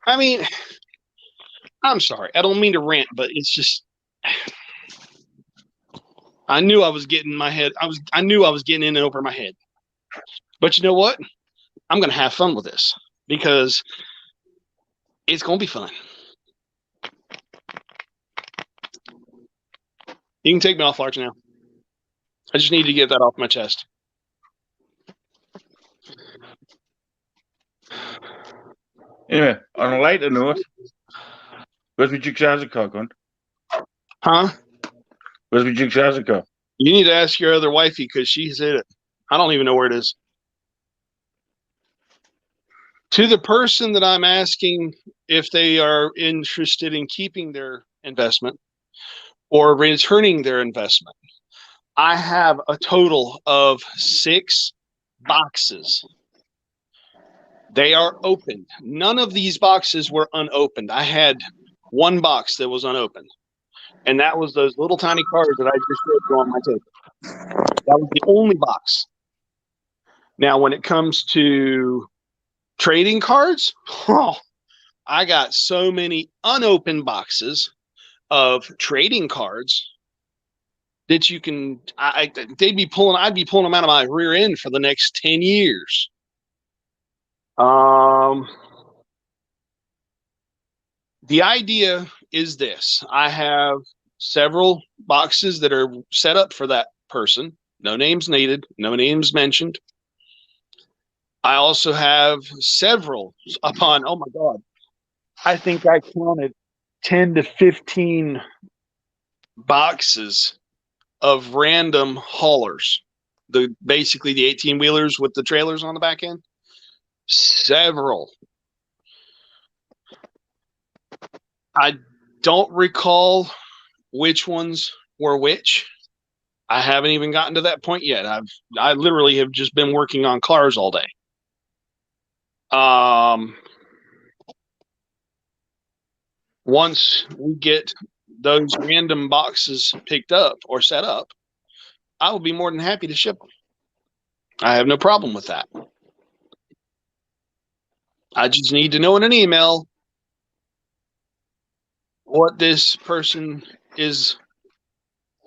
I mean, I'm sorry. I don't mean to rant, but it's just... I knew I was getting my head... I knew I was getting in and over my head. But you know what? I'm going to have fun with this because it's going to be fun. You can take me off, Larch, now. I just need to get that off my chest. Anyway, on a lighter note, where's my jigsaw car gone? Huh? Where's my jigsaw car? You need to ask your other wifey because she's hit it. I don't even know where it is. To the person that I'm asking if they are interested in keeping their investment or returning their investment, I have a total of 6 boxes. They are opened. None of these boxes were unopened. I had one box that was unopened, and that was those little tiny cars that I just showed you on my table. That was the only box. Now, when it comes to trading cards, I got so many unopened boxes of trading cards that you can, I'd be pulling them out of my rear end for the next 10 years. The idea is this. I have several boxes that are set up for that person. No names needed, no names mentioned. I also have several upon, oh my God, I think I counted 10 to 15 boxes of random haulers. basically the 18 wheelers with the trailers on the back end. Several. I don't recall which ones were which. I haven't even gotten to that point yet. I literally have just been working on cars all day. Once we get those random boxes picked up or set up, I will be more than happy to ship them. I have no problem with that. I just need to know in an email what this person is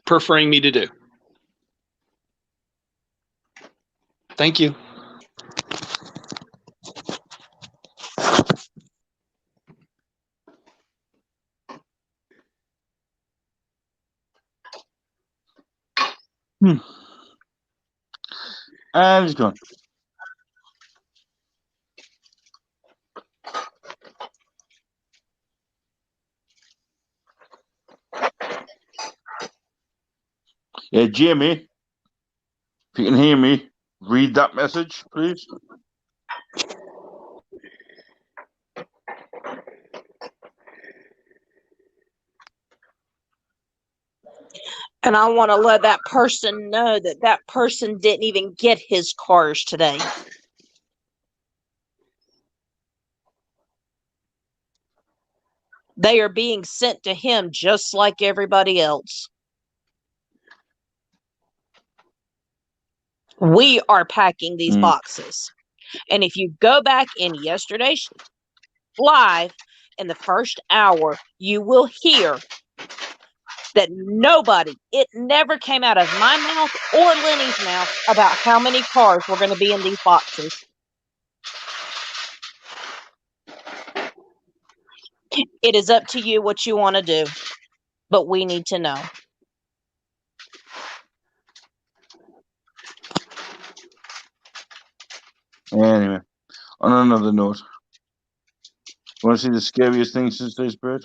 preferring me to do. Thank you. And he's gone. Yeah, Jamie, if you can hear me, read that message, please. And I want to let that person know that that person didn't even get his cars today. They are being sent to him just like everybody else. We are packing these boxes. And if you go back in yesterday's live in the first hour, you will hear that it never came out of my mouth or Lenny's mouth about how many cars were going to be in these boxes. It is up to you what you want to do, but we need to know. Anyway, on another note, want to see the scariest thing since sliced bread?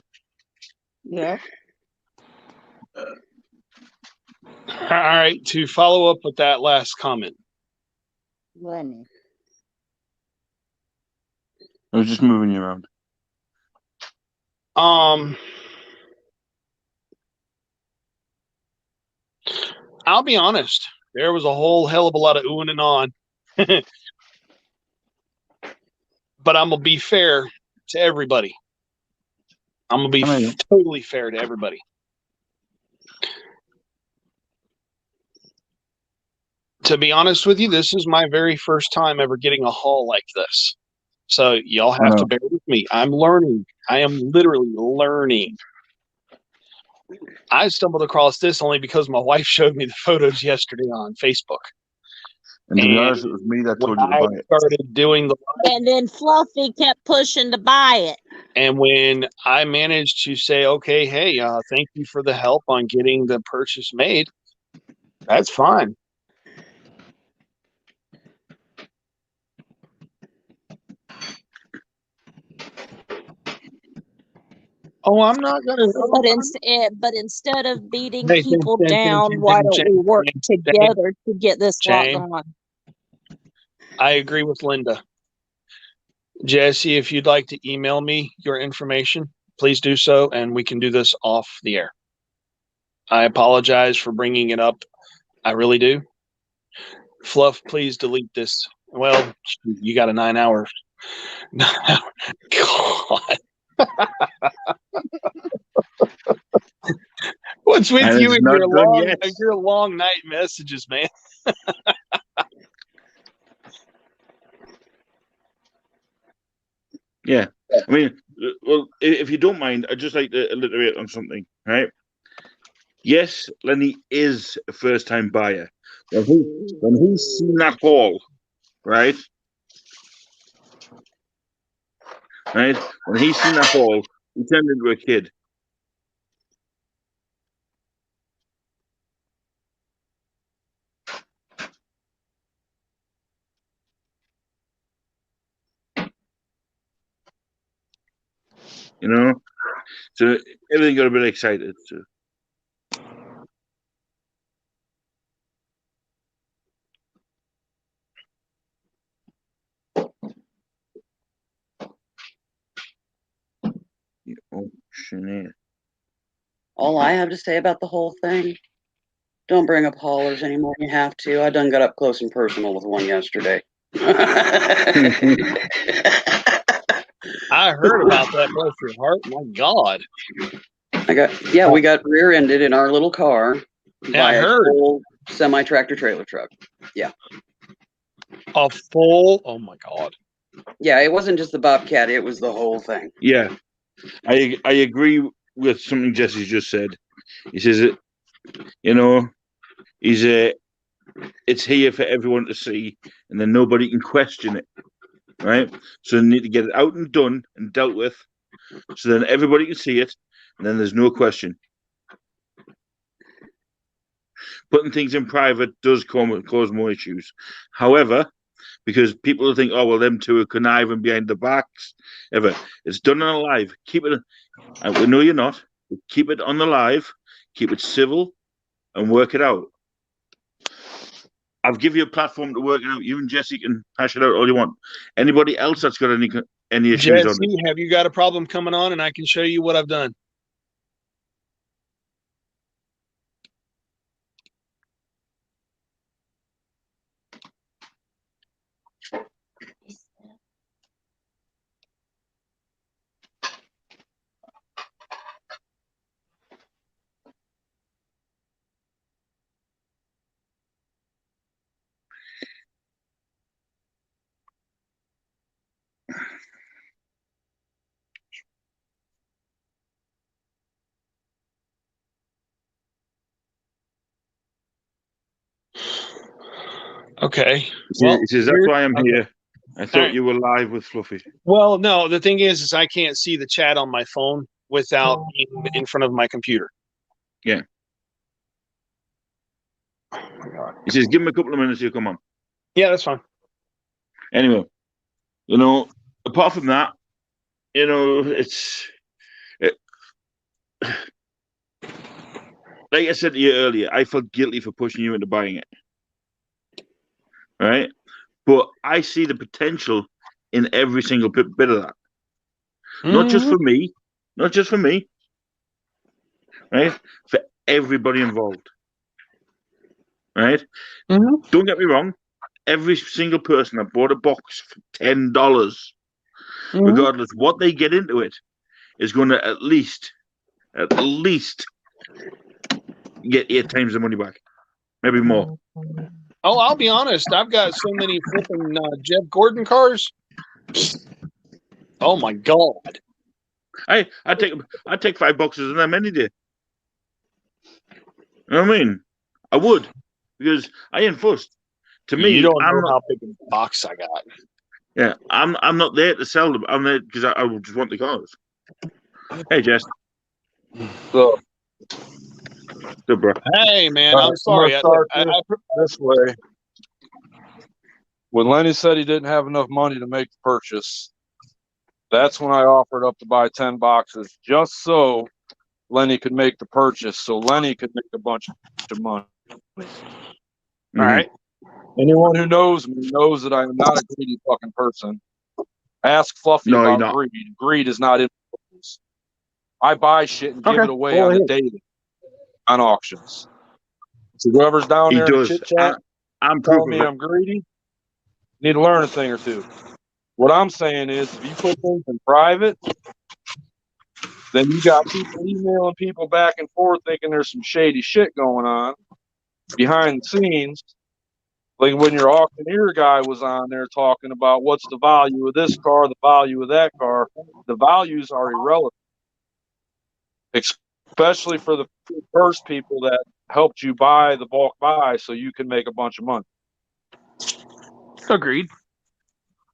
Yeah. All right, to follow up with that last comment. Lenny. I was just moving you around. I'll be honest. There was a whole hell of a lot of oohing and on. But I'm going to be fair to everybody. I'm going to be totally fair to everybody. To be honest with you, this is my very first time ever getting a haul like this. So y'all have to bear with me. I'm learning. I am literally learning. I stumbled across this only because my wife showed me the photos yesterday on Facebook. And to be honest, it was me that told you to buy it. Started doing the And then Fluffy kept pushing to buy it. And when I managed to say, okay, hey, thank you for the help on getting the purchase made, that's fine. Oh, I'm not gonna. But instead of beating people down, why don't we work together to get this lot going? I agree with Linda. Jesse, if you'd like to email me your information, please do so, and we can do this off the air. I apologize for bringing it up. I really do. Fluff, please delete this. Well, you got a 9 hour. God. What's with And you it's and not your done long night messages, man? Yeah. I mean, well, if you don't mind, I'd just like to alliterate on something, right? Yes, Lenny is a first-time buyer. When he's seen that haul, right? Right? When he's seen that haul, he turned into a kid. You know? So everything got a bit excited. So. questionnaire. All I have to say about the whole thing, don't bring up haulers anymore. You have to. I done got up close and personal with one yesterday. I heard about that. Bless your heart. My God. We got rear-ended in our little car by I a heard. full semi-tractor trailer truck. Yeah. A full. Oh my God. Yeah, it wasn't just the Bobcat, it was the whole thing. Yeah, I agree with something Jesse just said. He says it, it's here for everyone to see, and then nobody can question it, right? So they need to get it out and done and dealt with, so then everybody can see it, and then there's no question. Putting things in private does cause more issues. However, because people think, oh, well, them two are conniving behind the backs. It's done on a live. Keep it, and we know you're not. Keep it on the live, keep it civil, and work it out. I've given you a platform to work it out. You and Jesse can hash it out all you want. Anybody else that's got any issues on it? Jesse, have you got a problem coming on, and I can show you what I've done? Okay. Well, he says, that's why I'm here. I thought you were live with Fluffy. Well, no, the thing is I can't see the chat on my phone without being in front of my computer. Yeah. He says, give him a couple of minutes, he'll come on. Yeah, that's fine. Anyway, apart from that, like I said to you earlier, I felt guilty for pushing you into buying it. Right? But I see the potential in every single bit of that. Not just for me, right? For everybody involved. Right? Don't get me wrong. Every single person that bought a box for $10, regardless what they get into it, is going to at least get 8 times the money back, maybe more. Oh, I'll be honest. I've got so many flipping Jeff Gordon cars. Oh my God! I'd take 5 boxes of them any day. You know what I mean? I would, because I ain't fussed. To me, you don't know how big a box I got. Yeah, I'm not there to sell them. I'm there because I just want the cars. Hey, Jess. So, good, bro. Hey, man, I'm sorry. This way. When Lenny said he didn't have enough money to make the purchase, that's when I offered up to buy 10 boxes just so Lenny could make the purchase, so Lenny could make a bunch of money. All right. Anyone who knows me knows that I am not a greedy fucking person. Ask Fluffy about greed. Greed is not in business. I buy shit and give it away on the daily on auctions. So whoever's down there in chit chat, I'm telling me I'm greedy, need to learn a thing or two. What I'm saying is, if you put things in private, then you got people emailing people back and forth thinking there's some shady shit going on behind the scenes. Like when your auctioneer guy was on there talking about what's the value of this car, the value of that car, the values are irrelevant, especially for the first people that helped you buy the bulk buy so you can make a bunch of money. Agreed.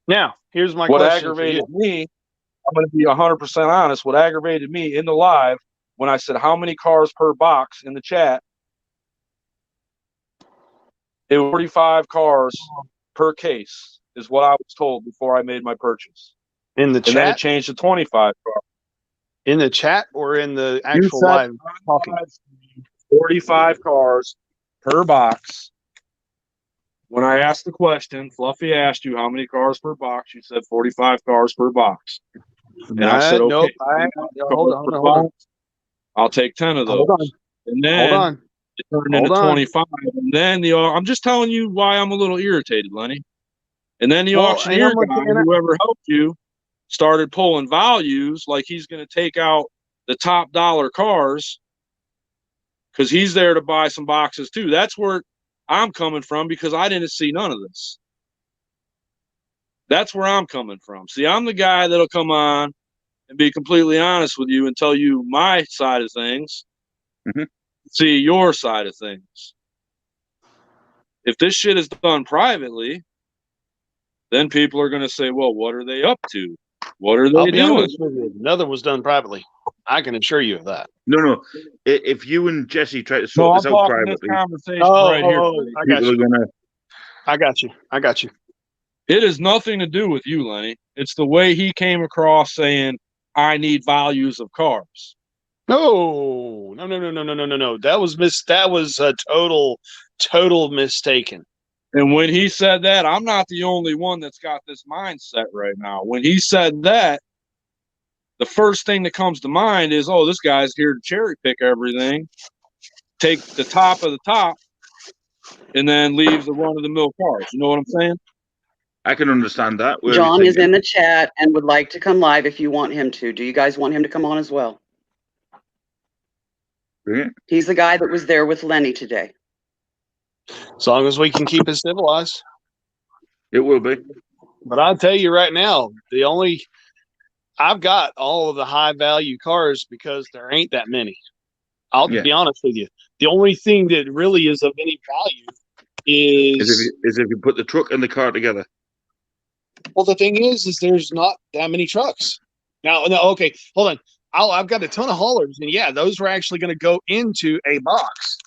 Now, here's my what question. Aggravated me, I'm going to be 100% honest, what aggravated me in the live when I said how many cars per box in the chat, it was 45 cars per case is what I was told before I made my purchase. In the and chat? then it changed to 25 cars. In the chat or in the actual live talking? 45 cars per box. When I asked the question, Fluffy asked you how many cars per box, you said 45 cars per box. And I said, Nope. okay, Hold on. I'll take 10 of those. Hold on. And then Hold on. it turned Hold into on. 25. And then I'm just telling you why I'm a little irritated, Lenny. And then the Well, auctioneer and I'm guy, looking at- whoever helped you, started pulling values like he's going to take out the top dollar cars because he's there to buy some boxes too. That's where I'm coming from because I didn't see none of this. That's where I'm coming from. See, I'm the guy that'll come on and be completely honest with you and tell you my side of things, see your side of things. If this shit is done privately, then people are going to say, well, what are they up to? What are I'll they be doing? honest with you. Nothing was done privately. I can assure you of that. No. If you and Jesse try to No, sort I'm this out talking this privately, conversation right here. I got people are you. gonna. I got you. It has nothing to do with you, Lenny. It's the way he came across saying, I need values of cars. No. That was a total mistaken. And when he said that, I'm not the only one that's got this mindset right now. When he said that, the first thing that comes to mind is, oh, this guy's here to cherry pick everything, take the top of the top, and then leave the run-of-the-mill cars. You know what I'm saying? I can understand that. Where John he's is in thinking, the chat and would like to come live if you want him to. Do you guys want him to come on as well? Yeah. He's the guy that was there with Lenny today. As long as we can keep it civilized. It will be. But I'll tell you right now, I've got all of the high value cars because there ain't that many. I'll be honest with you. The only thing that really is of any value is if you put the truck and the car together. Well, the thing is there's not that many trucks. Now, no, okay, hold on. I've got a ton of haulers, and yeah, those were actually going to go into a box.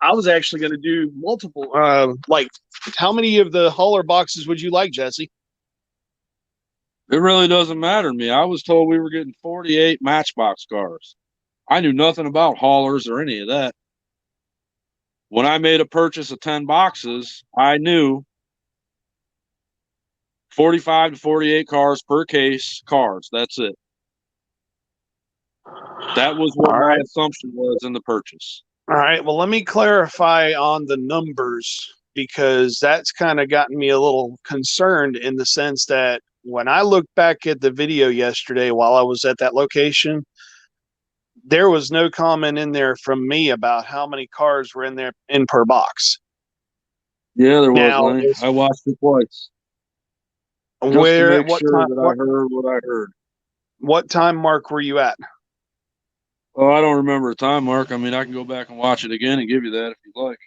I was actually going to do multiple. Like, how many of the hauler boxes would you like, Jesse? It really doesn't matter to me. I was told we were getting 48 Matchbox cars. I knew nothing about haulers or any of that. When I made a purchase of 10 boxes, I knew 45 to 48 cars per case, cars. That's it. That was what my assumption was in the purchase. All right. Well, let me clarify on the numbers because that's kind of gotten me a little concerned in the sense that when I looked back at the video yesterday while I was at that location, there was no comment in there from me about how many cars were in per box. Yeah, there was. Now, Lenny. I watched it twice. Just Where? to make What sure time? that I heard what I heard. What time mark were you at? Oh, I don't remember a time mark. I mean, I can go back and watch it again and give you that if you'd like.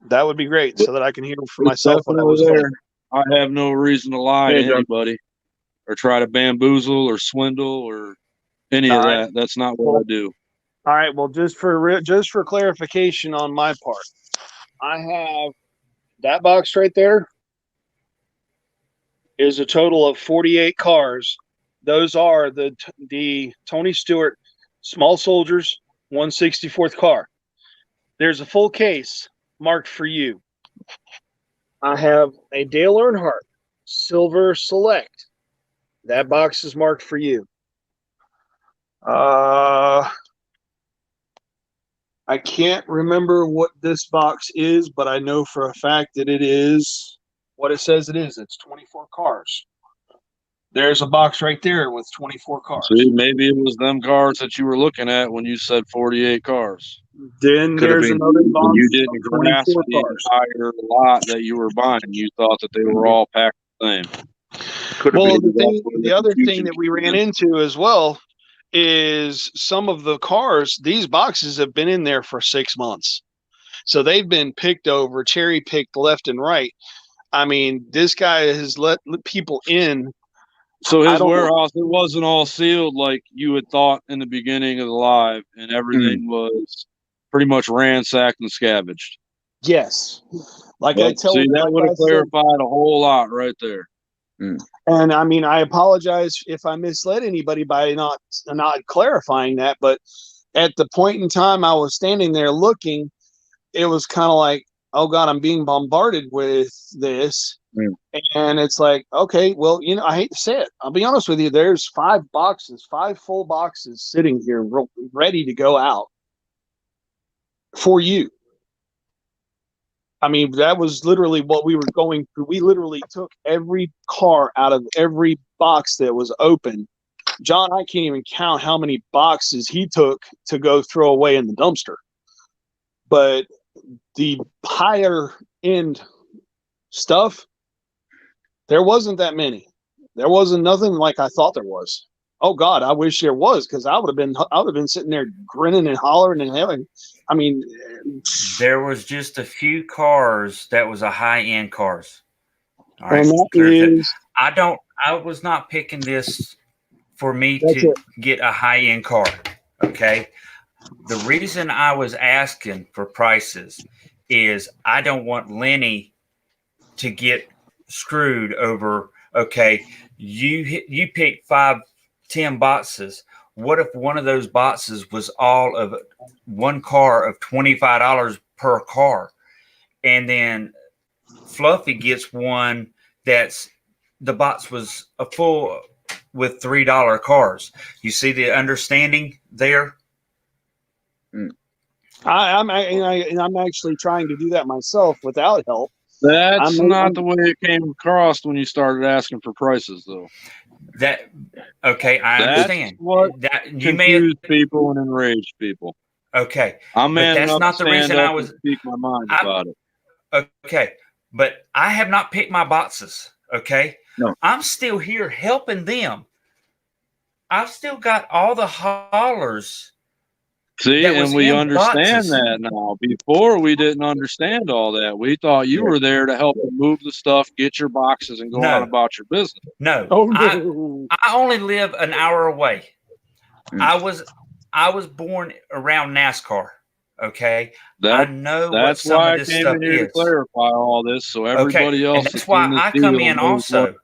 That would be great, so that I can hear for It's myself what I definitely was there. there. I have no reason to lie Hey, to John. anybody or try to bamboozle or swindle or any All of right. that. That's not what I do. All right. Well, just for clarification on my part, I have that box right there is a total of 48 cars. Those are the Tony Stewart Small Soldiers 164th car. There's a full case marked for you. I have a Dale Earnhardt Silver Select. That box is marked for you. I can't remember what this box is, but I know for a fact that it is what it says it is. It's 24 cars. There's a box right there with 24 cars. See, maybe it was them cars that you were looking at when you said 48 cars. Then Could have there's been. another box You didn't of grasp 24 the cars. entire lot that you were buying. You thought that they were all packed the same. Well, been. the other thing that we ran into as well is some of the cars, these boxes have been in there for 6 months. So they've been picked over, cherry picked left and right. I mean, this guy has let people in. So I his don't know. warehouse, it wasn't all sealed like you had thought in the beginning of the live, and everything was pretty much ransacked and scavenged. Yes. Like Well, I tell see, that like would I have said, clarified a whole lot right there. and I mean, I apologize if I misled anybody by not clarifying that, but at the point in time I was standing there looking, it was kind of like, oh God, I'm being bombarded with this. And it's like, okay, well, I hate to say it. I'll be honest with you. There's 5 full boxes sitting here ready to go out for you. I mean, that was literally what we were going through. We literally took every car out of every box that was open. John, I can't even count how many boxes he took to go throw away in the dumpster. But the higher end stuff, there wasn't that many. There wasn't nothing like I thought there was. Oh God, I wish there was, because I would have been sitting there grinning and hollering and having. I mean, there was just a few cars that was a high end cars. All right, and that I was not picking this for me to get a high end car. Okay, the reason I was asking for prices is I don't want Lenny to get screwed over. Okay, you picked 5-10 boxes. What if one of those boxes was all of one car of $25 per car, and then Fluffy gets one that's the box was a full with $3 cars? You see the understanding there? I'm actually trying to do that myself without help. That's not the way it came across when you started asking for prices, though. Okay, I understand. What that you confused people and enraged people. Okay, I'm man that's enough not to the reason stand up I was and speak my mind about it. Okay, but I have not picked my boxes. Okay, no, I'm still here helping them. I've still got all the haulers. See, and we understand boxes. that now. Before, we didn't understand all that. We thought you were there to help them move the stuff, get your boxes, and go on about your business. No, I only live an hour away. I was born around NASCAR. Okay, I know what some why of this I came stuff in here is. to clarify all this, so everybody else. And that's why I come in also.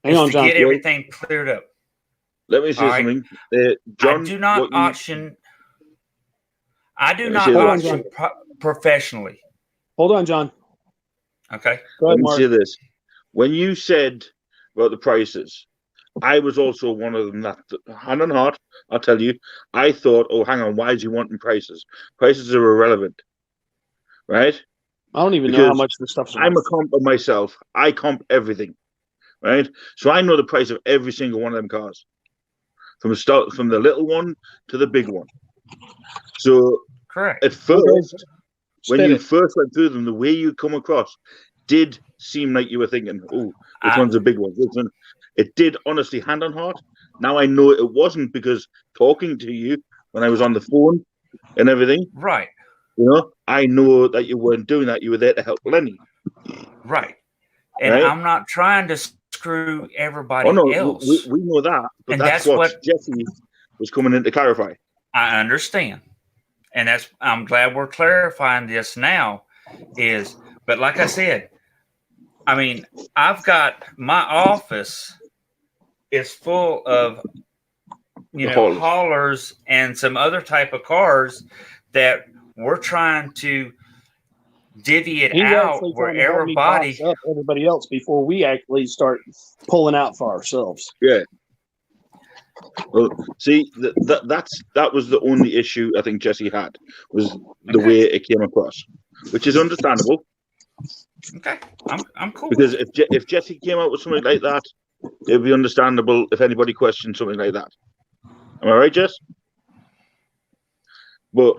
Hang on, John. To get everything cleared up. Let me say something. John, I do not auction. I do not Hold on, auction professionally. Hold on, John. Okay. Go ahead, Let me Mark. say this. When you said about the prices, I was also one of them that, hand on heart, I'll tell you, I thought, oh, hang on, why is he wanting prices? Prices are irrelevant, right? I don't even know how much the stuff's worth. I'm a comp myself. I comp everything, right? So I know the price of every single one of them cars, from the little one to the big one. So correct. At first, when you first went through them, the way you come across did seem like you were thinking, oh, this one's a big one. This one. It did, honestly, hand on heart. Now I know it wasn't, because talking to you when I was on the phone and everything. Right. I know that you weren't doing that. You were there to help Lenny. Right. And right? I'm not trying to screw everybody else. We know that. But And that's what Jesse was coming in to clarify. I understand. And I'm glad we're clarifying this now but like I said, I mean, I've got my office is full of, haulers and some other type of cars that we're trying to divvy it He's out actually where trying to help me box up everybody else before we actually start pulling out for ourselves. Yeah. Well, see, that was the only issue I think Jesse had, was the way it came across, which is understandable. Okay, I'm cool. Because if Jesse came out with something like that, it'd be understandable if anybody questioned something like that. Am I right, Jess? But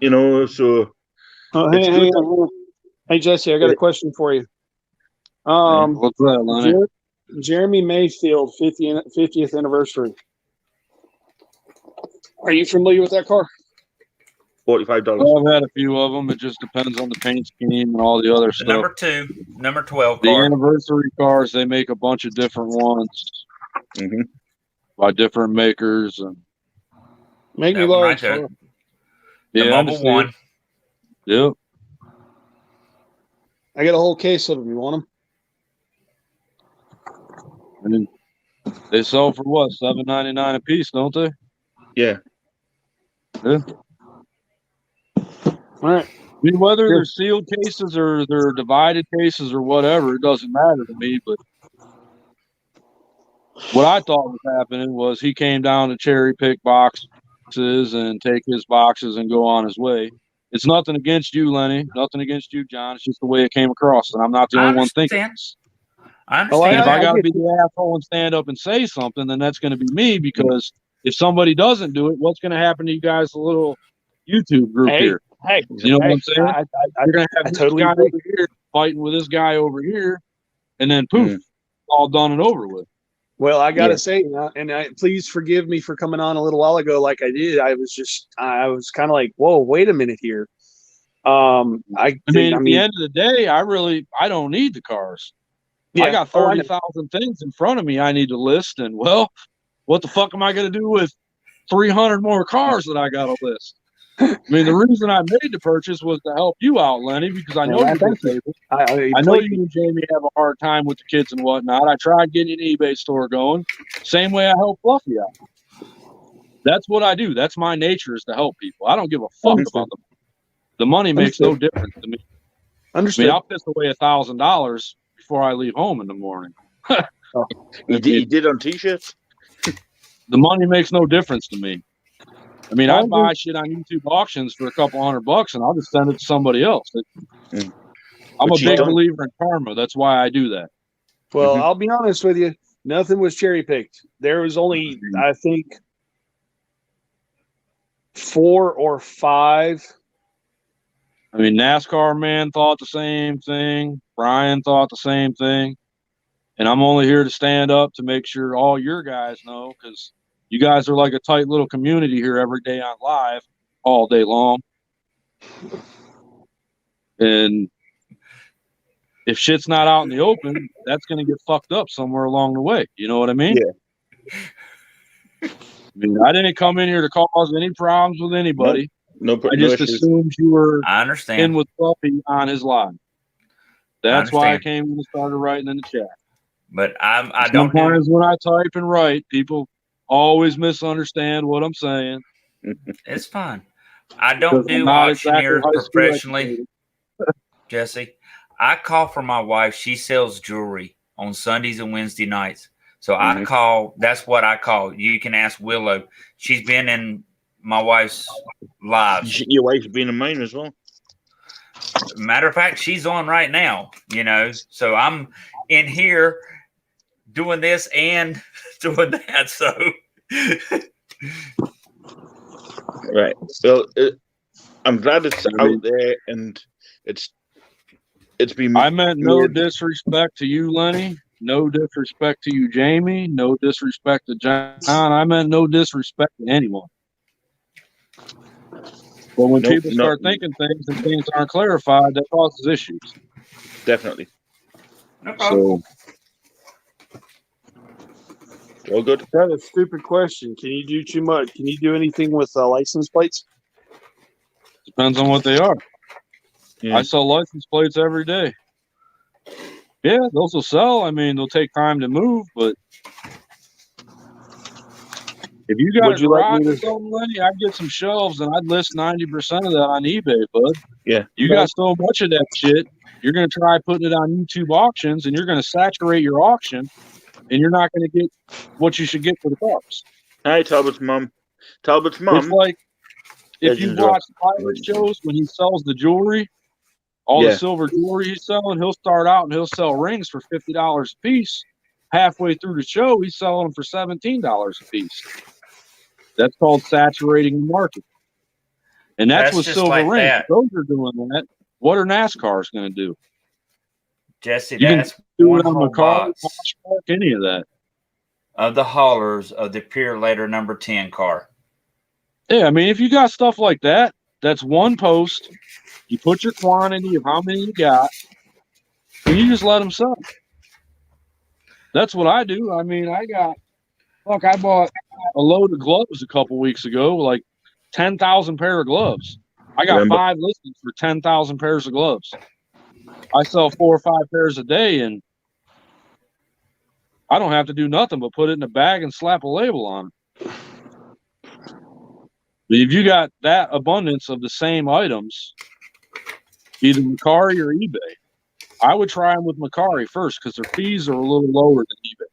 so. Hey, Jesse, I got a question for you. What's that, Lonnie? Jeremy Mayfield 50th anniversary. Are you familiar with that car? $45. Well, I've had a few of them. It just depends on the paint scheme and all the other stuff. Number 12 The car. anniversary cars, they make a bunch of different ones by different makers. And Make me large. The Mobile One. Yep. I got a whole case of them. You want them? And they sell for what, $7.99 a piece, don't they? Yeah. Yeah. All right. mean, whether they're sealed cases or they're divided cases or whatever, it doesn't matter to me. But what I thought was happening was he came down to cherry pick boxes and take his boxes and go on his way. It's nothing against you, Lenny. Nothing against you, John. It's just the way it came across, and I'm not the only one thinking this. I And understand. if I got to be the asshole and stand up and say something, then that's going to be me, because if somebody doesn't do it, what's going to happen to you guys, the little YouTube group here? Hey, You know what I'm saying? I You're going to have this totally guy agree. over here fighting with this guy over here, and then poof, all done and over with. Well, I gotta Yeah. say, please forgive me for coming on a little while ago like I did. I was kind of like, whoa, wait a minute here. I mean, at the end of the day, I don't need the cars. Yeah. I got Oh, I know. 30,000 things in front of me I need to list, and well, what the fuck am I going to do with 300 more cars that I got to list? I mean, the reason I made the purchase was to help you out, Lenny, because I know Yeah, you're thank you. disabled. I know you and Jamie have a hard time with the kids and whatnot. I tried getting an eBay store going. Same way I help Fluffy out. That's what I do. That's my nature, is to help people. I don't give a fuck about them. The money makes no difference to me. Understood. I mean, I'll piss away $1,000 before I leave home in the morning. He did on t-shirts. The money makes no difference to me. I mean, I buy shit on YouTube auctions for a couple $100 and I'll just send it to somebody else. I'm But a you big don't- believer in karma. That's why I do that. Well, I'll be honest with you. Nothing was cherry picked. There was only, I think, 4 or 5. I mean, NASCAR man thought the same thing. Brian thought the same thing. And I'm only here to stand up to make sure all your guys know, because you guys are like a tight little community here every day on live, all day long. And if shit's not out in the open, that's going to get fucked up somewhere along the way. You know what I mean? Yeah. I mean, I didn't come in here to cause any problems with anybody. No, I just assumed you were I understand. in with Fluffy on his live. That's why I understand. came and started writing in the chat. But I don't do Sometimes when I type and write, people always misunderstand what I'm saying. It's fine. I don't Because I'm do not exactly auctioneers high school professionally, educated. Jesse. I call for my wife. She sells jewelry on Sundays and Wednesday nights. So I call, that's what I call. You can ask Willow. She's been in my wife's lives. Your wife's been in mine as well. Matter of fact, she's on right now, you know. So I'm in here doing this and doing that. So Right. Well, I'm glad it's out there, and it's been. I meant no disrespect to you, Lenny. No disrespect to you, Jamie. No disrespect to John. I meant no disrespect to anyone. But when people start thinking things and things aren't clarified, that causes issues. Definitely. So, all good. That's a stupid question. Can you do too much? Can you do anything with license plates? depends on what they are. I sell license plates every day. Yeah, those will sell. I mean, they'll take time to move, but if you got Would a you like garage me or to- something, Lenny, I'd get some shelves and I'd list 90% of that on eBay, bud. Yeah. You got so much of that shit, you're going to try putting it on YouTube auctions and you're going to saturate your auction and you're not going to get what you should get for the cars. Hi, Talbot's mom. Talbot's mom. It's like if you Legends of- watch pilot shows when he sells the jewelry, all Yeah. the silver jewelry he's selling, he'll start out and he'll sell rings for $50 a piece. Halfway through the show, he's selling them for $17 a piece. That's called saturating the market. And that's That's with just silver like rings. that. If those are doing that. What are NASCARs going to do? Jesse, You can that's do one it on whole the car, box any of that. of the haulers of the Pure Later number 10 car. Yeah, I mean, if you got stuff like that, that's one post. You put your quantity of how many you got, and you just let them sell. That's what I do. I mean, I bought a load of gloves a couple weeks ago, like 10,000 pair of gloves. I got Remember. 5 listings for 10,000 pairs of gloves. I sell 4 or 5 pairs a day, and I don't have to do nothing but put it in a bag and slap a label on it. But if you got that abundance of the same items, Either Macari or eBay. I would try them with Macari first because their fees are a little lower than eBay.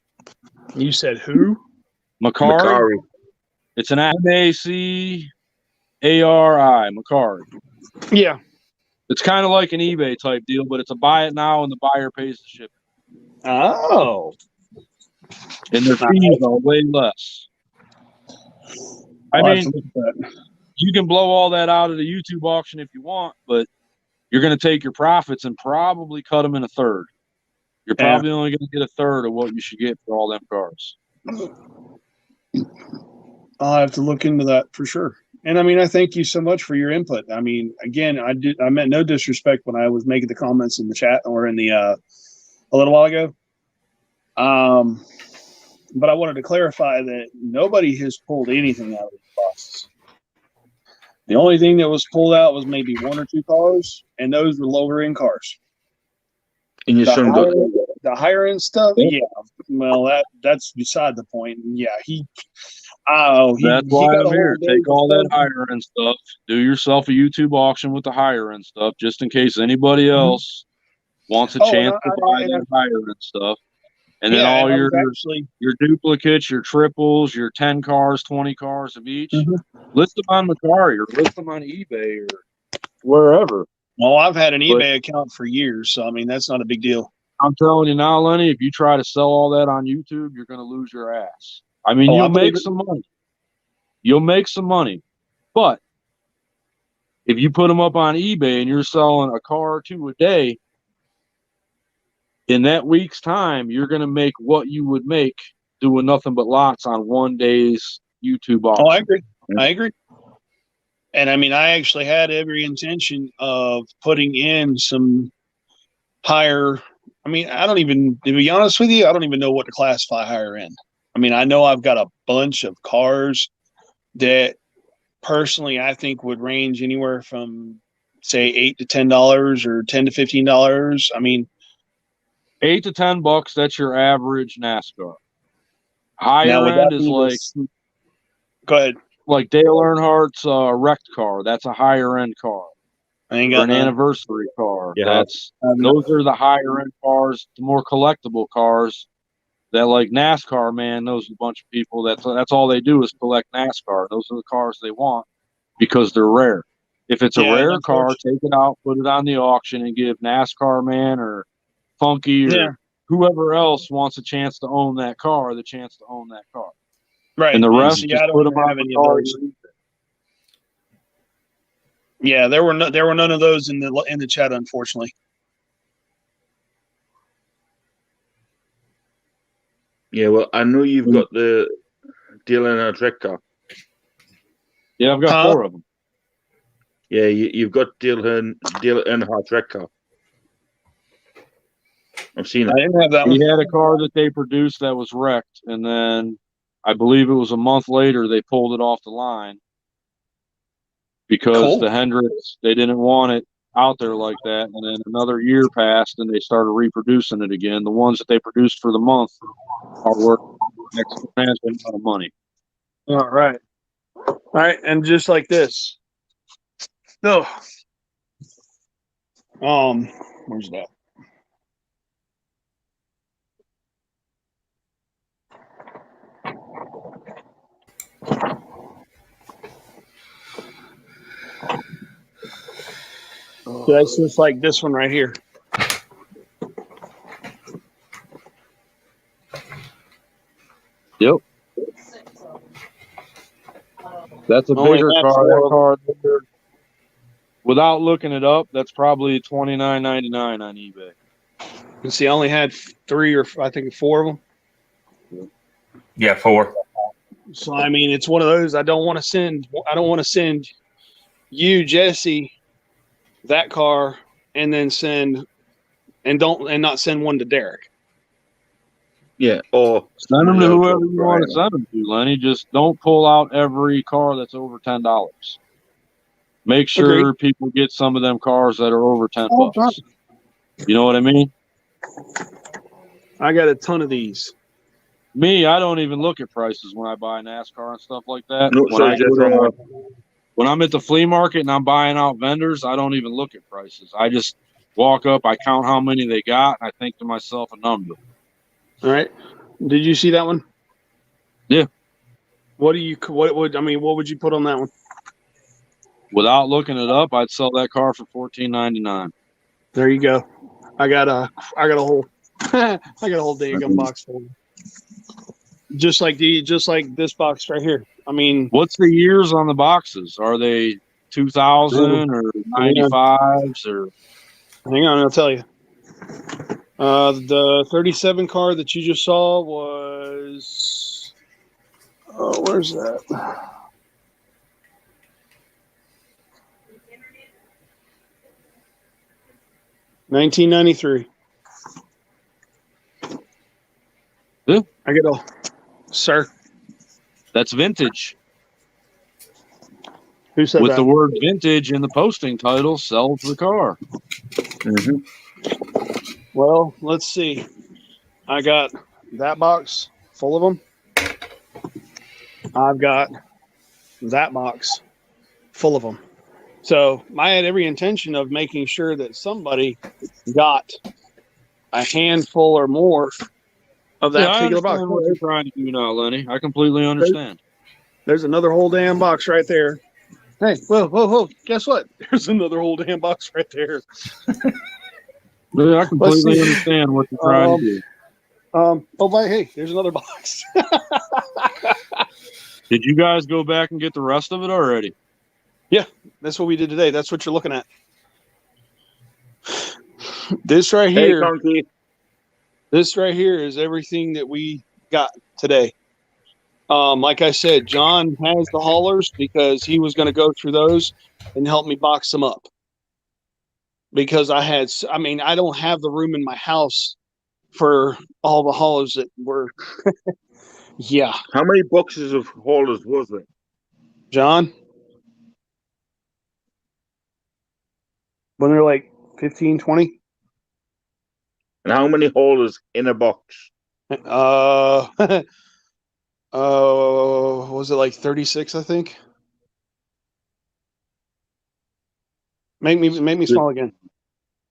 You said who? Macari. It's an MACARI, Macari. Yeah. It's kind of like an eBay type deal, but it's a buy it now and the buyer pays the shipping. Oh. And their fees are way less. I mean, you can blow all that out at a YouTube auction if you want, but you're going to take your profits and probably cut them in a third. You're probably only going to get a third of what you should get for all them cars. I'll have to look into that for sure. And I mean, I thank you so much for your input. I mean, again, I meant no disrespect when I was making the comments in the chat or in the a little while ago. But I wanted to clarify that nobody has pulled anything out of these boxes. The only thing that was pulled out was maybe one or two cars, and those were lower end cars. And your son got the higher end stuff, yeah. Well, that's beside the point. Yeah, that's why I'm here. Take all that higher end stuff. Do yourself a YouTube auction with the higher end stuff, just in case anybody else wants a chance to buy that higher end stuff. And then all your duplicates, your triples, your 10 cars, 20 cars of each, list them on Macari or list them on eBay or wherever. Well, I've had an eBay account for years, so I mean that's not a big deal. I'm telling you now, Lenny, if you try to sell all that on YouTube, you're going to lose your ass. I mean, you'll make some money. You'll make some money. But if you put them up on eBay and you're selling a car or two a day, in that week's time, you're going to make what you would make doing nothing but lots on one day's YouTube auction. Oh, I agree. I agree. And I mean, I actually had every intention of putting in some higher. I mean, to be honest with you, I don't even know what to classify higher end. I mean, I know I've got a bunch of cars that personally I think would range anywhere from, say, $8 to $10 or $10 to $15. I mean, $8 to $10, that's your average NASCAR. Higher end is like, go ahead. Like Dale Earnhardt's wrecked car. That's a higher end car. I ain't got an none. anniversary car. Yeah. Those are the higher end cars, the more collectible cars. That like NASCAR, man, those are a bunch of people that's all they do is collect NASCAR. Those are the cars they want because they're rare. If it's a rare car, take it out, put it on the auction, and give NASCAR man or Funky or whoever else wants a chance to own that car, the chance to own that car. Right. And the rest, See, just I don't put them have on any the of cars. those. Yeah, there were none of those in the chat, unfortunately. Yeah, well, I know you've got the Dale Earnhardt track car. Yeah, I've got 4 of them. Yeah, you've got Dale Earnhardt track car. I've seen it. I didn't have that He one. had a car that they produced that was wrecked, and then I believe it was a month later they pulled it off the line because the Hendricks, they didn't want it out there like that. And then another year passed and they started reproducing it again. The ones that they produced for the month are worth an exponential amount of money. All right. All right. And just like this. No. Where's that? So that's just like this one right here. Yep. That's a bigger car. That car, without looking it up, that's probably $29.99 on eBay. And see, I only had 3 or I think 4 of them. Yeah, 4. So I mean, it's one of those. I don't want to send you, Jesse, that car, and then not send one to Derek. Yeah, or send them to whoever you want to send them to, Lenny. Just don't pull out every car that's over $10. Make sure people get some of them cars that are over $10. You know what I mean? I got a ton of these. Me, I don't even look at prices when I buy NASCAR and stuff like that. No, when when I'm at the flea market and I'm buying out vendors, I don't even look at prices. I just walk up, I count how many they got, and I think to myself a number. All right. Did you see that one? Yeah. What would you put on that one? Without looking it up, I'd sell that car for $14.99. There you go. I got a whole daggum box full. Just like this box right here. I mean, what's the years on the boxes? Are they 2000 or 95s or? Hang on, I'll tell you. The 37 car that you just saw was. Oh, where's that? $1993. Yeah. I get all, sir. That's vintage. Who said With that? the word vintage in the posting title, sells the car. Well, let's see. I got that box full of them. I've got that box full of them. So I had every intention of making sure that somebody got a handful or more of that I particular box. understand what you're trying to do now, Lenny. I completely understand. There's another whole damn box right there. Hey, whoa. Guess what? There's another whole damn box right there. Yeah, I completely understand what you're trying to do. Hey, there's another box. Did you guys go back and get the rest of it already? Yeah, that's what we did today. That's what you're looking at. This right here. This right here is everything that we got today. Like I said, John has the haulers because he was going to go through those and help me box them up. Because I don't have the room in my house for all the haulers that were. Yeah. How many boxes of haulers was there? John? When they're like 15, 20? And how many haulers in a box? Was it like 36, I think? Make me small again.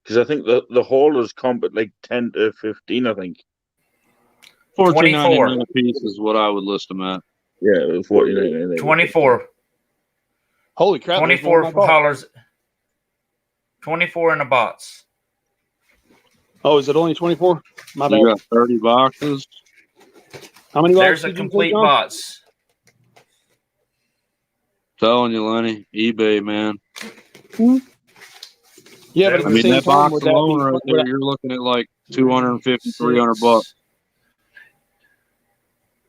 Because I think the haulers comp at like 10 to 15, I think. $14.99 a piece is what I would list them at. Yeah, 49. 24. Holy crap. 24 haulers. 24 in a box. Oh, is it only 24? My bad. You got 30 boxes. How many There's boxes a did you complete say, John? box. Telling you, Lenny, eBay, man. Yeah, but at I the mean, same that time, box would that alone be, right there, you're looking at like 250, 300 bucks.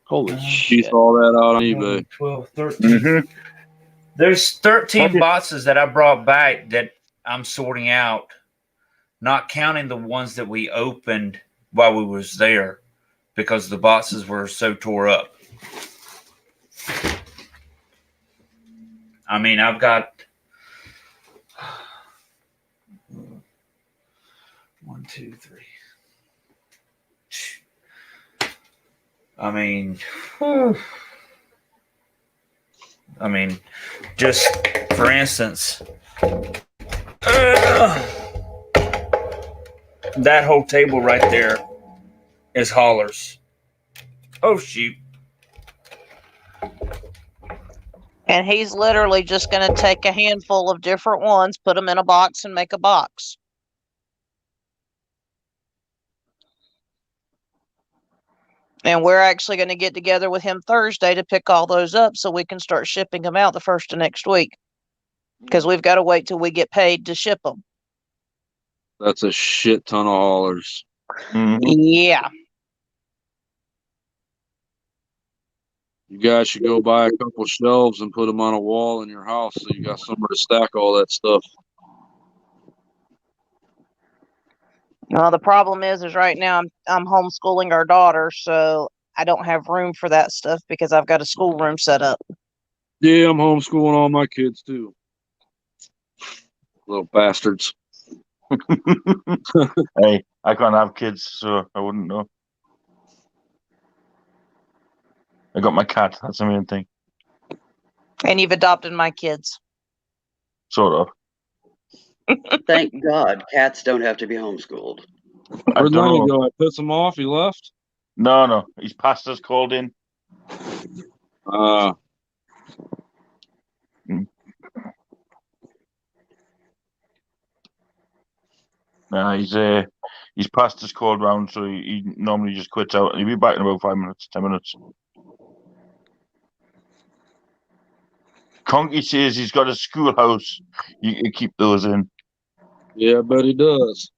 Holy shit. Piece all that out on eBay. 12, 13. There's 13 boxes that I brought back that I'm sorting out, not counting the ones that we opened while we was there because the boxes were so tore up. I mean, I've got 1, 2, 3. I mean, just for instance, that whole table right there is haulers. Oh, shoot. And he's literally just going to take a handful of different ones, put them in a box, and make a box. And we're actually going to get together with him Thursday to pick all those up so we can start shipping them out the first of next week. Because we've got to wait till we get paid to ship them. That's a shit ton of haulers. Yeah. You guys should go buy a couple shelves and put them on a wall in your house so you got somewhere to stack all that stuff. The problem is right now I'm homeschooling our daughter, so I don't have room for that stuff because I've got a schoolroom set up. Yeah, I'm homeschooling all my kids too. Little bastards. Hey, I can't have kids, so I wouldn't know. I got my cat. That's the main thing. And you've adopted my kids. Sort of. Thank God cats don't have to be homeschooled. I Where'd don't Lenny know. go? I pissed him off. He left. No. His pastor's called in. His pastor's called round, so he normally just quits out. He'll be back in about 5 minutes, 10 minutes. Conky says he's got a schoolhouse. You can keep those in. Yeah, I bet he does.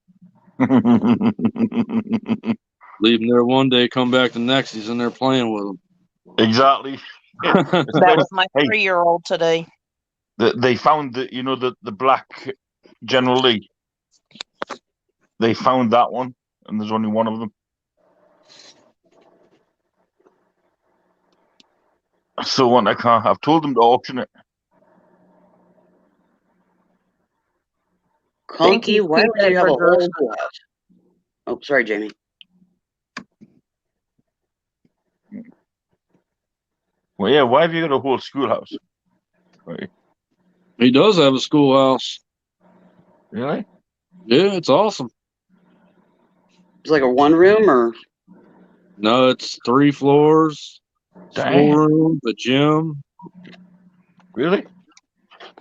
Leave him there one day, come back the next. He's in there playing with him. Exactly. That was my 3-year-old today. They found the black General Lee. They found that one, and there's only one of them. So what I can't. I've told them to auction it. Conky, why would you have a whole schoolhouse? Oh, sorry, Jamie. Well, yeah. Why have you got a whole schoolhouse? Right. He does have a schoolhouse. Really? Yeah, it's awesome. It's like a one room or? No, it's 3 floors, Dang. schoolroom, the gym. Really?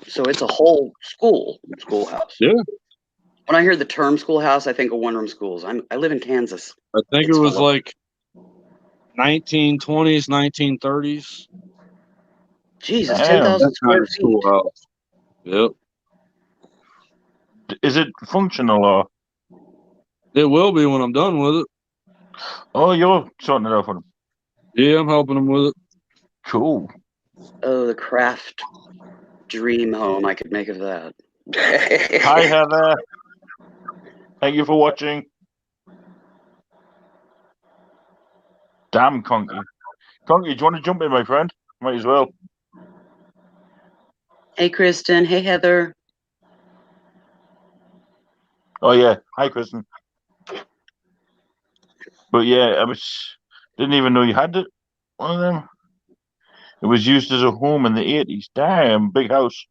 So it's a whole schoolhouse. Yeah. When I hear the term schoolhouse, I think of one room schools. I live in Kansas. I think It's it was full of- like 1920s, 1930s. Jesus, Damn. 10,000 That kind square of feet. schoolhouse. Yep. Is it functional or? It will be when I'm done with it. Oh, you're sorting it out for them. Yeah, I'm helping him with it. Cool. Oh, the craft dream home I could make of that. Hi, Heather. Thank you for watching. Damn, Conky. Conky, do you want to jump in, my friend? Might as well. Hey, Kristen. Hey, Heather. Oh, yeah. Hi, Kristen. But yeah, didn't even know you had it. One of them. It was used as a home in the 80s. Damn, big house.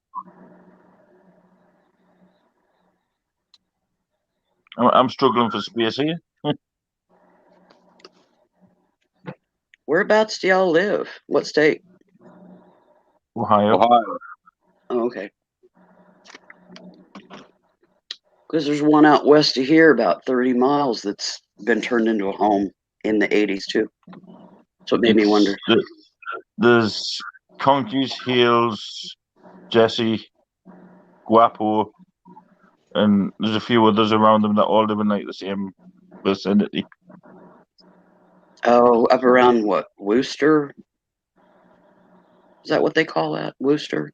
I'm struggling for space here. Whereabouts do y'all live? What state? Ohio. Oh, okay. Because there's one out west of here, about 30 miles, that's been turned into a home in the 80s, too. So it made me wonder. There's Conky's Hills, Jesse, Guapo, and there's a few others around them that all live in like the same vicinity. Oh, up around what? Wooster? Is that what they call that? Wooster?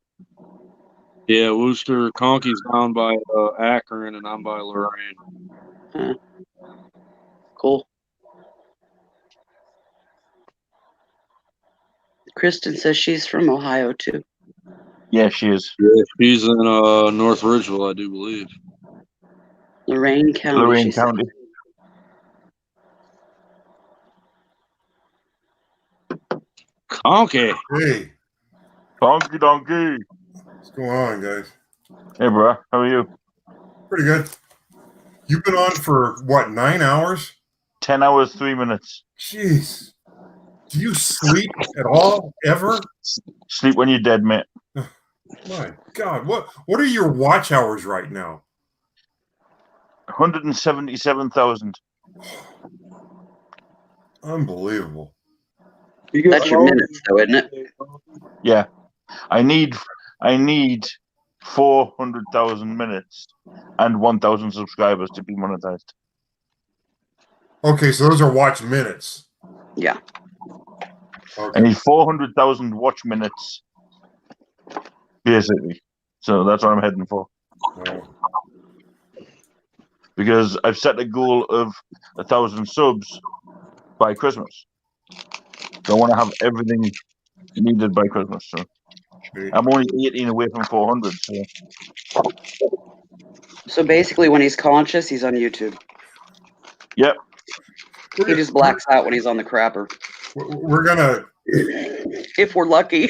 Yeah, Worcester. Conky's down by Akron, and I'm by Lorraine. Huh. Cool. Kristen says she's from Ohio, too. Yeah, she is. Yeah, she's in North Ridgeville, I do believe. Lorraine County. Lorraine she said. County. Conky. Hey, Donkey, donkey. what's going on, guys? Hey, bro. How are you? Pretty good. You've been on for what, 9 hours? 10 hours, 3 minutes. Jeez. Do you sleep at all, ever? Sleep when you're dead, mate. My God, what are your watch hours right now? 177,000. Unbelievable. That's your minutes, though, isn't it? Yeah. I need 400,000 minutes and 1,000 subscribers to be monetized. Okay, so those are watch minutes. Yeah. I need 400,000 watch minutes, basically. So that's what I'm heading for. Oh. Because I've set a goal of 1,000 subs by Christmas. So I want to have everything needed by Christmas. So I'm only 18 away from 400. So basically, when he's conscious, he's on YouTube. Yep. He just blacks out when he's on the crapper. We're gonna, if we're lucky.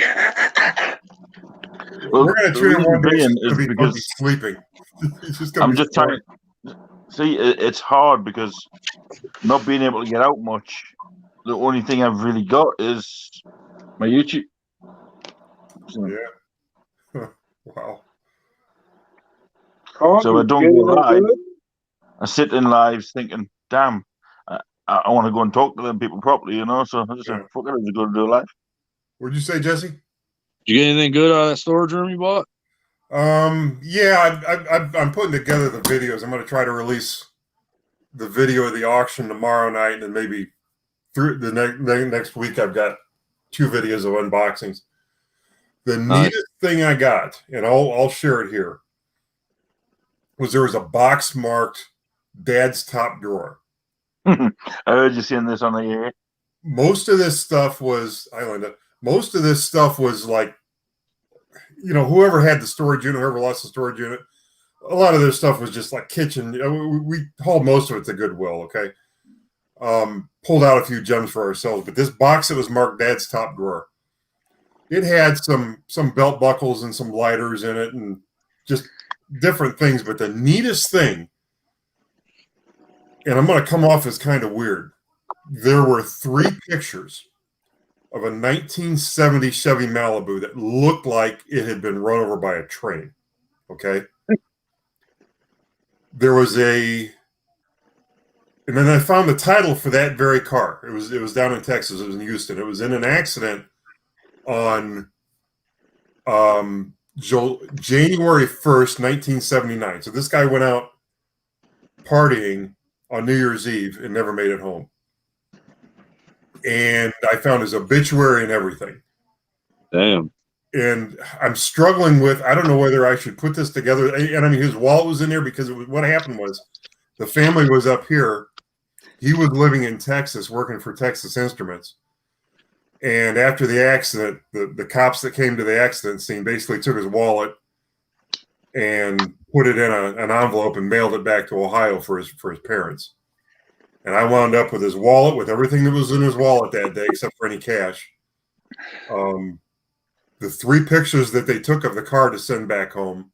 We're going to the tune in reason one day. being It's going is to be because Bucky sleeping. He's just going I'm to be just trying. See, it's hard because not being able to get out much. The only thing I've really got is my YouTube. So, Yeah. Wow. so I don't go live. I sit in lives thinking, damn, I want to go and talk to them people properly, you know. So I just said, fuck it, I'm just going to do a live. What'd you say, Jesse? Did you get anything good out of that storage room you bought? Yeah, I'm putting together the videos. I'm going to try to release the video of the auction tomorrow night, and then maybe through the next week I've got 2 videos of unboxings. The neatest thing I got, and I'll share it here, was there was a box marked Dad's top drawer. I heard you saying this on the air. Most of this stuff was most of this stuff was like, you know, whoever had the storage unit, whoever lost the storage unit, a lot of this stuff was just like kitchen. We hauled most of it to Goodwill, okay? Pulled out a few gems for ourselves, but this box that was marked Dad's top drawer, it had some belt buckles and some lighters in it and just different things. But the neatest thing, and I'm going to come off as kind of weird, there were 3 pictures of a 1970 Chevy Malibu that looked like it had been run over by a train. Okay. There was and then I found the title for that very car. It was down in Texas. It was in Houston. It was in an accident on January 1st, 1979. So this guy went out partying on New Year's Eve and never made it home. And I found his obituary and everything. Damn. And I'm struggling with, I don't know whether I should put this together. And I mean, his wallet was in there because what happened was the family was up here. He was living in Texas, working for Texas Instruments. And after the accident, the cops that came to the accident scene basically took his wallet and put it in an envelope and mailed it back to Ohio for his parents. And I wound up with his wallet, with everything that was in his wallet that day, except for any cash. The 3 pictures that they took of the car to send back home,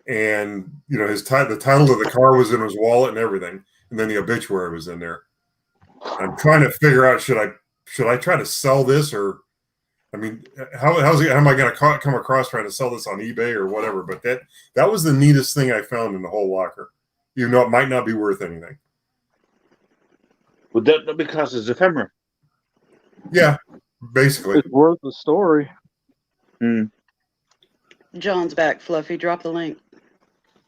and you know, the title of the car was in his wallet and everything, and then the obituary was in there. I'm trying to figure out, should I try to sell this, or I mean, how am I going to come across trying to sell this on eBay or whatever? But that was the neatest thing I found in the whole locker, even though it might not be worth anything. Would that not be classed as ephemera? Yeah, basically. It's worth the story. John's back, Fluffy. Drop the link.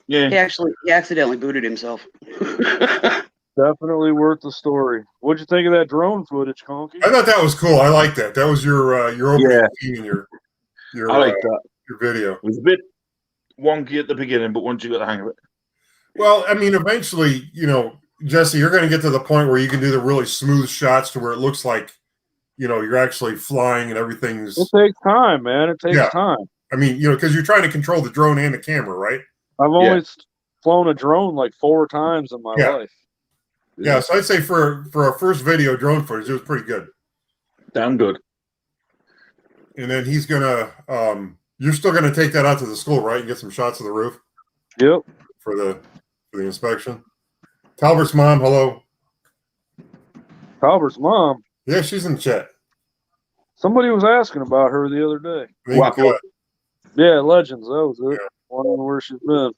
Yeah. He accidentally booted himself. Definitely worth the story. What'd you think of that drone footage, Conky? I thought that was cool. I like that. That was your opening scene in your I like that. Your video. It was a bit wonky at the beginning, but once you got the hang of it. Well, I mean, eventually, you know, Jesse, you're going to get to the point where you can do the really smooth shots to where it looks like, you know, you're actually flying and everything's. It takes time, man. It takes time. I mean, you know, because you're trying to control the drone and the camera, right? I've only flown a drone like 4 times in my life. Yeah, so I'd say for a first video drone footage, it was pretty good. Damn good. And then he's gonna, you're still gonna take that out to the school, right? And get some shots of the roof. Yep. For the inspection. Talbert's mom, hello. Talbert's mom? Yeah, she's in the chat. Somebody was asking about her the other day. Yeah, Legends. That was it. Wondering where she's been.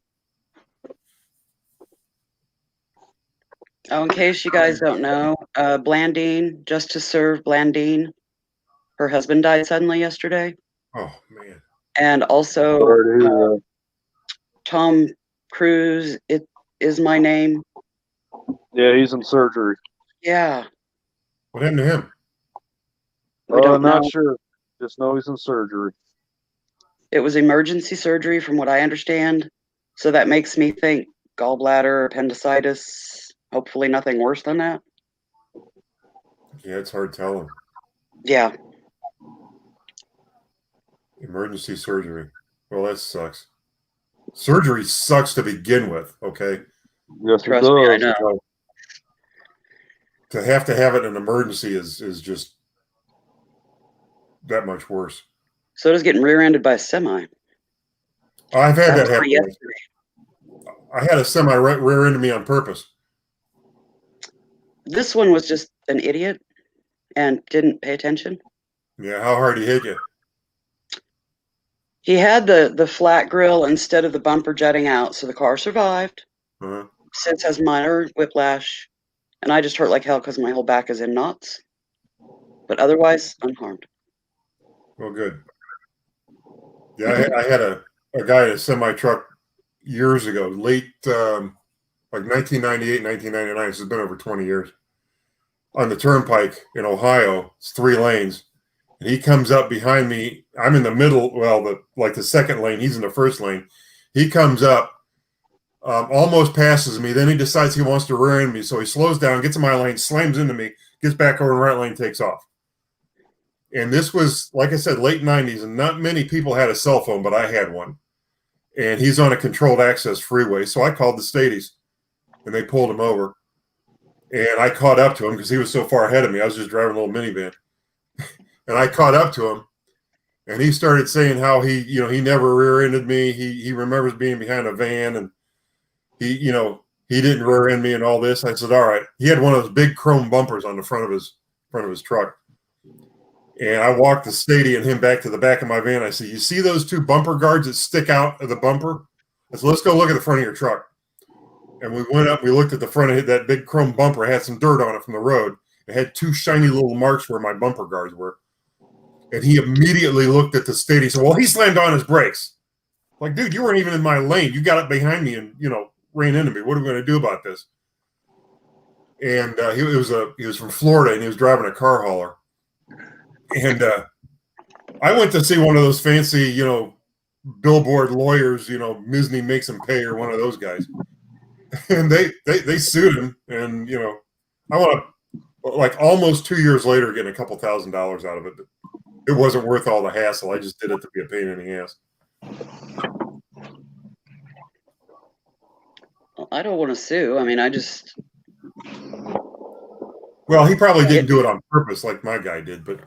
Oh, in case you guys don't know, Blandine, just to serve Blandine, her husband died suddenly yesterday. Oh, man. And also, Tom Cruise, it is my name. Yeah, he's in surgery. Yeah. What happened to him? I'm not sure. Just know he's in surgery. It was emergency surgery, from what I understand. So that makes me think gallbladder, appendicitis. Hopefully nothing worse than that. Yeah, it's hard telling. Yeah. Emergency surgery. Well, that sucks. Surgery sucks to begin with, okay? Yes, Trust me, I know. To have it in an emergency is just that much worse. So does getting rear-ended by a semi. I've had That that was happen. yesterday. I had a semi rear into me on purpose. This one was just an idiot and didn't pay attention. Yeah, how hard he hit you? He had the flat grill instead of the bumper jutting out, so the car survived. Uh-huh. Since has minor whiplash, and I just hurt like hell because my whole back is in knots. But otherwise, unharmed. Well, good. Yeah, I had a guy in a semi truck years ago, late like 1998, 1999. So it's been over 20 years. On the turnpike in Ohio, it's 3 lanes, and he comes up behind me. I'm in the middle, well, the second lane. He's in the first lane. He comes up, almost passes me. Then he decides he wants to rear end me, so he slows down, gets in my lane, slams into me, gets back over in the right lane, takes off. And this was, like I said, late 90s, and not many people had a cell phone, but I had one. And he's on a controlled access freeway, so I called the Stadies, and they pulled him over. And I caught up to him because he was so far ahead of me. I was just driving a little minivan. And I caught up to him, and he started saying how he never rear-ended me. He remembers being behind a van, and he didn't rear-end me and all this. I said, all right. He had one of those big chrome bumpers on the front of his truck. And I walked the Stady and him back to the back of my van. I said, you see those 2 bumper guards that stick out of the bumper? I said, let's go look at the front of your truck. And we went up, we looked at the front of it, that big chrome bumper. It had some dirt on it from the road. It had 2 shiny little marks where my bumper guards were. And he immediately looked at the Stady. He said, well, he slammed on his brakes. Like, dude, you weren't even in my lane. You got up behind me and, ran into me. What are we going to do about this? And he was from Florida, and he was driving a car hauler. And I went to see one of those fancy, billboard lawyers, Misney makes him pay, or one of those guys. And they sued him. And, I want to, like, almost 2 years later, getting a couple $1,000 out of it. But it wasn't worth all the hassle. I just did it to be a pain in the ass. I don't want to sue. I mean, I just. Well, he probably didn't do it on purpose like my guy did, but.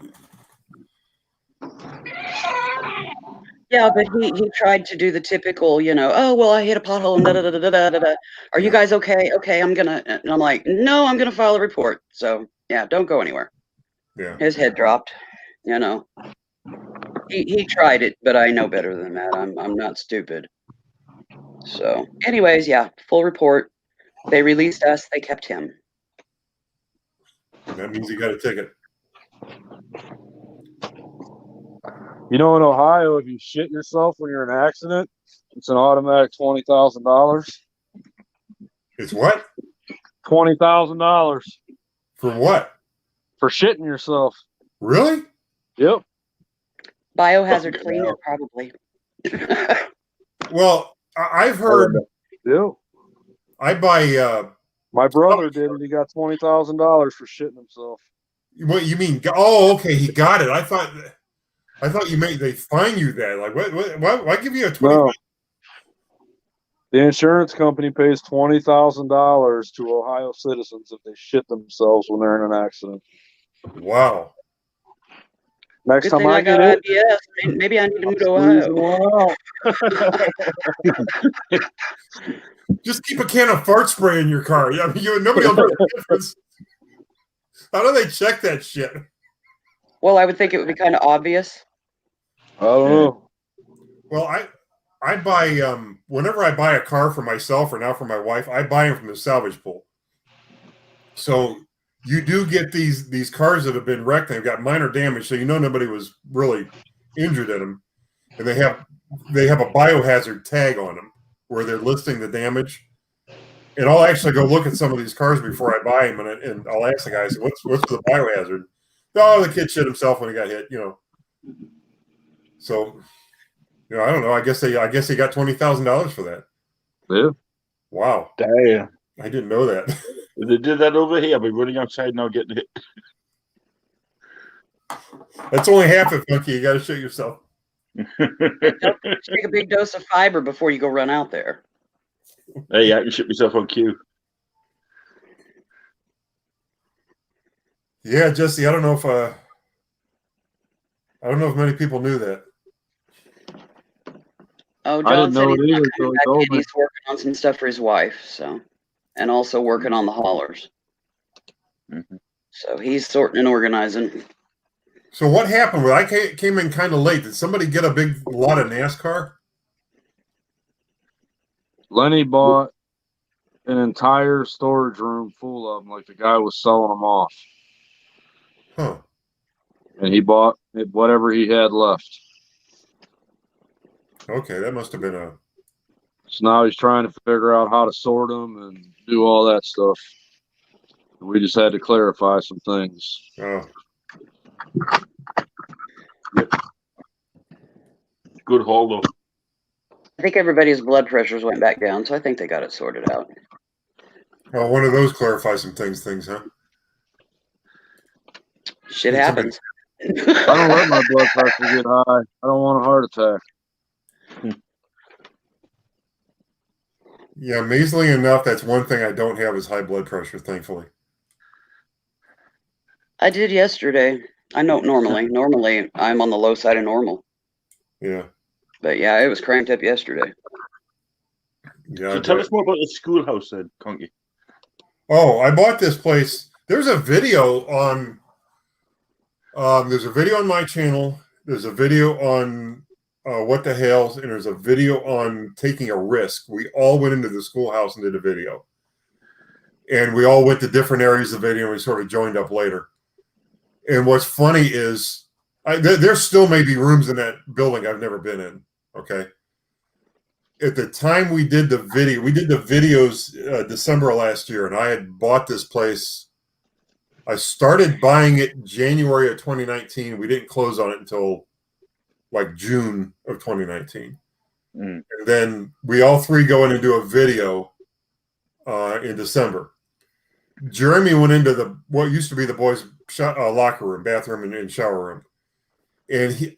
Yeah, but he tried to do the typical, oh, well, I hit a pothole and da-da-da-da-da-da-da. Are you guys okay? Okay, and I'm like, no, I'm going to file a report. So, yeah, don't go anywhere. Yeah. His head dropped, He tried it, but I know better than that. I'm not stupid. So, anyways, yeah, full report. They released us. They kept him. That means he got a ticket. In Ohio, if you shit yourself when you're in an accident, it's an automatic $20,000. It's what? $20,000. For what? For shitting yourself. Really? Yep. Biohazard cleaner, probably. Well, I've heard. Yeah. I buy. My brother did it. He got $20,000 for shitting himself. What you mean? Oh, okay, he got it. I thought you meant they fine you that. Like, what? Why give you a 20? No. The insurance company pays $20,000 to Ohio citizens if they shit themselves when they're in an accident. Wow. Next Good time thing I got get it, IBS. Maybe I need to move to Ohio. Just keep a can of fart spray in your car. I mean, nobody will know the difference. How do they check that shit? Well, I would think it would be kind of obvious. I don't know. Well, I buy whenever I buy a car for myself or now for my wife, I buy them from the salvage pool. So you do get these cars that have been wrecked and they've got minor damage, so nobody was really injured in them, and they have a biohazard tag on them where they're listing the damage. And I'll actually go look at some of these cars before I buy them, and I'll ask the guys, "What's the biohazard?" Oh, the kid shit himself when he got hit, So, I don't know. I guess he got $20,000 for that. Yeah. Wow. Damn. I didn't know that. If they did that over here, I'll be running outside now getting hit. That's only half it, Funky. You got to shit yourself. Take a big dose of fiber before you go run out there. Hey, I can shit myself on cue. Yeah, Jesse. I don't know if many people knew that. Oh, I John didn't said know he's it not either coming until he back told in. me. He's working on some stuff for his wife, so, and also working on the haulers. So he's sorting and organizing. So what happened? I came in kind of late. Did somebody get a big lot of NASCAR? Lenny bought an entire storage room full of them, like the guy was selling them off. Huh. And he bought whatever he had left. Okay, that must have been a. So now he's trying to figure out how to sort them and do all that stuff. We just had to clarify some things. Oh. Good haul, though. I think everybody's blood pressures went back down, so I think they got it sorted out. Oh, one of those clarify some things, huh? Shit Did happens. I don't let my blood pressure get high. I don't want a heart attack. Yeah, amazingly enough, that's one thing I don't have is high blood pressure, thankfully. I did yesterday. I know normally. Normally, I'm on the low side of normal. Yeah. But yeah, it was cranked up yesterday. Yeah. So tell us more about the schoolhouse then, Conky. Oh, I bought this place. There's a video on. There's a video on my channel. There's a video on What the Hales, and there's a video on Taking a Risk. We all went into the schoolhouse and did a video, and we all went to different areas of the video, and we sort of joined up later. And what's funny is, there still may be rooms in that building I've never been in. Okay. At the time we did the videos December of last year, and I had bought this place. I started buying it January of 2019. We didn't close on it until like June of 2019. And then we all three go in and do a video in December. Jeremy went into what used to be the boys' locker room, bathroom, and shower room. And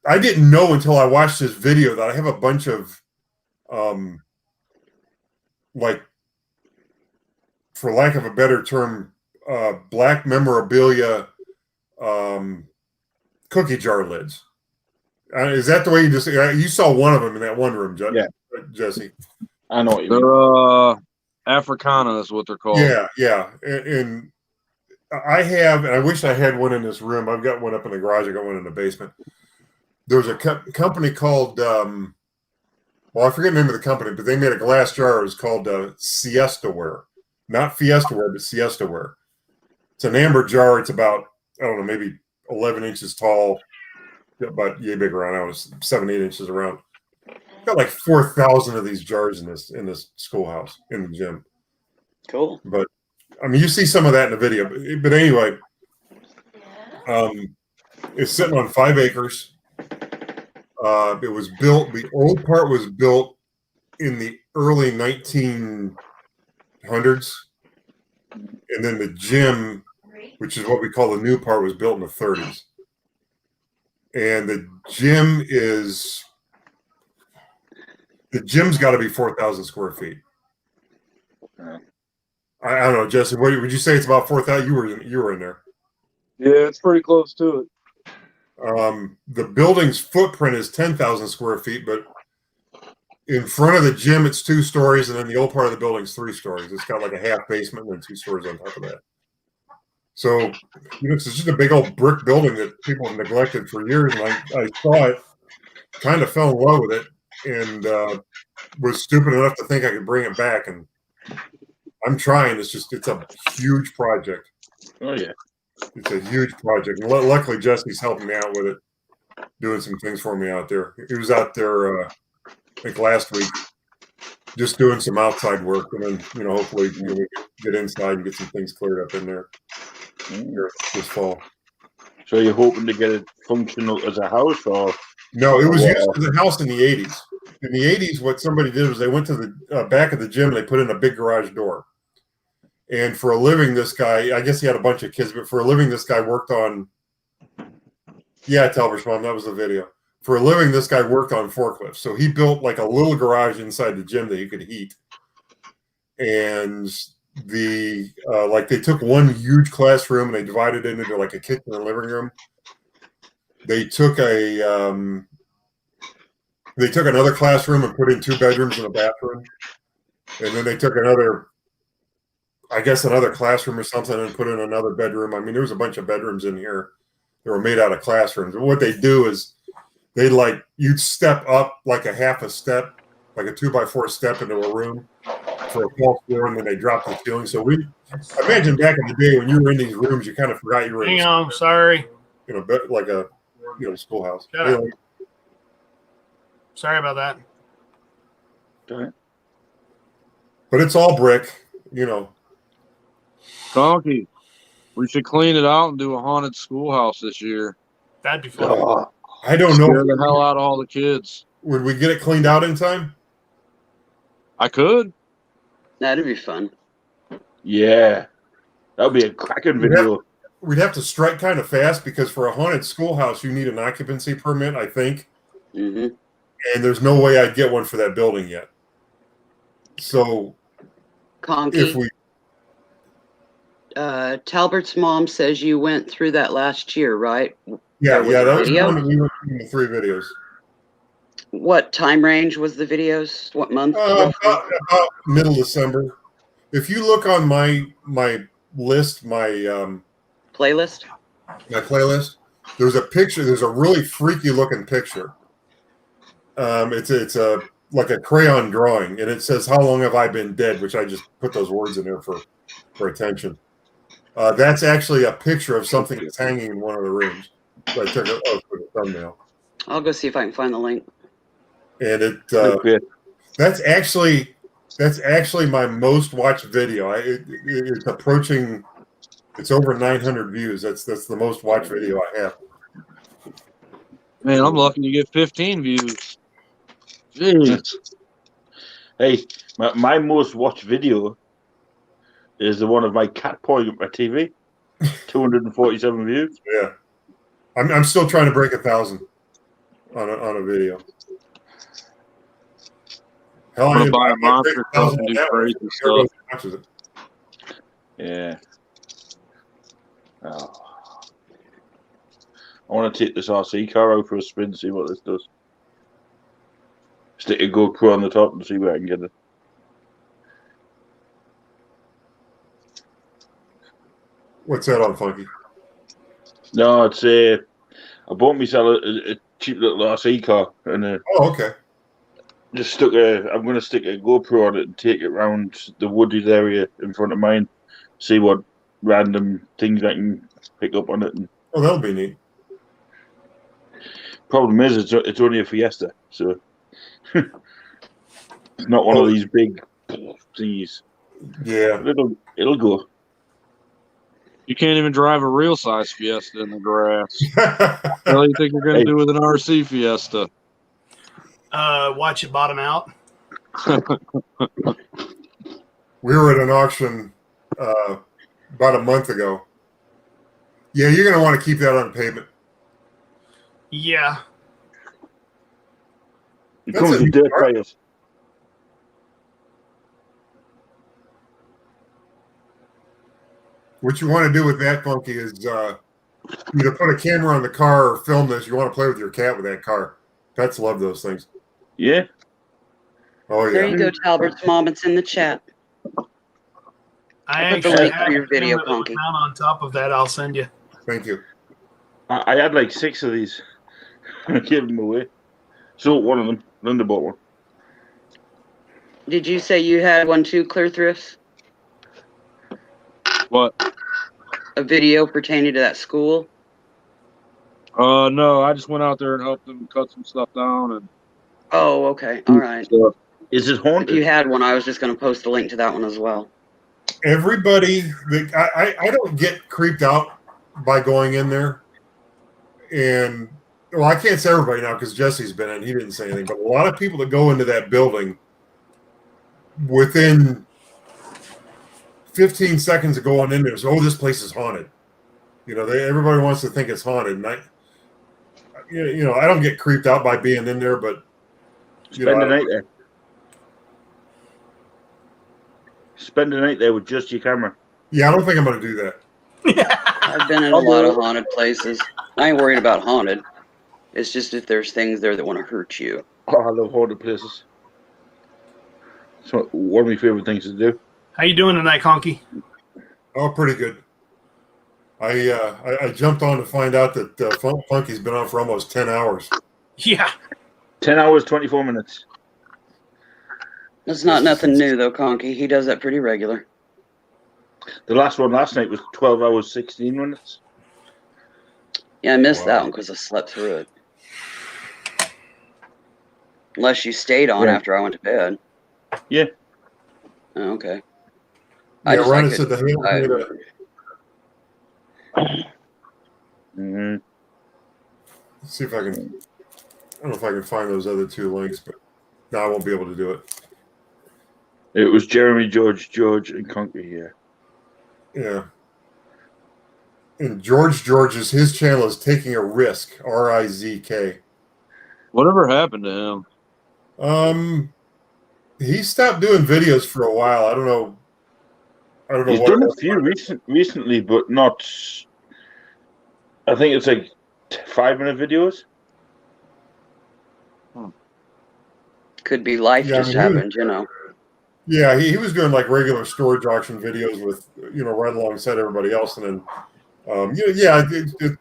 I didn't know until I watched this video that I have a bunch of like, for lack of a better term, black memorabilia cookie jar lids. Is that the way you saw one of them in that one room, Jesse? I know what you mean. Africana is what they're called. Yeah. And I have, and I wish I had one in this room. I've got one up in the garage. I got one in the basement. There's a company called, well, I forget the name of the company, but they made a glass jar. It was called Siesta Ware. Not Fiesta Ware, but Siesta Ware. It's an amber jar. It's about, I don't know, maybe 11 inches tall, about yay big around. I was 7, 8 inches around. Got like 4,000 of these jars in this schoolhouse in the gym. Cool. But I mean, you see some of that in the video. But anyway, it's sitting on 5 acres. It was built. The old part was built in the early 1900s, and then the gym, which is what we call the new part, was built in the 30s. And the gym's got to be 4,000 square feet. I don't know, Jesse. What would you say? It's about 4,000. You were in there. Yeah, it's pretty close to it. The building's footprint is 10,000 square feet, but in front of the gym, it's 2 stories, and then the old part of the building's 3 stories. It's got like a half basement and then 2 stories on top of that. So, it's just a big old brick building that people have neglected for years. And I saw it, kind of fell in love with it, and was stupid enough to think I could bring it back. And I'm trying. It's a huge project. Oh, yeah. It's a huge project. And luckily, Jesse's helping me out with it, doing some things for me out there. He was out there, I think, last week, just doing some outside work. And then, hopefully, we can get inside and get some things cleared up in there here this fall. So you're hoping to get it functional as a house, or? No, it was used as a house in the 80s. In the 80s, what somebody did was they went to the back of the gym and they put in a big garage door. And for a living, this guy, I guess he had a bunch of kids, but for a living, this guy worked on, Talbot's mom, that was the video. For a living, this guy worked on forklifts. So he built like a little garage inside the gym that he could heat. And they took one huge classroom and they divided it into like a kitchen and living room. They took a They took another classroom and put in 2 bedrooms and a bathroom. And then they took another classroom or something and put in another bedroom. I mean, there was a bunch of bedrooms in here that were made out of classrooms. And what they do is you'd step up like a half a step, like a 2x4 step into a room for a false floor, and then they drop the ceiling. So imagine back in the day when you were in these rooms, you kind of forgot you were in Hang on, sorry. like a schoolhouse. Shut up. Sorry about that. But it's all brick, Donkey, we should clean it out and do a haunted schoolhouse this year. That'd be fun. I don't know. Scare the hell out of all the kids. Would we get it cleaned out in time? I could. That'd be fun. Yeah. That would be a cracking video. We'd have to strike kind of fast because for a haunted schoolhouse, you need an occupancy permit, I think. Mm-hmm. And there's no way I'd get one for that building yet. So Conky, if we Talbert's mom says you went through that last year, right? that was video? the one that we went through the 3 videos. What time range was the videos? What month? About middle December. If you look on my list, my playlist, there's a picture. There's a really freaky looking picture. It's a like a crayon drawing, and it says, "How long have I been dead?" Which I just put those words in there for attention. That's actually a picture of something that's hanging in one of the rooms. So I took it for the thumbnail. I'll go see if I can find the link. And that's actually my most watched video. It's approaching. It's over 900 views. That's the most watched video I have. Man, I'm lucky to get 15 views. Jeez. Hey, my most watched video is the one of my cat pawing at my TV. 247 views. Yeah, I'm still trying to break 1,000 on a video. Hell, I'm gonna buy a monster truck and do crazy stuff. Yeah. Oh. I want to take this RC car out for a spin, see what this does. Stick a GoPro on the top and see where I can get it. What's that on, Funky? No, it's I bought myself a cheap little RC car and oh, okay. Just I'm going to stick a GoPro on it and take it around the wooded area in front of mine, see what random things I can pick up on it. And oh, that'll be neat. Problem is, it's only a Fiesta, so it's not one of these big thingies. Yeah, it'll go. You can't even drive a real size Fiesta in the grass. What do you think you're going to do with an RC Fiesta? Watch it bottom out. We were at an auction about a month ago. Yeah, you're going to want to keep that on pavement. Yeah. It comes with dirt tires. What you want to do with that, Funky, is either put a camera on the car or film this. You want to play with your cat with that car. Pets love those things. Yeah. Oh, yeah. There you go, Talbert's mom. It's in the chat. I put the actually link have for your a video, camera Conky. mount on top of that. I'll send you. Thank you. I had like 6 of these. I gave them away. Sold one of them. Linda bought one. Did you say you had one too, Clear Thrifts? What? A video pertaining to that school? No, I just went out there and helped them cut some stuff down. And Oh, okay. All right. Is it haunted? If you had one, I was just going to post a link to that one as well. Everybody, I don't get creeped out by going in there. And, well, I can't say everybody now because Jesse's been in. He didn't say anything. But a lot of people that go into that building within 15 seconds of going in there, so, oh, this place is haunted. Everybody wants to think it's haunted. And I don't get creeped out by being in there, but Spend the night there. Spend the night there with just your camera. Yeah, I don't think I'm going to do that. I've been in a lot of haunted places. I ain't worried about haunted. It's just if there's things there that want to hurt you. Oh, I love haunted places. It's one of my favorite things to do. How you doing tonight, Conky? Oh, pretty good. I jumped on to find out that Funky's been on for almost 10 hours. Yeah. 10 hours, 24 minutes. That's not nothing new though, Conky. He does that pretty regular. The last one last night was 12 hours, 16 minutes. Yeah, I missed that one because I slept through it. Unless you stayed on Right. after I went to bed. Yeah. Oh, okay. Yeah, Ryan said the Halo. Mm-hmm. Let's see if I can. I don't know if I can find those other two links, but no, I won't be able to do it. It was Jeremy, George, and Conky here. Yeah. And George's his channel is Taking a Risk, RIZK. Whatever happened to him? He stopped doing videos for a while. I don't know. He's what done a few recently, but not. I think it's like 5-minute videos. Could be life Yeah, I just mean, he was- happened, you know. Yeah, he was doing like regular storage auction videos with, right alongside everybody else. And then,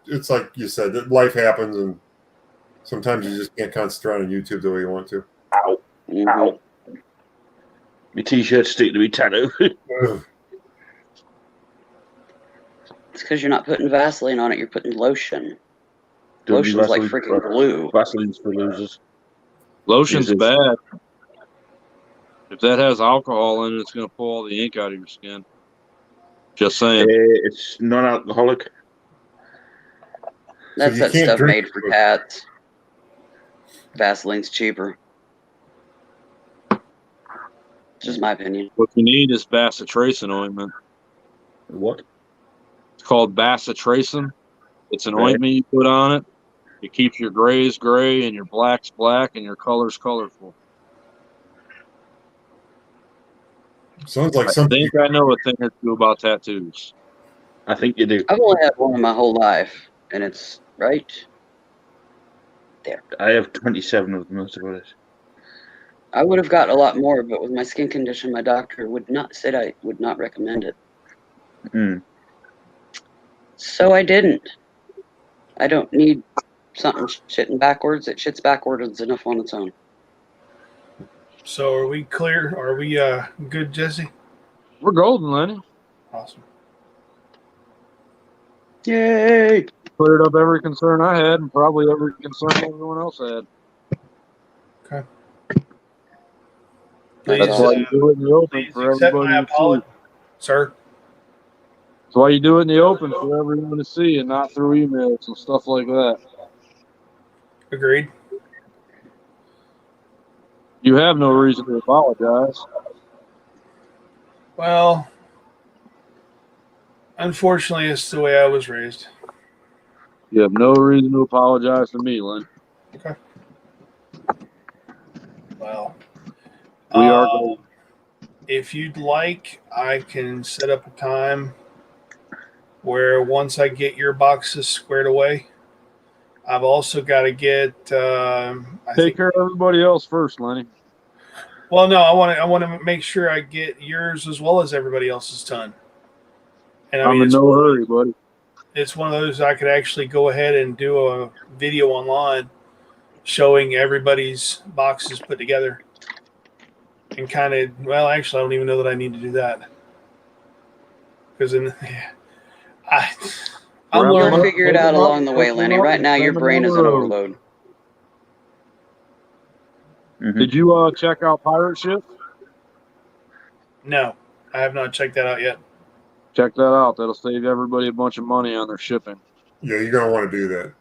it's like you said, that life happens and sometimes you just can't concentrate on YouTube the way you want to. Ow. Ow. My t-shirt stick to me tattoo. It's because you're not putting Vaseline on it, you're putting lotion. Don't Lotion's use like Vaseline freaking for- glue. Vaseline's for losers. Lotion's Is it- bad. If that has alcohol in it, it's going to pull all the ink out of your skin. Just saying. It's non-alcoholic. That's you that can't stuff drink made for cats. Vaseline's cheaper. Just my opinion. What you need is bacitracin ointment. What? It's called bacitracin. It's an Right. ointment you put on it. It keeps your grays gray and your blacks black and your colors colorful. Sounds like I something. think I know a thing or two about tattoos. I think you do. I've only had one in my whole life, and it's right there. I have 27 of them. That's about it. I would have gotten a lot more, but with my skin condition, my doctor would not said I would not recommend it. Mm. So I didn't. I don't need something shitting backwards. It shits backwards enough on its own. So are we clear? Are we good, Jesse? We're golden, Lenny. Awesome. Yay! Cleared up every concern I had and probably every concern everyone else had. Okay. That's why you do it in the open for accept everybody my to see. apology, sir. That's why you do it in the open for everyone to see and not through emails and stuff like that. Agreed. You have no reason to apologize. Well, unfortunately, it's the way I was raised. You have no reason to apologize to me, Len. Okay. Well, We are golden. if you'd like, I can set up a time where once I get your boxes squared away, I've also got to get. Take care of everybody else first, Lenny. Well, no, I want to make sure I get yours as well as everybody else's done. And I I'm mean, in it's no hurry, buddy. it's one of those I could actually go ahead and do a video online showing everybody's boxes put together. And kind of, well, actually, I don't even know that I need to do that. Because I'm You'll learning. figure it out along the way, Lenny. Right now, your brain is an overload. Did you check out Pirate Ship? No, I have not checked that out yet. Check that out. That'll save everybody a bunch of money on their shipping. Yeah, you're gonna want to do that.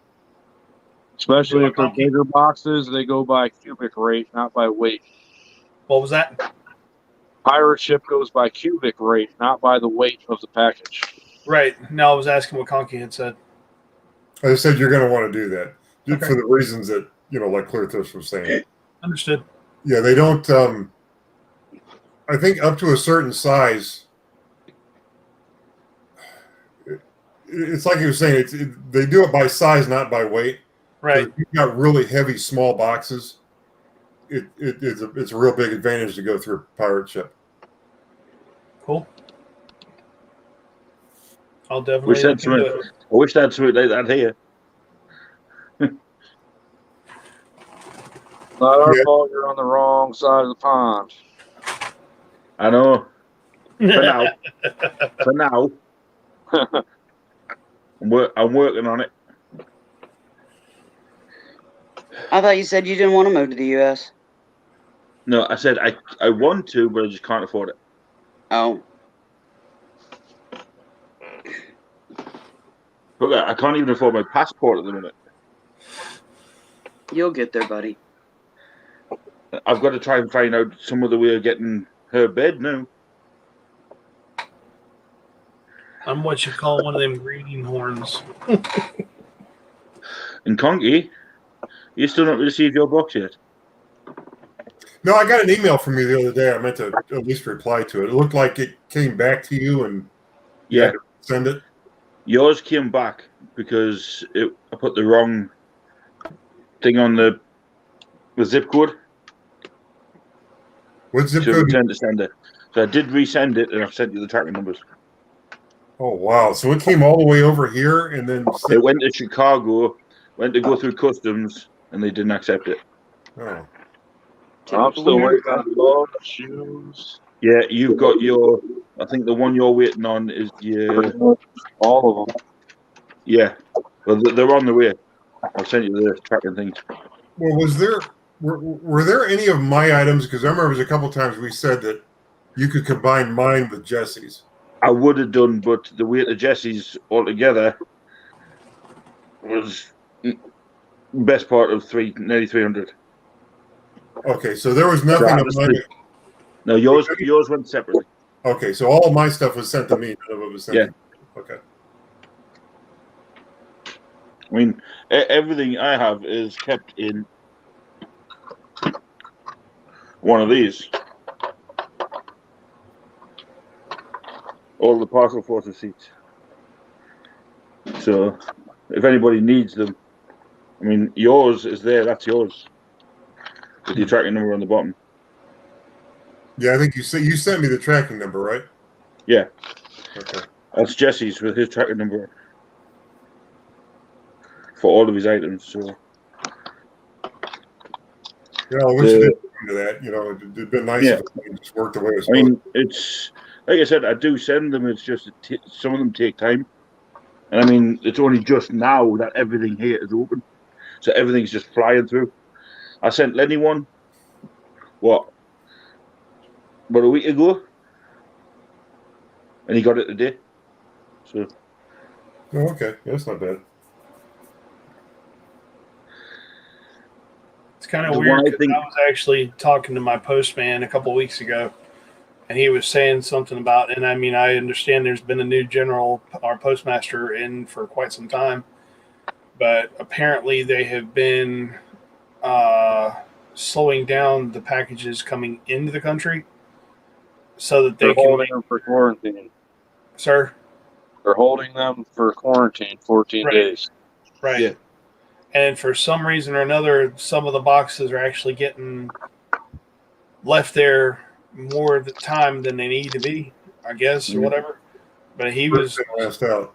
Especially if they're bigger boxes, they go by cubic rate, not by weight. What was that? Pirate Ship goes by cubic rate, not by the weight of the package. Right. No, I was asking what Conky had said. I said you're gonna want to do that for the reasons that like Clear Tips was saying. Understood. Yeah, they don't. I think up to a certain size, it's like you were saying. They do it by size, not by weight. Right. So if you've got really heavy small boxes, it's a real big advantage to go through a pirate ship. Cool. I'll I definitely wish look that's something. into it. I wish that's something like that here. Not our Yeah. fault. You're on the wrong side of the pond. I know. For now. For now. I'm working on it. I thought you said you didn't want to move to the U.S. No, I said I want to, but I just can't afford it. Oh, Look, I can't even afford my passport at the minute. you'll get there, buddy. I've got to try and find out some other way of getting her bed now. I'm what you call one of them greenhorns. And Conky, you still not received your box yet? No, I got an email from you the other day. I meant to at least reply to it. It looked like it came back to you, and you Yeah. had to send it. Yours came back because I put the wrong thing on the zip code. What zip So code? return to sender. So I did resend it, and I've sent you the tracking numbers. Oh wow! So it came all the way over here, and then It went to Chicago, went to go through customs, and they didn't accept it. Oh. I'm still waiting on gloves, shoes. Yeah, you've got your. I think the one you're waiting on is your. All of them. Yeah, well, they're on the way. I'll send you the tracking things. Well, were there any of my items? Because I remember it was a couple times we said that you could combine mine with Jesse's. I would have done, but the weight of Jesse's altogether was best part of nearly 300. Okay, so there was nothing of mine. No, yours went separately. Okay, so all of my stuff was sent to me. None of it was sent Yeah. to you. Okay. I mean, everything I have is kept in one of these. All the parcel force receipts. So, if anybody needs them, I mean, yours is there. That's yours. With your tracking number on the bottom. Yeah, I think you sent me the tracking number, right? Yeah. Okay. That's Jesse's with his tracking number for all of his items. So. Yeah, I wish you did into that. You know, it'd been nice if it just worked the way it was I supposed mean, it's like I said, I do send them. It's just some of them take time, and I mean, it's only just now that everything here is open, so everything's just flying through. I sent Lenny one. What? About a week ago, and he got it today. So. Oh, okay, that's not bad. It's kind of The weird one I 'cause think- I was actually talking to my postman a couple weeks ago, and he was saying something about, and I mean, I understand there's been a new general or postmaster in for quite some time, but apparently they have been slowing down the packages coming into the country so that they They're can holding them for quarantine. Sir? They're holding them for quarantine 14 Right. days. Right. Yeah. And for some reason or another, some of the boxes are actually getting left there more of the time than they need to be, I guess, or whatever. But he was last out.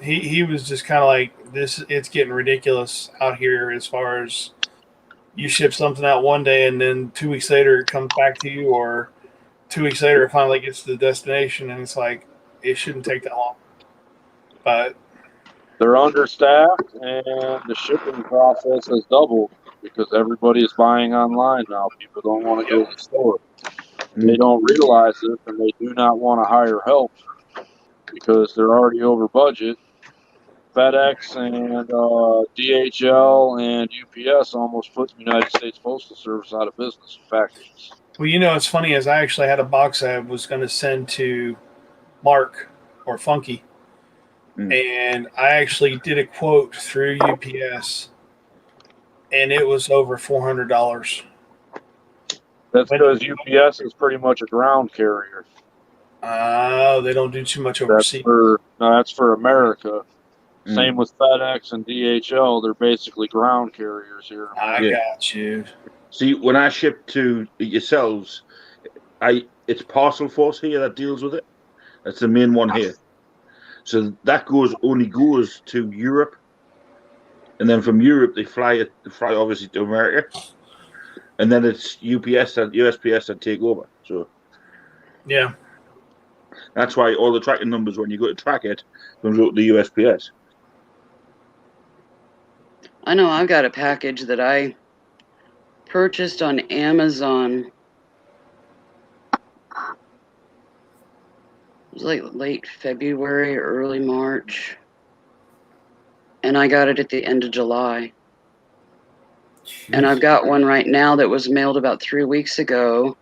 he was just kind of like, this. It's getting ridiculous out here as far as you ship something out one day and then 2 weeks later it comes back to you, or 2 weeks later it finally gets to the destination, and it's like it shouldn't take that long. But They're understaffed, and the shipping process has doubled because everybody is buying online now. People don't want to go to the store. They don't realize it, and they do not want to hire help because they're already over budget. FedEx and DHL and UPS almost put the United States Postal Service out of business with packages. well, you know, it's funny, as I actually had a box I was going to send to Mark or Funky, and I actually did a quote through UPS, and it was over $400. That's because UPS is pretty much a ground carrier. They don't do too much overseas. That's for America. Same with FedEx and DHL. They're basically ground carriers here. I got you. See, when I ship to yourselves, it's Parcel Force here that deals with it. That's the main one here. So that only goes to Europe, and then from Europe they fly obviously to America, and then it's UPS and USPS that take over. So Yeah. that's why all the tracking numbers when you go to track it comes out to the USPS. I know I've got a package that I purchased on Amazon. It was like late February, early March. And I got it at the end of July. And I've got one right now that was mailed about 3 weeks ago.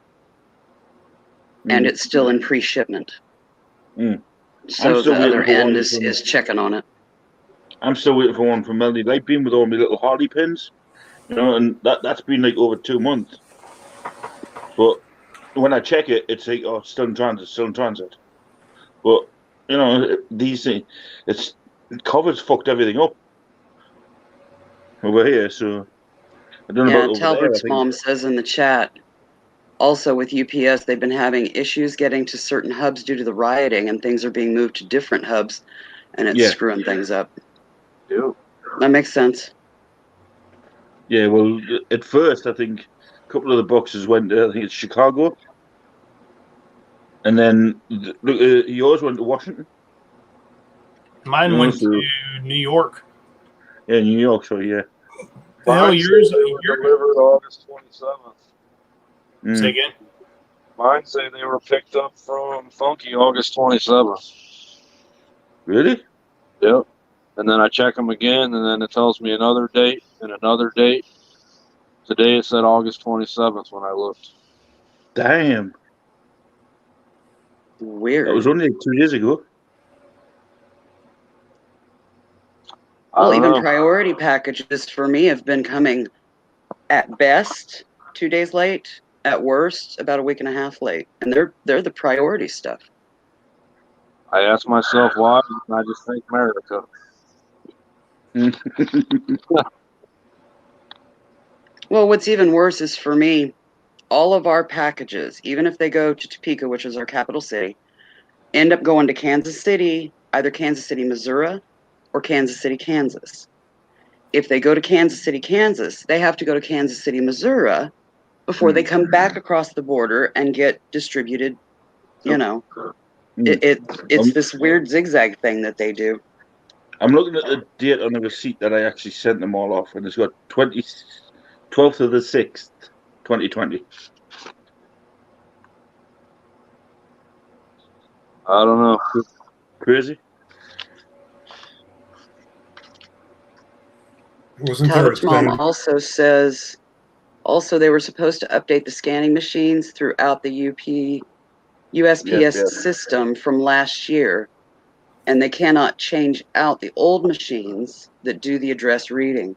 And it's still in pre-shipment. So the other end is checking on it. I'm still waiting for one from Melody Lightbeam with all my little Harley pins. You know, and that's been like over 2 months. But when I check it, it's like, oh, it's still in transit. But, you know, these things, COVID's fucked everything up over here, so I don't know Yeah, about over Talbert's there. mom says in the chat, also with UPS, they've been having issues getting to certain hubs due to the rioting, and things are being moved to different hubs, and it's screwing things up. Yeah. That makes sense. Yeah, well, at first, I think a couple of the boxes went to, I think it's Chicago. And then, look, yours went to Washington? Mine went to New York. Yeah, New York, so yeah. The hell, Mine yours? say they were delivered August 27th. Say again? Mine say they were picked up from Funky August 27th. Really? Yep. And then I check them again, and then it tells me another date and another date. Today it said August 27th when I looked. Damn. Weird. That was only like 2 years ago. Well, I don't even know. priority packages for me have been coming at best 2 days late, at worst about a week and a half late, and they're the priority stuff. I ask myself why, and I just think America. Well, what's even worse is for me, all of our packages, even if they go to Topeka, which is our capital city, end up going to Kansas City, either Kansas City, Missouri, or Kansas City, Kansas. If they go to Kansas City, Kansas, they have to go to Kansas City, Missouri before they come back across the border and get distributed. You know, it's this weird zigzag thing that they do. I'm looking at the date on the receipt that I actually sent them all off, and it's got 12th of the 6th, 2020. I don't know. Crazy. Wasn't there a Talbot's mom thing? also says, they were supposed to update the scanning machines throughout the USPS system from last year, and they cannot change out the old machines that do the address reading.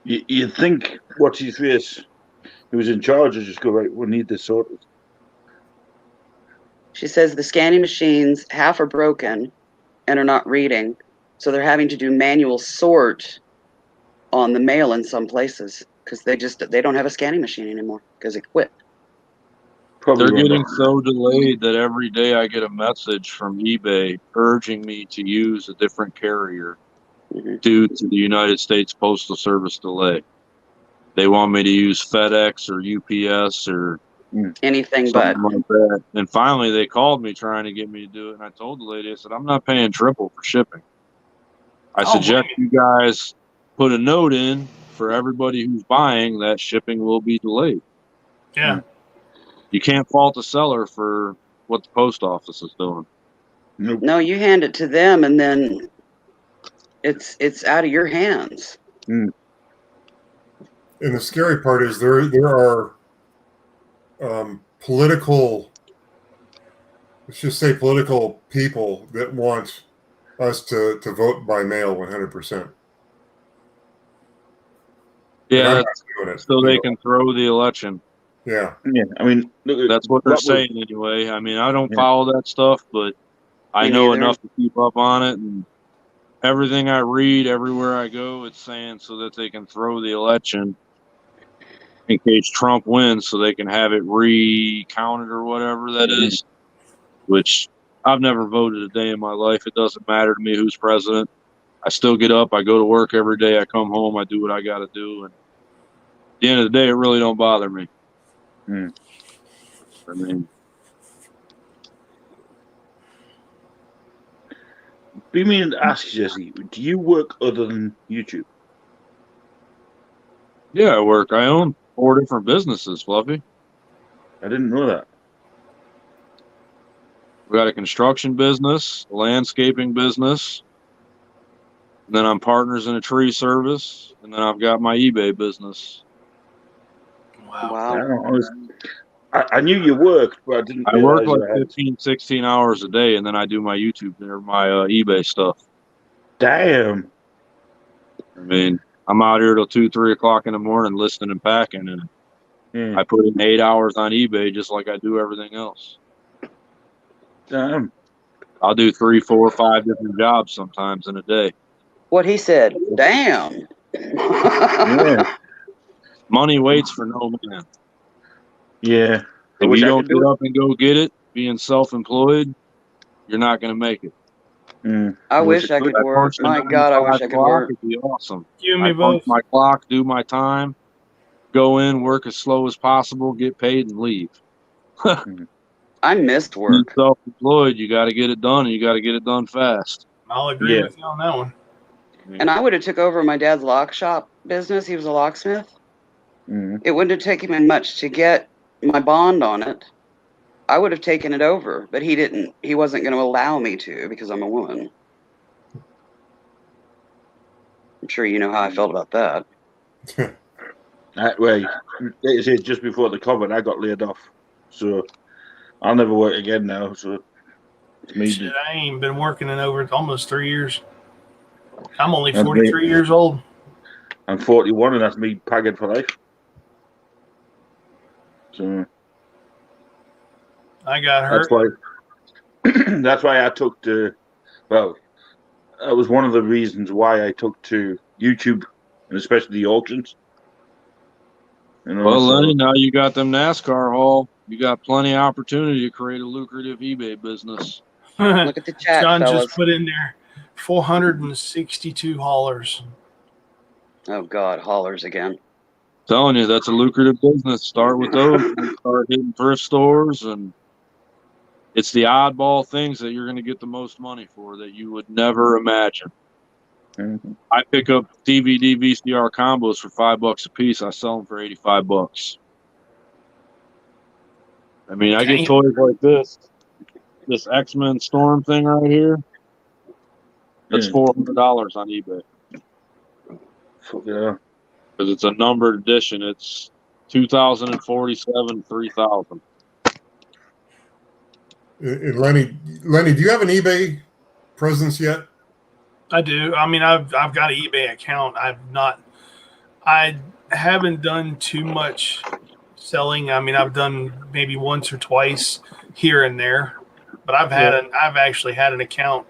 You think what's his face, who was in charge, would just go, right, we need this sorted. She says the scanning machines, half are broken and are not reading, so they're having to do manual sort on the mail in some places because they don't have a scanning machine anymore because it quit. They're getting so delayed that every day I get a message from eBay urging me to use a different carrier due to the United States Postal Service delay. They want me to use FedEx or UPS or anything but. Like that. And finally, they called me trying to get me to do it, and I told the lady, I said, I'm not paying triple for shipping. I suggest you guys put a note in for everybody who's buying that shipping will be delayed. Yeah. You can't fault the seller for what the post office is doing. No, you hand it to them, and then it's out of your hands. And the scary part is there are political, let's just say political people that want us to vote by mail 100%. Yeah, doing it, so they can throw the election. Yeah. Yeah, I mean, look, that's what they're saying anyway. I mean, I don't follow that stuff, but I Me know neither. enough to keep up on it. And everything I read, everywhere I go, it's saying so that they can throw the election in case Trump wins, so they can have it recounted or whatever that is. Which I've never voted a day in my life. It doesn't matter to me who's president. I still get up, I go to work every day, I come home, I do what I got to do, and at the end of the day, it really don't bother me. I mean, Be meaning to ask you, Jesse, do you work other than YouTube? yeah, I work. I own 4 different businesses, Fluffy. I didn't know that. We got a construction business, a landscaping business, and then I'm partners in a tree service, and then I've got my eBay business. Wow. I knew you worked, but I didn't I work realize like you had. 15, 16 hours a day, and then I do my YouTube or my eBay stuff. Damn. I mean, I'm out here till 2, 3 o'clock in the morning listening and packing, and I put in 8 hours on eBay just like I do everything else. Damn. I'll do 3, 4, 5 different jobs sometimes in a day. What he said. Damn. Yeah. Money waits for no man. Yeah. I If wish you I don't could do get it. up and go get it, being self-employed, you're not going to make it. I wish I could work. My God, I wish I could work. It'd be awesome. You and me I punch both. my clock, do my time, go in, work as slow as possible, get paid, and leave. I missed Being work. self-employed, you got to get it done, and you got to get it done fast. I'll agree Yeah. with you on that one. And I would have took over my dad's lock shop business. He was a locksmith. It wouldn't have taken me much to get my bond on it. I would have taken it over, but he didn't. He wasn't going to allow me to because I'm a woman. I'm sure you know how I felt about that. Well, like I said, just before the COVID, I got laid off. So I'll never work again now. So it's me. Shit, I ain't been working in over almost 3 years. I'm only That's 43 me. years old. I'm 41, and that's me pagging for life. So I got hurt. that's why. That's why I took to. Well, that was one of the reasons why I took to YouTube, and especially the auctions. You know, Well, so- Lenny, now you got them NASCAR haul. You got plenty of opportunity to create a lucrative eBay business. Look at the chat, John fellas. just put in there 462 haulers. Oh God, haulers again. Telling you, that's a lucrative business. Start with those. And start hitting thrift stores, and it's the oddball things that you're going to get the most money for that you would never imagine. I pick up DVD VCR combos for $5 a piece. I sell them for $85. I mean, I get Dang. toys like this X-Men Storm thing right here. That's $400 on eBay. Yeah. Because it's a numbered edition. It's 2047, 3000. And Lenny, do you have an eBay presence yet? I do. I mean, I've got an eBay account. I haven't done too much selling. I mean, I've done maybe once or twice here and there, but I've actually had an account.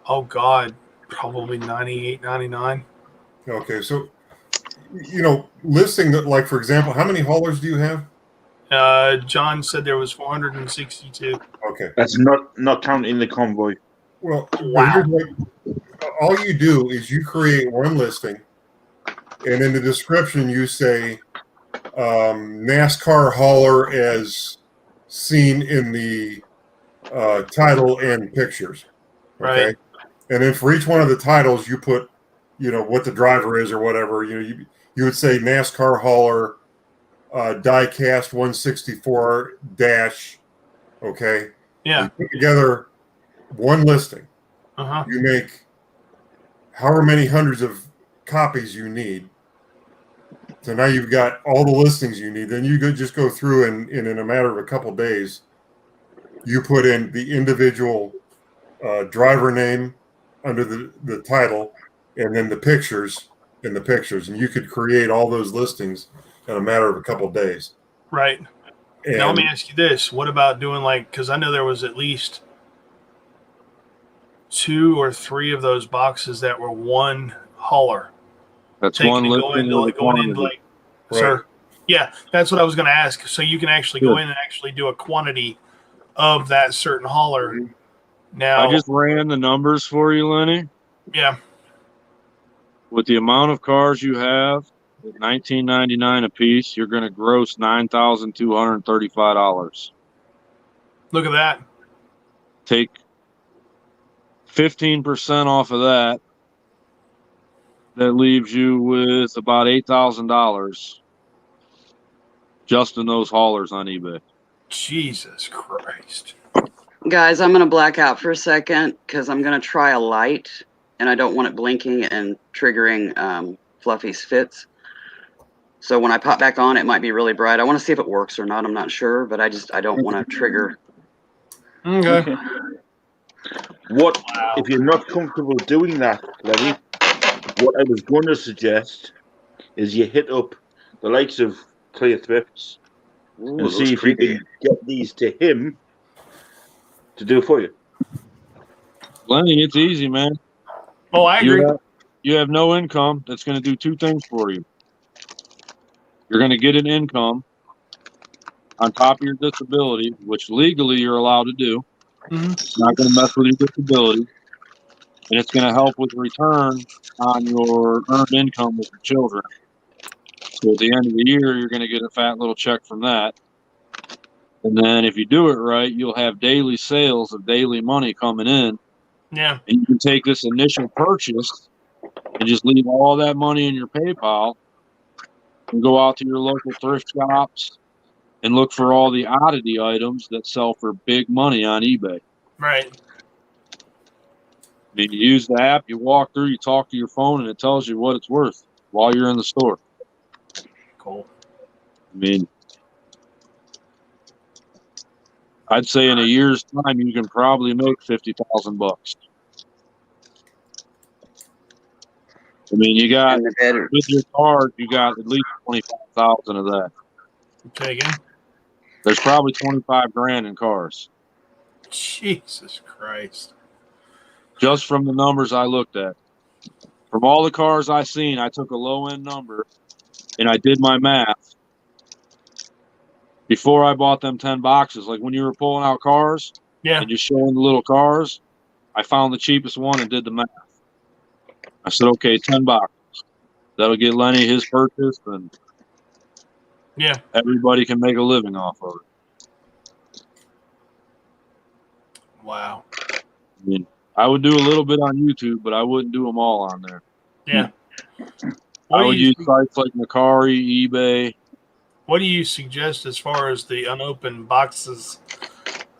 Oh God, probably 98, 99. Okay, so listing that, like, for example, how many haulers do you have? John said there was 462. Okay, That's not counting the convoy. well, but here's all you do is you create one listing, and in the description you say NASCAR hauler as seen in the title and pictures. Okay? Right. And then for each one of the titles, you put, what the driver is or whatever. You would say NASCAR hauler, diecast 164 dash. Okay. Yeah. You put together one listing. Uh-huh. You make however many hundreds of copies you need. So now you've got all the listings you need. Then you could just go through and in a matter of a couple of days, you put in the individual driver name under the title, and then the pictures in the pictures, and you could create all those listings in a matter of a couple of days. Right. And Now let me ask you this: what about doing because I know there was at least 2 or 3 of those boxes that were one hauler. That's Taking one and listing of the going into quantity. sir. Yeah, that's what I was going to ask. So you can actually go Good. in and actually do a quantity of that certain hauler. Now, I just ran the numbers for you, Lenny. yeah, With the amount of cars you have, at $19.99 a piece, you're going to gross $9,235. look at that. Take 15% off of that. That leaves you with about $8,000 just in those haulers on eBay. Jesus Christ. Guys, I'm going to black out for a second because I'm going to try a light, and I don't want it blinking and triggering Fluffy's fits. So when I pop back on, it might be really bright. I want to see if it works or not. I'm not sure, but I don't want to trigger. Okay. What if you're not comfortable doing that, Lenny? What I was going to suggest is you hit up the likes of Clear Thrifts and those see if creepy. you can get these to him to do it for you. Lenny, it's easy, man. Oh, I agree. You have no income. That's going to do two things for you. You're going to get an income on top of your disability, which legally you're allowed to do. It's not going to mess with your disability. And it's going to help with return on your earned income with your children. So at the end of the year, you're going to get a fat little check from that. And then if you do it right, you'll have daily sales of daily money coming in. Yeah. And you can take this initial purchase and just leave all that money in your PayPal and go out to your local thrift shops and look for all the oddity items that sell for big money on eBay. Right. I mean, you use the app, you walk through, you talk to your phone, and it tells you what it's worth while you're in the store. Cool. I mean, I'd say in a year's time, you can probably make $50,000. I mean, you got with your card, you got at least 25,000 of that. Say again. There's probably 25 grand in cars. Jesus Christ. Just from the numbers I looked at. From all the cars I seen, I took a low end number and I did my math before I bought them 10 boxes. Like when you were pulling out cars and just showing the little cars, I found the cheapest one and did the math. I said, okay, 10 boxes. That'll get Lenny his purchase and everybody can make a living off of it. Wow. I mean, I would do a little bit on YouTube, but I wouldn't do them all on there. Yeah. I would use sites like Mercari, eBay. What do you suggest as far as the unopened boxes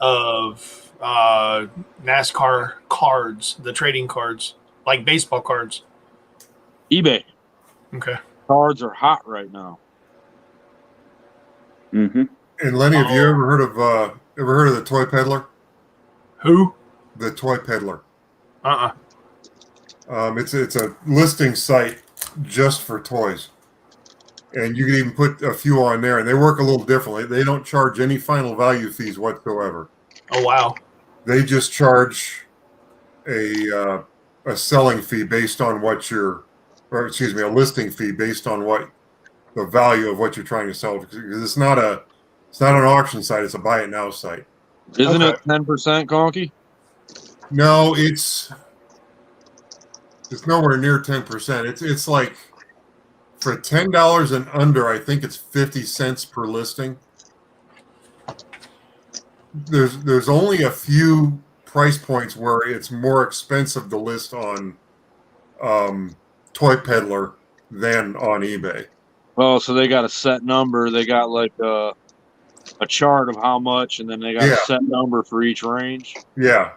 of NASCAR cards, the trading cards, like baseball cards? eBay. Okay. Cards are hot right now. Mm-hmm. And Lenny, have you ever heard of the Toy Peddler? Who? The Toy Peddler. Uh-uh. It's a listing site just for toys. And you can even put a few on there, and they work a little differently. They don't charge any final value fees whatsoever. Oh, wow. They just charge a selling fee based on a listing fee based on what the value of what you're trying to sell. Because it's not an auction site; it's a buy it now site. Isn't it 10%, Conky? No, it's nowhere near 10%. It's like for $10 and under, I think it's 50 cents per listing. There's only a few price points where it's more expensive to list on Toy Peddler than on eBay. Oh, so they got a set number. They got like a chart of how much, and then they got a set number for each range. Yeah.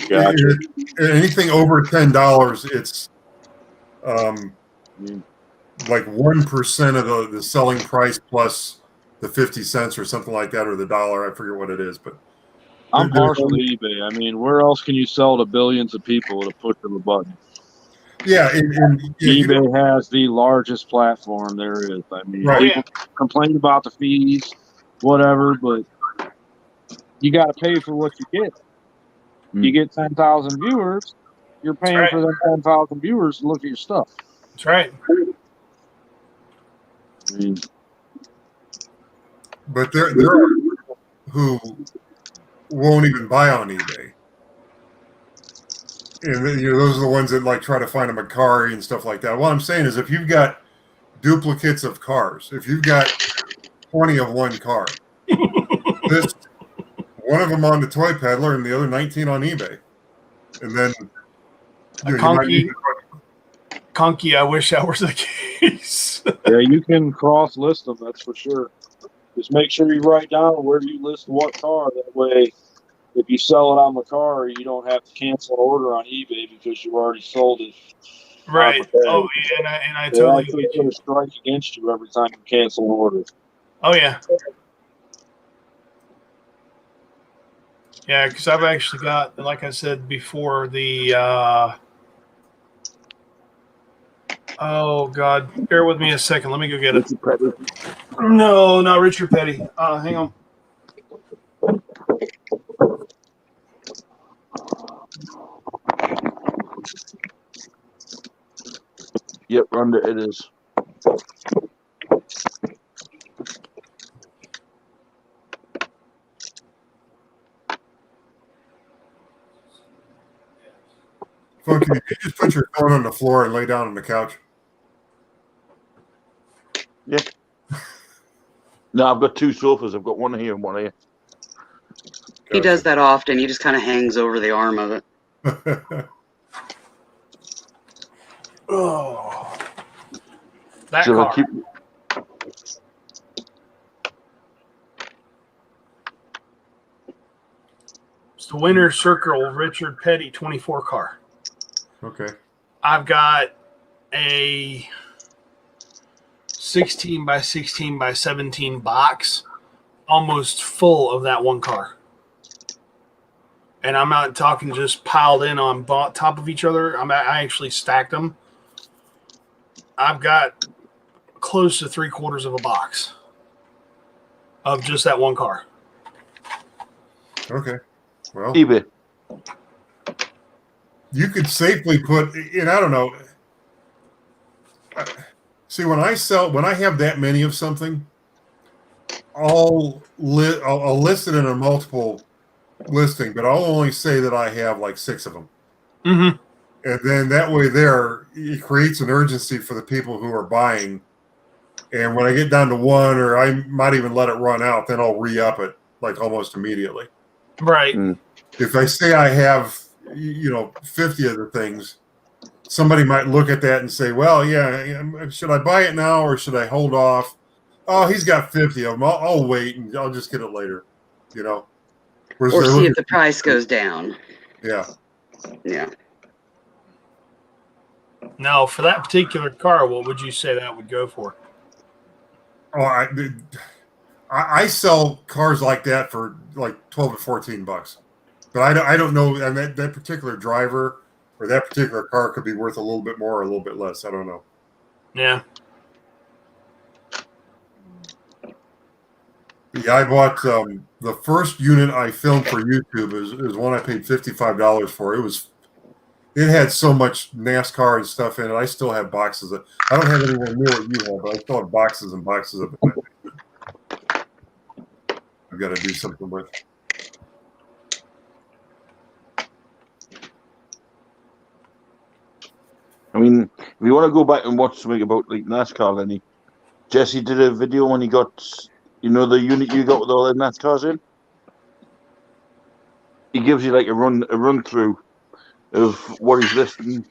Gotcha. Anything over $10, it's like 1% of the selling price plus the 50 cents or something like that, or the dollar. I forget what it is, but I'm partial to eBay. I mean, where else can you sell to billions of people at a push of a button? Yeah, eBay has the largest platform there is. I mean, people complain about the fees, whatever, but you got to pay for what you get. You get 10,000 viewers, you're paying for them 10,000 viewers to look at your stuff. That's right. I mean, But there are people who won't even buy on eBay. And those are the ones that like try to find a Macari and stuff like that. What I'm saying is if you've got duplicates of cars, if you've got 20 of one car, list one of them on the Toy Peddler and the other 19 on eBay. And then Conky, I wish that was the case. yeah, you can cross list them, that's for sure. Just make sure you write down where you list what car. That way, if you sell it on Macari, you don't have to cancel an order on eBay because you already sold it. Right. Oh, yeah, and I totally get you. Strike against you every time you cancel an order. Oh, yeah. Yeah, because I've actually got, like I said before, the oh God, bear with me a second. Let me go get it. No, not Richard Petty. Hang on. Yep, Rhonda, it is. Funky, you just put your phone on the floor and lay down on the couch. Yeah. No, I've got two sofas. I've got one here and one here. He does that often. He just kind of hangs over the arm of it. Oh, that So car. I keep. It's the Winter Circle Richard Petty 24 car. Okay. I've got a 16 by 16 by 17 box almost full of that one car. And I'm not talking just piled in on top of each other. I actually stacked them. I've got close to 3/4 of a box of just that one car. Okay. Well, eBay. You could safely put, and I don't know. See, when I have that many of something, I'll list it in a multiple listing, but I'll only say that I have like 6 of them. Mm-hmm. And then that way it creates an urgency for the people who are buying. And when I get down to 1, or I might even let it run out, then I'll re-up it like almost immediately. Right. If I say I have, 50 of the things, somebody might look at that and say, well, yeah, should I buy it now or should I hold off? Oh, he's got 50 of them. I'll wait and I'll just get it later, Whereas Or see if the price goes down. Yeah. Yeah. Now, for that particular car, what would you say that would go for? Oh, I sell cars like that for like $12 to $14, but I don't know. And that particular driver or that particular car could be worth a little bit more or a little bit less. I don't know. Yeah. Yeah, I bought the first unit I filmed for YouTube is one I paid $55 for. It had so much NASCAR and stuff in it. I still have boxes. I don't have anywhere near what you have, but I still have boxes and boxes of it. I've got to do something with. I mean, if you want to go back and watch something about like NASCAR, Lenny, Jesse did a video when he got, the unit you got with all the NASCARs in. He gives you like a run through of what he's listing,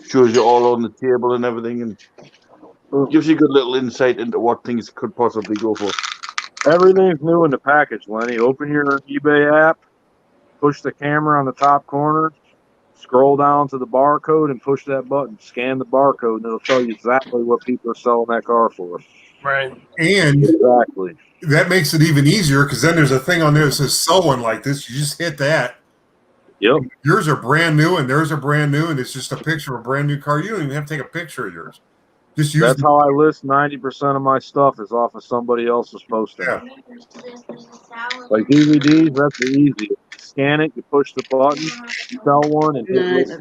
shows you all on the table and everything, and gives you a good little insight into what things could possibly go for. Everything's new in the package, Lenny. Open your eBay app, push the camera on the top corner, scroll down to the barcode, and push that button. Scan the barcode, and it'll tell you exactly what people are selling that car for. Right. And exactly. That makes it even easier because then there's a thing on there that says sell one like this. You just hit that. Yep. Yours are brand new and theirs are brand new, and it's just a picture of a brand new car. You don't even have to take a picture of yours. Just use That's how I list 90% of my stuff is off of somebody else's posting. Yeah. Like DVDs, that's the easiest. scan it, you push the button, sell one, and hit Nice. list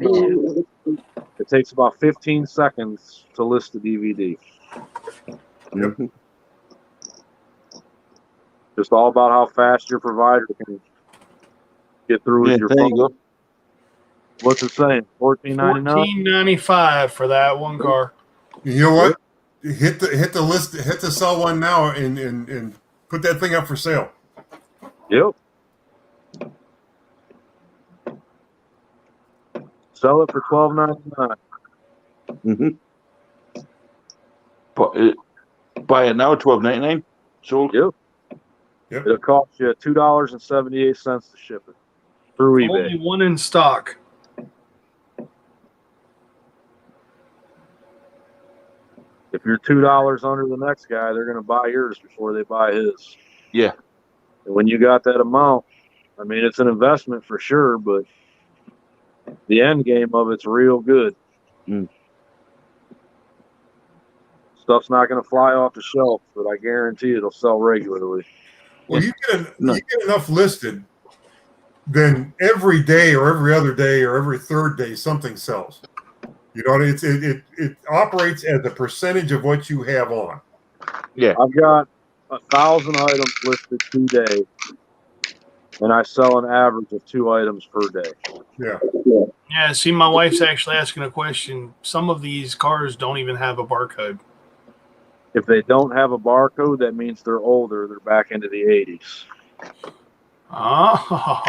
now. It takes about 15 seconds to list the DVD. Yep. Just all about how fast your provider can get through with Yeah, your there you phone. go. What's it saying? $14.99? $14.95 for that one car. You know what? Hit the list. Hit the sell one now, and put that thing up for sale. Yep. Sell it for $12.99. Mm-hmm. But buy it now, $12.99. Sold. Yep. It'll cost you $2.78 to ship it through eBay. Only one in stock. If you're $2 under the next guy, they're going to buy yours before they buy his. Yeah. And when you got that amount, I mean, it's an investment for sure, but the end game of it's real good. Stuff's not going to fly off the shelf, but I guarantee it'll sell regularly. Well, you get enough listed, then every day or every other day or every third day something sells. You know, it operates as a percentage of what you have on. Yeah. I've got 1,000 items listed today, and I sell an average of 2 items per day. Yeah. Yeah, see, my wife's actually asking a question. Some of these cars don't even have a barcode. If they don't have a barcode, that means they're older. They're back into the 80s. Oh.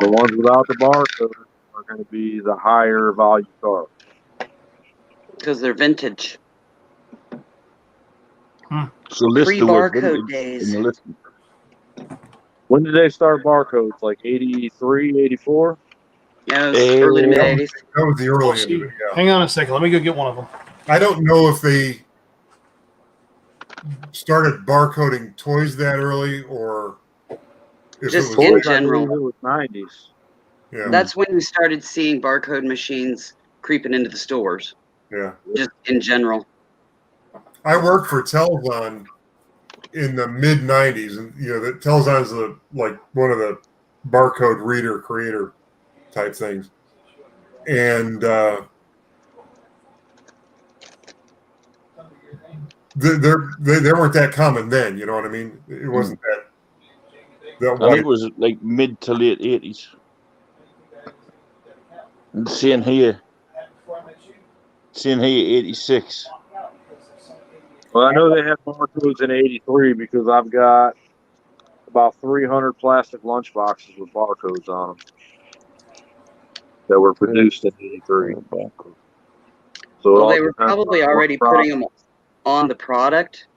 The ones without the barcode are going to be the higher value cars. Because they're vintage. So list the word Pre-barcode vintage days. in the listing. When did they start barcodes? Like 83, 84? Yeah, it was early to mid 80s. That was the early Oh, end see, of it, yeah. hang on a second. Let me go get one of them. I don't know if they started barcoding toys that early or if Just it was in like- general. It was 90s. Yeah. That's when we started seeing barcode machines creeping into the stores. Yeah. Just in general. I worked for Telzon in the mid '90s, and that Telzon's like one of the barcode reader creator type things, and they weren't that common then. You know what I mean? It wasn't that I think wide. it was like mid to late 80s. And seeing here 86. Well, I know they had barcodes in 83 because I've got about 300 plastic lunch boxes with barcodes on them that were produced in 83. So it Well, all they were depends probably on what already product. putting them on the product.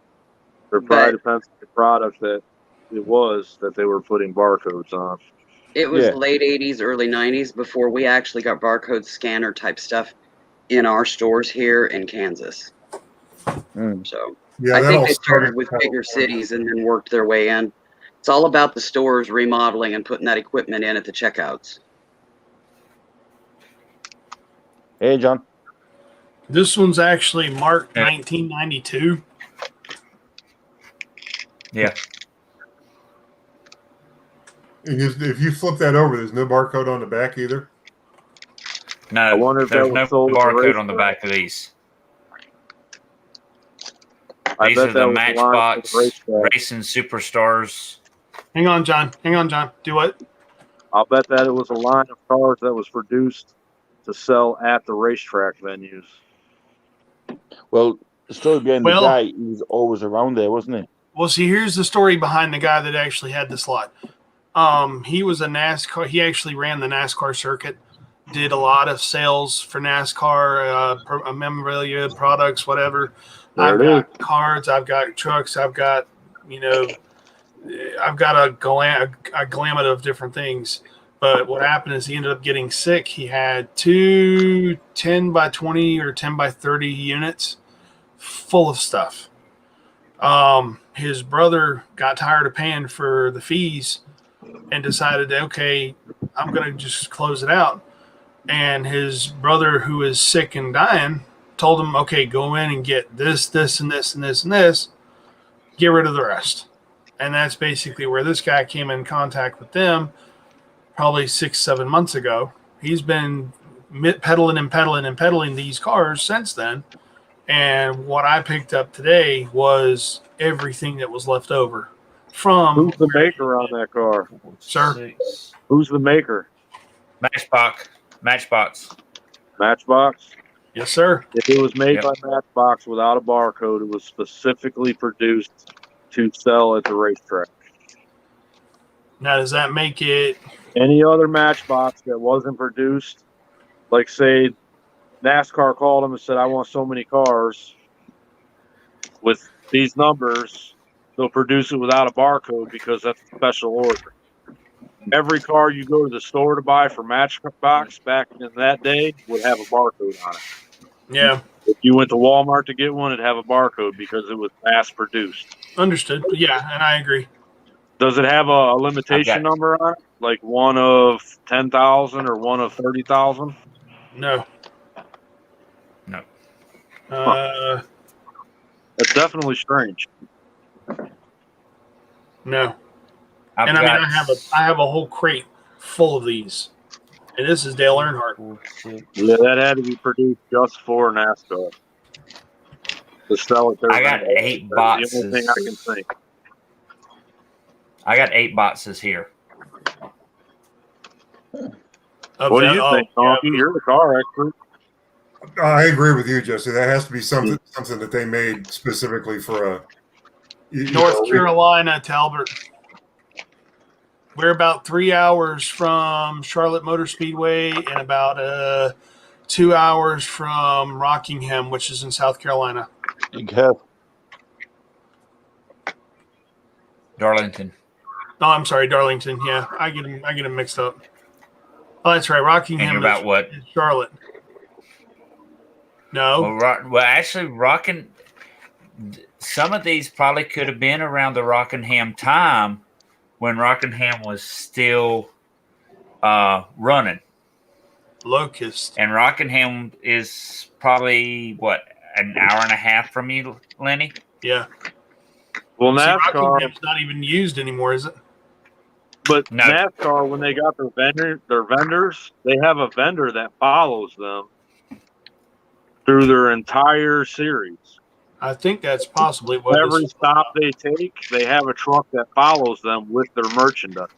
It probably depends on the product that it was that they were putting barcodes on. It was Yeah. late 80s, early 90s before we actually got barcode scanner type stuff in our stores here in Kansas. So Yeah, I that think all they started started with in bigger California. cities and then worked their way in. It's all about the stores remodeling and putting that equipment in at the checkouts. Hey, John. This one's actually marked 1992. Yeah. And if you flip that over, there's no barcode on the back either. No, wonder if there's that no was sold at the barcode on the racetrack. back of these. I These bet are that the was a line for the Matchbox racetrack. Racing Superstars. Hang on, John. Hang on, John. Do what? I'll bet that it was a line of cars that was produced to sell at the racetrack venues. Well, the story behind Well- the guy, he was always around there, wasn't he? Well, see, here's the story behind the guy that actually had this lot. He was a NASCAR. He actually ran the NASCAR circuit, did a lot of sales for NASCAR, memorabilia, products, whatever. There I've it got cards. I've got trucks. I've got, I've got a gamut of different things. But what happened is he ended up getting sick. He had 2 10 by 20 or 10 by 30 units full of stuff. His brother got tired of paying for the fees and decided, okay, I'm going to just close it out. And his brother, who is sick and dying, told him, okay, go in and get this, this, and this, and this, and this. Get rid of the rest. And that's basically where this guy came in contact with them. probably 6-7 months ago. He's been peddling these cars since then. And what I picked up today was everything that was left over from. Who's the maker on that car, sir? Who's the maker? Matchbox. Matchbox. Yes, sir. If it was made by Matchbox without a barcode, it was specifically produced to sell at the racetrack. Now, does that make it Any other Matchbox that wasn't produced, like say NASCAR called them and said, I want so many cars with these numbers, they'll produce it without a barcode because that's a special order. Every car you go to the store to buy for Matchbox back in that day would have a barcode on it. Yeah. If you went to Walmart to get one, it'd have a barcode because it was mass produced. understood? Yeah, and I agree. Does it have a limitation number on it? Like one of 10,000 or one of 30,000? No. No. That's definitely strange. No. I've and I mean, got- I have a whole crate full of these, and this is Dale Earnhardt. Yeah, that had to be produced just for NASCAR to sell it there. I got 8 boxes. The only thing I can think. I got 8 boxes here. What do you think, Donkey? You're the car expert. I agree with you, Jesse. That has to be something that they made specifically for a North Carolina, Talbot. We're about 3 hours from Charlotte Motor Speedway and about 2 hours from Rockingham, which is in South Carolina. Darlington. No, I'm sorry, Darlington. Yeah, I get them mixed up. Oh, that's right. Rockingham And you're about what? is Charlotte. No. Well, actually, some of these probably could have been around the Rockingham time when Rockingham was still running. Locust. And Rockingham is probably, what, an hour and a half from you, Lenny? Yeah. Well, See, NASCAR, Rockingham's not even used anymore, is it? but NASCAR, when they got their vendors, they have a vendor that follows them through their entire series. I think that's possibly what Every stop they take, they have a truck that follows them with their merchandise.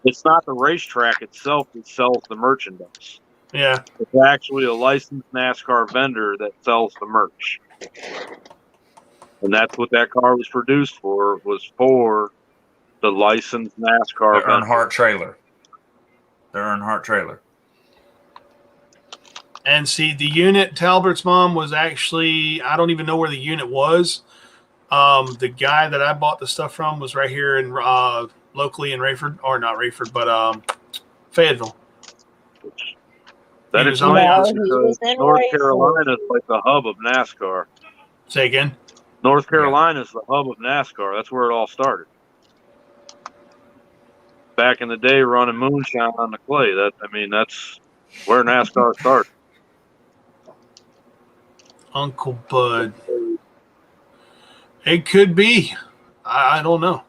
It's not the racetrack itself that sells the merchandise. Yeah. It's actually a licensed NASCAR vendor that sells the merch. And that's what that car was produced for, was for the licensed NASCAR The vendor. Earnhardt trailer. The Earnhardt trailer. And see, the unit, Talbert's mom was actually, I don't even know where the unit was. The guy that I bought the stuff from was right here in locally in Rayford, or not Rayford, but Fayetteville. That He is was on the nice outskirts. because North Carolina is like the hub of NASCAR. Say again? North Carolina is the hub of NASCAR. That's where it all started. Back in the day, running moonshine on the clay. That's where NASCAR started. Uncle Bud. It could be. I don't know.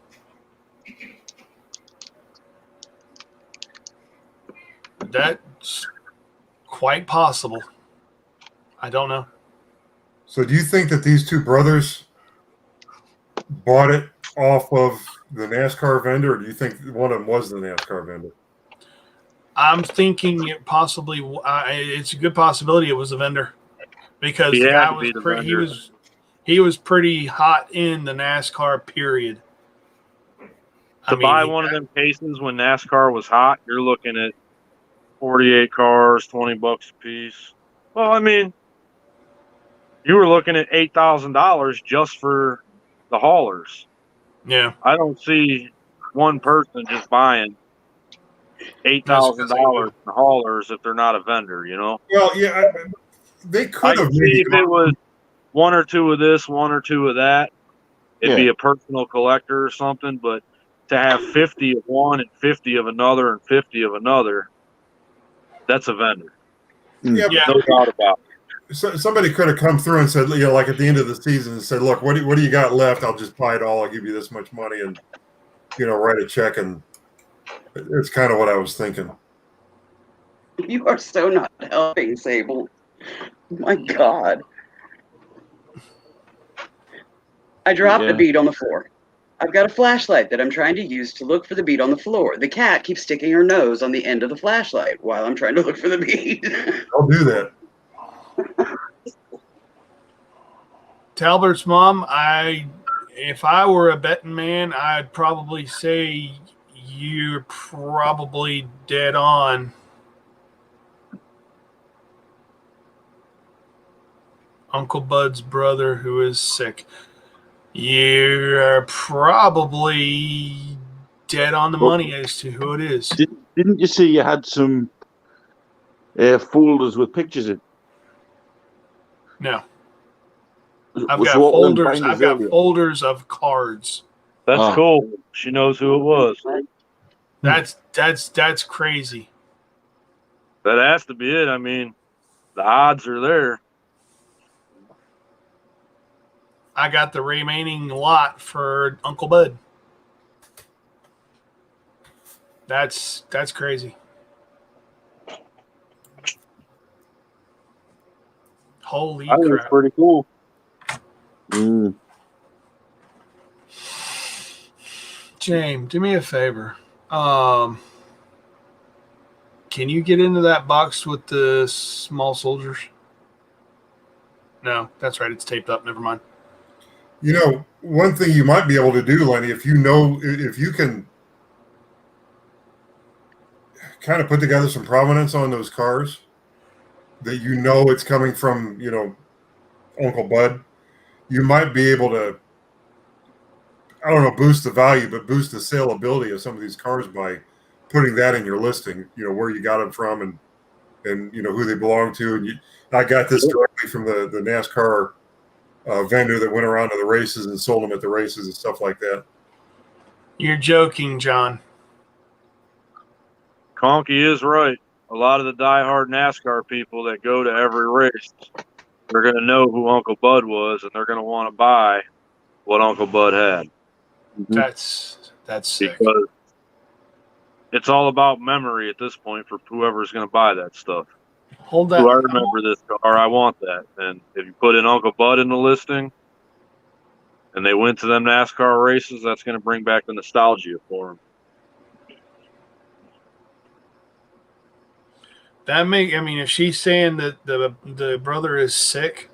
That's quite possible. I don't know. So do you think that these two brothers bought it off of the NASCAR vendor, or do you think one of them was the NASCAR vendor? I'm thinking it possibly. It's a good possibility it was a vendor because He the had guy to be the he vendor. was pretty hot in the NASCAR period. To buy one of them cases when NASCAR was hot, you're looking at 48 cars, $20 a piece. Well, I mean, you were looking at $8,000 just for the haulers. Yeah. I don't see one person just buying $8,000 in haulers if they're not a vendor, you know? Well, yeah, they could I have. can see if it was one or two of this, one or two of that, it'd be a personal collector or something, but to have 50 of one and 50 of another and 50 of another, that's a vendor. Yeah, No doubt about it. So somebody could have come through and said, like at the end of the season, and said, "Look, what do you got left? I'll just buy it all. I'll give you this much money, and write a check and It's kind of what I was thinking. You are so not helping, Sable. My God. I dropped Yeah. a bead on the floor. I've got a flashlight that I'm trying to use to look for the bead on the floor. The cat keeps sticking her nose on the end of the flashlight while I'm trying to look for the bead. I'll do that. Talbert's mom, if I were a betting man, I'd probably say you're probably dead on. Uncle Bud's brother who is sick. You're probably dead on the money as to who it is. Didn't you see you had some folders with pictures in? No. I've So got what were them folders. binders I've got earlier? folders of cards. That's cool. She knows who it was. That's crazy. That has to be it. I mean, the odds are there. I got the remaining lot for Uncle Bud. That's crazy. Holy I think it's crap. pretty cool. James, do me a favor. Can you get into that box with the small soldiers? No, that's right. It's taped up. Never mind. You know, one thing you might be able to do, Lenny, if you can kind of put together some provenance on those cars that you know it's coming from, Uncle Bud, you might be able to, I don't know, boost the value, but boost the saleability of some of these cars by putting that in your listing, where you got them from and who they belong to. And I got this directly from the NASCAR vendor that went around to the races and sold them at the races and stuff like that. You're joking, John. Conky is right. A lot of the diehard NASCAR people that go to every race, they're going to know who Uncle Bud was, and they're going to want to buy what Uncle Bud had. That's sick. Because it's all about memory at this point for whoever's going to buy that stuff. Hold that. I remember this car. I want that. And if you put in Uncle Bud in the listing, and they went to them NASCAR races, that's going to bring back the nostalgia for them. If she's saying that the brother is sick,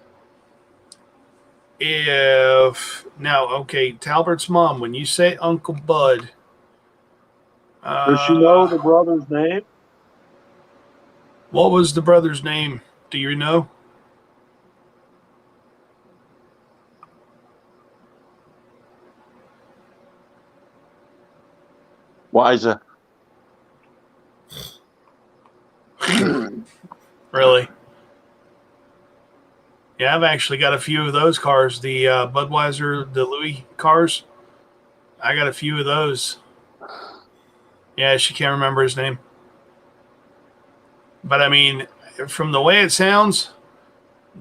Talbert's mom, when you say Uncle Bud, does she know the brother's name? What was the brother's name? Do you know? Wiser. Really? Yeah, I've actually got a few of those cars. The Budweiser, the Louis cars. I got a few of those. Yeah, she can't remember his name. But from the way it sounds,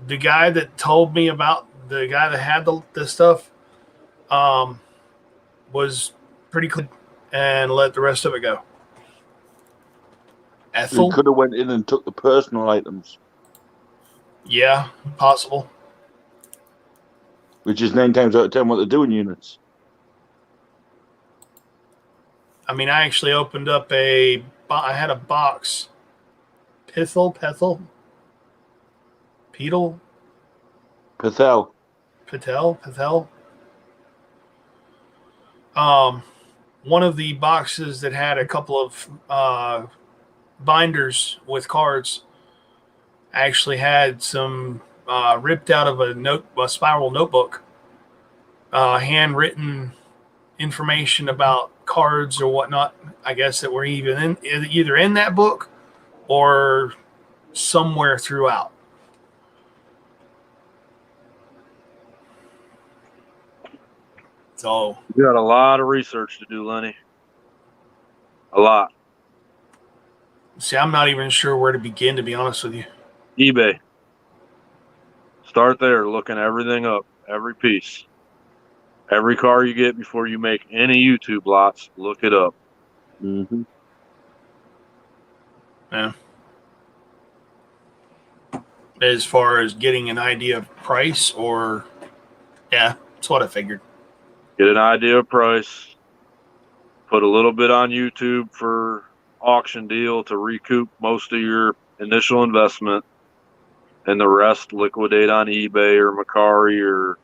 the guy that told me about the guy that had the stuff was pretty clean and let the rest of it go. Ethel? You could have went in and took the personal items, Yeah, possible. which is 9 times out of 10 what they do in units. I actually opened up I had a box. Pethel? Patel. One of the boxes that had a couple of binders with cards actually had some ripped out of a spiral notebook, handwritten information about cards or whatnot. I guess that were either in that book or somewhere throughout. So you got a lot of research to do, Lenny. A lot. See, I'm not even sure where to begin, to be honest with you. eBay. Start there, looking everything up, every piece. Every car you get before you make any YouTube lots, look it up. Yeah. As far as getting an idea of price, or yeah, that's what I figured. Get an idea of price. Put a little bit on YouTube for auction deal to recoup most of your initial investment, and the rest liquidate on eBay or Mercari or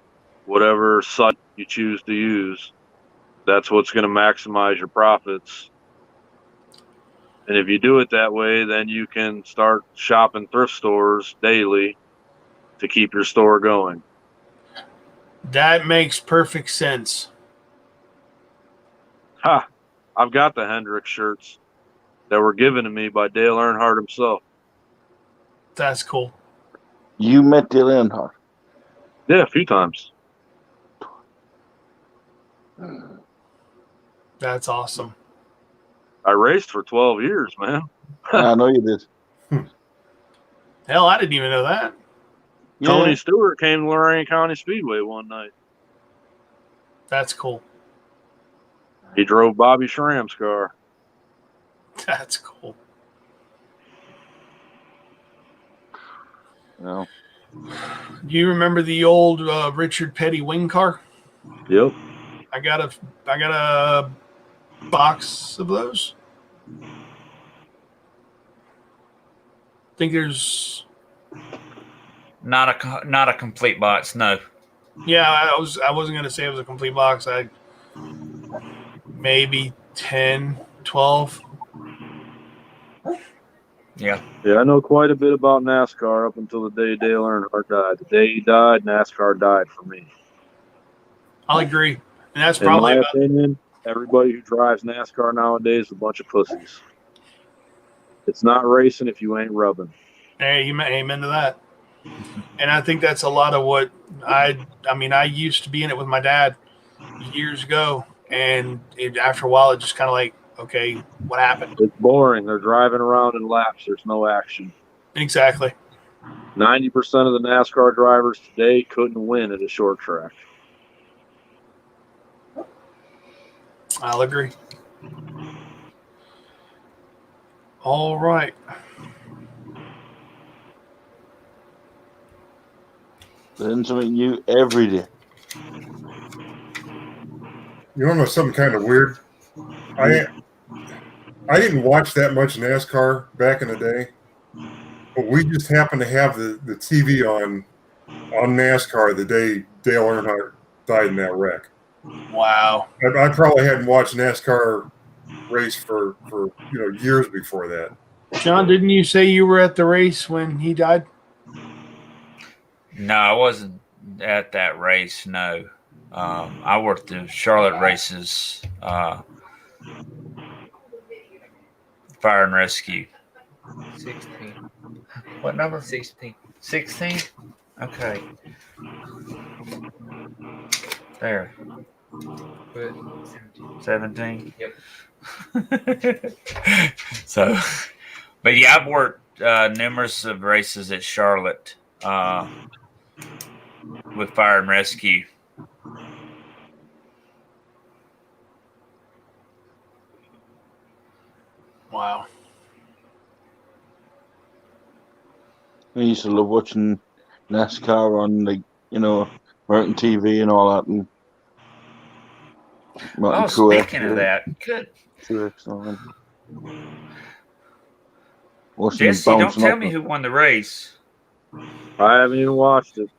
whatever site you choose to use. That's what's going to maximize your profits. And if you do it that way, then you can start shopping thrift stores daily to keep your store going. That makes perfect sense. Ha! I've got the Hendrix shirts that were given to me by Dale Earnhardt himself. That's cool. You met Dale Earnhardt? Yeah, a few times. That's awesome. I raced for 12 years, man. I know you did. Hell, I didn't even know that. Tony Stewart came to Lorain County Speedway one night. That's cool. He drove Bobby Schramm's car. That's cool. No. Do you remember the old Richard Petty wing car? Yep. I got a box of those. I think there's not a complete box. No. Yeah, I wasn't gonna say it was a complete box. I maybe 10, 12. Yeah. Yeah, I know quite a bit about NASCAR up until the day Dale Earnhardt died. The day he died, NASCAR died for me. I'll agree. And that's In probably my about opinion, everybody who drives NASCAR nowadays is a bunch of pussies. It's not racing if you ain't rubbing. Hey, amen to that. And I think that's a lot of what I used to be in it with my dad years ago, and after a while, it just kind of like, okay, what happened? It's boring. They're driving around in laps. There's no action. Exactly. 90% of the NASCAR drivers today couldn't win at a short track. I'll agree. All right. Learn something new every day. You want to know something kind of weird? I didn't watch that much NASCAR back in the day, but we just happened to have the TV on NASCAR the day Dale Earnhardt died in that wreck. Wow. I probably hadn't watched NASCAR race for years before that. John, didn't you say you were at the race when he died? No, I wasn't at that race. No. I worked the Charlotte races, fire and rescue. 16. What number? 16. 16? Okay. There. But 17? Yep. So, but yeah, I've worked numerous of races at Charlotte with fire and rescue. Wow. I used to love watching NASCAR on American TV and all that. And Martin Speaking of that, good. Jesse, don't tell me who won the race. I haven't even watched it.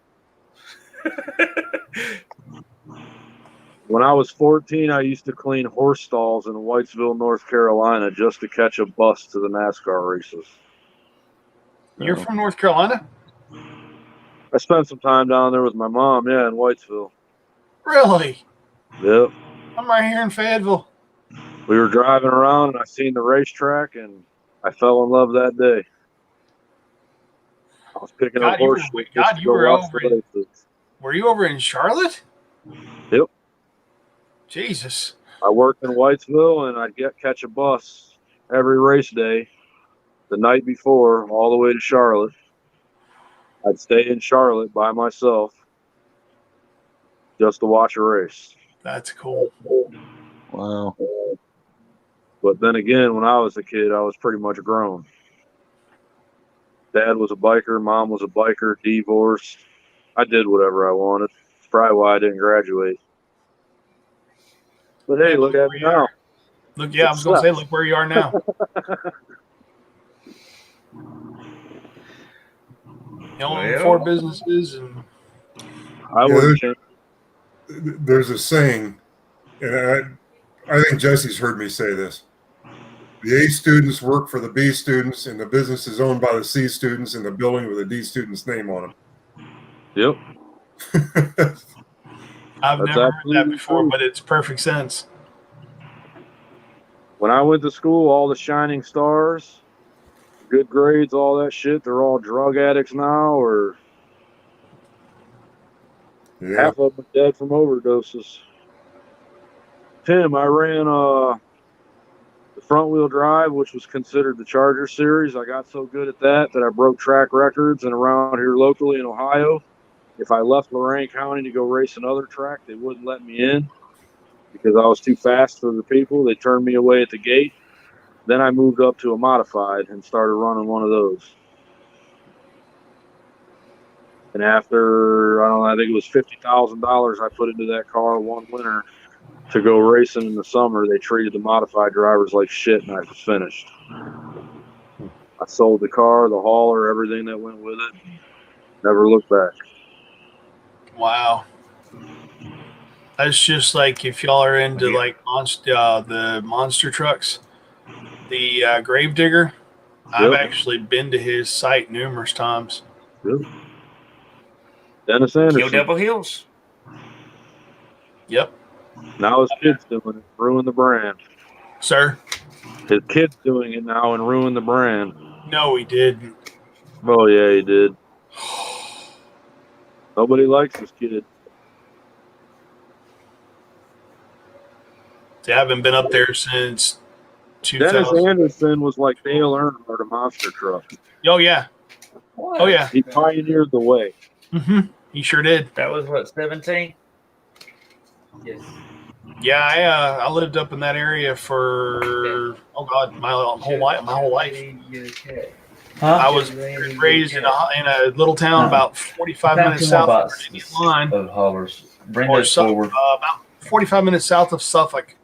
When I was 14, I used to clean horse stalls in Whitesville, North Carolina, just to catch a bus to the NASCAR races. You're from North Carolina? I spent some time down there with my mom, yeah, in Whitesville. Really? Yep. I'm right here in Fayetteville. We were driving around, and I seen the racetrack, and I fell in love that day. I was picking up horse shit. You were over in, were you over in Charlotte? Yep. Jesus. I worked in Whitesville, and I'd catch a bus every race day the night before all the way to Charlotte. I'd stay in Charlotte by myself just to watch a race. That's cool. Wow. But then again, when I was a kid, I was pretty much grown. Dad was a biker, mom was a biker, divorced. I did whatever I wanted. That's probably why I didn't graduate. But hey, look at me now. Look, yeah, I was gonna say, look where you are now. You own 4 businesses, and I wouldn't change. There's a saying, and I think Jesse's heard me say this. The A students work for the B students, and the business is owned by the C students, and the building with a D student's name on it. Yep. I've never heard that before, but it's perfect sense. When I went to school, all the shining stars, good grades, all that shit, they're all drug addicts now, or half of them are dead from overdoses. Tim, I ran the front wheel drive, which was considered the Charger series. I got so good at that I broke track records, and around here locally in Ohio, if I left Lorain County to go race another track, they wouldn't let me in because I was too fast for the people. They turned me away at the gate. Then I moved up to a modified and started running one of those. And after, I don't know, I think it was $50,000 I put into that car one winter to go racing in the summer, they treated the modified drivers like shit, and I was finished. I sold the car, the hauler, everything that went with it. Never looked back. Wow. That's just like if y'all are into like the monster trucks, the Gravedigger. I've actually been to his site numerous times. Yep. Dennis Anderson. Kill Devil Hills. Yep. Now his kid's doing it, ruin the brand. Sir? His kid's doing it now and ruin the brand. No, he didn't. Oh, yeah, he did. Nobody likes this kid. See, I haven't been up there since Dennis 2000. Anderson was like Dale Earnhardt, a monster truck. Oh, yeah. Oh, yeah. He pioneered the way. Mm-hmm. He sure did. That was what, 17? Yes. Yeah, I lived up in that area for my whole life. I was raised in a little town about 45 minutes south of the Virginia line, or about 45 minutes south of Suffolk.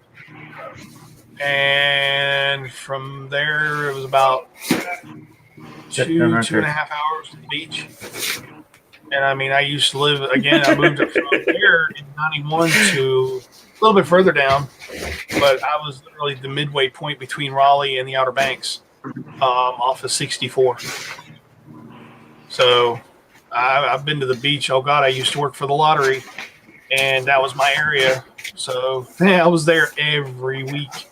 And from there, it was about two and a half hours to the beach. And I mean, I used to live, again, I moved up from there in 91 to a little bit further down, but I was literally the midway point between Raleigh and the Outer Banks, off of 64. So I've been to the beach. Oh God, I used to work for the lottery, and that was my area. So yeah, I was there every week.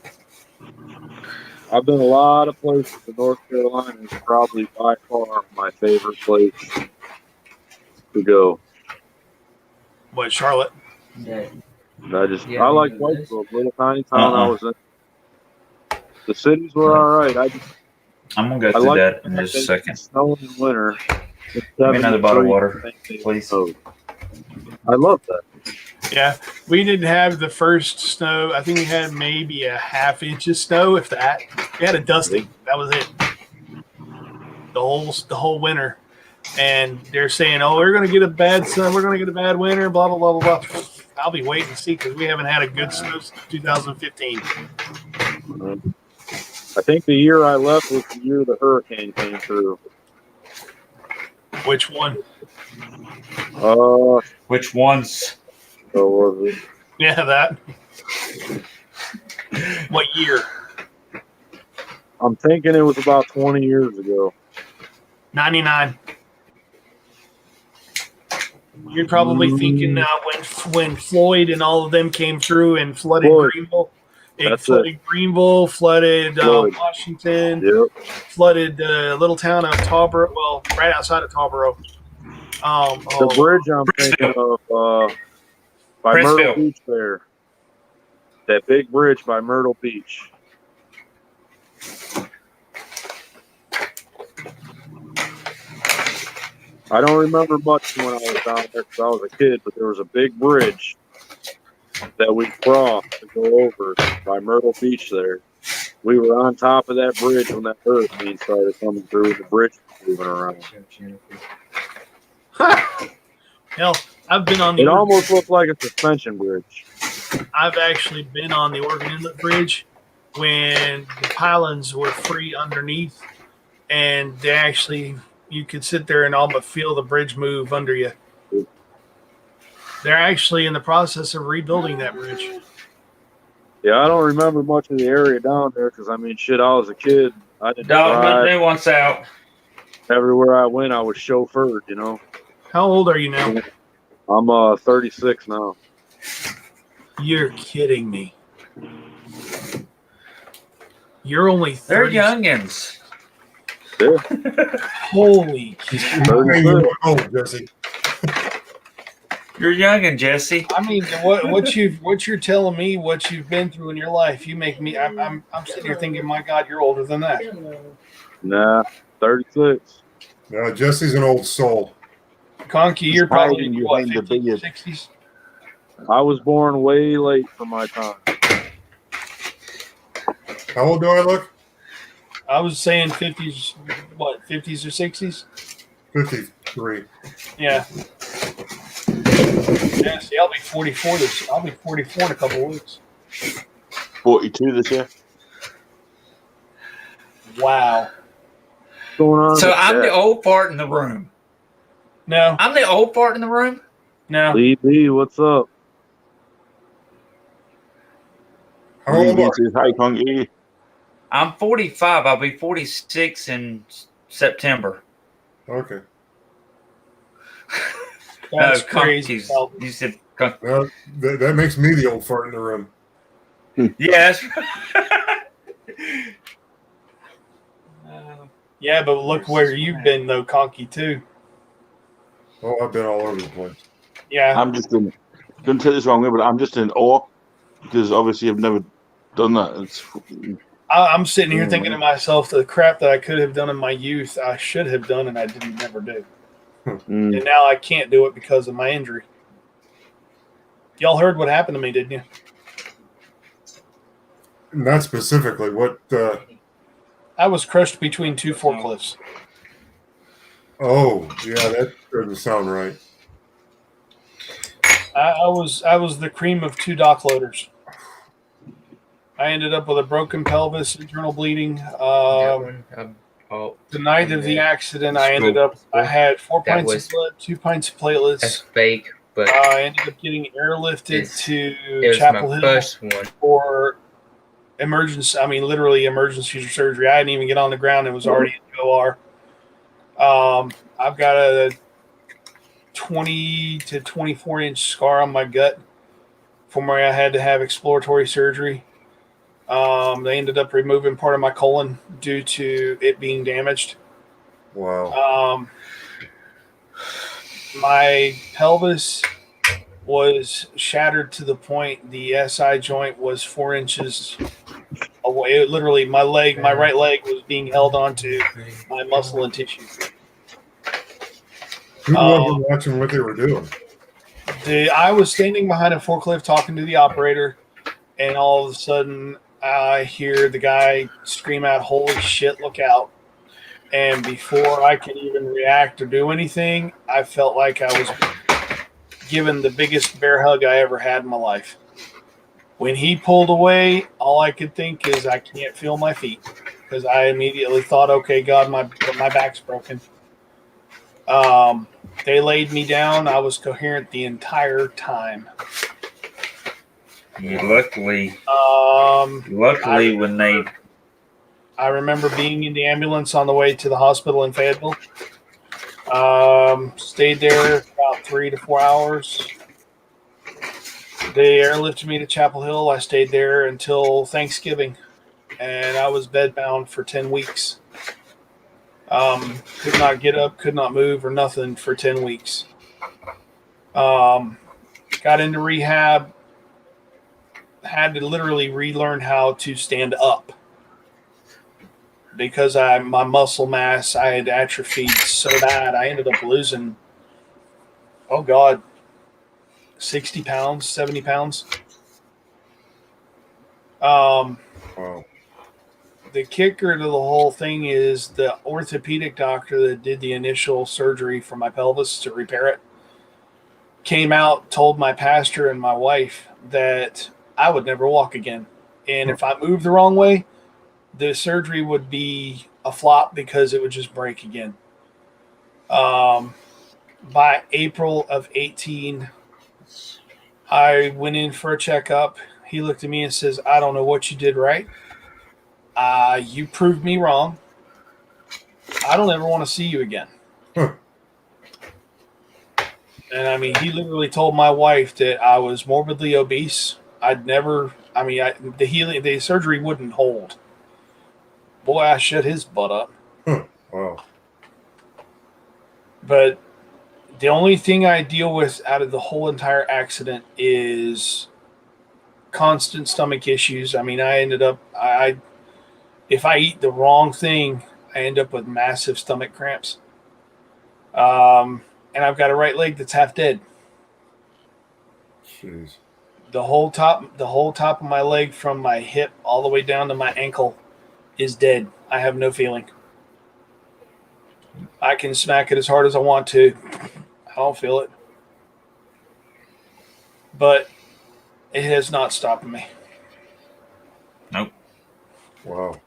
I've been a lot of places in North Carolina. It's probably by far my favorite place to go. What, Charlotte? I like Whitesville, little tiny town I was in. The cities were all right. I'm gonna go through that in just a second. Snow in winter. Give me another bottle of water, please. I love that. Yeah, we didn't have the first snow. I think we had maybe a half inch of snow, if that. We had a dusting. That was it. The whole winter. And they're saying, "Oh, we're going to get a bad sun. We're going to get a bad winter." Blah blah blah blah blah. I'll be waiting to see because we haven't had a good snow since 2015. I think the year I left was the year the hurricane came through. Which one? Which ones? Was it? Yeah, that. What year? I'm thinking it was about 20 years ago. 99. You're probably thinking when Floyd and all of them came through and flooded Greenville. It flooded Greenville, flooded Washington, flooded the little town of Tarboro. Well, right outside of Tarboro. The bridge I'm thinking of by Myrtle Beach there. That big bridge by Myrtle Beach. I don't remember much when I was down there because I was a kid, but there was a big bridge that we crossed to go over by Myrtle Beach there. We were on top of that bridge when that hurricane started coming through and the bridge was moving around. Hell, I've been on the. It almost looked like a suspension bridge. I've actually been on the Oregon Inlet Bridge when the pylons were free underneath, and they actually you could sit there and all but feel the bridge move under you. They're actually in the process of rebuilding that bridge. Yeah, I don't remember much of the area down there because, I mean, shit, I was a kid. I didn't Dog, drive. new one's out. Everywhere I went, I was chauffeured, you know. How old are you now? I'm 36 now. You're kidding me. You're only 30. They're youngins. Yeah. Holy You're old, Jesse. You're youngin', Jesse. I mean, what you're telling me, what you've been through in your life, you make me. I'm sitting here thinking, my God, you're older than that. Nah, 36. No, Jesse's an old soul. Conky, you're probably in what, 50s, 60s? I was born way late for my time. How old do I look? I was saying 50s, what, 50s or 60s? 53. Yeah. Yeah, see, I'll be 44 this. I'll be 44 in a couple of weeks. 42 this year. Wow. What's going on? So I'm the old part in the room. No. I'm the old part in the room? No. Lee, what's up? How old are you? Hi, Conky. I'm 45. I'll be 46 in September. Okay. That's crazy. You said, well, that makes me the old fart in the room. yes. Yeah, but look where you've been, though, Conky, too. Oh, I've been all over the place. Yeah. I'm just in, don't take this wrong way, but I'm just in awe because obviously I've never done that. I'm sitting here thinking to myself, the crap that I could have done in my youth, I should have done, and I didn't never do. And now I can't do it because of my injury. Y'all heard what happened to me, didn't you? Not specifically. What? I was crushed between two forklifts. Oh, yeah, that doesn't sound right. I was the cream of two dock loaders. I ended up with a broken pelvis, internal bleeding. The night of the accident, I had 4 pints of blood, 2 pints of platelets. That's fake, but I ended up getting airlifted to was Chapel my Hill first one. for emergency. I mean, literally emergency surgery. I didn't even get on the ground; it was already in the OR. I've got a 20 to 24-inch scar on my gut from where I had to have exploratory surgery. They ended up removing part of my colon due to it being damaged. Wow. My pelvis was shattered to the point the SI joint was 4 inches away. Literally, my right leg was being held onto my muscle and tissue. Who wasn't watching what they were doing? I was standing behind a forklift talking to the operator, and all of a sudden, I hear the guy scream out, "Holy shit, look out." And before I could even react or do anything, I felt like I was given the biggest bear hug I ever had in my life. When he pulled away, all I could think is I can't feel my feet because I immediately thought, okay, God, my back's broken. They laid me down. I was coherent the entire time. Luckily, I remember being in the ambulance on the way to the hospital in Fayetteville. Stayed there about 3 to 4 hours. They airlifted me to Chapel Hill. I stayed there until Thanksgiving, and I was bedbound for 10 weeks. Could not get up, could not move, or nothing for 10 weeks. Got into rehab. Had to literally relearn how to stand up because my muscle mass, I had atrophied so bad. I ended up losing, 60 pounds, 70 pounds. Wow. the kicker to the whole thing is the orthopedic doctor that did the initial surgery for my pelvis to repair it came out, told my pastor and my wife that I would never walk again. And if I moved the wrong way, the surgery would be a flop because it would just break again. By April of 18, I went in for a checkup. He looked at me and says, I don't know what you did right. You proved me wrong. I don't ever want to see you again. And I mean, he literally told my wife that I was morbidly obese. The surgery wouldn't hold. Boy, I shut his butt up. Wow. But the only thing I deal with out of the whole entire accident is constant stomach issues. I mean, if I eat the wrong thing, I end up with massive stomach cramps. And I've got a right leg that's half dead. Jeez. The whole top of my leg from my hip all the way down to my ankle is dead. I have no feeling. I can smack it as hard as I want to. I don't feel it. But it has not stopped me. Nope. Wow.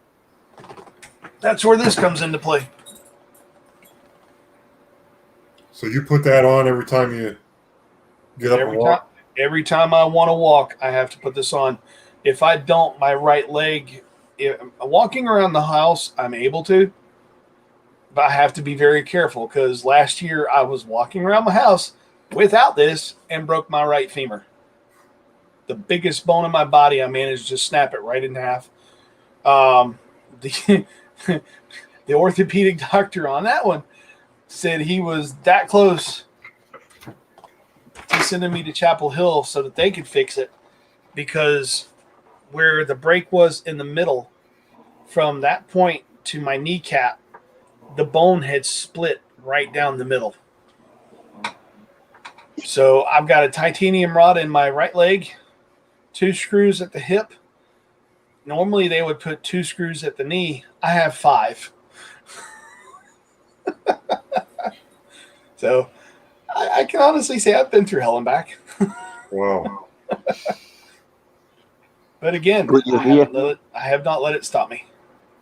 That's where this comes into play. So you put that on every time you get up and walk? Every time I want to walk, I have to put this on. If I don't, my right leg, walking around the house, I'm able to, but I have to be very careful because last year I was walking around my house without this and broke my right femur. The biggest bone in my body, I managed to snap it right in half. The orthopedic doctor on that one said he was that close to sending me to Chapel Hill so that they could fix it, because where the break was in the middle, from that point to my kneecap, the bone had split right down the middle. So I've got a titanium rod in my right leg, 2 screws at the hip. Normally they would put 2 screws at the knee. I have 5. So I can honestly say I've been through hell and back. Wow. But again, But you're here. I have not let it stop me.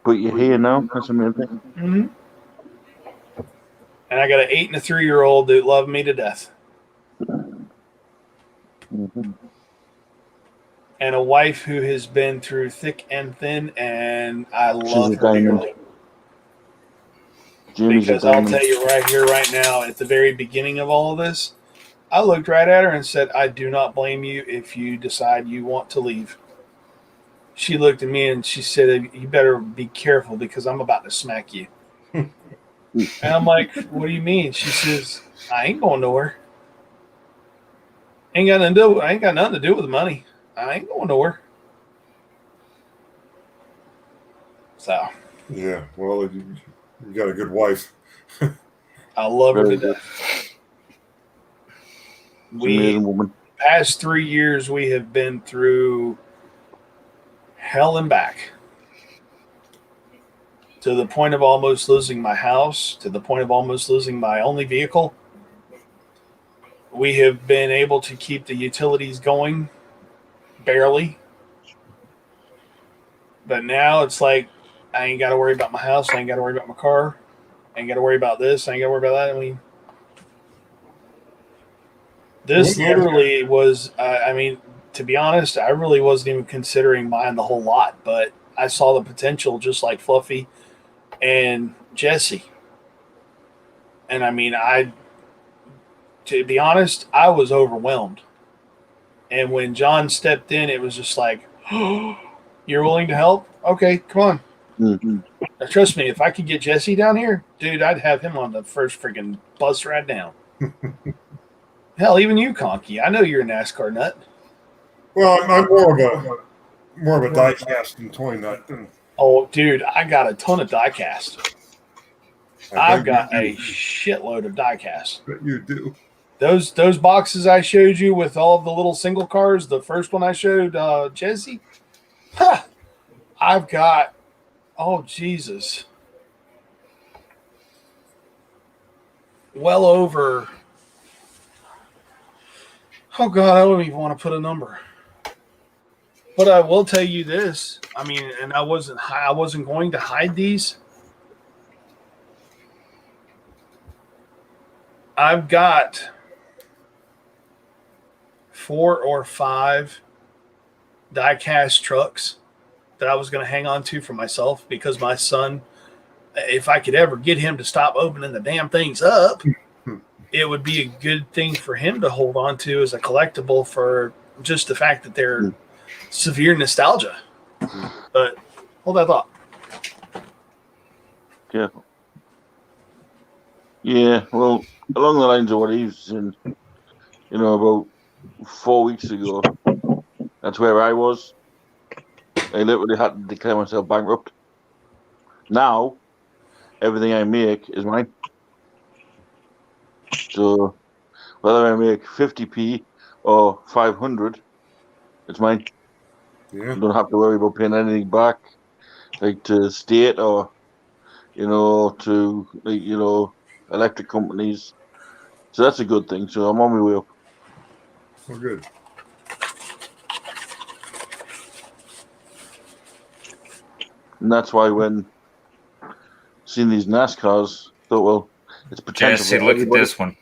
But you're here now. That's the main thing. Mm-hmm. And I got an 8 and a 3-year-old that love me to death. Mm-hmm. And a wife who has been through thick and thin, and I love She's a her diamond. dearly. Jamie's a Because I'll diamond. tell you right here, right now, at the very beginning of all of this, I looked right at her and said, I do not blame you if you decide you want to leave. She looked at me and she said, you better be careful because I'm about to smack you. And I'm like, what do you mean? She says, I ain't going nowhere. I ain't got nothing to do with the money. I ain't going nowhere. So Yeah. Well, you got a good wife. I love her to Very death. Amazing woman. Past 3 years, we have been through hell and back, to the point of almost losing my house, to the point of almost losing my only vehicle. We have been able to keep the utilities going, barely. But now it's like, I ain't got to worry about my house. I ain't got to worry about my car. I ain't got to worry about this. I ain't got to worry about that. I mean, this literally was, to be honest, I really wasn't even considering buying the whole lot, but I saw the potential just like Fluffy and Jesse. And I mean, to be honest, I was overwhelmed. And when John stepped in, it was just like, oh, you're willing to help? Okay, come on. Mm-hmm. Now, trust me, if I could get Jesse down here, dude, I'd have him on the first freaking bus ride down. Hell, even you, Conky. I know you're a NASCAR nut. Well, I'm more of a die cast and toy nut. Oh, dude, I got a ton of diecast. I've got a shitload of diecast. You do. Those boxes I showed you with all of the little single cars, the first one I showed Jesse, I've got Oh, Jesus. Well over. Oh, God, I don't even want to put a number. But I will tell you this. I mean, and I wasn't going to hide these. I've got 4 or 5 die-cast trucks that I was going to hang on to for myself because my son, if I could ever get him to stop opening the damn things up, it would be a good thing for him to hold on to as a collectible for just the fact that they're severe nostalgia. But hold that thought. Careful. Yeah, well, along the lines of what he's saying, about 4 weeks ago, that's where I was. I literally had to declare myself bankrupt. Now, everything I make is mine. So, whether I make 50p or 500, it's mine. Yeah. I don't have to worry about paying anything back, like to state or, to, electric companies. So that's a good thing. So I'm on my way up. Oh, good. And that's why when seeing these NASCARs, thought, well, it's potential. Jesse, for look at everybody. this one.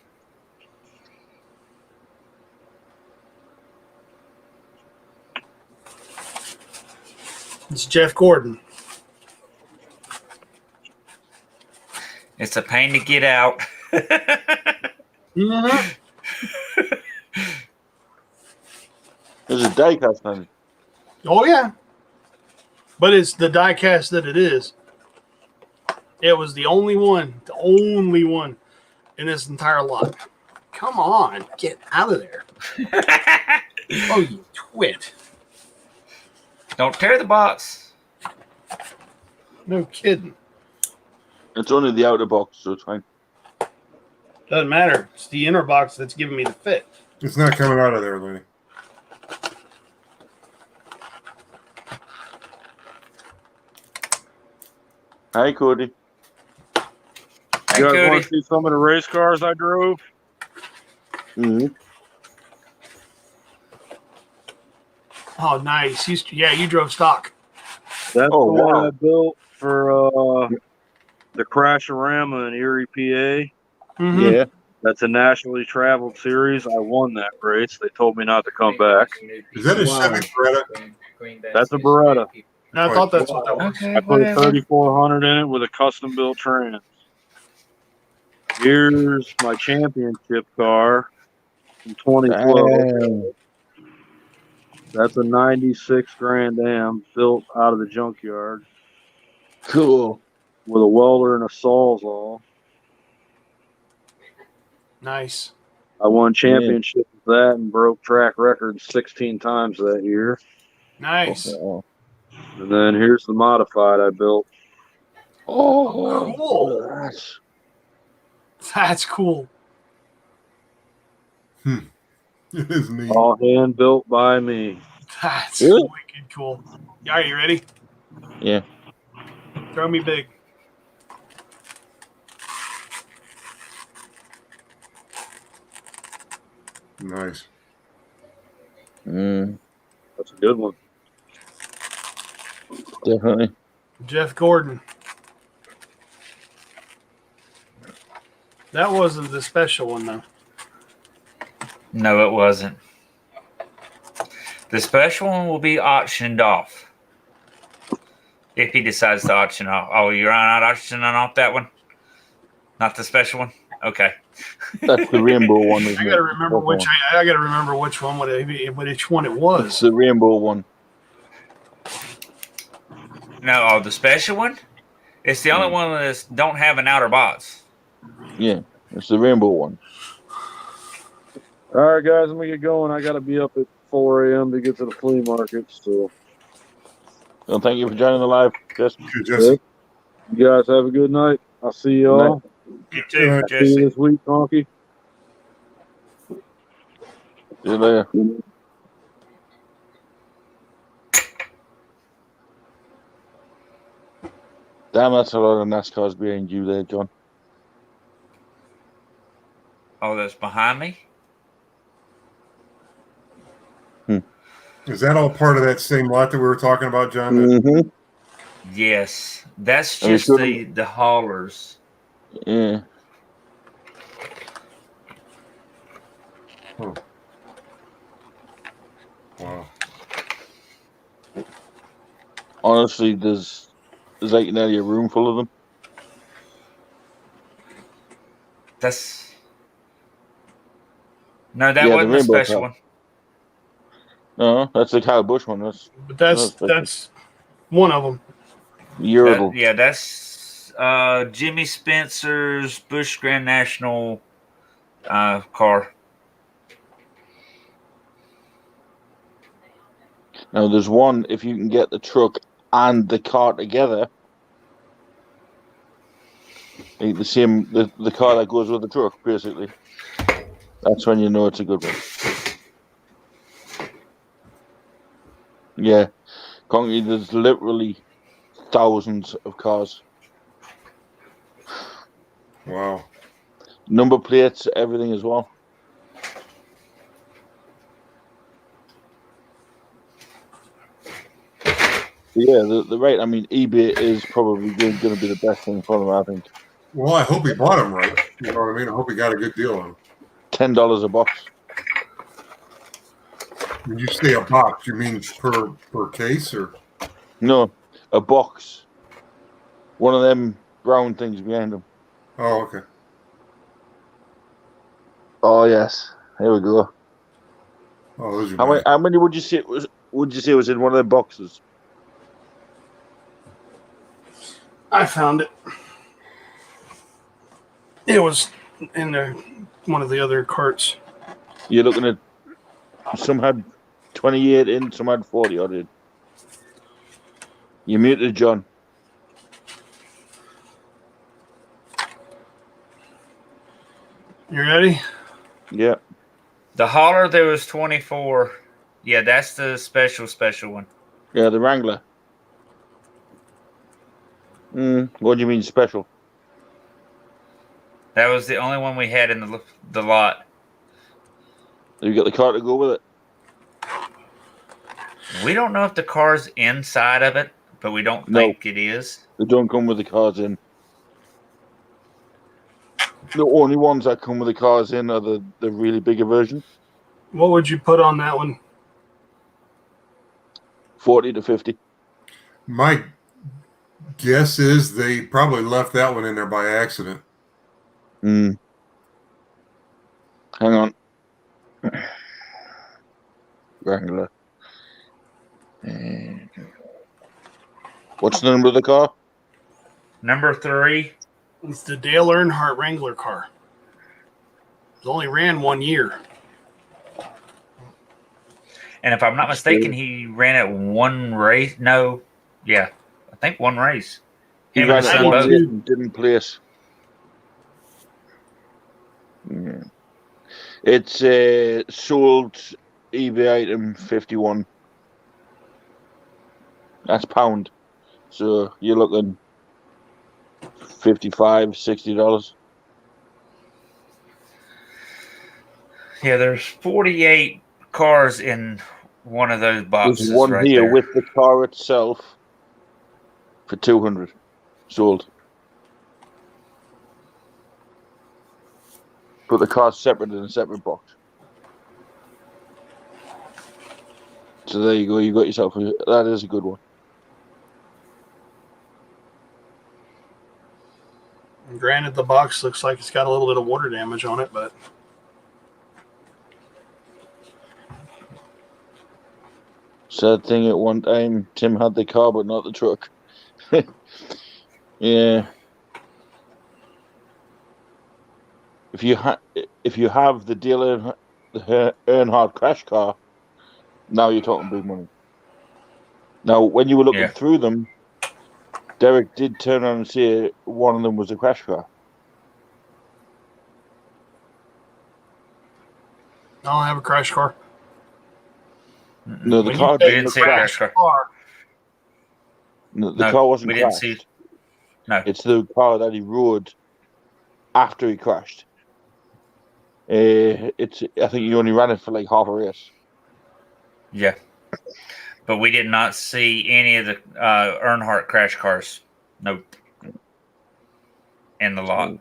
It's Jeff Gordon. It's a pain to get out. Mm-hmm. There's a diecast on it. Oh, yeah. But it's the diecast that it is. It was the only one in this entire lot. Come on, get out of there. Oh, you twit. Don't tear the box. No kidding. It's only the outer box, so it's fine. Doesn't matter. It's the inner box that's giving me the fit. It's not coming out of there, Lenny. Hi, Cody. You guys want to see some of the race cars I drove? Mm-hmm. Oh, nice. You drove stock. That's Oh, the one wow. I built for the Crasherama in Erie, PA. Mm-hmm. Yeah. That's a nationally traveled series. I won that race. They told me not to come back. Is that a Chevy Beretta? That's a Beretta. I thought that's what that was. I put a 3400 in it with a custom built trans. Here's my championship car from 2012. That's a 96 Grand Am built out of the junkyard. Cool. With a welder and a Sawzall. Nice. I won championship with that and broke track records 16 times that year. Nice. And then here's the modified I built. Oh, cool. That's cool. It is neat. All hand built by me. That's Really? wicked cool. Are you ready? Yeah. Throw me big. Nice. That's a good one. Definitely. Jeff Gordon. That wasn't the special one, though. No, it wasn't. The special one will be auctioned off. If he decides to auction off. Oh, you're not auctioning off that one? Not the special one? Okay. That's the rainbow one, isn't I it? gotta remember which. I gotta remember which one. Which one it was. It's the rainbow one. No, oh, the special one? It's the only one that don't have an outer box. Yeah, it's the rainbow one. All right, guys, let me get going. I got to be up at 4 a.m. to get to the flea market. So, Well, thank you for joining the live, Jesse. you guys have a good night. I'll see you all. You too, See you this week, Honky. See you later. Damn, that's a lot of NASCARs behind you there, John. Oh, that's behind me? Is that all part of that same lot that we were talking about, John? Mm-hmm. Yes. That's And we just shouldn't- the haulers. Yeah. Huh. Wow. Honestly, there's like nearly a room full of them. That's no, that Yeah, the wasn't a rainbow special car. one. No, that's the Kyle Busch one. That's But that's one of them. Uridal. Yeah, that's Jimmy Spencer's Busch Grand National car. Now there's one, if you can get the truck and the car together, like the same the car that goes with the truck, basically. That's when you know it's a good one. Yeah. Concrete, there's literally thousands of cars. Wow. Number plates, everything as well. Yeah, the rate. I mean, eBay is probably going to be the best thing for them, I think. Well, I hope he bought them right. You know what I mean? I hope he got a good deal on them. $10 a box. When you say a box, you mean per case or? No, a box. One of them brown things behind them. Oh, okay. Oh yes, here we go. Oh, those are How many? nice. How many would you say was? Would you say was in one of them boxes? I found it. It was in one of the other carts. You're looking at. Some had 28 in, some had 40 odd in. You muted, John. You ready? Yeah. The hauler there was 24. Yeah, that's the special one. Yeah, the Wrangler. What do you mean special? That was the only one we had in the lot. You got the car to go with it? We don't know if the car's inside of it, but we don't No. think it is. They don't come with the cars in. The only ones that come with the cars in are the really bigger version. What would you put on that one? 40 to 50. My guess is they probably left that one in there by accident. Hang on. Wrangler. What's the number of the car? Number 3. It's the Dale Earnhardt Wrangler car. It only ran 1 year. And if I'm not mistaken, he ran it one race. No, yeah, I think one race. He Him ran and his it son one both. race and didn't place. Yeah. It's sold eBay item 51. That's pound. So you're looking $55, $60. Yeah, there's 48 cars in one of those boxes There's one right here there. with the car itself for 200 sold. But the car's separate in a separate box. So there you go. You got yourself. That is a good one. And granted, the box looks like it's got a little bit of water damage on it, but Sad thing at one time, Tim had the car but not the truck. Yeah. If you have the dealer the Earnhardt crash car, now you're talking big money. Now, when you were looking through them, Derek did turn around and say one of them was a crash car. I don't have a crash car. No, the When car you say didn't look say crash crashed. car. car, No, the car wasn't we didn't crashed. see. No. It's the car that he rode after he crashed. I think he only ran it for like half a race. Yeah. But we did not see any of the Earnhardt crash cars. Nope. In the lot.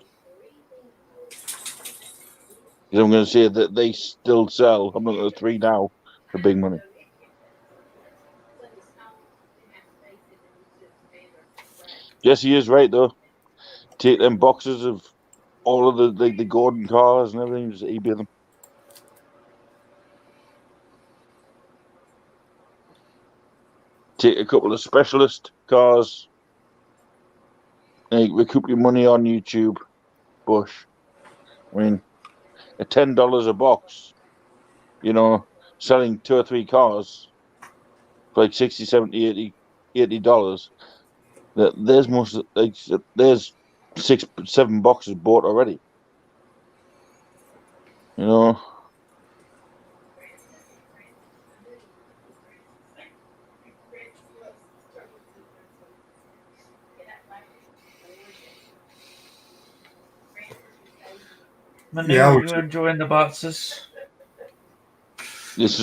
Because I'm going to say that they still sell. I'm looking at 3 now for big money. Jesse is right though. Take them boxes of all of the Gordon cars and everything, just eBay them. Take a couple of specialist cars. Recoup your money on YouTube. Bush. I mean, at $10 a box, selling 2 or 3 cars for like $60, $70, $80. There's 6, 7 boxes bought already. Manu, Yeah, you enjoying the boxes? This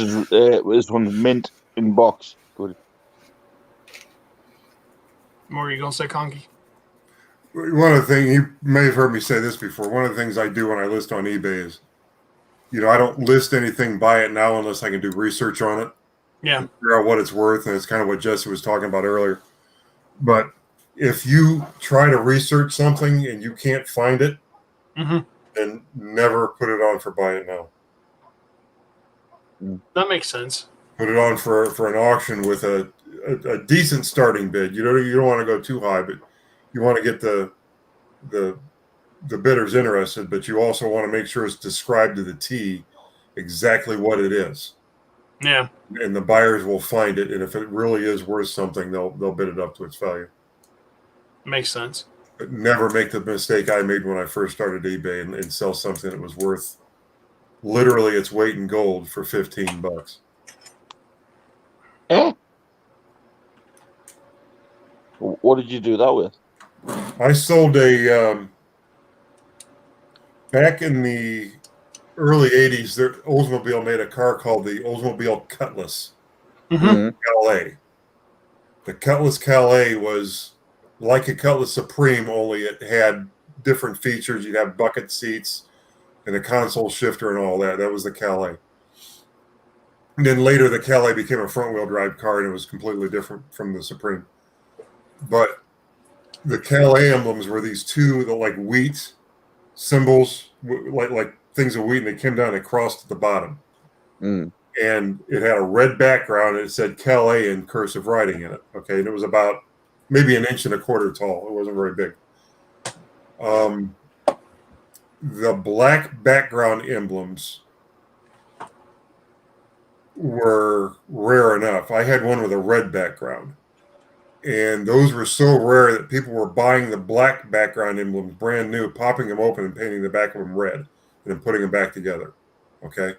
one's mint in box. Good. More you gonna say, Conky? One of the things, you may have heard me say this before, one of the things I do when I list on eBay is, I don't list anything, buy it now unless I can do research on it. Yeah. Figure out what it's worth, and it's kind of what Jesse was talking about earlier. But if you try to research something and you can't find it, then never put it on for buy it now. That makes sense. Put it on for an auction with a decent starting bid. You don't want to go too high, but you want to get the bidders interested, but you also want to make sure it's described to the T exactly what it is. Yeah. And the buyers will find it, and if it really is worth something, they'll bid it up to its value. Makes sense. But never make the mistake I made when I first started eBay and sell something that was worth literally its weight in gold for $15. What did you do that with? I sold back in the early 80s, Oldsmobile made a car called the Oldsmobile Cutlass Calais. The Cutlass Calais was like a Cutlass Supreme, only it had different features. You'd have bucket seats and a console shifter and all that. That was the Calais. And then later the Calais became a front-wheel drive car, and it was completely different from the Supreme. But the Calais emblems were these two, like wheat symbols, like things of wheat, and they came down and crossed at the bottom. And it had a red background, and it said Calais in cursive writing in it. Okay, and it was about maybe 1.25 inches tall. It wasn't very big. The black background emblems were rare enough. I had one with a red background, and those were so rare that people were buying the black background emblems brand new, popping them open and painting the back of them red, and then putting them back together. Okay.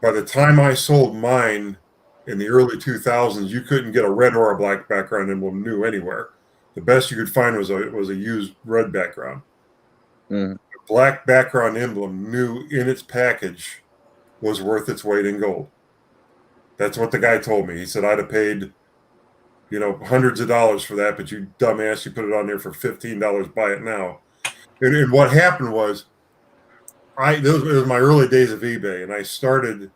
By the time I sold mine in the early 2000s, you couldn't get a red or a black background emblem new anywhere. The best you could find was a used red background. The black background emblem new in its package was worth its weight in gold. That's what the guy told me. He said, I'd have paid, hundreds of dollars for that, but you dumbass, you put it on there for $15, buy it now. And what happened was, it was my early days of eBay, and I started,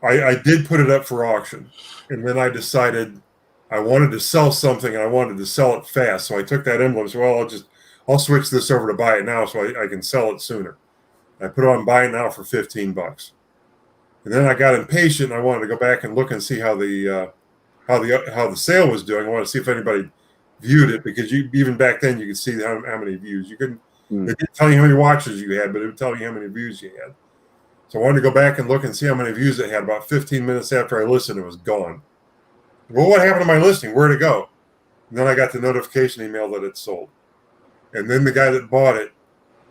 I did put it up for auction, and then I decided I wanted to sell something, and I wanted to sell it fast. So I took that emblem and said, well, I'll switch this over to buy it now so I can sell it sooner. I put it on buy it now for $15. And then I got impatient, and I wanted to go back and look and see how the sale was doing. I wanted to see if anybody viewed it, because even back then you could see how many views. You couldn't. It didn't tell you how many watches you had, but it would tell you how many views you had. So I wanted to go back and look and see how many views it had. About 15 minutes after I listed, it was gone. Well, what happened to my listing? Where'd it go? And then I got the notification email that it sold. And then the guy that bought it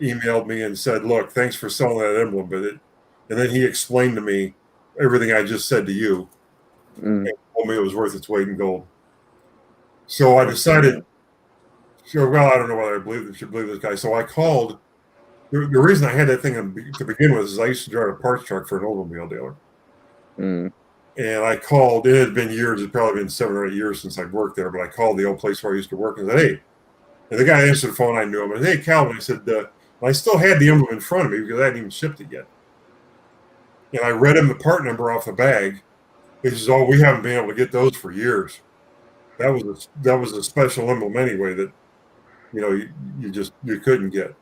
emailed me and said, look, thanks for selling that emblem. And then he explained to me everything I just said to you, and told me it was worth its weight in gold. So I decided, sure, well, I don't know whether I should believe this guy. So I called. The reason I had that thing to begin with is I used to drive a parts truck for an automobile dealer. Mm. And I called. It had been years. It'd probably been 7 or 8 years since I'd worked there. But I called the old place where I used to work and said, "Hey," and the guy answered the phone. I knew him. I said, "Hey, Calvin." I said, I still had the emblem in front of me because I hadn't even shipped it yet. And I read him the part number off the bag. He says, "Oh, we haven't been able to get those for years. That was a special emblem anyway that, you know, you couldn't get."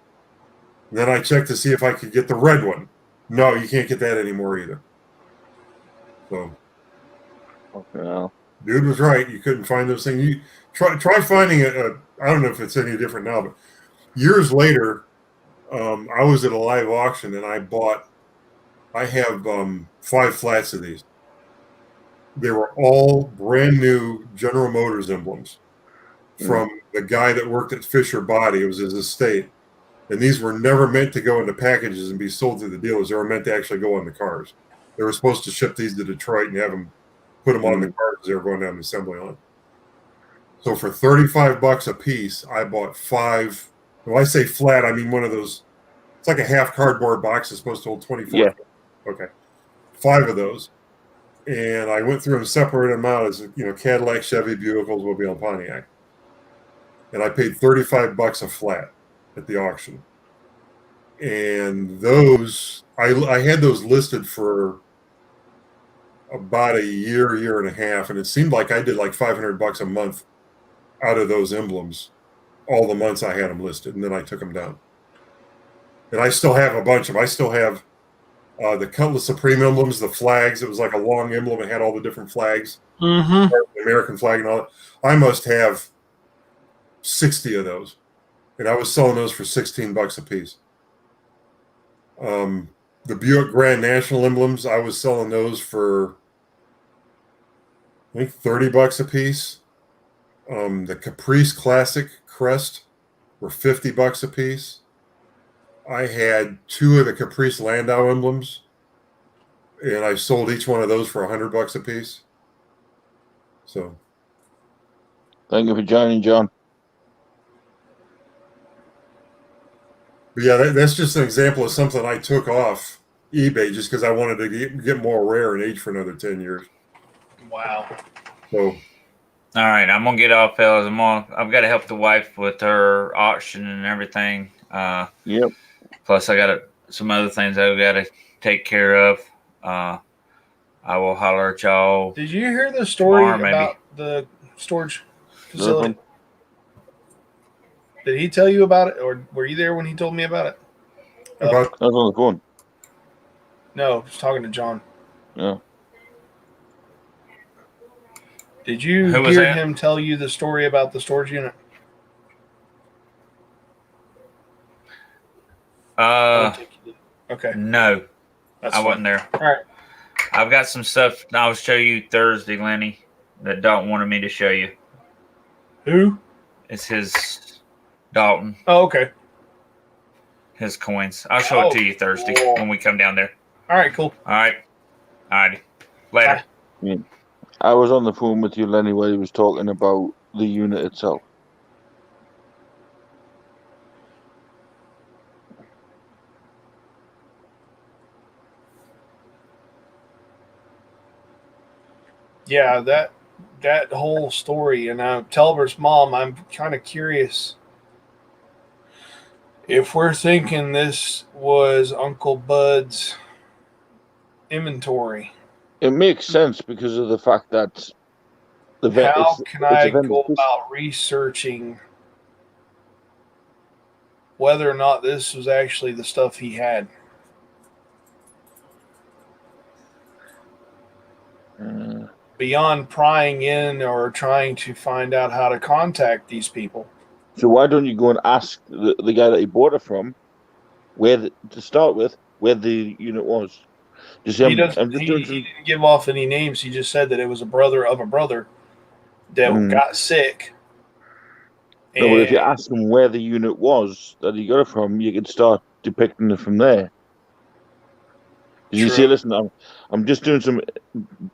And then I checked to see if I could get the red one. No, you can't get that anymore either. So, dude was right. You couldn't find those things. You try finding it. I don't know if it's any different now, but years later, I was at a live auction and I have 5 flats of these. They were all brand new General Motors emblems from the guy that worked at Fisher Body. It was his estate. And these were never meant to go into packages and be sold to the dealers. They were meant to actually go on the cars. They were supposed to ship these to Detroit and have them put them on the cars as they were going down the assembly line. So for $35 a piece, I bought 5. When I say flat, I mean one of those. It's like a half cardboard box that's supposed to hold 24. Yeah. Okay. 5 of those. And I went through and separated them out as, you know, Cadillac, Chevy, Buick, Oldsmobile, and Pontiac. And I paid $35 a flat at the auction. And those, I had those listed for about a year and a half. And it seemed like I did like $500 a month out of those emblems, all the months I had them listed. And then I took them down. And I still have a bunch of them. I still have the Cutlass Supreme emblems, the flags. It was like a long emblem. It had all the different flags, the American flag and all that. I must have 60 of those. And I was selling those for $16 a piece. The Buick Grand National emblems, I was selling those for, I think, $30 a piece. The Caprice Classic Crest were $50 a piece. I had 2 of the Caprice Landau emblems, and I sold each one of those for $100 a piece. So, thank you for joining, John. But yeah, that's just an example of something I took off eBay just because I wanted to get more rare and age for another 10 years. Wow. So, all right, I'm gonna get off, fellas. I've got to help the wife with her auction and everything. Yep. Plus, I got some other things I've got to take care of. I will holler at y'all. Did you hear the story tomorrow, maybe. about the storage facility? Did he tell you about it, or were you there when he told me about it? I was on the phone. No, I was talking to John. Yeah. Did you Who was hear that? him tell you the story about the storage unit? Okay. No, That's I wasn't there. All right. I've got some stuff I'll show you Thursday, Lenny, that Dalton wanted me to show you. Who? It's his Dalton. Oh, okay. His coins. I'll show it to you Thursday when we come down there. All right, cool. All right. All righty. Later. Yeah. I was on the phone with you, Lenny, while he was talking about the unit itself. Yeah, that whole story, and Telber's mom, I'm kind of curious if we're thinking this was Uncle Bud's inventory. It makes sense because of the fact that How can I go about researching whether or not this was actually the stuff he had? Beyond prying in or trying to find out how to contact these people. So why don't you go and ask the guy that he bought it from, to start with, where the unit was? Just He didn't give off any names. He just said that it was a brother of a brother that got sick. No, but if you ask him where the unit was that he got it from, you could start depicting it from there. You see, listen, I'm just doing some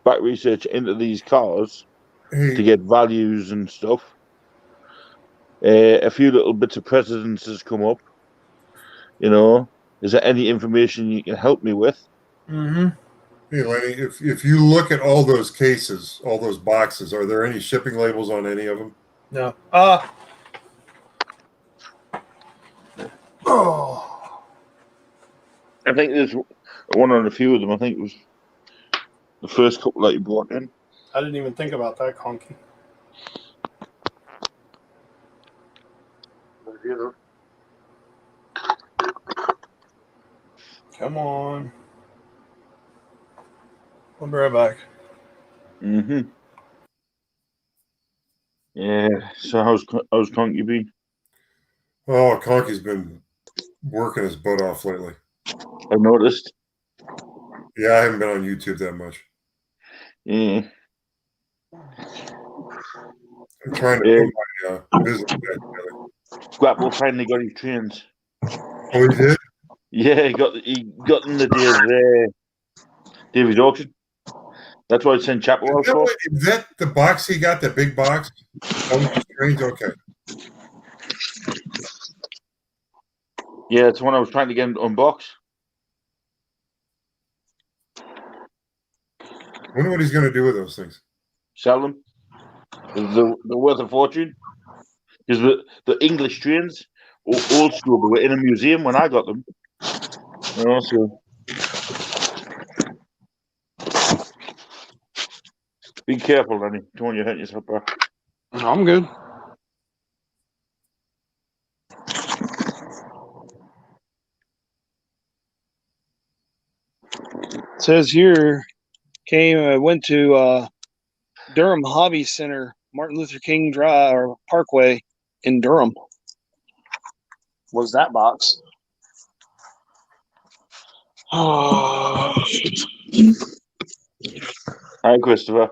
back research into these cars to get values and stuff. A few little bits of precedence has come up. You know, is there any information you can help me with? Mm-hmm. Hey, Lenny, if you look at all those cases, all those boxes, are there any shipping labels on any of them? No. Oh. I think there's one on a few of them. I think it was the first couple that you brought in. I didn't even think about that, Conky. Come on. I'll be right back. Mm-hmm. Yeah. So how's Conky been? Oh, Conky's been working his butt off lately. I've noticed. Yeah, I haven't been on YouTube that much. Yeah. I'm trying to put my business back together. Grapple finally got his trains. Oh, he did? Yeah, he got in the day of David's auction. That's why I sent Chapel out for. Is that the box he got? The big box? Oh, strange. Okay. Yeah, it's the one I was trying to get him to unbox. I wonder what he's going to do with those things. Sell them. They're worth a fortune. Because the English trains, old school, they were in a museum when I got them. You know, so be careful, Lenny. Don't want you hitting yourself back. I'm good. It says here, went to Durham Hobby Center, Martin Luther King Drive or Parkway in Durham. Was that box? Hi, Christopher.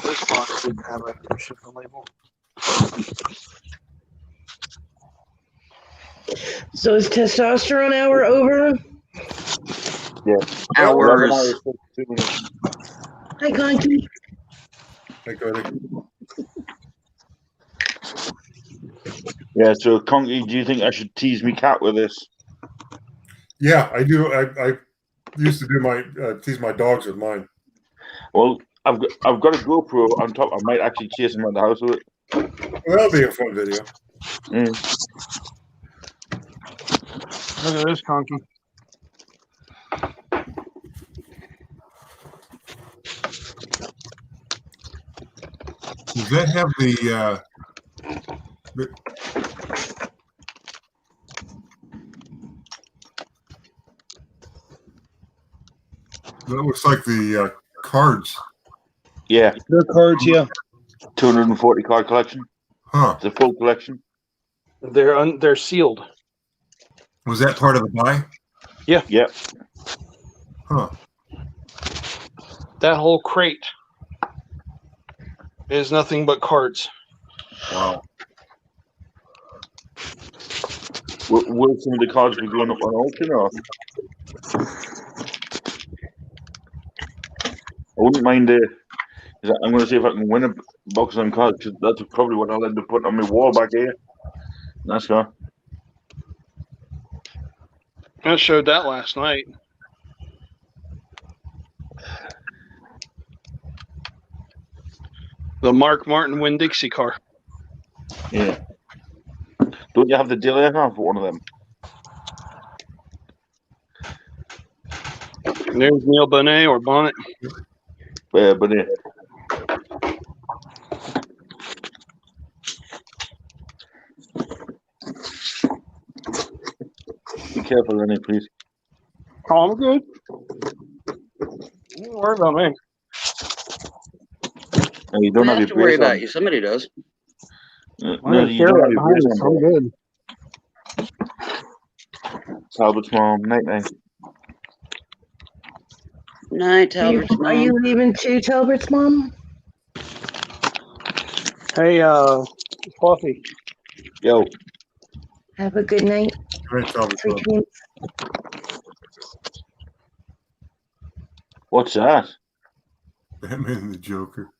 This box didn't have a shipping label. So is testosterone hour over? Yeah. Hours. Hi, Conky. Hey, Cody. Yeah, so Conky, do you think I should tease me cat with this? Yeah, I do. I used to do tease my dogs with mine. Well, I've got a GoPro on top. I might actually chase him around the house with it. Well, that'll be a fun video. Look at this, Conky. Does that have the that looks like the cards. Yeah. They're cards, yeah. 240 card collection. Huh. It's a full collection. They're sealed. Was that part of the buy? Yeah. Yep. Huh. That whole crate is nothing but cards. Wow. Will some of the cards be going up on auction or? I wouldn't mind. I'm going to see if I can win a box of them cards because that's probably what I'll end up putting on my wall back here. Nice car. I showed that last night. The Mark Martin Winn-Dixie car. Yeah. Don't you have the dealer now for one of them? There's Neil Bonnet or Bonnet. Bonnet. Be careful, Lenny, please. Oh, I'm good. Don't worry about me. No, you don't I have have your to worry brace about on. you. Somebody does. No, you don't have your brace on. I'm good. Talbot's mom, night. Night, Talbert's Are you mom. leaving too, Talbert's mom? Hey, Fluffy. Yo. Have a good night. Great, Talbot's Sweet mom. dreams. What's that? Batman and the Joker.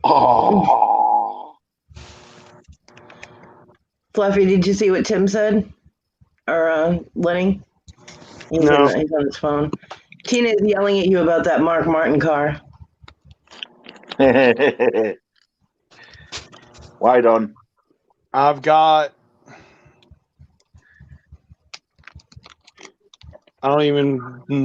Oh. Fluffy, did you see what Tim said? Or Lenny? He's, No. he's on his phone. Tina is yelling at you about that Mark Martin car. Why done? I've got. I don't even